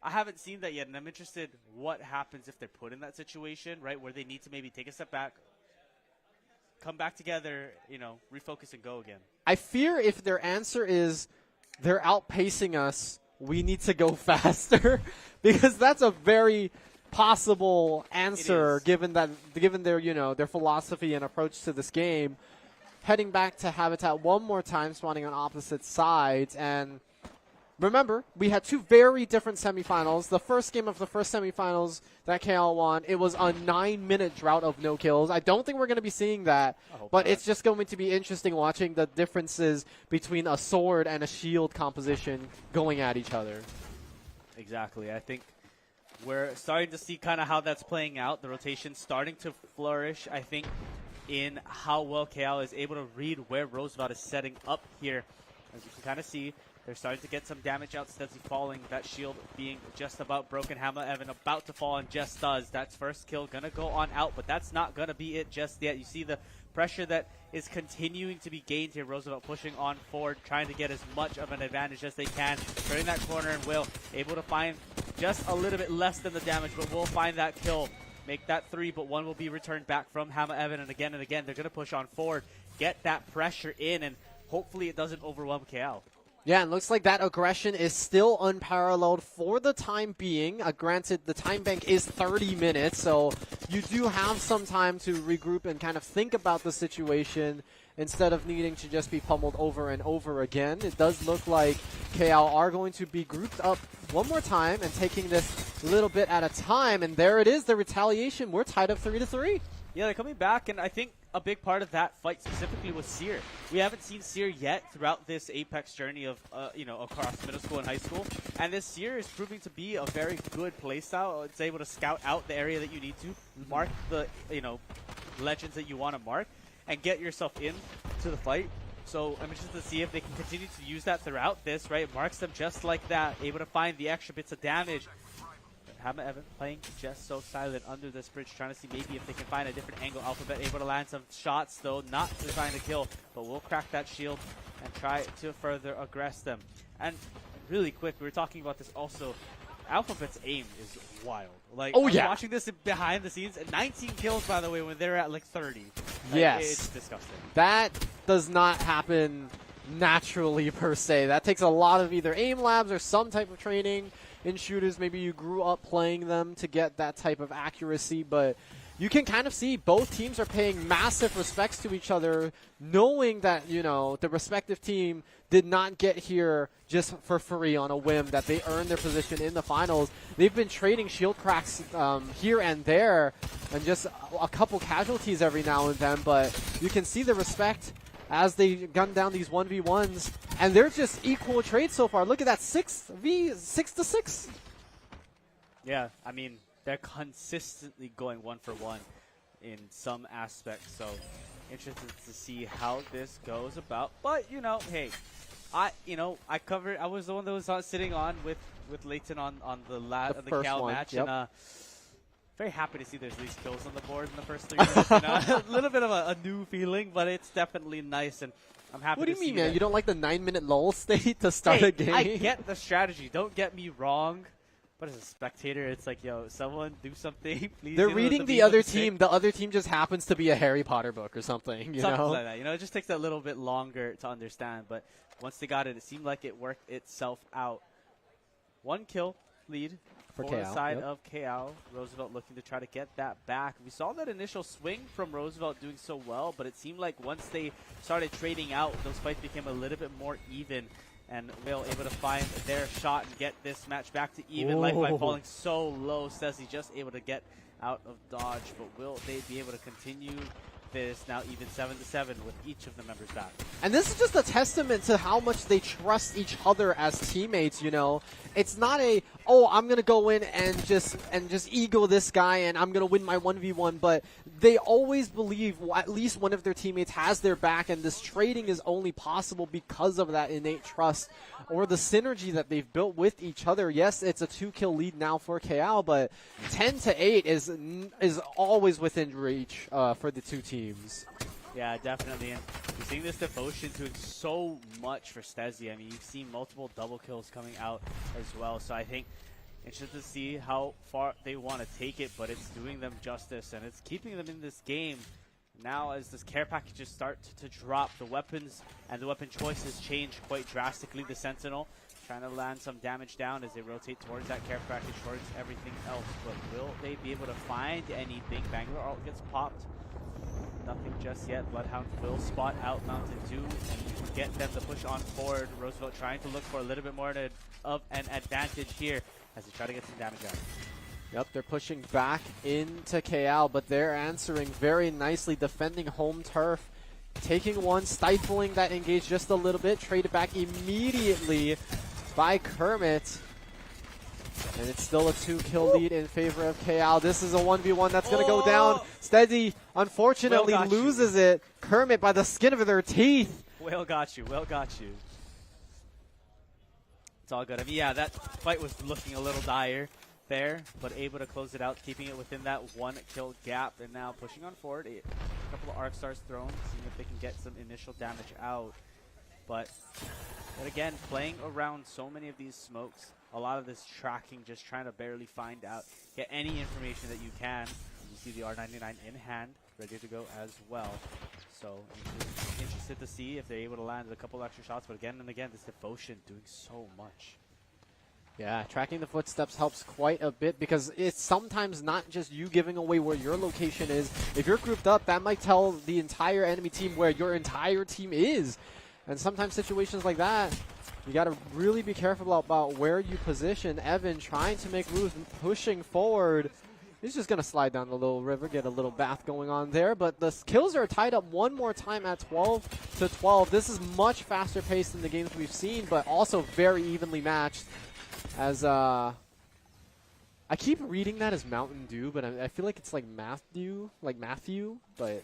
I haven't seen that yet, and I'm interested what happens if they're put in that situation, right, where they need to maybe take a step back, come back together, refocus and go again. I fear if their answer is they're outpacing us, we need to go faster, because that's a very possible answer given their their philosophy and approach to this game. Heading back to Habitat one more time, spawning on opposite sides, and remember, we had two very different semifinals. The first game of the first semifinals that KL won, it was a 9-minute drought of no kills. I don't think we're going to be seeing that, but it's just going to be interesting watching the differences between a sword and a shield composition going at each other. Exactly. I think we're starting to see kind of how that's playing out. The rotation starting to flourish, I think, in how well KL is able to read where Roosevelt is setting up here. As you can kind of see, they're starting to get some damage out. Stetsy falling, that shield being just about broken. Hammer Evan about to fall and just does. That's first kill gonna go on out, but that's not gonna be it just yet. You see the pressure that is continuing to be gained here. Roosevelt pushing on forward, trying to get as much of an advantage as they can. Turning that corner, and Will able to find just a little bit less than the damage, but will find that kill. Make that 3, but 1 will be returned back from Hammer Evan, and again, they're going to push on forward, get that pressure in, and hopefully it doesn't overwhelm KL. Yeah, and looks like that aggression is still unparalleled for the time being. Granted, the time bank is 30 minutes, so you do have some time to regroup and kind of think about the situation instead of needing to just be pummeled over and over again. It does look like KL are going to be grouped up one more time and taking this little bit at a time, and there it is, the retaliation. We're tied up 3-3. Yeah, they're coming back, and I think a big part of that fight specifically was Seer. We haven't seen Seer yet throughout this Apex journey of, across middle school and high school, and this Seer is proving to be a very good playstyle. It's able to scout out the area that you need to, mark the, legends that you want to mark, and get yourself in to the fight. So I'm interested to see if they can continue to use that throughout this, right? It marks them just like that, able to find the extra bits of damage. Hammer Evan playing just so silent under this bridge, trying to see maybe if they can find a different angle. Alphabet able to land some shots, though, not to find a kill, but we'll crack that shield and try to further aggress them. And really quick, we were talking about this also. Alphabet's aim is wild. Like, watching this behind the scenes, 19 kills, by the way, when they're at like 30. Yes. It's disgusting. That does not happen naturally per se. That takes a lot of either aim labs or some type of training in shooters. Maybe you grew up playing them to get that type of accuracy, but you can kind of see both teams are paying massive respects to each other, knowing that, the respective team did not get here just for free on a whim, that they earned their position in the finals. They've been trading shield cracks here and there and just a couple casualties every now and then, but you can see the respect as they gun down these 1v1s, and they're just equal trades so far. Look at that, 6-6. Yeah, I mean, they're consistently going 1-for-1 in some aspects, so interested to see how this goes about. But, hey, I was the one that was sitting on with Leighton on the Cal match, and very happy to see there's these kills on the board in the first 3 minutes. A little bit of a new feeling, but it's definitely nice, and I'm happy to see. What do you mean, man? You don't like the 9-minute lull state to start a game? I get the strategy. Don't get me wrong. But as a spectator, it's like, someone do something, please. They're reading the other team. The other team just happens to be a Harry Potter book or something, Something like that. It just takes a little bit longer to understand. But once they got it, it seemed like it worked itself out. 1 kill lead for the side of KL. Roosevelt looking to try to get that back. We saw that initial swing from Roosevelt doing so well, but it seemed like once they started trading out, those fights became a little bit more even. And Will able to find their shot and get this match back to even. Life by falling so low. Stetsy just able to get out of dodge. But will they be able to continue this now even 7-7 with each of the members back? And this is just a testament to how much they trust each other as teammates, It's not I'm going to go in and just ego this guy and I'm going to win my 1v1, but they always believe at least one of their teammates has their back, and this trading is only possible because of that innate trust or the synergy that they've built with each other. Yes, it's a 2-kill lead now for KL, but 10-8 is always within reach for the two teams. Yeah, definitely. And you're seeing this devotion doing so much for Stetsy. I mean, you've seen multiple double kills coming out as well. So I think interested to see how far they want to take it, but it's doing them justice, and it's keeping them in this game. Now as this care packages start to drop, the weapons and the weapon choices change quite drastically. The Sentinel trying to land some damage down as they rotate towards that care package, towards everything else. But will they be able to find anything? Bangalore ult gets popped. Nothing just yet. Bloodhound will spot out Mountain Dew and get them to push on forward. Roosevelt trying to look for a little bit more of an advantage here as they try to get some damage out. Yep, they're pushing back into KL, but they're answering very nicely, defending home turf. Taking one, stifling that engage just a little bit, traded back immediately by Kermit. And it's still a 2-kill lead in favor of KL. This is a 1v1 that's going to go down. Steady, unfortunately, loses it. Kermit by the skin of their teeth. Well got you, well got you. It's all good. I mean, yeah, that fight was looking a little dire there, but able to close it out, keeping it within that 1-kill gap, and now pushing on forward. A couple of arc stars thrown, seeing if they can get some initial damage out. But again, playing around so many of these smokes, a lot of this tracking, just trying to barely find out, get any information that you can. You see the R99 in hand, ready to go as well. So interested to see if they're able to land a couple extra shots, but again and again, this Devotion doing so much. Yeah, tracking the footsteps helps quite a bit because it's sometimes not just you giving away where your location is. If you're grouped up, that might tell the entire enemy team where your entire team is. And sometimes situations like that, you got to really be careful about where you position. Evan trying to make moves, pushing forward. He's just going to slide down the little river, get a little bath going on there. But the kills are tied up one more time at 12-12. This is much faster paced than the games we've seen, but also very evenly matched. As I keep reading that as Mountain Dew, but I feel like it's like Matthew, but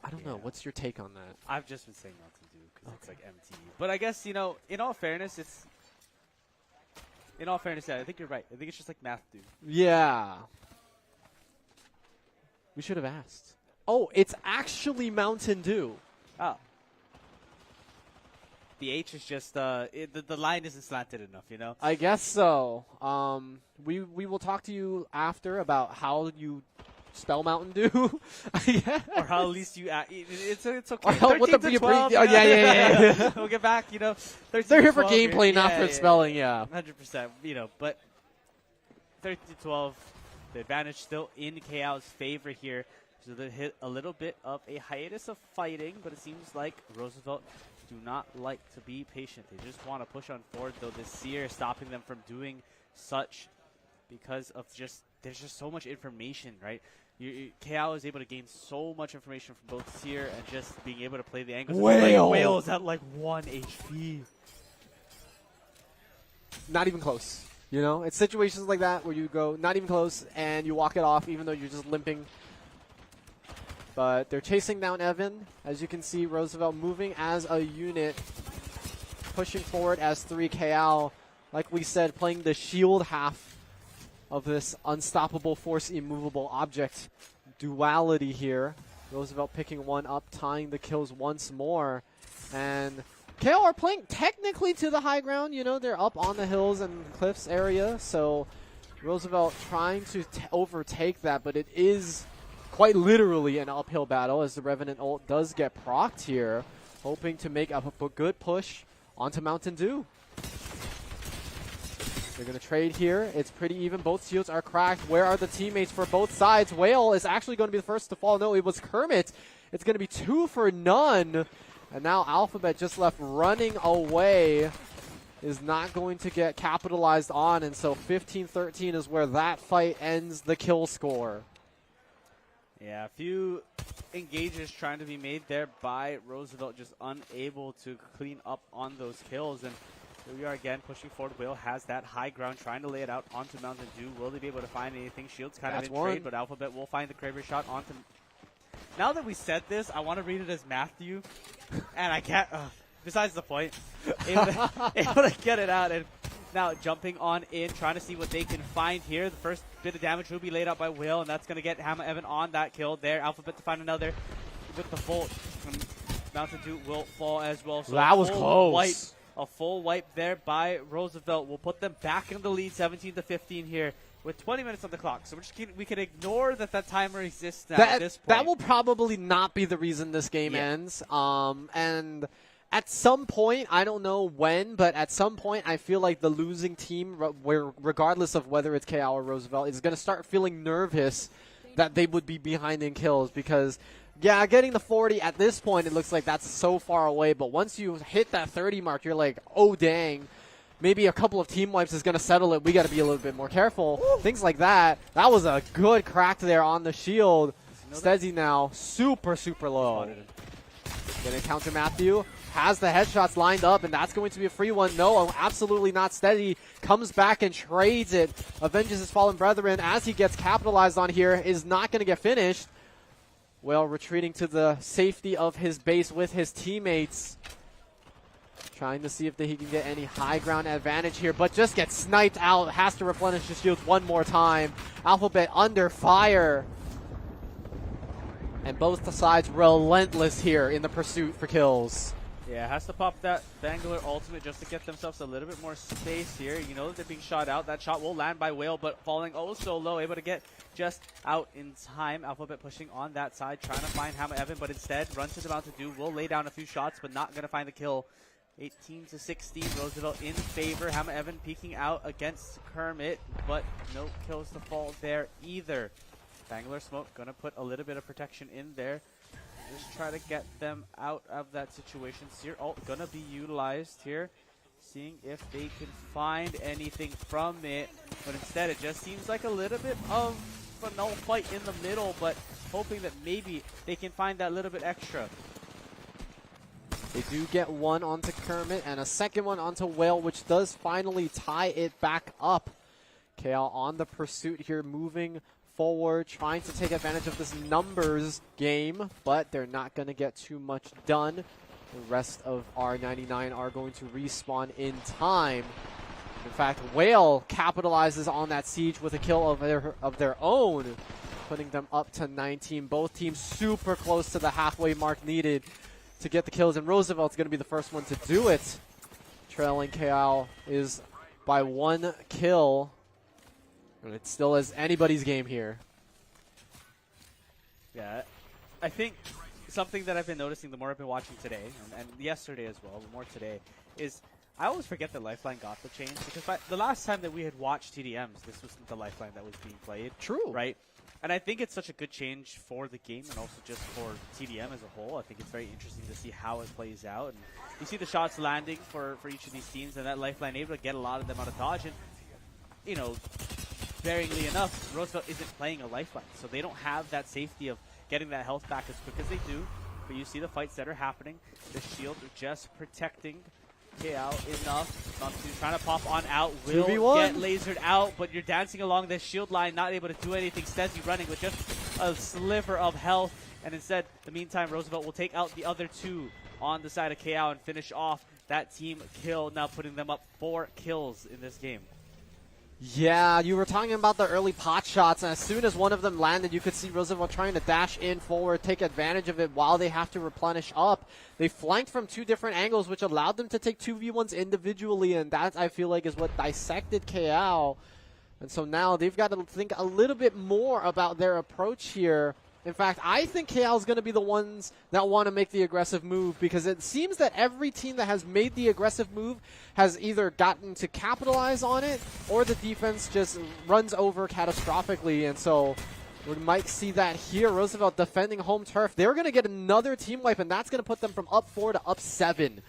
I don't know. What's your take on that? I've just been saying Mountain Dew because it's like MT. But I guess, in all fairness, yeah, I think you're right. I think it's just like Matthew. Yeah. We should have asked. Oh, it's actually Mountain Dew. Oh. The H is just the line isn't slanted enough, I guess so. We will talk to you after about how you spell Mountain Dew. Yeah. Or how at least you it's okay. Or help with the 12, yeah. We'll get back, 13 They're here for 12 gameplay, not for spelling, yeah. 100%, but 13-12, the advantage still in KL's favor here. So they hit a little bit of a hiatus of fighting, but it seems like Roosevelt do not like to be patient. They just want to push on forward, though this Seer is stopping them from doing such because of there's just so much information, right? KL is able to gain so much information from both Seer and just being able to play the angles. Whale is at like 1 HP. Not even close. It's situations like that where you go not even close and you walk it off even though you're just limping. But they're chasing down Evan. As you can see, Roosevelt moving as a unit, pushing forward as 3KL. Like we said, playing the shield half of this unstoppable force immovable object duality here. Roosevelt picking one up, tying the kills once more. And KL are playing technically to the high ground. They're up on the hills and cliffs area. So Roosevelt trying to overtake that, but it is quite literally an uphill battle as the Revenant ult does get procced here, hoping to make a good push onto Mountain Dew. They're going to trade here. It's pretty even. Both shields are cracked. Where are the teammates for both sides? Whale is actually going to be the first to fall. No, it was Kermit. It's going to be 2 for none. And now Alphabet just left running away. Is not going to get capitalized on. And so 15-13 is where that fight ends the kill score. Yeah, a few engages trying to be made there by Roosevelt, just unable to clean up on those kills. And here we are again pushing forward. Will has that high ground, trying to lay it out onto Mountain Dew. Will they be able to find anything? Shields kind of in trade, but Alphabet will find the Kraber shot onto. Now that we said this, I want to read it as Matthew, and I can't. Besides the point, able to get it out, and now jumping on in, trying to see what they can find here. The first bit of damage will be laid out by Will, and that's going to get Hammer Evan on that kill there. Alphabet to find another with the Volt. Mountain Dew will fall as well. So that was close. A full wipe there by Roosevelt will put them back in the lead, 17-15 here. with 20 minutes on the clock. So we can ignore that timer exists now at this point. That will probably not be the reason this game ends. And at some point, I don't know when, but at some point, I feel like the losing team, regardless of whether it's KL or Roosevelt, is going to start feeling nervous that they would be behind in kills because, yeah, getting the 40 at this point, it looks like that's so far away. But once you hit that 30 mark, you're like, oh, dang. Maybe a couple of team wipes is going to settle it. We got to be a little bit more careful. Woo. Things like that. That was a good crack there on the shield. Stezzy now super, super low. Going to counter Matthew. Has the headshots lined up, and that's going to be a free one. No, absolutely not. Stezzy comes back and trades it. Avenges his fallen brethren as he gets capitalized on here. Is not going to get finished. Well, retreating to the safety of his base with his teammates. Trying to see if he can get any high ground advantage here, but just gets sniped out. Has to replenish his shields one more time. Alphabet under fire. And both the sides relentless here in the pursuit for kills. Yeah, has to pop that Bangalore ultimate just to get themselves a little bit more space here. You know that they're being shot out. That shot will land by Whale, but falling oh so low, able to get just out in time. Alphabet pushing on that side, trying to find Hammer Evan, but instead runs his about to do. Will lay down a few shots, but not going to find the kill. 18-16, Roosevelt in favor. Hammer Evan peeking out against Kermit, but no kills to fall there either. Bangalore Smoke going to put a little bit of protection in there. Just try to get them out of that situation. Seer ult going to be utilized here. Seeing if they can find anything from it. But instead, it just seems like a little bit of a null fight in the middle, but hoping that maybe they can find that little bit extra. They do get one onto Kermit and a second one onto Whale, which does finally tie it back up. KL on the pursuit here, moving forward, trying to take advantage of this numbers game, but they're not going to get too much done. The rest of R99 are going to respawn in time. In fact, Whale capitalizes on that siege with a kill of their own, putting them up to 19. Both teams super close to the halfway mark needed to get the kills, and Roosevelt's going to be the first one to do it. Trailing KL is by 1 kill. And it still is anybody's game here. Yeah, I think something that I've been noticing the more I've been watching today, and yesterday as well, but more today, is I always forget that Lifeline got the change, because the last time that we had watched TDMs, this wasn't the Lifeline that was being played. True. Right? And I think it's such a good change for the game and also just for TDM as a whole. I think it's very interesting to see how it plays out. And you see the shots landing for each of these teams, and that Lifeline able to get a lot of them out of dodge. And, you know, varyingly enough, Roosevelt isn't playing a Lifeline, so they don't have that safety of getting that health back as quick as they do. But you see the fights that are happening. The shield just protecting KL enough. Trying to pop on out. Will 2v1. Get lasered out, but you're dancing along this shield line, not able to do anything. Stezzy running with just a sliver of health. And instead, the meantime, Roosevelt will take out the other two on the side of KL and finish off that team kill, now putting them up 4 kills in this game. Yeah, you were talking about the early pot shots, and as soon as one of them landed, you could see Roosevelt trying to dash in forward, take advantage of it while they have to replenish up. They flanked from 2 different angles, which allowed them to take 2v1s individually, and that, I feel like, is what dissected KL. And so now they've got to think a little bit more about their approach here. In fact, I think KL is going to be the ones that want to make the aggressive move, because it seems that every team that has made the aggressive move has either gotten to capitalize on it or the defense just runs over catastrophically. And so we might see that here. Roosevelt defending home turf. They're going to get another team wipe, and that's going to put them from up 4 to up 7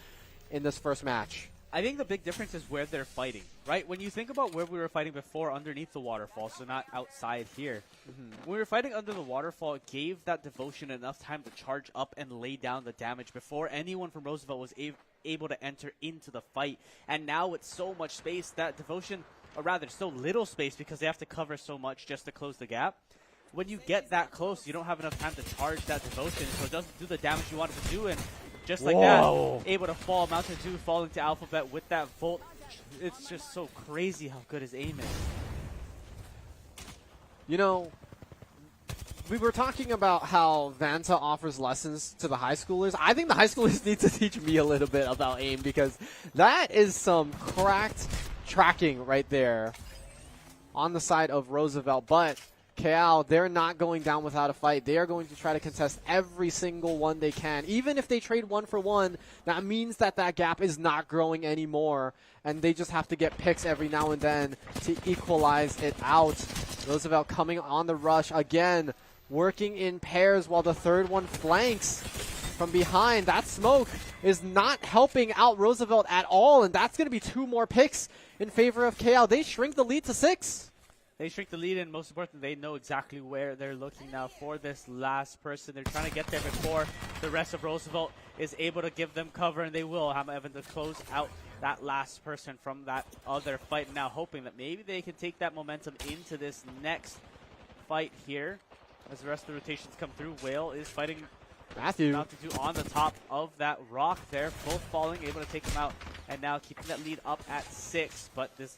in this first match. I think the big difference is where they're fighting, right? When you think about where we were fighting before, underneath the waterfall, so not outside here. When we were fighting under the waterfall, it gave that Devotion enough time to charge up and lay down the damage before anyone from Roosevelt was able to enter into the fight. And now with so much space, that Devotion, or rather so little space because they have to cover so much just to close the gap. When you get that close, you don't have enough time to charge that Devotion, so it doesn't do the damage you want it to do. And just like that, able to fall. Mountain Dew falling to Alphabet with that Volt. It's just so crazy how good his aim is. You know, we were talking about how Vanta offers lessons to the high schoolers. I think the high schoolers need to teach me a little bit about aim, because that is some cracked tracking right there. on the side of Roosevelt. But KL, they're not going down without a fight. They are going to try to contest every single one they can. Even if they trade 1 for 1, that means that that gap is not growing anymore, and they just have to get picks every now and then to equalize it out. Roosevelt coming on the rush again, working in pairs while the third one flanks from behind. That smoke is not helping out Roosevelt at all, and that's going to be 2 more picks in favor of KL. They shrink the lead to 6. They shrink the lead, and most importantly, they know exactly where they're looking now for this last person. They're trying to get there before the rest of Roosevelt is able to give them cover, and they will have Evan to close out that last person from that other fight. Now hoping that maybe they can take that momentum into this next fight here as the rest of the rotations come through. Whale is fighting Matthew on the top of that rock there, both falling, able to take them out, and now keeping that lead up at 6. But this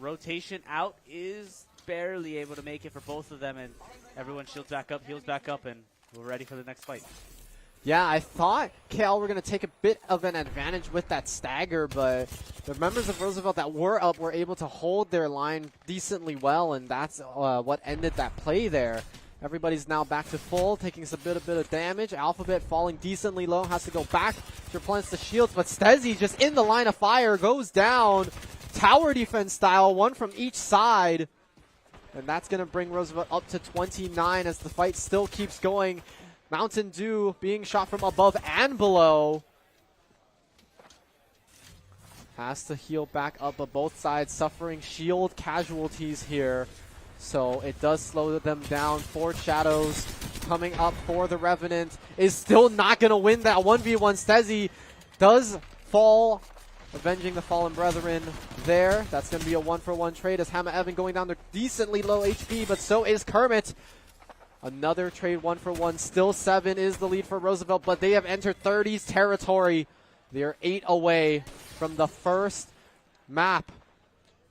rotation out is barely able to make it for both of them, and everyone shields back up, heals back up, and we're ready for the next fight. Yeah, I thought KL were going to take a bit of an advantage with that stagger, but the members of Roosevelt that were up were able to hold their line decently well, and that's what ended that play there. Everybody's now back to full, taking a bit of damage. Alphabet falling decently low, has to go back to replenish the shields, but Stezzy just in the line of fire, goes down. Tower defense style, 1 from each side. And that's going to bring Roosevelt up to 29 as the fight still keeps going. Mountain Dew being shot from above and below. Has to heal back up, but both sides suffering shield casualties here. So it does slow them down. Forge Shadows coming up for the Revenant is still not going to win that 1v1. Stezzy does fall, avenging the fallen brethren there. That's going to be a 1-for-1 trade as Hammer Evan going down to decently low HP, but so is Kermit. Another trade 1-for-1. Still 7 is the lead for Roosevelt, but they have entered 30s territory. They are 8 away from the first map.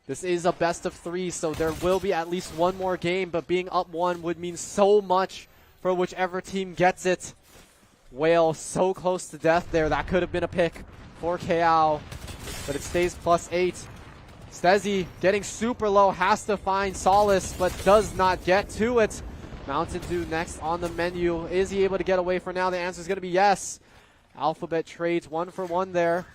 This is a best of 3, so there will be at least 1 more game, but being up 1 would mean so much for whichever team gets it. Whale so close to death there. That could have been a pick for KL, but it stays +8. Stezzy getting super low, has to find Solace, but does not get to it. Mountain Dew next on the menu. Is he able to get away for now? The answer is going to be yes. Alphabet trades 1-for-1 there.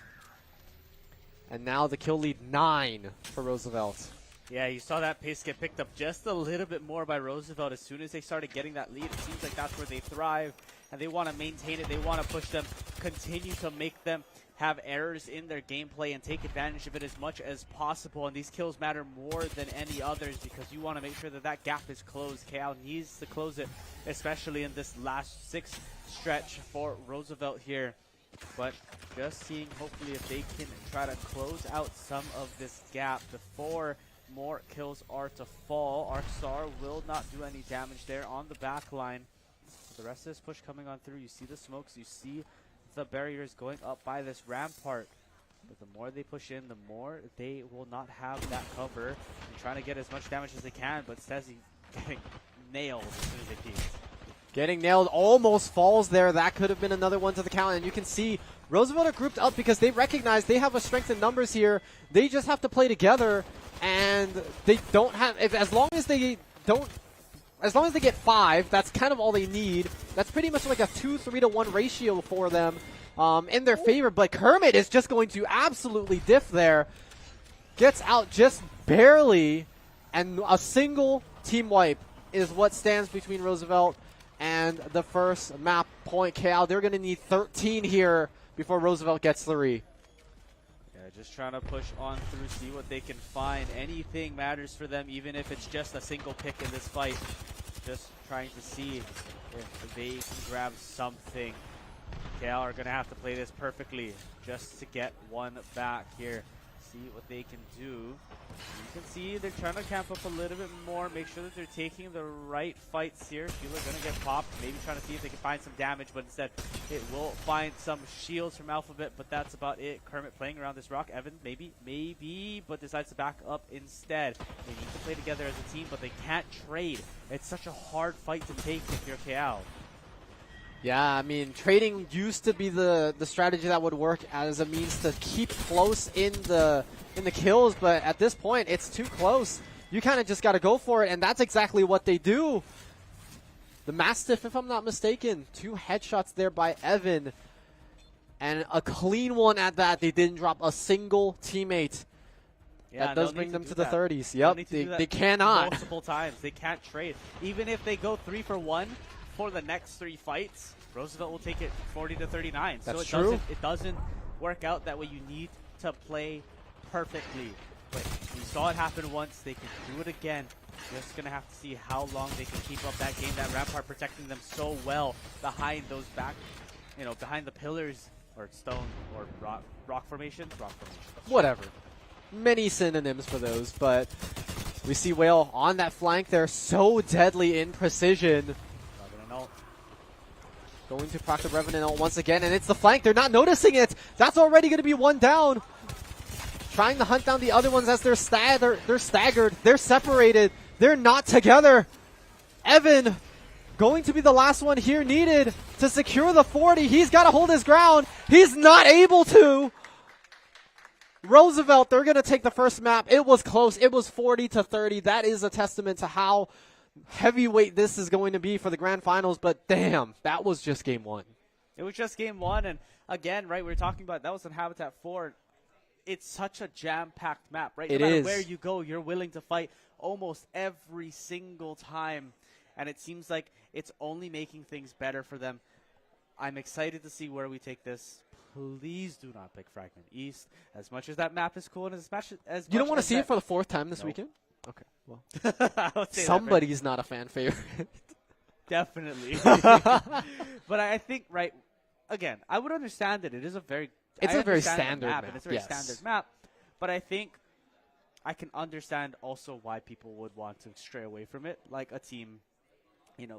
And now the kill lead 9 for Roosevelt. Yeah, you saw that pace get picked up just a little bit more by Roosevelt. As soon as they started getting that lead, it seems like that's where they thrive, and they want to maintain it. They want to push them, continue to make them have errors in their gameplay and take advantage of it as much as possible. And these kills matter more than any others because you want to make sure that that gap is closed. KL needs to close it, especially in this last 6 stretch for Roosevelt here. But just seeing hopefully if they can try to close out some of this gap before more kills are to fall. Arksar will not do any damage there on the back line. The rest of this push coming on through, you see the smokes, you see the barriers going up by this rampart. But the more they push in, the more they will not have that cover. And trying to get as much damage as they can, but Stezzy getting nailed as soon as they peek. Getting nailed, almost falls there. That could have been another one to the count. And you can see Roosevelt are grouped up because they recognize they have a strength in numbers here. They just have to play together, and they don't have. As long as they get 5, that's kind of all they need. That's pretty much like a 2-3-to-1 ratio for them in their favor. But Kermit is just going to absolutely diff there. Gets out just barely, and a single team wipe is what stands between Roosevelt and the first map point. KL, they're going to need 13 here before Roosevelt gets 3. Yeah, just trying to push on through, see what they can find. Anything matters for them, even if it's just a single pick in this fight. Just trying to see if they can grab something. KL are going to have to play this perfectly just to get 1 back here. See what they can do. You can see they're trying to camp up a little bit more, make sure that they're taking the right fights here. Sheila going to get popped, maybe trying to see if they can find some damage, but instead it will find some shields from Alphabet, but that's about it. Kermit playing around this rock. Evan, maybe, but decides to back up instead. They need to play together as a team, but they can't trade. It's such a hard fight to take if you're KL. Yeah, I mean, trading used to be the strategy that would work as a means to keep close in the kills, but at this point, it's too close. you kind of just got to go for it, and that's exactly what they do. The Mastiff, if I'm not mistaken, 2 headshots there by Evan, and a clean one at that. They didn't drop a single teammate. Yeah, that does bring them to the 30s. Yep, they cannot. Multiple times. They can't trade. Even if they go 3 for 1 for the next 3 fights, Roosevelt will take it 40 to 39. That's so true. It doesn't work out that way. You need to play perfectly. But we saw it happen once. They can do it again. Just going to have to see how long they can keep up that game. That Rampart protecting them so well behind those behind the pillars or stone or rock formation. Whatever. Many synonyms for those, but we see Whale on that flank. They're so deadly in precision. Going to proc the Revenant once again, and it's the flank. They're not noticing it. That's already going to be 1 down. Trying to hunt down the other ones as they're staggered. They're separated. They're not together. Evan going to be the last one here needed to secure the 40. He's got to hold his ground. He's not able to. Roosevelt, they're going to take the first map. It was close. It was 40 to 30. That is a testament to how heavyweight this is going to be for the grand finals, but damn, that was just game 1. It was just game 1, and again, right, we were talking about that was in Habitat 4. It's such a jam-packed map, right? No matter where you go, you're willing to fight almost every single time, and it seems like it's only making things better for them. I'm excited to see where we take this. Please do not pick Fragment East. As much as that map is cool, and as much as you don't want to see it for the 4th time this weekend? Okay, well, somebody's not a fan favorite. Definitely. But I think, right, again, I would understand that it is a very standard map. And it's a very standard map. But I think I can understand also why people would want to stray away from it, like a team,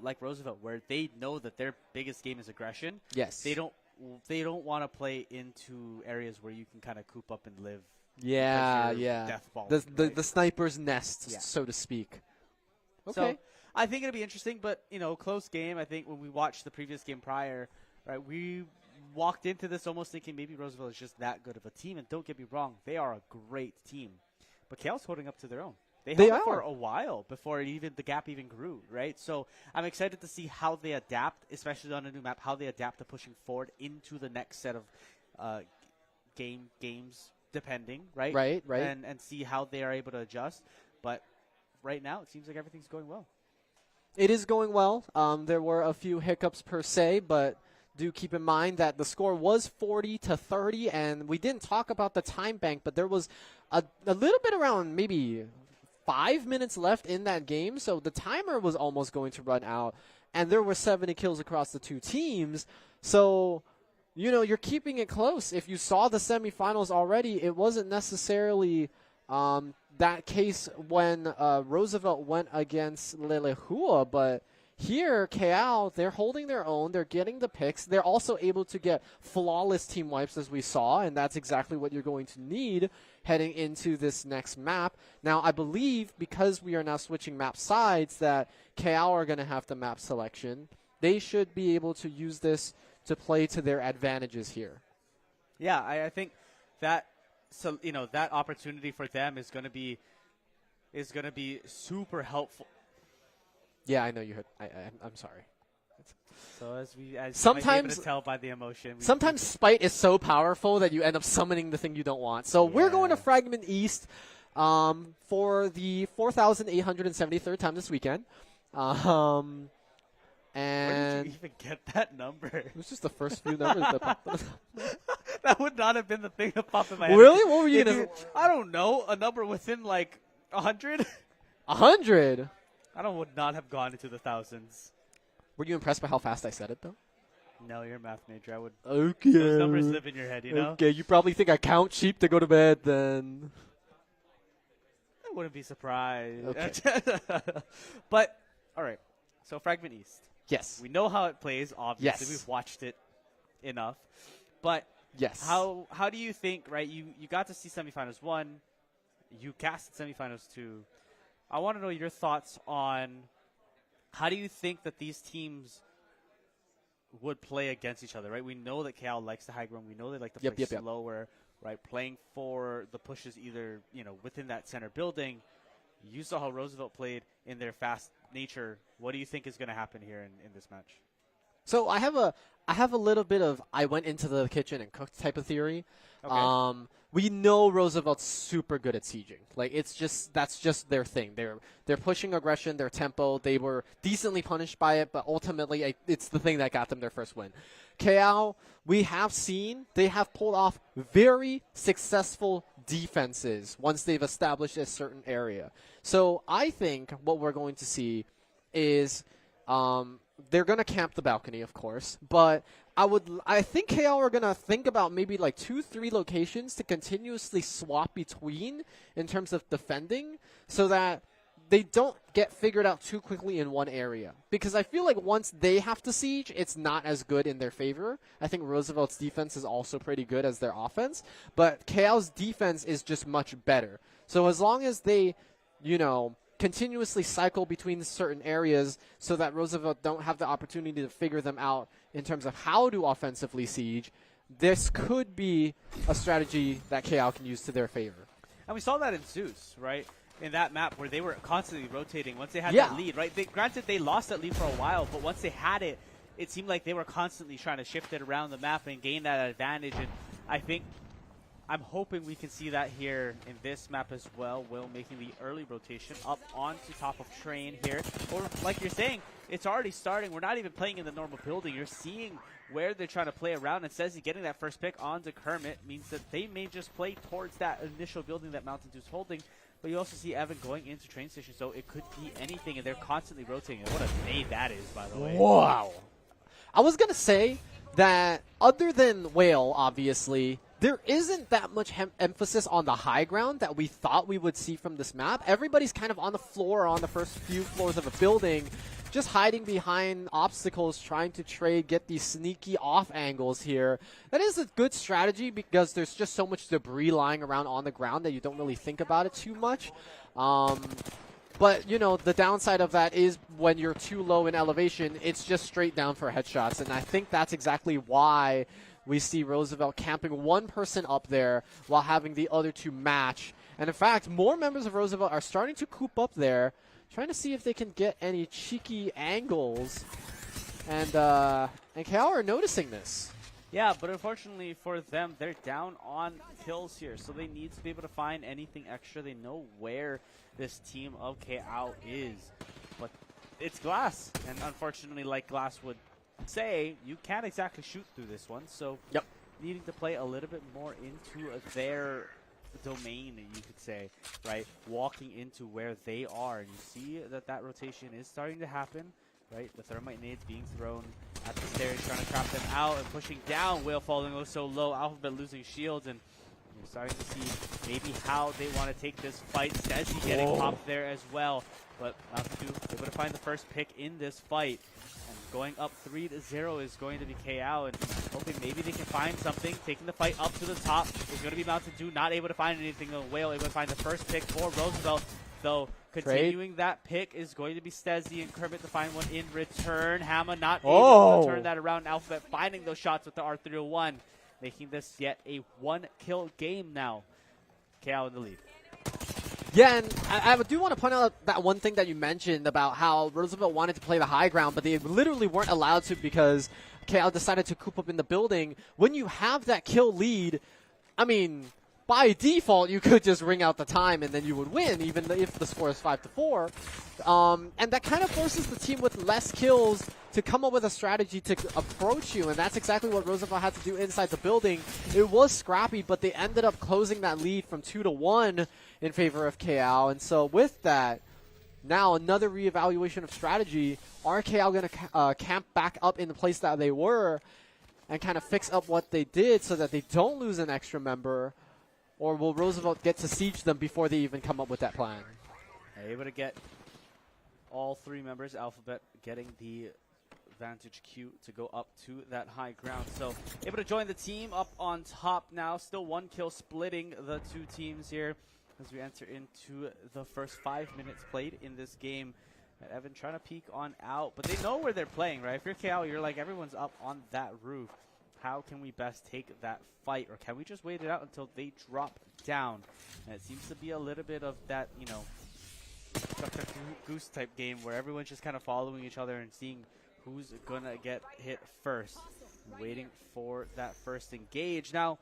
like Roosevelt, where they know that their biggest game is aggression. Yes. They don't want to play into areas where you can kind of coop up and live. Yeah. Death ball, the sniper's nest, so to speak. Okay. So I think it'll be interesting, but close game. I think when we watched the previous game prior, right, we walked into this almost thinking maybe Roosevelt is just that good of a team. And don't get me wrong, they are a great team, but KL's holding up to their own. They held it for a while before the gap even grew, right? So I'm excited to see how they adapt, especially on a new map, how they adapt to pushing forward into the next set of games, depending, right? Right. And see how they are able to adjust. But right now, it seems like everything's going well. It is going well. There were a few hiccups per se, but do keep in mind that the score was 40 to 30, and we didn't talk about the time bank, but there was a little bit around maybe 5 minutes left in that game, so the timer was almost going to run out, and there were 70 kills across the 2 teams. So, you're keeping it close. If you saw the semifinals already, it wasn't necessarily that case when Roosevelt went against Lelehua, but here, KL, they're holding their own. They're getting the picks. They're also able to get flawless team wipes, as we saw, and that's exactly what you're going to need heading into this next map. Now, I believe because we are now switching map sides that KL are going to have the map selection. They should be able to use this to play to their advantages here. Yeah, I think that that opportunity for them is going to be super helpful. Yeah, I know you heard. I'm sorry. So as sometimes you might be able to tell by the emotion. Sometimes spite is so powerful that you end up summoning the thing you don't want. So we're going to Fragment East for the 4,873rd time this weekend. And where did you even get that number? It was just the first few numbers that popped up. That would not have been the thing that popped in my head. Really? What were you going to... I don't know. A number within like 100? 100? I would not have gone into the thousands. Were you impressed by how fast I said it, though? No, you're a math major. I would. Okay. Those numbers live in your head, Okay, you probably think I count sheep to go to bed, then. I wouldn't be surprised. Okay. But, all right. So, Fragment East. Yes. We know how it plays, obviously. Yes. We've watched it enough. But yes. How do you think, right? You got to see semifinals 1. You casted semifinals 2. I want to know your thoughts on how do you think that these teams would play against each other, right? We know that KL likes the high ground. We know they like to play slower, right? Playing for the pushes either, within that center building. You saw how Roosevelt played in their fast nature. What do you think is going to happen here in this match? So I have a little bit of I went into the kitchen and cooked type of theory. Okay. We know Roosevelt's super good at sieging. Like that's just their thing. They're pushing aggression, their tempo. They were decently punished by it, but ultimately it's the thing that got them their first win. KL, we have seen they have pulled off very successful defenses once they've established a certain area. So I think what we're going to see is they're going to camp the balcony, of course, but I think KL are going to think about maybe like 2-3 locations to continuously swap between in terms of defending so that they don't get figured out too quickly in one area. Because I feel like once they have to siege, it's not as good in their favor. I think Roosevelt's defense is also pretty good as their offense, but KL's defense is just much better. So as long as they, continuously cycle between certain areas so that Roosevelt don't have the opportunity to figure them out in terms of how to offensively siege, this could be a strategy that KL can use to their favor. And we saw that in Zeus, right? In that map where they were constantly rotating once they had that lead, right? Granted, they lost that lead for a while, but once they had it, it seemed like they were constantly trying to shift it around the map and gain that advantage. And I'm hoping we can see that here in this map as well. Will making the early rotation up onto top of Train here. Or like you're saying, it's already starting. We're not even playing in the normal building. You're seeing where they're trying to play around. And says he's getting that first pick onto Kermit means that they may just play towards that initial building that Mountain Dew's holding. But you also see Evan going into train station, so it could be anything, and they're constantly rotating. What a nade that is, by the way. Wow. I was going to say that other than Whale, obviously, there isn't that much emphasis on the high ground that we thought we would see from this map. Everybody's kind of on the floor or on the first few floors of a building, just hiding behind obstacles, trying to trade, get these sneaky off angles here. That is a good strategy because there's just so much debris lying around on the ground that you don't really think about it too much. But, the downside of that is when you're too low in elevation, it's just straight down for headshots. And I think that's exactly why we see Roosevelt camping one person up there while having the other two match. And in fact, more members of Roosevelt are starting to coop up there, trying to see if they can get any cheeky angles. And KL are noticing this. Yeah, but unfortunately for them, they're down on kills here, so they need to be able to find anything extra. They know where this team of KL is, but it's Glass, and unfortunately, like Glass would say, you can't exactly shoot through this one, so needing to play a little bit more into their domain, you could say, right? Walking into where they are, and you see that rotation is starting to happen, right? The thermite nades being thrown at the stairs, trying to trap them out and pushing down. Whale falling so low, Alphabet losing shields, and you're starting to see maybe how they want to take this fight. Stezzy getting popped there as well, but Mountain Dew able to find the first pick in this fight. And going up 3-0 is going to be KO, and hoping maybe they can find something. Taking the fight up to the top is going to be Mountain Dew, not able to find anything. Whale able to find the first pick for Roosevelt, though. Continuing that pick is going to be Stezzy and Kermit to find one in return. Hammer not able to turn that around. Alphabet finding those shots with the R301, making this yet a one-kill game now. KO in the lead. Yeah, and I do want to point out that one thing that you mentioned about how Roosevelt wanted to play the high ground, but they literally weren't allowed to because KL decided to coop up in the building. When you have that kill lead, I mean, by default, you could just ring out the time and then you would win, even if the score is 5-4. And that kind of forces the team with less kills to come up with a strategy to approach you, and that's exactly what Roosevelt had to do inside the building. It was scrappy, but they ended up closing that lead from 2-1 in favor of KL. And so with that, now another reevaluation of strategy. Are KL going to camp back up in the place that they were and kind of fix up what they did so that they don't lose an extra member? Or will Roosevelt get to siege them before they even come up with that plan? Able to get all three members, Alphabet getting the Vantage Q to go up to that high ground. So able to join the team up on top now. Still one kill splitting the two teams here as we enter into the first 5 minutes played in this game. Evan trying to peek on out, but they know where they're playing, right? If you're KL, you're like, everyone's up on that roof. How can we best take that fight, or can we just wait it out until they drop down? And it seems to be a little bit of that, duck, duck, goose type game where everyone's just kind of following each other and seeing who's going to get hit first, waiting for that first engage. Now,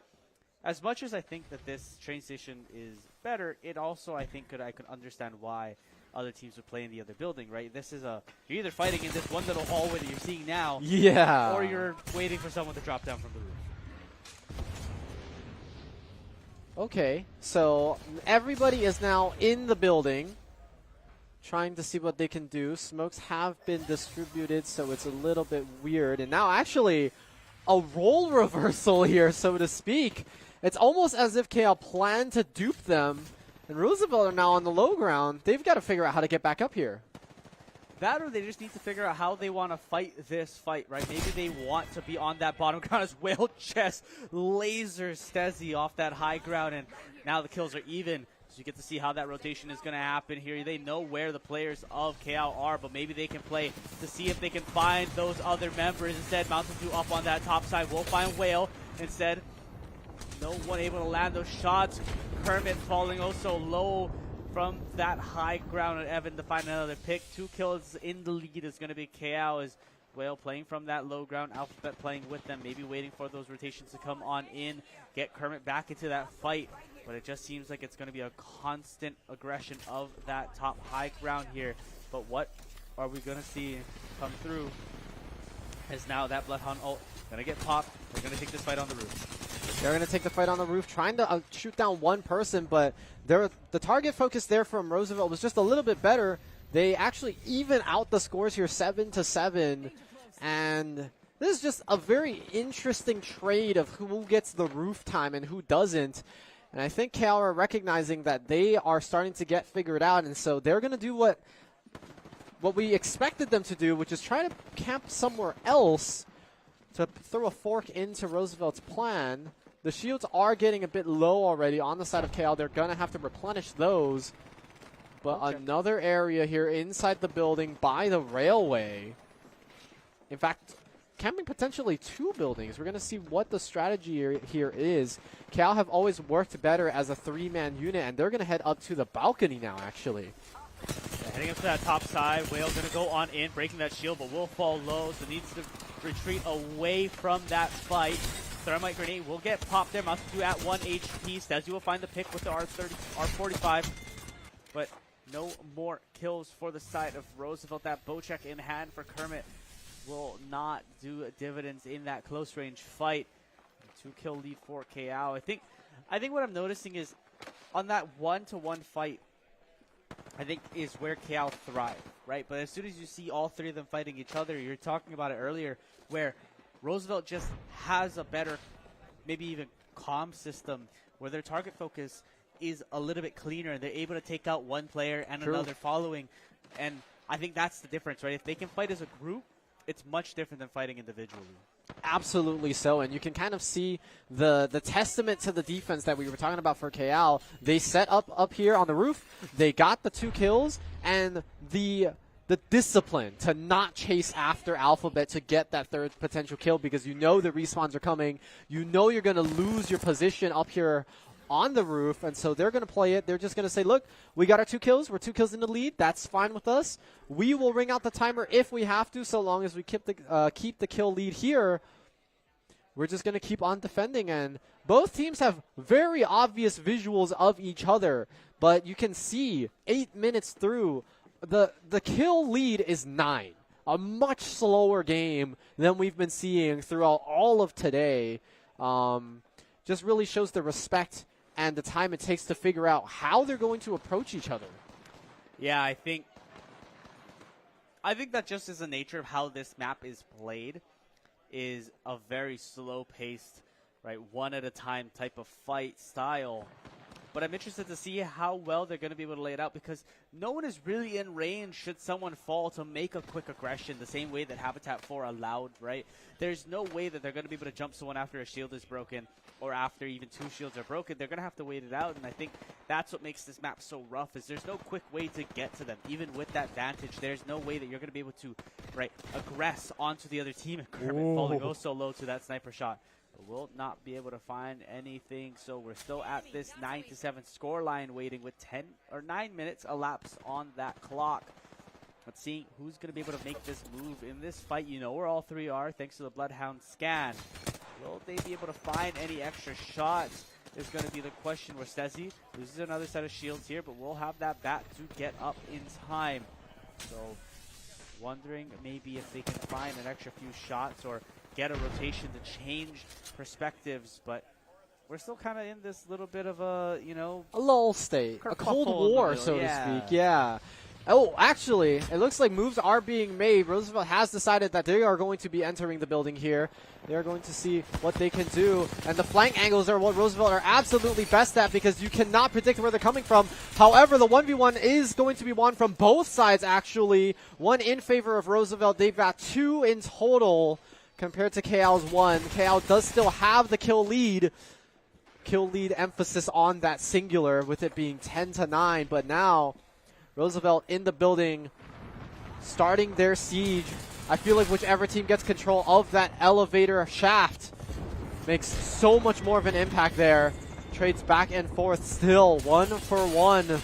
as much as I think that this train station is better, it also, I think, I could understand why other teams would play in the other building, right? This is you're either fighting in this one little hallway that you're seeing now, yeah, or you're waiting for someone to drop down from the roof. Okay, so everybody is now in the building, trying to see what they can do. Smokes have been distributed, so it's a little bit weird. And now actually a role reversal here, so to speak. It's almost as if KL planned to dupe them, and Roosevelt are now on the low ground. They've got to figure out how to get back up here. That, or they just need to figure out how they want to fight this fight, right? Maybe they want to be on that bottom ground as Whale Chess lasers Stezzy off that high ground, and now the kills are even. So you get to see how that rotation is going to happen here. They know where the players of KL are, but maybe they can play to see if they can find those other members. Instead, Mountain Dew up on that top side will find Whale. Instead, no one able to land those shots. Kermit falling also low from that high ground, and Evan to find another pick. 2 kills in the lead is going to be KL as Whale playing from that low ground. Alphabet playing with them, maybe waiting for those rotations to come on in, get Kermit back into that fight. But it just seems like it's going to be a constant aggression of that top high ground here. But what are we going to see come through is now that Bloodhound ult going to get popped. They're going to take this fight on the roof. They're going to take the fight on the roof, trying to shoot down one person, but the target focus there from Roosevelt was just a little bit better. They actually even out the scores here 7-7, and this is just a very interesting trade of who gets the roof time and who doesn't. And I think KL are recognizing that they are starting to get figured out, and so they're going to do what we expected them to do, which is try to camp somewhere else to throw a fork into Roosevelt's plan. The shields are getting a bit low already on the side of KL. They're going to have to replenish those. But another area here inside the building by the railway. In fact, camping potentially 2 buildings. We're going to see what the strategy here is. KL have always worked better as a 3-man unit, and they're going to head up to the balcony now, actually. Yeah, heading up to that top side. Whale going to go on in, breaking that shield, but will fall low, so needs to retreat away from that fight. Thermite grenade will get popped there. Mountain Dew at 1 HP. Stezzy will find the pick with the R45. But no more kills for the side of Roosevelt. That bow check in hand for Kermit will not do dividends in that close range fight. 2-kill lead for KL. I think what I'm noticing is on that 1-to-1 fight, I think is where KL thrive, right? But as soon as you see all 3 of them fighting each other, you're talking about it earlier, where Roosevelt just has a better, maybe even comm system, where their target focus is a little bit cleaner, and they're able to take out one player and another following. And I think that's the difference, right? If they can fight as a group, it's much different than fighting individually. Absolutely so, and you can kind of see the testament to the defense that we were talking about for KL. They set up here on the roof, they got the 2 kills, and the discipline to not chase after Alphabet to get that 3rd potential kill, because you know the respawns are coming, you know you're going to lose your position up here on the roof, and so they're going to play it. They're just going to say, look, we got our 2 kills. We're 2 kills in the lead. That's fine with us. We will ring out the timer if we have to, so long as we keep the kill lead here. We're just going to keep on defending, and both teams have very obvious visuals of each other, but you can see 8 minutes through, the kill lead is 9. A much slower game than we've been seeing throughout all of today. Just really shows the respect and the time it takes to figure out how they're going to approach each other. Yeah, I think that just is the nature of how this map is played, is a very slow-paced, right, one at a time type of fight style. But I'm interested to see how well they're going to be able to lay it out, because no one is really in range should someone fall to make a quick aggression the same way that Habitat 4 allowed, right? There's no way that they're going to be able to jump someone after a shield is broken or after even 2 shields are broken. They're going to have to wait it out, and I think that's what makes this map so rough, is there's no quick way to get to them. Even with that vantage, there's no way that you're going to be able to, right, aggress onto the other team. And Kermit falling oh so low to that sniper shot. Will not be able to find anything, so we're still at this 9-7 score line, waiting with 10 or 9 minutes elapsed on that clock. Let's see who's going to be able to make this move in this fight. You know where all three are, thanks to the Bloodhound scan. Will they be able to find any extra shots is going to be the question, where Stezzy loses another set of shields here, but we'll have that bat to get up in time. So wondering maybe if they can find an extra few shots or get a rotation to change perspectives, but we're still kind of in this little bit of a, you know, a lull state, a cold war, so to speak. Yeah. Oh, actually, it looks like moves are being made. Roosevelt has decided that they are going to be entering the building here. They are going to see what they can do. And the flank angles are what Roosevelt are absolutely best at, because you cannot predict where they're coming from. However, the 1v1 is going to be won from both sides, actually. One in favor of Roosevelt. They've got 2 in total compared to KL's 1. KL does still have the kill lead. Kill lead emphasis on that singular, with it being 10-9. But now Roosevelt in the building, starting their siege. I feel like whichever team gets control of that elevator shaft makes so much more of an impact there. Trades back and forth still, 1-for-1.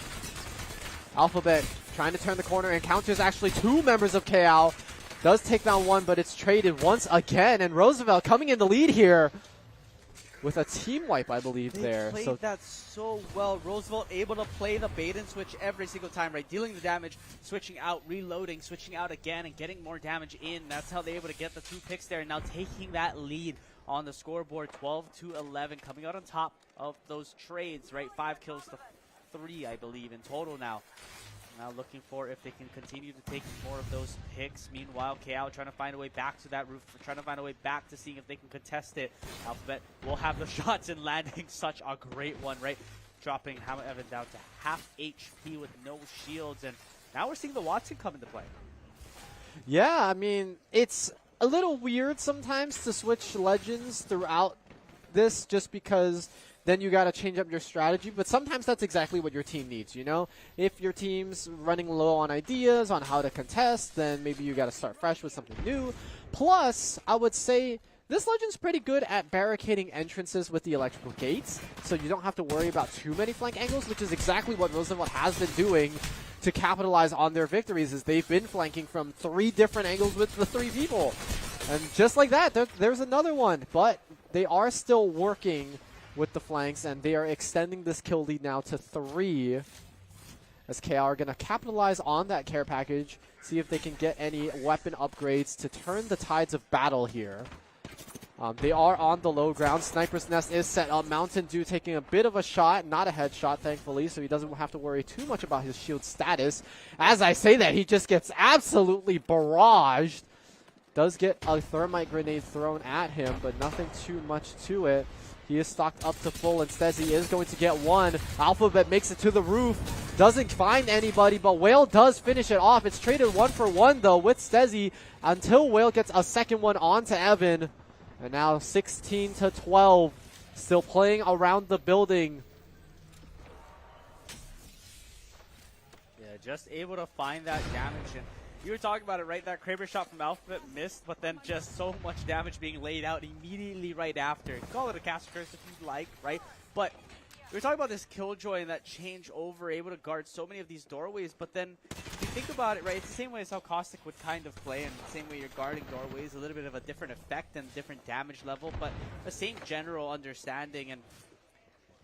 Alphabet trying to turn the corner, encounters actually 2 members of KL. Does take down 1, but it's traded once again. And Roosevelt coming in the lead here with a team wipe, I believe, there. They played that so well. Roosevelt able to play the bait and switch every single time, right? Dealing the damage, switching out, reloading, switching out again, and getting more damage in. That's how they're able to get the 2 picks there, and now taking that lead on the scoreboard, 12-11, coming out on top of those trades, right? 5 kills to 3, I believe, in total now. Now looking for if they can continue to take more of those picks. Meanwhile, KL trying to find a way back to that roof, trying to find a way back to seeing if they can contest it. Alphabet will have the shots and landing such a great one, right? Dropping Hammer Evan down to half HP with no shields. And now we're seeing the Watson come into play. Yeah, I mean, it's a little weird sometimes to switch legends throughout this, just because then you got to change up your strategy. But sometimes that's exactly what your team needs, you know? If your team's running low on ideas on how to contest, then maybe you got to start fresh with something new. Plus, I would say this legend's pretty good at barricading entrances with the electrical gates, so you don't have to worry about too many flank angles, which is exactly what Roosevelt has been doing to capitalize on their victories, is they've been flanking from 3 different angles with the 3 people. And just like that, there's another one. But they are still working with the flanks, and they are extending this kill lead now to 3, as KR are going to capitalize on that care package, see if they can get any weapon upgrades to turn the tides of battle here. They are on the low ground. Sniper's Nest is set up. Mountain Dew taking a bit of a shot, not a headshot, thankfully, so he doesn't have to worry too much about his shield status. As I say that, he just gets absolutely barraged. Does get a thermite grenade thrown at him, but nothing too much to it. He is stocked up to full. Instead, he is going to get 1. Alphabet makes it to the roof. Doesn't find anybody, but Whale does finish it off. It's traded 1-for-1, though, with Stezzy until Whale gets a second one onto Evan. And now 16-12. Still playing around the building. Yeah, just able to find that damage. And you were talking about it, right? That Kraber shot from Alphabet missed, but then just so much damage being laid out immediately right after. Call it a caster curse if you'd like, right? But we were talking about this Killjoy and that change over, able to guard so many of these doorways, but then if you think about it, right, it's the same way as how Caustic would kind of play, and the same way you're guarding doorways, a little bit of a different effect and different damage level, but the same general understanding, and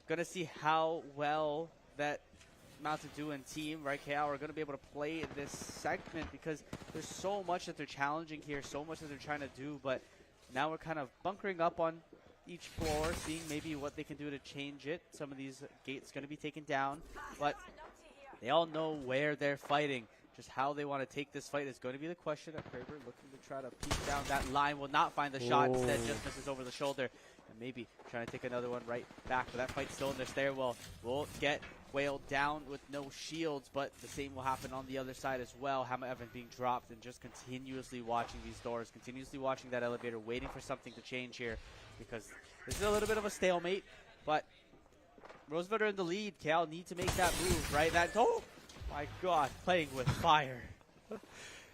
gonna see how well that Mountain Dew and team, right, KL, are going to be able to play in this segment, because there's so much that they're challenging here, so much that they're trying to do, but now we're kind of bunkering up on each floor, seeing maybe what they can do to change it. Some of these gates going to be taken down, but they all know where they're fighting. Just how they want to take this fight is going to be the question. Kraber looking to try to peek down that line, will not find the shot, instead just misses over the shoulder, and maybe trying to take another one right back, but that fight's still in their stairwell. Will get Whale down with no shields, but the same will happen on the other side as well. Hammer Evan being dropped, and just continuously watching these doors, continuously watching that elevator, waiting for something to change here, because this is a little bit of a stalemate, but Roosevelt are in the lead. KL need to make that move, right? That, oh my God, playing with fire.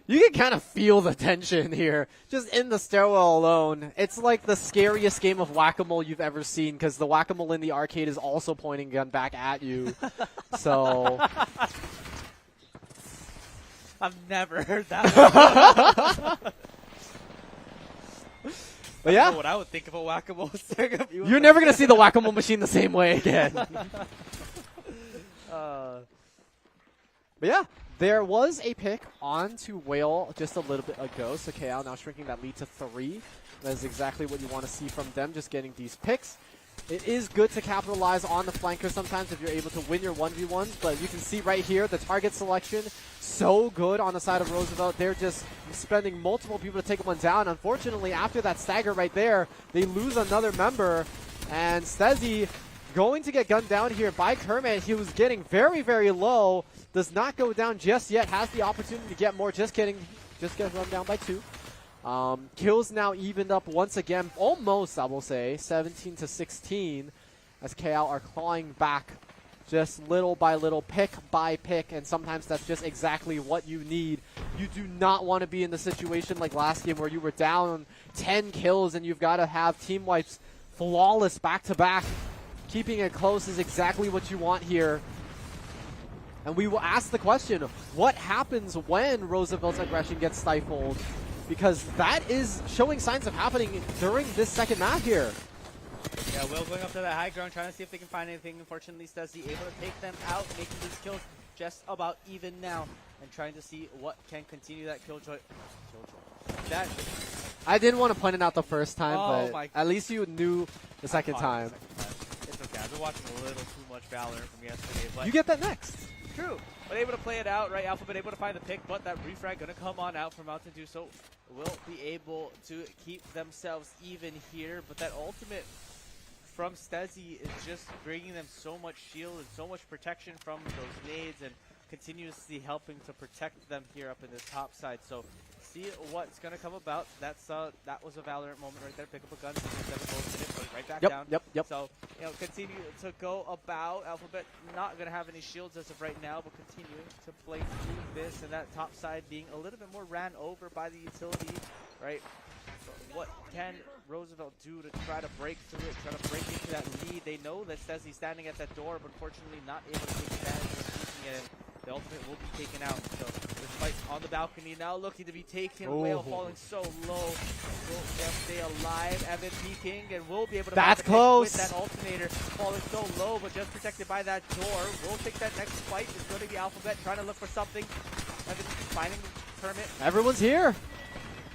You can kind of feel the tension here, just in the stairwell alone. It's like the scariest game of whack-a-mole you've ever seen, because the whack-a-mole in the arcade is also pointing a gun back at you. So... I've never heard that. But yeah, I don't know what I would think of a whack-a-mole staring at you. you're never going to see the whack-a-mole machine the same way again. But yeah, there was a pick onto Whale just a little bit ago. So KL now shrinking that lead to 3. That is exactly what you want to see from them, just getting these picks. It is good to capitalize on the flanker sometimes if you're able to win your 1v1s, but you can see right here the target selection so good on the side of Roosevelt. They're just spending multiple people to take one down. Unfortunately, after that stagger right there, they lose another member, and Stezzy going to get gunned down here by Kermit. He was getting very, very low. Does not go down just yet. Has the opportunity to get more. Just gets run down by 2. Kills now evened up once again, almost, I will say, 17-16, as KL are clawing back just little by little, pick by pick, and sometimes that's just exactly what you need. You do not want to be in the situation like last game where you were down 10 kills and you've got to have team wipes flawless back-to-back. Keeping it close is exactly what you want here. And we will ask the question, what happens when Roosevelt's aggression gets stifled? Because that is showing signs of happening during this second map here. Yeah, Will going up to that high ground, trying to see if they can find anything. Unfortunately, Stezzy able to take them out, making these kills just about even now, and trying to see what can continue that killjoy. That I didn't want to point it out the first time, but at least you knew the second time. It's okay. I've been watching a little too much Valorant from yesterday. But You get that next. True. But able to play it out, right? Alphabet able to find the pick, but that refrag going to come on out from Mountain Dew, so will be able to keep themselves even here. But that ultimate from Stezzy is just bringing them so much shield and so much protection from those nades, and continuously helping to protect them here up in this top side. So see what's going to come about. That was a Valorant moment right there. Pick up a gun, 7 bullets in it, put it right back down. Yep. So, continue to go about. Alphabet not going to have any shields as of right now, but continue to play through this, and that top side being a little bit more ran over by the utility, right? So what can Roosevelt do to try to break through it, try to break into that lead? They know that Stezzy's standing at that door, but unfortunately not able to take advantage of keeping it in. The ultimate will be taken out. So this fight on the balcony now looking to be taken. Whale falling so low. Will just stay alive. Evan peeking and will be able to That's close. with that alternator. Falling so low, but just protected by that door. Will take that next fight. It's going to be Alphabet trying to look for something. Evan finding Kermit. Everyone's here.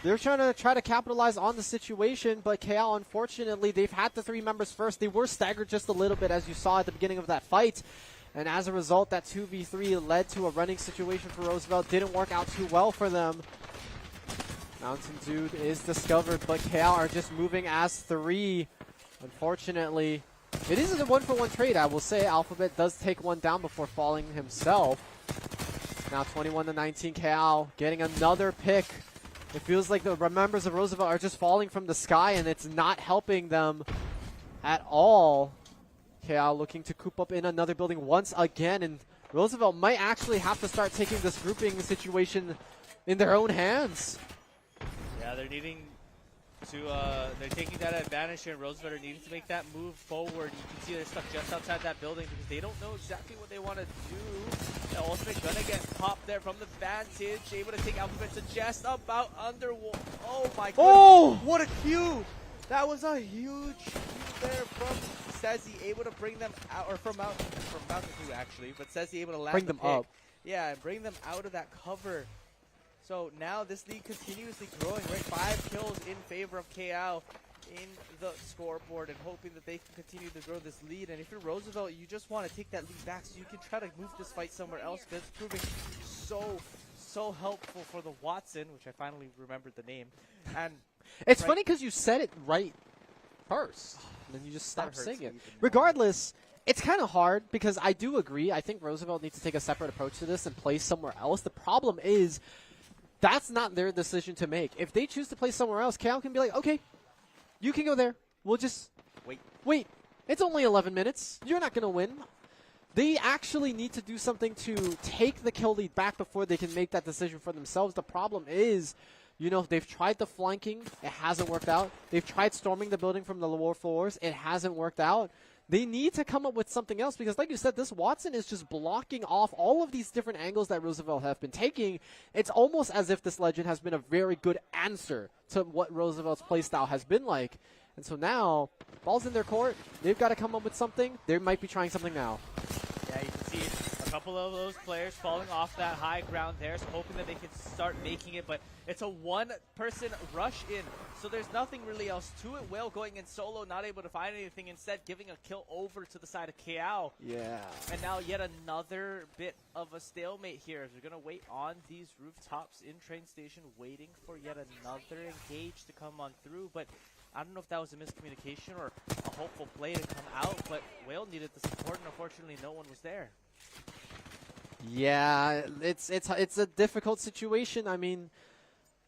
They're trying to capitalize on the situation, but KL, unfortunately, they've had the 3 members first. They were staggered just a little bit, as you saw at the beginning of that fight. And as a result, that 2v3 led to a running situation for Roosevelt. Didn't work out too well for them. Mountain Dew is discovered, but KL are just moving as 3. Unfortunately, it is a 1-for-1 trade, I will say. Alphabet does take one down before falling himself. Now 21-19, KL getting another pick. It feels like the members of Roosevelt are just falling from the sky, and it's not helping them at all. KL looking to coop up in another building once again, and Roosevelt might actually have to start taking this grouping situation in their own hands. Yeah, they're needing to, they're taking that advantage here, and Roosevelt are needing to make that move forward. You can see they're stuck just outside that building because they don't know exactly what they want to do. The ultimate gonna get popped there from the Vantage, able to take Alphabet to just about under. Oh my god! Oh! What a cue! That was a huge cue there from Stezzy, able to bring them out, or from Mountain Dew actually, but Stezzy able to land Bring the them pick. up. Yeah, and bring them out of that cover. So now this lead continuously growing, right? 5 kills in favor of KL in the scoreboard, and hoping that they can continue to grow this lead. And if you're Roosevelt, you just want to take that lead back so you can try to move this fight somewhere else, because it's proving so helpful for the Watson, which I finally remembered the name. And it's funny because you said it right first, and then you just stopped saying it. Regardless, it's kind of hard because I do agree. I think Roosevelt needs to take a separate approach to this and play somewhere else. The problem is that's not their decision to make. If they choose to play somewhere else, KL can be like, okay, you can go there. We'll just wait. It's only 11 minutes. You're not going to win. they actually need to do something to take the kill lead back before they can make that decision for themselves. The problem is, you know, they've tried the flanking. It hasn't worked out. They've tried storming the building from the lower floors. It hasn't worked out. They need to come up with something else because, like you said, this Watson is just blocking off all of these different angles that Roosevelt have been taking. It's almost as if this Legend has been a very good answer to what Roosevelt's playstyle has been like. And so now, ball's in their court. They've got to come up with something. They might be trying something now. Yeah, you can see a couple of those players falling off that high ground there, so hoping that they can start making it, but it's a one-person rush in, so there's nothing really else to it. Whale going in solo, not able to find anything, instead giving a kill over to the side of KO. Yeah. And now yet another bit of a stalemate here as we're going to wait on these rooftops in train station, waiting for yet another engage to come on through, but I don't know if that was a miscommunication or a hopeful play to come out, but Whale needed the support, and unfortunately no one was there. Yeah, it's a difficult situation. I mean,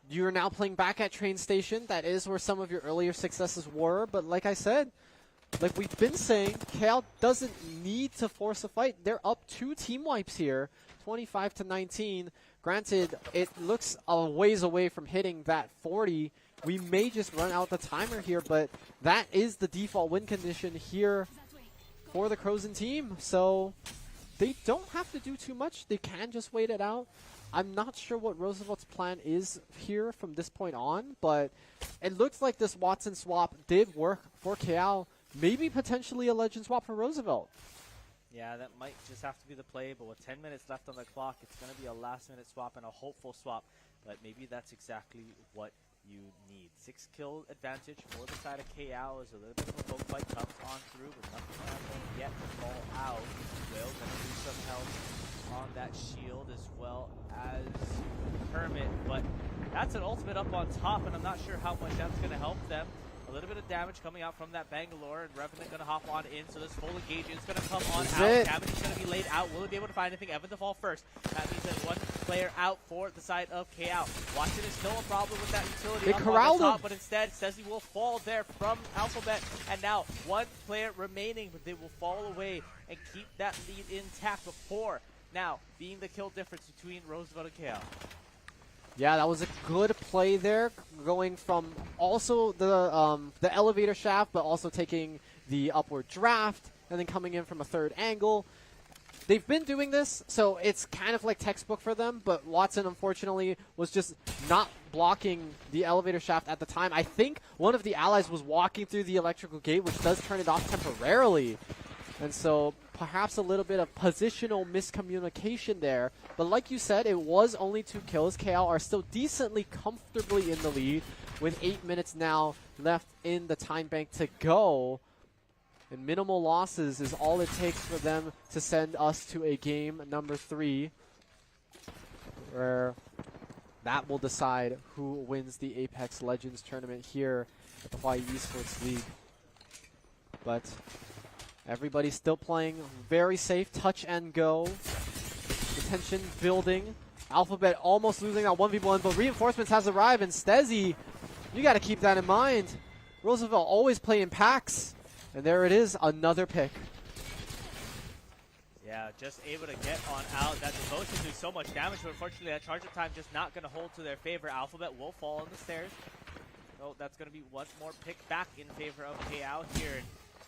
you're now playing back at train station. That is where some of your earlier successes were, but like I said, like we've been saying, KL doesn't need to force a fight. They're up 2 team wipes here, 25-19. Granted, it looks a ways away from hitting that 40. We may just run out the timer here, but that is the default win condition here for the Crozen team. So they don't have to do too much. They can just wait it out. I'm not sure what Roosevelt's plan is here from this point on, but it looks like this Watson swap did work for KL. Maybe potentially a Legend swap for Roosevelt. Yeah, that might just have to be the play, but with 10 minutes left on the clock, it's going to be a last-minute swap and a hopeful swap. But maybe that's exactly what you need. 6 kill advantage for the side of KO as a little bit of a poke fight comes on through, but nothing happening yet to fall out. Will going to lose some health on that shield as well as Kermit, but that's an ultimate up on top, and I'm not sure how much that's going to help them. A little bit of damage coming out from that Bangalore, and Revenant going to hop on in, so this full engage is going to come on out. Damage is going to be laid out. Will it be able to find anything? Evan to fall first. That means that one player out for the side of KO. Watson is still a problem with that utility They up corralled on the top, him. but instead says he will fall there from Alphabet, and now one player remaining, but they will fall away and keep that lead intact before now being the kill difference between Roosevelt and KO. Yeah, that was a good play there, going from also the elevator shaft, but also taking the upward draft, and then coming in from a third angle. They've been doing this, so it's kind of like textbook for them, but Watson, unfortunately, was just not blocking the elevator shaft at the time. I think one of the allies was walking through the electrical gate, which does turn it off temporarily. And so perhaps a little bit of positional miscommunication there. But like you said, it was only 2 kills. KL are still decently comfortably in the lead with 8 minutes now left in the time bank to go. And minimal losses is all it takes for them to send us to a game number 3, where that will decide who wins the Apex Legends tournament here at the Hawaii Esports League. But everybody's still playing very safe, touch and go. The tension building. Alphabet almost losing that 1v1, but reinforcements has arrived, and Stezzy, you got to keep that in mind. Roosevelt always play in packs, and there it is, another pick. Yeah, just able to get on out. That devotion doing so much damage, but unfortunately that charge up time just not going to hold to their favor. Alphabet will fall on the stairs. So that's going to be one more pick back in favor of KO here.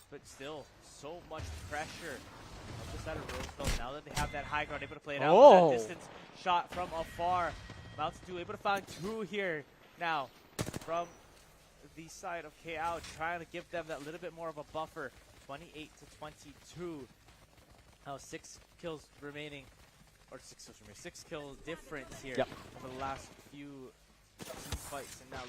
But still, so much pressure on the side of Roosevelt. Now that they have that high ground, able to play it out. That distance shot from afar. About to do, able to find 2 here now from the side of KO, trying to give them that little bit more of a buffer. 28-22. Now 6 kills remaining, or 6 kills remaining. 6 kills difference here over the last few team fights, and now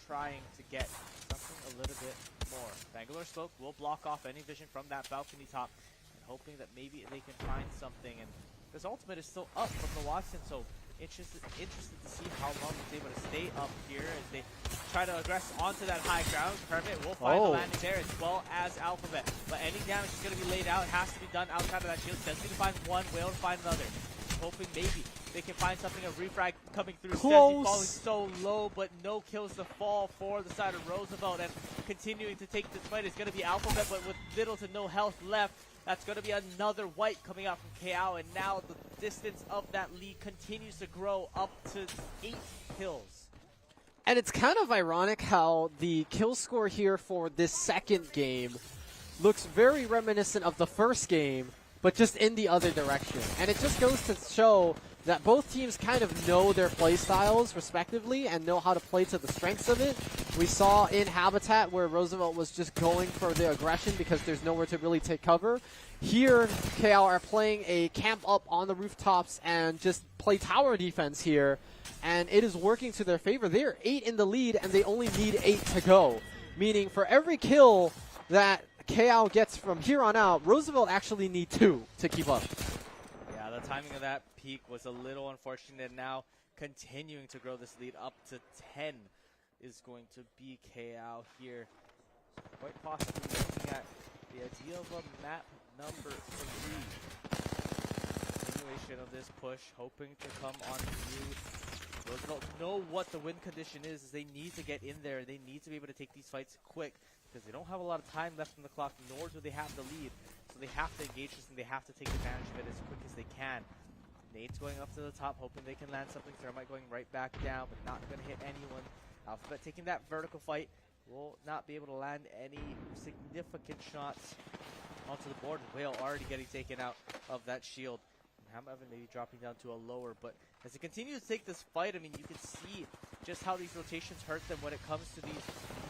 trying to get something a little bit more. Bangalore Smoke will block off any vision from that balcony top, and hoping that maybe they can find something. And this ultimate is still up from the Watson, so interested to see how long he's able to stay up here as they try to aggress onto that high ground. Kermit will find the landing there, as well as Alphabet. But any damage is going to be laid out. It has to be done outside of that shield. Doesn't need to find one, Whale to find another. Hoping maybe they can find something. A refrag coming through. Stezzy falling so low, but no kills to fall for the side of Roosevelt. And continuing to take this fight is going to be Alphabet, but with little to no health left, That's going to be another white coming out from KO, and now the distance of that lead continues to grow up to 8 kills. And it's kind of ironic how the kill score here for this second game looks very reminiscent of the first game, but just in the other direction. And it just goes to show that both teams kind of know their play styles respectively and know how to play to the strengths of it. We saw in Habitat where Roosevelt was just going for the aggression because there's nowhere to really take cover. Here, KL are playing a camp up on the rooftops and just play tower defense here, and it is working to their favor. They're 8 in the lead, and they only need 8 to go, meaning for every kill that KL gets from here on out, Roosevelt actually need 2 to keep up. Yeah, the timing of that peak was a little unfortunate. Now continuing to grow this lead up to 10 is going to be KL here. Quite possibly looking at the idea of a map number 3. Continuation of this push, hoping to come on through. Roosevelt know what the win condition is they need to get in there. They need to be able to take these fights quick because they don't have a lot of time left on the clock, nor do they have the lead. So they have to engage this and they have to take advantage of it as quick as they can. Nate's going up to the top, hoping they can land something. Thermite going right back down, but not going to hit anyone. Alphabet taking that vertical fight, will not be able to land any significant shots onto the board. Whale already getting taken out of that shield. Ham Evan maybe dropping down to a lower, but as they continue to take this fight, I mean, you can see just how these rotations hurt them when it comes to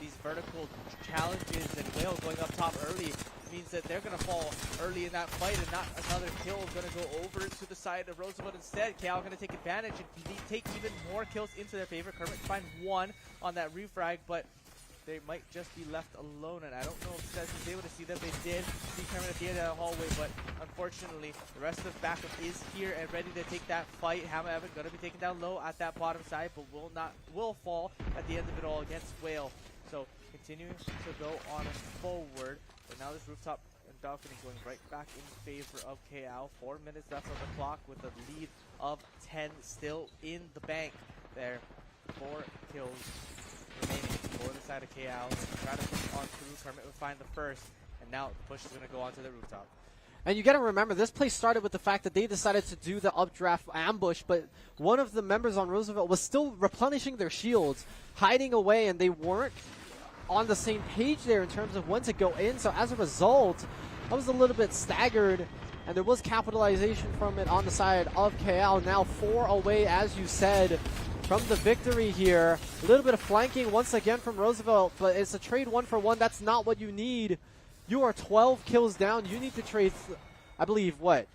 these vertical challenges, and Whale going up top early means that they're going to fall early in that fight, and not another kill is going to go over to the side of Roosevelt instead. KL going to take advantage and take even more kills into their favor. Kermit find 1 on that refrag, but they might just be left alone, and I don't know if Sez was able to see them. They did see Kermit at the end of the hallway, but unfortunately, the rest of the backup is here and ready to take that fight. Hammer Evan going to be taken down low at that bottom side, but will fall at the end of it all against Whale. So continuing to go on forward, but now this rooftop and balcony going right back in favor of KL. 4 minutes left on the clock with a lead of 10 still in the bank. There, 4 kills remaining for the side of KL. Try to push on through. Kermit will find the first, and now the push is going to go onto the rooftop. And you got to remember, this play started with the fact that they decided to do the updraft ambush, but one of the members on Roosevelt was still replenishing their shields, hiding away, and they weren't on the same page there in terms of when to go in. So as a result, I was a little bit staggered, and there was capitalization from it on the side of KL. Now 4 away, as you said, from the victory here. A little bit of flanking once again from Roosevelt, but it's a trade 1-for-1. That's not what you need. You are 12 kills down. You need to trade, I believe, what,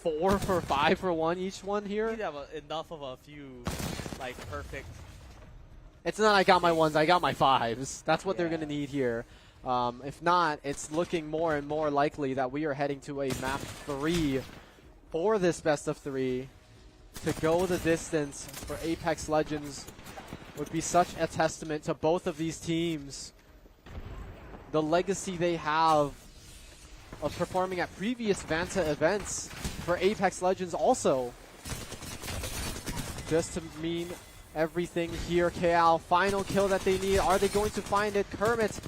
4 for 5 for 1 each one here? You need to have enough of a few, like, perfect. It's not I got my 1s, I got my 5s. That's what they're going to need here. If not, it's looking more and more likely that we are heading to a map 3 for this best of 3. To go the distance for Apex Legends would be such a testament to both of these teams. The legacy they have of performing at previous Vanta events for Apex Legends also. Just to mean everything here. KL, final kill that they need. Are they going to find it? Kermit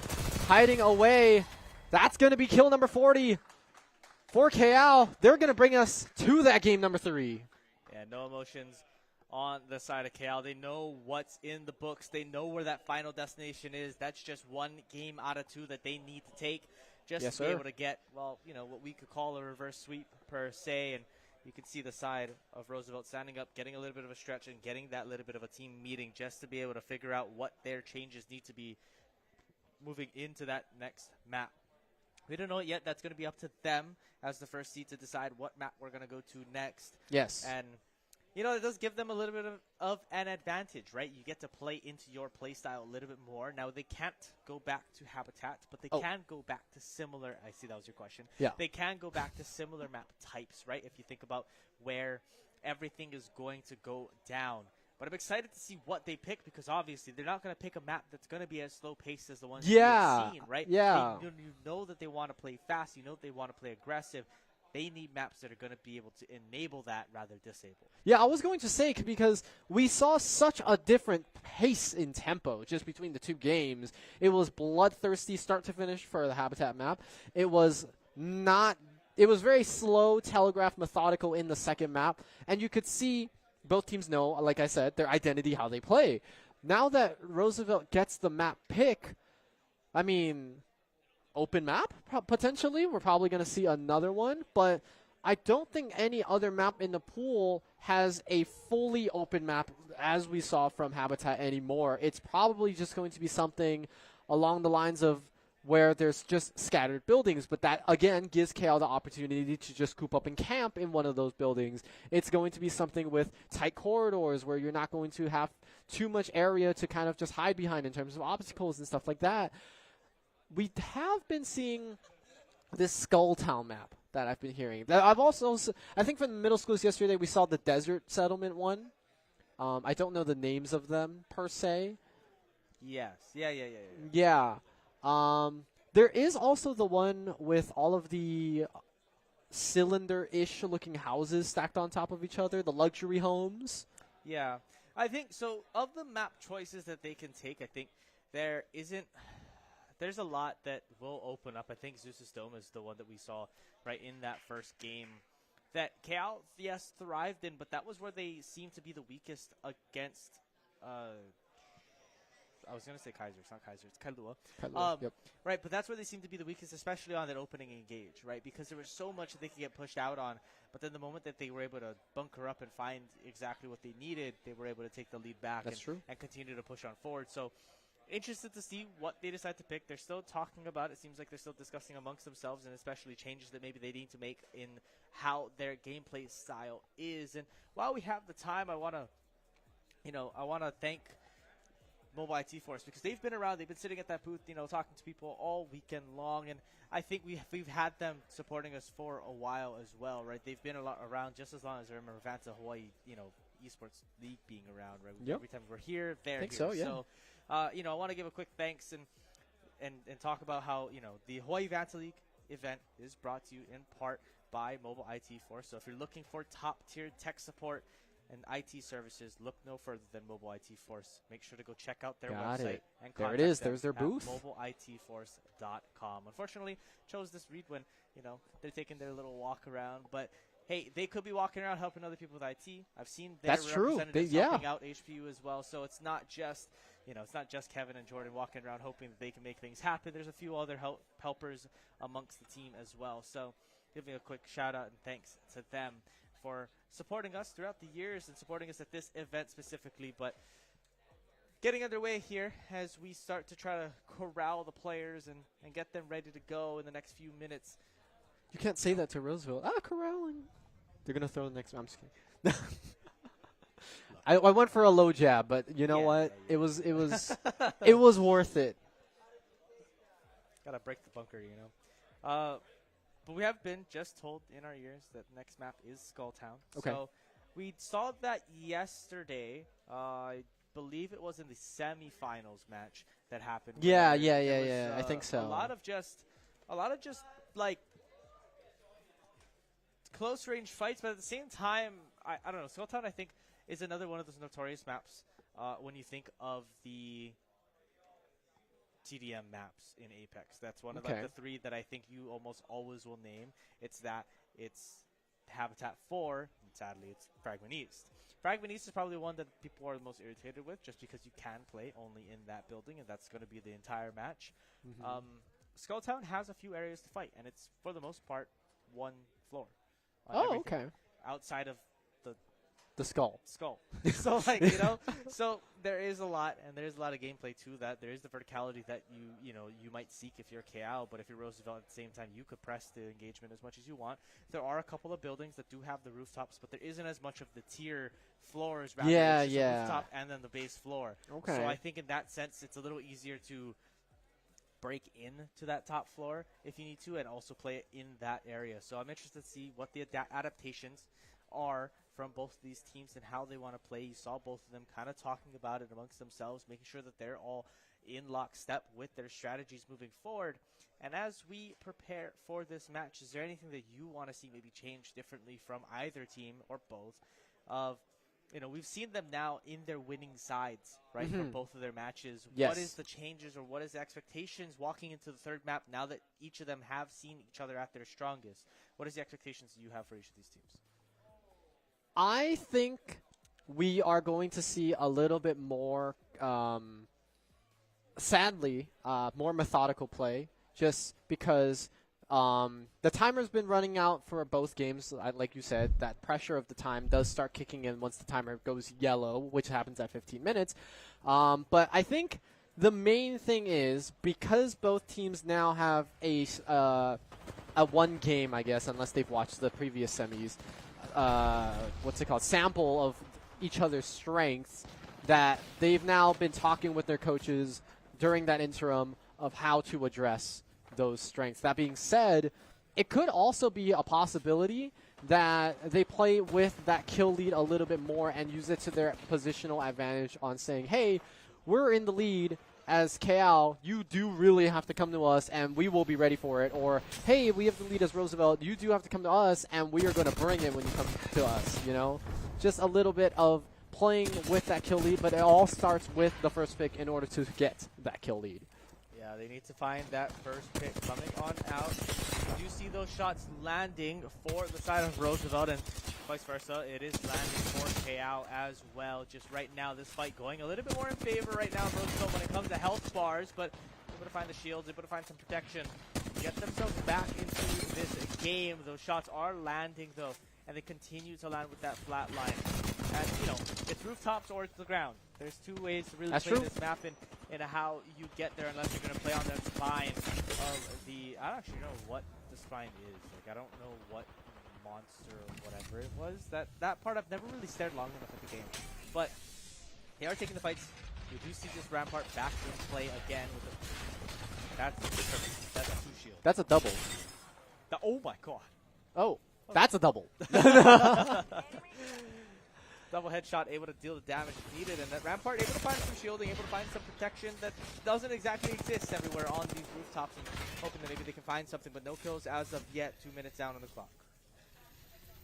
hiding away. That's going to be kill number 40 for KL. They're going to bring us to that game number 3. Yeah, no emotions on the side of KL. They know what's in the books. They know where that final destination is. That's just 1 game out of 2 that they need to take just to be able to get, well, you know, what we could call a reverse sweep per se. And you can see the side of Roosevelt standing up, getting a little bit of a stretch and getting that little bit of a team meeting just to be able to figure out what their changes need to be moving into that next map. We don't know it yet. That's going to be up to them as the first seed to decide what map we're going to go to next. Yes. And, you know, it does give them a little bit of an advantage, right? You get to play into your play style a little bit more. Now, they can't go back to Habitat, but they can go back to similar. I see that was your question. Yeah. They can go back to similar map types, right? If you think about where everything is going to go down. But I'm excited to see what they pick because obviously they're not going to pick a map that's going to be as slow paced as the ones you've seen, right? Yeah. You know that they want to play fast. You know that they want to play aggressive. They need maps that are going to be able to enable that rather disable. Yeah, I was going to say because we saw such a different pace in tempo just between the 2 games. It was bloodthirsty start to finish for the Habitat map. It was not it was very slow, telegraphed, methodical in the second map, and you could see both teams know, like I said, their identity, how they play. Now that Roosevelt gets the map pick, I mean, open map, potentially. We're probably going to see another one, but I don't think any other map in the pool has a fully open map as we saw from Habitat anymore. It's probably just going to be something along the lines of where there's just scattered buildings, but that, again, gives KL the opportunity to just coop up and camp in one of those buildings. It's going to be something with tight corridors where you're not going to have too much area to kind of just hide behind in terms of obstacles and stuff like that. We have been seeing this Skull Town map that I've been hearing. That I think from the middle schools yesterday, we saw the Desert Settlement one. I don't know the names of them per se. Yes. Yeah. Yeah. There is also the one with all of the cylinder-ish looking houses stacked on top of each other, the luxury homes. Yeah. I think so. Of the map choices that they can take, I think there's a lot that will open up. I think Zeus's Dome is the one that we saw right in that first game that KL, yes, thrived in, but that was where they seemed to be the weakest against I was going to say Kaiser. It's not Kaiser. It's Kailua. Yep. Right, but that's where they seem to be the weakest, especially on that opening engage, right? Because there was so much that they could get pushed out on, but then the moment that they were able to bunker up and find exactly what they needed, they were able to take the lead back and continue to push on forward. So interested to see what they decide to pick. They're still talking about it. It seems like they're still discussing amongst themselves, and especially changes that maybe they need to make in how their gameplay style is. And while we have the time, I want to thank Mobile IT Force, because they've been around. They've been sitting at that booth, talking to people all weekend long, and I think we've had them supporting us for a while as well, right? They've been around just as long as I remember Vanta Hawaii, Esports League being around, right? Yep. Every time we're here, they're here. So, yeah. So, I want to give a quick thanks and talk about how the Hawaii Vanta League event is brought to you in part by Mobile IT Force. So if you're looking for top tier tech support and IT services, look no further than Mobile IT Force. Make sure to go check out their website and there contact it is. them There's their at booth. mobileitforce.com. Unfortunately, chose this read when they're taking their little walk around, but hey, they could be walking around helping other people with IT. I've seen their representatives helping out HPU as well. So it's not just Kevin and Jordan walking around hoping that they can make things happen. There's a few other helpers amongst the team as well. So giving a quick shout out and thanks to them for supporting us throughout the years and supporting us at this event specifically. But getting underway here as we start to try to corral the players and get them ready to go in the next few minutes. You can't say that to Roosevelt. Corralling. They're going to throw the next. I'm just kidding. I went for a low jab, but you know what? Yeah. It was worth it. Gotta break the bunker, But we have been just told in our ears that the next map is Skull Town. Okay. So we saw that yesterday. I believe it was in the semifinals match that happened. Yeah. Was, I think so. A lot of just like close range fights, but at the same time, I don't know. Skull Town, I think, is another one of those notorious maps when you think of the TDM maps in Apex. That's one of the three that I think you almost always will name. It's Habitat 4, and sadly it's Fragment East. Fragment East is probably one that people are the most irritated with just because you can play only in that building, and that's going to be the entire match. Mm-hmm. Skull Town has a few areas to fight, and it's, for the most part, one floor. Okay. Outside of the skull. So, so there is a lot, and there's a lot of gameplay to that. There is the verticality that you might seek if you're KL, but if you're Roosevelt at the same time, you could press the engagement as much as you want. There are a couple of buildings that do have the rooftops, but there isn't as much of the tier floors. Rather, it's just the rooftop and then the base floor. Okay. So I think in that sense, it's a little easier to break into that top floor if you need to, and also play it in that area. So I'm interested to see what the adaptations are from both of these teams and how they want to play. You saw both of them kind of talking about it amongst themselves, making sure that they're all in lockstep with their strategies moving forward. And as we prepare for this match, is there anything that you want to see maybe change differently from either team or both? We've seen them now in their winning sides, right, from both of their matches. Yes. What is the changes or what is the expectations walking into the third map now that each of them have seen each other at their strongest? What is the expectations you have for each of these teams? I think we are going to see a little bit more, sadly, more methodical play, just because the timer's been running out for both games. Like you said, that pressure of the time does start kicking in once the timer goes yellow, which happens at 15 minutes. But I think the main thing is, because both teams now have a one game, I guess, unless they've watched the previous semis, sample of each other's strengths, that they've now been talking with their coaches during that interim of how to address those strengths. That being said, it could also be a possibility that they play with that kill lead a little bit more and use it to their positional advantage on saying, hey, we're in the lead as KL, you do really have to come to us and we will be ready for it. Or, hey, we have the lead as Roosevelt, you do have to come to us and we are going to bring it when you come to us, you know? Just a little bit of playing with that kill lead, but it all starts with the first pick in order to get that kill lead. Yeah, they need to find that first pick coming on out. You do see those shots landing for the side of Roosevelt, and vice versa. It is landing for KO as well. Just right now, this fight going a little bit more in favor right now of Roosevelt when it comes to health bars, but able to find the shields, able to find some protection, get themselves back into this game. Those shots are landing, though, and they continue to land with that flat line. And, you know, it's rooftops or it's the ground. There's two ways to really play this map in how you get there, unless you're going to play on that spine of the... I don't actually know what the spine is. Like, I don't know what monster or whatever it was. That part I've never really stared long enough at the game. But they are taking the fights. You do see this Rampart back in play again with the... That's two shields. That's a double. Oh my god. Oh, that's a double. Double headshot, able to deal the damage needed, and that Rampart able to find some shielding, able to find some protection that doesn't exactly exist everywhere on these rooftops, and hoping that maybe they can find something, but no kills as of yet, 2 minutes down on the clock.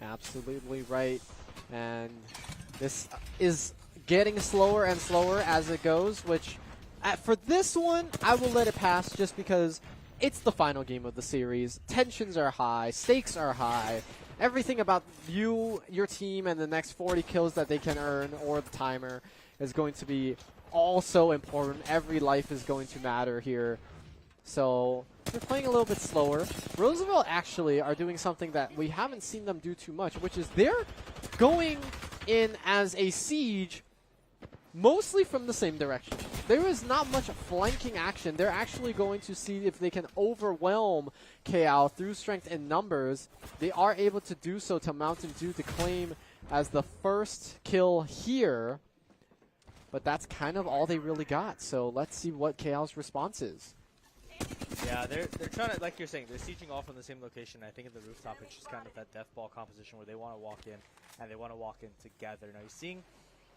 Absolutely right. And this is getting slower and slower as it goes, which for this one, I will let it pass just because it's the final game of the series. Tensions are high, stakes are high. Everything about you, your team, and the next 40 kills that they can earn, or the timer, is going to be also important. Every life is going to matter here. So they're playing a little bit slower. Roosevelt actually are doing something that we haven't seen them do too much, which is they're going in as a siege mostly from the same direction. There is not much flanking action. They're actually going to see if they can overwhelm KL through strength and numbers. They are able to do so to Mountain Dew to claim as the first kill here. But that's kind of all they really got. So let's see what KL's response is. Yeah, they're trying to, like you're saying, they're sieging off on the same location. I think at the rooftop, it's just kind of that death ball composition where they want to walk in, and they want to walk in together. Now you're seeing,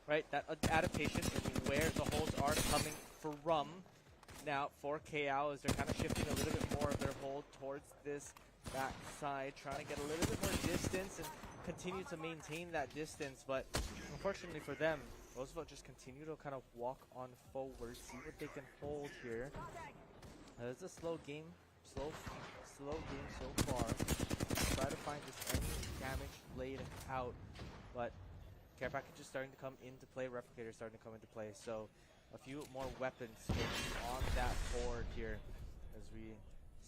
right, that adaptation is where the holds are coming from. Now for KO, as they're kind of shifting a little bit more of their hold towards this back side, trying to get a little bit more distance and continue to maintain that distance. But unfortunately for them, Roosevelt just continue to kind of walk on forward, see what they can hold here. It's a slow game, slow game so far. Try to find just any damage laid out, but care package is starting to come into play. Replicator is starting to come into play, so a few more weapons on that board here as we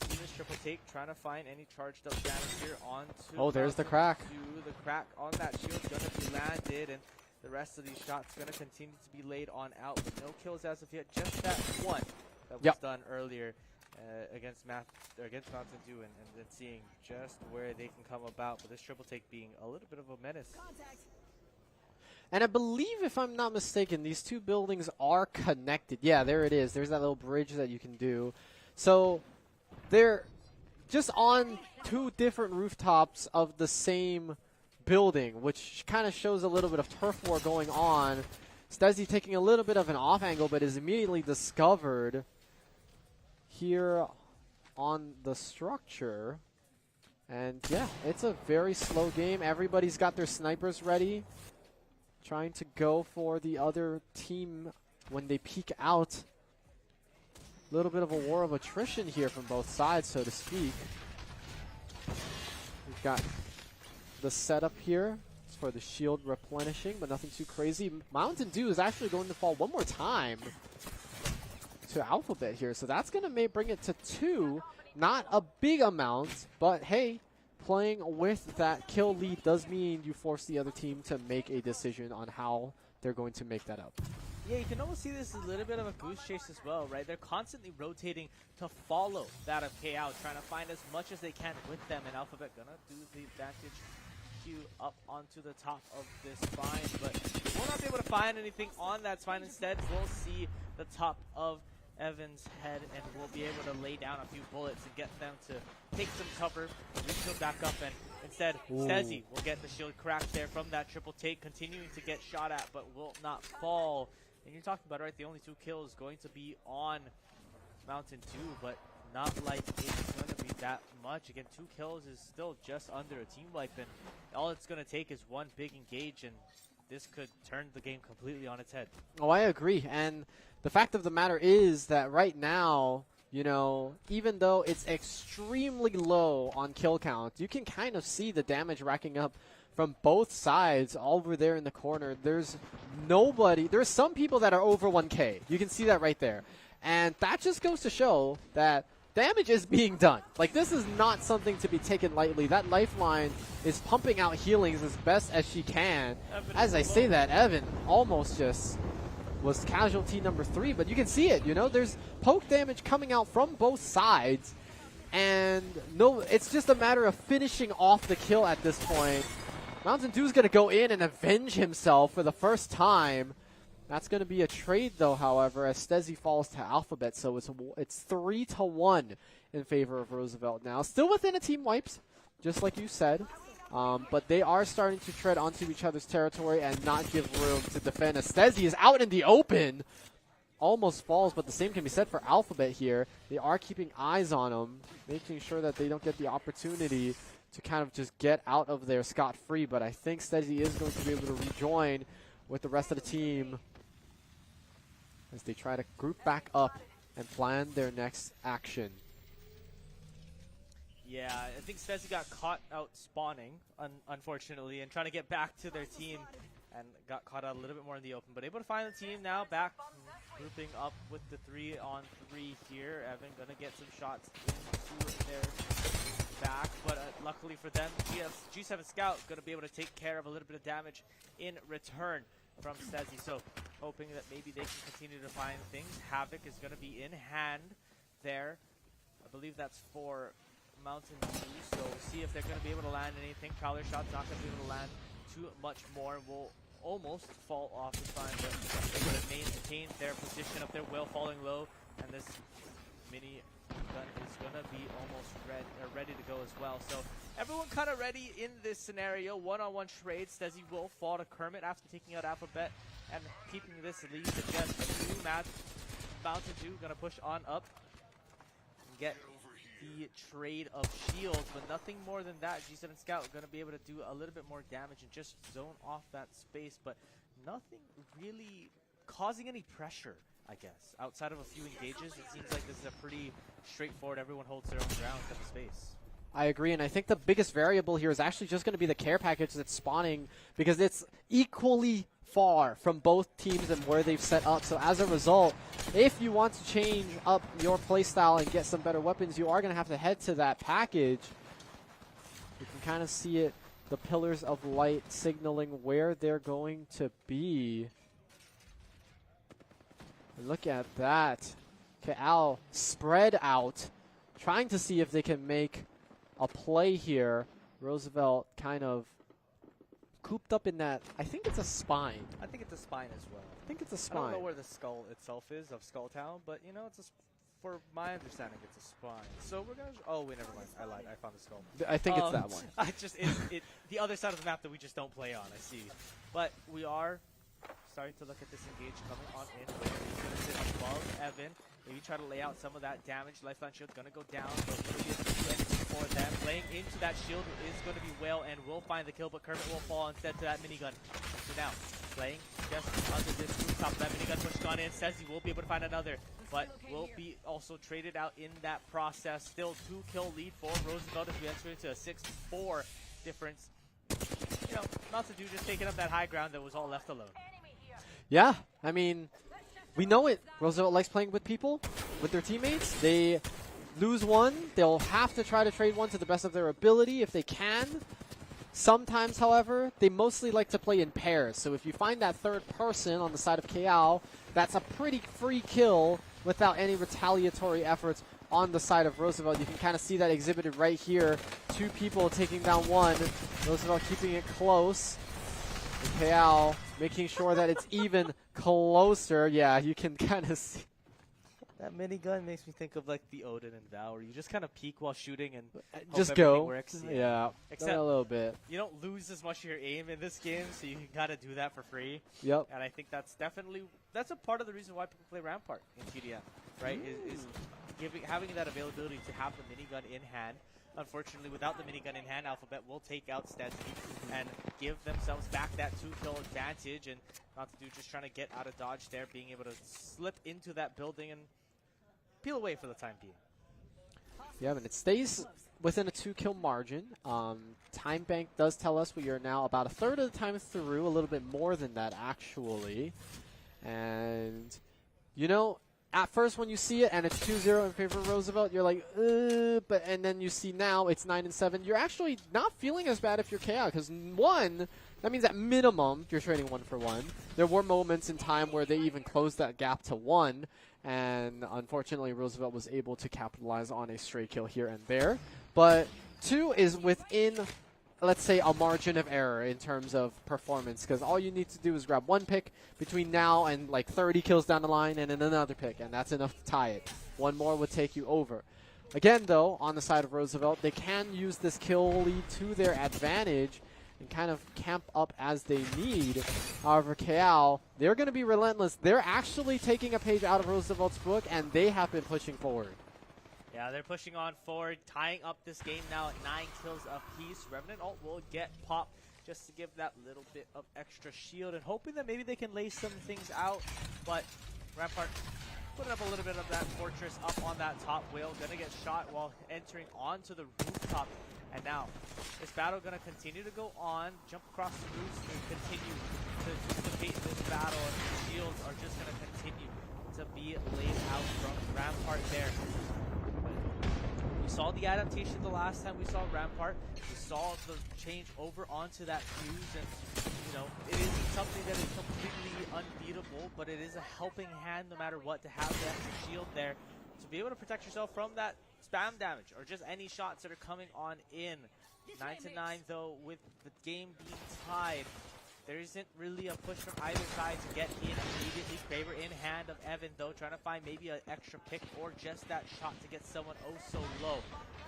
see this triple take, trying to find any charged up damage here onto. Oh, there's the crack. The crack on that shield gonna be landed, and the rest of these shots gonna continue to be laid on out, but no kills as of yet. Just that one that was done earlier against Mountain Dew, and then seeing just where they can come about. But this triple take being a little bit of a menace. And I believe, if I'm not mistaken, these two buildings are connected. Yeah, there it is. There's that little bridge that you can do. So they're just on two different rooftops of the same building, which kind of shows a little bit of turf war going on. Stezzy taking a little bit of an off angle, but is immediately discovered here on the structure. And yeah, it's a very slow game. Everybody's got their snipers ready, trying to go for the other team when they peek out. A little bit of a war of attrition here from both sides, so to speak. We've We've got the setup here for the shield replenishing, but nothing too crazy. Mountain Dew is actually going to fall one more time to Alphabet here, so that's going to bring it to 2. Not a big amount, but hey, playing with that kill lead does mean you force the other team to make a decision on how they're going to make that up. Yeah, you can almost see this as a little bit of a goose chase as well, right? They're constantly rotating to follow that of KO, trying to find as much as they can with them, and Alphabet gonna do the advantage Q up onto the top of this spine, but we'll not be able to find anything on that spine. Instead, we'll see the top of Evan's head, and we'll be able to lay down a few bullets and get them to take some cover, reshield back up, and instead, Stezzy will get the shield cracked there from that triple take, continuing to get shot at, but will not fall. And you're talking about, right, the only 2 kills going to be on Mountain Dew, but not like it's going to be that much. Again, 2 kills is still just under a team wipe, and all it's going to take is one big engage, and this could turn the game completely on its head. Oh, I agree. And the fact of the matter is that right now, you know, even though it's extremely low on kill count, you can kind of see the damage racking up from both sides over there in the corner. There's nobody. There's some people that are over 1K. You can see that right there. And that just goes to show that damage is being done. Like, this is not something to be taken lightly. That Lifeline is pumping out healings as best as she can. As I say that, Evan almost just was casualty number 3, but you can see it, you know, there's poke damage coming out from both sides, and no, it's just a matter of finishing off the kill at this point. Mountain Dew's going to go in and avenge himself for the first time. That's going to be a trade, though, however, as Stezzy falls to Alphabet, so it's 3-1 in favor of Roosevelt now. Still within a team wipes, just like you said. But they are starting to tread onto each other's territory and not give room to defend. As Stezzy is out in the open, almost falls, but the same can be said for Alphabet here. They are keeping eyes on him, making sure that they don't get the opportunity to kind of just get out of there scot-free. But I think Stezzy is going to be able to rejoin with the rest of the team as they try to group back up and plan their next action. Yeah, I think Stezzy got caught out spawning, unfortunately, and trying to get back to their team, and got caught out a little bit more in the open. But able to find the team now, back grouping up with the 3-on-3 here. Evan gonna get some shots into their back, but luckily for them, G7 Scout gonna be able to take care of a little bit of damage in return from Stezzy. So hoping that maybe they can continue to find things. Havoc is gonna be in hand there. I believe that's for Mountain Dew, so we'll see if they're going to be able to land anything. Prowler shot's not going to be able to land too much more. Will almost fall off the spine, but they would have maintained their position up there, well falling low, and this mini gun is going to be almost ready to go as well. So everyone kind of ready in this scenario. One-on-one trade. Stezzy will fall to Kermit after taking out Alphabet and keeping this lead to just 2 match. Mountain Dew going to push on up and get the trade of shields, but nothing more than that. G7 Scout going to be able to do a little bit more damage and just zone off that space, but nothing really causing any pressure, I guess. Outside of a few engages, it seems like this is a pretty straightforward, everyone holds their own ground at the space. I agree, and I think the biggest variable here is actually just going to be the care package that's spawning, because it's equally far from both teams and where they've set up. So as a result, if you want to change up your playstyle and get some better weapons, you are going to have to head to that package. You can kind of see it, the pillars of light signaling where they're going to be. And look at that. Al spread out, trying to see if they can make a play here. Roosevelt kind of cooped up in that. I think it's a spine. I think it's a spine as well. I think it's a I spine. don't know where the skull itself is of Skull Town, but you know, for my understanding, it's a spine. So we're gonna. Oh wait, never mind. I lied. I found the skull. I think it's that one. It's the other side of the map that we just don't play on. I see, but we are starting to look at this engage coming on in. Where he's gonna sit above Evan. Maybe try to lay out some of that damage. Lifeline shield gonna go down, but will be a for them. Laying into that shield is going to be Whale and will find the kill, but Kermit will fall instead to that minigun. So now, playing just under this rooftop. That minigun push gone in. Says he will be able to find another, but will be also traded out in that process. Still 2-kill lead for Roosevelt as we enter into a 6-4 difference. You know, not to do, just taking up that high ground that was all left alone. Yeah, I mean, we know it. Roosevelt likes playing with people, with their teammates. They lose one, they'll have to try to trade one to the best of their ability if they can. Sometimes, however, they mostly like to play in pairs. So if you find that third person on the side of KL, that's a pretty free kill without any retaliatory efforts on the side of Roosevelt. You can kind of see that exhibited right here. 2 people taking down 1. Roosevelt keeping it close. And KL making sure that it's even closer. Yeah, you can kind of see. That minigun makes me think of like the Odin and Val, where you just kind of peek while shooting and just hope go. works. Yeah, except a little bit. You don't lose as much of your aim in this game, so you can kind of do that for free. Yep. And I think that's a part of the reason why people play Rampart in TDM, right? Is having that availability to have the minigun in hand. Unfortunately, without the minigun in hand, Alphabet will take out Stetsky and give themselves back that 2-kill advantage. And not to do, just trying to get out of dodge there, being able to slip into that building and peel away for the time being. Yeah, and it stays within a 2-kill margin. Time Bank does tell us we are now about a third of the time through, a little bit more than that actually. And, you know, at first when you see it and it's 2-0 in favor of Roosevelt, you're like, and then you see now it's 9-7. You're actually not feeling as bad if you're KO, because 1, that means at minimum you're trading 1 for 1. There were moments in time where they even closed that gap to 1. And unfortunately, Roosevelt was able to capitalize on a stray kill here and there. But 2 is within, let's say, a margin of error in terms of performance, because all you need to do is grab 1 pick between now and like 30 kills down the line, and then another pick, and that's enough to tie it. 1 more would take you over. Again, though, on the side of Roosevelt, they can use this kill lead to their advantage and kind of camp up as they need. However, KL, they're going to be relentless. They're actually taking a page out of Roosevelt's book, and they have been pushing forward. Yeah, they're pushing on forward, tying up this game now at 9 kills apiece. Revenant ult will get popped just to give that little bit of extra shield, and hoping that maybe they can lay some things out. But Rampart putting up a little bit of that fortress up on that top whale. Going to get shot while entering onto the rooftop. And now, this battle going to continue to go on, jump across the roofs and continue to debate this battle, and the shields are just going to continue to be laid out from Rampart there. We saw the adaptation the last time we saw Rampart. We saw the change over onto that fuse, and you know, it isn't something that is completely unbeatable, but it is a helping hand no matter what to have the extra shield there to be able to protect yourself from that spam damage or just any shots that are coming on in. 9-9 though, with the game being tied, there isn't really a push from either side to get in immediately. Kraber in hand of Evan though, trying to find maybe an extra pick or just that shot to get someone oh so low,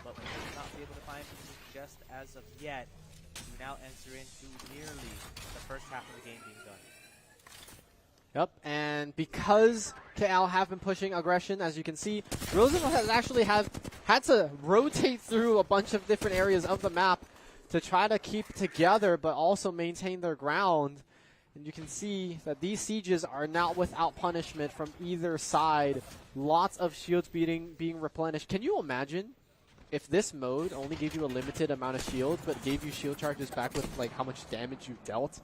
but we will not be able to find just as of yet. We now enter into nearly the first half of the game being done. Yep, and because KL have been pushing aggression, as you can see, Roosevelt has actually had to rotate through a bunch of different areas of the map to try to keep together, but also maintain their ground. And you can see that these sieges are not without punishment from either side. Lots of shields being replenished. Can you imagine if this mode only gave you a limited amount of shields, but gave you shield charges back with like how much damage you dealt?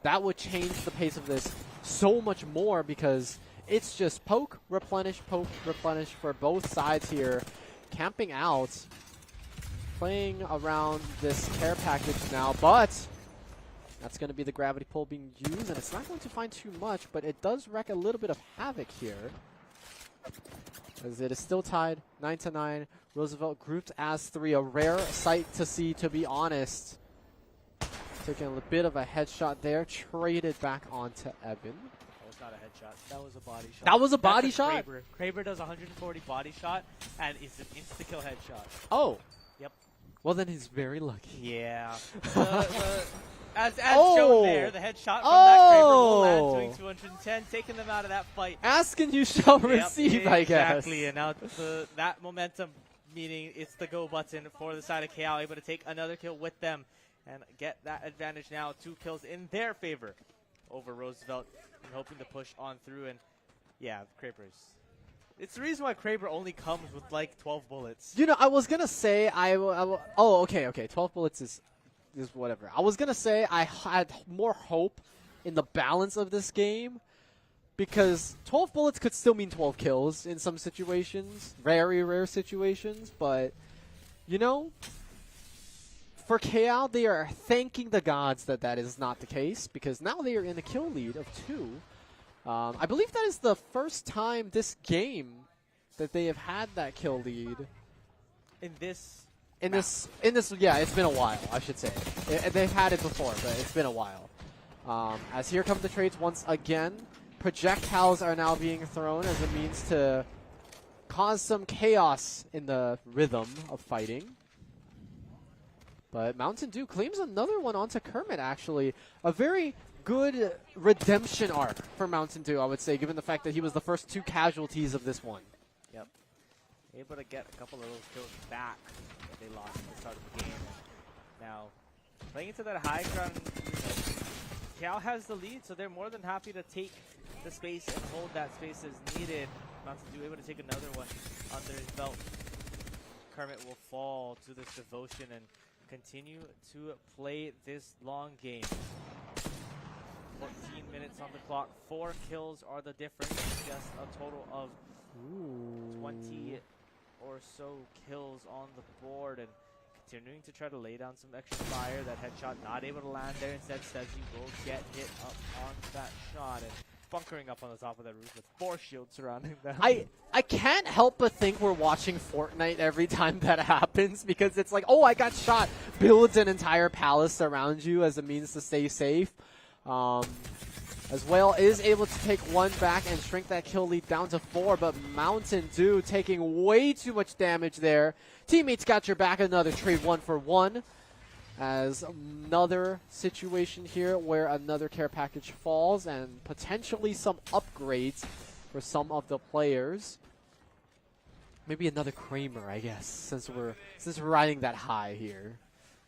That would change the pace of this so much more, because it's just poke, replenish for both sides here. Camping out, playing around this care package now, but that's going to be the gravity pull being used, and it's not going to find too much, but it does wreak a little bit of havoc here, as it is still tied 9-9. Roosevelt grouped as 3, a rare sight to see, to be honest. Taking a bit of a headshot there, traded back onto Evan. That was not a headshot. That was a body shot. That was a body shot? Kraber does 140 body shot, and it's an insta-kill headshot. Oh. Yep. Well, then he's very lucky. Yeah. As shown there, the headshot from that Kraber will land, doing 210, taking them out of that fight. Ask and you shall receive, I guess. Exactly, and now that momentum, meaning it's the go button for the side of KL, able to take another kill with them and get that advantage now. 2 kills in their favor over Roosevelt and hoping to push on through. And yeah, Krapers. It's the reason why Kraber only comes with like 12 bullets. You know, I was gonna say oh, okay. 12 bullets is whatever. I was gonna say I had more hope in the balance of this game because 12 bullets could still mean 12 kills in some situations, very rare situations. But you know, for KL, they are thanking the gods that is not the case because now they are in a kill lead of 2. I believe that is the first time this game that they have had that kill lead. In this, yeah, it's been a while, I should say. They've had it before, but it's been a while. As here come the trades once again. Projectiles are now being thrown as a means to cause some chaos in the rhythm of fighting. But Mountain Dew claims another one onto Kermit, actually. A very good redemption arc for Mountain Dew, I would say, given the fact that he was the first 2 casualties of this one. Yep. Able to get a couple of those kills back that they lost at the start of the game. Now, playing into that high ground, Cal has the lead, so they're more than happy to take the space and hold that space as needed. Mountain Dew able to take another one under his belt. Kermit will fall to this devotion and continue to play this long game. 14 minutes on the clock. 4 kills are the difference. Just a total of 20 or so kills on the board, and continuing to try to lay down some extra fire. That headshot not able to land there. Instead, Stezzy will get hit up on that shot and bunkering up on the top of that roof with 4 shields surrounding them. I can't help but think we're watching Fortnite every time that happens because it's like, oh, I got shot. Builds an entire palace around you as a means to stay safe. As well is able to take 1 back and shrink that kill lead down to 4, but Mountain Dew taking way too much damage there. Teammates got your back, another trade 1 for 1. As another situation here where another care package falls and potentially some upgrades for some of the players. Maybe another Kramer, I guess, since we're riding that high here.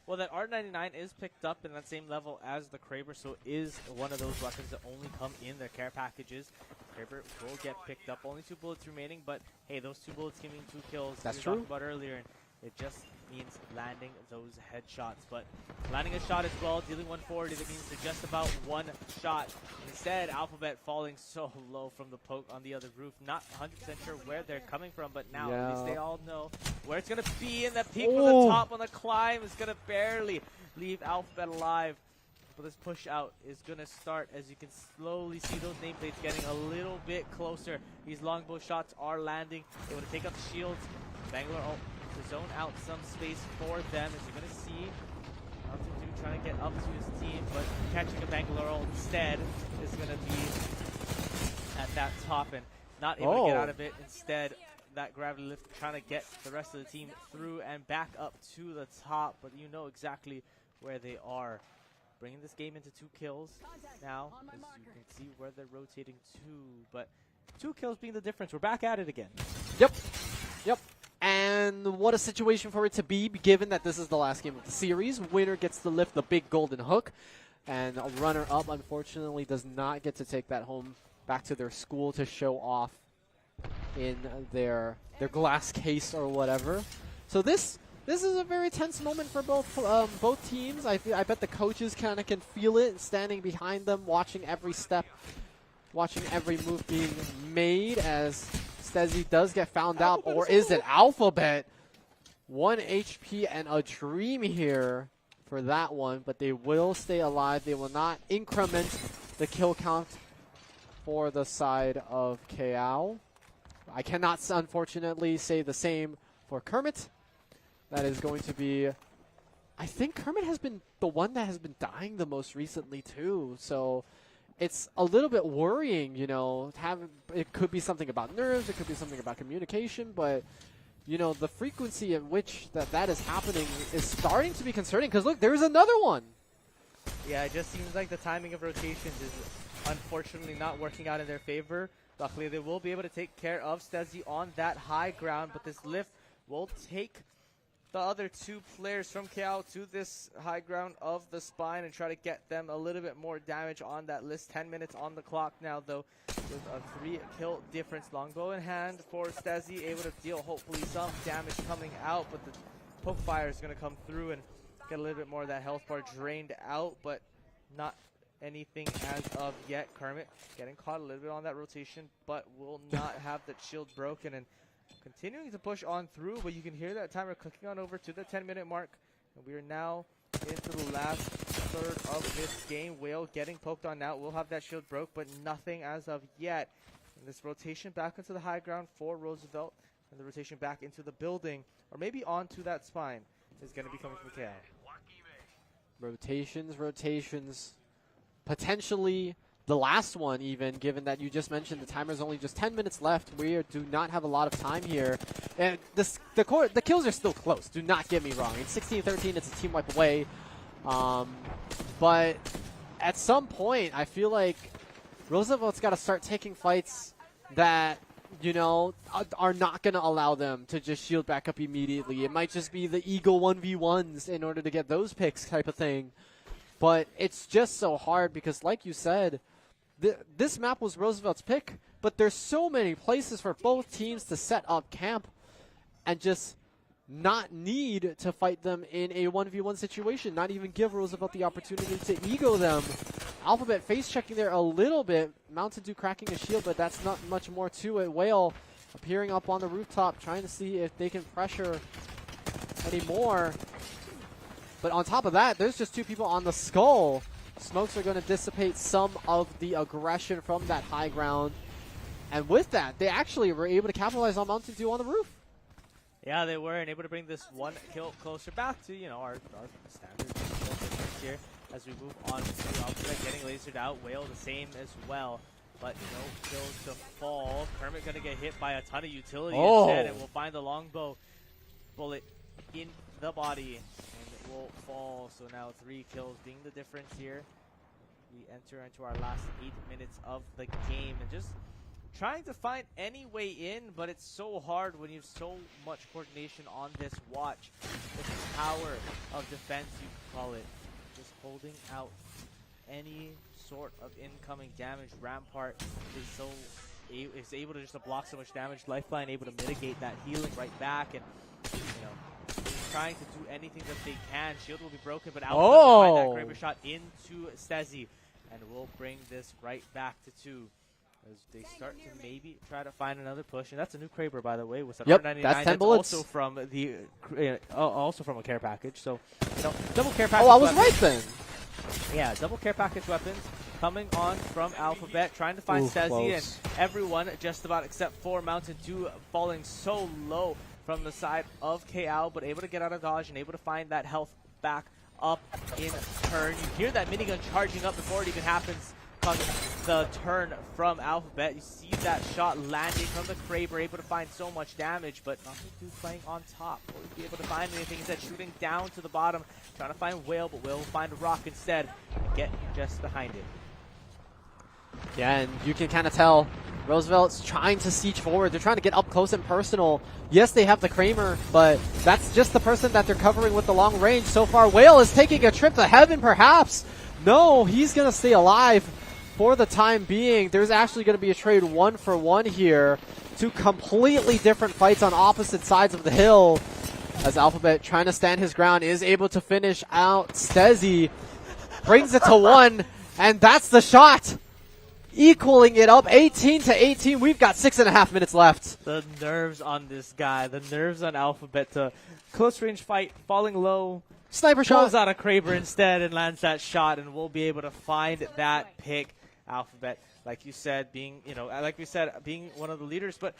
Well, that R99 is picked up in that same level as the Kraber, so is one of those weapons that only come in their care packages. Kraber will get picked up. Only 2 bullets remaining, but hey, those 2 bullets give me 2 kills. That's true. We true. talked about earlier, and it just means landing those headshots. But landing a shot as well, dealing 140, that means they're just about 1 shot. Instead, Alphabet falling so low from the poke on the other roof. Not 100% sure where they're coming from, but now at least they all know where it's going to be. And that peak from the top on the climb is going to barely leave Alphabet alive. But this push out is going to start as you can slowly see those nameplates getting a little bit closer. These longbow shots are landing. They want to take out the shields. Bangalore to zone out some space for them, as you're going to see. Mountain Dew trying to get up to his team, but catching a Bangalore instead is going to be at that top and not able to get out of it. Instead, that gravity lift trying to get the rest of the team through and back up to the top, but you know exactly where they are. Bringing this game into 2 kills now, as you can see where they're rotating to, but 2 kills being the difference. We're back at it again. Yep. And what a situation for it to be, given that this is the last game of the series. Winner gets to lift the big golden hook, and a runner-up, unfortunately, does not get to take that home back to their school to show off in their glass case or whatever. So this is a very tense moment for both teams. I bet the coaches kind of can feel it, standing behind them, watching every step, watching every move being made as Stezzy does get found out, or is it Alphabet? 1 HP and a dream here for that one, but they will stay alive. They will not increment the kill count for the side of KL. I cannot, unfortunately, say the same for Kermit. That is going to be... I think Kermit has been the one that has been dying the most recently, too. So it's a little bit worrying, you know. It could be something about nerves. It could be something about communication. But, you know, the frequency in which that is happening is starting to be concerning. Because, look, there's another one. Yeah, it just seems like the timing of rotations is unfortunately not working out in their favor. Luckily, they will be able to take care of Stezzy on that high ground. But this lift will take the other two players from KL to this high ground of the spine and try to get them a little bit more damage on that list. 10 minutes on the clock now, though, with a 3-kill difference. Longbow in hand for Stezzy, able to deal hopefully some damage coming out, but the poke fire is going to come through and get a little bit more of that health bar drained out, but not anything as of yet. Kermit getting caught a little bit on that rotation, but will not have that shield broken and continuing to push on through, but you can hear that timer clicking on over to the 10-minute mark. And we are now into the last third of this game. Whale getting poked on now. We'll have that shield broke, but nothing as of yet. And this rotation back into the high ground for Roosevelt, and the rotation back into the building, or maybe onto that spine, is going to be coming from KL. Rotations. Potentially the last one, even, given that you just mentioned the timer's only just 10 minutes left. We do not have a lot of time here. And the kills are still close. Do not get me wrong. It's 16-13. It's a team wipe away. But at some point, I feel like Roosevelt's got to start taking fights that, you know, are not going to allow them to just shield back up immediately. It might just be the Eagle 1v1s in order to get those picks type of thing. But it's just so hard because, like you said, this map was Roosevelt's pick, but there's so many places for both teams to set up camp and just not need to fight them in a 1v1 situation, not even give Roosevelt the opportunity to ego them. Alphabet face checking there a little bit. Mountain Dew cracking a shield, but that's not much more to it. Whale appearing up on the rooftop, trying to see if they can pressure any more. But on top of that, there's just two people on the skull. Smokes are going to dissipate some of the aggression from that high ground. And with that, they actually were able to capitalize on Mountain Dew on the roof. Yeah, they were, and able to bring this one kill closer back to, you know, our standard kill difference here as we move on to Alphabet getting lasered out. Whale the same as well, but no kills to fall. Kermit going to get hit by a ton of utility instead, and we'll find the longbow bullet in the body. Will fall, so now 3 kills being the difference here. We enter into our last 8 minutes of the game and just trying to find any way in, but it's so hard when you have so much coordination on this watch. This power of defense, you can call it. Just holding out any sort of incoming damage. Rampart is able to just block so much damage. Lifeline able to mitigate that healing right back, and trying to do anything that they can. Shield will be broken, but Alpha will find that Kraber shot into Stezzy, and we'll bring this right back to 2 as they start to maybe try to find another push. And that's a new Kraber, by the way, with an R99. That's 10 bullets. Also from the also from a care package. So double care package. Oh, I was right then. Yeah, double care package weapons coming on from Alphabet, trying to find Stezzy, and everyone just about except for Mountain Dew falling so low from the side of KL, but able to get out of dodge and able to find that health back up in turn. You hear that minigun charging up before it even happens on the turn from Alphabet. You see that shot landing from the Kraber, able to find so much damage, but Mountain Dew playing on top. Will he be able to find anything? Instead, shooting down to the bottom, trying to find Whale, but Whale will find a rock instead and get just behind it. Yeah, and you can kind of tell Roosevelt's trying to siege forward. They're trying to get up close and personal. Yes, they have the Kramer, but that's just the person that they're covering with the long range. So far, Whale is taking a trip to heaven, perhaps. No, he's going to stay alive for the time being. There's actually going to be a trade 1-for-1 here. 2 completely different fights on opposite sides of the hill. As Alphabet, trying to stand his ground, is able to finish out Stezzy. Brings it to 1, and that's the shot. Equaling it up 18-18. We've got 6.5 minutes left. The nerves on this guy, the nerves on Alphabet to close range fight, falling low. Sniper shot. Pulls out a Kraber instead and lands that shot, and we'll be able to find that pick. Alphabet, like you said, being, like we said, being one of the leaders, but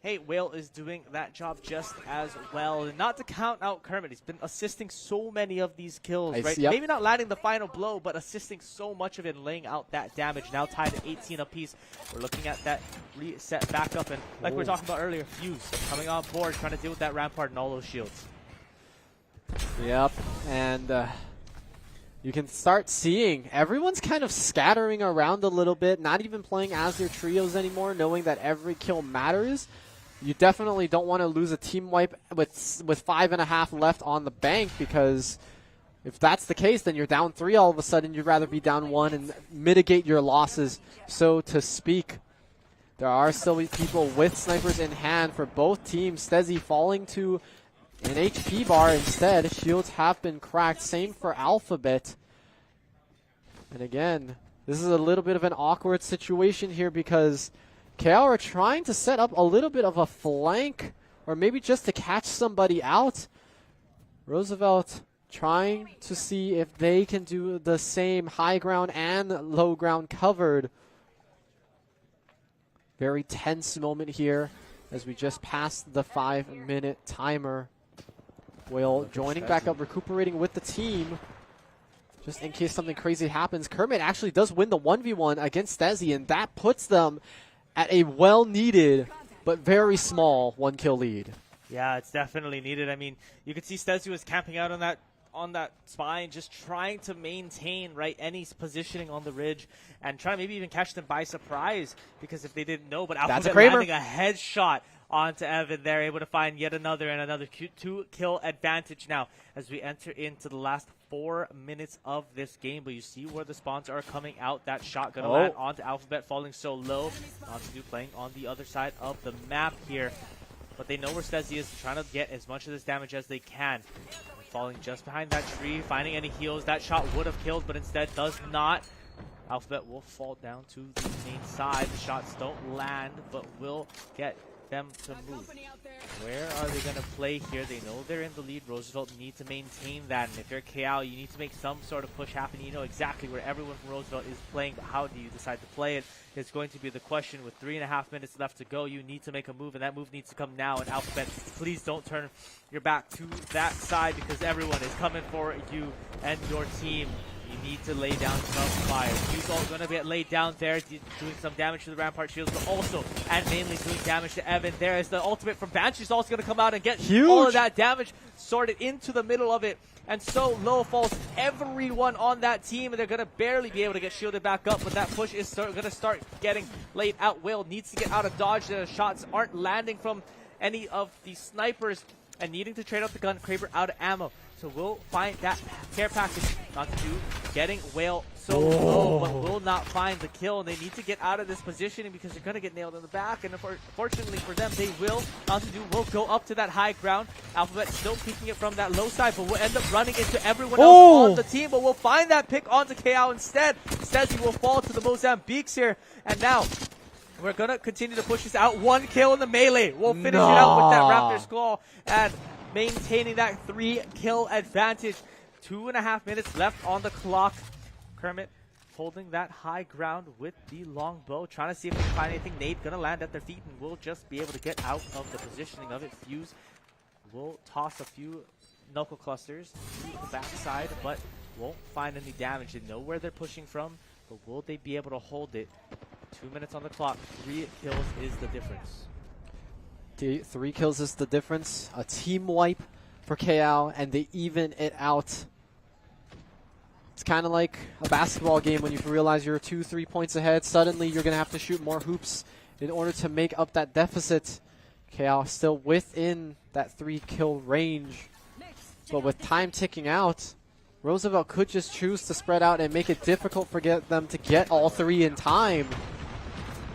hey, Whale is doing that job just as well. And not to count out Kermit, he's been assisting so many of these kills, right? Yep. Maybe not landing the final blow, but assisting so much of it and laying out that damage. Now tied at 18 apiece. We're looking at that reset back up, and like we were talking about earlier, Fuse coming on board, trying to deal with that Rampart and all those shields. Yep, and you can start seeing everyone's kind of scattering around a little bit, not even playing as their trios anymore, knowing that every kill matters. you definitely don't want to lose a team wipe with 5.5 left on the bank, because if that's the case, then you're down 3 all of a sudden. You'd rather be down 1 and mitigate your losses, so to speak. There are still people with snipers in hand for both teams. Stezzy falling to an HP bar instead. Shields have been cracked. Same for Alphabet. And again, this is a little bit of an awkward situation here because KL are trying to set up a little bit of a flank, or maybe just to catch somebody out. Roosevelt trying to see if they can do the same, high ground and low ground covered. Very tense moment here as we just passed the 5-minute timer. Will joining back up, recuperating with the team, just in case something crazy happens. Kermit actually does win the 1v1 against Stezzy, and that puts them at a well-needed but very small 1-kill lead. Yeah, it's definitely needed. I mean, you could see Stezzy was camping out on that spine, just trying to maintain any positioning on the ridge and try to maybe even catch them by surprise, because if they didn't know, but Alphabet landing a headshot onto Evan, they're able to find yet another 2-kill advantage now as we enter into the last 4 minutes of this game. But you see where the spawns are coming out. That shot gonna land onto Alphabet, falling so low. Nansu playing on the other side of the map here, but they know where Stezzy is, trying to get as much of this damage as they can. Falling just behind that tree, finding any heals. That shot would have killed, but instead does not. Alphabet will fall down to the main side. The shots don't land, but will get them to move. Where are they going to play here? They know they're in the lead. Roosevelt need to maintain that, and if you're KL, you need to make some sort of push happen. You know exactly where everyone from Roosevelt is playing, but how do you decide to play it is going to be the question. With 3.5 minutes left to go, you need to make a move, and that move needs to come now. And Alphabet, please don't turn your back to that side, because everyone is coming for you and your team. You need to lay down some fire. He's all going to get laid down there, doing some damage to the Rampart shields, but also and mainly doing damage to Evan. There is the ultimate from Banshee. He's also going to come out and get all of that damage sorted into the middle of it. And so low falls everyone on that team, and they're going to barely be able to get shielded back up, but that push is going to start getting laid out. Will needs to get out of dodge. The shots aren't landing from any of the snipers, and needing to trade out the gun. Kraber out of ammo. So we'll find that care package. Not to do, getting Whale so low, but will not find the kill. And they need to get out of this positioning because they're going to get nailed in the back. And fortunately for them, they will. Not to do, will go up to that high ground. Alphabet still peeking it from that low side, but will end up running into everyone else on the team. But we'll find that pick onto KO instead. Stezzy will fall to the Mozambiques here. And now we're going to continue to push this out. 1 kill in the melee. We'll finish it out with that Raptor's Claw and maintaining that 3-kill advantage. 2.5 minutes left on the clock. Kermit holding that high ground with the longbow, trying to see if they can find anything. Nade gonna land at their feet, and will just be able to get out of the positioning of it. Fuse will toss a few knuckle clusters to the backside, but won't find any damage. They know where they're pushing from, but will they be able to hold it? 2 minutes on the clock. 3 kills is the difference. 3 kills is the difference. A team wipe for KL, and they even it out. It's kind of like a basketball game when you realize you're 2-3 points ahead. Suddenly, you're going to have to shoot more hoops in order to make up that deficit. KL still within that 3-kill range. But with time ticking out, Roosevelt could just choose to spread out and make it difficult for them to get all 3 in time.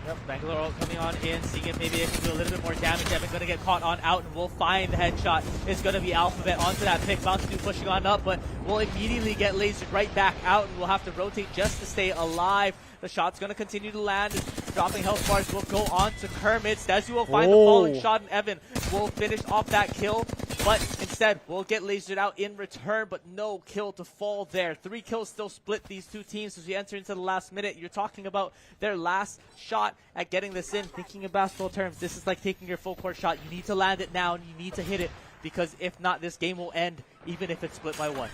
Yep, Bangalore coming on in, seeing if maybe they can do a little bit more damage. Evan going to get caught on out, and we'll find the headshot. It's going to be Alphabet onto that pick. Vanta pushing on up, but we'll immediately get lasered right back out, and we'll have to rotate just to stay alive. The shot's going to continue to land. Dropping health bars will go on to Kermit. Stezzy will find the falling shot, and Evan will finish off that kill. But instead, we'll get lasered out in return, but no kill to fall there. 3 kills still split these two teams as we enter into the last minute. You're talking about their last shot at getting this in. Thinking in basketball terms, this is like taking your full court shot. You need to land it now, and you need to hit it, because if not, this game will end, even if it's split by 1.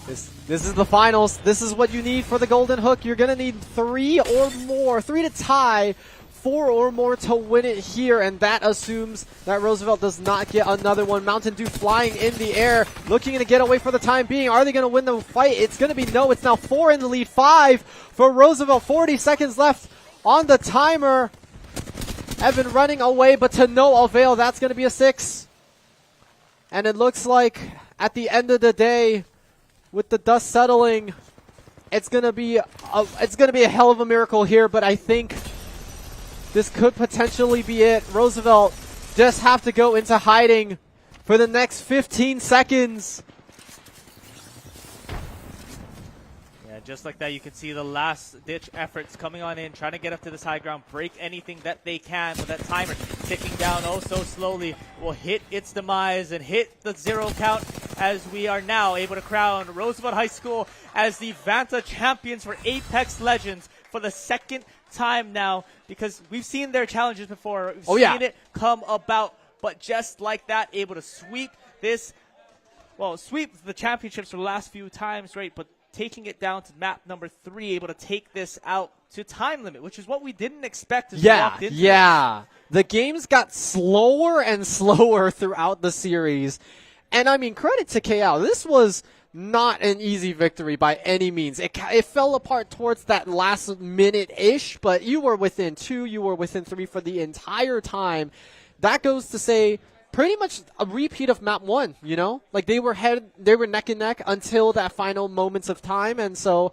This is the finals. This is what you need for the Golden Hook. You're going to need 3 or more, 3 to tie, 4 or more to win it here, and that assumes that Roosevelt does not get another one. Mountain Dew flying in the air, looking to get away for the time being. Are they going to win the fight? It's going to be no. It's now 4 in the lead, 5 for Roosevelt. 40 seconds left on the timer. Evan running away, but to no avail. That's going to be a 6. And it looks like at the end of the day, with the dust settling, it's going to be a hell of a miracle here, but I think this could potentially be it. Roosevelt just have to go into hiding for the next 15 seconds. Yeah, just like that, you can see the last-ditch efforts coming on in, trying to get up to this high ground, break anything that they can, but that timer ticking down oh so slowly will hit its demise and hit the 0 count as we are now able to crown Roosevelt High School as the Vanta champions for Apex Legends for the second time now, because we've seen their challenges before. We've seen it come about, but just like that, able to sweep the championships for the last few times, right? But taking it down to map number 3, able to take this out to time limit, which is what we didn't expect as we walked into it. The games got slower and slower throughout the series. And I mean, credit to KL. This was not an easy victory by any means. It fell apart towards that last minute-ish, but you were within 2, you were within 3 for the entire time. That goes to say pretty much a repeat of map 1, you know? Like they were neck and neck until that final moments of time, and so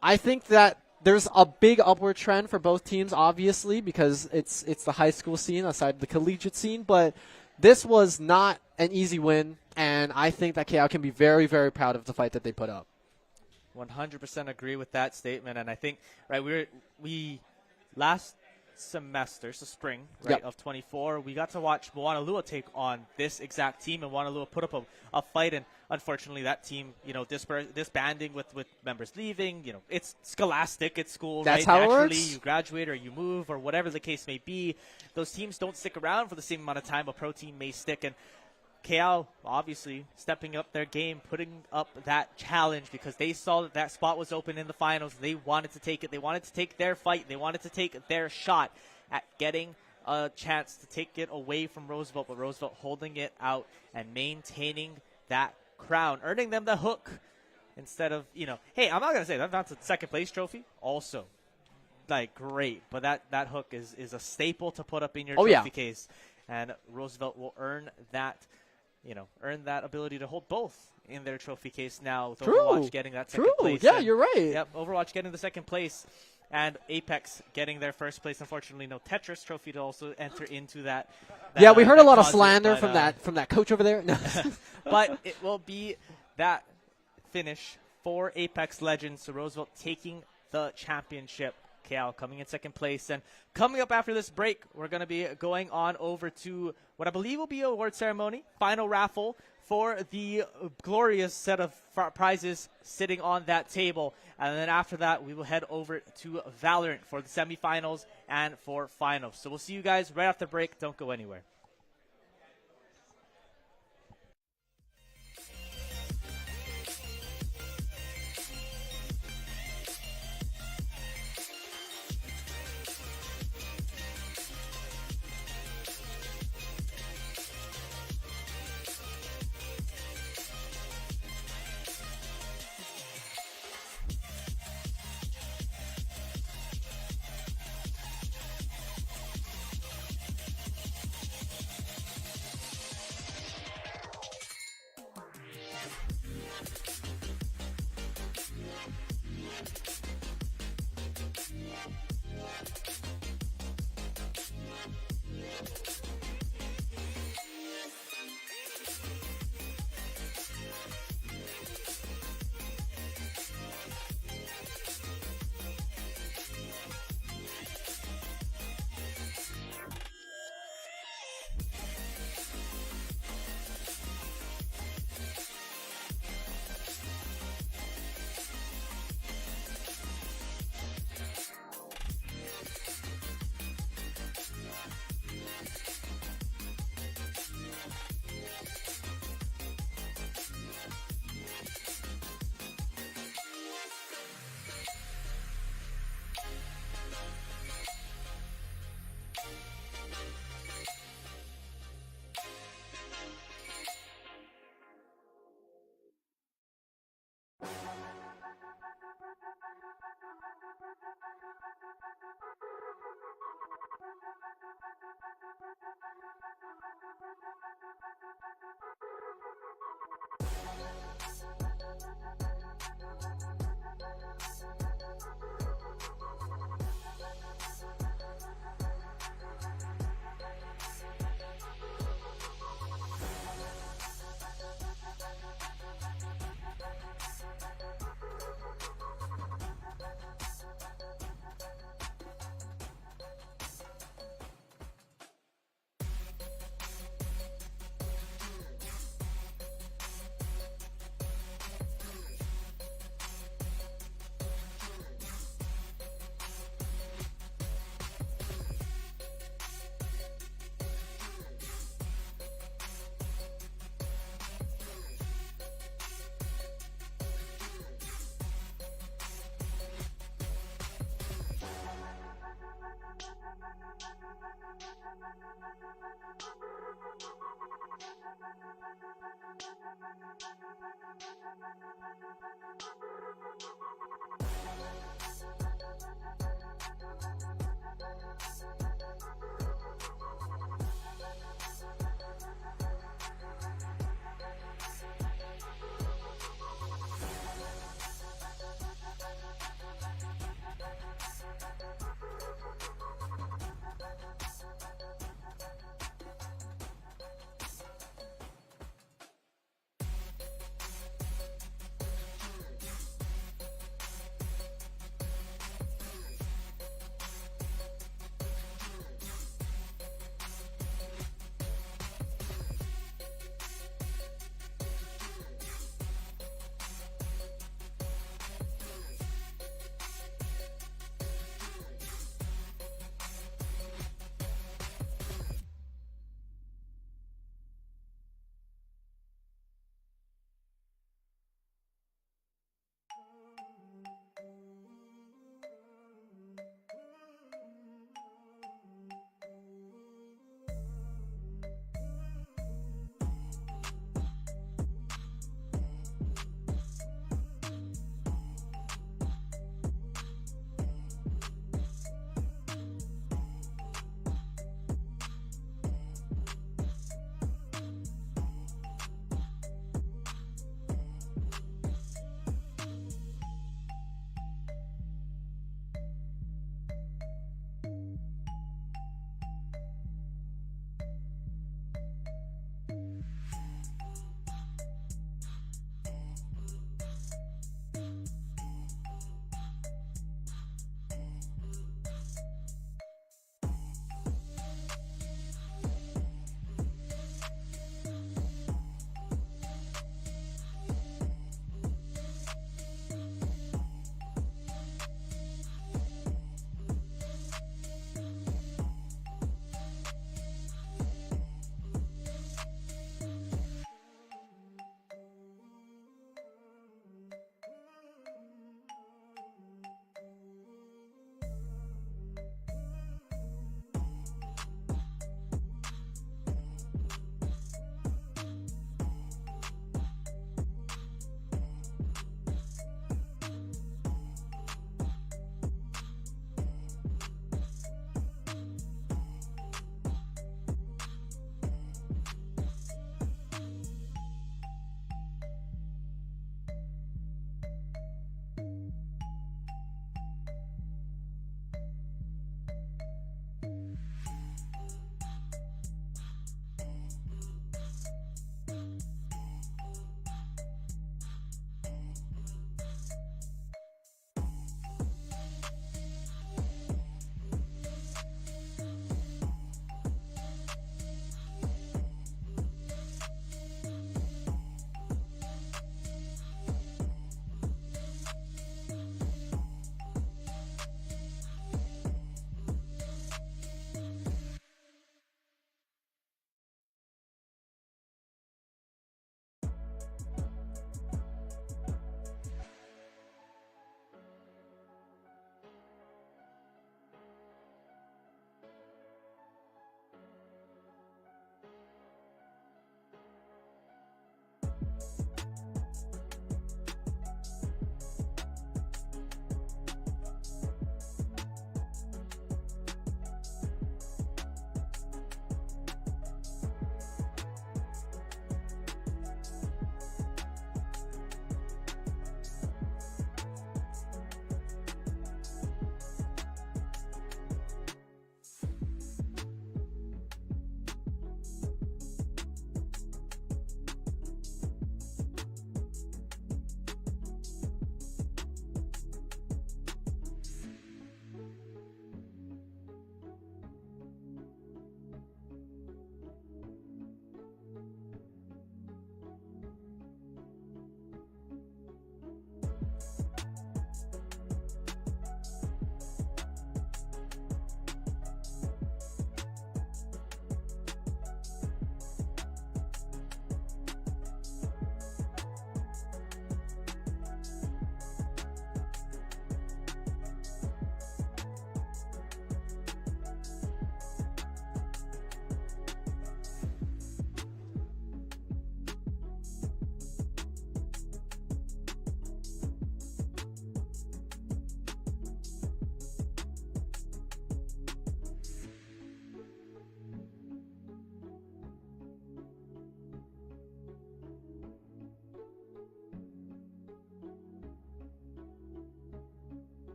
I think that there's a big upward trend for both teams, obviously, because it's the high school scene aside the collegiate scene, but this was not an easy win, and I think that KL can be very, very proud of the fight that they put up. 100% agree with that statement, and I think we last semester, so spring, right, of 24, we got to watch Moanalua take on this exact team, and Moanalua put up a fight, and unfortunately that team, disbanding with members leaving, it's scholastic, it's school, That's right? How Naturally, it works. you graduate or you move or whatever the case may be. Those teams don't stick around for the same amount of time a pro team may stick, and KL obviously stepping up their game, putting up that challenge because they saw that spot was open in the finals. They wanted to take it. They wanted to take their fight. They wanted to take their shot at getting a chance to take it away from Roosevelt, but Roosevelt holding it out and maintaining that crown, earning them the hook instead of, hey, I'm not going to say that's a second place trophy. Also, great, but that hook is a staple to put up in your trophy case. And Roosevelt will earn that ability to hold both in their trophy case now with Overwatch getting that second place. Yeah, you're right. Yep, Overwatch getting the second place and Apex getting their first place. Unfortunately, no Tetris trophy to also enter into that. Yeah, we heard a lot of slander from that coach over there. But it will be that finish for Apex Legends. So Roosevelt taking the championship. KL coming in second place. And coming up after this break, we're going to be going on over to what I believe will be an award ceremony, final raffle for the glorious set of prizes sitting on that table. And then after that, we will head over to Valorant for the semifinals and for finals. So we'll see you guys right after the break. Don't go anywhere.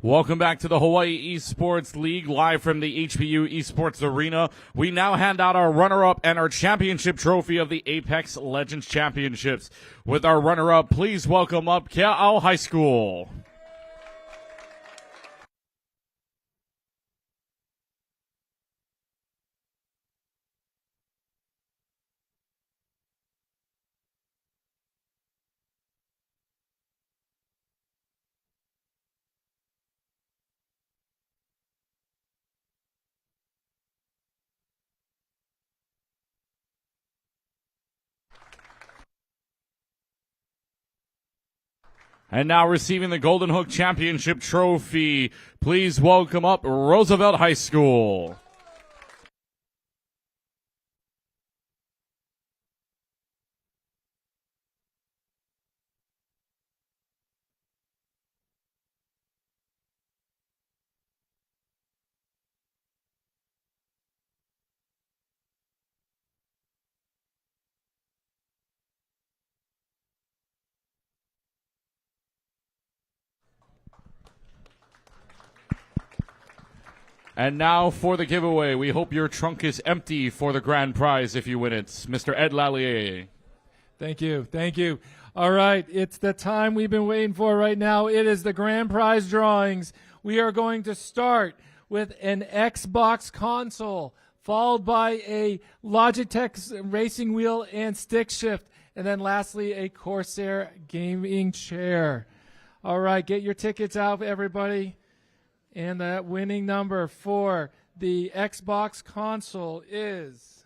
Welcome back to the Hawaii Esports League, live from the HPU Esports Arena. We now hand out our runner-up and our championship trophy of the Apex Legends Championships. With our runner-up, please welcome up Kea'au High School. And now receiving the Golden Hook Championship Trophy, please welcome up Roosevelt High School. And now for the giveaway. We hope your trunk is empty for the grand prize if you win it. Mr. Ed Lallier. Thank you. Thank you. All right. It's the time we've been waiting for right now. It is the grand prize drawings. We are going to start with an Xbox console, followed by a Logitech racing wheel and stick shift, and then lastly, a Corsair gaming chair. All right. Get your tickets out, everybody. And that winning number for the Xbox console is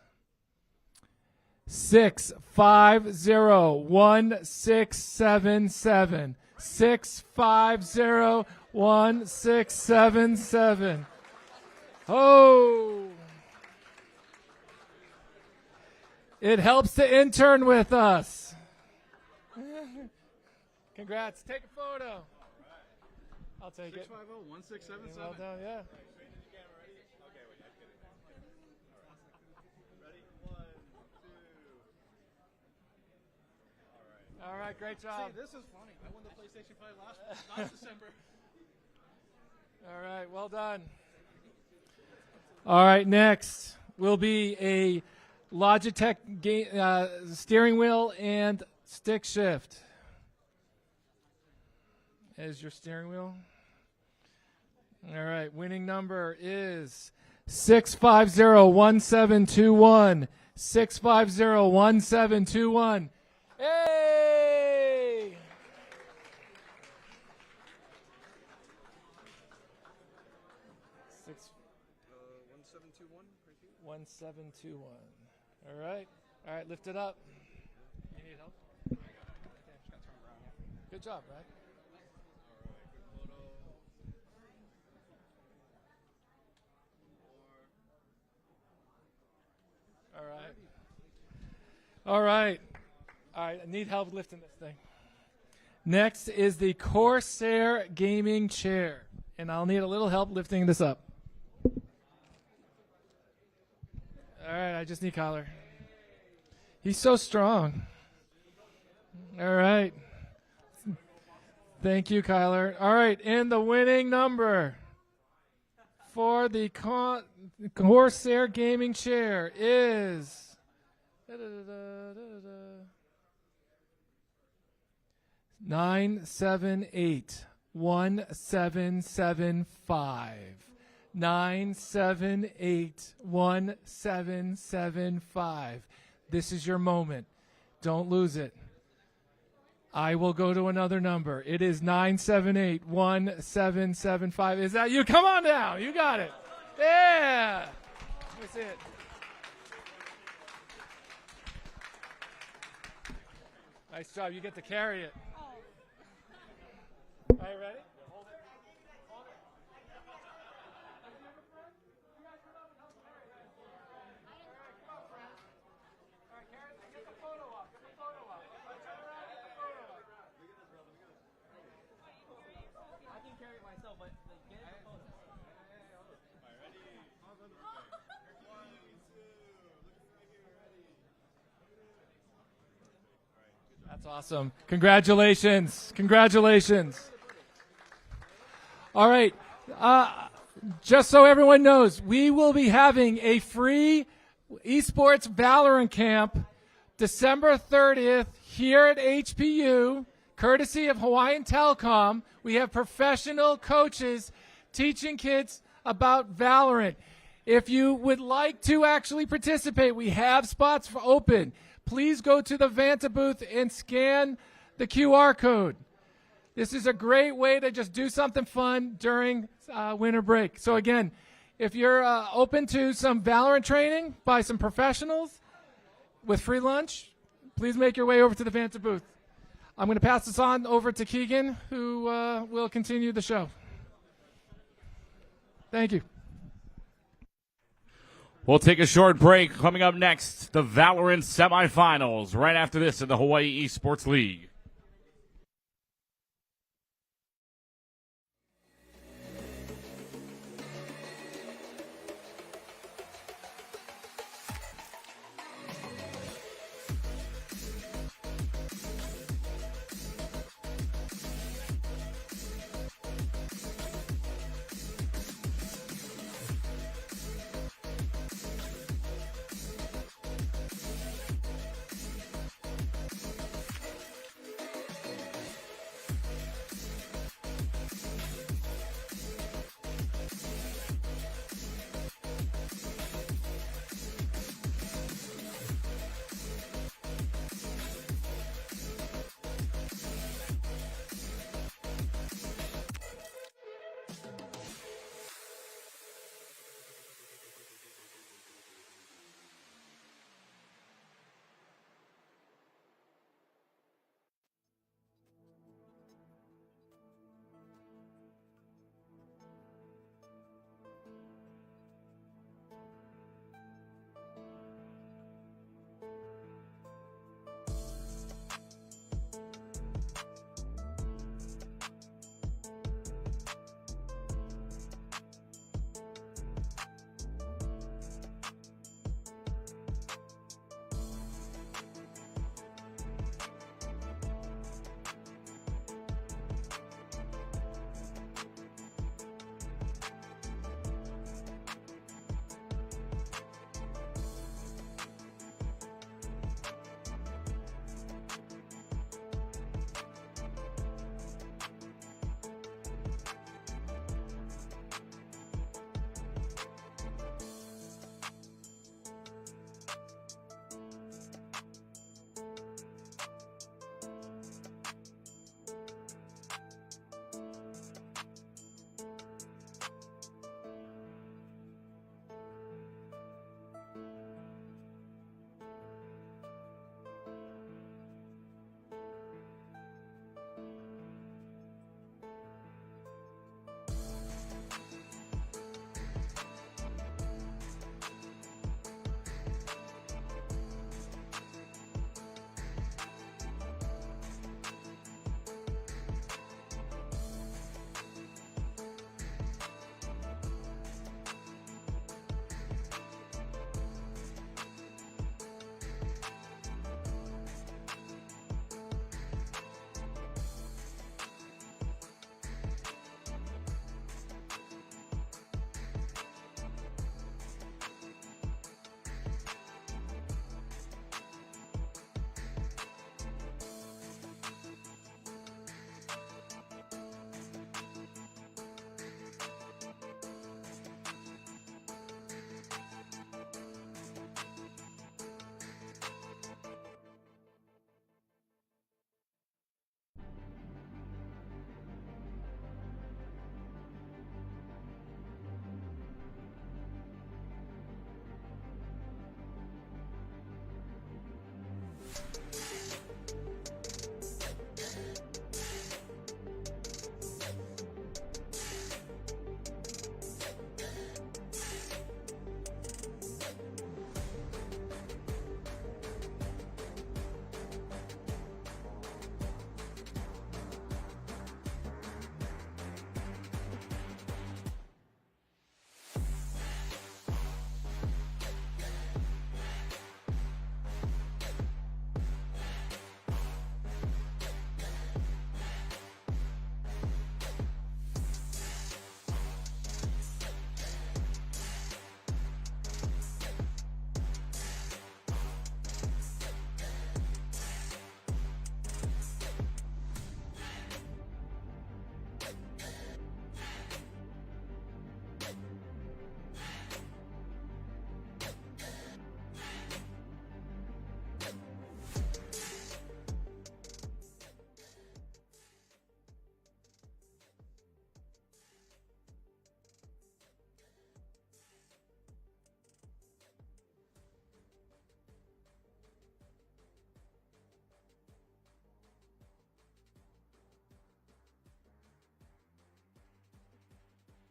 6501677. 6501677. Oh! It helps to intern with us. Congrats. Take a photo. I'll take it. 650-1677. Well done, yeah. All right, great job. See, this is funny. I won the PlayStation 5 last December. All right, well done. All right, next will be a Logitech steering wheel and stick shift. As your steering wheel. All right, winning number is 6501721. 6501721. Hey! 1721. All right. All right, lift it up. You need help? Good job, Brad. All right. All right. All right. I need help lifting this thing. Next is the Corsair gaming chair. And I'll need a little help lifting this up. All right. I just need Kyler. He's so strong. All right. Thank you, Kyler. All right. And the winning number for the Corsair gaming chair is 9781775. 9781775. This is your moment. Don't lose it. I will go to another number. It is 9781775. Is that you? Come on down. You got it. Yeah. Let me see it. Nice job. You get to carry it. Are you ready? Hold it. Hold it. All right, carry it. Get the photo up. Get the photo up. I can carry it myself, but get the photo. That's awesome. Congratulations. Congratulations. All right. Just so everyone knows, we will be having a free esports Valorant camp December 30th here at HPU, courtesy of Hawaiian Telecom. We have professional coaches teaching kids about Valorant. If you would like to actually participate, we have spots for open. Please go to the Vanta booth and scan the QR code. This is a great way to just do something fun during winter break. So again, if you're open to some Valorant training by some professionals with free lunch, please make your way over to the Vanta booth. I'm going to pass this on over to Keegan, who will continue the show. Thank you. We'll take a short break. Coming up next, the Valorant semifinals. Right after this in the Hawaii Esports League.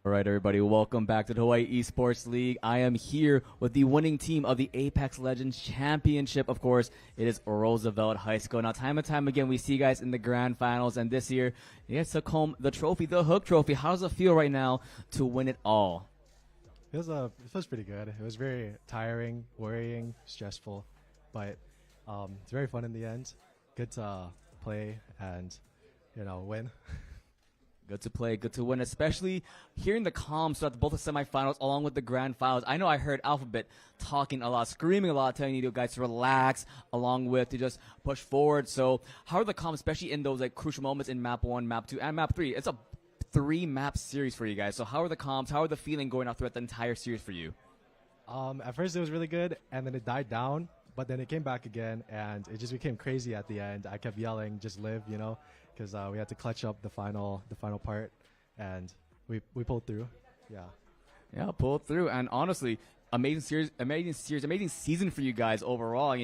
All right, everybody, welcome back to the Hawaii Esports League. I am here with the winning team of the Apex Legends Championship. Of course, it is Roosevelt High School. Now, time and time again, we see you guys in the grand finals, and this year, you guys took home the trophy, the Hook Trophy. How does it feel right now to win it all? It feels pretty good. It was very tiring, worrying, stressful, but it's very fun in the end. Good to play and, win. Good to play, good to win, especially hearing the comms throughout both the semifinals along with the grand finals. I know I heard Alphabet talking a lot, screaming a lot, telling you guys to relax, along with to just push forward. So how are the comms, especially in those crucial moments in map 1, map 2, and map 3? It's a 3-map series for you guys. So how are the comms? How are the feeling going out throughout the entire series for you? At first it was really good, and then it died down, but then it came back again, and it just became crazy at the end. I kept yelling, just live, because we had to clutch up the final part, and we pulled through. Yeah, pulled through, and honestly, amazing season for you guys overall.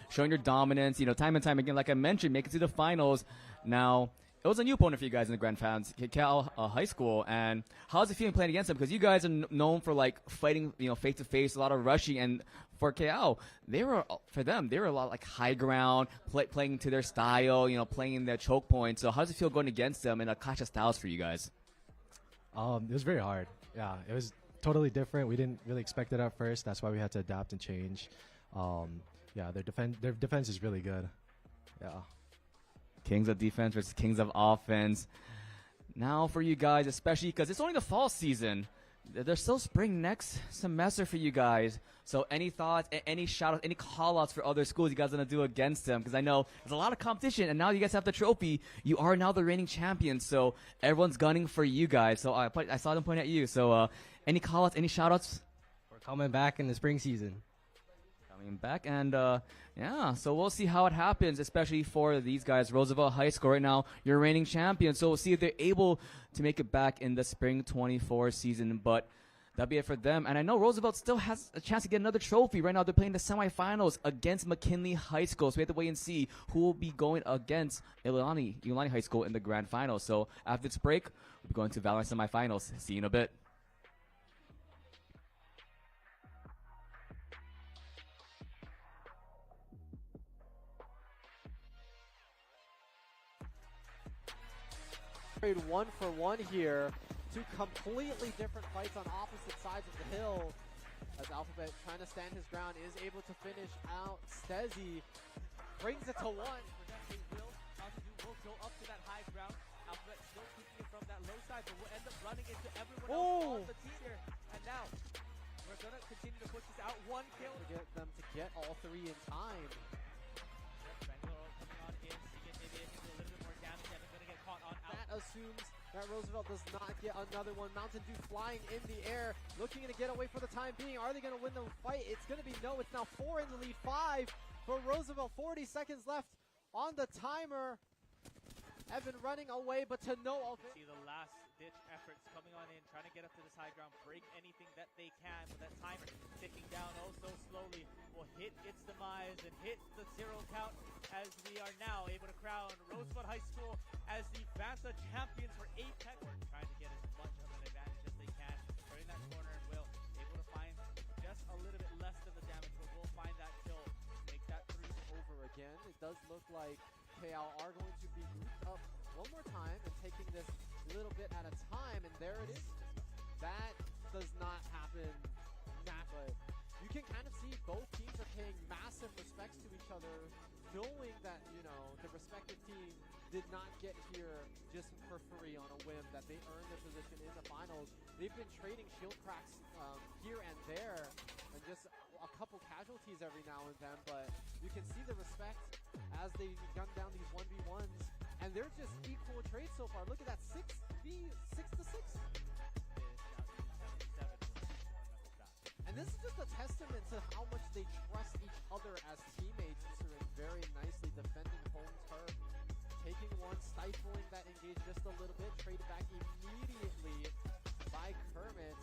Showing your dominance. Time and time again, like I mentioned, make it to the finals. Now, it was a new opponent for you guys in the grand finals, Cal High School. And how's it feeling playing against them? Because you guys are known for fighting, face to face, a lot of rushing. And for KL, they were a lot high ground, playing to their style, playing their choke points. So how does it feel going against them in a clash of styles for you guys? It was very hard. Yeah, it was totally different. We didn't really expect it at first. That's why we had to adapt and change. Their defense is really good. Yeah. Kings of defense versus kings of offense. Now for you guys, especially because it's only the fall season, there's still spring next semester for you guys. So any thoughts, any shout-outs, any call-outs for other schools you guys going to do against them? Because I know there's a lot of competition, and now you guys have the trophy. You are now the reigning champions, so everyone's gunning for you guys. So I saw them point at you. So any call-outs, any shout-outs? We're coming back in the spring season. Coming back, and so we'll see how it happens, especially for these guys. Roosevelt High School right now, you're reigning champion, so we'll see if they're able to make it back in the spring 24 season, but that'll be it for them. And I know Roosevelt still has a chance to get another trophy. Right now they're playing the semifinals against McKinley High School, so we have to wait and see who will be going against Iolani High School in the grand final. So after this break, we'll be going to Valorant semifinals. See you in a bit. Trade 1-for-1 here. Two completely different fights on opposite sides of the hill. As Alphabet trying to stand his ground is able to finish out. Stezzy brings it to 1. Will go up to that high ground. Alphabet still keeping it from that low side, but will end up running into everyone else on the team here. And now we're gonna continue to push this out. 1 kill to get them to get all 3 in time. Bangalore coming on in to get maybe a little bit more damage, and they're gonna get caught on out. That assumes that Roosevelt does not get another one. Mountain Dew flying in the air, looking to get away for the time being. Are they going to win the fight? It's going to be no. It's now 4 in the lead, 5 for Roosevelt. 40 seconds left on the timer. Evan running away, but to no avail. See the last ditch efforts coming on in, trying to get up to this high ground, break anything that they can, but that timer ticking down oh so slowly will hit its demise and hit the 0 count as we are now able to crown Roosevelt High School as the Vanta champions for Apex. Trying to get as much of an advantage as they can. Turning that corner and Will able to find just a little bit less than the damage, but will find that kill, make that 3 over again. It does look like KL are going to be grouped up one more time and taking this little bit at a time, and there it is. That does not happen, but you can kind of see both teams are paying massive respects to each other, knowing that, the respective team did not get here just for free on a whim, that they earned their position in the finals. They've been trading shield cracks here and there, and just a couple casualties every now and then, but you can see the respect as they gun down these 1v1s, and they're just equal trades so far. Look at that, 6-6. And this is just a testament to how much they trust each other as teammates. Entering very nicely, defending home turf, taking one, stifling that engage just a little bit, traded back immediately by Kermit.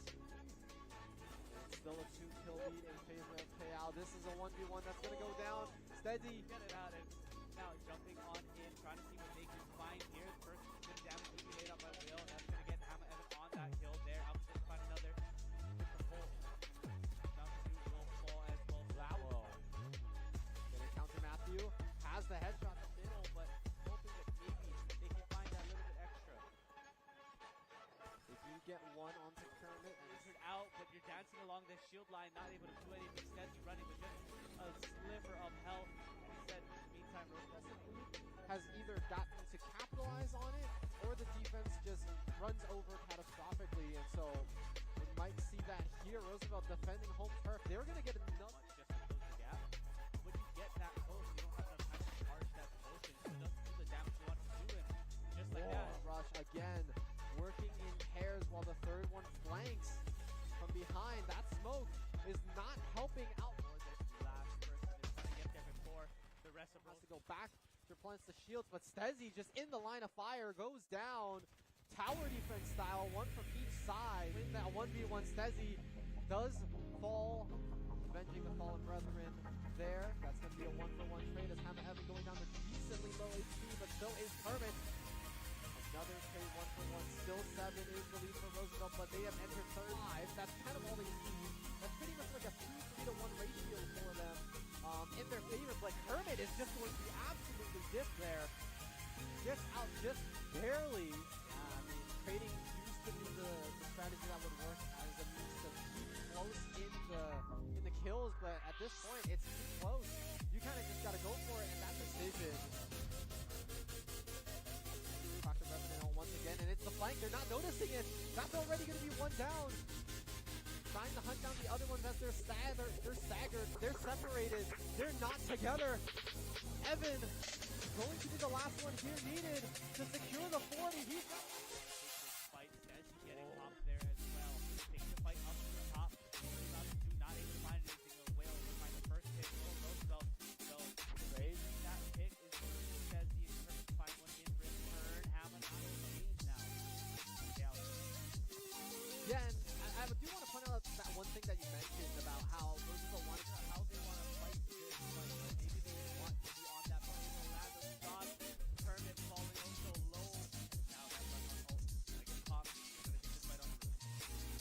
It's still a 2-kill lead in favor of KL. This is a 1v1 that's going to go down. Steady. Get it out, and now jumping on in, trying to see what they can find here. First, good damage will be laid up by Will. That's going to get Hammer Evan on that kill there. Out to the entered out, but you're dancing along the shield line, not able to do anything. Steady running with just a sliver of health. Instead, in the meantime, Roosevelt has either gotten to capitalize on it, or the defense just runs over catastrophically, and so we might see that here. Roosevelt defending home turf. They're going to get another. just to close the gap. When you get that close, you don't have enough time to charge that motion, so it doesn't do the damage you want to do, and just like that. Rush again, working in pairs while the third one flanks from behind. That smoke is not helping out. This last person is trying to get there before the rest of Has to go back to replenish the shields, but Stezzy just in the line of fire goes down. Tower defense style, one from each side. In that 1v1, Stezzy does fall, avenging the fallen brethren there. That's going to be a 1-for-1 trade as Hammer Evan going down to decently low HP, but still is Kermit. Another trade 1-for-1, still 7 is the lead for Roosevelt, but they have entered third 5. That's kind of all they need. That's pretty much like a 3-to-1 ratio for them in their favor, but Kermit is just going to absolutely dip there. Gets out just barely. Trading used to be the strategy that would work as a means to keep close in the kills, but at this point, it's too close. You kind of just got to go for it, and that decision. Dr. Revenant on once again, and it's the flank. They're not noticing it. That's already going to be one down. Trying to hunt down the other ones as they're staggered. They're separated. They're not together. Evan going to be the last one here needed to secure the 40. He's fight Stezzy getting popped there as well. Taking the fight up to the top. Not able to find anything. The Whale will find the first pick for Roosevelt. So raising that pick is Stezzy is trying to find one in return. Hammond out of range now. Yeah, and I do want to point out that one thing that you mentioned about how Roosevelt wanted to, how they want to fight this. Like maybe they want to be on that point. Land of shot. Kermit falling also low. Now that's on hold. Gonna get popped.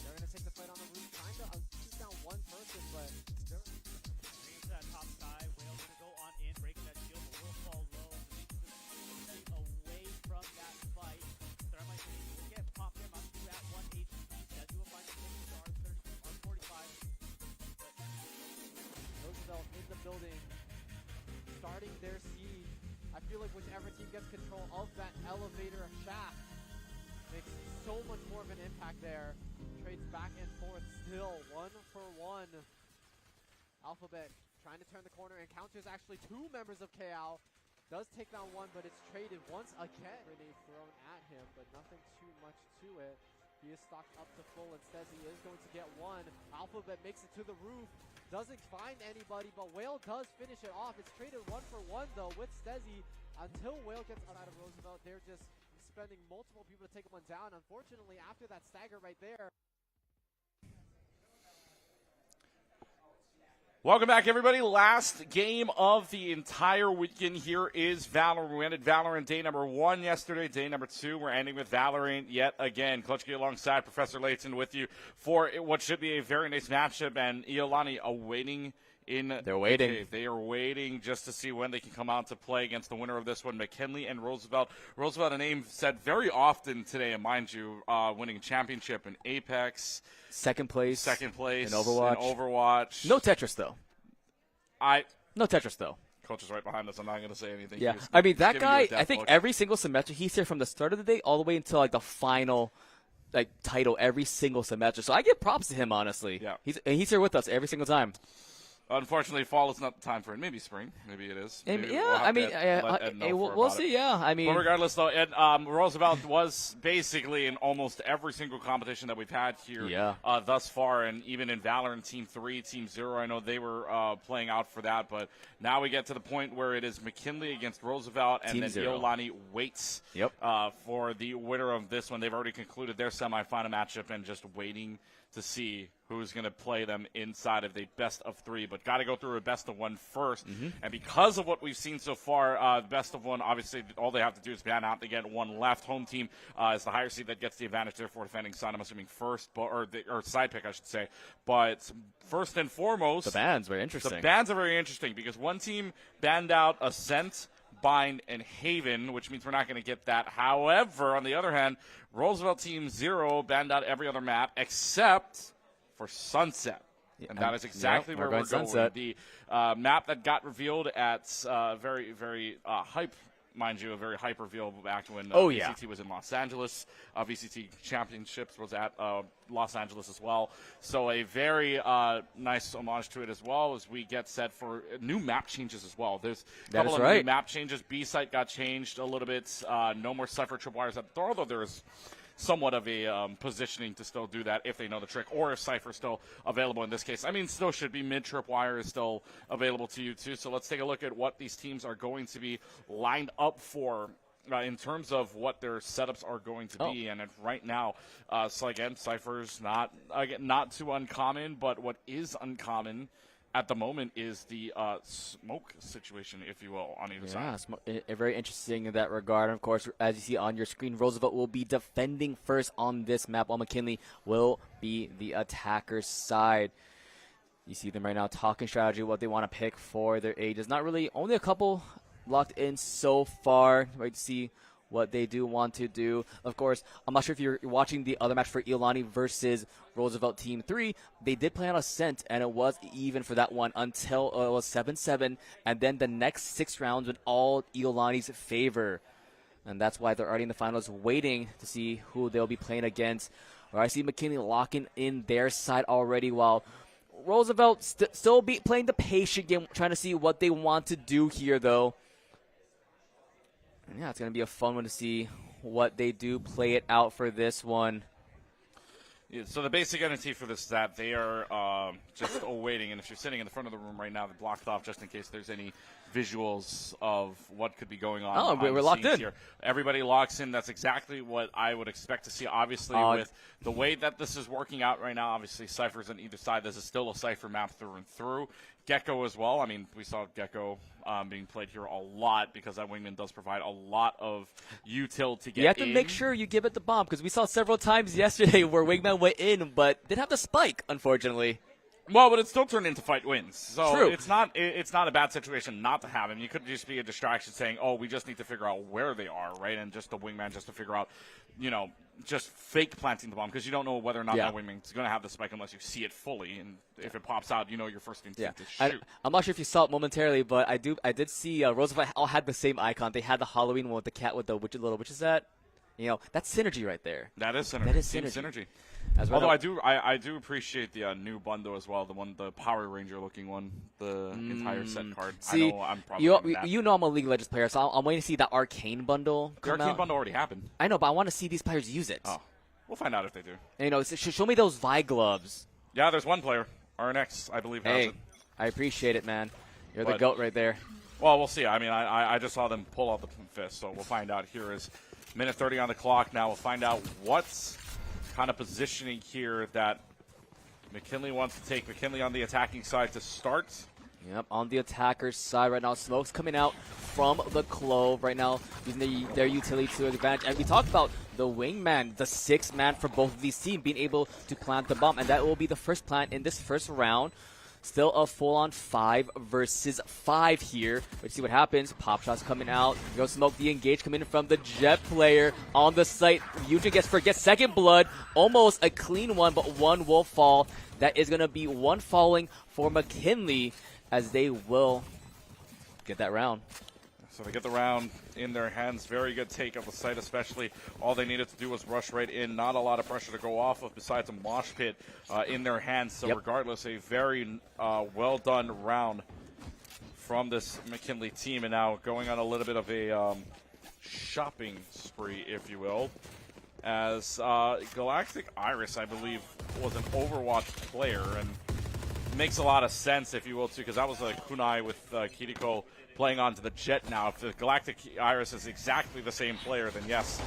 They're gonna take the fight on the roof. Trying to shoot down one person, but they're to that top side. Whale gonna go on in, breaking that shield, but will fall low. Away from that fight. Thermite will get popped him up to that 1 HP. That will find the R45. Roosevelt in the building, starting their siege. I feel like whichever team gets control of that elevator shaft makes so much more of an impact there. Trades back and forth still, 1-for-1. Alphabet trying to turn the corner, encounters actually 2 members of KO. Does take down one, but it's traded once again. Grenade thrown at him, but nothing too much to it. He is stocked up to full, and Stezzy is going to get one. Alphabet makes it to the roof, doesn't find anybody, but Whale does finish it off. It's traded 1-for-1 though with Stezzy until Whale gets out of Roosevelt. They're just spending multiple people to take one down. Unfortunately, after that stagger right there. Welcome back, everybody. Last game of the entire weekend here is Valorant. We ended Valorant day number 1 yesterday. Day number 2, we're ending with Valorant yet again. Clutchkey alongside Professor Layton with you for what should be a very nice matchup. And Iolani awaiting in. They're waiting. The cave. They are waiting just to see when they can come out to play against the winner of this one, McKinley and Roosevelt. Roosevelt, a name said very often today, and mind you, winning championship in Apex. Second place in in Overwatch. No Tetris though. No Tetris though. Coach is right behind us. I'm not going to say anything. Yeah, I mean that guy. I think every single semester he's here from the start of the day all the way until like the final, like title every single semester. So I give props to him honestly. Yeah, he's here with us every single time. Unfortunately, fall is not the time for it. Maybe spring. Maybe it is. Maybe we'll see. Yeah, I mean. But regardless, though, Ed, Roosevelt was basically in almost every single competition that we've had here thus far, and even in Valorant Team 3, Team 0, I know they were playing out for that, but now we get to the point where it is McKinley against Roosevelt, and then Iolani waits for the winner of this one. They've already concluded their semifinal matchup and just waiting to see who's going to play them inside of the best of 3, but got to go through a best of 1 first. And because of what we've seen so far, best of 1, obviously all they have to do is ban out. They get 1 left. Home team is the higher seed that gets the advantage, therefore defending side, I'm assuming first, or side pick, I should say. But first and foremost, the bans are interesting. The bans are very interesting because one team banned out Ascent, Bind, and Haven, which means we're not going to get that. However, on the other hand, Roosevelt Team 0 banned out every other map except for Sunset. Yeah, and that is exactly where we're going. Sunset. The map that got revealed at very, very hype, mind you, a very hype reveal back when VCT was in Los Angeles. VCT Championships was at Los Angeles as well. So a very nice homage to it as well as we get set for new map changes as well. There's a couple of new map changes. B-site got changed a little bit. No more Cypher tripwires, although there's somewhat of a positioning to still do that if they know the trick, or if Cypher's still available in this case. I mean, still should be mid-tripwire is still available to you too. So let's take a look at what these teams are going to be lined up for in terms of what their setups are going to be. And right now, so again, Cypher's not too uncommon, but what is uncommon at the moment is the smoke situation, if you will, on either side. Yeah, very interesting in that regard. Of course, as you see on your screen, Roosevelt will be defending first on this map, while McKinley will be the attacker's side. You see them right now talking strategy, what they want to pick for their ages. Not really, only a couple locked in so far. Wait to see what they do want to do. Of course, I'm not sure if you're watching the other match for Iolani versus Roosevelt Team 3. They did play on Ascent, and it was even for that one until it was 7-7. And then the next 6 rounds went all Iolani's favor. And that's why they're already in the finals waiting to see who they'll be playing against. Or I see McKinney locking in their side already, while Roosevelt still be playing the patient game, trying to see what they want to do here, though. And yeah, it's going to be a fun one to see what they do play it out for this one. Yeah, so the basic entity for this is that they are just awaiting, and if you're sitting in the front of the room right now, they're blocked off just in case there's any visuals of what could be going on. Oh, we're locked in. Here. Everybody locks in. That's exactly what I would expect to see. Obviously, with the way that this is working out right now, obviously Cypher's on either side. This is still a Cypher map through and through. Gecko as well. I mean, we saw Gecko being played here a lot because that wingman does provide a lot of util to get in. You have to make sure you give it the bomb, because we saw several times yesterday where wingman went in, but didn't have the spike, unfortunately. Well, but it still turned into fight wins. So True. It's not a bad situation not to have him. You could just be a distraction saying, oh, we just need to figure out where they are, right? And just the wingman just to figure out, just fake planting the bomb, because you don't know whether or not that wingman's going to have the spike unless you see it fully. And if it pops out, your first instinct is shoot. I'm not sure if you saw it momentarily, but I did see Roosevelt all had the same icon. They had the Halloween one with the cat with the little witch. Is that? That's synergy right there. That is synergy. That is synergy. Although I do appreciate the new bundle as well, the Power Ranger looking one, the entire set card. See, I know I'm probably I'm a League of Legends player, so I'm waiting to see that Arcane bundle come The Arcane bundle already happened. I know, but I want to see these players use it. Oh, we'll find out if they do. And, show me those Vi gloves. Yeah, there's one player, RNX, I believe, has it. I appreciate it, man. You're the GOAT right there. Well, we'll see. I mean, I just saw them pull out the fist, so we'll find out. Here is minute 30 on the clock now. We'll find out what's kind of positioning here that McKinley wants to take. McKinley on the attacking side to start. Yep, on the attacker's side right now. Smoke's coming out from the Clove right now, using their utility to advantage. And we talked about the wingman, the 6th man for both of these teams, being able to plant the bomb. And that will be the first plant in this first round. Still a full-on 5 versus 5 here. Let's see what happens. Pop shots coming out. Go Smoke, the engage coming in from the Jet player on the site. Yujin gets second blood. Almost a clean one, but one will fall. That is going to be one falling for McKinley, as they will get that round. So they get the round in their hands. Very good take of the site, especially. All they needed to do was rush right in. Not a lot of pressure to go off of besides a mosh pit in their hands. So regardless, a very well-done round from this McKinley team. And now going on a little bit of a shopping spree, if you will, as Galactic Iris, I believe, was an Overwatch player. And makes a lot of sense, if you will, too, because that was a kunai with Kiriko playing onto the Jet now. If the Galactic Iris is exactly the same player, then yes,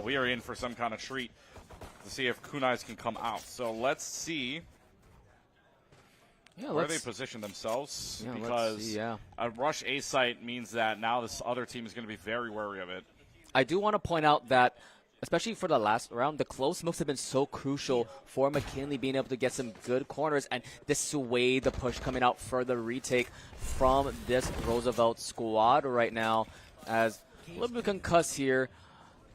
we are in for some kind of treat to see if kunais can come out. So let's see where they position themselves, because a rush A site means that now this other team is going to be very wary of it. I do want to point out that, especially for the last round, the close smokes have been so crucial for McKinley being able to get some good corners and dissuade the push coming out for the retake from this Roosevelt squad right now. As a little bit concussed here,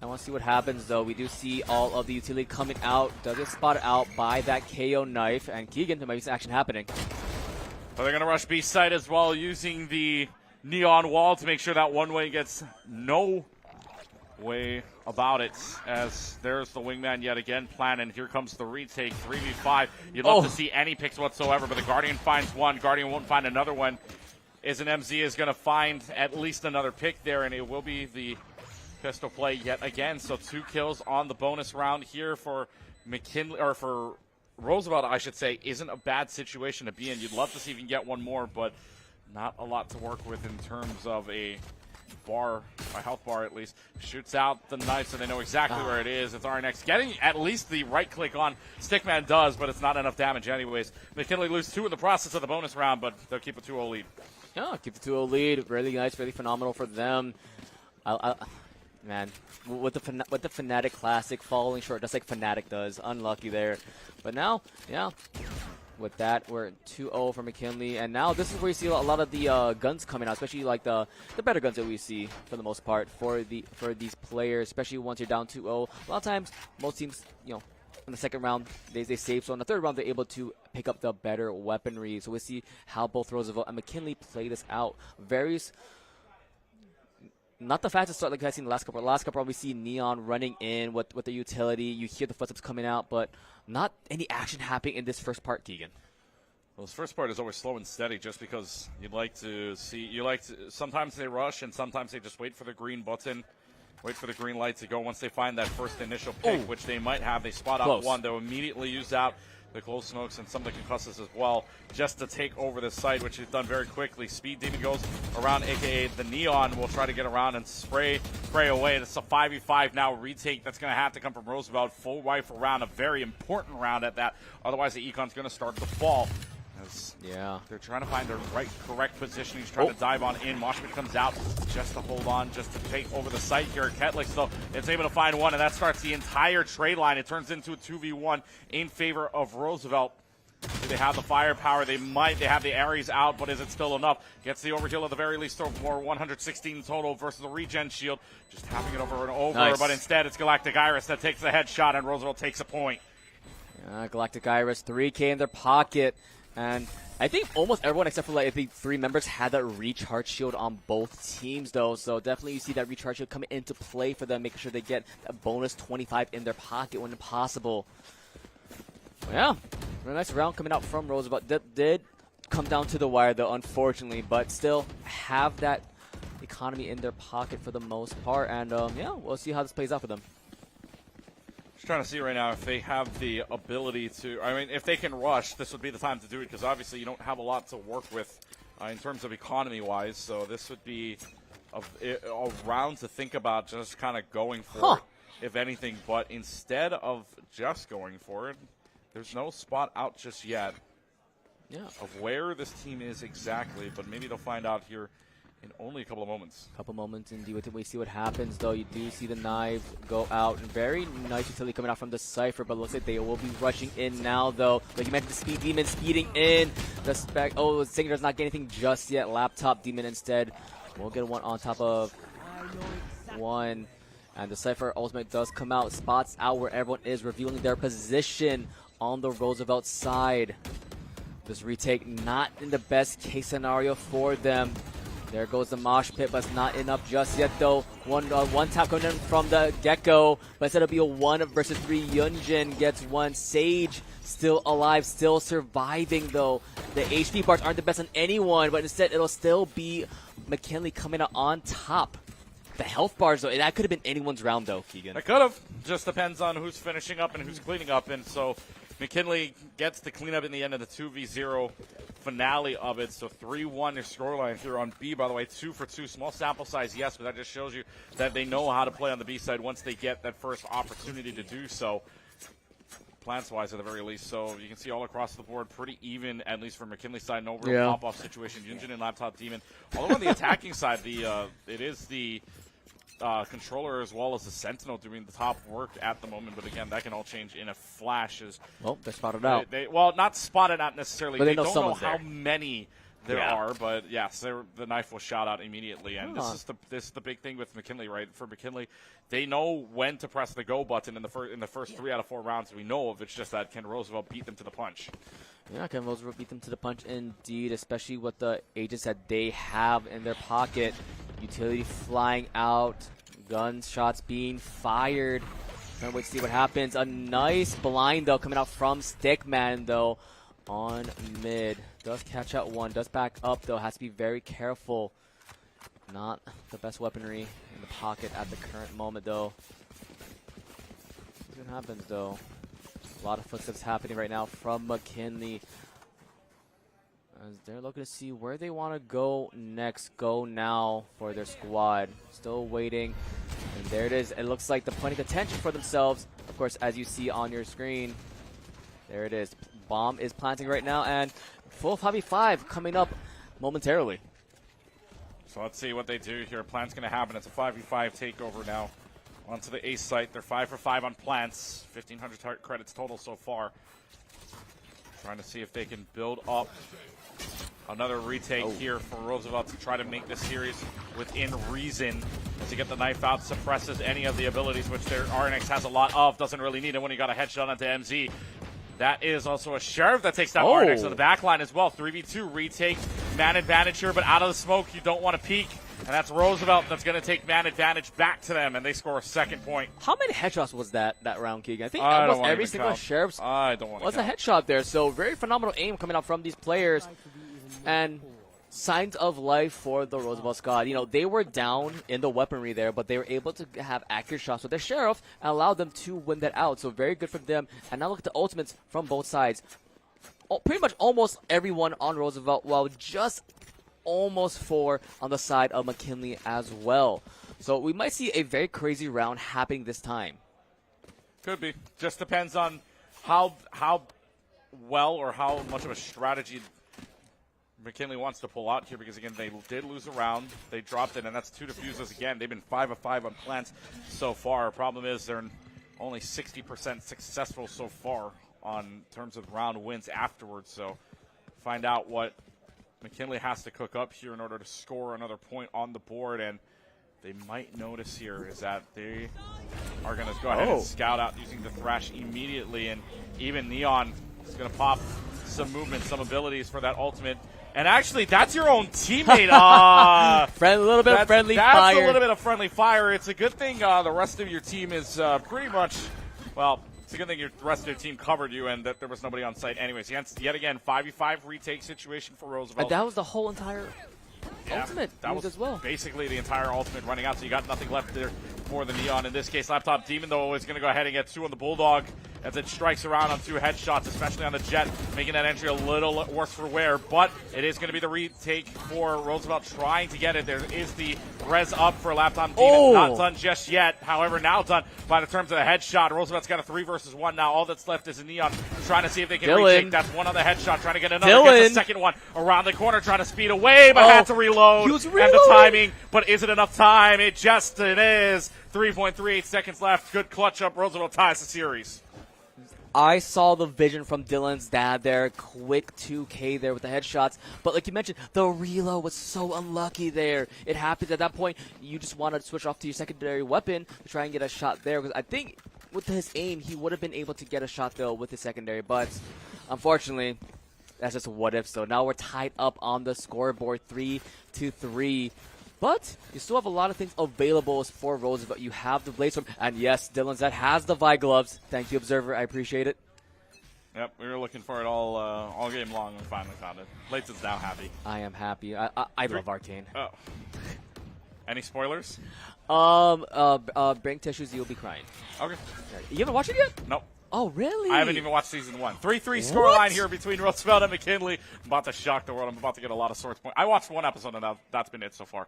I want to see what happens, though. We do see all of the utility coming out. Does get spotted out by that KO knife. And Keegan, there might be some action happening. But they're going to rush B side as well, using the neon wall to make sure that one-way gets no way about it, as there's the wingman yet again planning. Here comes the retake, 3v5. You'd love to see any picks whatsoever, but the Guardian finds one. Guardian won't find another one. Is an MZ is going to find at least another pick there, and it will be the pistol play yet again. So 2 kills on the bonus round here for McKinley, or for Roosevelt, I should say. Isn't a bad situation to be in. You'd love to see if you can get one more, but not a lot to work with in terms of a bar, a health bar at least. Shoots out the knife so they know exactly where it is. It's RNX getting at least the right click on. Stickman does, but it's not enough damage anyways. McKinley lose 2 in the process of the bonus round, but they'll keep a 2-0 lead. Yeah, keep the 2-0 lead. Really nice, really phenomenal for them. Man, with the Fnatic Classic falling short, just like Fnatic does. Unlucky there. But now, yeah, with that, we're 2-0 for McKinley. And now this is where you see a lot of the guns coming out, especially like the better guns that we see for the most part for these players, especially once you're down 2-0. A lot of times, most teams, you know, in the second round, they save. So in the third round, they're able to pick up the better weaponry. So we see how both Roosevelt and McKinley play this out. Not the fastest start like I've seen the last couple. Last couple, we see Neon running in with the utility. You hear the footsteps coming out, but not any action happening in this first part, Keegan. Well, this first part is always slow and steady just because you'd like to see, sometimes they rush and sometimes they just wait for the green button, wait for the green light to go. Once they find that first initial pick, which they might have, they spot out one. They'll immediately use out the close smokes and some of the concusses as well, just to take over the site, which is done very quickly. Speed Demon goes around, a.k.a. the Neon will try to get around and spray away. That's a 5v5 now retake that's going to have to come from Roosevelt. Full rifle round, a very important round at that. Otherwise, the Econ's going to start to fall. Yeah, they're trying to find the correct position. He's trying to dive on in. Moshpit comes out just to hold on, just to take over the site here at Ketlik. So it's able to find one, and that starts the entire trade line. It turns into a 2v1 in favor of Roosevelt. Do they have the firepower? They might. They have the Ares out, but is it still enough? Gets the overkill at the very least for 116 total versus the regen shield. Just tapping it over and over, but instead it's Galactic Iris that takes the headshot, and Roosevelt takes a point. Galactic Iris, 3K in their pocket. And I think almost everyone except for, like, I think 3 members had that recharge shield on both teams, though. So definitely you see that recharge shield coming into play for them, making sure they get a bonus 25 in their pocket when possible. Yeah, really nice round coming out from Roosevelt. That did come down to the wire, though, unfortunately, but still have that economy in their pocket for the most part. And, yeah, we'll see how this plays out for them. Just trying to see right now if they have the ability to, I mean, if they can rush, this would be the time to do it, because obviously you don't have a lot to work with in terms of economy-wise, so this would be a round to think about just kind of going for it, if anything. But instead of just going for it, there's no spot out just yet of where this team is exactly, but maybe they'll find out here in only a couple of moments. Couple moments indeed. We see what happens, though. You do see the knives go out. Very nice utility coming out from the Cypher, but looks like they will be rushing in now, though. Like you mentioned, the Speed Demon speeding in. The spec. Oh, Singer does not get anything just yet. Laptop Demon instead. We'll get one on top of one. And the Cypher ultimate does come out. Spots out where everyone is, revealing their position on the Roosevelt side. This retake not in the best case scenario for them. There goes the mosh pit, but it's not enough just yet, though. One tap coming in from the Gecko, but instead it'll be a 1 versus 3. Yunjin gets one. Sage still alive, still surviving, though. The HP bars aren't the best on anyone, but instead it'll still be McKinley coming out on top. The health bars, though, that could have been anyone's round, though, Keegan. It could have. Just depends on who's finishing up and who's cleaning up, and so McKinley gets the cleanup in the end of the 2v0 finale of it. So 3-1 your scoreline here on B, by the way. 2 for 2. Small sample size, yes, but that just shows you that they know how to play on the B side once they get that first opportunity to do so. Plants-wise, at the very least. So you can see all across the board, pretty even, at least for McKinley's side. No real pop-off situation. Yunjin and Laptop Demon. Although on the attacking side, it is the controller as well as the Sentinel doing the top work at the moment, but again, that can all change in a flash. Well, they're spotted out. Well, not spotted out necessarily. But they know don't know how there. many There are, but yes, the knife was shot out immediately, and this is the big thing with McKinley, right? For McKinley, they know when to press the go button in the first 3 out of 4 rounds we know of. It's just that Ken Roosevelt beat them to the punch. Yeah, Ken Roosevelt beat them to the punch indeed, especially with the agents that they have in their pocket. Utility flying out, gunshots being fired. Can't wait to see what happens. A nice blind, though, coming out from Stickman, though, on mid. Does catch out one, does back up, though. Has to be very careful. Not the best weaponry in the pocket at the current moment, though. See what happens, though. A lot of footsteps happening right now from McKinley. As they're looking to see where they want to go next. Go now for their squad. Still waiting. And there it is. It looks like they're pointing attention for themselves. Of course, as you see on your screen. There it is. Bomb is planting right now. And full 5v5 coming up momentarily. So let's see what they do here. Plant's going to happen. It's a 5v5 takeover now. Onto the ace site. They're 5 for 5 on plants. 1,500 credits total so far. Trying to see if they can build up another retake here for Roosevelt to try to make this series within reason. To get the knife out, suppresses any of the abilities, which their RNX has a lot of. Doesn't really need it when he got a headshot onto MZ. That is also a Sheriff that takes that RNX to the back line as well. 3v2 retake. Man advantage here, but out of the smoke, you don't want to peek. And that's Roosevelt that's going to take man advantage back to them, and they score a second point. How many headshots was that round, Keegan? I think almost every single Sheriff's was a headshot there. So very phenomenal aim coming out from these players. And signs of life for the Roosevelt squad. You know, they were down in the weaponry there, but they were able to have accurate shots with their Sheriff and allow them to win that out. So very good for them. And now look at the ultimates from both sides. Pretty much almost everyone on Roosevelt, while just almost 4 on the side of McKinley as well. So we might see a very crazy round happening this time. Could be. Just depends on how well or how much of a strategy McKinley wants to pull out here, because again they did lose a round. They dropped it, and that's 2 defuses again. They've been 5 of 5 on plants so far. Problem is they're only 60% successful so far on terms of round wins afterwards. So find out what McKinley has to cook up here in order to score another point on the board, and they might notice here is that they are going to go ahead and scout out using the Thrash immediately, and even Neon is going to pop some movement, some abilities for that ultimate. And actually, that's your own teammate. A little bit of friendly fire. That's a little bit of friendly fire. It's a good thing the rest of your team is pretty much, well, it's a good thing the rest of your team covered you and that there was nobody on site anyways. Yet again, 5v5 retake situation for Roosevelt. And that was the whole entire ultimate that was as well. Basically the entire ultimate running out, so you got nothing left there for the Neon. In this case, Laptop Demon, though, is going to go ahead and get 2 on the Bulldog as it strikes around on 2 headshots, especially on the Jet, making that entry a little worse for wear. But it is going to be the retake for Roosevelt trying to get it. There is the res up for Laptop Demon. Not done just yet. However, now done by the terms of the headshot. Roosevelt's got a 3 versus 1 now. All that's left is a Neon trying to see if they can retake. That's 1 on the headshot, trying to get another. Gets the second one around the corner, trying to speed away, but had to reload. He was and the timing, but is it enough time? It is. 3.38 seconds left. Good clutch up. Roosevelt ties the series. I saw the vision from Dylan's dad there. Quick 2K there with the headshots. But like you mentioned, the reload was so unlucky there. It happens at that point. You just want to switch off to your secondary weapon to try and get a shot there. Because I think with his aim, he would have been able to get a shot, though, with his secondary. But unfortunately, that's just a what if. So now we're tied up on the scoreboard 3-3. But you still have a lot of things available for Roosevelt. You have the Blaze Storm. And yes, Dylan's that has the Vi gloves. Thank you, Observer. I appreciate it. Yep, we were looking for it all game long and finally found it. Blaze is now happy. I am happy. I love Arcane. Oh. Any spoilers? Bring tissues, you'll be crying. Okay. You haven't watched it yet? Nope. Oh, really? I haven't even watched season 1. 3-3 scoreline here between Roosevelt and McKinley. I'm about to shock the world. I'm about to get a lot of source points. I watched 1 episode, and that's been it so far.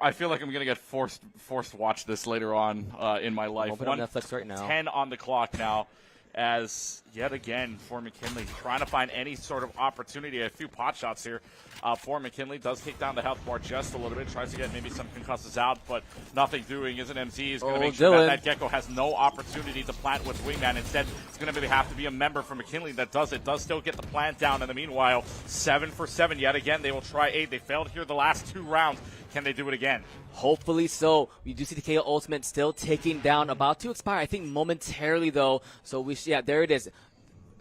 I feel like I'm going to get forced to watch this later on in my life. Open on Netflix right now. 10 on the clock now. as yet again for McKinley, trying to find any sort of opportunity. A few pot shots here for McKinley. Does take down the health bar just a little bit. Tries to get maybe some concusses out, but nothing doing. Isn't MC is going to make sure that Gecko has no opportunity to plant with Wingman. Instead, it's going to maybe have to be a member from McKinley that does it. Does still get the plant down. In the meanwhile, 7 for 7 yet again. They will try 8. They failed here the last 2 rounds. Can they do it again? Hopefully so. We do see the KO Ultimate still taking down, about to expire, I think momentarily though. So there it is.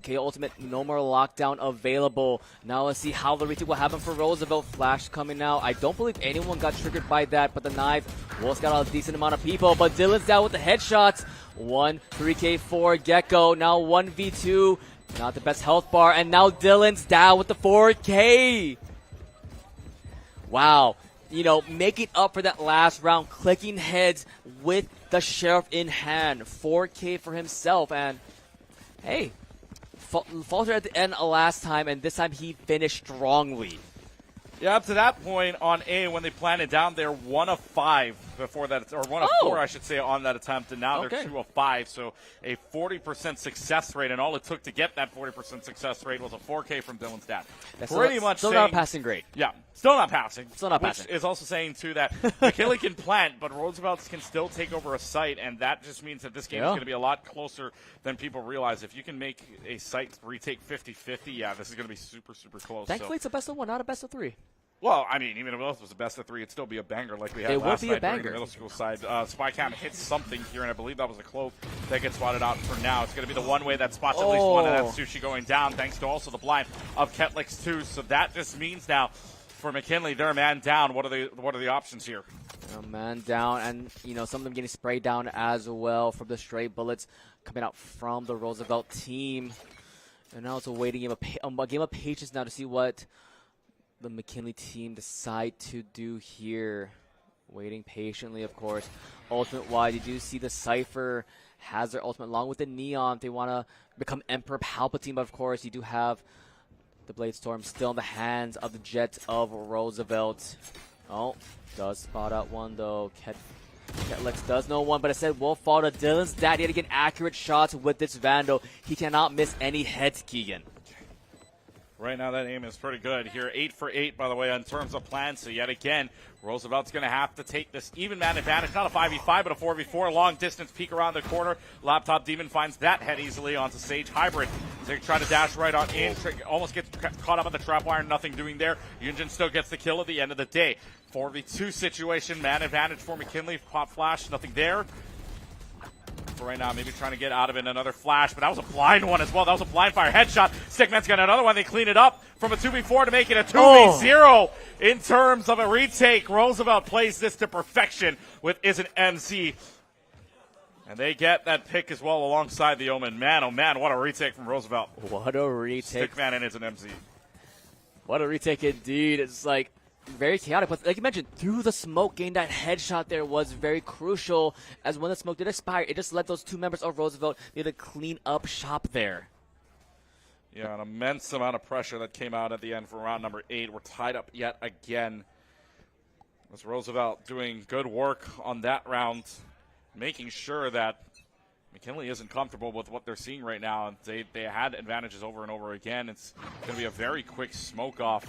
KO Ultimate, no more lockdown available. Now let's see how the retake will happen for Roosevelt. Flash coming out. I don't believe anyone got triggered by that, but the knife will scout out a decent amount of people. But Dylan's down with the headshots. 3K4 Gecko, now 1v2. Not the best health bar, and now Dylan's down with the 4K. Wow. Making up for that last round, clicking heads with the Sheriff in hand. 4K for himself, and hey, faltered at the end last time, and this time he finished strongly. Yeah, up to that point on A, when they planted down, they're 1 of 5 before that, or 1 of 4, I should say, on that attempt, and now they're 2 of 5, so a 40% success rate, and all it took to get that 40% success rate was a 4K from Dylan's dad. Pretty much still not passing grade. Yeah, still not passing. Still not passing. Which is also saying, too, that McKinley can plant, but Roosevelt's can still take over a site, and that just means that this game is going to be a lot closer than people realize. If you can make a site retake 50-50, yeah, this is going to be super, super close. Thankfully, it's a best of 1, not a best of 3. Well, I mean, even if it was a best of 3, it'd still be a banger like we had last night during the middle school side. Spycam hits something here, and I believe that was a cloak that gets spotted out for now. It's going to be the one way that spots at least one, and that's Sushi going down, thanks to also the blind of Ketlix too. So that just means now for McKinley, they're a man down. What are the options here? A man down, and some of them getting sprayed down as well from the stray bullets coming out from the Roosevelt team. And now it's a waiting game of patience now to see what the McKinley team decide to do here. Waiting patiently, of course. Ultimate wise, you do see the Cypher has their ultimate along with the Neon if they want to become Emperor Palpatine, but of course you do have the Blade Storm still in the hands of the Jet of Roosevelt. Oh, does spot out one though. Ketlix does know one, but it said will fall to Dylan's dad. He had to get accurate shots with this Vandal. He cannot miss any heads, Keegan. Right now, that aim is pretty good here. 8 for 8, by the way, in terms of plans. So yet again, Roosevelt's going to have to take this even man advantage. Not a 5v5, but a 4v4. Long distance peek around the corner. Laptop Demon finds that head easily onto Sage Hybrid. They try to dash right on in. Almost gets caught up on the trap wire. Nothing doing there. Yunjin still gets the kill at the end of the day. 4v2 situation. Man advantage for McKinley. Pop flash. Nothing there. For right now, maybe trying to get out of it. Another flash, but that was a blind one as well. That was a blind fire headshot. Stickman's got another one. They clean it up from a 2v4 to make it a 2v0 in terms of a retake. Roosevelt plays this to perfection with Isn't MC. And they get that pick as well alongside the Omen. Man, oh man, what a retake from Roosevelt. What a retake. Stickman and Isn't MC. What a retake indeed. It's like very chaotic, but like you mentioned, through the smoke, getting that headshot there was very crucial, as when the smoke did expire, it just let those two members of Roosevelt be able to clean up shop there. Yeah, an immense amount of pressure that came out at the end for round number 8. We're tied up yet again. As Roosevelt doing good work on that round, making sure that McKinley isn't comfortable with what they're seeing right now. They had advantages over and over again. It's going to be a very quick smoke off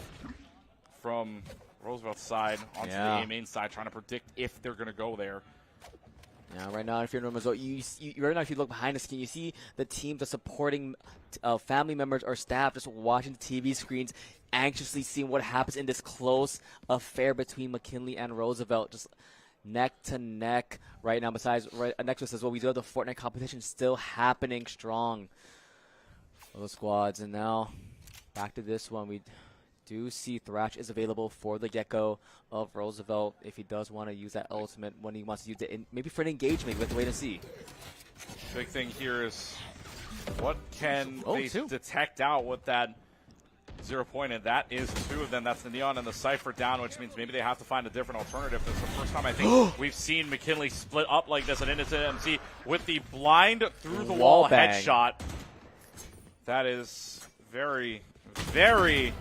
from Roosevelt's side onto the A main side, trying to predict if they're going to go there. Yeah, right now, if you're in Roosevelt, right now, if you look behind the screen, you see the teams of supporting family members or staff just watching the TV screens, anxiously seeing what happens in this close affair between McKinley and Roosevelt, just neck to neck right now. Besides, next to us as well, we do have the Fortnite competition still happening strong for the squads. And now, back to this one, we do see Thrash is available for the Gecko of Roosevelt if he does want to use that ultimate when he wants to use it, maybe for an engagement. We have to wait and see. Big thing here is what can they detect out with that 0 point, and that is 2 of them. That's the Neon and the Cypher down, which means maybe they have to find a different alternative. That's the first time I think we've seen McKinley split up like this at Innocent MC with the blind through the wall headshot. That is very, very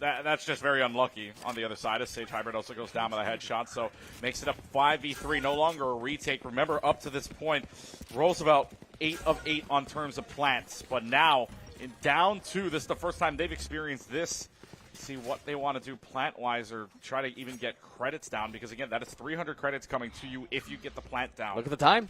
that's just very unlucky on the other side, as Sage Hybrid also goes down with a headshot, so makes it a 5v3, no longer a retake. Remember, up to this point, Roosevelt 8 of 8 on terms of plants. But now, in down 2, this is the first time they've experienced this. See what they want to do plant-wise or try to even get credits down because, again, that is 300 credits coming to you if you get the plant down. Look at the time.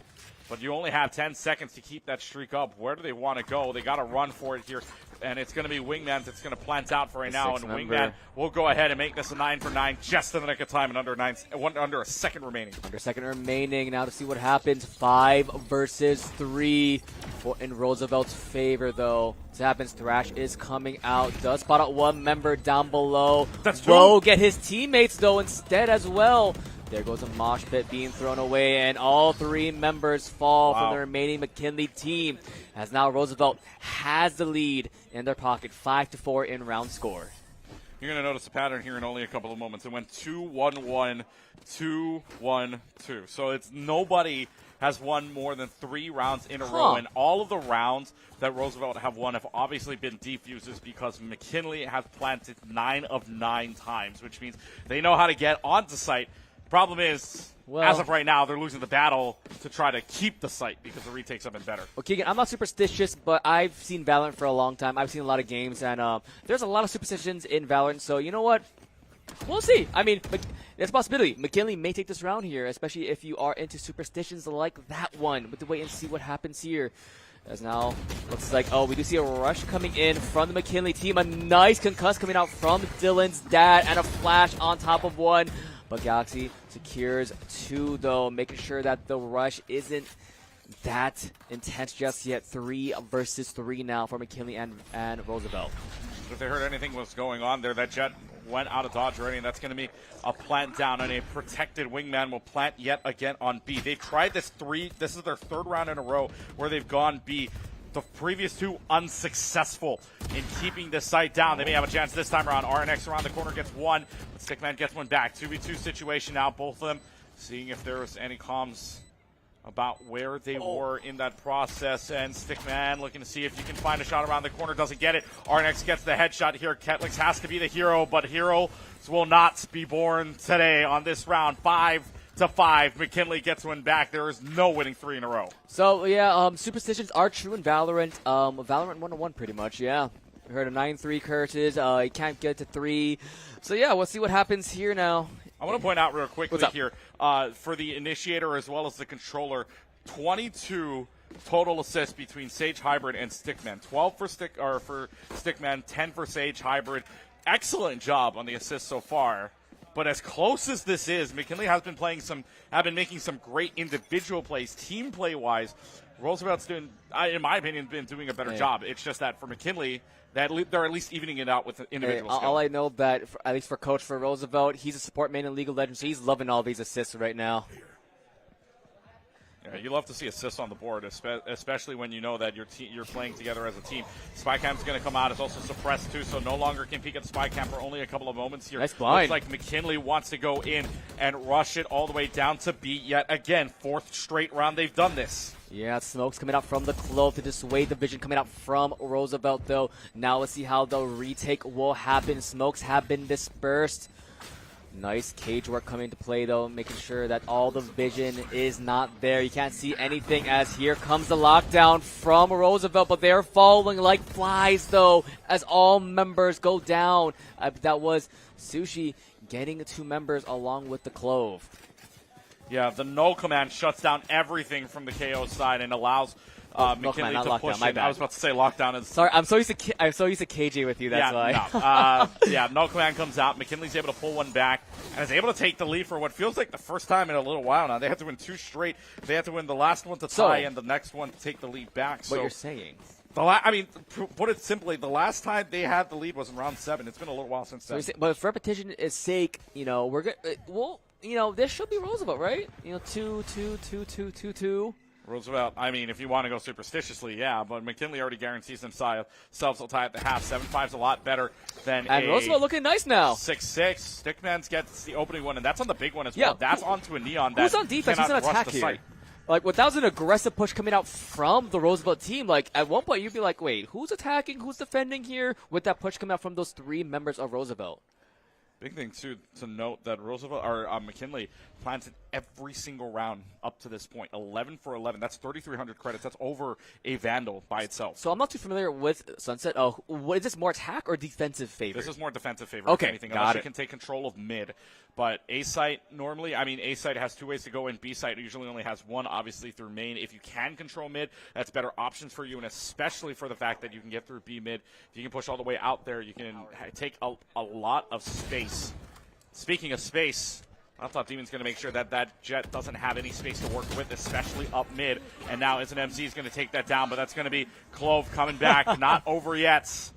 But you only have 10 seconds to keep that streak up. Where do they want to go? They got to run for it here. And it's going to be Wingman that's going to plant out for right now. And Wingman will go ahead and make this a 9 for 9 just in the nick of time and under a second remaining. Under a second remaining. Now to see what happens. 5 versus 3 in Roosevelt's favor, though. This happens. Thrash is coming out. Does spot out one member down below. That's Will get his teammates, though, instead as well. There goes a mosh pit being thrown away, and all 3 members fall from the remaining McKinley team. As now Roosevelt has the lead in their pocket, 5-4 in round score. You're going to notice a pattern here in only a couple of moments. It went 2-1-1, 2-1-2. So it's nobody has won more than 3 rounds in a row, and all of the rounds that Roosevelt have won have obviously been defuses because McKinley has planted 9 of 9 times, which means they know how to get onto site. Problem is, as of right now, they're losing the battle to try to keep the site because the retakes have been better. Well, Keegan, I'm not superstitious, but I've seen Valorant for a long time. I've seen a lot of games, and there's a lot of superstitions in Valorant, so you know what? We'll see. I mean, there's a possibility. McKinley may take this round here, especially if you are into superstitions like that one. But to wait and see what happens here. As now, looks like, we do see a rush coming in from the McKinley team. A nice concuss coming out from Dylan's dad, and a flash on top of one. But Galaxy secures 2, though, making sure that the rush isn't that intense just yet. 3 versus 3 now for McKinley and Roosevelt. If they heard anything was going on there, that jet went out of dodge already, and that's going to be a plant down, and a protected Wingman will plant yet again on B. They've tried this is their 3rd round in a row where they've gone B. The previous 2 unsuccessful in keeping the site down. They may have a chance this time around. RNX around the corner gets one, but Stickman gets one back. 2v2 situation now, both of them seeing if there was any comms about where they were in that process. And Stickman looking to see if you can find a shot around the corner. Doesn't get it. RNX gets the headshot here. Ketlix has to be the hero, but heroes will not be born today on this round. 5-5. McKinley gets one back. There is no winning 3 in a row. So, yeah, superstitions are true in Valorant. Valorant 101 pretty much, yeah. We heard of 9-3 curses. You can't get to 3. So, yeah, we'll see what happens here now. I want to point out real quickly here, for the initiator as well as the controller, 22 total assists between Sage Hybrid and Stickman. 12 for Stickman, 10 for Sage Hybrid. Excellent job on the assists so far. But as close as this is, McKinley have been making some great individual plays, team play wise. Roosevelt's doing, in my opinion, been doing a better job. It's just that for McKinley, they're at least evening it out with individual skill. All I know that, at least for Coach for Roosevelt, he's a support main in League of Legends, so he's loving all these assists right now. Yeah, you love to see assists on the board, especially when you know that you're playing together as a team. Spycam's going to come out. It's also suppressed, too, so no longer can peek at the Spycam for only a couple of moments here. Nice blind. Looks like McKinley wants to go in and rush it all the way down to B yet again. 4th straight round they've done this. Yeah, smokes coming out from the Clove to dissuade the vision coming out from Roosevelt, though. Now let's see how the retake will happen. Smokes have been dispersed. Nice cage work coming into play, though, making sure that all the vision is not there. You can't see anything as here comes the lockdown from Roosevelt, but they're falling like flies, though, as all members go down. That was Sushi getting 2 members along with the Clove. Yeah, the null command shuts down everything from the KO side and allows McKinley to push in. I was about to say lockdown is. Sorry, I'm so used to KJ with you. That's why. No. Null command comes out. McKinley's able to pull one back and is able to take the lead for what feels like the first time in a little while now. They have to win 2 straight. They have to win the last one to tie and the next one to take the lead back. What you're saying? Put it simply, the last time they had the lead was in round 7. It's been a little while since then. But if repetition is sake, we're good. This should be Roosevelt, right? 2-2-2-2-2-2. Roosevelt, if you want to go superstitiously, yeah, but McKinley already guarantees themselves a tie at the half. 7-5's a lot better than and Roosevelt looking nice now. 6-6. Stickman gets the opening one, and that's on the big one as well. That's onto a Neon. Who's on defense? Who's on attack here? That was an aggressive push coming out from the Roosevelt team. At one point, you'd be like, wait, who's attacking? Who's defending here? With that push coming out from those 3 members of Roosevelt. Big thing, too, to note that Roosevelt or McKinley planted every single round up to this point. 11 for 11. That's 3,300 credits. That's over a Vandal by itself. So I'm not too familiar with Sunset. What is this, more attack or defensive favor? This is more defensive favor. Okay, if anything, got unless it. you can take control of mid. But A-site normally, I mean, A-site has two ways to go in. B-site usually only has one, obviously, through main. If you can control mid, that's better options for you, and especially for the fact that you can get through B-mid. If you can push all the way out there, you can take a lot of space. Speaking of space, I thought Demon's going to make sure that that Jet doesn't have any space to work with, especially up mid. And now Isn't MZ is going to take that down, but that's going to be Clove coming back. Not over yet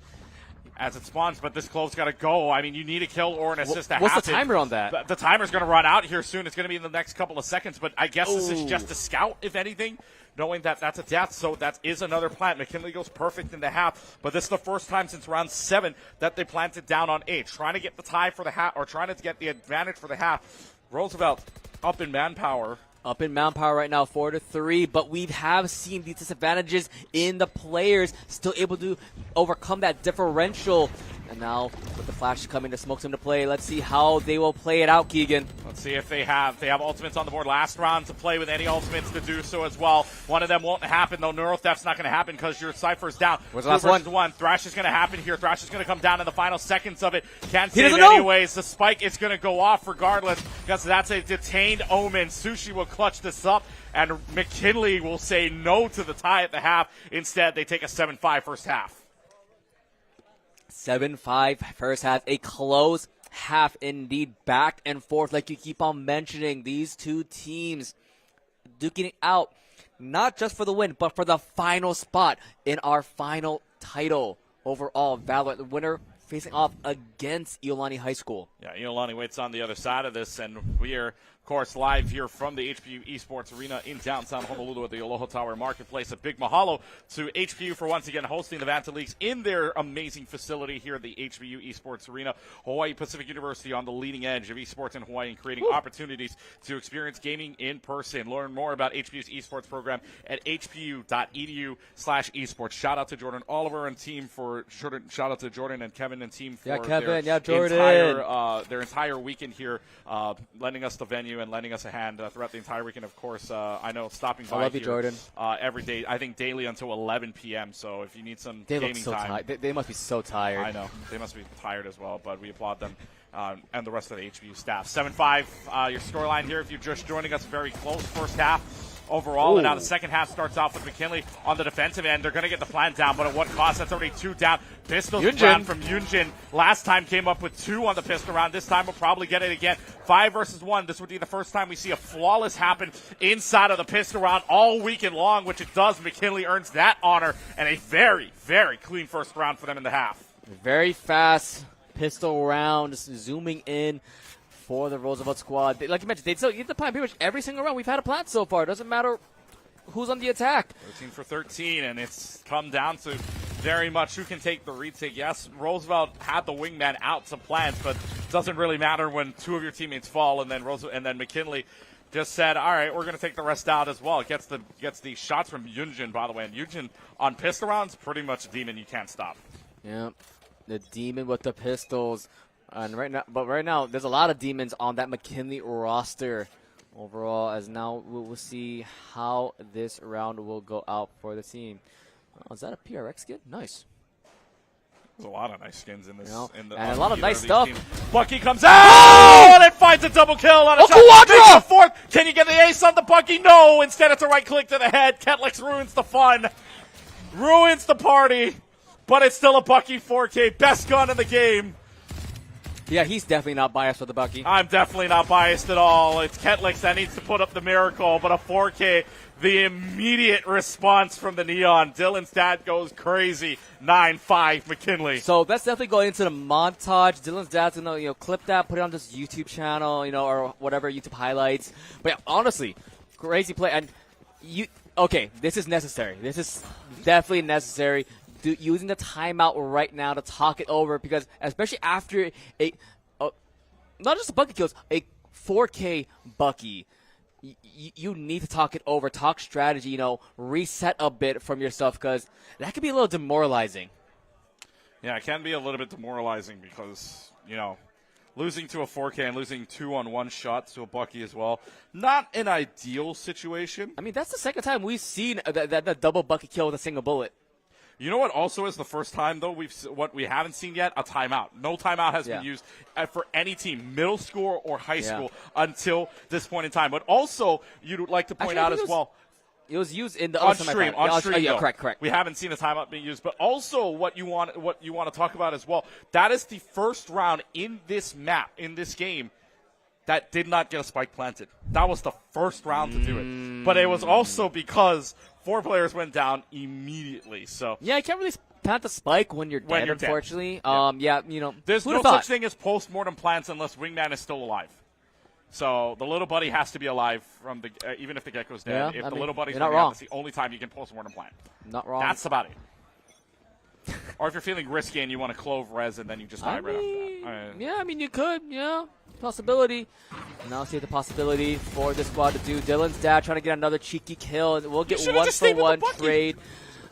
as it spawns, but this Clove's got to go. I mean, you need a kill or an assist to happen. What's the timer on that? The timer's going to run out here soon. It's going to be in the next couple of seconds, but I guess this is just a scout, if anything, knowing that that's a death. So that is another plant. McKinley goes perfect in the half, but this is the first time since round 7 that they planted down on 8, trying to get the tie for the half, or trying to get the advantage for the half. Roosevelt up in manpower. Up in manpower right now, 4-3, but we have seen these disadvantages in the players still able to overcome that differential. And now with the flash coming to smoke them to play, let's see how they will play it out, Keegan. Let's see if they have ultimates on the board. Last round to play with any ultimates to do so as well. One of them won't happen, though. Neurotheft's not going to happen because your Cypher's down. Where's the last one? Thrash is going to happen here. Thrash is going to come down in the final seconds of it. Can't He save it doesn't know. anyways. The spike is going to go off regardless because that's a detained Omen. Sushi will clutch this up, and McKinley will say no to the tie at the half. Instead, they take a 7-5 first half. 7-5 first half, a close half indeed, back and forth like you keep on mentioning. These two teams duking it out, not just for the win, but for the final spot in our final title overall. Valor, the winner, facing off against Iolani High School. Yeah, Iolani waits on the other side of this, and we are, of course, live here from the HPU Esports Arena in downtown Honolulu at the Aloha Tower Marketplace. A big mahalo to HPU for once again hosting the Vanta Leagues in their amazing facility here at the HPU Esports Arena. Hawaii Pacific University on the leading edge of esports in Hawaii and creating opportunities to experience gaming in person. Learn more about HPU's esports program at hpu.edu/esports. Shout out to Jordan Oliver and team shout out to Jordan and Kevin and team for their entire weekend here, lending us the venue and lending us a hand throughout the entire weekend. Of course, I know stopping by I love you, here, Jordan. Every day, I think daily until 11 p.m. So if you need some They gaming look so time, tired. They must be so tired. I know they must be tired as well, but we applaud them and the rest of the HBU staff. 7-5, your scoreline here. If you're just joining us, very close first half overall. And now the second half starts off with McKinley on the defensive end. They're going to get the plan down, but at what cost? That's already 2 down. Pistols round from Yunjin. Last time came up with 2 on the pistol round. This time we'll probably get it again. 5 versus 1. This would be the first time we see a flawless happen inside of the pistol round all weekend long, which it does. McKinley earns that honor and a very, very clean first round for them in the half. Very fast pistol round, just zooming in for the Roosevelt squad. Like you mentioned, they still get the plan pretty much every single round. We've had a plant so far. It doesn't matter who's on the attack. 13 for 13, and it's come down to very much who can take the retake. Yes, Roosevelt had the wingman out to plant, but it doesn't really matter when 2 of your teammates fall, and then McKinley just said, all right, we're going to take the rest out as well. It gets the shots from Yunjin, by the way, and Yunjin on pistol rounds, pretty much a demon you can't stop. Yeah, the demon with the pistols. And right now, there's a lot of demons on that McKinley roster overall, as now we'll see how this round will go out for the team. Oh, is that a PRX skin? Nice. There's a lot of nice skins in this. And a lot of nice stuff. Teams. Bucky comes out and it finds a double kill on a shot. Makes a fourth. Can you get the ace on the Bucky? No. Instead, it's a right click to the head. Ketlix ruins the fun. Ruins the party. But it's still a Bucky 4K. Best gun in the game. Yeah, he's definitely not biased with the Bucky. I'm definitely not biased at all. It's Ketlix that needs to put up the miracle, but a 4K, the immediate response from the Neon. Dylan's dad goes crazy. 9-5 McKinley. So that's definitely going into the montage. Dylan's dad's gonna clip that, put it on this YouTube channel, or whatever YouTube highlights. But yeah, honestly, crazy play. And this is necessary. This is definitely necessary. Using the timeout right now to talk it over, because especially after not just a Bucky kills, a 4K Bucky, you need to talk it over, talk strategy, reset a bit from yourself, because that could be a little demoralizing. Yeah, it can be a little bit demoralizing because, Losing to a 4K and losing 2-on-1 shots to a Bucky as well. Not an ideal situation. I mean, that's the second time we've seen that double Bucky kill with a single bullet. You know what also is the first time, though, what we haven't seen yet? A timeout. No timeout has been used for any team, middle school or high school, until this point in time. But also, you'd like to point out as well. It was used in the on stream. Yeah, correct. We haven't seen a timeout being used, but also what you want to talk about as well. That is the first round in this map, in this game, that did not get a spike planted. That was the first round to do it, but it was also because 4 players went down immediately. So yeah, you can't really plant the spike when you're dead. Unfortunately, there's no such thing as post-mortem plants unless Wingman is still alive. So the little buddy has to be alive from the even if the gecko's dead. If the little buddy's running out, that's the only time you can post-mortem plant. Not wrong. That's about it. Or if you're feeling risky and you want to clove res and then you just die right after that. Yeah, I mean, you could. Yeah, possibility. Now see the possibility for this squad to do. Dylan's dad trying to get another cheeky kill. We'll get 1-for-1 trade.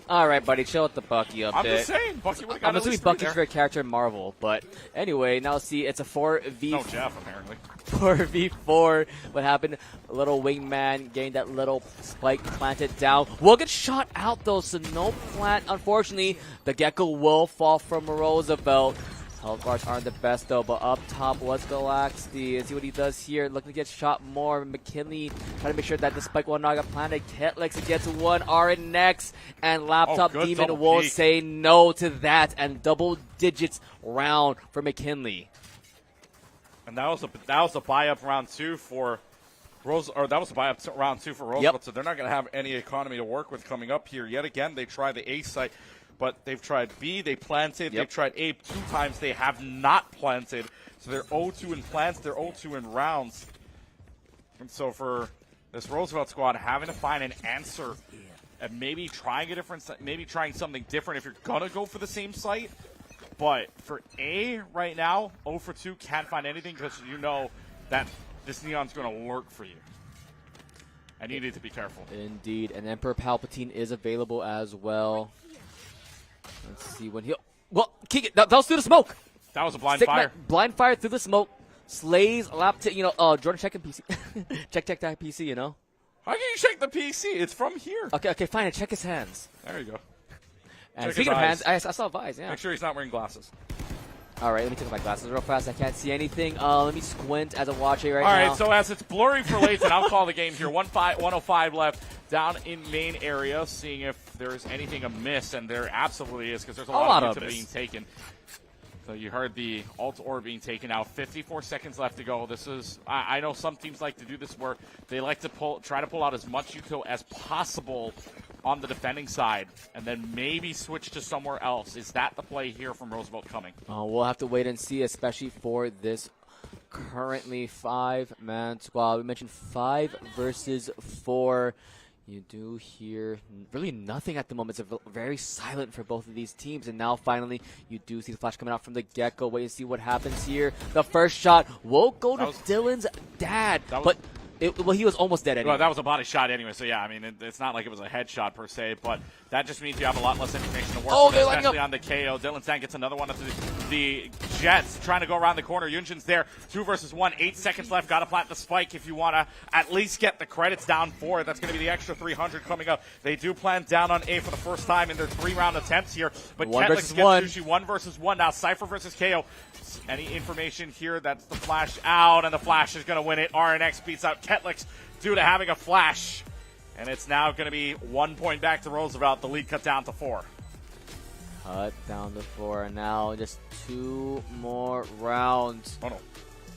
All right, buddy, chill with the Bucky up I'm bit. just saying, Bucky would have got I'm assuming Bucky's favorite character in Marvel, but anyway, now see it's a 4v. No, Jeff apparently. 4v4. What happened? A little wingman getting that little spike planted down. Will get shot out though, so no plant. Unfortunately, the gecko will fall from Roosevelt. Health bars aren't the best though, but up top was Galaxy. See what he does here. Looking to get shot more. McKinley trying to make sure that the spike will not get planted. Ketlex gets one. RN next. And Laptop Demon will say no to that. And double digits round for McKinley. And that was a buy up round 2 for round 2 for Roosevelt. So they're not going to have any economy to work with coming up here. Yet again, they try the A site. But they've tried B, they planted. They've tried A 2 times. They have not planted. So they're 0-2 in plants. They're 0-2 in rounds. And so for this Roosevelt squad, having to find an answer and maybe trying something different if you're going to go for the same site. But for A right now, 0-2, can't find anything because you know that this Neon's going to lurk for you. And you need to be careful. Indeed. And Emperor Palpatine is available as well. Let's see when he'll. Well, Keegan, that was through the smoke. That was a blind fire. Blind fire through the smoke. Slays laptop. Jordan checking PC. check that PC. How can you check the PC? It's from here. Okay, fine. Check his hands. There you go. And speaking of hands, I saw Vi's. Yeah. Make sure he's not wearing glasses. All right, let me take off my glasses real fast. I can't see anything. Let me squint as I watch it now. All right, so as it's blurry for Leighton, I'll call the game here. 105 left down in main area, seeing if there's anything amiss, and there absolutely is because there's a lot of being taken. So you heard the alt ore being taken out. 54 seconds left to go. This is I know some teams like to do this where they like to try to pull out as much Yuko as possible on the defending side, and then maybe switch to somewhere else. Is that the play here from Roosevelt coming? We'll have to wait and see, especially for this currently 5-man squad. We mentioned 5 versus 4. You do hear really nothing at the moment. It's very silent for both of these teams. And now finally you do see the flash coming out from the Gecko. Wait and see what happens here. The first shot will go to Dylan's dad. He was almost dead anyway. Well, that was a body shot anyway, so yeah, I mean, it's not like it was a headshot per se, but that just means you have a lot less information to work with, especially on the KO. Dylan Sang gets another one of the Jets trying to go around the corner. Yunjin's there, 2 versus 1, 8 seconds left. Got to plant the spike if you want to at least get the credits down for it. That's going to be the extra 300 coming up. They do plant down on A for the first time in their 3-round attempts here, but Ketlex gets Sushi 1 versus 1. Now Cypher versus KO. Any information here? That's the flash out, and the flash is going to win it. RNX beats out Ketlex due to having a flash. And it's now going to be 1 point back to Roosevelt. The lead cut down to 4. Cut down to 4. And now just 2 more rounds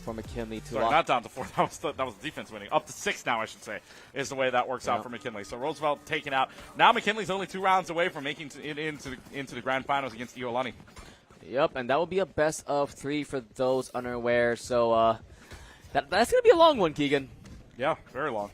for McKinley. Sorry, not down to 4. That was the defense winning. Up to 6 now, I should say, is the way that works out for McKinley. So Roosevelt taken out. Now McKinley's only 2 rounds away from making it into the grand finals against Iolani. Yep, and that will be a best of 3 for those unaware. So that's going to be a long one, Keegan. Yeah, very long.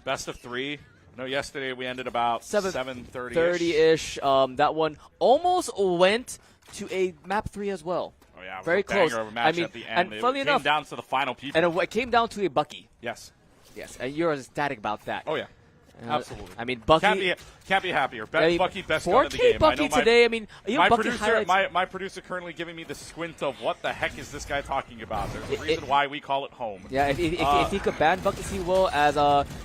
Best of 3. No, yesterday we ended about 7:30-ish. 30-ish. That one almost went to a map 3 as well. Oh yeah, it was very a banger close. Of a match at the end. And funny enough, came down to the final people. And it came down to a Bucky. Yes. And you're ecstatic about that. Oh yeah. Absolutely. I mean, Bucky can't be happier. Bucky, best 4K gun in the game. Bucky I know today. I mean, my Bucky producer, my producer, currently giving me the squint of what the heck is this guy talking about. There's a reason why we call it home. Yeah, if he could ban Bucky, he will. As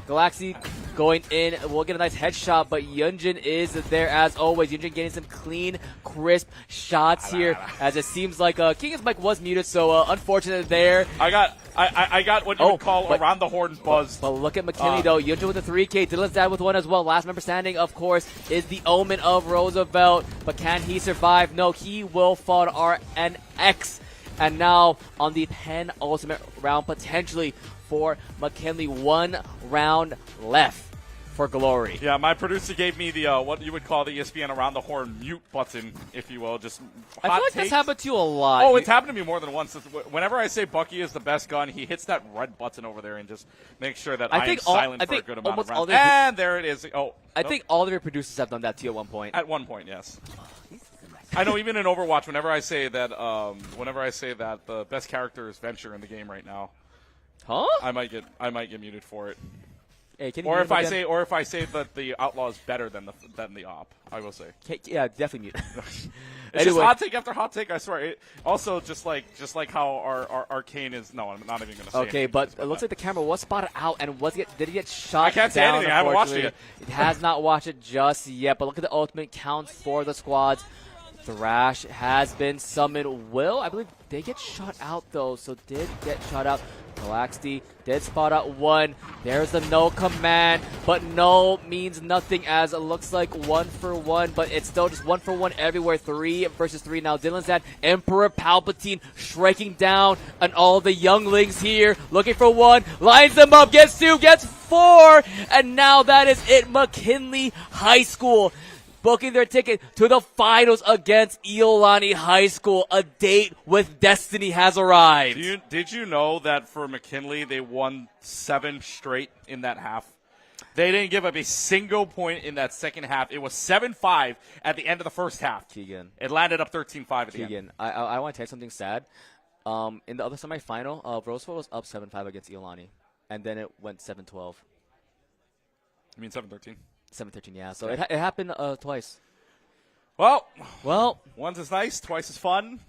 Galaxy going in, we'll get a nice headshot. But Yunjin is there as always. Yunjin getting some clean, crisp shots here. As it seems like King's mic was muted, so unfortunate there. I got what you would call around the horn buzz. But look at McKinley though. Yunjin with the 3K. Dylan's dad with one as well. Last member standing, of course, is the Omen of Roosevelt. But can he survive? No, he will fall to RNX. And now on the penultimate round, potentially for McKinley. 1 round left for glory. Yeah, my producer gave me the what you would call the ESPN around the horn mute button, if you will. Just I feel like this happened to you a lot. Oh, it's happened to me more than once. Whenever I say Bucky is the best gun, he hits that red button over there and just makes sure that I am silent for a good amount of rounds. And there it is. I think all of your producers have done that to you at one point. At one point, yes. I know, even in Overwatch, whenever I say that the best character is Venture in the game right now, I might get muted for it. Hey, or if I say that the outlaw is better than the op, I will say. Yeah, definitely mute. It's just hot take after hot take. I swear. Also, just like how our Arcane is. No, I'm not even going to say. Okay, but it looks like the camera was spotted out and did he get shot? I can't say anything. I haven't watched it yet. It has not watched it just yet. But look at the ultimate counts for the squads. Thrash has been summoned. Will, I believe, they get shot out though, so did get shot out. Galaxy did spot out one. There's the no command, but no means nothing as it looks like 1-for-1, but it's still just 1-for-1 everywhere. 3 versus 3 now. Dylan's at Emperor Palpatine striking down on all the younglings here, looking for one, lines them up, gets 2, gets 4, and now that is it. McKinley High School booking their ticket to the finals against Iolani High School. A date with destiny has arrived. Did you know that for McKinley, they won 7 straight in that half? They didn't give up a single point in that second half. It was 7-5 at the end of the first half. Keegan. It landed up 13-5 at the end. Keegan, I want to tell you something sad. In the other semifinal, Roosevelt was up 7-5 against Iolani, and then it went 7-12. You mean 7-13? 7-13, yeah. So it happened twice. Well, once is nice, twice is fun.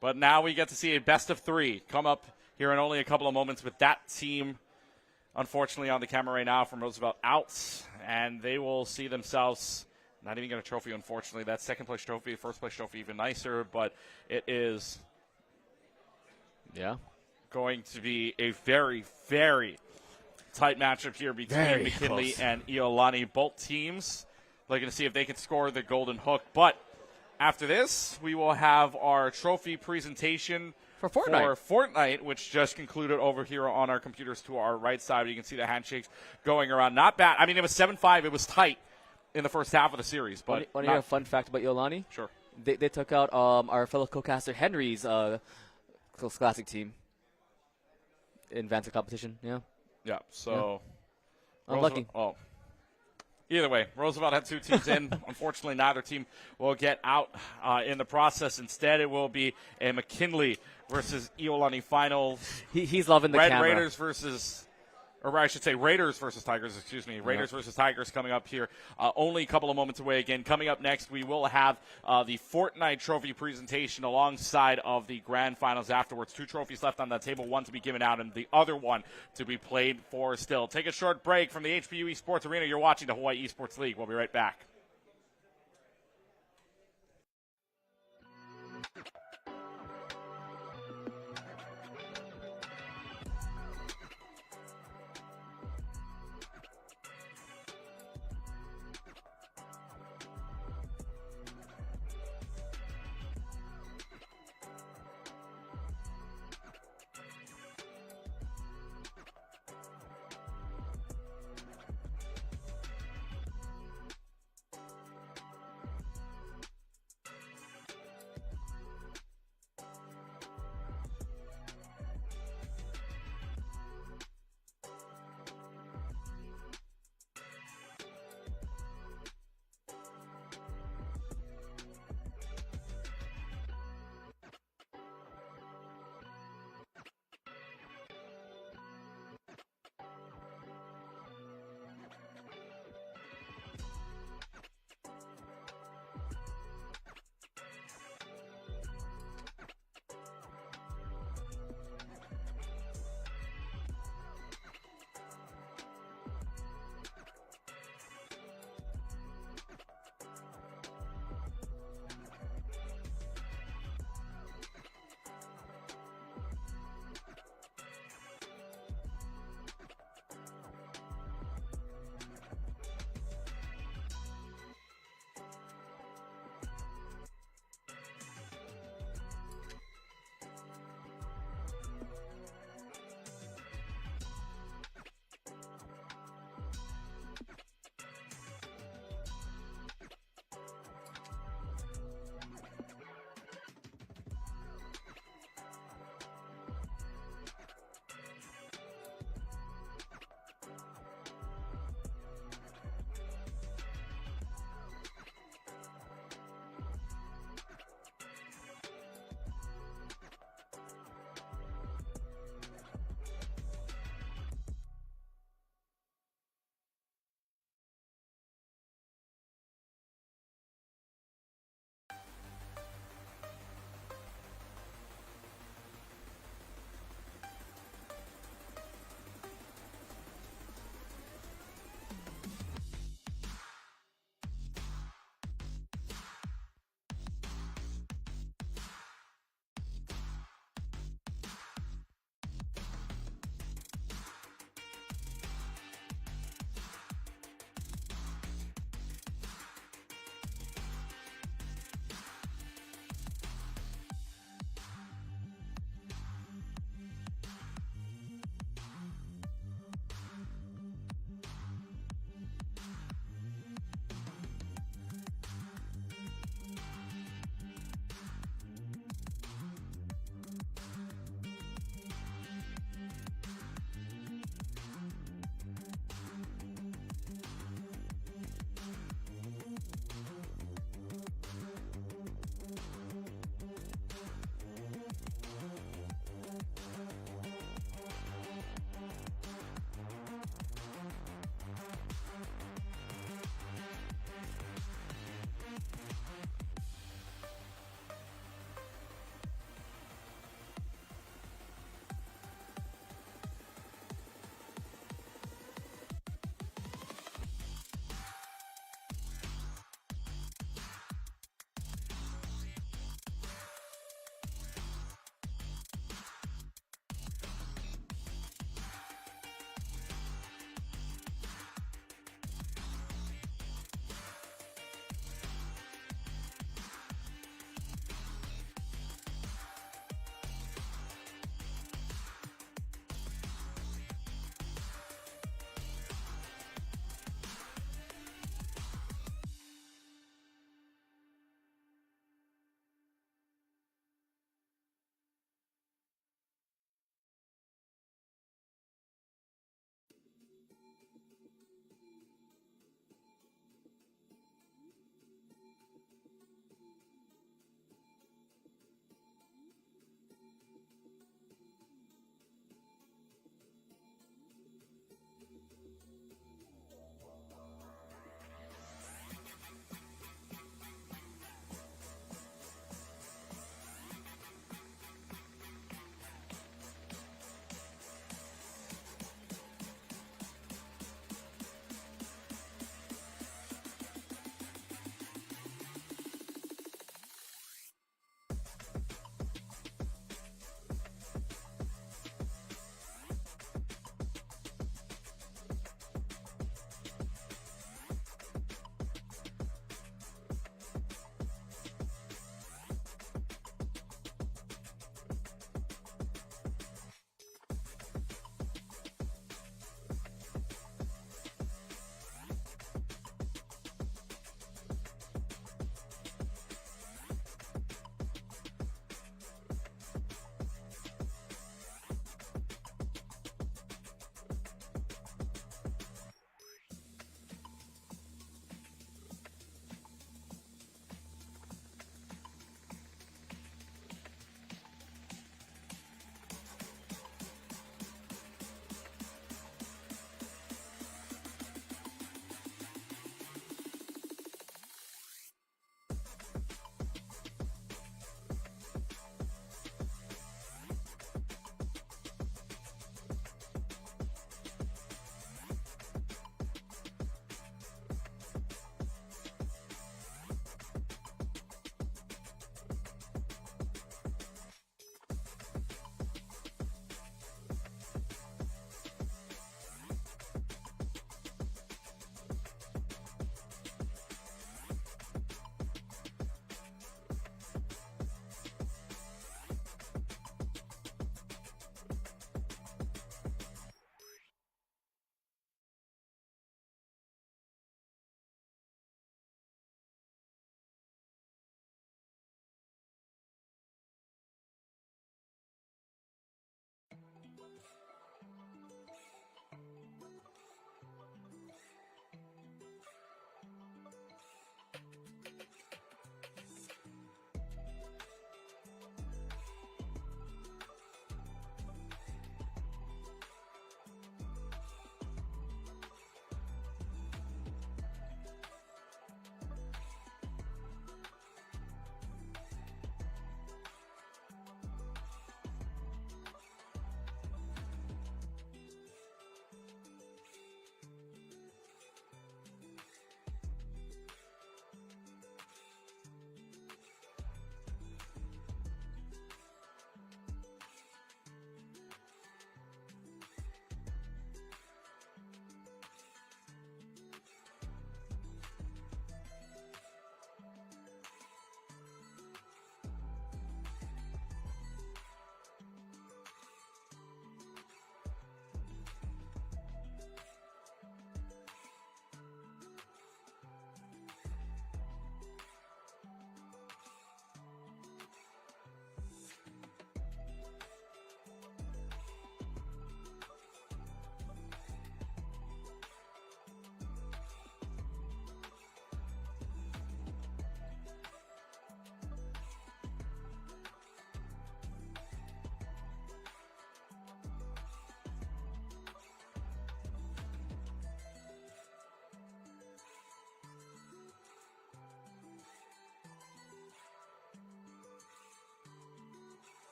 But now we get to see a best of 3 come up here in only a couple of moments with that team, unfortunately, on the camera right now from Roosevelt out. And they will see themselves not even get a trophy, unfortunately. That second-place trophy, first-place trophy, even nicer. But it is going to be a very, very tight matchup here between McKinley and Iolani. Both teams looking to see if they can score the golden hook. But after this, we will have our trophy presentation for Fortnite, which just concluded over here on our computers to our right side. You can see the handshakes going around. Not bad. I mean, it was 7-5. It was tight in the first half of the series. But want to hear a fun fact about Iolani? Sure. They took out our fellow co-caster Henry's classic team in Vanta competition. Yeah. Yeah, so unlucky. Either way, Roosevelt had 2 teams in. Unfortunately, neither team will get out in the process. Instead, it will be a McKinley versus Iolani finals. He's loving the camera. Raiders versus Tigers, excuse me. Raiders versus Tigers coming up here. Only a couple of moments away again. Coming up next, we will have the Fortnite trophy presentation alongside of the grand finals afterwards. 2 trophies left on that table, one to be given out and the other one to be played for still. Take a short break from the HPU Esports Arena. You're watching the Hawaii Esports League. We'll be right back.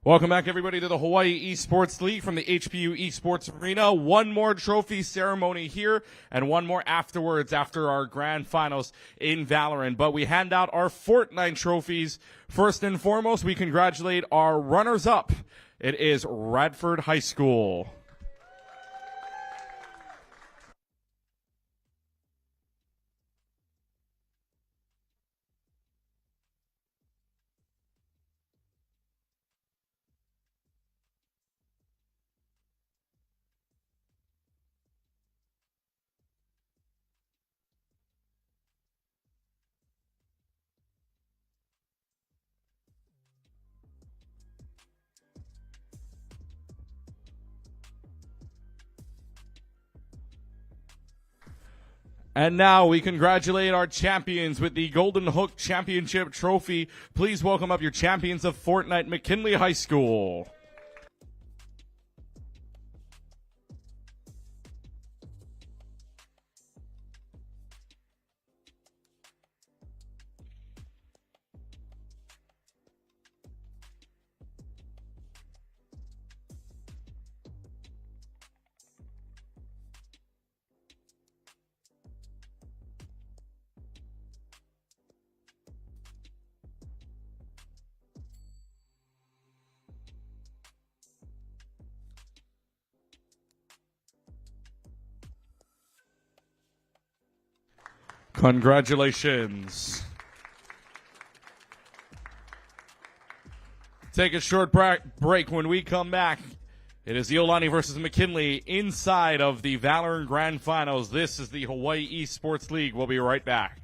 Welcome back, everybody, to the Hawaii Esports League from the HPU Esports Arena. One more trophy ceremony here and one more afterwards after our grand finals in Valorant. But we hand out our Fortnite trophies. First and foremost, we congratulate our runners-up. It is Radford High School. And now we congratulate our champions with the Golden Hook Championship Trophy. Please welcome up your champions of Fortnite, McKinley High School. Congratulations. Take a short break. When we come back, it is Iolani versus McKinley inside of the Valorant Grand Finals. This is the Hawaii Esports League. We'll be right back.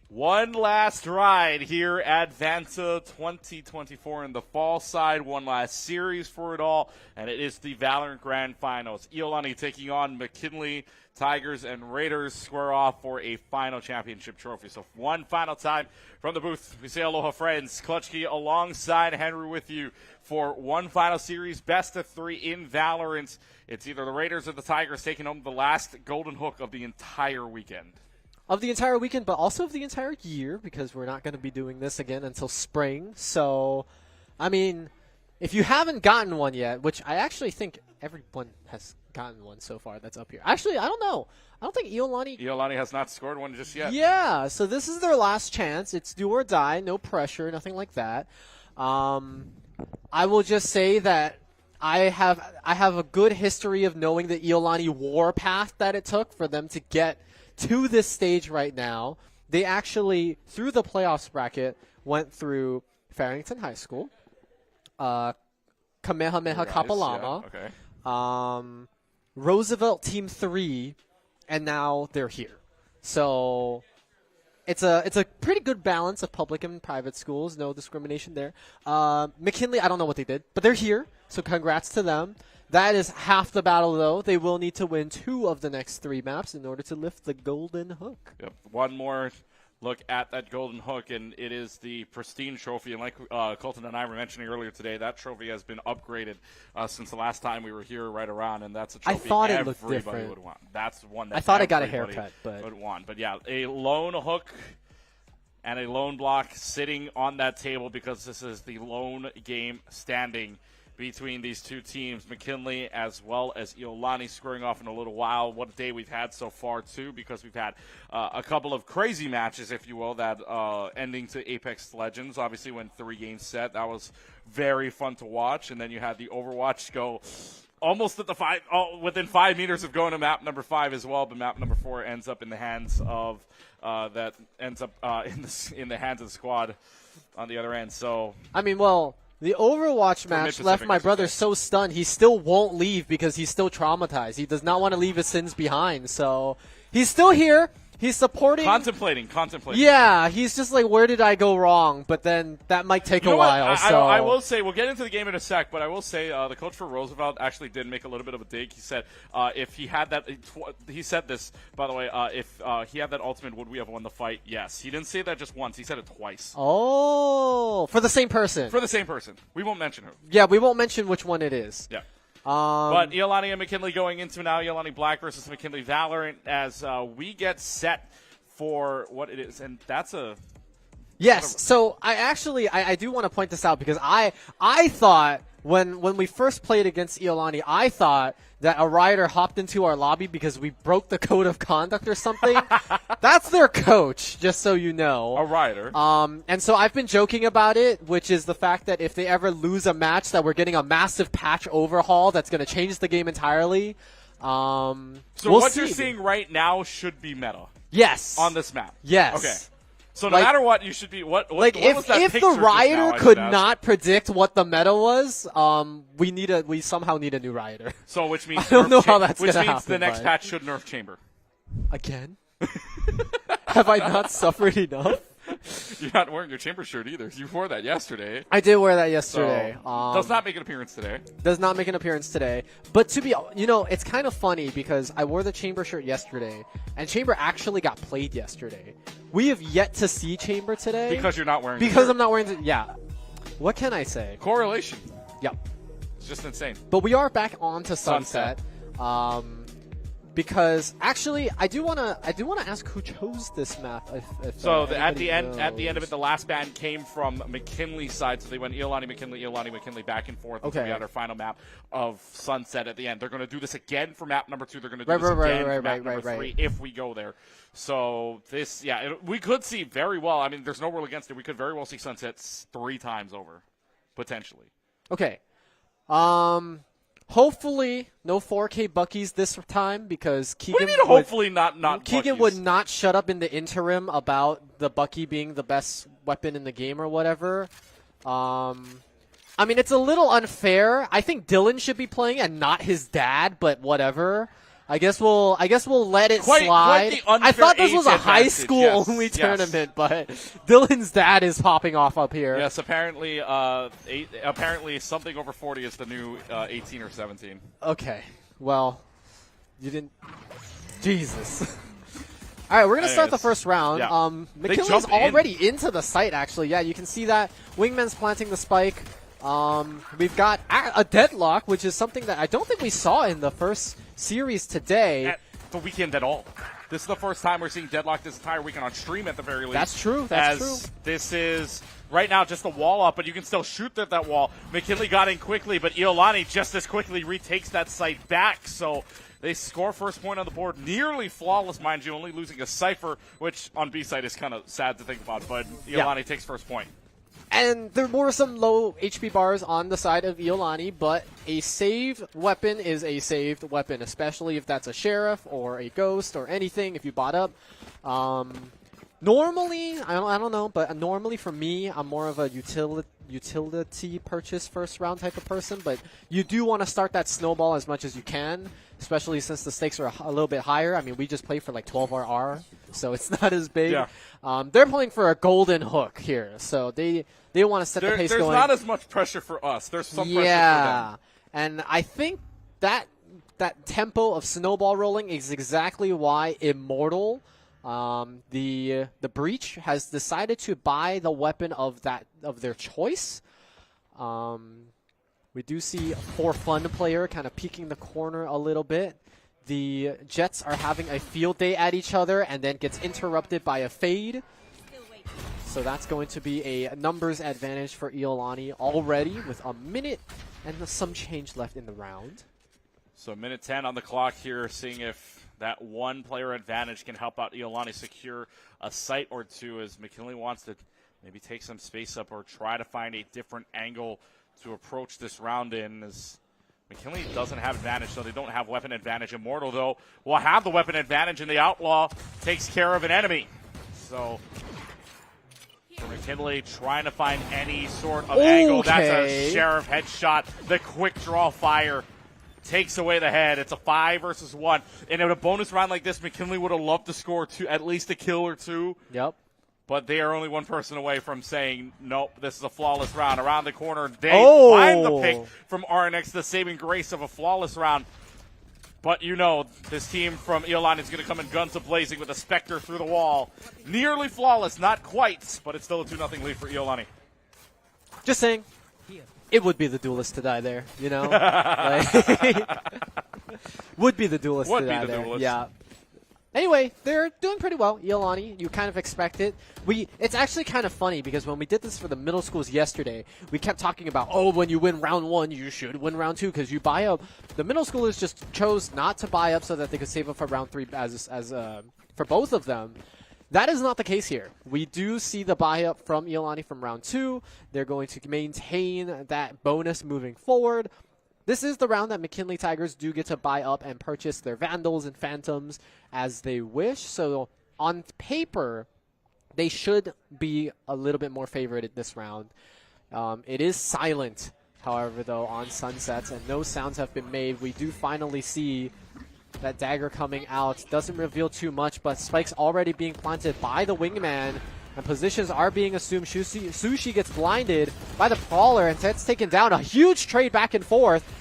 One last ride here at Vanta 2024 in the fall side. One last series for it all, and it is the Valorant Grand Finals. Iolani taking on McKinley. Tigers and Raiders square off for a final championship trophy. So one final time from the booth, we say aloha, friends. Clutchkey alongside Henry with you for one final series, best of three in Valorant. It's either the Raiders or the Tigers taking home the last golden hook of the entire weekend. Of the entire weekend, but also of the entire year, because we're not going to be doing this again until spring. So, I mean, if you haven't gotten one yet, which I actually think everyone has gotten one so far that's up here. Actually, I don't know. I don't think Iolani has not scored one just yet. Yeah, so this is their last chance. It's do or die, no pressure, nothing like that. I will just say that I have a good history of knowing the Iolani war path that it took for them to get to this stage right now. They actually, through the playoffs bracket, went through Farrington High School, Kamehameha Kapalama, Roosevelt Team 3, and now they're here. So it's a pretty good balance of public and private schools. No discrimination there. McKinley, I don't know what they did, but they're here. So congrats to them. That is half the battle, though. They will need to win 2 of the next 3 maps in order to lift the golden hook. Yep. One more look at that golden hook, and it is the pristine trophy. And like Colton and I were mentioning earlier today, that trophy has been upgraded since the last time we were here right around, and that's a trophy I thought it looked everybody different. would want. That's one that I thought it got a everybody haircut, but would want. But yeah, a lone hook and a lone block sitting on that table because this is the lone game standing between these two teams, McKinley as well as Iolani squaring off in a little while. What a day we've had so far, too, because we've had a couple of crazy matches, if you will, that ending to Apex Legends. Obviously, when 3 games set, that was very fun to watch. And then you had the Overwatch go almost at the within 5 meters of going to map number 5 as well, but map number 4 ends up in the hands of in the hands of the squad on the other end. So I mean, well, the Overwatch match left my brother so stunned he still won't leave because he's still traumatized. He does not want to leave his sins behind. So he's still here. He's supporting. Contemplating. Yeah, he's just like, where did I go wrong? But then that might take a while. I will say, we'll get into the game in a sec, but I will say the coach for Roosevelt actually did make a little bit of a dig. He said if he had that, he said this, by the way, if he had that ultimate, would we have won the fight? Yes. He didn't say that just once. He said it twice. Oh, for the same person. For the same person. We won't mention who. Yeah, we won't mention which one it is. Yeah. But Iolani and McKinley going into now, Iolani Black versus McKinley Valorant as we get set for what it is. And that's a... Yes, so I do want to point this out because I thought when we first played against Iolani, I thought that a rioter hopped into our lobby because we broke the code of conduct or something. That's their coach, just so you know. A rioter. And so I've been joking about it, which is the fact that if they ever lose a match, that we're getting a massive patch overhaul that's going to change the game entirely. So we'll what see. you're seeing right now should be meta. Yes. On this map. Yes. Okay. So no matter what, you should be what was that if picture the just rioter now, could not predict what the meta was, we somehow need a new rioter. So which means I don't know how that's which gonna means the happen, next but- patch should nerf Chamber. Again? Have I not suffered enough? You're not wearing your Chamber shirt either. You wore that yesterday. I did wear that yesterday. So, does not make an appearance today. Does not make an appearance today. But to be, it's kind of funny because I wore the Chamber shirt yesterday, and Chamber actually got played yesterday. We have yet to see Chamber today. Because you're not wearing Because the shirt. I'm not wearing yeah. What can I say? Correlation. Yep. It's just insane. But we are back onto Sunset. Because actually, I do want to ask who chose this map. At the end of it, the last ban came from McKinley's side, so they went Iolani, McKinley, back and forth. Okay. We had our final map of Sunset at the end. They're going to do this again for map number 2. They're going to do this again for map number 3 if we go there. So this, we could see very well. I mean, there's no rule against it. We could very well see Sunset 3 times over, potentially. Okay. Hopefully, no 4K Buckies this time because Keegan. What do you mean? Hopefully not. Keegan Buckies? would not shut up in the interim about the Bucky being the best weapon in the game or whatever. I mean, it's a little unfair. I think Dylan should be playing and not his dad, but whatever. I guess we'll let it slide. Quite the unfair I thought this was a age high advantage. school Yes, only yes. tournament, but Dylan's dad is popping off up here. Yes, apparently, something over 40 is the new 18 or 17. Okay, well, you didn't. Jesus. All right, we're gonna start the first round. Yeah. McKinley's jump in. already into the site. Actually, yeah, you can see that Wingman's planting the spike. We've got a deadlock, which is something that I don't think we saw in the first series today. At the weekend at all. This is the first time we're seeing deadlock this entire weekend on stream at the very least. That's true. This is right now just a wall up, but you can still shoot at that wall. McKinley got in quickly, but Iolani just as quickly retakes that site back. So they score first point on the board. Nearly flawless, mind you, only losing a Cypher, which on B side is kind of sad to think about, but Iolani takes first point. And there were some low HP bars on the side of Iolani, but a saved weapon is a saved weapon, especially if that's a sheriff or a ghost or anything if you bought up. Normally, I don't know, but normally for me, I'm more of a utility purchase first round type of person, but you do want to start that snowball as much as you can, especially since the stakes are a little bit higher. I mean, we just play for like 12 RR, so it's not as big. Yeah. They're playing for a golden hook here, so they want to set the pace there's going. There's not as much pressure for us. There's some pressure for them. And I think that tempo of snowball rolling is exactly why Immortal The Breach has decided to buy the weapon of their choice. We do see For Fun player kind of peeking the corner a little bit. The Jets are having a field day at each other and then gets interrupted by a fade. So that's going to be a numbers advantage for Iolani already with a minute and some change left in the round. So minute 10 on the clock here, seeing if that one player advantage can help out Iolani secure a site or two, as McKinley wants to maybe take some space up or try to find a different angle to approach this round in, as McKinley doesn't have advantage, so they don't have weapon advantage. Immortal, though, will have the weapon advantage, and the Outlaw takes care of an enemy. So for McKinley, trying to find any sort of angle. That's a Sheriff headshot. The quick draw fire takes away the head. It's a 5 versus 1. And in a bonus round like this, McKinley would have loved to score at least a kill or two. Yep. But they are only one person away from saying, nope, this is a flawless round. Around the corner, they find the pick from RNX, the saving grace of a flawless round. But you know, this team from Iolani is going to come in guns a-blazing with a Spectre through the wall. Nearly flawless, not quite, but it's still a 2-0 lead for Iolani. Just saying, it would be the duelist to die there, you know? Would be the duelist to die there. Duelist. Yeah. Anyway, they're doing pretty well. Iolani, you kind of expect it. It's actually kind of funny because when we did this for the middle schools yesterday, we kept talking about, when you win round 1, you should win round 2 because you buy up. The middle schoolers just chose not to buy up so that they could save up for round 3 as for both of them. That is not the case here. We do see the buy up from Iolani from round 2. They're going to maintain that bonus moving forward. This is the round that McKinley Tigers do get to buy up and purchase their Vandals and Phantoms as they wish. So on paper, they should be a little bit more favored in this round. It is silent, however, though, on Sunsets, and no sounds have been made. We do finally see that dagger coming out. Doesn't reveal too much, but spikes already being planted by the wingman. And positions are being assumed. Sushi gets blinded by the Prowler and gets taken down. A huge trade back and forth.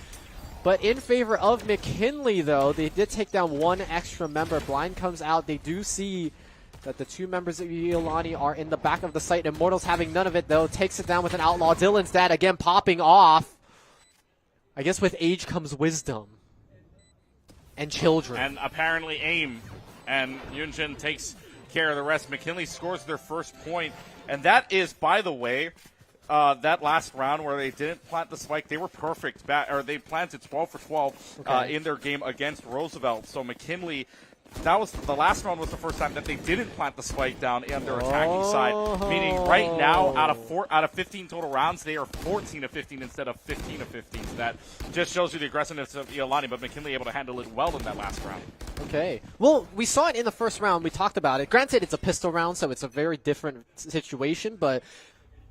But in favor of McKinley, though, they did take down one extra member. Blind comes out. They do see that the 2 members of Iolani are in the back of the site. Immortals having none of it, though. Takes it down with an Outlaw. Dylan's dad again popping off. I guess with age comes wisdom. And children. And apparently aim. And Yunjin takes care of the rest. McKinley scores their first point, and that is, by the way, that last round where they didn't plant the spike, they were perfect. They planted 12 for 12 in their game against Roosevelt. So McKinley, that was the last round was the first time that they didn't plant the spike down in their attacking side. Meaning right now, out of 15 total rounds, they are 14 of 15 instead of 15 of 15. So that just shows you the aggressiveness of Iolani, but McKinley able to handle it well in that last round. Okay. Well, we saw it in the first round. We talked about it. Granted, it's a pistol round, so it's a very different situation, but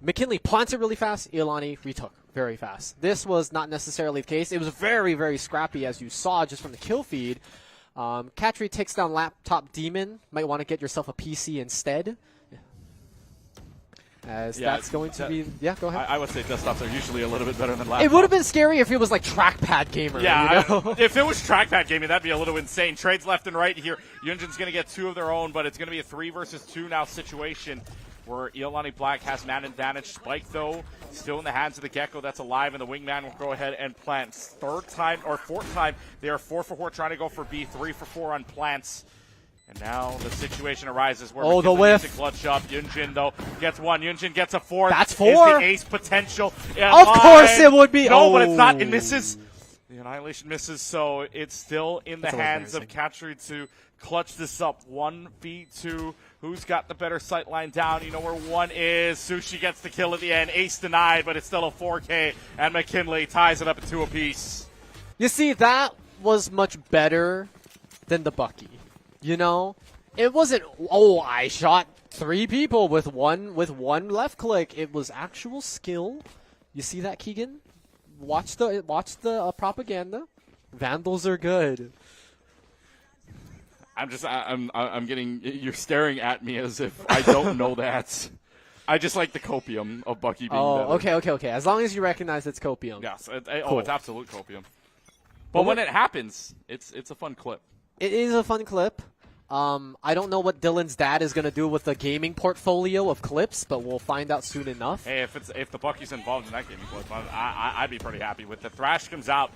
McKinley planted really fast. Iolani retook very fast. This was not necessarily the case. It was very, very scrappy, as you saw just from the kill feed. Katri takes down Laptop Demon. Might want to get yourself a PC instead. As that's going to be... Yeah, go ahead. I would say desktops are usually a little bit better than laptops. It would have been scary if it was like Trackpad Gamer. Yeah, you know? If it was Trackpad Gaming, that'd be a little insane. Trades left and right here. Yunjin's going to get 2 of their own, but it's going to be a 3 versus 2 now situation where Iolani Black has man advantage. Spike, though, still in the hands of the Gecko. That's alive, and the Wingman will go ahead and plant. Fourth time, they are 4 for 4 trying to go for B, 3 for 4 on plants. And now the situation arises where the whiff. needs to clutch up. Yunjin, though, gets 1. Yunjin gets a 4. That's 4? Is the ace potential. Of course it would be. No, but it's not. It misses. The Annihilation misses, so it's still in the hands of Katri to clutch this up. 1v2. Who's got the better sight line down? You know where 1 is. Sushi gets the kill at the end. Ace denied, but it's still a 4K. And McKinley ties it up at 2 apiece. You see, that was much better than the Bucky. You know? It wasn't, I shot 3 people with one left click. It was actual skill. You see that, Keegan? Watch the propaganda. Vandals are good. I'm getting, you're staring at me as if I don't know that. I just like the copium of Bucky being better. Okay. As long as you recognize it's copium. Yes. Cool. It's absolute copium. But when it happens, it's a fun clip. It is a fun clip. I don't know what Dylan's dad is going to do with the gaming portfolio of clips, but we'll find out soon enough. Hey, if the Bucky's involved in that gaming clip, I'd be pretty happy with it. Thrash comes out,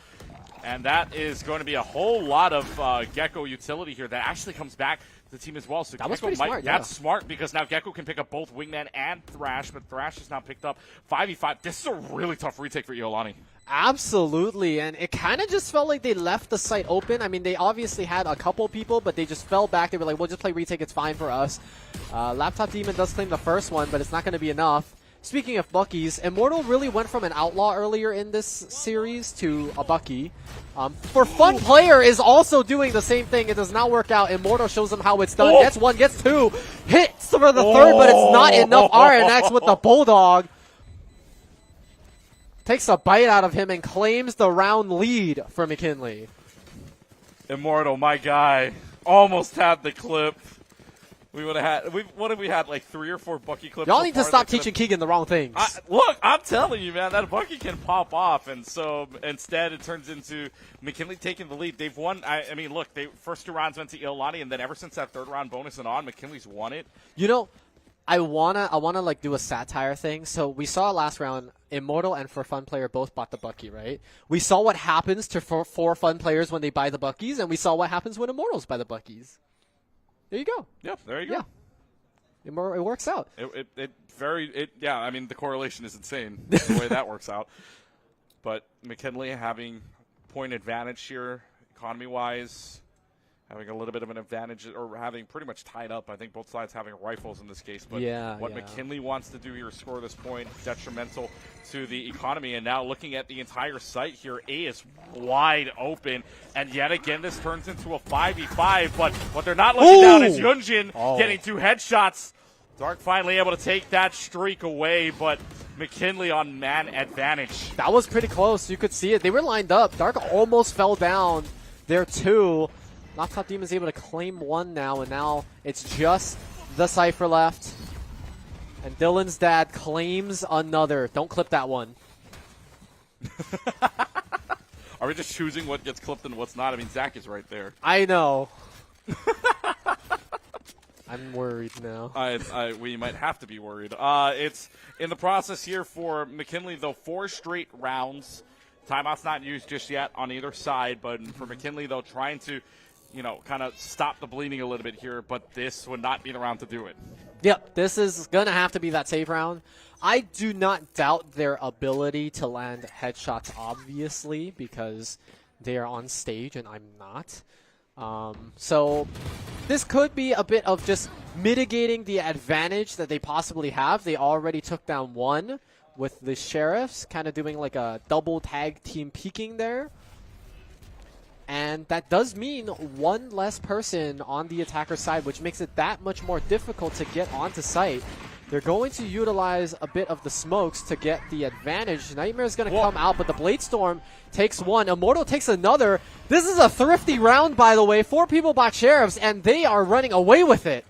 and that is going to be a whole lot of Gecko utility here that actually comes back to the team as well. So that was pretty smart. That's smart because now Gecko can pick up both Wingman and Thrash, but Thrash is now picked up 5v5. This is a really tough retake for Iolani. Absolutely, and it kind of just felt like they left the site open. I mean, they obviously had a couple people, but they just fell back. They were like, we'll just play retake, it's fine for us. Laptop Demon does claim the first one, but it's not going to be enough. Speaking of Buckies, Immortal really went from an outlaw earlier in this series to a Bucky. For Fun Player is also doing the same thing. It does not work out. Immortal shows them how it's done. Gets one, gets two, hits for the third, but it's not enough. RNX with the Bulldog. Takes a bite out of him and claims the round lead for McKinley. Immortal, my guy, almost had the clip. We would have had. What have we had? Like 3 or 4 Bucky clips. Y'all need to stop teaching Keegan the wrong things. Look, I'm telling you, man, that Bucky can pop off, and so instead it turns into McKinley taking the lead. They've won. I mean, look, they first 2 rounds went to Iolani, and then ever since that 3rd round bonus and on, McKinley's won it. You know, I wanna like do a satire thing. So we saw last round, Immortal and For Fun Player both bought the Bucky, right? We saw what happens to For Fun Players when they buy the Buckies, and we saw what happens when Immortals buy the Buckies. There you go. Yep, there you go. Yeah. It works out. Yeah, I mean, the correlation is insane, the way that works out. But McKinley having point advantage here, economy-wise, having a little bit of an advantage, or having pretty much tied up. I think both sides having rifles in this case. But what McKinley wants to do here is score this point, detrimental to the economy. And now looking at the entire site here, A is wide open. And yet again, this turns into a 5v5. But what they're not looking down is Yunjin getting 2 headshots. Dark finally able to take that streak away, but McKinley on man advantage. That was pretty close. You could see it. They were lined up. Dark almost fell down there too. Laptop Demon is able to claim 1 now, and now it's just the Cypher left. And Dylan's dad claims another. Don't clip that one. Are we just choosing what gets clipped and what's not? I mean, Zach is right there. I know. I'm worried now. We might have to be worried. It's in the process here for McKinley, though, 4 straight rounds. Timeout's not used just yet on either side, but for McKinley, though, trying to kind of stop the bleeding a little bit here, but this would not be the round to do it. Yep, this is going to have to be that save round. I do not doubt their ability to land headshots, obviously, because they are on stage and I'm not. So this could be a bit of just mitigating the advantage that they possibly have. They already took down 1 with the Sheriffs, kind of doing like a double tag team peeking there. And that does mean 1 less person on the attacker side, which makes it that much more difficult to get onto site. They're going to utilize a bit of the smokes to get the advantage. Nightmare is going to come out, but the Blade Storm takes 1. Immortal takes another. This is a thrifty round, by the way. 4 people bought Sheriffs, and they are running away with it.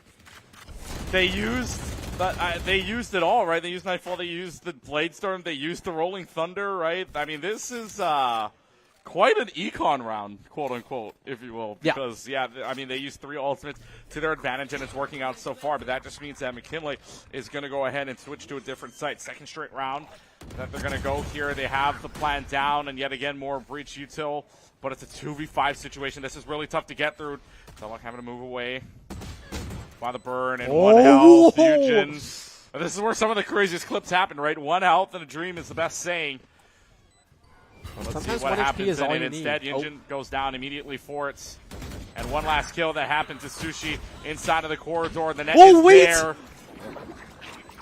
They used it all, right? They used Nightfall. They used the Blade Storm. They used the Rolling Thunder, right? I mean, this is quite an econ round, quote unquote, if you will. Because, I mean, they used 3 ultimates to their advantage, and it's working out so far. But that just means that McKinley is going to go ahead and switch to a different site. Second straight round that they're going to go here. They have the plan down, and yet again, more breach util. But it's a 2v5 situation. This is really tough to get through. Belloc having to move away by the burn, and 1 health. Eugen. This is where some of the craziest clips happen, right? 1 health and a dream is the best saying. Let's Sometimes see what 1 happens. HP is all you instead, need. Yunjin goes down immediately for it. And 1 last kill that happened to Sushi inside of the corridor. The net is there.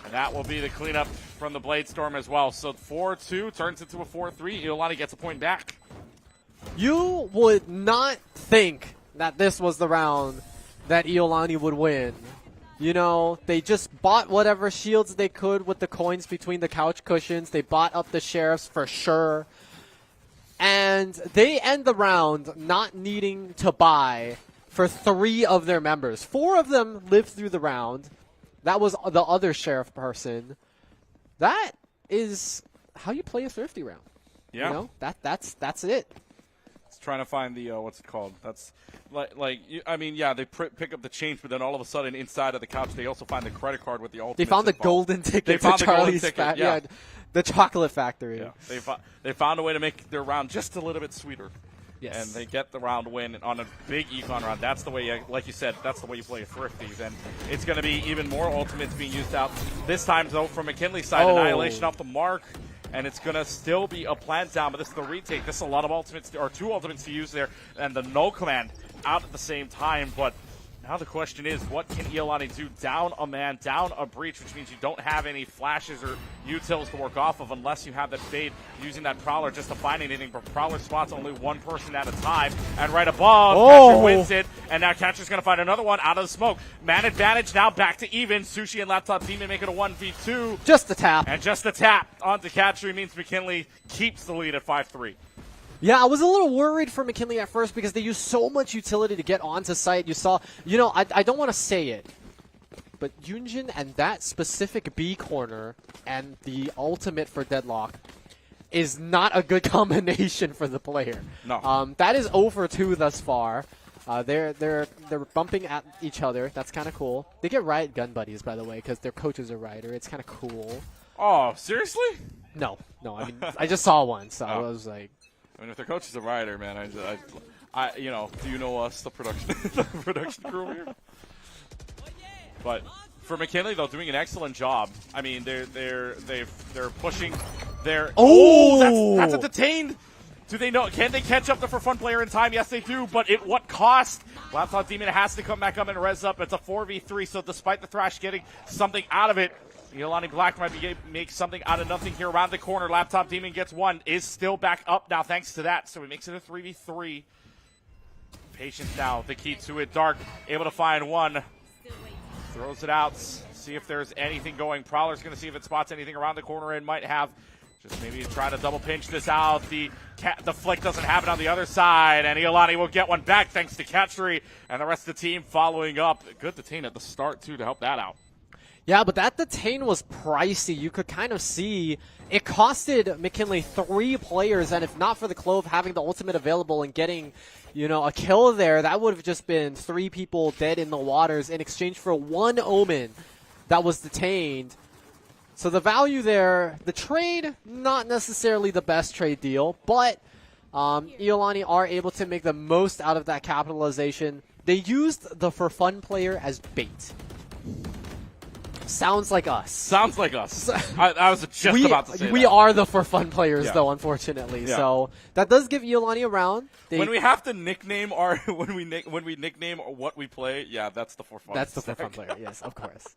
And that will be the cleanup from the Blade Storm as well. So 4-2 turns into a 4-3. Iolani gets a point back. You would not think that this was the round that Iolani would win. You know, they just bought whatever shields they could with the coins between the couch cushions. They bought up the Sheriffs for sure. And they end the round not needing to buy for 3 of their members. 4 of them lived through the round. That was the other Sheriff person. That is how you play a thrifty round. Yeah. You know, that's it. trying to find the what's it called? That's they pick up the change, but then all of a sudden inside of the couch they also find the credit card with the ultimate. They found the golden ticket to Charlie's the chocolate factory. Yeah, they found a way to make their round just a little bit sweeter. Yes. And they get the round win on a big econ round. That's the way, like you said, that's the way you play Thrifties. And it's going to be even more ultimates being used out. This time, though, from McKinley's side, Annihilation off the mark. And it's going to still be a plant down, but this is the retake. This is a lot of ultimates, or 2 ultimates to use there. And the no command out at the same time. But now the question is, what can Iolani do? Down a man, down a breach, which means you don't have any flashes or utils to work off of unless you have that fade using that Prowler just to find anything. But Prowler spots only one person at a time. And right above, Catcher wins it. And now Catcher's going to find another one out of the smoke. Man advantage now back to even. Sushi and Laptop Demon make it a 1v2. Just the tap. And just the tap onto Catcher means McKinley keeps the lead at 5-3. Yeah, I was a little worried for McKinley at first because they used so much utility to get onto site. You saw, I don't want to say it, but Yunjin and that specific B corner and the ultimate for Deadlock is not a good combination for the player. No. That is 0-2 thus far. They're bumping at each other. That's kind of cool. They get Riot gun buddies, by the way, because their coaches are Rioter. It's kind of cool. Oh, seriously? No. I mean, I just saw one, so I was like. I mean, if their coach is a Rioter, man, I do you know us, the production crew here? But for McKinley, though, doing an excellent job. I mean, they're pushing their. That's a detained. Do they know? Can they catch up the for fun player in time? Yes, they do. But at what cost? Laptop Demon has to come back up and res up. It's a 4v3. So despite the Thrash getting something out of it, Iolani Black might make something out of nothing here around the corner. Laptop Demon gets one. Is still back up now thanks to that. So he makes it a 3v3. Patience now, the key to it. Dark able to find one. Throws it out. See if there's anything going. Prowler's going to see if it spots anything around the corner and might have. Just maybe try to double pinch this out. The flick doesn't happen on the other side, and Iolani will get one back thanks to Catchery and the rest of the team following up. Good detain at the start, too, to help that out. Yeah, but that detain was pricey. You could kind of see it costed McKinley 3 players, and if not for the Clove having the ultimate available and getting, a kill there, that would have just been 3 people dead in the waters in exchange for 1 Omen that was detained. So the value there, the trade, not necessarily the best trade deal, but Iolani are able to make the most out of that capitalization. They used the for fun player as bait. Sounds like us. I was just about to say we that. are the for fun players, though, unfortunately. Yeah. So that does give Iolani a round. When we have to nickname our when we nickname what we play, that's the for fun. That's the for fun player. Yes, of course.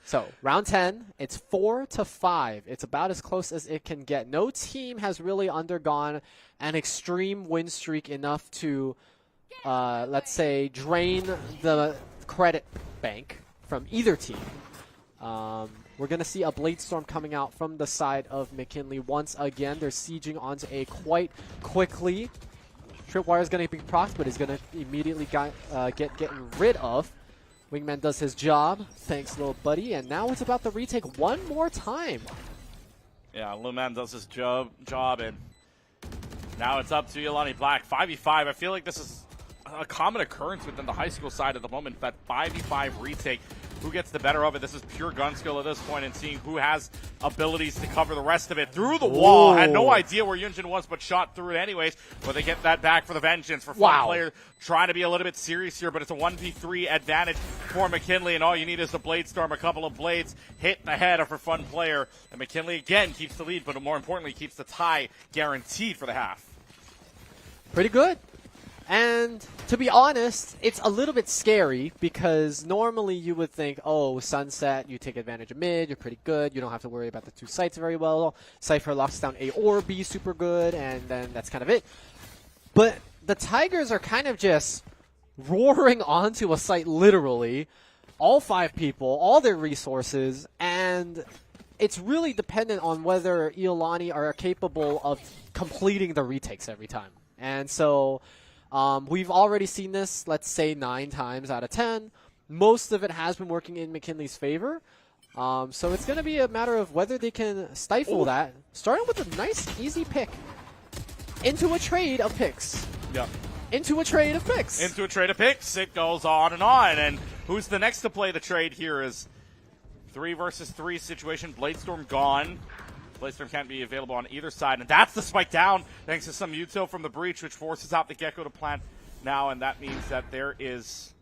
So round 10, it's 4-5. It's about as close as it can get. No team has really undergone an extreme win streak enough to, let's say, drain the credit bank from either team. We're going to see a Blade Storm coming out from the side of McKinley once again. They're sieging onto A quite quickly. Tripwire is going to be procced, but he's going to immediately getting rid of. Wingman does his job. Thanks, little buddy. And now it's about the retake one more time. Yeah, Little Man does his job, and now it's up to Iolani Black. 5v5. I feel like this is a common occurrence within the high school side at the moment, that 5v5 retake. Who gets the better of it? This is pure gun skill at this point, and seeing who has abilities to cover the rest of it. Through the wall. Had no idea where Yunjin was, but shot through it anyways. But they get that back for the vengeance. For fun player trying to be a little bit serious here, but it's a 1v3 advantage for McKinley, and all you need is a Blade Storm, a couple of blades, hit the head of a fun player. And McKinley, again, keeps the lead, but more importantly, keeps the tie guaranteed for the half. Pretty good. And to be honest, it's a little bit scary because normally you would think, oh, Sunset, you take advantage of mid, you're pretty good, you don't have to worry about the 2 sites very well. Cypher locks down A or B super good, and then that's kind of it. But the Tigers are kind of just roaring onto a site literally, all 5 people, all their resources, and it's really dependent on whether Iolani are capable of completing the retakes every time. And so we've already seen this, let's say, 9 times out of 10. Most of it has been working in McKinley's favor. So it's going to be a matter of whether they can stifle that. Starting with a nice, easy pick. into a trade of picks. Yep. Into a trade of picks. Into a trade of picks. It goes on. And who's the next to play the trade here is 3 versus 3 situation. Bladestorm gone. Bladestorm can't be available on either side. And that's the spike down thanks to some util from the breach, which forces out the Gecko to plant now. And that means that there is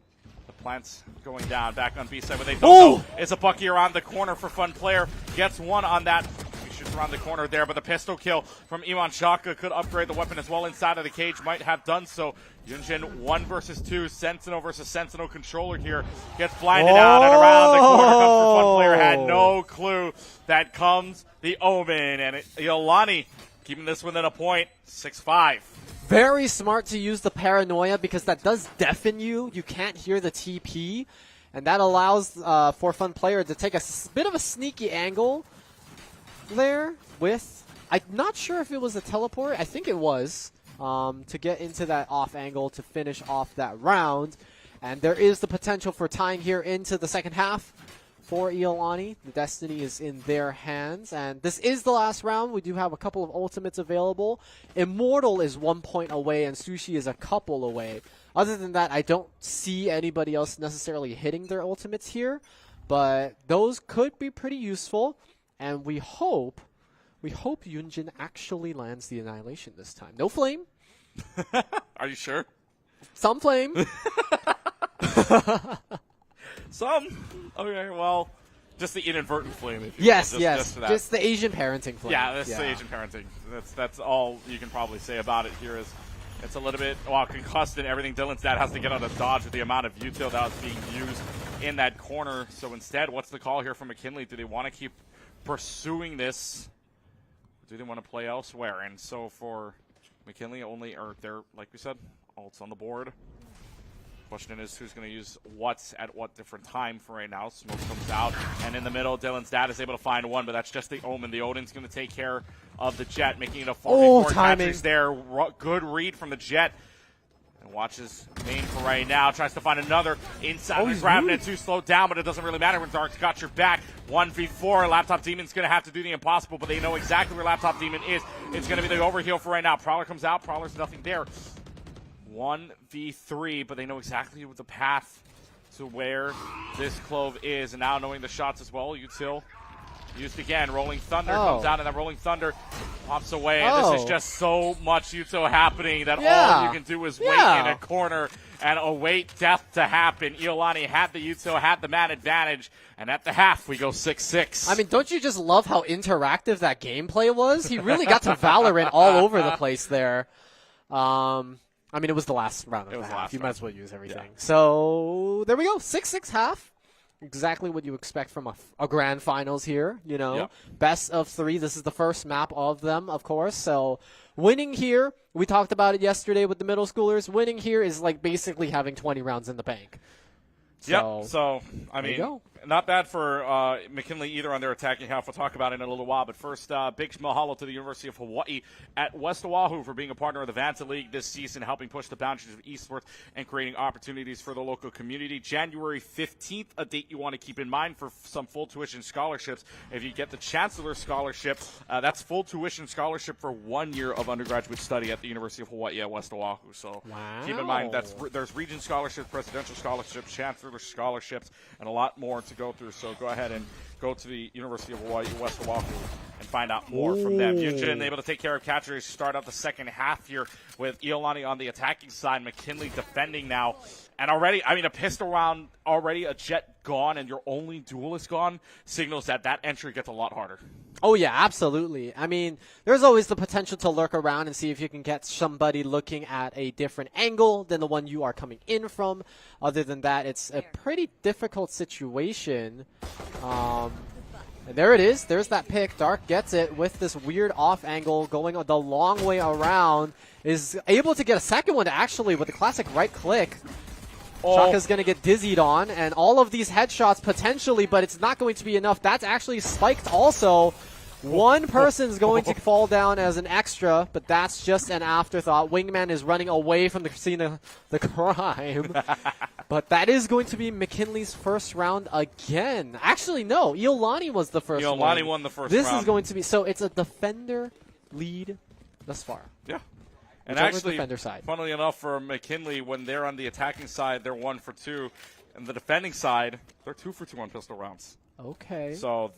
the plants going down back on B side. But they don't know. It's a Bucky around the corner for Fun Player. Gets one on that. Shoots around the corner there, but the pistol kill from Iman Shaka could upgrade the weapon as well inside of the cage. Might have done so. Yunjin 1 versus 2. Sentinel versus Sentinel controller here. Gets blinded out and around the corner comes for Fun Player. Had no clue. That comes the Omen. And Iolani keeping this within a point. 6-5. Very smart to use the paranoia because that does deafen you. You can't hear the TP. And that allows for Fun Player to take a bit of a sneaky angle there with, I'm not sure if it was a teleport. I think it was, to get into that off angle to finish off that round. And there is the potential for tying here into the second half for Iolani. The destiny is in their hands. And this is the last round. We do have a couple of ultimates available. Immortal is 1 point away and Sushi is a couple away. Other than that, I don't see anybody else necessarily hitting their ultimates here. But those could be pretty useful. And we hope Yunjin actually lands the Annihilation this time. No flame. Are you sure? Some flame. Some. Okay, well, just the inadvertent flame. If you yes, will. Just the Asian parenting flame. Yeah, that's the Asian parenting. That's all you can probably say about it here is it's a little bit, concussed and everything. Dylan's dad has to get out of dodge with the amount of util that was being used in that corner. So instead, what's the call here from McKinley? Do they want to keep pursuing this? Do they want to play elsewhere? And so for McKinley, they're, like we said, ults on the board. Question is who's going to use what's at what different time for right now. Smoke comes out, and in the middle, Dylan's dad is able to find one, but that's just the Omen. The Odin's going to take care of the Jet, making it a 4v4. Catcher's there. Good read from the Jet. And watches main for right now. Tries to find another inside. He's grabbing it too slow down, but it doesn't really matter when Dark's got your back. 1v4. Laptop Demon's going to have to do the impossible, but they know exactly where Laptop Demon is. It's going to be the overheal for right now. Prowler comes out. Prowler's nothing there. 1v3, but they know exactly the path to where this Clove is. And now knowing the shots as well, util used again. Rolling Thunder comes out, and that Rolling Thunder pops away. And this is just so much util happening that all you can do is wait in a corner and await death to happen. Iolani had the util, had the man advantage, and at the half we go 6-6. I mean, don't you just love how interactive that gameplay was? He really got to Valorant all over the place there. I mean, it was the last round of the half. You might as well use everything. Yeah. So there we go. 6-6 half. Exactly what you expect from a grand finals here. You know, best of 3. This is the first map of them, of course. So winning here, we talked about it yesterday with the middle schoolers. Winning here is like basically having 20 rounds in the bank. So I mean, not bad for McKinley either on their attacking half. We'll talk about it in a little while. But first, big mahalo to the University of Hawaii at West Oahu for being a partner of the Vanta League this season, helping push the boundaries of esports and creating opportunities for the local community. January 15th, a date you want to keep in mind for some full tuition scholarships. If you get the Chancellor Scholarship, that's full tuition scholarship for 1 year of undergraduate study at the University of Hawaii at West Oahu. So keep in mind there's Regent scholarships, presidential scholarships, Chancellor scholarships, and a lot more to go through. So go ahead and go to the University of Hawaii, West Oahu, and find out more from them. Yunjin able to take care of catchers. Start out the second half here with Iolani on the attacking side, McKinley defending now. And already, I mean, a pistol round, already a Jet gone, and your only duelist gone signals that entry gets a lot harder. Oh, yeah, absolutely. I mean, there's always the potential to lurk around and see if you can get somebody looking at a different angle than the one you are coming in from. Other than that, it's a pretty difficult situation. And there it is. There's that pick. Dark gets it with this weird off angle going the long way around. Is able to get a second one actually with the classic right click. Shaka's going to get dizzied on, and all of these headshots potentially, but it's not going to be enough. That's actually spiked also. One person's going to fall down as an extra, but that's just an afterthought. Wingman is running away from the scene of the crime. But that is going to be McKinley's first round again. Actually, no. Iolani was the first one. Iolani won the first round. This is going to be, so it's a defender lead thus far. Yeah. And whichever actually, defender side. funnily enough, for McKinley, when they're on the attacking side, they're 1 for 2. And the defending side, they're 2 for 2 on pistol rounds. Okay. So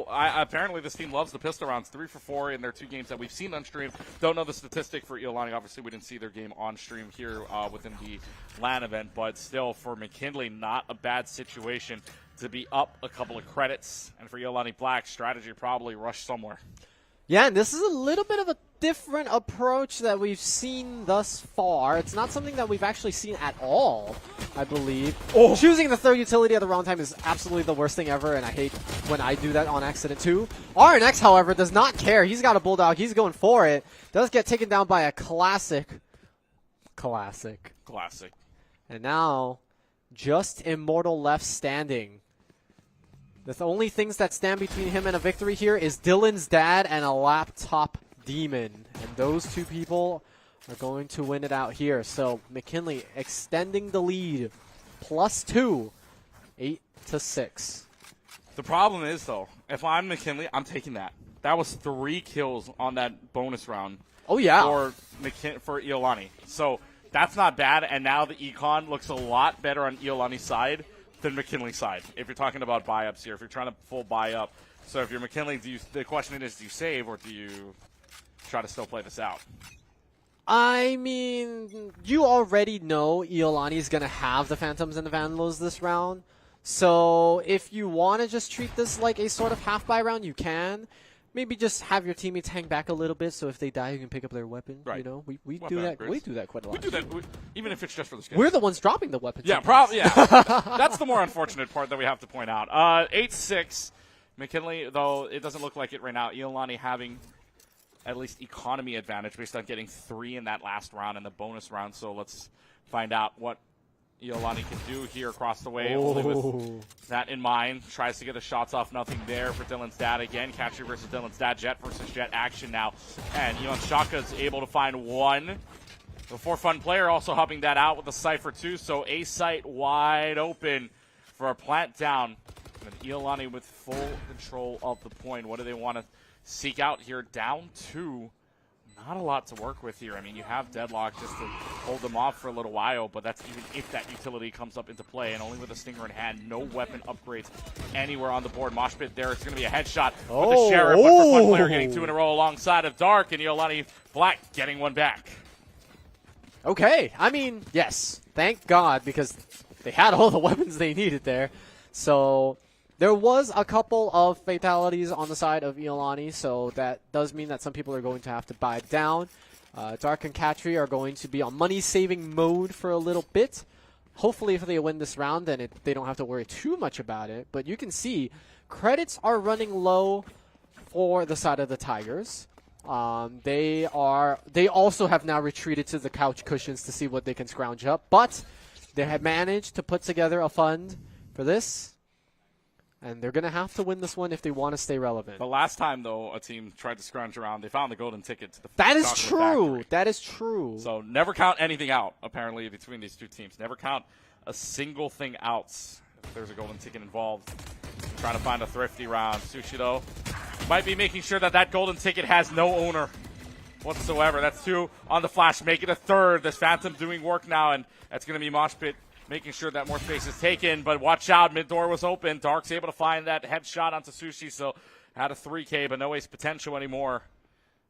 apparently this team loves the pistol rounds. 3 for 4 in their 2 games that we've seen on stream. Don't know the statistic for Iolani. Obviously, we didn't see their game on stream here within the LAN event. But still, for McKinley, not a bad situation to be up a couple of credits. And for Iolani Black, strategy probably rushed somewhere. Yeah, and this is a little bit of a different approach that we've seen thus far. It's not something that we've actually seen at all, I believe. Choosing the third utility at the wrong time is absolutely the worst thing ever, and I hate when I do that on accident too. RNX, however, does not care. He's got a Bulldog. He's going for it. Does get taken down by a classic. And now, just Immortal left standing. The only things that stand between him and a victory here is Dylan's dad and a laptop demon. And those 2 people are going to win it out here. So McKinley extending the lead. +2. 8-6. The problem is, though, if I'm McKinley, I'm taking that. That was 3 kills on that bonus round. Oh, yeah. For Iolani. So that's not bad. And now the econ looks a lot better on Iolani's side than McKinley's side, if you're talking about buy-ups here, if you're trying to full buy-up. So if you're McKinley, the question is, do you save or do you try to still play this out? I mean, you already know Iolani's going to have the Phantoms and the Vandalos this round. So if you want to just treat this like a sort of half-buy round, you can. Maybe just have your teammates hang back a little bit, so if they die, you can pick up their weapon. Right. You know, we do that. We do that quite a lot. We do that, even if it's just for the skin. We're the ones dropping the weapons. Yeah, probably. Yeah, that's the more unfortunate part that we have to point out. 8-6, McKinley. Though it doesn't look like it right now. Iolani having at least economy advantage based on getting 3 in that last round and the bonus round. So let's find out what Iolani can do here across the way. Only with that in mind. Tries to get the shots off. Nothing there for Dylan's dad again. Catcher versus Dylan's dad. Jet versus Jet action now. And Elon Shaka's able to find 1. The For Fun player also helping that out with the Cypher too. So A site wide open for a plant down. And Iolani with full control of the point. What do they want to seek out here? Down 2. Not a lot to work with here. I mean, you have Deadlock just to hold them off for a little while, but that's even if that utility comes up into play, and only with a Stinger in hand. No weapon upgrades anywhere on the board. Mosh pit there. It's going to be a headshot with the Sheriff, but For Fun player getting 2 in a row alongside of Dark, and Iolani Black getting 1 back. Okay. I mean, yes. Thank God, because they had all the weapons they needed there. So there was a couple of fatalities on the side of Iolani, so that does mean that some people are going to have to buy down. Dark and Katri are going to be on money-saving mode for a little bit. Hopefully, if they win this round, then they don't have to worry too much about it. But you can see credits are running low for the side of the Tigers. They also have now retreated to the couch cushions to see what they can scrounge up, but they have managed to put together a fund for this. And they're going to have to win this one if they want to stay relevant. The last time, though, a team tried to scrounge around, they found the golden ticket to the That is true. That is true. So never count anything out, apparently, between these 2 teams. Never count a single thing out if there's a golden ticket involved. Trying to find a thrifty round. Sushi, though, might be making sure that golden ticket has no owner whatsoever. That's 2 on the flash. Make it a 3rd. This Phantom doing work now, and that's going to be Mosh Pit making sure that more space is taken, but watch out, mid door was open. Dark's able to find that headshot onto Sushi, so had a 3K, but no ace potential anymore.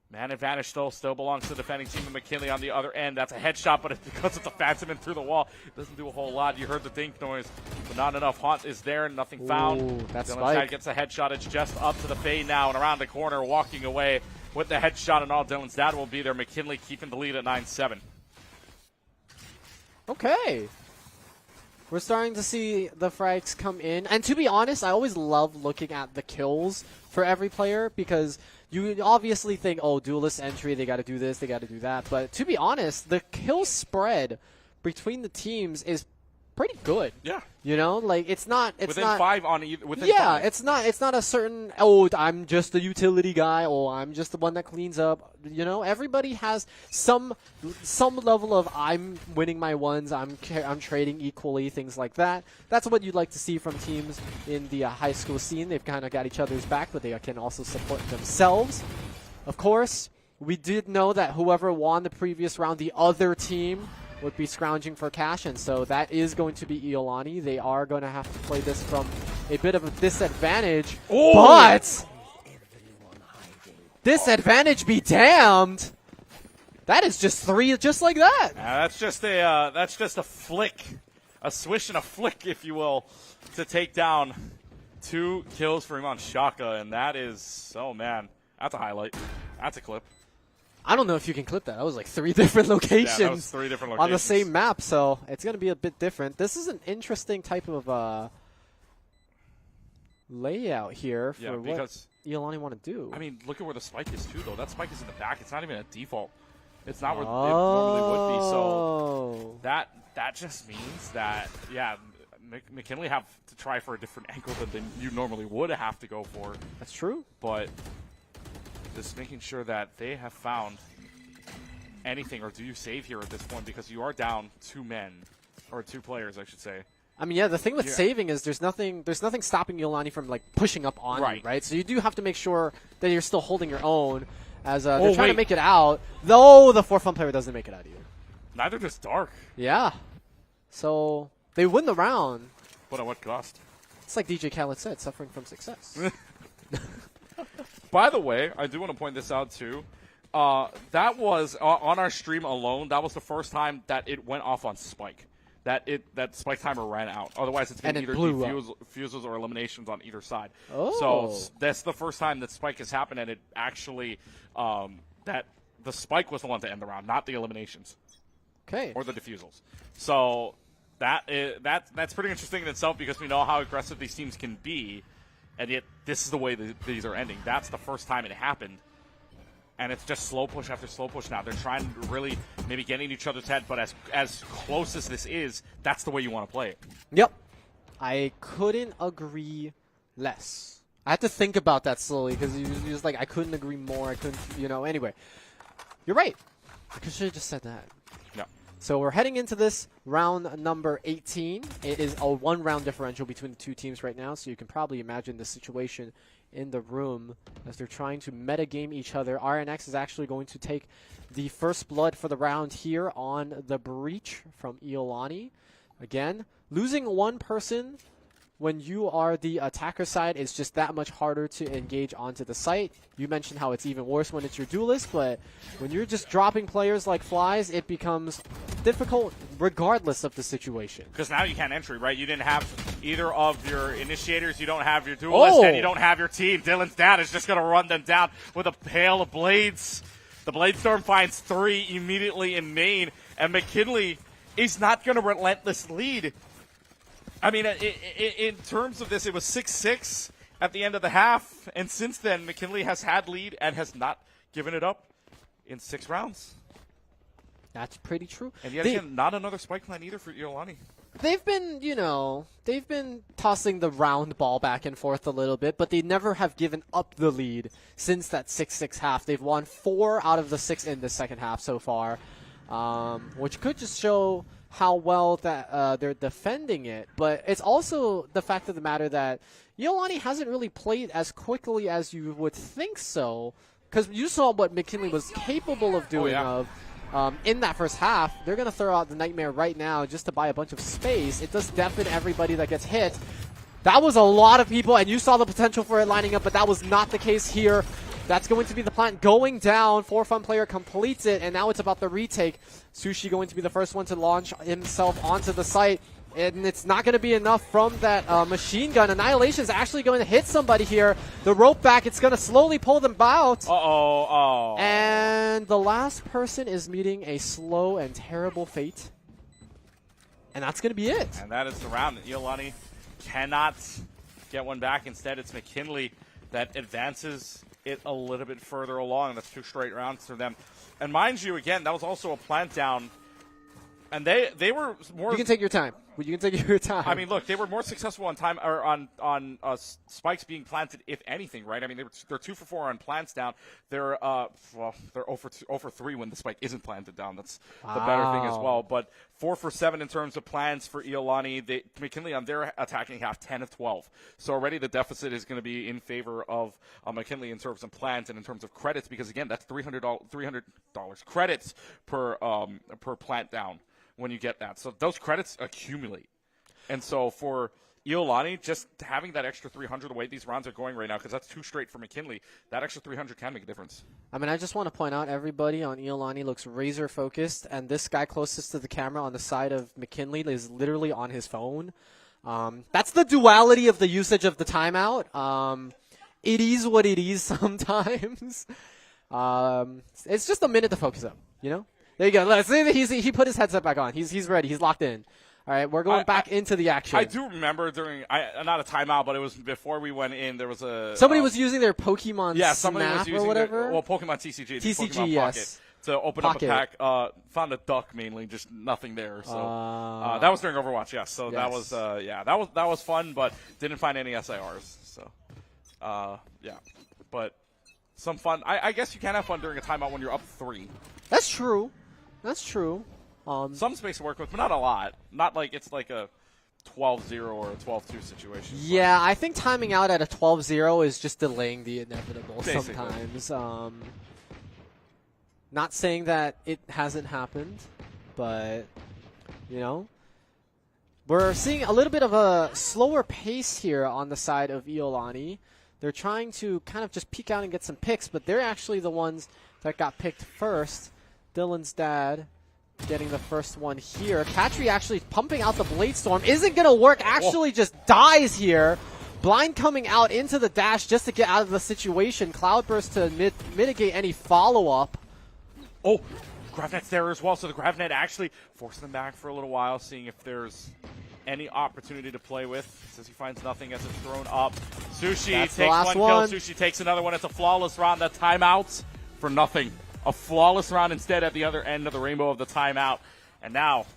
Man advantage, though, still belongs to the defending team of McKinley on the other end. That's a headshot, but because it's a Phantom in through the wall, it doesn't do a whole lot. You heard the dink noise, but not enough. Haunt is there, nothing found. That's Dylan's dad gets a headshot. It's just up to the fade now, and around the corner, walking away with the headshot and all. Dylan's dad will be there. McKinley keeping the lead at 9-7. Okay. We're starting to see the frags come in. And to be honest, I always love looking at the kills for every player because you obviously think, oh, duelist entry, they got to do this, they got to do that. But to be honest, the kill spread between the teams is pretty good. Yeah. You know, like it's not within 5 on either. Within yeah, 5. it's not a certain, oh, I'm just the utility guy, or I'm just the one that cleans up. You know, everybody has some level of I'm winning my ones, I'm trading equally, things like that. That's what you'd like to see from teams in the high school scene. They've kind of got each other's back, but they can also support themselves. Of course, We did know that whoever won the previous round, the other team would be scrounging for cash, and so that is going to be Iolani. They are going to have to play this from a bit of a disadvantage, but disadvantage be damned. That is just 3 just like that. That's just a flick, a swish and a flick, if you will, to take down 2 kills for Iman Shaka, and that is, oh man, that's a highlight. That's a clip. I don't know if you can clip that. That was like 3 different locations. Yeah, that was 3 different locations. On the same map, so it's going to be a bit different. This is an interesting type of layout here for what Iolani want to do. I mean, look at where the spike is too, though. That spike is in the back. It's not even a default. It's not where it normally would be. So that just means that, yeah, McKinley have to try for a different angle than you normally would have to go for. That's true. But just making sure that they have found anything, or do you save here at this point, because you are down 2 men, or 2 players, I should say. I mean, yeah, the thing with saving is there's nothing stopping Iolani from like pushing up on you, right? So you do have to make sure that you're still holding your own as they're trying to make it out, though the 4 Fun player doesn't make it out either. Neither does Dark. Yeah. So they win the round. But at what cost? It's like DJ Khaled said, suffering from success. By the way, I do want to point this out too. That was on our stream alone. That was the first time that it went off on Spike. That Spike timer ran out. Otherwise, it's been either defusals or eliminations on either side. So that's the first time that Spike has happened, and it actually that the Spike was the one to end the round, not the eliminations. Okay. Or the defusals. So that's pretty interesting in itself, because we know how aggressive these teams can be, and yet this is the way these are ending. That's the first time it happened. And it's just slow push after slow push now. They're trying to really maybe get in each other's head, but as close as this is, that's the way you want to play it. Yep. I couldn't agree less. I had to think about that slowly, because he was like, I couldn't agree more. I couldn't, anyway. You're right. I should have just said that. Yeah. So we're heading into this round number 18. It is a 1-round differential between the 2 teams right now, so you can probably imagine the situation in the room as they're trying to metagame each other. RNX is actually going to take the first blood for the round here on the breach from Iolani. Again, losing 1 person when you are the attacker side is just that much harder to engage onto the site. You mentioned how it's even worse when it's your duelist, but when you're just dropping players like flies, it becomes difficult regardless of the situation. Because now you can't entry, right? You didn't have either of your initiators, you don't have your duelist, and you don't have your team. Dylan's dad is just going to run them down with a hail of blades. The Blade Storm finds 3 immediately in main, and McKinley is not going to relentless lead. I mean, in terms of this, it was 6-6 at the end of the half, and since then, McKinley has had lead and has not given it up in 6 rounds. That's pretty true. And yet again, not another spike plan either for Iolani. They've been, they've been tossing the round ball back and forth a little bit, but they never have given up the lead since that 6-6 half. They've won 4 out of the 6 in the second half so far, which could just show how well that they're defending it. But it's also the fact of the matter that Iolani hasn't really played as quickly as you would think so, because you saw what McKinley was capable of doing in that first half. They're going to throw out the Nightmare right now just to buy a bunch of space. It does deafen everybody that gets hit. That was a lot of people, and you saw the potential for it lining up, but that was not the case here. That's going to be the plant going down. 4 Fun player completes it, and now it's about the retake. Sushi going to be the first one to launch himself onto the site, and it's not going to be enough from that machine gun. Annihilation is actually going to hit somebody here. The rope back, it's going to slowly pull them out. And the last person is meeting a slow and terrible fate. And that's going to be it. And that is the round. Iolani cannot get one back. Instead, it's McKinley that advances it a little bit further along. That's 2 straight rounds for them. And mind you, again, that was also a plant down. And they were more... You can take your time. You can take your time. I mean, look, they were more successful on time or on spikes being planted, if anything, right? I mean, they're 2 for 4 on plants down. They're they're 0 for 3 when the spike isn't planted down. That's the better thing as well. But 4 for 7 in terms of plants for Iolani. McKinley on their attacking half 10 of 12. So already the deficit is going to be in favor of McKinley in terms of plants and in terms of credits, because again, that's $300 credits per plant down when you get that. So those credits accumulate. And so for Iolani, just having that extra 300 the way these rounds are going right now, because that's 2 straight for McKinley, that extra 300 can make a difference. I mean, I just want to point out everybody on Iolani looks razor focused, and this guy closest to the camera on the side of McKinley is literally on his phone. That's the duality of the usage of the timeout. It is what it is sometimes. It's just a minute to focus up, you know? There you go. Let's see, he put his headset back on. He's ready. He's locked in. All right, we're going back into the action. I do remember during not a timeout, but it was before we went in. There was somebody was using their Pokemon somebody Snap was using or whatever. Pokemon TCG, TCG, Pokemon yes. Pocket, to open up a pack. Found a duck mainly, just nothing there. So that was during Overwatch, yes. So that was that was fun, but didn't find any SIRs. So but some fun. I guess you can have fun during a timeout when you're up 3. That's true. That's true. Some space to work with, but not a lot. Not like it's like a 12-0 or a 12-2 situation. Yeah, I think timing out at a 12-0 is just delaying the inevitable basically. Sometimes. Not saying that it hasn't happened, but, you know, we're seeing a little bit of a slower pace here on the side of Iolani. They're trying to kind of just peek out and get some picks, but they're actually the ones that got picked first. Dylan's dad getting the first one here. Katri actually pumping out the Blade Storm. Isn't going to work. Actually just dies here. Blind coming out into the dash just to get out of the situation. Cloudburst to mitigate any follow-up. Oh, GravNet's there as well. So the GravNet actually forcing them back for a little while, seeing if there's any opportunity to play with. Says he finds nothing as it's thrown up. Sushi That's takes one kill. Sushi takes another one. It's a flawless round. That timeout for nothing. A flawless round instead at the other end of the rainbow of the timeout. And now,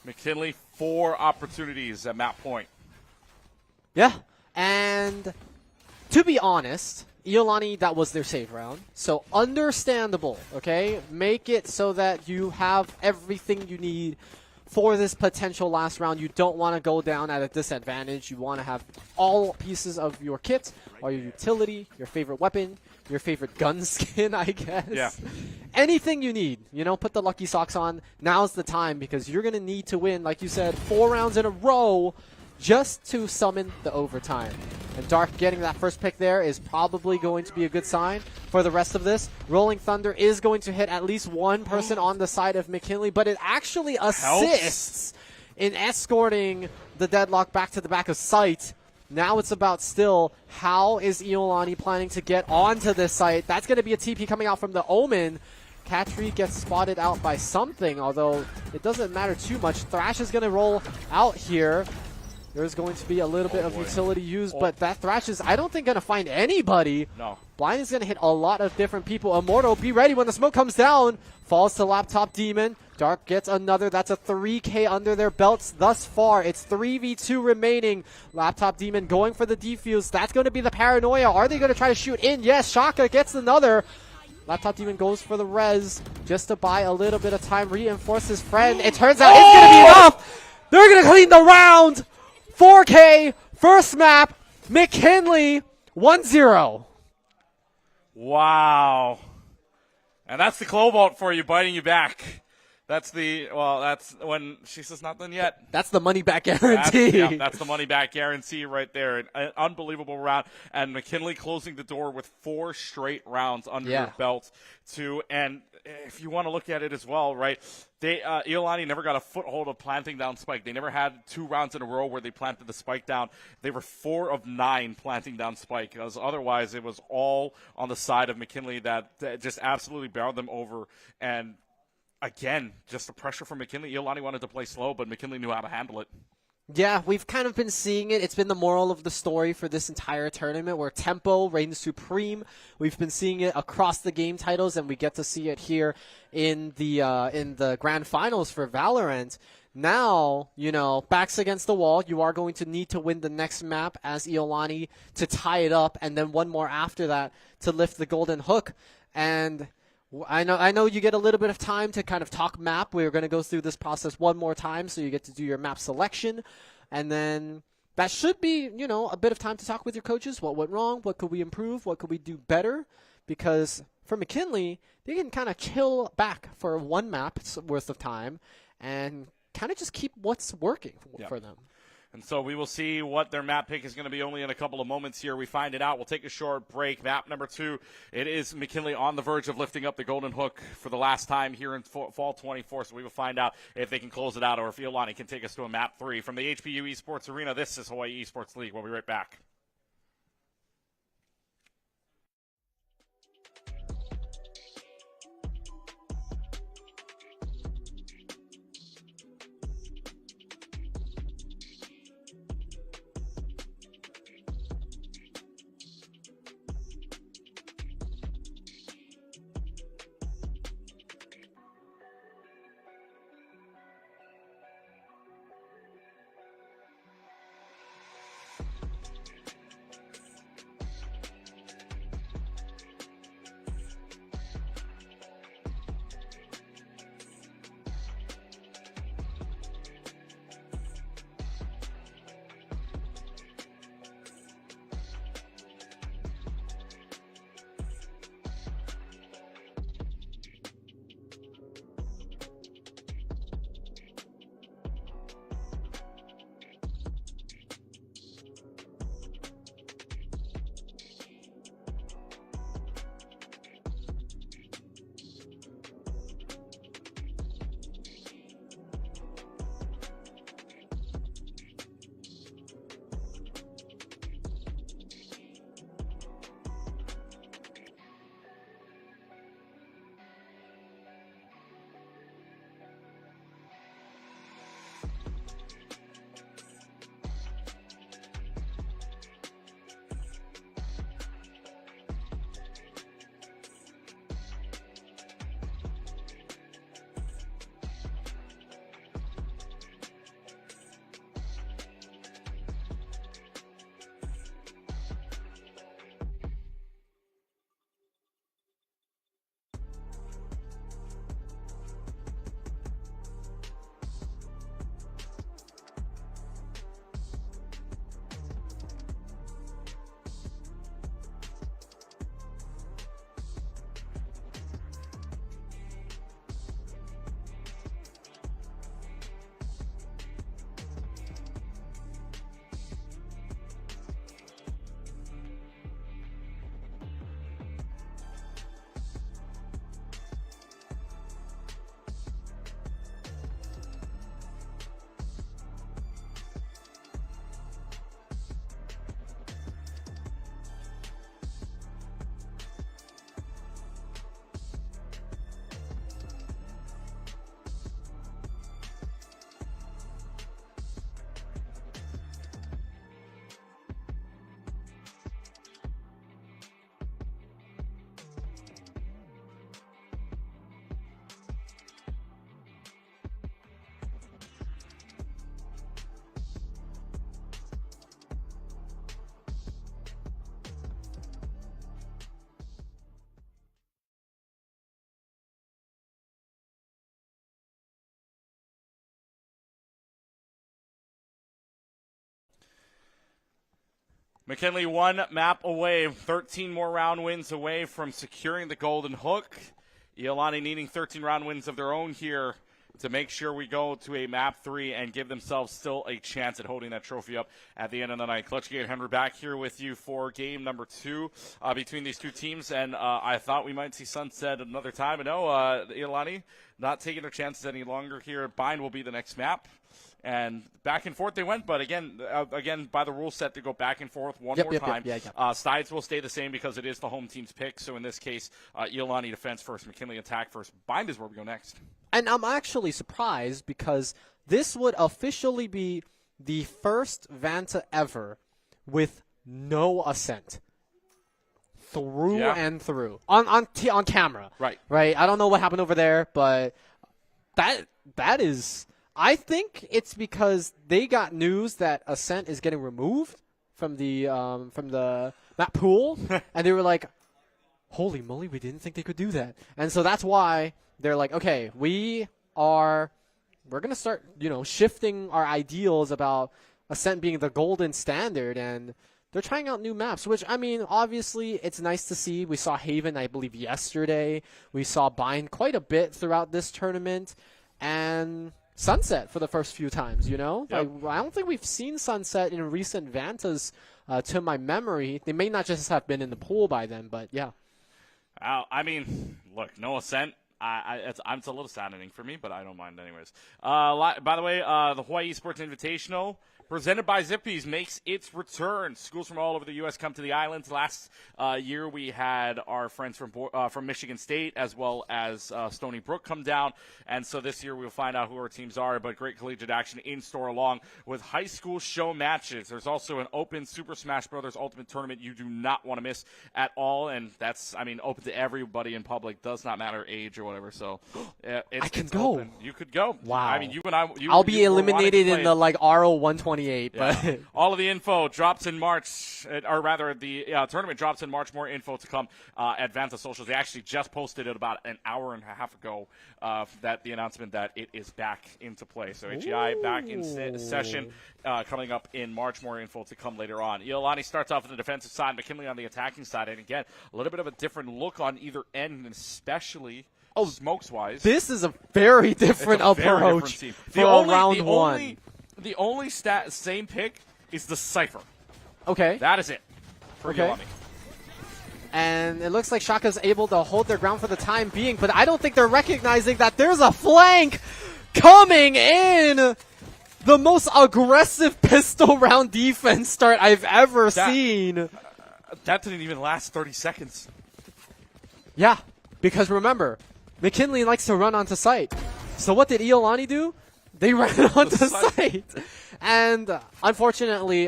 McKinley, 4 opportunities at map point. Yeah, and to be honest, Iolani, that was their save round. So understandable, okay? Make it so that you have everything you need for this potential last round. You don't want to go down at a disadvantage. You want to have all pieces of your kit, or your utility, your favorite weapon, your favorite gun skin, I guess. Yeah. Anything you need, you know, put the lucky socks on. Now's the time, because you're going to need to win, like you said, 4 rounds in a row just to summon the overtime. And Dark getting that first pick there is probably going to be a good sign for the rest of this. Rolling Thunder is going to hit at least one person on the side of McKinley, but it actually assists in escorting the Deadlock back to the back of site. Now it's about still, how is Iolani planning to get onto this site? That's going to be a TP coming out from the Omen. Katri gets spotted out by something, although it doesn't matter too much. Thrash is going to roll out here. There's going to be a little bit of utility used, but that Thrash is, I don't think, going to find anybody. No. Blind is going to hit a lot of different people. Immortal, be ready when the smoke comes down. Falls to Laptop Demon. Dark gets another. That's a 3K under their belts thus far. It's 3v2 remaining. Laptop Demon going for the defuse. That's going to be the paranoia. Are they going to try to shoot in? Yes, Shaka gets another. Laptop Demon goes for the res just to buy a little bit of time, reinforce his friend. It turns out it's going to be enough. They're going to clean the round. 4K, first map, McKinley, 1-0. Wow. And that's the Cobalt for you, biting you back. That's that's when she says not done yet. That's the money back guarantee. That's the money back guarantee right there. An unbelievable round. And McKinley closing the door with 4 straight rounds under their belt too. And if you want to look at it as well, right, Iolani never got a foothold of planting down spike. They never had 2 rounds in a row where they planted the spike down. They were 4 of 9 planting down spike, because otherwise it was all on the side of McKinley that just absolutely barreled them over. And again, just the pressure from McKinley. Iolani wanted to play slow, but McKinley knew how to handle it. Yeah, we've kind of been seeing it. It's been the moral of the story for this entire tournament, where tempo reigns supreme. We've been seeing it across the game titles, and we get to see it here in the grand finals for Valorant. Now, backs against the wall. You are going to need to win the next map as Iolani to tie it up, and then one more after that to lift the golden hook. And I know you get a little bit of time to kind of talk map. We're going to go through this process one more time, so you get to do your map selection. And then that should be, a bit of time to talk with your coaches. What went wrong? What could we improve? What could we do better? Because for McKinley, they can kind of chill back for one map's worth of time and kind of just keep what's working for them. And so we will see what their map pick is going to be only in a couple of moments here. We find it out. We'll take a short break. Map number 2, it is McKinley on the verge of lifting up the golden hook for the last time here in fall 24. So we will find out if they can close it out or if Iolani can take us to a map 3. From the HPU Esports Arena, this is Hawaii Esports League. We'll be right back. McKinley one map away, 13 more round wins away from securing the golden hook. Iolani needing 13 round wins of their own here to make sure we go to a map 3 and give themselves still a chance at holding that trophy up at the end of the night. Clutch Gate Henry back here with you for game number 2 between these two teams. And I thought we might see sunset another time. But no, Iolani not taking their chances any longer here. Bind will be the next map. And back and forth they went, but again, by the rule set, to go back and forth one more time. Sides will stay the same because it is the home team's pick. So in this case, Iolani defense first, McKinley attack first. Bind is where we go next. And I'm actually surprised because this would officially be the first Vanta ever with no Ascent. Through and through. On camera. Right. I don't know what happened over there, but that is I think it's because they got news that Ascent is getting removed from the map pool, and they were like, holy moly, we didn't think they could do that. And so that's why they're like, okay, we're going to start, shifting our ideals about Ascent being the golden standard, and they're trying out new maps, which, I mean, obviously it's nice to see. We saw Haven, I believe, yesterday. We saw Bind quite a bit throughout this tournament, and Sunset for the first few times, Yep. I don't think we've seen Sunset in recent Vantas to my memory. They may not just have been in the pool by then, but yeah. I mean, look, no Ascent. It's a little saddening for me, but I don't mind anyways. By the way, the Hawaii Esports Invitational, presented by Zippies, makes its return. Schools from all over the U.S. come to the islands. Last year we had our friends from Michigan State as well as Stony Brook come down. And so this year we'll find out who our teams are. But great collegiate action in store along with high school show matches. There's also an open Super Smash Bros. Ultimate Tournament you do not want to miss at all. And that's, open to everybody in public. Does not matter age or whatever. So I can go. Open. You could go. Wow. You and I. I'll be eliminated in the RO 128. Yeah. But all of the info drops in March, or rather the tournament drops in March. More info to come at Vanta Socials. They actually just posted it about an hour and a half ago, the announcement that it is back into play. So HEI back in session coming up in March. More info to come later on. Iolani starts off on the defensive side, McKinley on the attacking side. And again, a little bit of a different look on either end, and especially smokes-wise. This is a very different approach for round one. The only same pick is the Cypher. Okay. That is it for Iolani. And it looks like Shaka's able to hold their ground for the time being, but I don't think they're recognizing that there's a flank coming in. The most aggressive pistol round defense start I've ever seen. That didn't even last 30 seconds. Yeah, because remember, McKinley likes to run onto site. So what did Iolani do? They ran onto site. And unfortunately,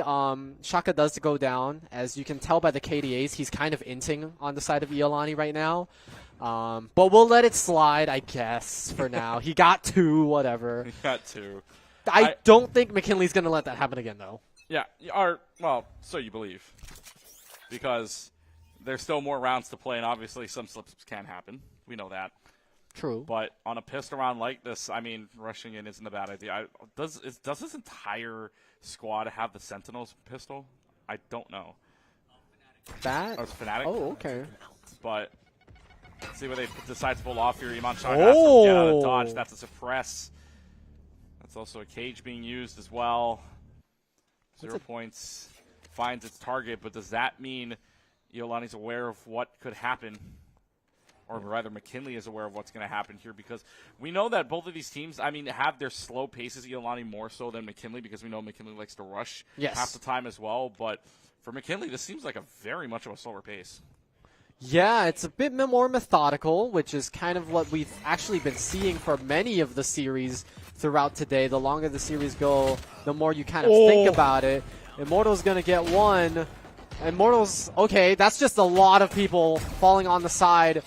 Shaka does go down. As you can tell by the KDAs, he's kind of inting on the side of Iolani right now. But we'll let it slide, I guess, for now. He got 2, whatever. He got 2. I don't think McKinley's going to let that happen again, though. Yeah, so you believe. Because there's still more rounds to play, and obviously some slips can happen. We know that. True. But on a pistol round like this, rushing in isn't a bad idea. Does this entire squad have the Sentinels pistol? I don't know. That? Or Fnatic? Oh, okay. But let's see what they decide to pull off here. Iman Shah has to get out of dodge. That's a suppress. That's also a cage being used as well. 0 points. Finds its target, but does that mean Iolani's aware of what could happen? Or rather, McKinley is aware of what's going to happen here, because we know that both of these teams, have their slow paces, Iolani more so than McKinley, because we know McKinley likes to rush half the time as well. But for McKinley, this seems like a very much of a slower pace. Yeah, it's a bit more methodical, which is kind of what we've actually been seeing for many of the series throughout today. The longer the series go, the more you kind of think about it. Immortal's going to get 1. Immortal's, okay, that's just a lot of people falling on the side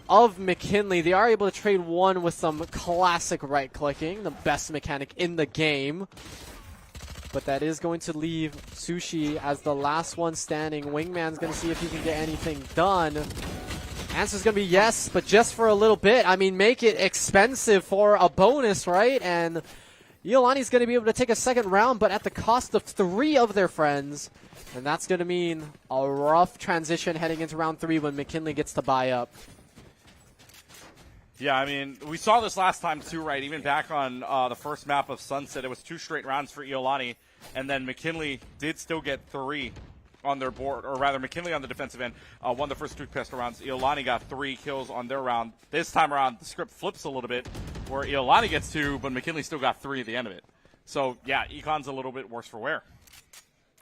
of McKinley. They are able to trade 1 with some classic right-clicking, the best mechanic in the game. But that is going to leave Sushi as the last one standing. Wingman's going to see if he can get anything done. Answer's going to be yes, but just for a little bit. Make it expensive for a bonus, right? And Iolani's going to be able to take a second round, but at the cost of 3 of their friends. And that's going to mean a rough transition heading into round 3 when McKinley gets to buy up. Yeah, we saw this last time too, right? Even back on the first map of Sunset, it was 2 straight rounds for Iolani, and then McKinley did still get 3 on their board, or rather McKinley on the defensive end won the first 2 pistol rounds. Iolani got 3 kills on their round. This time around, the script flips a little bit, where Iolani gets 2, but McKinley still got 3 at the end of it. So, yeah, Econ's a little bit worse for wear.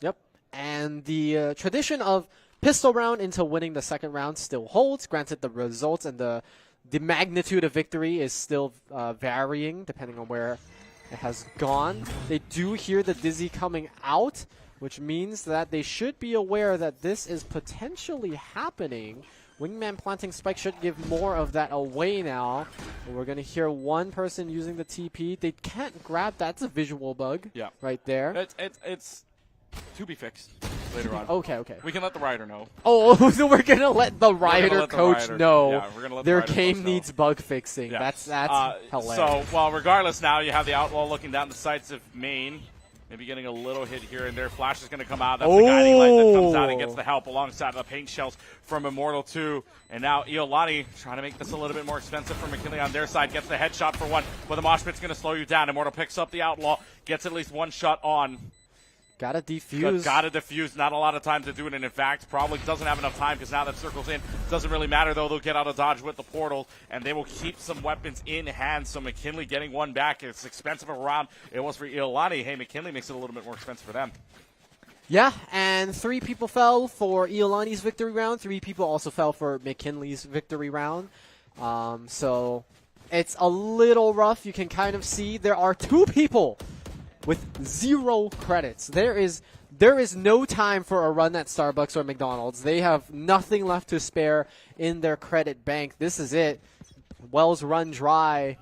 Yep, and the tradition of pistol round into winning the second round still holds. Granted, the results and the magnitude of victory is still varying depending on where it has gone. They do hear the Dizzy coming out, which means that they should be aware that this is potentially happening Wingman planting spike should give more of that away now. We're going to hear one person using the TP. They can't grab. That's a visual bug right there. It's to be fixed later on. Okay. We can let the rider know. Oh, so we're going to let the rider coach know Yeah, we're gonna let their the rider game coach needs bug fixing. Yeah. That's hilarious. So, well, regardless now, you have the Outlaw looking down the sights of Maine. Maybe getting a little hit here and there. Flash is going to come out. That's the guiding light that comes out and gets the help alongside the paint shells from Immortal 2. And now Iolani trying to make this a little bit more expensive for McKinley on their side. Gets the headshot for one, but the mosh pit's going to slow you down. Immortal picks up the Outlaw, gets at least one shot on. Gotta defuse. Gotta defuse. Not a lot of time to do it, and in fact, probably doesn't have enough time because now that circle's in, doesn't really matter though. They'll get out of dodge with the portal, and they will keep some weapons in hand. So McKinley getting one back. It's expensive a round. It was for Iolani. Hey, McKinley makes it a little bit more expensive for them. Yeah, and 3 people fell for Iolani's victory round. 3 people also fell for McKinley's victory round. So it's a little rough. You can kind of see there are 2 people with 0 credits. There is no time for a run at Starbucks or McDonald's. They have nothing left to spare in their credit bank. This is it. Wells run dry.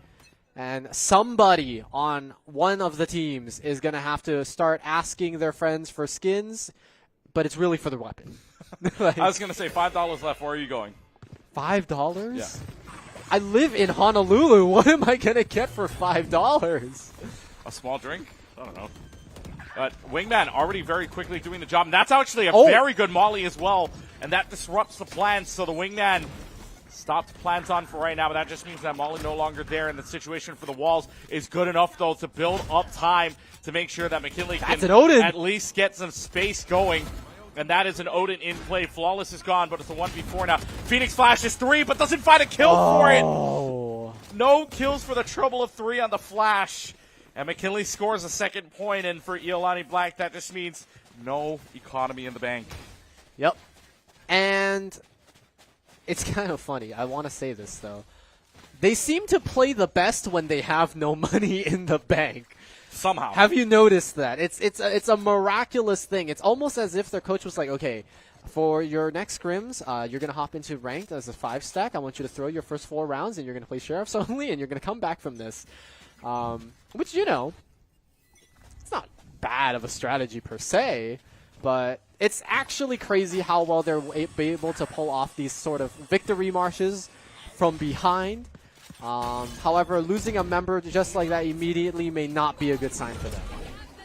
And somebody on one of the teams is going to have to start asking their friends for skins, but it's really for the weapon. I was going to say $5 left. Where are you going? $5? Yeah. I live in Honolulu. What am I going to get for $5? A small drink? I don't know. But Wingman already very quickly doing the job. And that's actually a very good molly as well. And that disrupts the plans. So the Wingman stopped plans on for right now. But that just means that molly no longer there. And the situation for the walls is good enough, though, to build up time to make sure that McKinley can at least get some space going. And that is an Odin in play. Flawless is gone, but it's a 1v4 now. Phoenix flashes 3, but doesn't find a kill for it. No kills for the trouble of 3 on the flash. And McKinley scores a second point, and for Iolani Black, that just means no economy in the bank. Yep. And it's kind of funny. I want to say this, though. They seem to play the best when they have no money in the bank. Somehow. Have you noticed that? It's a miraculous thing. It's almost as if their coach was like, okay, for your next scrims, you're going to hop into ranked as a 5-stack. I want you to throw your first 4 rounds, and you're going to play Sheriffs only, and you're going to come back from this. Which, you know, it's not bad of a strategy per se, but it's actually crazy how well they're able to pull off these sort of victory marches from behind. However, losing a member just like that immediately may not be a good sign for them.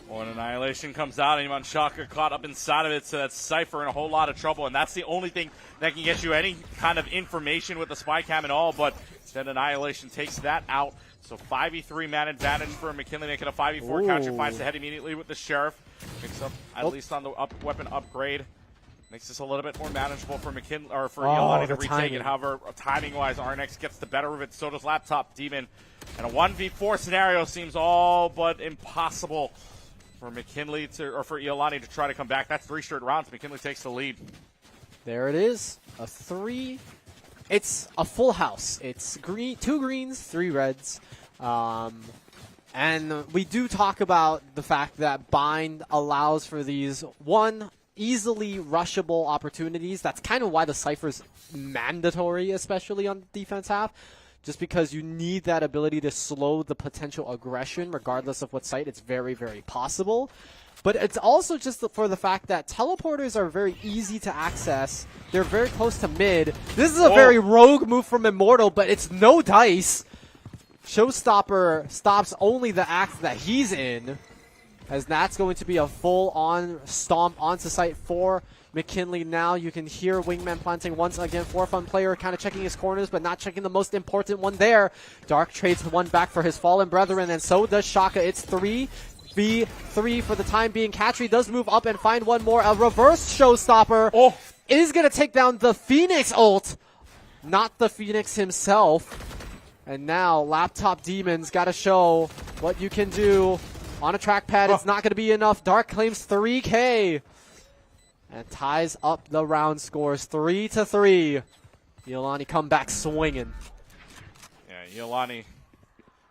When Annihilation comes out, and Shaka caught up inside of it, so that's Cypher in a whole lot of trouble, and that's the only thing that can get you any kind of information with the spy cam and all, but then Annihilation takes that out. So 5v3 man advantage for McKinley, making a 5v4 capture, finds the head immediately with the Sheriff. Picks up at least on the weapon upgrade. Makes this a little bit more manageable for McKinley or for Iolani to retake it. However, timing-wise, Arnex gets the better of it. So does Laptop Demon. And a 1v4 scenario seems all but impossible for McKinley for Iolani to try to come back. That's 3 straight rounds. McKinley takes the lead. There it is. A 3. It's a full house. It's 2 greens, 3 reds. And we do talk about the fact that Bind allows for these, easily rushable opportunities. That's kind of why the Cypher's mandatory, especially on the defense half, just because you need that ability to slow the potential aggression regardless of what site. It's very, very possible. But it's also just for the fact that teleporters are very easy to access. They're very close to mid. This is a very rogue move from Immortal, but it's no dice. Showstopper stops only the axe that he's in, as that's going to be a full-on stomp onto site for McKinley. Now you can hear Wingman planting once again. Fun player kind of checking his corners, but not checking the most important one there. Dark trades one back for his fallen brethren, and so does Shaka. It's 3v3 for the time being. Katri does move up and find one more. A reverse Showstopper is going to take down the Phoenix ult, not the Phoenix himself. And now Laptop Demon's got to show what you can do. On a trackpad, it's not going to be enough. Dark claims 3K and ties up the round scores 3-3. Iolani come back swinging. Yeah, Iolani,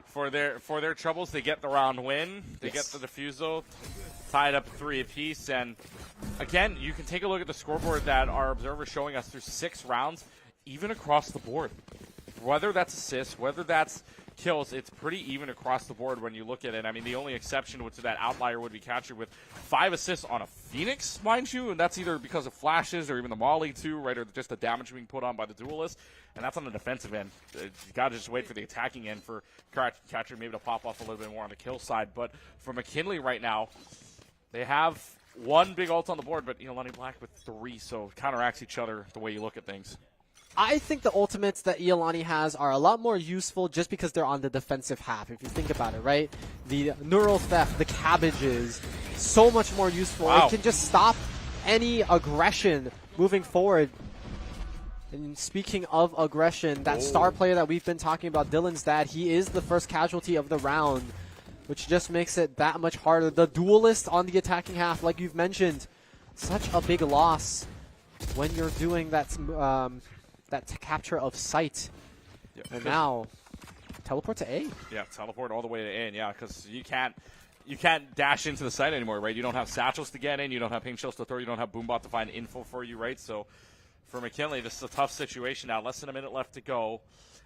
for their troubles, they get the round win. They get the defusal, tied up 3 apiece. And again, you can take a look at the scoreboard that our observer's showing us through 6 rounds. even across the board. Whether that's assists, whether that's kills, it's pretty even across the board when you look at it. I mean, the only exception to that outlier would be Catcher with 5 assists on a Phoenix, mind you, and that's either because of flashes or even the Molly too, right, or just the damage being put on by the Duelist, and that's on the defensive end. You got to just wait for the attacking end for Catcher maybe to pop off a little bit more on the kill side. But for McKinley right now, they have one big ult on the board, but Iolani Black with 3, so it counteracts each other the way you look at things. I think the ultimates that Iolani has are a lot more useful just because they're on the defensive half, if you think about it, right? The Neural Theft, the Cabbages, so much more useful. Wow. It can just stop any aggression moving forward. And speaking of aggression, that star player that we've been talking about, Dylan's dad, he is the first casualty of the round, which just makes it that much harder. The Duelist on the attacking half, like you've mentioned, such a big loss when you're doing that capture of sight. Yep. And now, teleport to A. Yeah, teleport all the way to A, and yeah, because you can't dash into the site anymore, right? You don't have satchels to get in, you don't have ping shells to throw, you don't have Boombot to find info for you, right? So for McKinley, this is a tough situation now. Less than a minute left to go.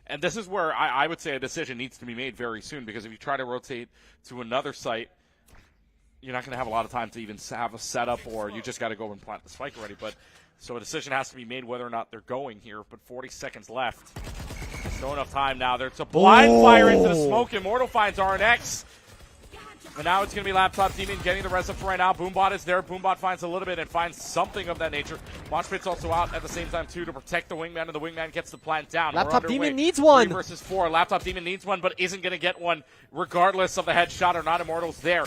And this is where I would say a decision needs to be made very soon, because if you try to rotate to another site, you're not going to have a lot of time to even have a setup, or you just got to go and plant the spike already. But so a decision has to be made whether or not they're going here, but 40 seconds left. Still enough time now. There's a blind fire into the smoke. Immortal finds RNX. And now it's going to be Laptop Demon getting the res up for right now. Boombot is there. Boombot finds a little bit and finds something of that nature. Moshpit's also out at the same time, too, to protect the Wingman, and the Wingman gets the plant down. Laptop Demon needs one. 3 versus 4. Laptop Demon needs one, but isn't going to get one regardless of the headshot or not. Immortal's there.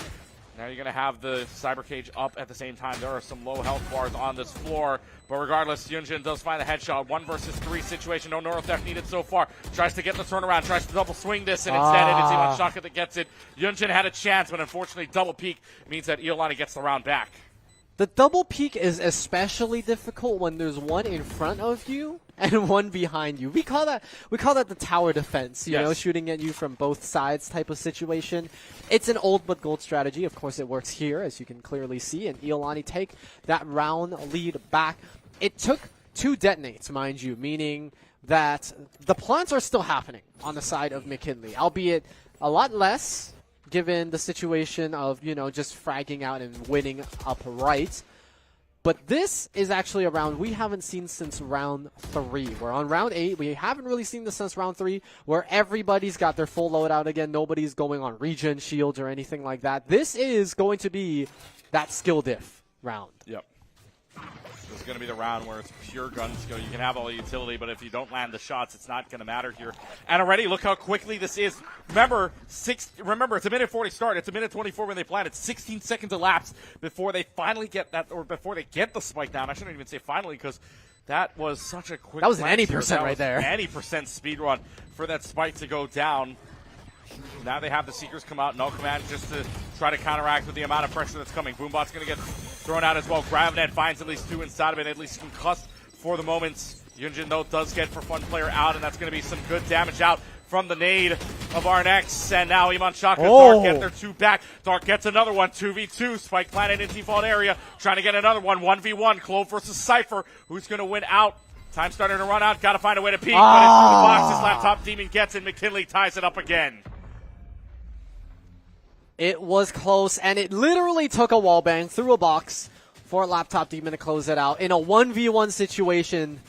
Now you're going to have the Cyber Cage up at the same time. There are some low health bars on this floor. But regardless, Yunjin does find the headshot. 1 versus 3 situation. No Neural Theft needed so far. Tries to get the turnaround. Tries to double swing this. And instead it is Iman Shaka that gets it. Yunjin had a chance, but unfortunately double peek means that Iolani gets the round back. The double peek is especially difficult when there's one in front of you and one behind you. We call that the tower defense, you know, shooting at you from both sides type of situation. It's an old but gold strategy. Of course, it works here, as you can clearly see, and Iolani take that round lead back. It took 2 detonates, mind you, meaning that the plants are still happening on the side of McKinley, albeit a lot less, given the situation of, you know, just fragging out and winning upright. But this is actually a round we haven't seen since round 3. We're on round 8. We haven't really seen this since round 3, where everybody's got their full loadout again. Nobody's going on regen shields or anything like that. This is going to be that skill diff round. Yep. This is going to be the round where it's pure gun skill. You can have all the utility, but if you don't land the shots, it's not going to matter here. And already, look how quickly this is. Remember, it's a minute 40 start. It's a minute 24 when they plant. It's 16 seconds elapsed before they finally get that, or before they get the spike down. I shouldn't even say finally, because that was such a quick. That was an any here. percent That right was there. Any percent speed run for that spike to go down. Now they have the Seekers come out, no command, just to try to counteract with the amount of pressure that's coming. Boombot's going to get thrown out as well. Gravinet finds at least 2 inside of it, at least concussed for the moment. Yunjin, though, does get for Fun Player out, and that's going to be some good damage out from the nade of RNX. And now Iman Shaka, Dark get their 2 back. Dark gets another one, 2v2. Spike planted in default area, trying to get another one, 1v1. Clove versus Cypher. Who's going to win out? Time starting to run out. Got to find a way to peek, but it's in the boxes. Laptop Demon gets it. McKinley ties it up again. It was close, and it literally took a wallbang through a box for Laptop Demon to close it out. In a 1v1 situation,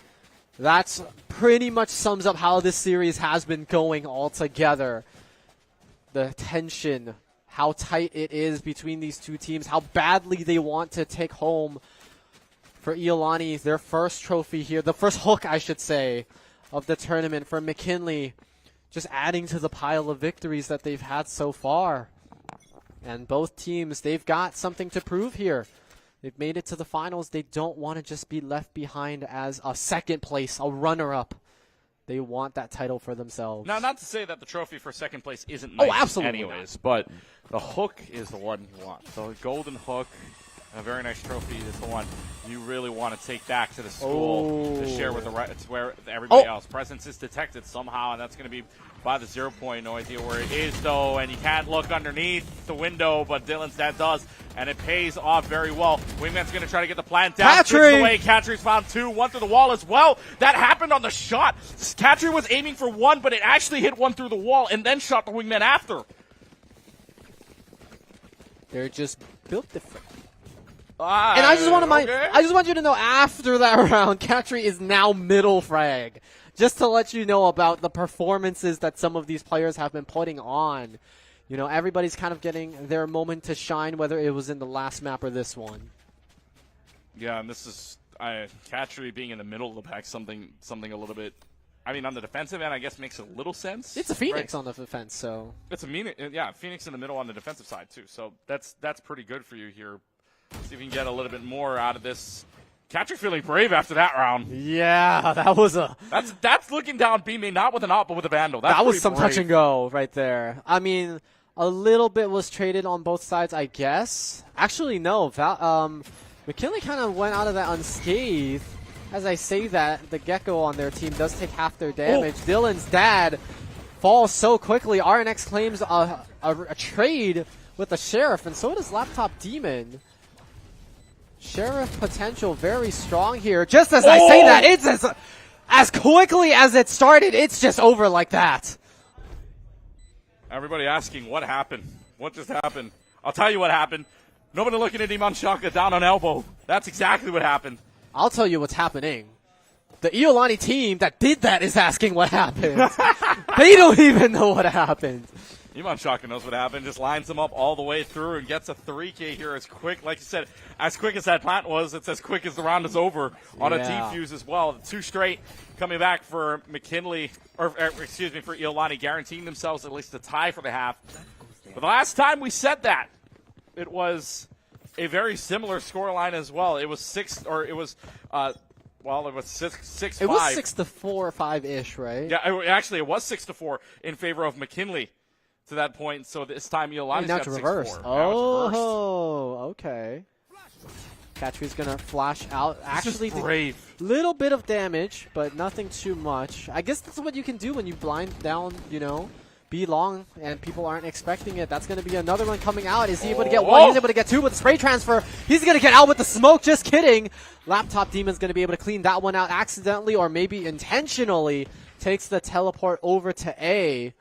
that's pretty much sums up how this series has been going altogether. The tension, how tight it is between these two teams, how badly they want to take home for Iolani their first trophy here, the first hook, I should say, of the tournament. For McKinley, just adding to the pile of victories that they've had so far. And both teams, they've got something to prove here. They've made it to the finals. They don't want to just be left behind as a second place, a runner-up. They want that title for themselves. Now, not to say that the trophy for second place isn't nice absolutely anyways, but the hook is the one you want. The golden hook, A very nice trophy. This the one you really want to take back to the school to share with where everybody else. Presence is detected somehow, and that's going to be by the 0 point. No idea where it is, though, and you can't look underneath the window, but Dylan's dad does, and it pays off very well. Wingman's going to try to get the plant down. Switch away. Katry's found 2, 1 through the wall as well. That happened on the shot. Katry was aiming for 1, but it actually hit 1 through the wall and then shot the Wingman after. They're just built different. And I just want you to know, after that round, Katry is now middle frag. Just to let you know about the performances that some of these players have been putting on. You know, everybody's kind of getting their moment to shine, whether it was in the last map or this one. Yeah, and this is Katry being in the middle of the pack, something a little bit. I mean, on the defensive end, I guess makes a little sense. It's a Phoenix on the defense, so it's Phoenix in the middle on the defensive side too. So that's pretty good for you here. See if you can get a little bit more out of this. Katry feeling brave after that round. Yeah, that was that's looking down B main, not with an op, but with a Vandal. That was some touch and go right there. I mean, a little bit was traded on both sides, I guess. Actually, no. McKinley kind of went out of that unscathed. As I say that, the Gecko on their team does take half their damage. Dylan's dad falls so quickly. RNX claims a trade with the Sheriff, and so does Laptop Demon. Sheriff potential very strong here. Just as I say that, it's as quickly as it started, it's just over like that. Everybody asking what happened. What just happened? I'll tell you what happened. Nobody looking at Iman Shaka down on elbow. That's exactly what happened. I'll tell you what's happening. The Iolani team that did that is asking what happened. They don't even know what happened. Iman Shaka knows what happened. Just lines them up all the way through and gets a 3K here as quick. Like you said, as quick as that plant was, it's as quick as the round is over on a defuse as well. 2 straight coming back for McKinley, for Iolani, guaranteeing themselves at least a tie for the half. But the last time we said that, it was a very similar scoreline as well. It was 6-5. It was 6-4 or 5-ish, right? Yeah, it was 6-4 in favor of McKinley to that point. So this time, Iolani's got 6-4. Oh, okay. Katry's gonna flash out. Actually, brave. Little bit of damage, but nothing too much. I guess that's what you can do when you blind down, B long, and people aren't expecting it. That's going to be another one coming out. Is he able to get 1? He's able to get 2 with the spray transfer. He's going to get out with the smoke. Just kidding. Laptop Demon's going to be able to clean that one out accidentally or maybe intentionally. Takes the teleport over to A.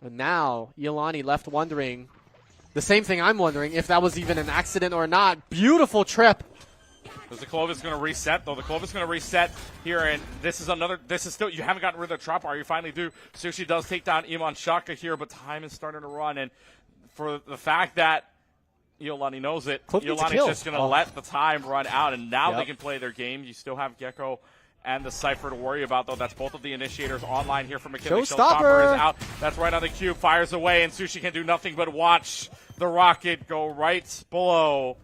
And now, Iolani left wondering the same thing I'm wondering, if that was even an accident or not. Beautiful trip. The Clovis going to reset, though. The Clovis going to reset here, and this is still, you haven't gotten rid of the trap bar. You finally do. Sushi does take down Iman Shaka here, but time is starting to run, and for the fact that Iolani knows it, Iolani's just going to let the time run out, and now they can play their game. You still have Gecko and the Cypher to worry about, though. That's both of the initiators online here for McKinley. Showstopper is out. That's right on the cube. Fires away, and Sushi can do nothing but watch the rocket go right below.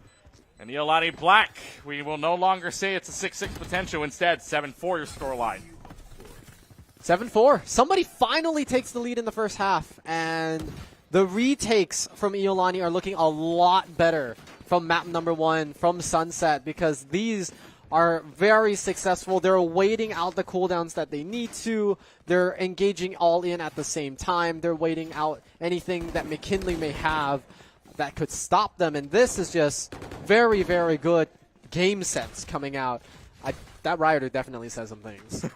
And Iolani Black, we will no longer say it's a 6-6 potential. Instead, 7-4 your scoreline. 7-4. Somebody finally takes the lead in the first half, and the retakes from Iolani are looking a lot better from map number 1, from Sunset, because these are very successful. They're waiting out the cooldowns that they need to. They're engaging all in at the same time. They're waiting out anything that McKinley may have that could stop them, and this is just very, very good game sense coming out. That Rioter definitely says some things.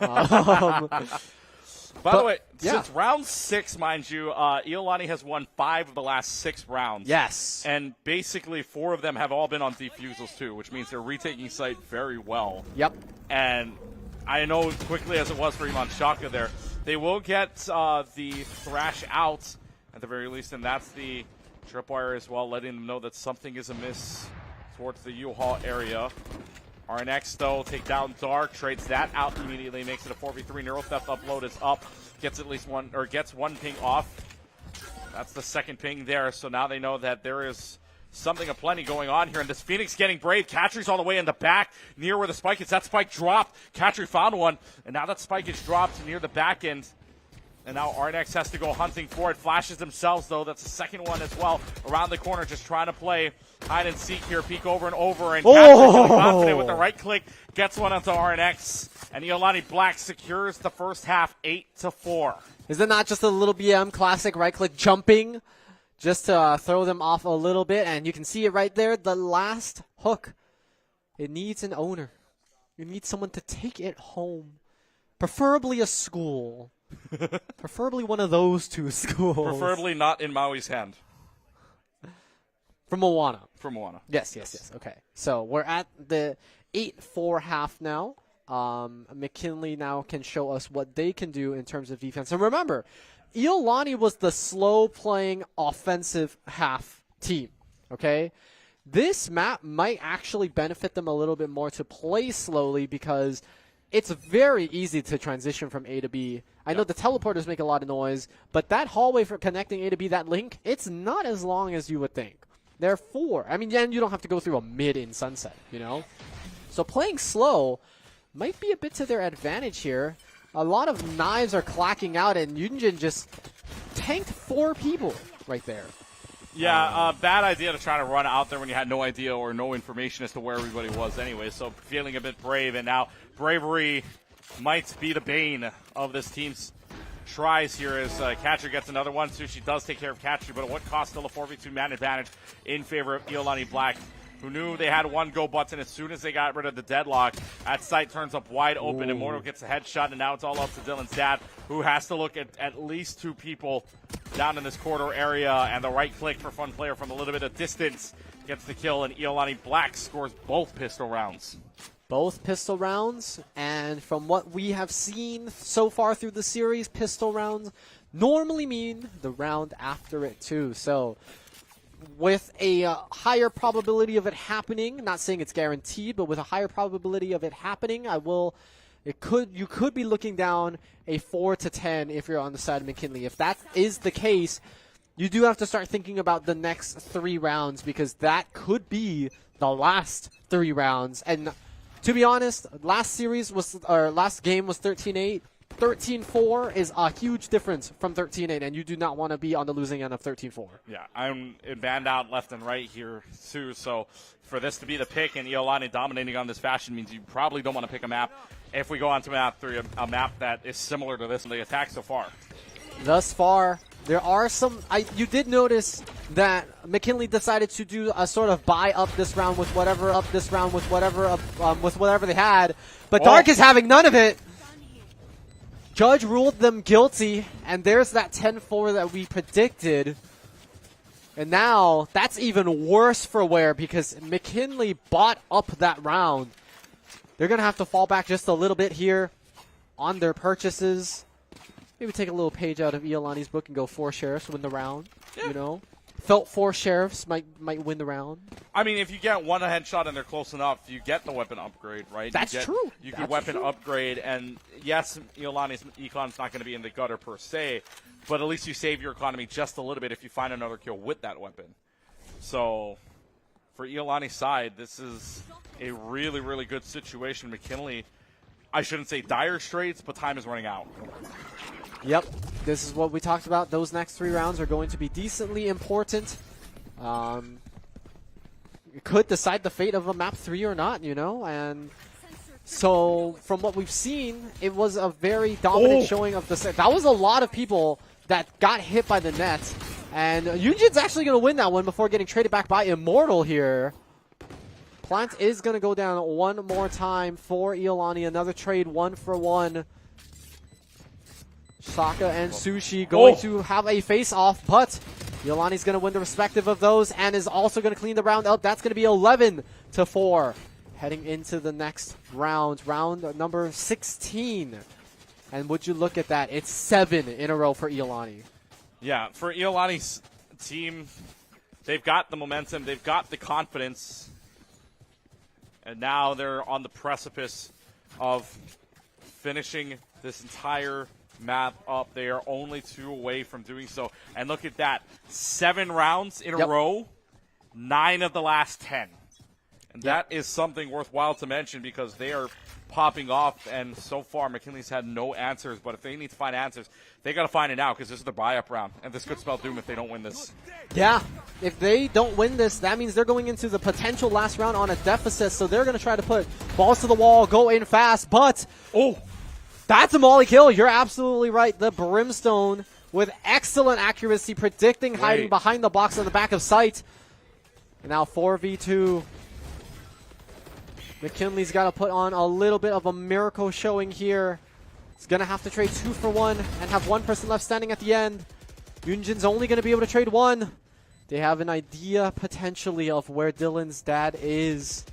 By the way, since round 6, mind you, Iolani has won 5 of the last 6 rounds. Yes. And basically 4 of them have all been on defusals too, which means they're retaking site very well. Yep. And I know quickly as it was for Iman Shaka there, they will get the Thrash out at the very least, and that's the tripwire as well, letting them know that something is amiss towards the U-Haul area. RNX, though, take down Dark, trades that out immediately, makes it a 4v3. Neural Theft upload is up, gets at least one, or gets 1 ping off. That's the second ping there, so now they know that there is something aplenty going on here. And this Phoenix getting brave. Katry's all the way in the back, near where the spike is. That spike dropped. Katry found one, and now that spike is dropped near the back end. And now Arnex has to go hunting for it. Flashes themselves, though. That's the second one as well. Around the corner, just trying to play hide and seek here. Peek over and over. And Patrick really confident with the right click. Gets one onto Arnex. And Iolani Black secures the first half 8-4. Is it not just a little BM classic right click jumping? Just to throw them off a little bit. And you can see it right there. The last hook. It needs an owner. You need someone to take it home. Preferably a school. Preferably one of those two schools. Preferably not in Maui's hand. From Moana. From Moana. Yes. Okay. So we're at the 8-4 half now. McKinley now can show us what they can do in terms of defense. And remember, Iolani was the slow-playing offensive half team. Okay? This map might actually benefit them a little bit more to play slowly because it's very easy to transition from A to B. I know the teleporters make a lot of noise, but that hallway for connecting A to B, that link, it's not as long as you would think. Therefore, I mean, then you don't have to go through a mid in Sunset, you know? So playing slow might be a bit to their advantage here. A lot of knives are clacking out, and Yunjin just tanked 4 people right there. Yeah, bad idea to try to run out there when you had no idea or no information as to where everybody was anyway. So feeling a bit brave, and now bravery might be the bane of this team's tries here as Catcher gets another one. Sushi does take care of Catcher, but at what cost? Still a 4v2 man advantage in favor of Iolani Black, who knew they had one go button as soon as they got rid of the deadlock. That site turns up wide open. Immortal gets a headshot, and now it's all up to Dylan's dad, who has to look at least 2 people down in this corridor area, and the right click for Fun Player from a little bit of distance gets the kill, and Iolani Black scores both pistol rounds. Both pistol rounds, and from what we have seen so far through the series, pistol rounds normally mean the round after it too. So with a higher probability of it happening, not saying it's guaranteed, but with a higher probability of it happening, you could be looking down a 4-10 if you're on the side of McKinley. If that is the case, you do have to start thinking about the next 3 rounds, because that could be the last 3 rounds. And to be honest, last game was 13-8. 13-4 is a huge difference from 13-8, and you do not want to be on the losing end of 13-4. Yeah, I'm banned out left and right here, too. So for this to be the pick and Iolani dominating on this fashion means you probably don't want to pick a map if we go on to map 3, a map that is similar to this in the attack so far. Thus far, there are some. You did notice that McKinley decided to do a sort of buy up this round with whatever, up this round with whatever they had, but Dark is having none of it. Judge ruled them guilty, and there's that 10-4 that we predicted. And now that's even worse for Ware, because McKinley bought up that round. They're going to have to fall back just a little bit here on their purchases. Maybe take a little page out of Iolani's book and go 4 sheriffs win the round. Yeah. You know, felt 4 sheriffs might win the round. I mean, if you get one headshot and they're close enough, you get the weapon upgrade, right? That's true. You get weapon upgrade, and yes, Iolani's econ's not going to be in the gutter per se, but at least you save your economy just a little bit if you find another kill with that weapon. So for Iolani's side, this is a really, really good situation. McKinley, I shouldn't say dire straits, but time is running out. Yep, this is what we talked about. Those next 3 rounds are going to be decently important. It could decide the fate of a map 3 or not, you know. And so from what we've seen, it was a very dominant showing of the set. That was a lot of people that got hit by the net. And Yunjin's actually going to win that one before getting traded back by Immortal here. Plant is going to go down one more time for Iolani. Another trade 1-for-1. Saka and Sushi going to have a face-off, but Iolani's going to win the respective of those and is also going to clean the round up. That's going to be 11-4. Heading into the next round number 16. And would you look at that? It's 7 in a row for Iolani. Yeah, for Iolani's team, they've got the momentum, they've got the confidence, and now they're on the precipice of finishing this entire map up. They are only 2 away from doing so. And look at that. 7 rounds in a row, 9 of the last 10. And that is something worthwhile to mention, because they are popping off, and so far McKinley's had no answers. But if they need to find answers, they got to find it now because this is the buy-up round, and this could spell doom if they don't win this. Yeah, if they don't win this, that means they're going into the potential last round on a deficit, so they're going to try to put balls to the wall, go in fast, but that's a molly kill. You're absolutely right. The Brimstone with excellent accuracy, predicting hiding behind the box on the back of sight. And now 4v2. McKinley's got to put on a little bit of a miracle showing here. He's going to have to trade 2 for 1 and have one person left standing at the end. Yunjin's only going to be able to trade 1. They have an idea, potentially, of where Dylan's dad is.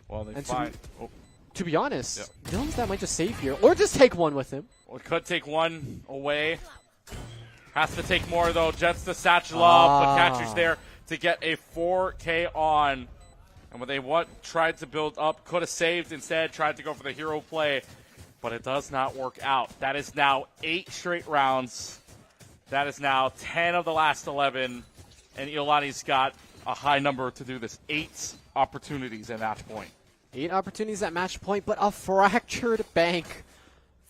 Well, they and find... To be honest, Dylan's dad might just save here. Or just take 1 with him. Well, it could take 1 away. Has to take more, though. Jets the satchel up, but catcher's there to get a 4K on. And when they tried to build up, could have saved instead, tried to go for the hero play, but it does not work out. That is now 8 straight rounds. That is now 10 of the last 11, and Iolani's got a high number to do this. 8 opportunities at match point. 8 opportunities at match point, but a fractured bank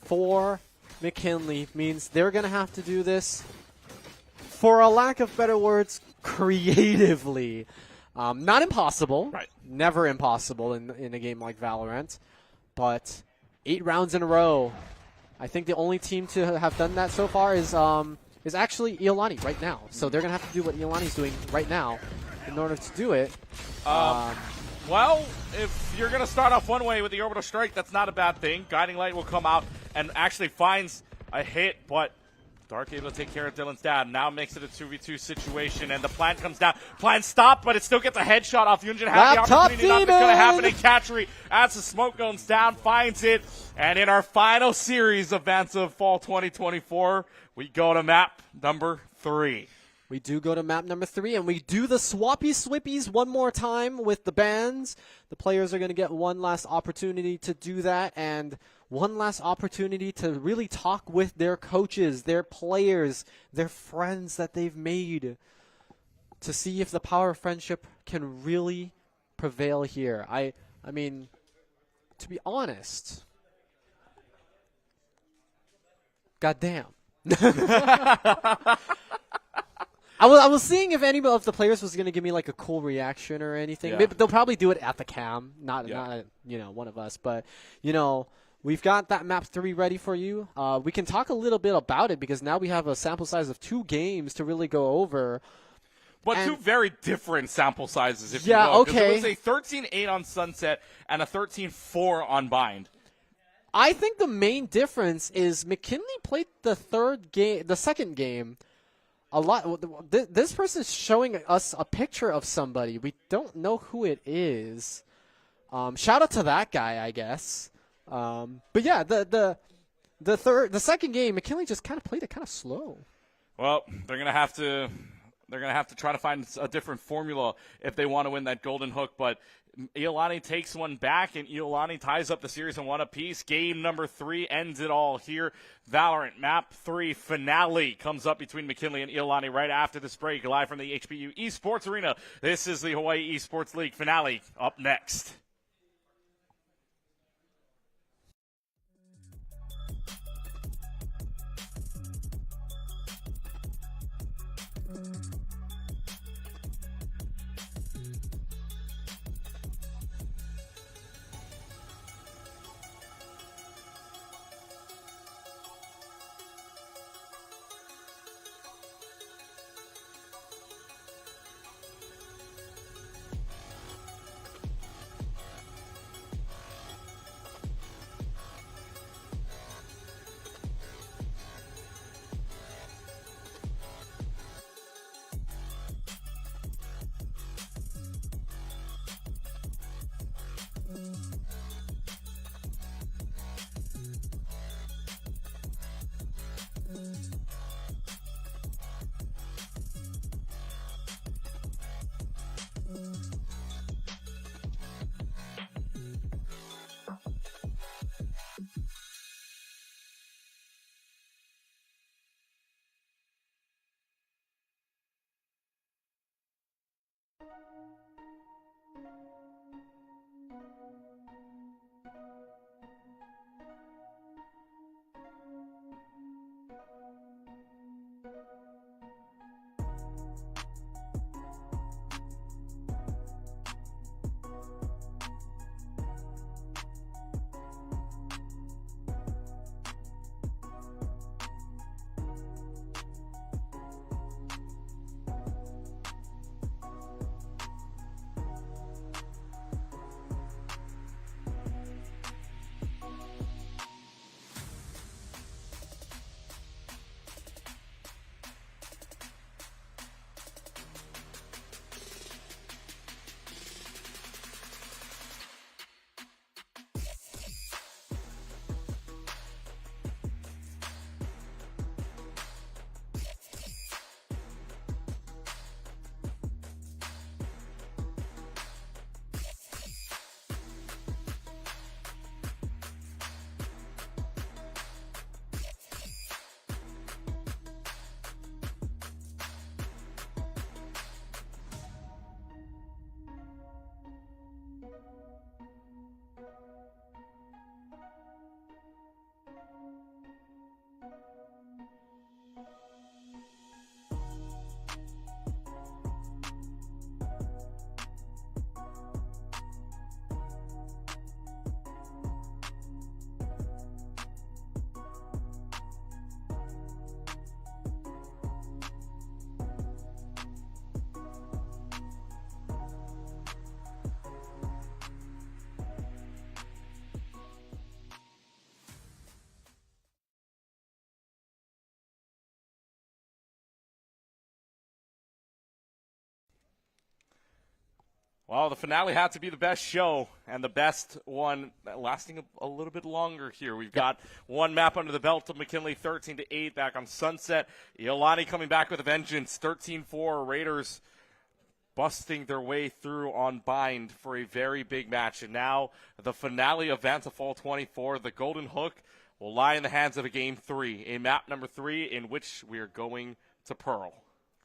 for McKinley means they're going to have to do this, for a lack of better words, creatively. Not impossible. Right. Never impossible in a game like Valorant. But 8 rounds in a row. I think the only team to have done that so far is actually Iolani right now. So they're going to have to do what Iolani's doing right now in order to do it. Well, if you're going to start off one way with the orbital strike, that's not a bad thing. Guiding Light will come out and actually finds a hit, but Dark able to take care of Dylan's dad. Now makes it a 2v2 situation, and the plant comes down. Plant stopped, but it still gets a headshot off Yunjin. Had the opportunity, nothing's going to happen, and Catchery, as the smoke goes down, finds it. And in our final series of Vanta Fall 2024, we go to map number 3. We do go to map number 3, and we do the swappy swippies one more time with the bands. The players are going to get one last opportunity to do that, and one last opportunity to really talk with their coaches, their players, their friends that they've made, to see if the power of friendship can really prevail here. I mean, to be honest, goddamn. I was seeing if any of the players was going to give me like a cool reaction or anything. Yeah. Maybe they'll probably do it at the cam, not one of us. But we've got that map 3 ready for you. We can talk a little bit about it because now we have a sample size of 2 games to really go over. But 2 very different sample sizes, if you will. Okay. It was a 13-8 on Sunset and a 13-4 on Bind. I think the main difference is McKinley played the second game a lot. This person is showing us a picture of somebody. We don't know who it is. Shout out to that guy, I guess. But yeah, the second game, McKinley just kind of played it kind of slow. Well, they're gonna have to try to find a different formula if they want to win that golden hook. But Iolani takes one back, and Iolani ties up the series in 1 apiece. Game number 3 ends it all here. Valorant Map 3 finale comes up between McKinley and Iolani right after this break, live from the HBU Esports Arena. This is the Hawaii Esports League finale up next. Well, the finale had to be the best show, and the best one lasting a little bit longer here. We've got one map under the belt of McKinley, 13-8 back on Sunset. Iolani coming back with a vengeance, 13-4. Raiders busting their way through on Bind for a very big match. And now the finale of Vanta Fall 24, the Golden Hook, will lie in the hands of a Game 3, a map number 3 in which we are going to Pearl.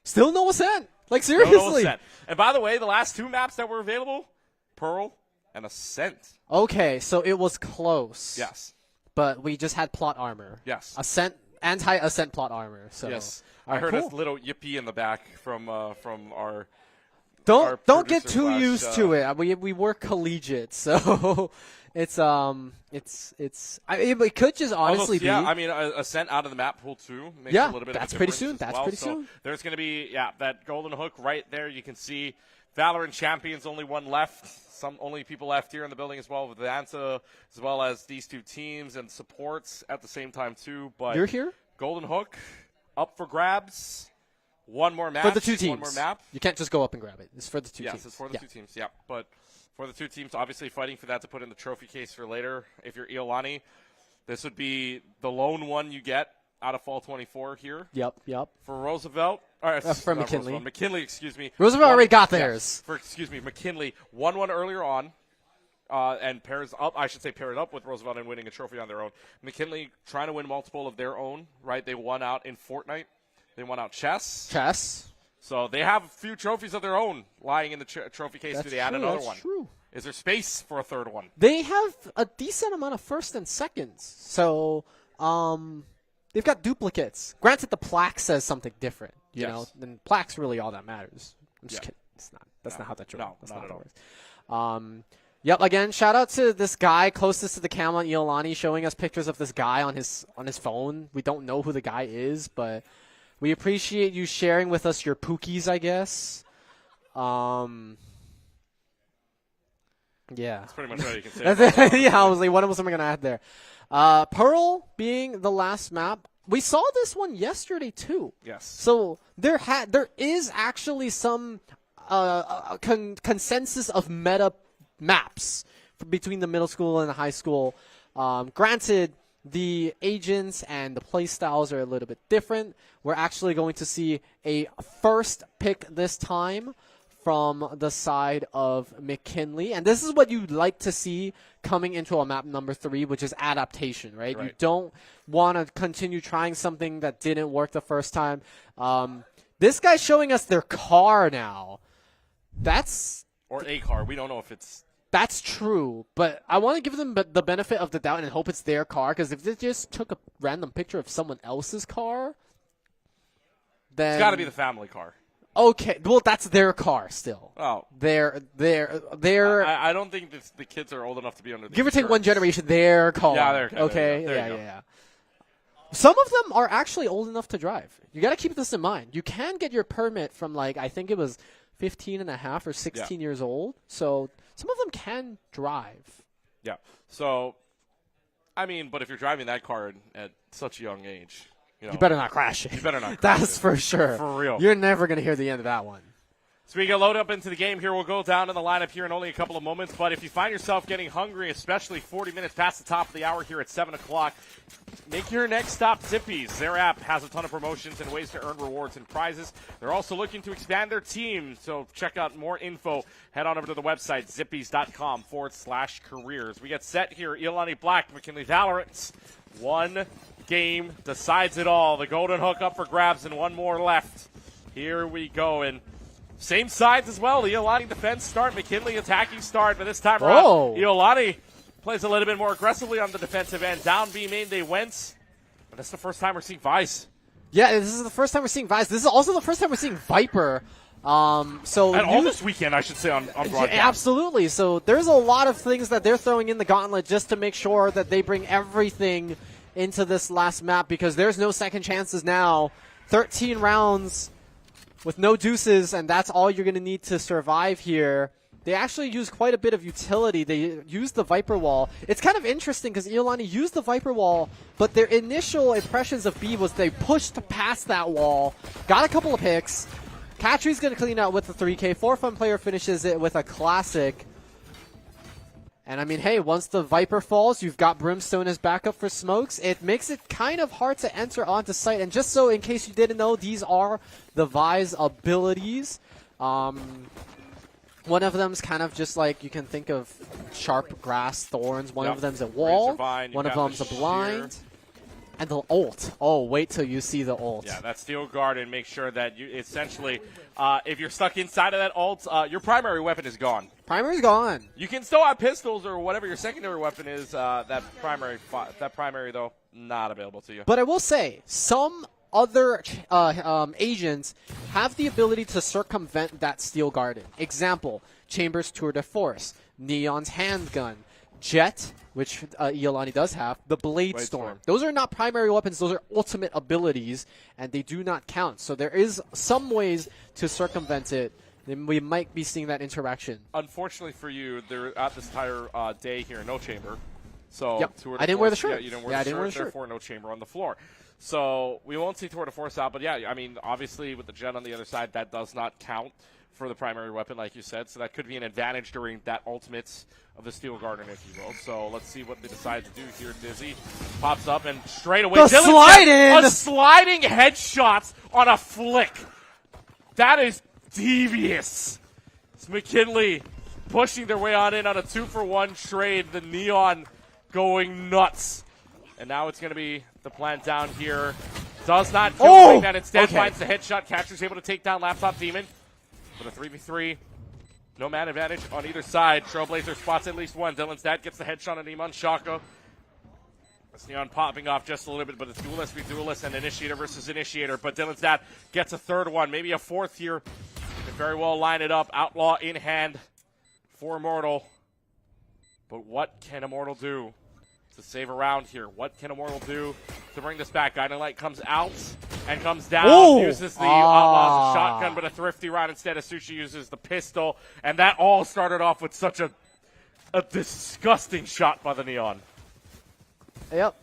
Still no Ascent. Like, seriously. No, and by the way, the last 2 maps that were available, Pearl and Ascent. Okay, so it was close. Yes. But we just had plot armor. Yes. Ascent, anti-Ascent plot armor. So. Yes. Right, I heard cool. a little yippee in the back from our Don't get too producer used to it. We work collegiate, so it could just honestly be. Yeah, I mean, Ascent out of the map pool 2 makes yeah, a little bit that's of a pretty difference soon. as That's well. pretty So soon. There's going to be that Golden Hook right there. You can see Valorant Champions, only one left. Only people left here in the building as well with Vanta, as well as these 2 teams and supports at the same time too. But you're here. Golden Hook up for grabs. One more match. For the 2 teams. One more map. You can't just go up and grab it. It's for the 2 teams. Yes, it's for the 2 teams, yeah. But for the 2 teams, obviously fighting for that to put in the trophy case for later. If you're Iolani, this would be the lone one you get out of Fall 24 here. Yep. For Roosevelt. For McKinley. McKinley, excuse me. Roosevelt already got theirs. McKinley. 1-1 earlier on. And pairs it up with Roosevelt and winning a trophy on their own. McKinley trying to win multiple of their own, right? They won out in Fortnite. They won out chess. So they have a few trophies of their own lying in the trophy case. Do they add another one? True. Is there space for a third one? They have a decent amount of first and seconds. So they've got duplicates. Granted, the plaque says something different. You know, then plaque's really all that matters. I'm just kidding. It's not. That's not how that works. No, that's not not at how it works. Yep. Again, shout out to this guy closest to the camera, Iolani, showing us pictures of this guy on his phone. We don't know who the guy is, but we appreciate you sharing with us your pookies, I guess. Yeah. That's pretty much all you can say. Yeah, I was like, what else am I going to add there? Pearl being the last map. We saw this one yesterday, too. Yes. So there is actually some consensus of meta maps between the middle school and the high school. Granted, the agents and the play styles are a little bit different. We're actually going to see a first pick this time from the side of McKinley. And this is what you'd like to see coming into a map number 3, which is adaptation, right? You don't want to continue trying something that didn't work the first time. This guy's showing us their car now. Or a car. We don't know if it's... That's true, but I want to give them the benefit of the doubt and hope it's their car, because if they just took a random picture of someone else's car, then... It's got to be the family car. Okay, well, that's their car still. Oh. They're I don't think the kids are old enough to be under the give or take one generation, their car. Yeah, their car. Okay, yeah. Some of them are actually old enough to drive. You got to keep this in mind. You can get your permit from, like, I think it was 15 and a half or 16 years old, so... Some of them can drive. Yeah. So, I mean, but if you're driving that car at such a young age, you better not crash it. You better not crash it. That's for sure. For real. You're never going to hear the end of that one. So we get loaded up into the game here. We'll go down in the lineup here in only a couple of moments. But if you find yourself getting hungry, especially 40 minutes past the top of the hour here at 7 o'clock, make your next stop Zippy's. Their app has a ton of promotions and ways to earn rewards and prizes. They're also looking to expand their team. So check out more info. Head on over to the website, zippys.com/careers. We get set here. Iolani Black, McKinley Valorant. One game decides it all. The Golden Hook up for grabs and one more left. Here we go. And same sides as well. Iolani defense start, McKinley attacking start, but this time around, Iolani plays a little bit more aggressively on the defensive end. Down B main they went, but that's the first time we're seeing Vice. Yeah, this is the first time we're seeing Vice. This is also the first time we're seeing Viper. And all this weekend, I should say, on broadcast. Absolutely. So there's a lot of things that they're throwing in the gauntlet just to make sure that they bring everything into this last map, because there's no second chances now. 13 rounds with no deuces, and that's all you're going to need to survive here. They actually use quite a bit of utility. They used the Viper Wall. It's kind of interesting because Iolani used the Viper Wall, but their initial impressions of B was they pushed past that wall, got a couple of picks, Katry's going to clean out with the 3K. 4Fun player finishes it with a classic. And I mean, hey, once the Viper falls, you've got Brimstone as backup for smokes. It makes it kind of hard to enter onto site. And just so in case you didn't know, these are the Vi's abilities. One of them's kind of just like, you can think of sharp grass, thorns. One of them's a wall. One of them's a blind. And the ult. Oh, wait till you see the ult. Yeah, that Steel Garden makes sure that you essentially, if you're stuck inside of that ult, your primary weapon is gone. Primary's gone. You can still have pistols or whatever your secondary weapon is. That primary though, not available to you. But I will say, some other agents have the ability to circumvent that Steel Garden. Example, Chamber's Tour de Force, Neon's handgun, Jet, which Iolani does have, the Blade Storm. Those are not primary weapons, those are ultimate abilities, and they do not count. So there is some ways to circumvent it. Then we might be seeing that interaction. Unfortunately for you, they're at this entire day here, no chamber. So yep. Tour de I didn't Force, wear the shirt. Yeah, you didn't wear the shirt, therefore no chamber on the floor. So we won't see Tour de Force out, but yeah, I mean, obviously with the Jet on the other side, that does not count for the primary weapon, like you said. So that could be an advantage during that ultimates of the Steel Garden, if you will. So let's see what they decide to do here. Dizzy pops up and straight away. A sliding headshot on a flick. That is devious. It's McKinley pushing their way on in on a 2-for-1 trade. The Neon going nuts. And now it's going to be the plan down here. Does not kill like that. Instead finds the headshot. Catcher's able to take down Laptop Demon. But a 3v3. No man advantage on either side. Trailblazer spots at least one. Dylan's dad gets the headshot on Iman Shaka. That's Neon popping off just a little bit, but it's duelist v duelist and Initiator versus Initiator. But Dylan's dad gets a third one, maybe a fourth here. Could very well line it up. Outlaw in hand for Immortal. But what can Immortal do to save a round here? What can Immortal do to bring this back? Guiding Light comes out and comes down, uses the Outlaws shotgun, but a thrifty round instead. Sushi uses the pistol, and that all started off with such a disgusting shot by the Neon. Yep.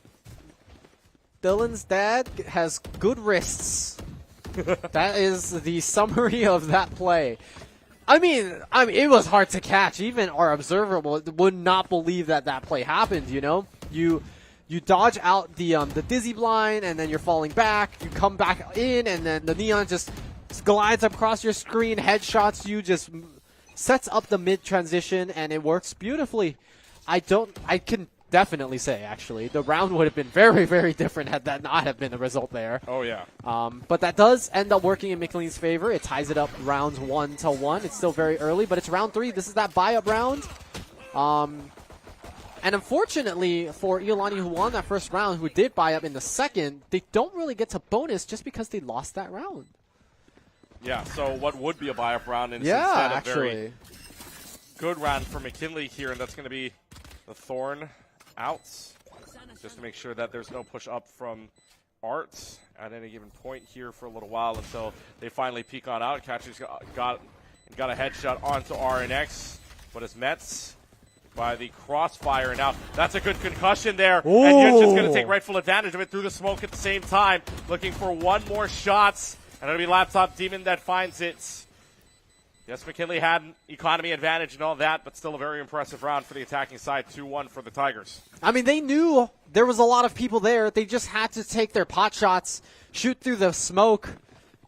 Dylan's dad has good wrists. That is the summary of that play. I mean, it was hard to catch. Even our observer would not believe that play happened. You know, you dodge out the dizzy blind, and then you're falling back. You come back in, and then the Neon just glides across your screen, headshots you, just sets up the mid transition, and it works beautifully. I can definitely say, actually, the round would have been very, very different had that not have been the result there. Oh, yeah. But that does end up working in McLean's favor. It ties it up rounds 1-1. It's still very early, but it's round 3. This is that buy-up round. And unfortunately for Iolani, who won that first round, who did buy up in the second, they don't really get to bonus just because they lost that round. Yeah, so what would be a buy-up round is instead a very good round for McKinley here, and that's going to be the Thorn out, just to make sure that there's no push up from Art at any given point here for a little while until they finally peek on out. Catcher's got a headshot onto RNX, but it's Mets by the crossfire. And now that's a good concussion there. And Yun's just going to take rightful advantage of it through the smoke at the same time, looking for one more shots. And it'll be Laptop Demon that finds it. Yes, McKinley had an economy advantage and all that, but still a very impressive round for the attacking side. 2-1 for the Tigers. I mean, they knew there was a lot of people there. They just had to take their pot shots, shoot through the smoke.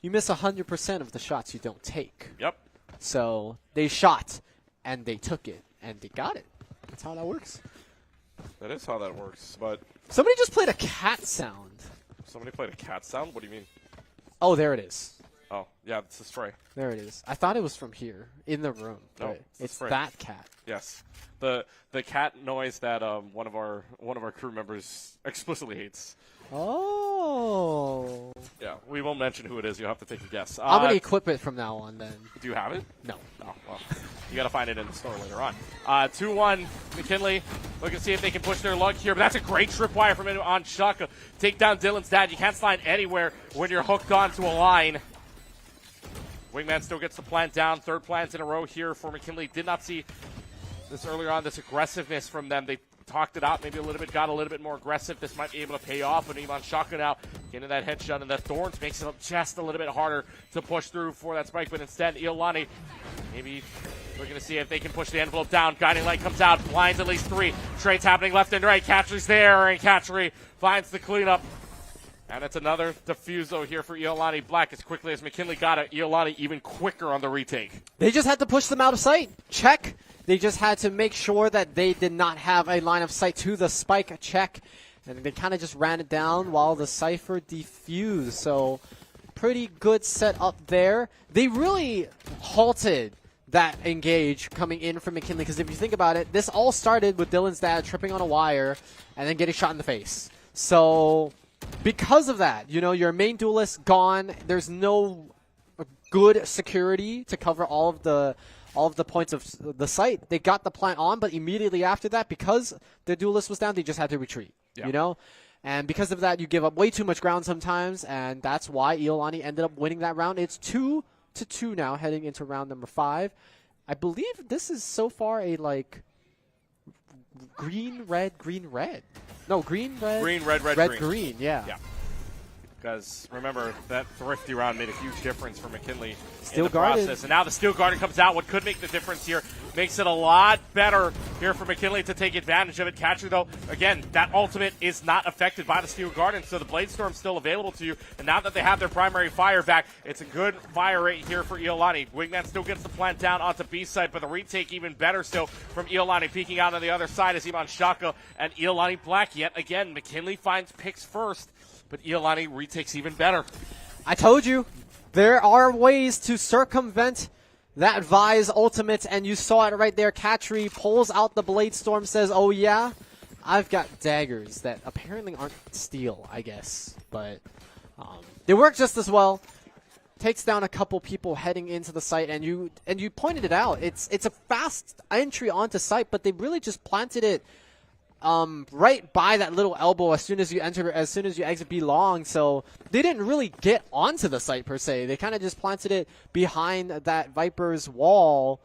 You miss 100% of the shots you don't take. Yep. So they shot, and they took it, and they got it. That's how that works. That is how that works, but... Somebody just played a cat sound. Somebody played a cat sound? What do you mean? Oh, there it is. Oh, yeah, it's a spray. There it is. I thought it was from here, in the room. No, it's that cat. Yes. The cat noise that one of our crew members explicitly hates. Oh. Yeah, we won't mention who it is. You'll have to take a guess. I'm going to equip it from now on, then. Do you have it? No. Oh, well, you got to find it in the store later on. 2-1, McKinley. Look and see if they can push their luck here. But that's a great tripwire from him on Shaka. Take down Dylan's dad. You can't slide anywhere when you're hooked onto a line. Wingman still gets the plant down. Third plant in a row here for McKinley. Did not see this earlier on, this aggressiveness from them. They talked it out maybe a little bit, got a little bit more aggressive. This might be able to pay off, but Ivan Shaka now getting that headshot, and the Thorns makes it just a little bit harder to push through for that spike, but instead Iolani maybe looking to see if they can push the envelope down. Guiding Light comes out, blinds at least 3. Trades happening left and right. Catchery's there, and Catchery finds the cleanup. And it's another defuso here for Iolani Black as quickly as McKinley got it. Iolani even quicker on the retake. They just had to push them out of sight. Check. They just had to make sure that they did not have a line of sight to the spike. Check. And they kind of just ran it down while the Cypher defused. So pretty good setup there. They really halted that engage coming in from McKinley, because if you think about it, this all started with Dylan's dad tripping on a wire and then getting shot in the face. So because of that, you know, your main duelist gone. There's no good security to cover all of the points of the site. They got the plant on, but immediately after that, because the duelist was down, they just had to retreat. Yeah. You know? And because of that, you give up way too much ground sometimes, and that's why Iolani ended up winning that round. It's 2-2 now, heading into round number 5. I believe this is so far a, like, green, red. No, green, red, green. Yeah. Because remember, that thrifty round made a huge difference for McKinley Steel in the Garden. process. And now the Steel Garden comes out. What could make the difference here makes it a lot better here for McKinley to take advantage of it. Catcher, though, again, that ultimate is not affected by the Steel Garden, so the Blade Storm's still available to you. And now that they have their primary fire back, it's a good fire rate here for Iolani. Wingman still gets the plant down onto B side, but the retake even better still from Iolani. Peeking out on the other side is Iman Shaka and Iolani Black. Yet again, McKinley finds picks first, but Iolani retakes even better. I told you, there are ways to circumvent that Vise ultimate, and you saw it right there. Catchery pulls out the Blade Storm, says, oh yeah, I've got daggers that apparently aren't steel, I guess. But they work just as well. Takes down a couple people heading into the site, and you pointed it out. It's a fast entry onto site, but they really just planted it right by that little elbow as soon as you exit B long. So they didn't really get onto the site per se. They kind of just planted it behind that Viper's wall,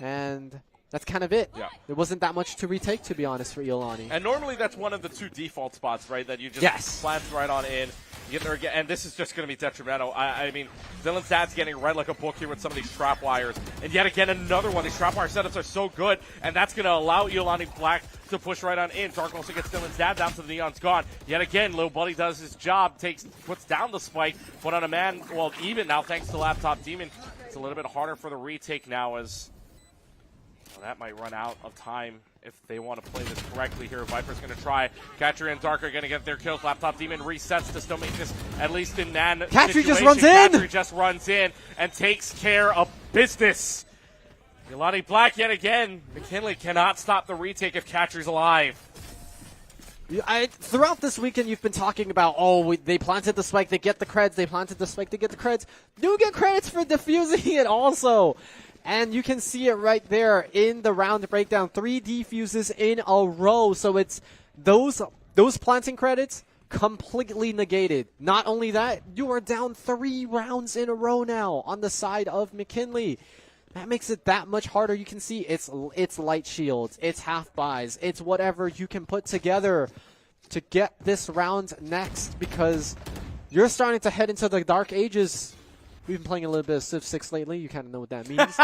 and that's kind of it. Yeah. There wasn't that much to retake, to be honest, for Iolani. And normally that's one of the 2 default spots, right, that you just plant right on in. Get there again, and this is just going to be detrimental. I mean, Dylan's dad's getting read like a book here with some of these trap wires. And yet again, another one. These trap wire setups are so good, and that's going to allow Iolani Black to push right on in. Dark also gets Dylan's dad down to the Neon's gone. Yet again, Lil Buddy does his job, puts down the spike, but on a man, well, even now, thanks to Laptop Demon, it's a little bit harder for the retake now, as well, that might run out of time if they want to play this correctly here. Viper's going to try. Catcher and Dark are going to get their kills. Laptop Demon resets to still make this at least in man Catcher situation. just runs in! Catcher just runs in and takes care of business. Iolani Black yet again. McKinley cannot stop the retake if Catcher's alive. Throughout this weekend, you've been talking about, they planted the spike, they get the creds. They planted the spike, they get the creds. Do get credits for defusing it also. And you can see it right there in the round breakdown. 3 defuses in a row. So it's those planting credits completely negated. Not only that, you are down 3 rounds in a row now on the side of McKinley. That makes it that much harder. You can see it's light shields, it's half buys, it's whatever you can put together to get this round next, because you're starting to head into the dark ages. We've been playing a little bit of Civ 6 lately. You kind of know what that means.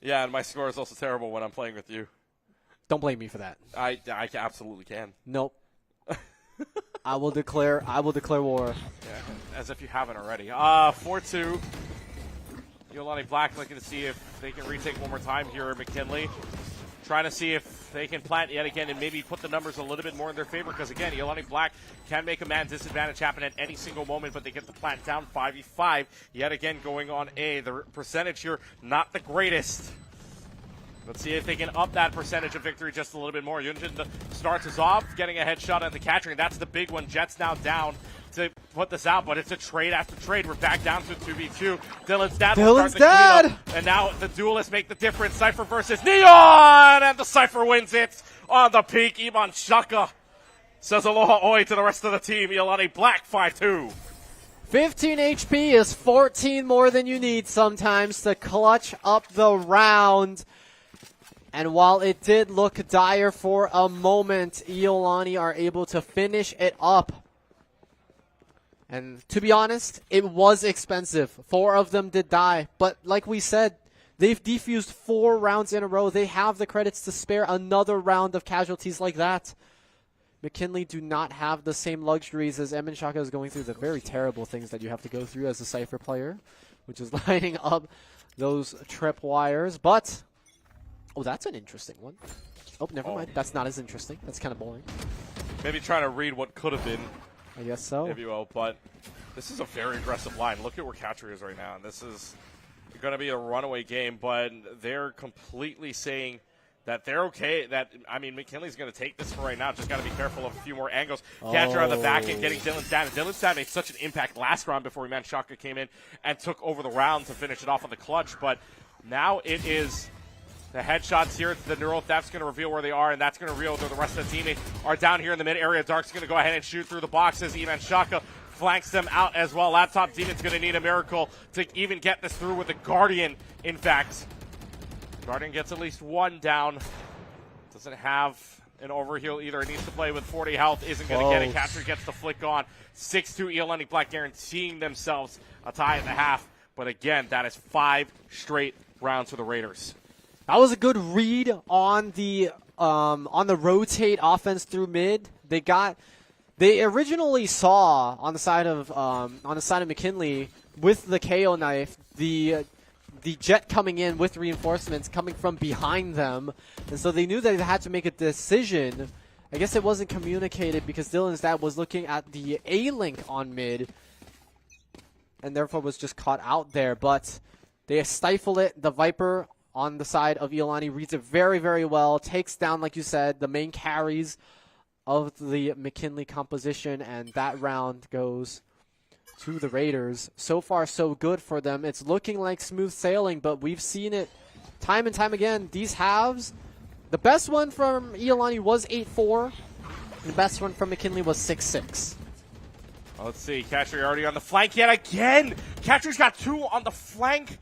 Yeah, and my score is also terrible when I'm playing with you. Don't blame me for that. I absolutely can. Nope. I will declare war. Yeah, as if you haven't already. 4-2. Iolani Black looking to see if they can retake one more time here at McKinley. Trying to see if they can plant yet again and maybe put the numbers a little bit more in their favor, because again, Iolani Black can make a man disadvantage happen at any single moment, but they get the plant down 5v5 yet again going on A. The percentage here, not the greatest. Let's see if they can up that percentage of victory just a little bit more. Yunjin starts us off, getting a headshot on the catcher, and that's the big one. Jets now down to put this out, but it's a trade after trade. We're back down to 2v2. Dylan's dad will start the cleanup, and now the duelists make the difference. Cypher versus Neon, and the Cypher wins it on the peak. Iman Shaka says aloha oi to the rest of the team. Iolani Black 5-2. 15 HP is 14 more than you need sometimes to clutch up the round. And while it did look dire for a moment, Iolani are able to finish it up. And to be honest, it was expensive. 4 of them did die. But like we said, they've defused 4 rounds in a row. They have the credits to spare another round of casualties like that. McKinley do not have the same luxuries as Emin Shaka is going through the very terrible things that you have to go through as a Cypher player, which is lining up those trip wires. But, oh, that's an interesting one. Oh, never mind. That's not as interesting. That's kind of boring. Maybe trying to read what could have been. I guess so. If you will, but this is a very aggressive line. Look at where Katri is right now. And this is going to be a runaway game, but they're completely saying that they're okay. McKinley's going to take this for right now. Just got to be careful of a few more angles. Catcher on the back end getting Dylan's down. And Dylan's down made such an impact last round before Iman Shaka came in and took over the round to finish it off on the clutch. But now it is the headshots here. The neural theft's going to reveal where they are, and that's going to reveal where the rest of the teammates are down here in the mid area. Dark's going to go ahead and shoot through the boxes. Iman Shaka flanks them out as well. Laptop Demon's going to need a miracle to even get this through with the Guardian, in fact. Guardian gets at least 1 down. Doesn't have an overheal either. Needs to play with 40 health. Isn't going to get it. Catcher gets the flick on. 6-2 Iolani Black guaranteeing themselves a tie in the half. But again, that is 5 straight rounds for the Raiders. That was a good read on the rotate offense through mid. They originally saw on the side of McKinley with the KO knife the Jet coming in with reinforcements coming from behind them, and so they knew that they had to make a decision. I guess it wasn't communicated because Dylan's dad was looking at the A-Link on mid, and therefore was just caught out there. But they stifle it. The Viper on the side of Iolani reads it very, very well. Takes down, like you said, the main carries of the McKinley composition, and that round goes to the Raiders. So far, so good for them. It's looking like smooth sailing, but we've seen it time and time again. These halves, the best one from Iolani was 8-4. The best one from McKinley was 6-6. Well, let's see. Katri already on the flank yet again. Katri's got 2 on the flank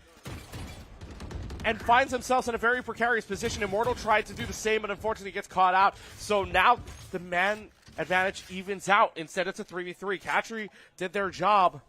and finds themselves in a very precarious position. Immortal tried to do the same, but unfortunately gets caught out. So now the man advantage evens out. Instead, it's a 3v3. Katri did their job,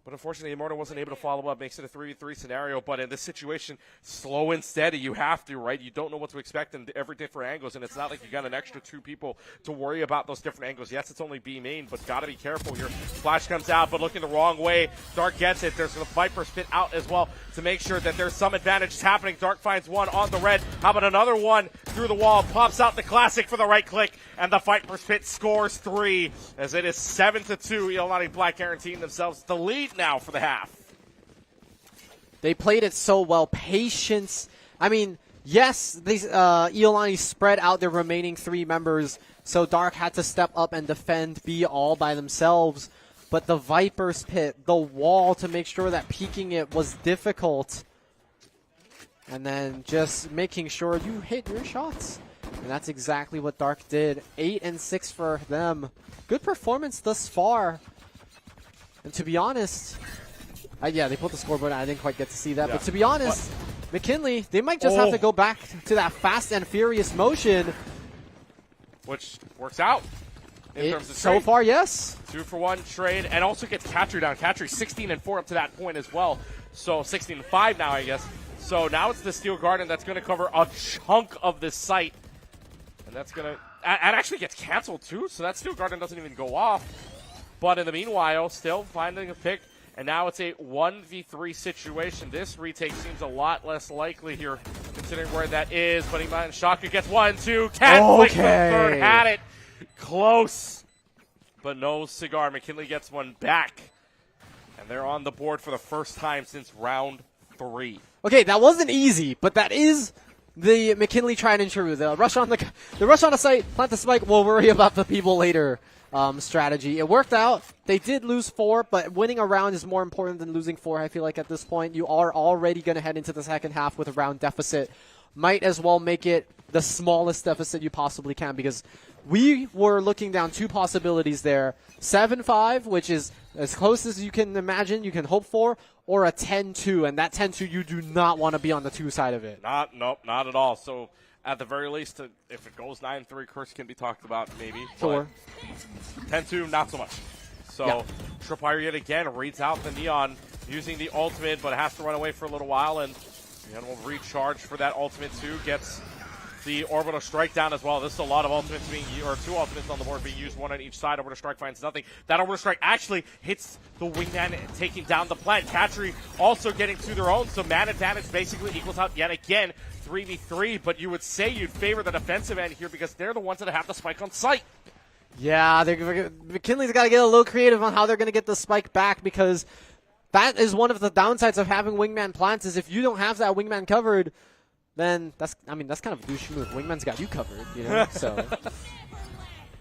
but unfortunately, Immortal wasn't able to follow up. Makes it a 3v3 scenario, but in this situation, slow and steady. You have to, right? You don't know what to expect in every different angles, and it's not like you got an extra 2 people to worry about those different angles. Yes, it's only B main, but got to be careful here. Flash comes out, but looking the wrong way. Dark gets it. There's the Viper spit out as well to make sure that there's some advantage happening. Dark finds one on the red. How about another one through the wall? Pops out the classic for the right click, and the Viper spit scores 3 as it is 7-2. Iolani Black guaranteeing themselves the lead now for the half. They played it so well. Patience. I mean, yes, Iolani spread out their remaining 3 members, so Dark had to step up and defend B all by themselves. But the Viper's pit, the wall to make sure that peeking it was difficult. And then just making sure you hit your shots. And that's exactly what Dark did. 8-6 for them. Good performance thus far. And to be honest, yeah, they put the scoreboard. I didn't quite get to see that. Yeah. But to be honest, McKinley, they might just have to go back to that fast and furious motion. Which works out. In terms of so far, yes. 2-for-1 trade, and also gets Katri down. Katri 16-4 up to that point as well. So 16-5 now, I guess. So now it's the Steel Garden that's going to cover a chunk of this site. And that's going to... And actually gets canceled, too, so that Steel Garden doesn't even go off. But in the meanwhile, still finding a pick. And now it's a 1v3 situation. This retake seems a lot less likely here, considering where that is. But Iman Shaka gets 1, 2. Can't flick the third. Had it. Close. But no cigar. McKinley gets one back. And they're on the board for the first time since round 3. Okay, that wasn't easy, but that is the McKinley try and true. The rush on the site, plant the spike. We'll worry about the people later strategy. It worked out. They did lose 4, but winning a round is more important than losing 4. I feel like at this point you are already going to head into the second half with a round deficit. Might as well make it the smallest deficit you possibly can, because we were looking down two possibilities there. 7-5, which is as close as you can imagine, you can hope for, or a 10-2, and that 10-2, you do not want to be on the 2 side of it. Nope, not at all. So at the very least, if it goes 9-3, curse can be talked about maybe. Sure. 10-2, not so much. So Tripwire yet again reads out the Neon using the ultimate, but has to run away for a little while, and will recharge for that ultimate too. Gets the orbital strike down as well. This is a lot of ultimates being or 2 ultimates on the board being used, 1 on each side. Orbital strike finds nothing. That orbital strike actually hits the wingman, taking down the plant. Katri also getting to their own, so man advantage basically equals out yet again. 3v3, but you would say you'd favor the defensive end here because they're the ones that have the spike on site. Yeah, McKinley's got to get a little creative on how they're going to get the spike back, because that is one of the downsides of having wingman plants, is if you don't have that wingman covered, then that's kind of a douche move. Wingman's got you covered, so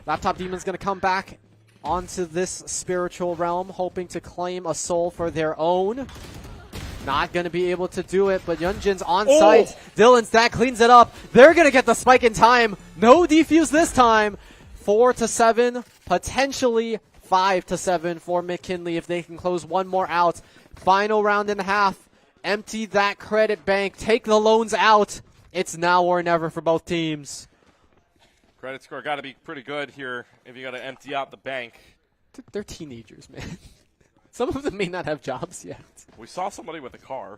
Laptop Demon's going to come back onto this spiritual realm, hoping to claim a soul for their own. Not going to be able to do it, but Yunjin's on site. Dylan Stack cleans it up. They're going to get the spike in time. No defuse this time. 4-7, potentially 5-7 for McKinley if they can close one more out. Final round and a half. Empty that credit bank. Take the loans out. It's now or never for both teams. Credit score got to be pretty good here if you got to empty out the bank. They're teenagers, man. Some of them may not have jobs yet. We saw somebody with a car.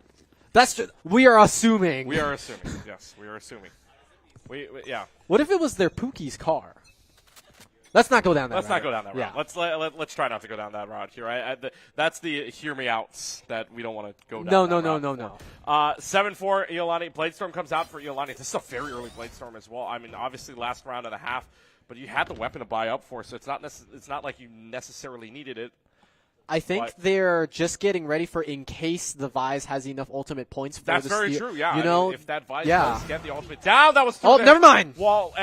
That's just, we are assuming. We are assuming. Yes, we are assuming. Yeah. What if it was their Pookie's car? Let's not go down that route. Let's not go down that route. Yeah. Let's try not to go down that route here. That's the hear me outs that we don't want to go down. No. 7-4, Iolani. Bladestorm comes out for Iolani. This is a very early Bladestorm as well. I mean, obviously last round and a half, but you had the weapon to buy up for, so it's not like you necessarily needed it. I think they're just getting ready for in case the Vise has enough ultimate points for That's the very steal. true, yeah. If that Vise does get the ultimate down, that was never mind. Well,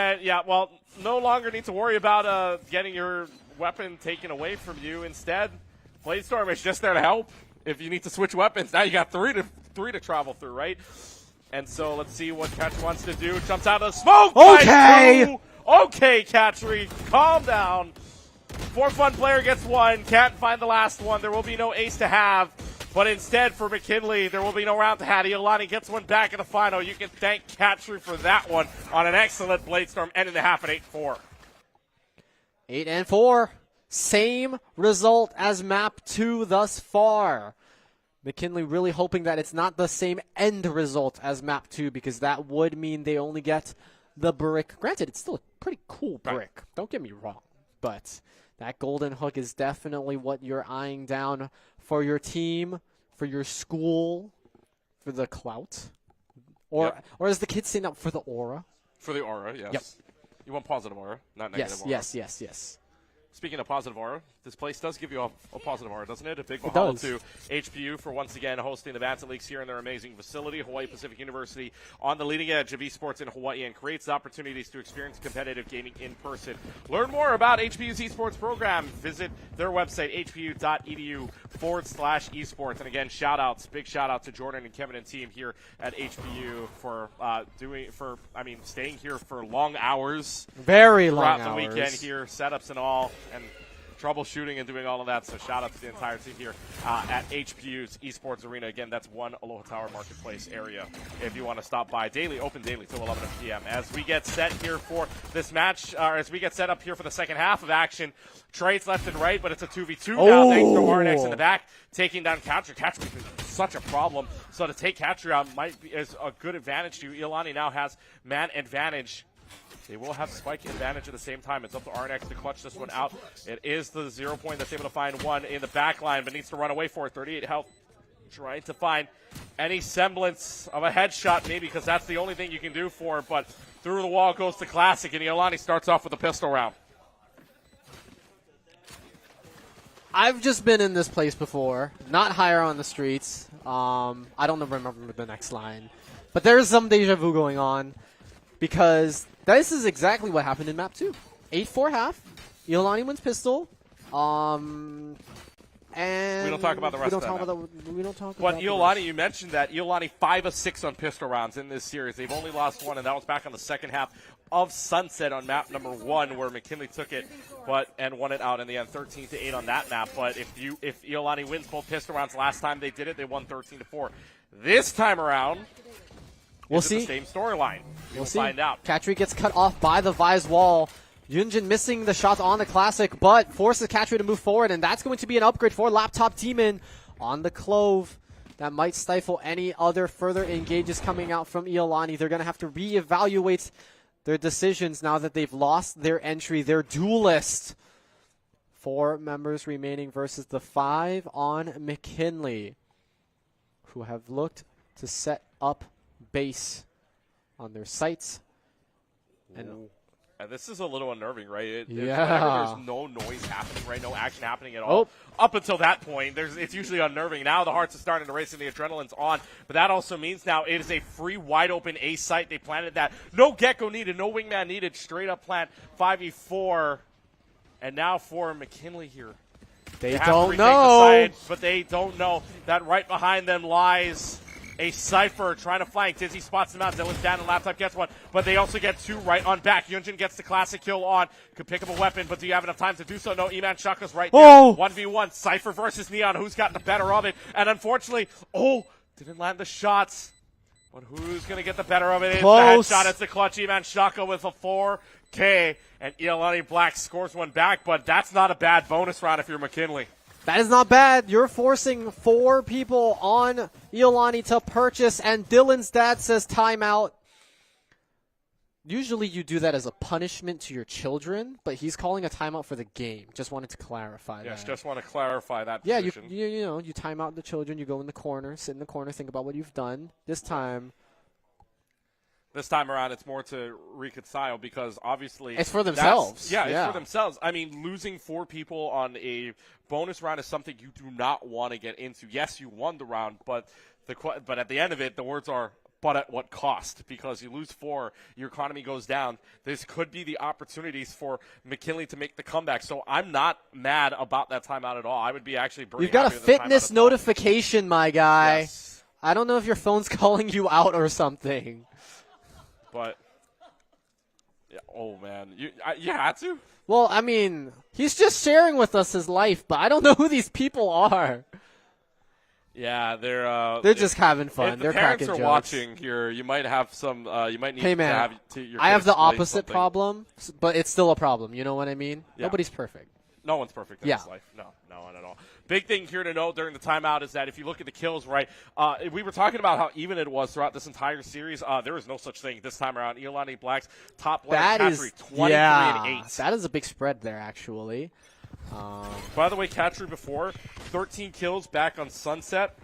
no longer need to worry about getting your weapon taken away from you. Instead, Bladestorm is just there to help. If you need to switch weapons, now you got three to travel through, right? And so let's see what Katri wants to do. Jumps out of the smoke. Okay, Katri, calm down. For Fun player gets one. Can't find the last one. There will be no ace to have. But instead, for McKinley, there will be no round to have. Iolani gets one back in the final. You can thank Katri for that one on an excellent Bladestorm, ending the half at 8-4. 8-4. Same result as map 2 thus far. McKinley really hoping that it's not the same end result as map 2, because that would mean they only get the brick. Granted, it's still a pretty cool brick. Don't get me wrong. But that golden hook is definitely what you're eyeing down for your team, for your school, for the clout. Or as the kids say now, for the aura. For the aura, yes. Yep. You want positive aura, not negative aura. Yes. Speaking of positive aura, this place does give you a positive aura, doesn't it? A big mahalo to HPU for once again hosting the Vanta Leagues here in their amazing facility, Hawaii Pacific University, on the leading edge of esports in Hawaii, and creates opportunities to experience competitive gaming in person. Learn more about HPU's esports program. Visit their website, hpu.edu/esports. And again, big shout out to Jordan and Kevin and team here at HPU for staying here for long hours. Very long hours. Throughout the weekend here, setups and all, and troubleshooting and doing all of that. So shout out to the entire team here at HPU's Esports Arena. Again, that's one Aloha Tower Marketplace area if you want to stop by. Open daily till 11 p.m. As we get set here for this match, as we get set up here for the second half of action, trades left and right, but it's a 2v2 now thanks to RNX in the back, taking down Katri. Katri's been such a problem. So to take Katri out is a good advantage to you. Iolani now has man advantage. They will have spike advantage at the same time. It's up to RNX to clutch this one out. It is the 0 point that's able to find one in the back line, but needs to run away for it. 38 health. Trying to find any semblance of a headshot, maybe, because that's the only thing you can do for him. But through the wall goes to Classic, and Iolani starts off with a pistol round. I've just been in this place before. Not higher on the streets. I don't remember the next line. But there's some deja vu going on, because this is exactly what happened in map 2. 8-4 half. Iolani wins pistol. And we don't talk about the rest of them. We don't talk But about Iolani, you mentioned that. Iolani 5 of 6 on pistol rounds in this series. They've only lost one, and that was back on the second half of Sunset on map number 1, where McKinley took it and won it out in the end, 13-8 on that map. But if Iolani wins both pistol rounds, last time they did it, they won 13-4. This time around, we'll see. The same storyline. We'll find out. Katri gets cut off by the Vise wall. Yunjin missing the shots on the Classic, but forces Katri to move forward, and that's going to be an upgrade for Laptop Demon on the Clove. That might stifle any other further engages coming out from Iolani. They're going to have to reevaluate their decisions now that they've lost their entry, their duelist. 4 members remaining versus the 5 on McKinley, who have looked to set up base on their sites. And this is a little unnerving, right? Yeah. There's no noise happening, right? No action happening at all. Up until that point, it's usually unnerving. Now the hearts are starting to race and the adrenaline's on. But that also means now it is a free, wide-open A site. They planted that. No Gecko needed, no Wingman needed. Straight-up plant 5v4. And now for McKinley here. They don't know. But they don't know that right behind them lies a Cypher trying to flank. Dizzy spots him out. Dylan's down and Laptop gets one. But they also get 2 right on back. Yunjin gets the classic kill on. Could pick up a weapon, but do you have enough time to do so? No, Iman Shaka's right there. 1v1. Cypher versus Neon. Who's got the better of it? And unfortunately, didn't land the shots. But who's going to get the better of it? It's the headshot. It's the clutch. Iman Shaka with a 4K. And Iolani Black scores one back, but that's not a bad bonus round if you're McKinley. That is not bad. You're forcing 4 people on Iolani to purchase, and Dylan's dad says timeout. Usually you do that as a punishment to your children, but he's calling a timeout for the game. Just wanted to clarify that. Yes, just want to clarify that Yeah, position. you time out the children, you go in the corner, sit in the corner, think about what you've done. This time around, it's more to reconcile because obviously it's for themselves. It's for themselves. I mean, losing 4 people on a bonus round is something you do not want to get into. Yes, you won the round, but at the end of it, the words are, but at what cost? Because you lose 4, your economy goes down. This could be the opportunities for McKinley to make the comeback. So I'm not mad about that timeout at all. I would be actually pretty You've got a fitness notification, my guy. Yes. I don't know if your phone's calling you out or something. But, man, you had to? Well, I mean, he's just sharing with us his life, but I don't know who these people are. Yeah, they're just having fun. They're cracking jokes. If the parents are watching here, you might have some. You might need to have. I have the opposite problem, but it's still a problem. You know what I mean? Yeah. Nobody's perfect. No one's perfect in this life. No one at all. Big thing here to note during the timeout is that if you look at the kills, right, we were talking about how even it was throughout this entire series. There was no such thing this time around. Iolani Black's top player, Katri, 23-8. That is a big spread there, actually. By the way, Katri before, 13 kills back on Sunset,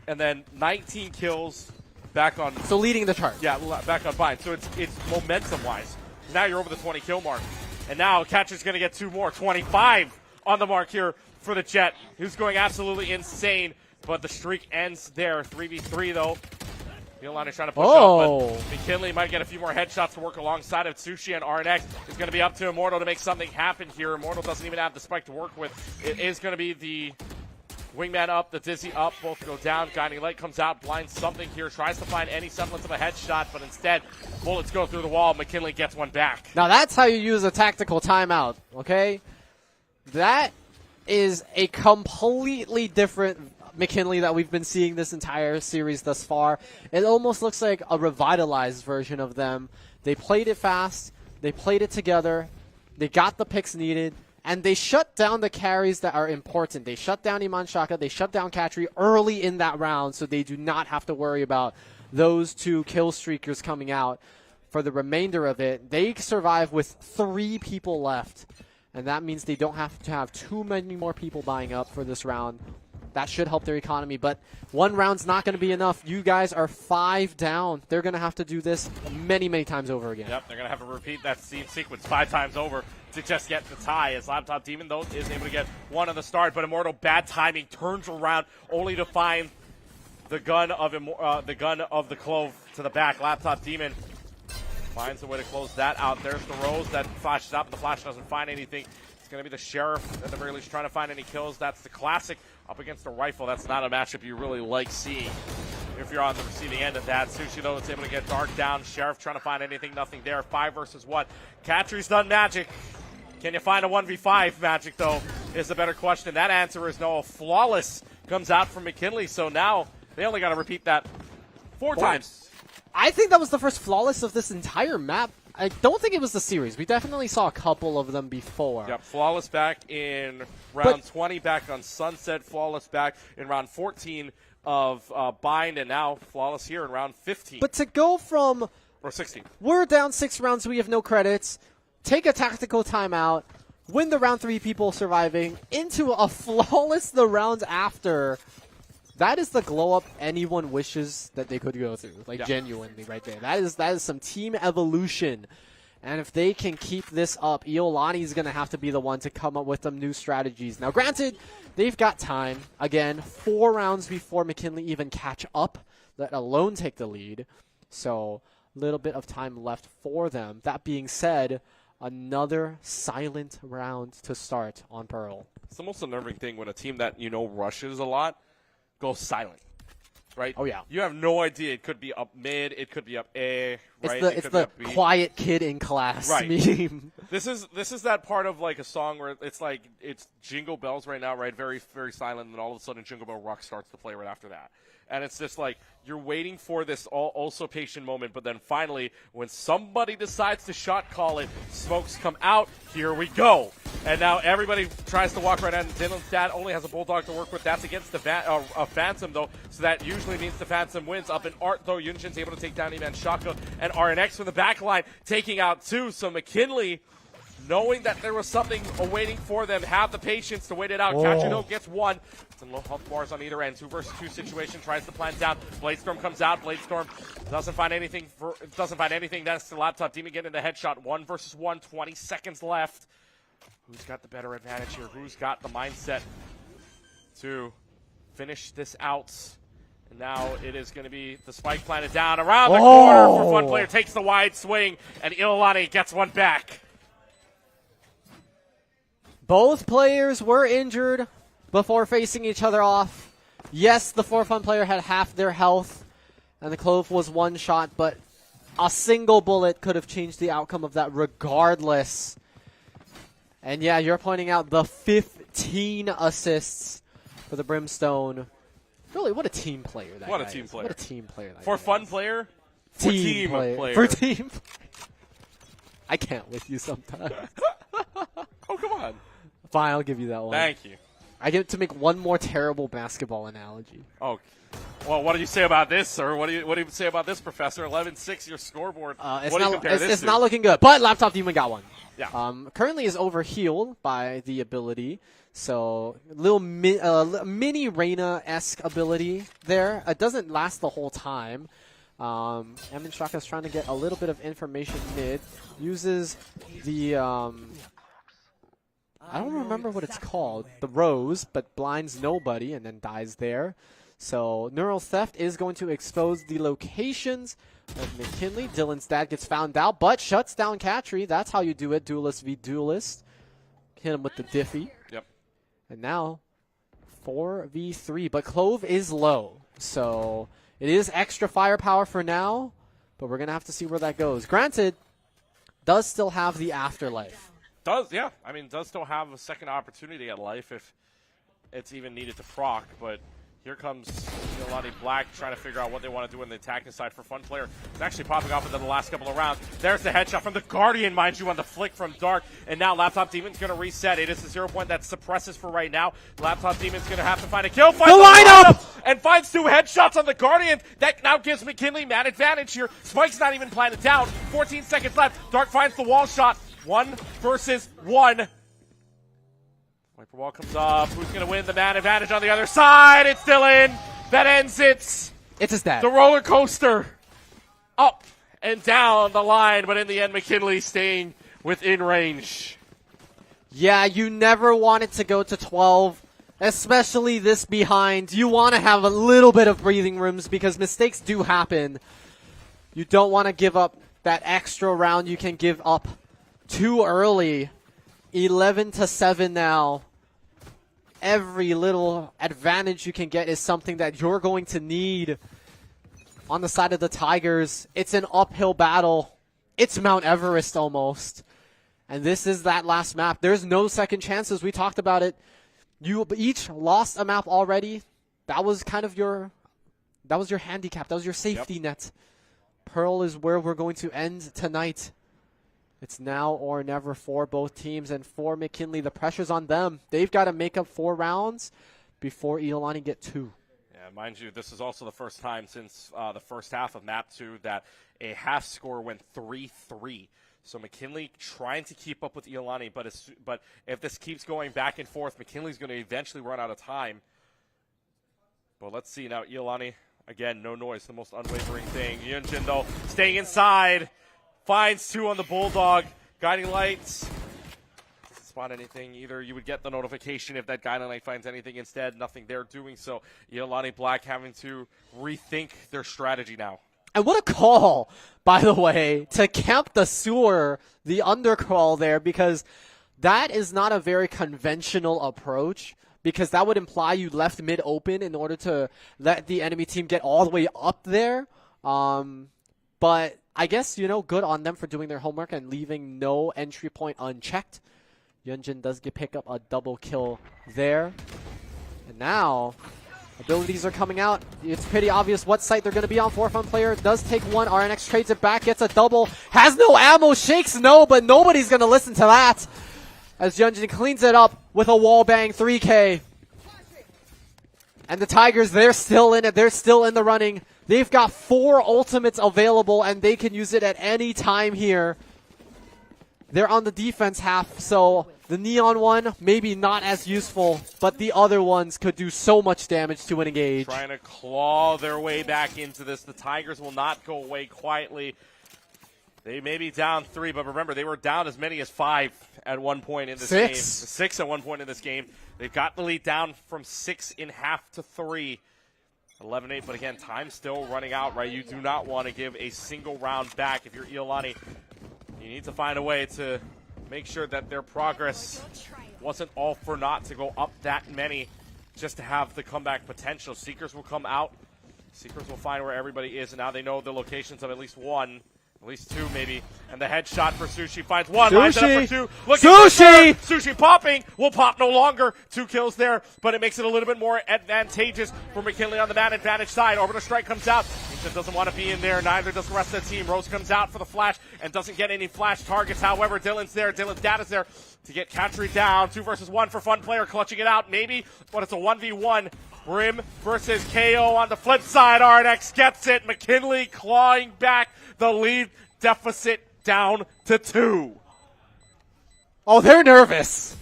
and then 19 kills back on... So leading the chart. Yeah, back on Vine. So it's momentum-wise. Now you're over the 20-kill mark. And now Katri's going to get 2 more. 25 on the mark here for the Jet, who's going absolutely insane. But the streak ends there. 3v3, though. Iolani trying to push up, but McKinley might get a few more headshots to work alongside of Tsushi, and RNX is going to be up to Immortal to make something happen here. Immortal doesn't even have the spike to work with. It is going to be the Wingman up, the Dizzy up, both go down. Guiding Light comes out, blinds something here, tries to find any semblance of a headshot, but instead, bullets go through the wall. McKinley gets one back. Now that's how you use a tactical timeout, okay? That is a completely different McKinley that we've been seeing this entire series thus far. It almost looks like a revitalized version of them. They played it fast, they played it together, they got the picks needed, and they shut down the carries that are important. They shut down Iman Shaka, they shut down Katri early in that round, so they do not have to worry about those 2 kill streakers coming out for the remainder of it. They survive with 3 people left, and that means they don't have to have too many more people buying up for this round. That should help their economy, but 1 round's not going to be enough. You guys are 5 down. They're going to have to do this many, many times over again. Yep, they're going to have to repeat that scene sequence 5 times over to just get the tie, as Laptop Demon, though, is able to get 1 on the start, but Immortal, bad timing, turns around only to find the gun of the Clove to the back. Laptop Demon finds a way to close that out. There's the Rose that flashes up, but the flash doesn't find anything. It's going to be the Sheriff, at the very least, trying to find any kills. That's the classic up against the Rifle. That's not a matchup you really like seeing if you're on the receiving end of that. Sushi, though, is able to get Dark down. Sheriff trying to find anything, nothing there. 5 versus 1. Katry's done magic. Can you find a 1v5 magic, though, is the better question. That answer is no. Flawless comes out from McKinley, so now they only got to repeat that 4 times. I think that was the first flawless of this entire map. I don't think it was the series. We definitely saw a couple of them before. Yep, Flawless back in round 20, back on Sunset. Flawless back in round 14 of Bind, and now Flawless here in round 15. But to go from... Or 16. We're down 6 rounds, we have no credits, take a tactical timeout, win the round 3 people surviving, into a Flawless the rounds after... That is the glow-up anyone wishes that they could go through. Like, genuinely right there. That is some team evolution. And if they can keep this up, Iolani is going to have to be the one to come up with some new strategies. Now, granted, they've got time. Again, 4 rounds before McKinley even catch up, let alone take the lead. So, a little bit of time left for them. That being said, another silent round to start on Pearl. It's the most unnerving thing when a team that, rushes a lot goes silent, right? Oh, yeah. You have no idea. It could be up mid. It could be up A, right? It's the quiet kid in class meme. This is that part of, like, a song where it's like it's Jingle Bells right now, right? Very, very silent, and then all of a sudden Jingle Bell Rock starts to play right after that. And it's just like you're waiting for this also patient moment, but then finally, when somebody decides to shot call it, smokes come out, here we go. And now everybody tries to walk right in. Dylan's dad only has a Bulldog to work with. That's against the Phantom, though, so that usually means the Phantom wins. Up in Art, though, Yunshin's able to take down Ivan Shaka, and RNX from the back line taking out 2. So McKinley, knowing that there was something awaiting for them, have the patience to wait it out. Kachuno gets 1. Some low health bars on either end. 2 versus 2 situation. Tries to plant down. Bladestorm comes out. Bladestorm doesn't find anything. That's the Laptop Demon getting the headshot. 1 versus 1. 20 seconds left. Who's got the better advantage here? Who's got the mindset to finish this out? And now it is going to be the spike planted down around the corner for Fun Player. Takes the wide swing, and Iolani gets one back. Both players were injured before facing each other off. Yes, the 4Fun player had half their health, and the Clove was 1 shot, but a single bullet could have changed the outcome of that regardless. And yeah, you're pointing out the 15 assists for the Brimstone. Really, what a team player that What guy a team is. player. What a team player that For guy Fun is. Player? For Team player. For team I can't with you sometimes. Oh, come on. Fine, I'll give you that one. Thank you. I get to make one more terrible basketball analogy. Oh, well, what do you say about this, sir? What do you say about this, Professor? 11-6, your scoreboard. What do you compare this it's to? not looking good, but Laptop Demon got one. Yeah. Currently is overhealed by the ability, so little mini Reyna-esque ability there. It doesn't last the whole time. Emin Shaka's trying to get a little bit of information mid. Uses the I don't remember what it's called, the Rose, but blinds nobody and then dies there. So Neural Theft is going to expose the locations of McKinley. Dylan's dad gets found out, but shuts down Katry. That's how you do it, Duelist v Duelist. Hit him with the Diffie. Yep. And now 4v3, but Clove is low. So it is extra firepower for now, but we're going to have to see where that goes. Granted, does still have the afterlife. Does still have a second opportunity at life if it's even needed to proc, but here comes Iolani Black trying to figure out what they want to do in the attacking side for Fun Player. It's actually popping off into the last couple of rounds. There's the headshot from the Guardian, mind you, on the flick from Dark, and now Laptop Demon's going to reset. It is a 0 point that suppresses for right now. Laptop Demon's going to have to find a kill. Finds the lineup! And finds 2 headshots on the Guardian. That now gives McKinley mad advantage here. Spike's not even planted down. 14 seconds left. Dark finds the wall shot. 1 versus 1. Viper wall comes up. Who's going to win the man advantage on the other side? It's Dylan. That ends it. It's his dad. The roller coaster. Up and down the line, but in the end, McKinley staying within range. Yeah, you never want it to go to 12, especially this behind. You want to have a little bit of breathing rooms because mistakes do happen. You don't want to give up that extra round you can give up too early 11-7 now. Every little advantage you can get is something that you're going to need on the side of the Tigers. It's an uphill battle. It's Mount Everest almost. And this is that last map. There's no second chances. We talked about it. You each lost a map already. That was kind of your handicap. That was your safety net. Pearl is where we're going to end tonight. It's now or never for both teams, and for McKinley, the pressure's on them. They've got to make up 4 rounds before Iolani get 2. Yeah, mind you, this is also the first time since the first half of Map 2 that a half score went 3-3. So McKinley trying to keep up with Iolani, but if this keeps going back and forth, McKinley's going to eventually run out of time. But let's see now, Iolani, again, no noise, the most unwavering thing. Yunjin, though, staying inside. Finds 2 on the Bulldog. Guiding lights. Doesn't spot anything either. You would get the notification if that guiding light finds anything. Instead, nothing there doing so. Iolani Black having to rethink their strategy now. And what a call, by the way, to camp the sewer, the undercrawl there, because that is not a very conventional approach, because that would imply you left mid open in order to let the enemy team get all the way up there. But I guess, good on them for doing their homework and leaving no entry point unchecked. Yunjin does pick up a double kill there. And now, abilities are coming out. It's pretty obvious what site they're going to be on. Fun player does take 1. RNX trades it back, gets a double. Has no ammo, shakes no, but nobody's going to listen to that. As Yunjin cleans it up with a wall bang 3K. And the Tigers, they're still in it. They're still in the running. They've got 4 ultimates available, and they can use it at any time here. They're on the defense half, so the Neon one, maybe not as useful, but the other ones could do so much damage to an engage. Trying to claw their way back into this. The Tigers will not go away quietly. They may be down 3, but remember, they were down as many as 5 at one point in this game. 6 at one point in this game. They've got the lead down from 6 in half to 3. 11-8, but again, time's still running out, right? You do not want to give a single round back. If you're Iolani, you need to find a way to make sure that their progress wasn't all for naught to go up that many just to have the comeback potential. Seekers will come out. Seekers will find where everybody is, and now they know the locations of at least 1. At least 2, maybe. And the headshot for Sushi finds 1. Lines it up for 2. Sushi! Sushi popping. Will pop no longer. 2 kills there, but it makes it a little bit more advantageous for McKinley on the man advantage side. Orbital Strike comes out. He doesn't want to be in there. Neither does the rest of the team. Rose comes out for the flash and doesn't get any flash targets. However, Dylan's there. Dylan's data's there to get Katri down. 2 versus 1 for Fun Player. Clutching it out, maybe, but it's a 1v1. Brim versus KO on the flip side. RNX gets it. McKinley clawing back the lead deficit down to 2. Oh, they're nervous.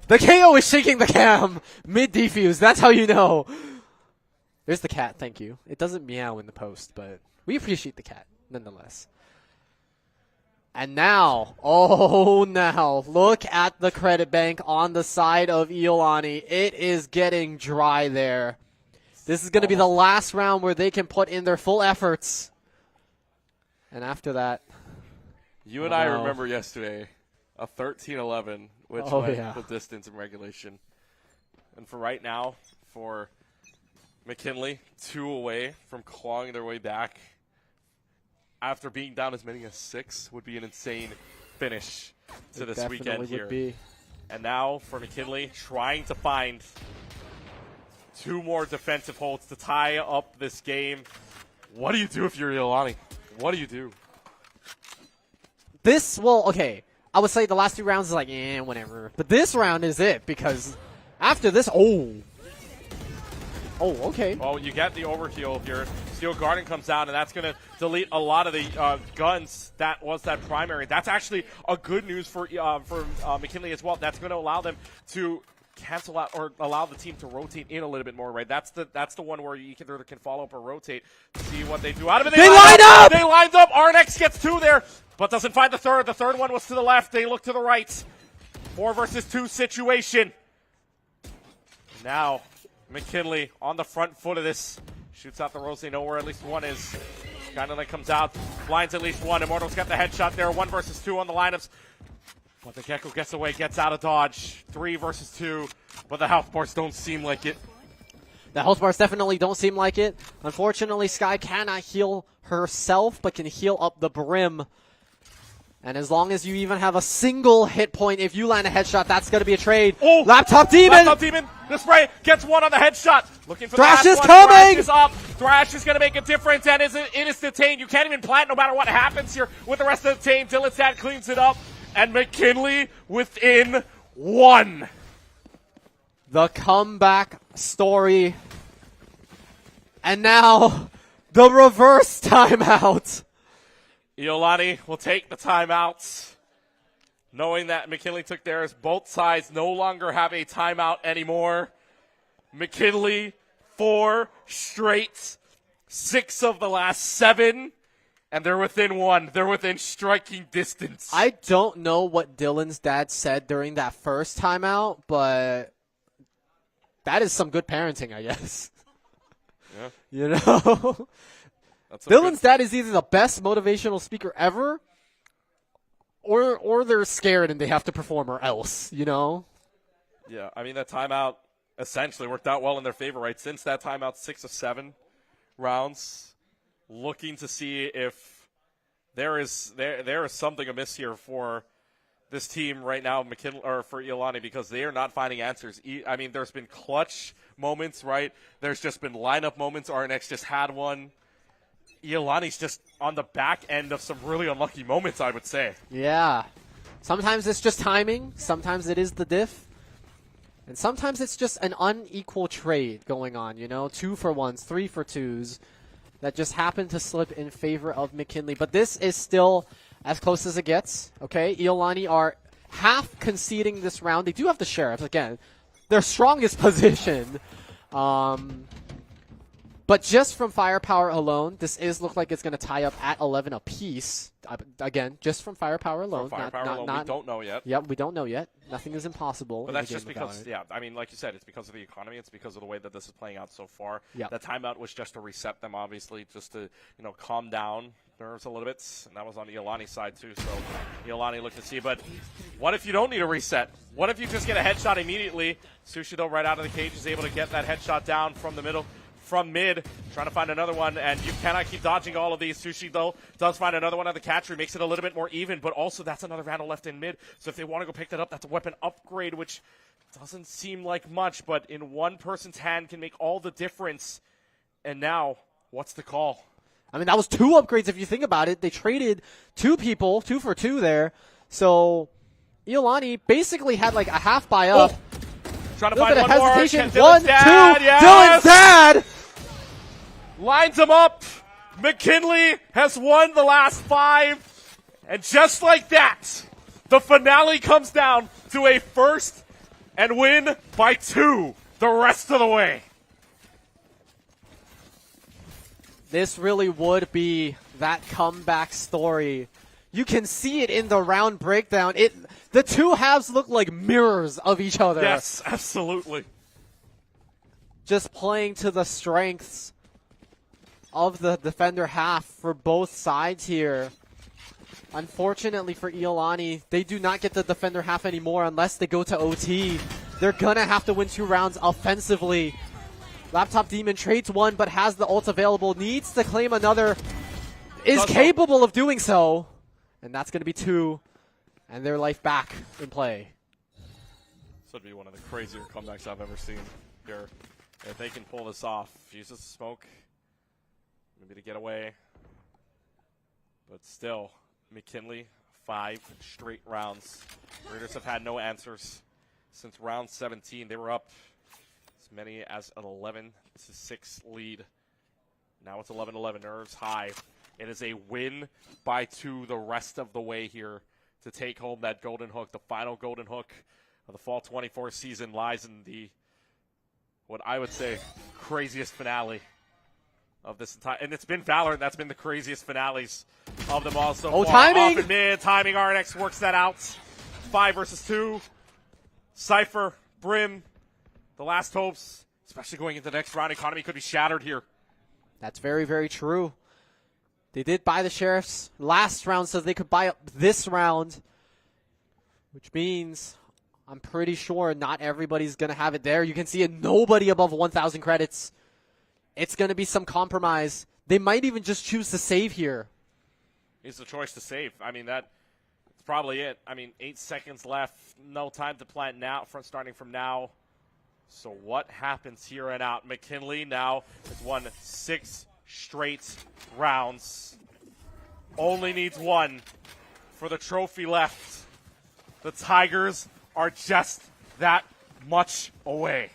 The KO is shaking the cam mid-defuse. That's how you know. There's the cat, thank you. It doesn't meow in the post, but we appreciate the cat, nonetheless. And now, look at the credit bank on the side of Iolani. It is getting dry there. This is going to be the last round where they can put in their full efforts. And after that... You and I remember yesterday a 13-11, which went the distance in regulation. And for right now, for McKinley, 2 away from clawing their way back after being down as many as 6 would be an insane finish to this weekend here. Be. And now for McKinley, trying to find 2 more defensive holds to tie up this game. What do you do if you're Iolani? What do you do? Okay. I would say the last 2 rounds is like, whatever. But this round is it, because after this, okay. Well, you get the overkill here. Steel Garden comes out, and that's going to delete a lot of the guns. That was that primary. That's actually a good news for McKinley as well. That's going to allow them to cancel out or allow the team to rotate in a little bit more, right? That's the one where you either can follow up or rotate to see what they do out of it. They line up! They lined up. RNX gets 2 there, but doesn't find the third. The third one was to the left. They look to the right. 4 versus 2 situation. Now, McKinley on the front foot of this. Shoots out the Rose. They know where at least 1 is. Skyline comes out. Blinds at least 1. Immortal's got the headshot there. 1 versus 2 on the lineups. But the Gecko gets away, gets out of dodge. 3 versus 2, but the health bars don't seem like it. The health bars definitely don't seem like it. Unfortunately, Sky cannot heal herself, but can heal up the brim. And as long as you even have a single hit point, if you land a headshot, that's going to be a trade. Oh! Laptop Demon! Laptop Demon, the spray, gets one on the headshot. Looking for Thrash the is last coming! Thrash is up. Thrash is going to make a difference, and it is detained. You can't even plant no matter what happens here with the rest of the team. Dylanstad cleans it up, and McKinley within 1. The comeback story. And now, the reverse timeout. Iolani will take the timeouts, knowing that McKinley took theirs. Both sides no longer have a timeout anymore. McKinley, 4 straight, 6 of the last 7, and they're within 1. They're within striking distance. I don't know what Dylan's dad said during that first timeout, but that is some good parenting, I guess. Yeah. You know? Dylan's dad is either the best motivational speaker ever, or they're scared and they have to perform, or else, you know? Yeah, I mean, that timeout essentially worked out well in their favor, right? Since that timeout, 6 of 7 rounds, looking to see if there is something amiss here for this team right now, McKinley, or for Iolani, because they are not finding answers. I mean, there's been clutch moments, right? There's just been lineup moments. RNX just had one. Iolani's just on the back end of some really unlucky moments, I would say. Yeah. Sometimes it's just timing. Sometimes it is the diff. And sometimes it's just an unequal trade going on, you know? 2 for 1s, 3 for 2s that just happen to slip in favor of McKinley. But this is still as close as it gets, okay? Iolani are half conceding this round. They do have the Sheriffs, again, their strongest position. But just from firepower alone, this is look like it's going to tie up at 11 apiece. Again, just from firepower alone. From firepower alone, we don't know yet. Yep, we don't know yet. Nothing is impossible. But that's just because, yeah, I mean, like you said, it's because of the economy. It's because of the way that this is playing out so far. Yep. The timeout was just to reset them, obviously, just to, you know, calm down nerves a little bit. And that was on Iolani's side, too. So Iolani looked to see. But what if you don't need a reset? What if you just get a headshot immediately? Sushido right out of the cage is able to get that headshot down from the middle. From mid, trying to find another one, and you cannot keep dodging all of these. Sushi, though, does find another one on the catcher, makes it a little bit more even, but also that's another Vandal left in mid, so if they want to go pick that up, that's a weapon upgrade, which doesn't seem like much, but in one person's hand can make all the difference. And now, what's the call? I mean, that was 2 upgrades if you think about it. They traded 2 people, 2 for 2 there, so Iolani basically had like a half buy up. Trying to find one hesitation. more. 1, 2, yes! Dylan's dad! Lines him up. McKinley has won the last 5. And just like that, the finale comes down to a first and win by 2 the rest of the way. This really would be that comeback story. You can see it in the round breakdown. The 2 halves look like mirrors of each other. Yes, absolutely. Just playing to the strengths of the defender half for both sides here. Unfortunately for Iolani, they do not get the defender half anymore unless they go to OT. They're gonna have to win 2 rounds offensively. Laptop Demon trades 1 but has the ult available, needs to claim another, is capable of doing so. And that's gonna be 2, and their life back in play. This would be one of the crazier comebacks I've ever seen here. If they can pull this off, uses the smoke. Maybe to get away. But still, McKinley, 5 straight rounds. Raiders have had no answers since round 17. They were up as many as an 11-6 lead. Now it's 11-11. Nerves high. It is a win by 2 the rest of the way here to take home that golden hook. The final golden hook of the Fall 24 season lies in the, what I would say, craziest finale of this entire, and it's been Valorant that's been the craziest finales of them all so far. Timing! Off and mid, timing, RNX works that out. 5 versus 2. Cypher, Brim, the last hopes, especially going into the next round. Economy could be shattered here. That's very, very true. They did buy the Sheriffs last round so they could buy up this round. Which means I'm pretty sure not everybody's going to have it there. You can see it, nobody above 1,000 credits. It's going to be some compromise. They might even just choose to save here. It's the choice to save. I mean, that's probably it. I mean, 8 seconds left. No time to plant now, starting from now. So what happens here and out? McKinley now has won 6 straight rounds. Only needs 1 for the trophy left. The Tigers are just that much away.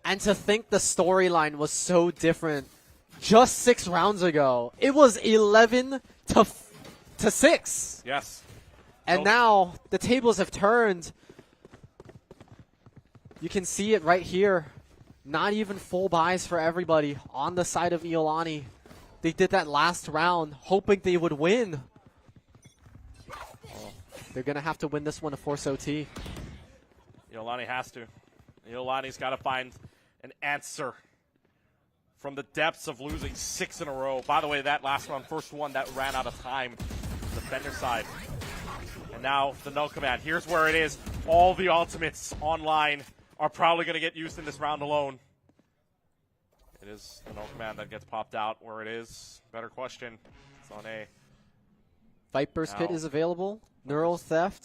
And to think the storyline was so different just 6 rounds ago. It was 11 to 6. Yes. And now the tables have turned. You can see it right here. Not even full buys for everybody on the side of Iolani. They did that last round hoping they would win. They're going to have to win this one to force OT. Iolani has to. Iolani's got to find an answer from the depths of losing 6 in a row. By the way, that last one, first one that ran out of time, the Fender side. And now the null command. Here's where it is. All the ultimates online are probably going to get used in this round alone. It is the null command that gets popped out. Where it is, better question. It's on A. Viper's Pit is available. Neural Theft.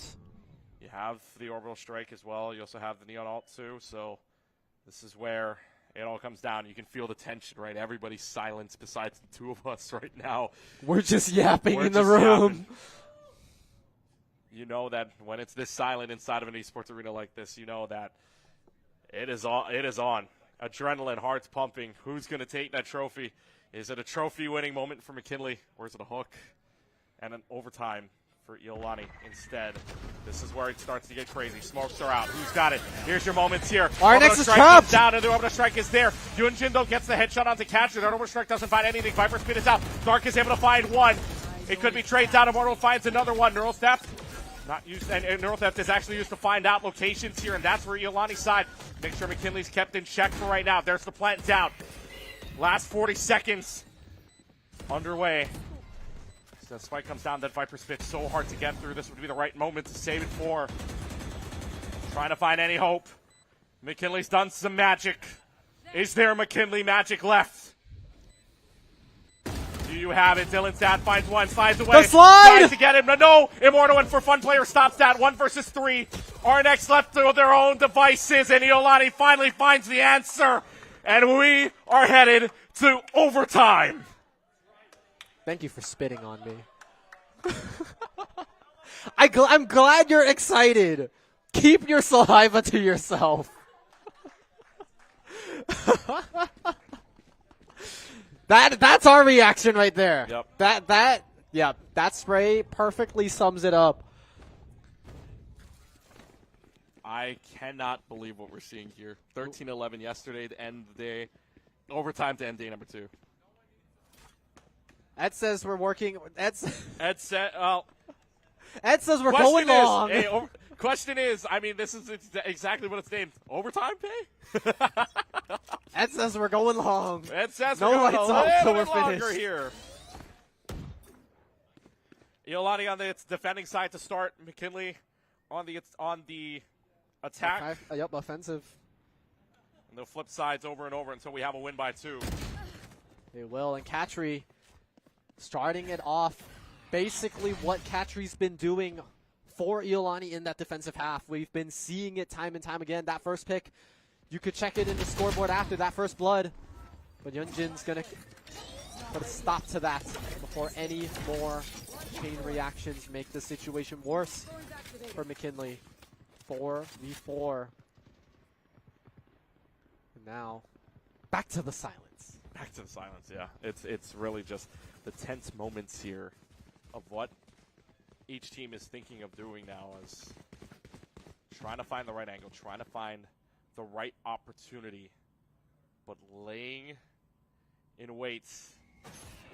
You have the Orbital Strike as well. You also have the Neon Alt too. So this is where it all comes down. You can feel the tension, right? Everybody's silent besides the 2 of us right now. We're just yapping in the room. Yapping. You know that when it's this silent inside of an esports arena like this, you know that it is on. Adrenaline, hearts pumping. Who's going to take that trophy? Is it a trophy-winning moment for McKinley, or is it a hook and an overtime for Iolani instead? This is where it starts to get crazy. Smokes are out. Who's got it? Here's your moments here. RNX is trapped. Down, and the Orbital Strike is there. Yunjin, though, gets the headshot onto Catcher. The Orbital Strike doesn't find anything. Viper Spin is out. Dark is able to find 1. It could be trades out. Immortal finds another one. Neural Theft. Not used, and Neural Theft is actually used to find out locations here, and that's where Iolani's side. Make sure McKinley's kept in check for right now. There's the plant down. Last 40 seconds underway. So the spike comes down, that Viper Spit so hard to get through. This would be the right moment to save it for. Trying to find any hope. McKinley's done some magic. Is there McKinley magic left? Do you have it? Dylan's dad finds 1, slides away. The slide! Tries to get him. No! Immortal and for Fun Player stops that. 1 versus 3. RNX left to their own devices, and Iolani finally finds the answer. And we are headed to overtime. Thank you for spitting on me. I'm glad you're excited. Keep your saliva to yourself. That's our reaction right there. Yep. That spray perfectly sums it up. I cannot believe what we're seeing here. 13-11 yesterday to end the day. Overtime to end day number 2. Ed says we're working. Ed said, Ed says we're going long. Question is, I mean, this is exactly what it's named. Overtime pay? Ed says we're going long. Ed says no we're lights going off till we're we're finished. Here. Iolani on the defending side to start. McKinley on the attack. Okay. Yep, offensive. And they'll flip sides over and over until we have a win by 2. They will, and Katri starting it off. Basically what Katri's been doing for Iolani in that defensive half. We've been seeing it time and time again. That first pick, you could check it in the scoreboard after that first blood. But Yunjin's going to put a stop to that before any more chain reactions make the situation worse for McKinley. 4v4. And now, back to the silence. Back to the silence, yeah. It's really just the tense moments here of what each team is thinking of doing now, is trying to find the right angle, trying to find the right opportunity, but laying in wait.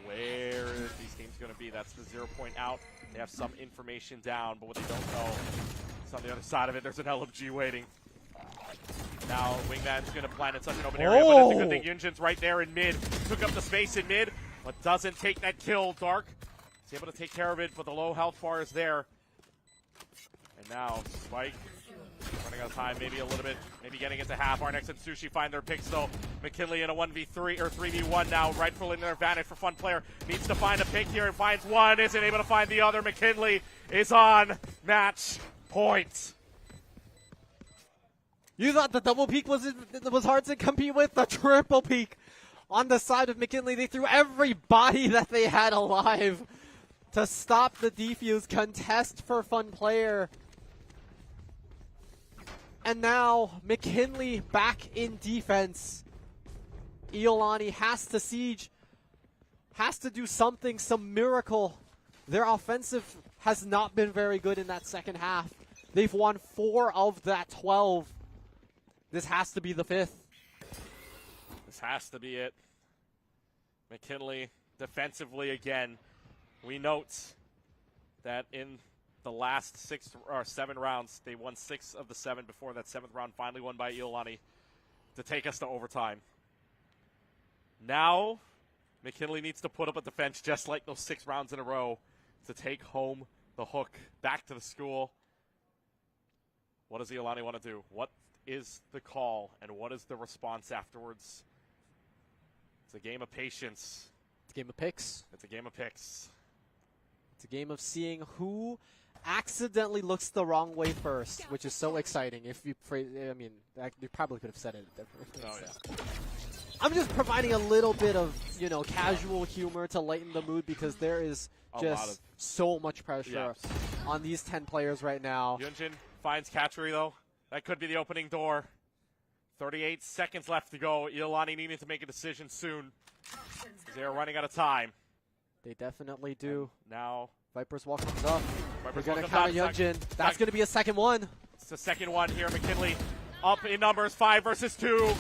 Where is these teams going to be? That's the 0 point out. They have some information down, but what they don't know is on the other side of it, there's an LMG waiting. Now, Wingman's going to plant in such an open area, but it's a good thing Yunjin's right there in mid. Took up the space in mid, but doesn't take that kill. Dark is able to take care of it, but the low health bar is there. And now Spike running out of time, maybe a little bit, maybe getting into half. Arnex and Sushi find their picks though. McKinley in a 1v3 or 3v1 now, rightfully in their advantage for Fun Player. Needs to find a pick here and finds one, isn't able to find the other. McKinley is on match point. You thought the double peak was hard to compete with? The triple peak on the side of McKinley. They threw everybody that they had alive to stop the defuse contest for Fun Player. And now McKinley back in defense. Iolani has to siege, has to do something, some miracle. Their offensive has not been very good in that second half. They've won 4 of that 12. This has to be the 5th. This has to be it. McKinley defensively again. We note that in the last 6 or 7 rounds, they won 6 of the 7 before that 7th round, finally won by Iolani to take us to overtime. Now, McKinley needs to put up a defense just like those 6 rounds in a row to take home the hook back to the school. What does Iolani want to do? What is the call and what is the response afterwards? It's a game of patience. It's a game of picks. It's a game of picks. It's a game of seeing who accidentally looks the wrong way first, which is so exciting. If you phrase, I mean, you probably could have said it differently. Oh, yeah. I'm just providing a little bit of, casual humor to lighten the mood because there is just so much pressure on these 10 players right now. Yunjin finds Katri, though. That could be the opening door. 38 seconds left to go. Iolani needing to make a decision soon. They're running out of time. They definitely do. And now Viper's wall comes up. Viper's They're going to counter Yunjin. That's going to be a second one. It's the second one here. McKinley up in numbers, 5 versus 2.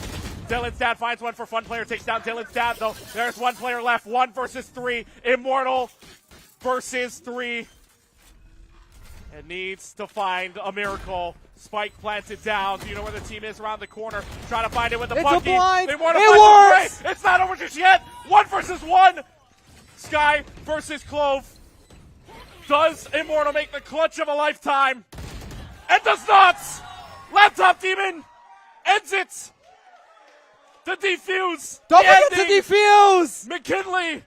Dylan's dad finds one for Fun Player. Takes down Dylan's dad, though. There's 1 player left. 1 versus 3. Immortal versus 3. And needs to find a miracle. Spike plants it down. Do you know where the team is around the corner? Trying to find it with the pucky. It works! It's not over just yet. 1 versus 1. Sky versus Clove. Does Immortal make the clutch of a lifetime? It does not! Laptop Demon ends it. The defuse. Don't forget to defuse! McKinley,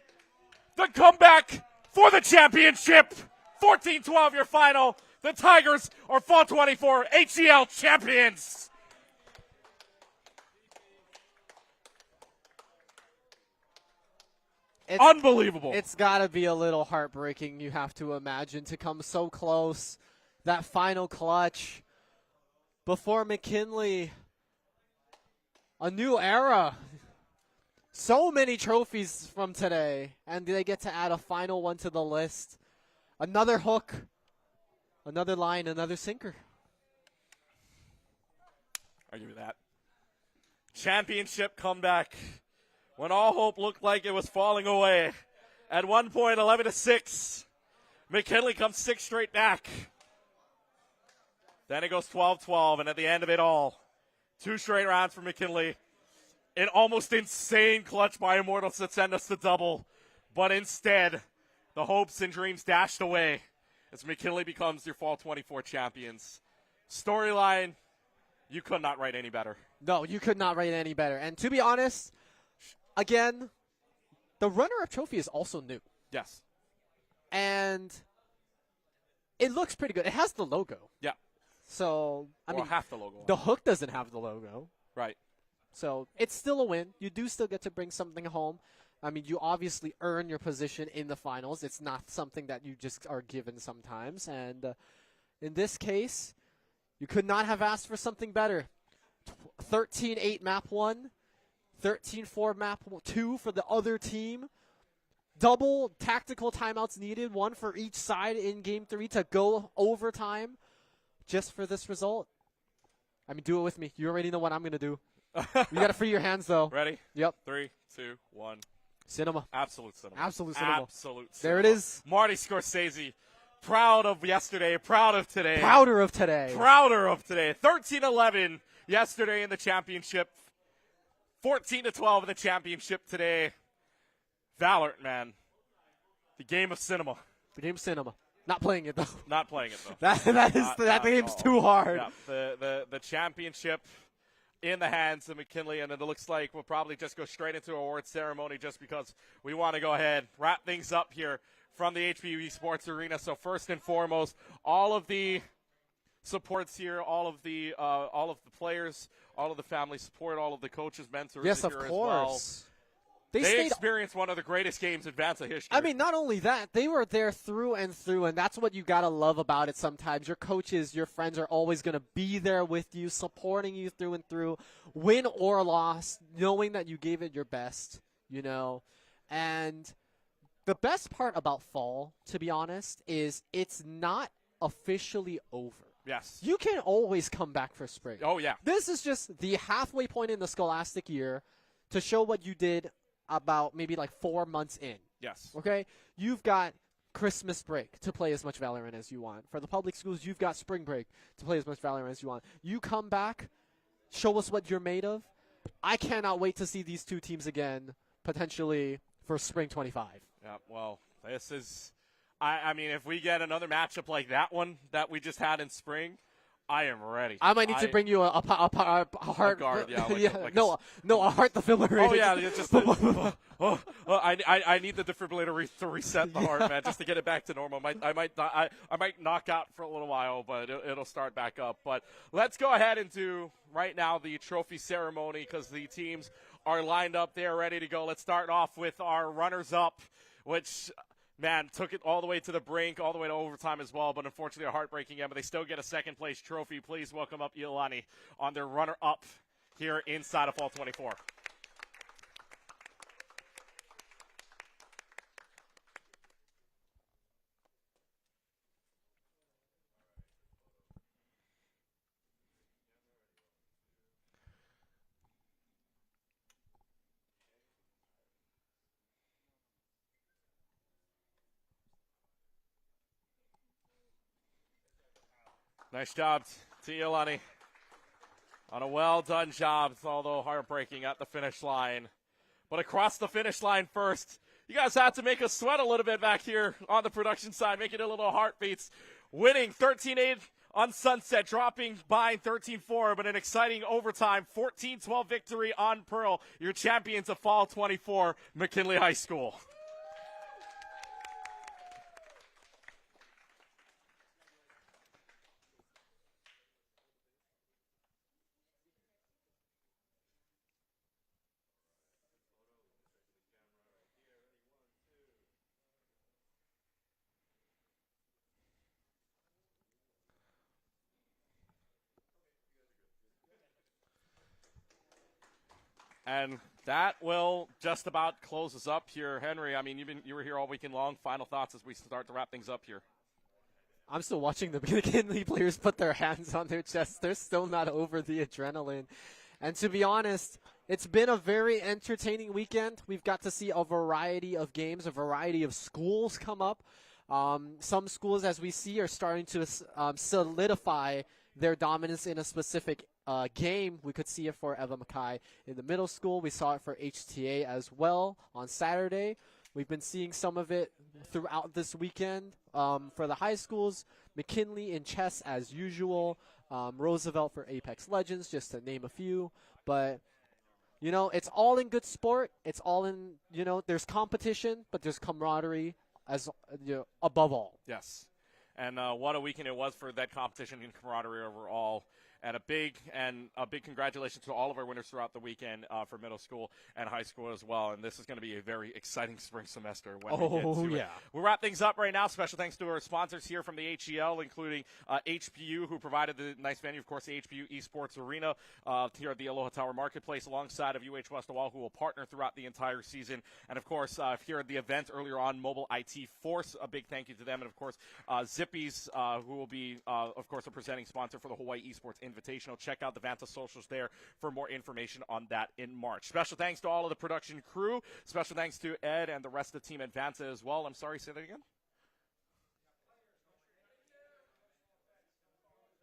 the comeback for the championship. 14-12 your final. The Tigers are Fall 24 HCL champions. Unbelievable. It's got to be a little heartbreaking, you have to imagine, to come so close. That final clutch before McKinley. A new era. So many trophies from today, and they get to add a final one to the list. Another hook, another line, another sinker. I'll give you that. Championship comeback. When all hope looked like it was falling away. At one point, 11-6. McKinley comes 6 straight back. Then it goes 12-12, and at the end of it all, 2 straight rounds for McKinley. An almost insane clutch by Immortals that send us to double. But instead, the hopes and dreams dashed away as McKinley becomes your Fall 24 champions. Storyline, you could not write any better. No, you could not write any better. And to be honest, again, the runner-up trophy is also new. Yes. And it looks pretty good. It has the logo. Yeah. So, I mean, half the logo. The hook doesn't have the logo. Right. So, it's still a win. You do still get to bring something home. I mean, you obviously earn your position in the finals. It's not something that you just are given sometimes. And in this case, you could not have asked for something better. 13-8 map 1. 13-4 map 2 for the other team. Double tactical timeouts needed, 1 for each side in Game 3 to go overtime just for this result. I mean, do it with me. You already know what I'm going to do. You got to free your hands, though. Ready? Yep. 3, 2, 1. Cinema. Absolute cinema. Absolute cinema. Absolute cinema. There it is. Marty Scorsese. Proud of yesterday. Proud of today. Prouder of today. Prouder of today. 13-11 yesterday in the championship. 14-12 in the championship today. Valorant, man. The game of cinema. The game of cinema. Not playing it, though. Not playing it, though. that game's too hard. Yeah, the championship in the hands of McKinley, and it looks like we'll probably just go straight into award ceremony just because we want to go ahead, wrap things up here from the HPU Esports Arena. So first and foremost, all of the supports here, all of the players, all of the family support, all of the coaches, mentors yes, here of as course. well. They experienced one of the greatest games in Vanta history. I mean, not only that, they were there through and through, and that's what you got to love about it sometimes. Your coaches, your friends are always going to be there with you, supporting you through and through, win or loss, knowing that you gave it your best, you know. And the best part about fall, to be honest, is it's not officially over. Yes. You can always come back for spring. Oh, yeah. This is just the halfway point in the scholastic year to show what you did about maybe like 4 months in. Yes. Okay? You've got Christmas break to play as much Valorant as you want. For the public schools, you've got spring break to play as much Valorant as you want. You come back, show us what you're made of. I cannot wait to see these two teams again, potentially for spring 25. Yeah, well, this is I mean, if we get another matchup like that one that we just had in spring, I am ready. I might need to bring you a heart guard, yeah, a heart defibrillator. Oh yeah, just I need the defibrillator to reset the heart, man, just to get it back to normal. I might knock out for a little while, but it'll start back up. But let's go ahead and do right now the trophy ceremony because the teams are lined up there, ready to go. Let's start off with our runners-up, which, man, took it all the way to the brink, all the way to overtime as well, but unfortunately a heartbreaking end, but they still get a second-place trophy. Please welcome up Iolani on their runner-up here inside of Fall 24. Nice job to Iolani on a well-done job, although heartbreaking at the finish line. But across the finish line first, you guys had to make us sweat a little bit back here on the production side, making a little heartbeats. Winning 13-8 on Sunset, dropping by 13-4, but an exciting overtime 14-12 victory on Pearl. Your champions of Fall 24, McKinley High School. And that will just about close us up here. Henry, I mean, you were here all weekend long. Final thoughts as we start to wrap things up here. I'm still watching the McKinley players put their hands on their chests. They're still not over the adrenaline. And to be honest, it's been a very entertaining weekend. We've got to see a variety of games, a variety of schools come up. Some schools, as we see, are starting to solidify their dominance in a specific game. We could see it for Eva Mackay in the middle school. We saw it for HTA as well on Saturday. We've been seeing some of it throughout this weekend. For the high schools, McKinley in chess as usual. Roosevelt for Apex Legends, just to name a few. But, you know, it's all in good sport. It's all in, you know, there's competition, but there's camaraderie as, you know, above all. Yes. And what a weekend it was for that competition and camaraderie overall. And a big congratulations to all of our winners throughout the weekend for middle school and high school as well. And this is going to be a very exciting spring semester. When we get to it. We'll wrap things up right now. Special thanks to our sponsors here from the HEL, including HPU, who provided the nice venue, of course, the HPU Esports Arena here at the Aloha Tower Marketplace, alongside of UH West Awal, who will partner throughout the entire season. And, of course, here at the event earlier on, Mobile IT Force, a big thank you to them. And, of course, Zippies, who will be, of course, a presenting sponsor for the Hawaii Esports Invitational. Check out the Vanta socials there for more information on that in March. Special thanks to all of the production crew. Special thanks to Ed and the rest of the team at Vanta as well. I'm sorry, say that again?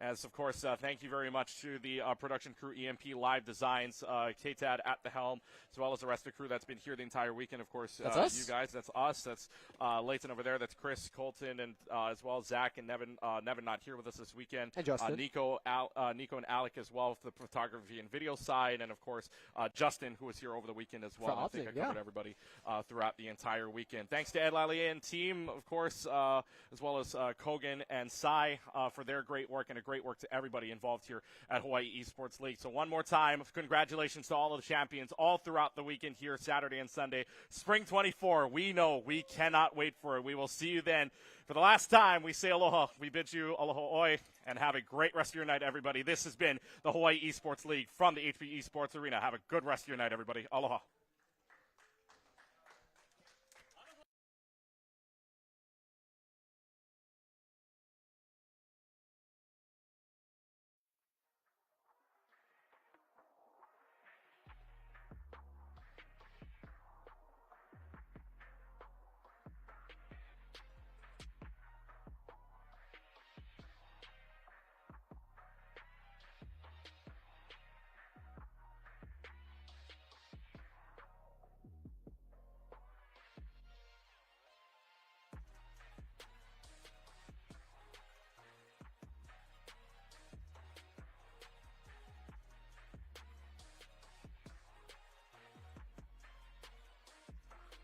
As, of course, thank you very much to the production crew, EMP Live Designs, K-Tad at the helm, as well as the rest of the crew that's been here the entire weekend. Of course, That's us. you guys, that's us. That's Leighton over there. That's Chris, Colton, and as well as Zach and Nevin. Nevin not here with us this weekend. And Justin. Nico and Alec as well for the photography and video side. And, of course, Justin, who was here over the weekend as well. I think I covered everybody throughout the entire weekend. Thanks to Ed Lallier and team, of course, as well as Kogan and Sai for their great work, and a great work to everybody involved here at Hawaii Esports League. So one more time, congratulations to all of the champions all throughout the weekend here, Saturday and Sunday. Spring 24, we know we cannot wait for it. We will see you then. For the last time, we say aloha. We bid you aloha oi, and have a great rest of your night, everybody. This has been the Hawaii Esports League from the HP Esports Arena. Have a good rest of your night, everybody. Aloha.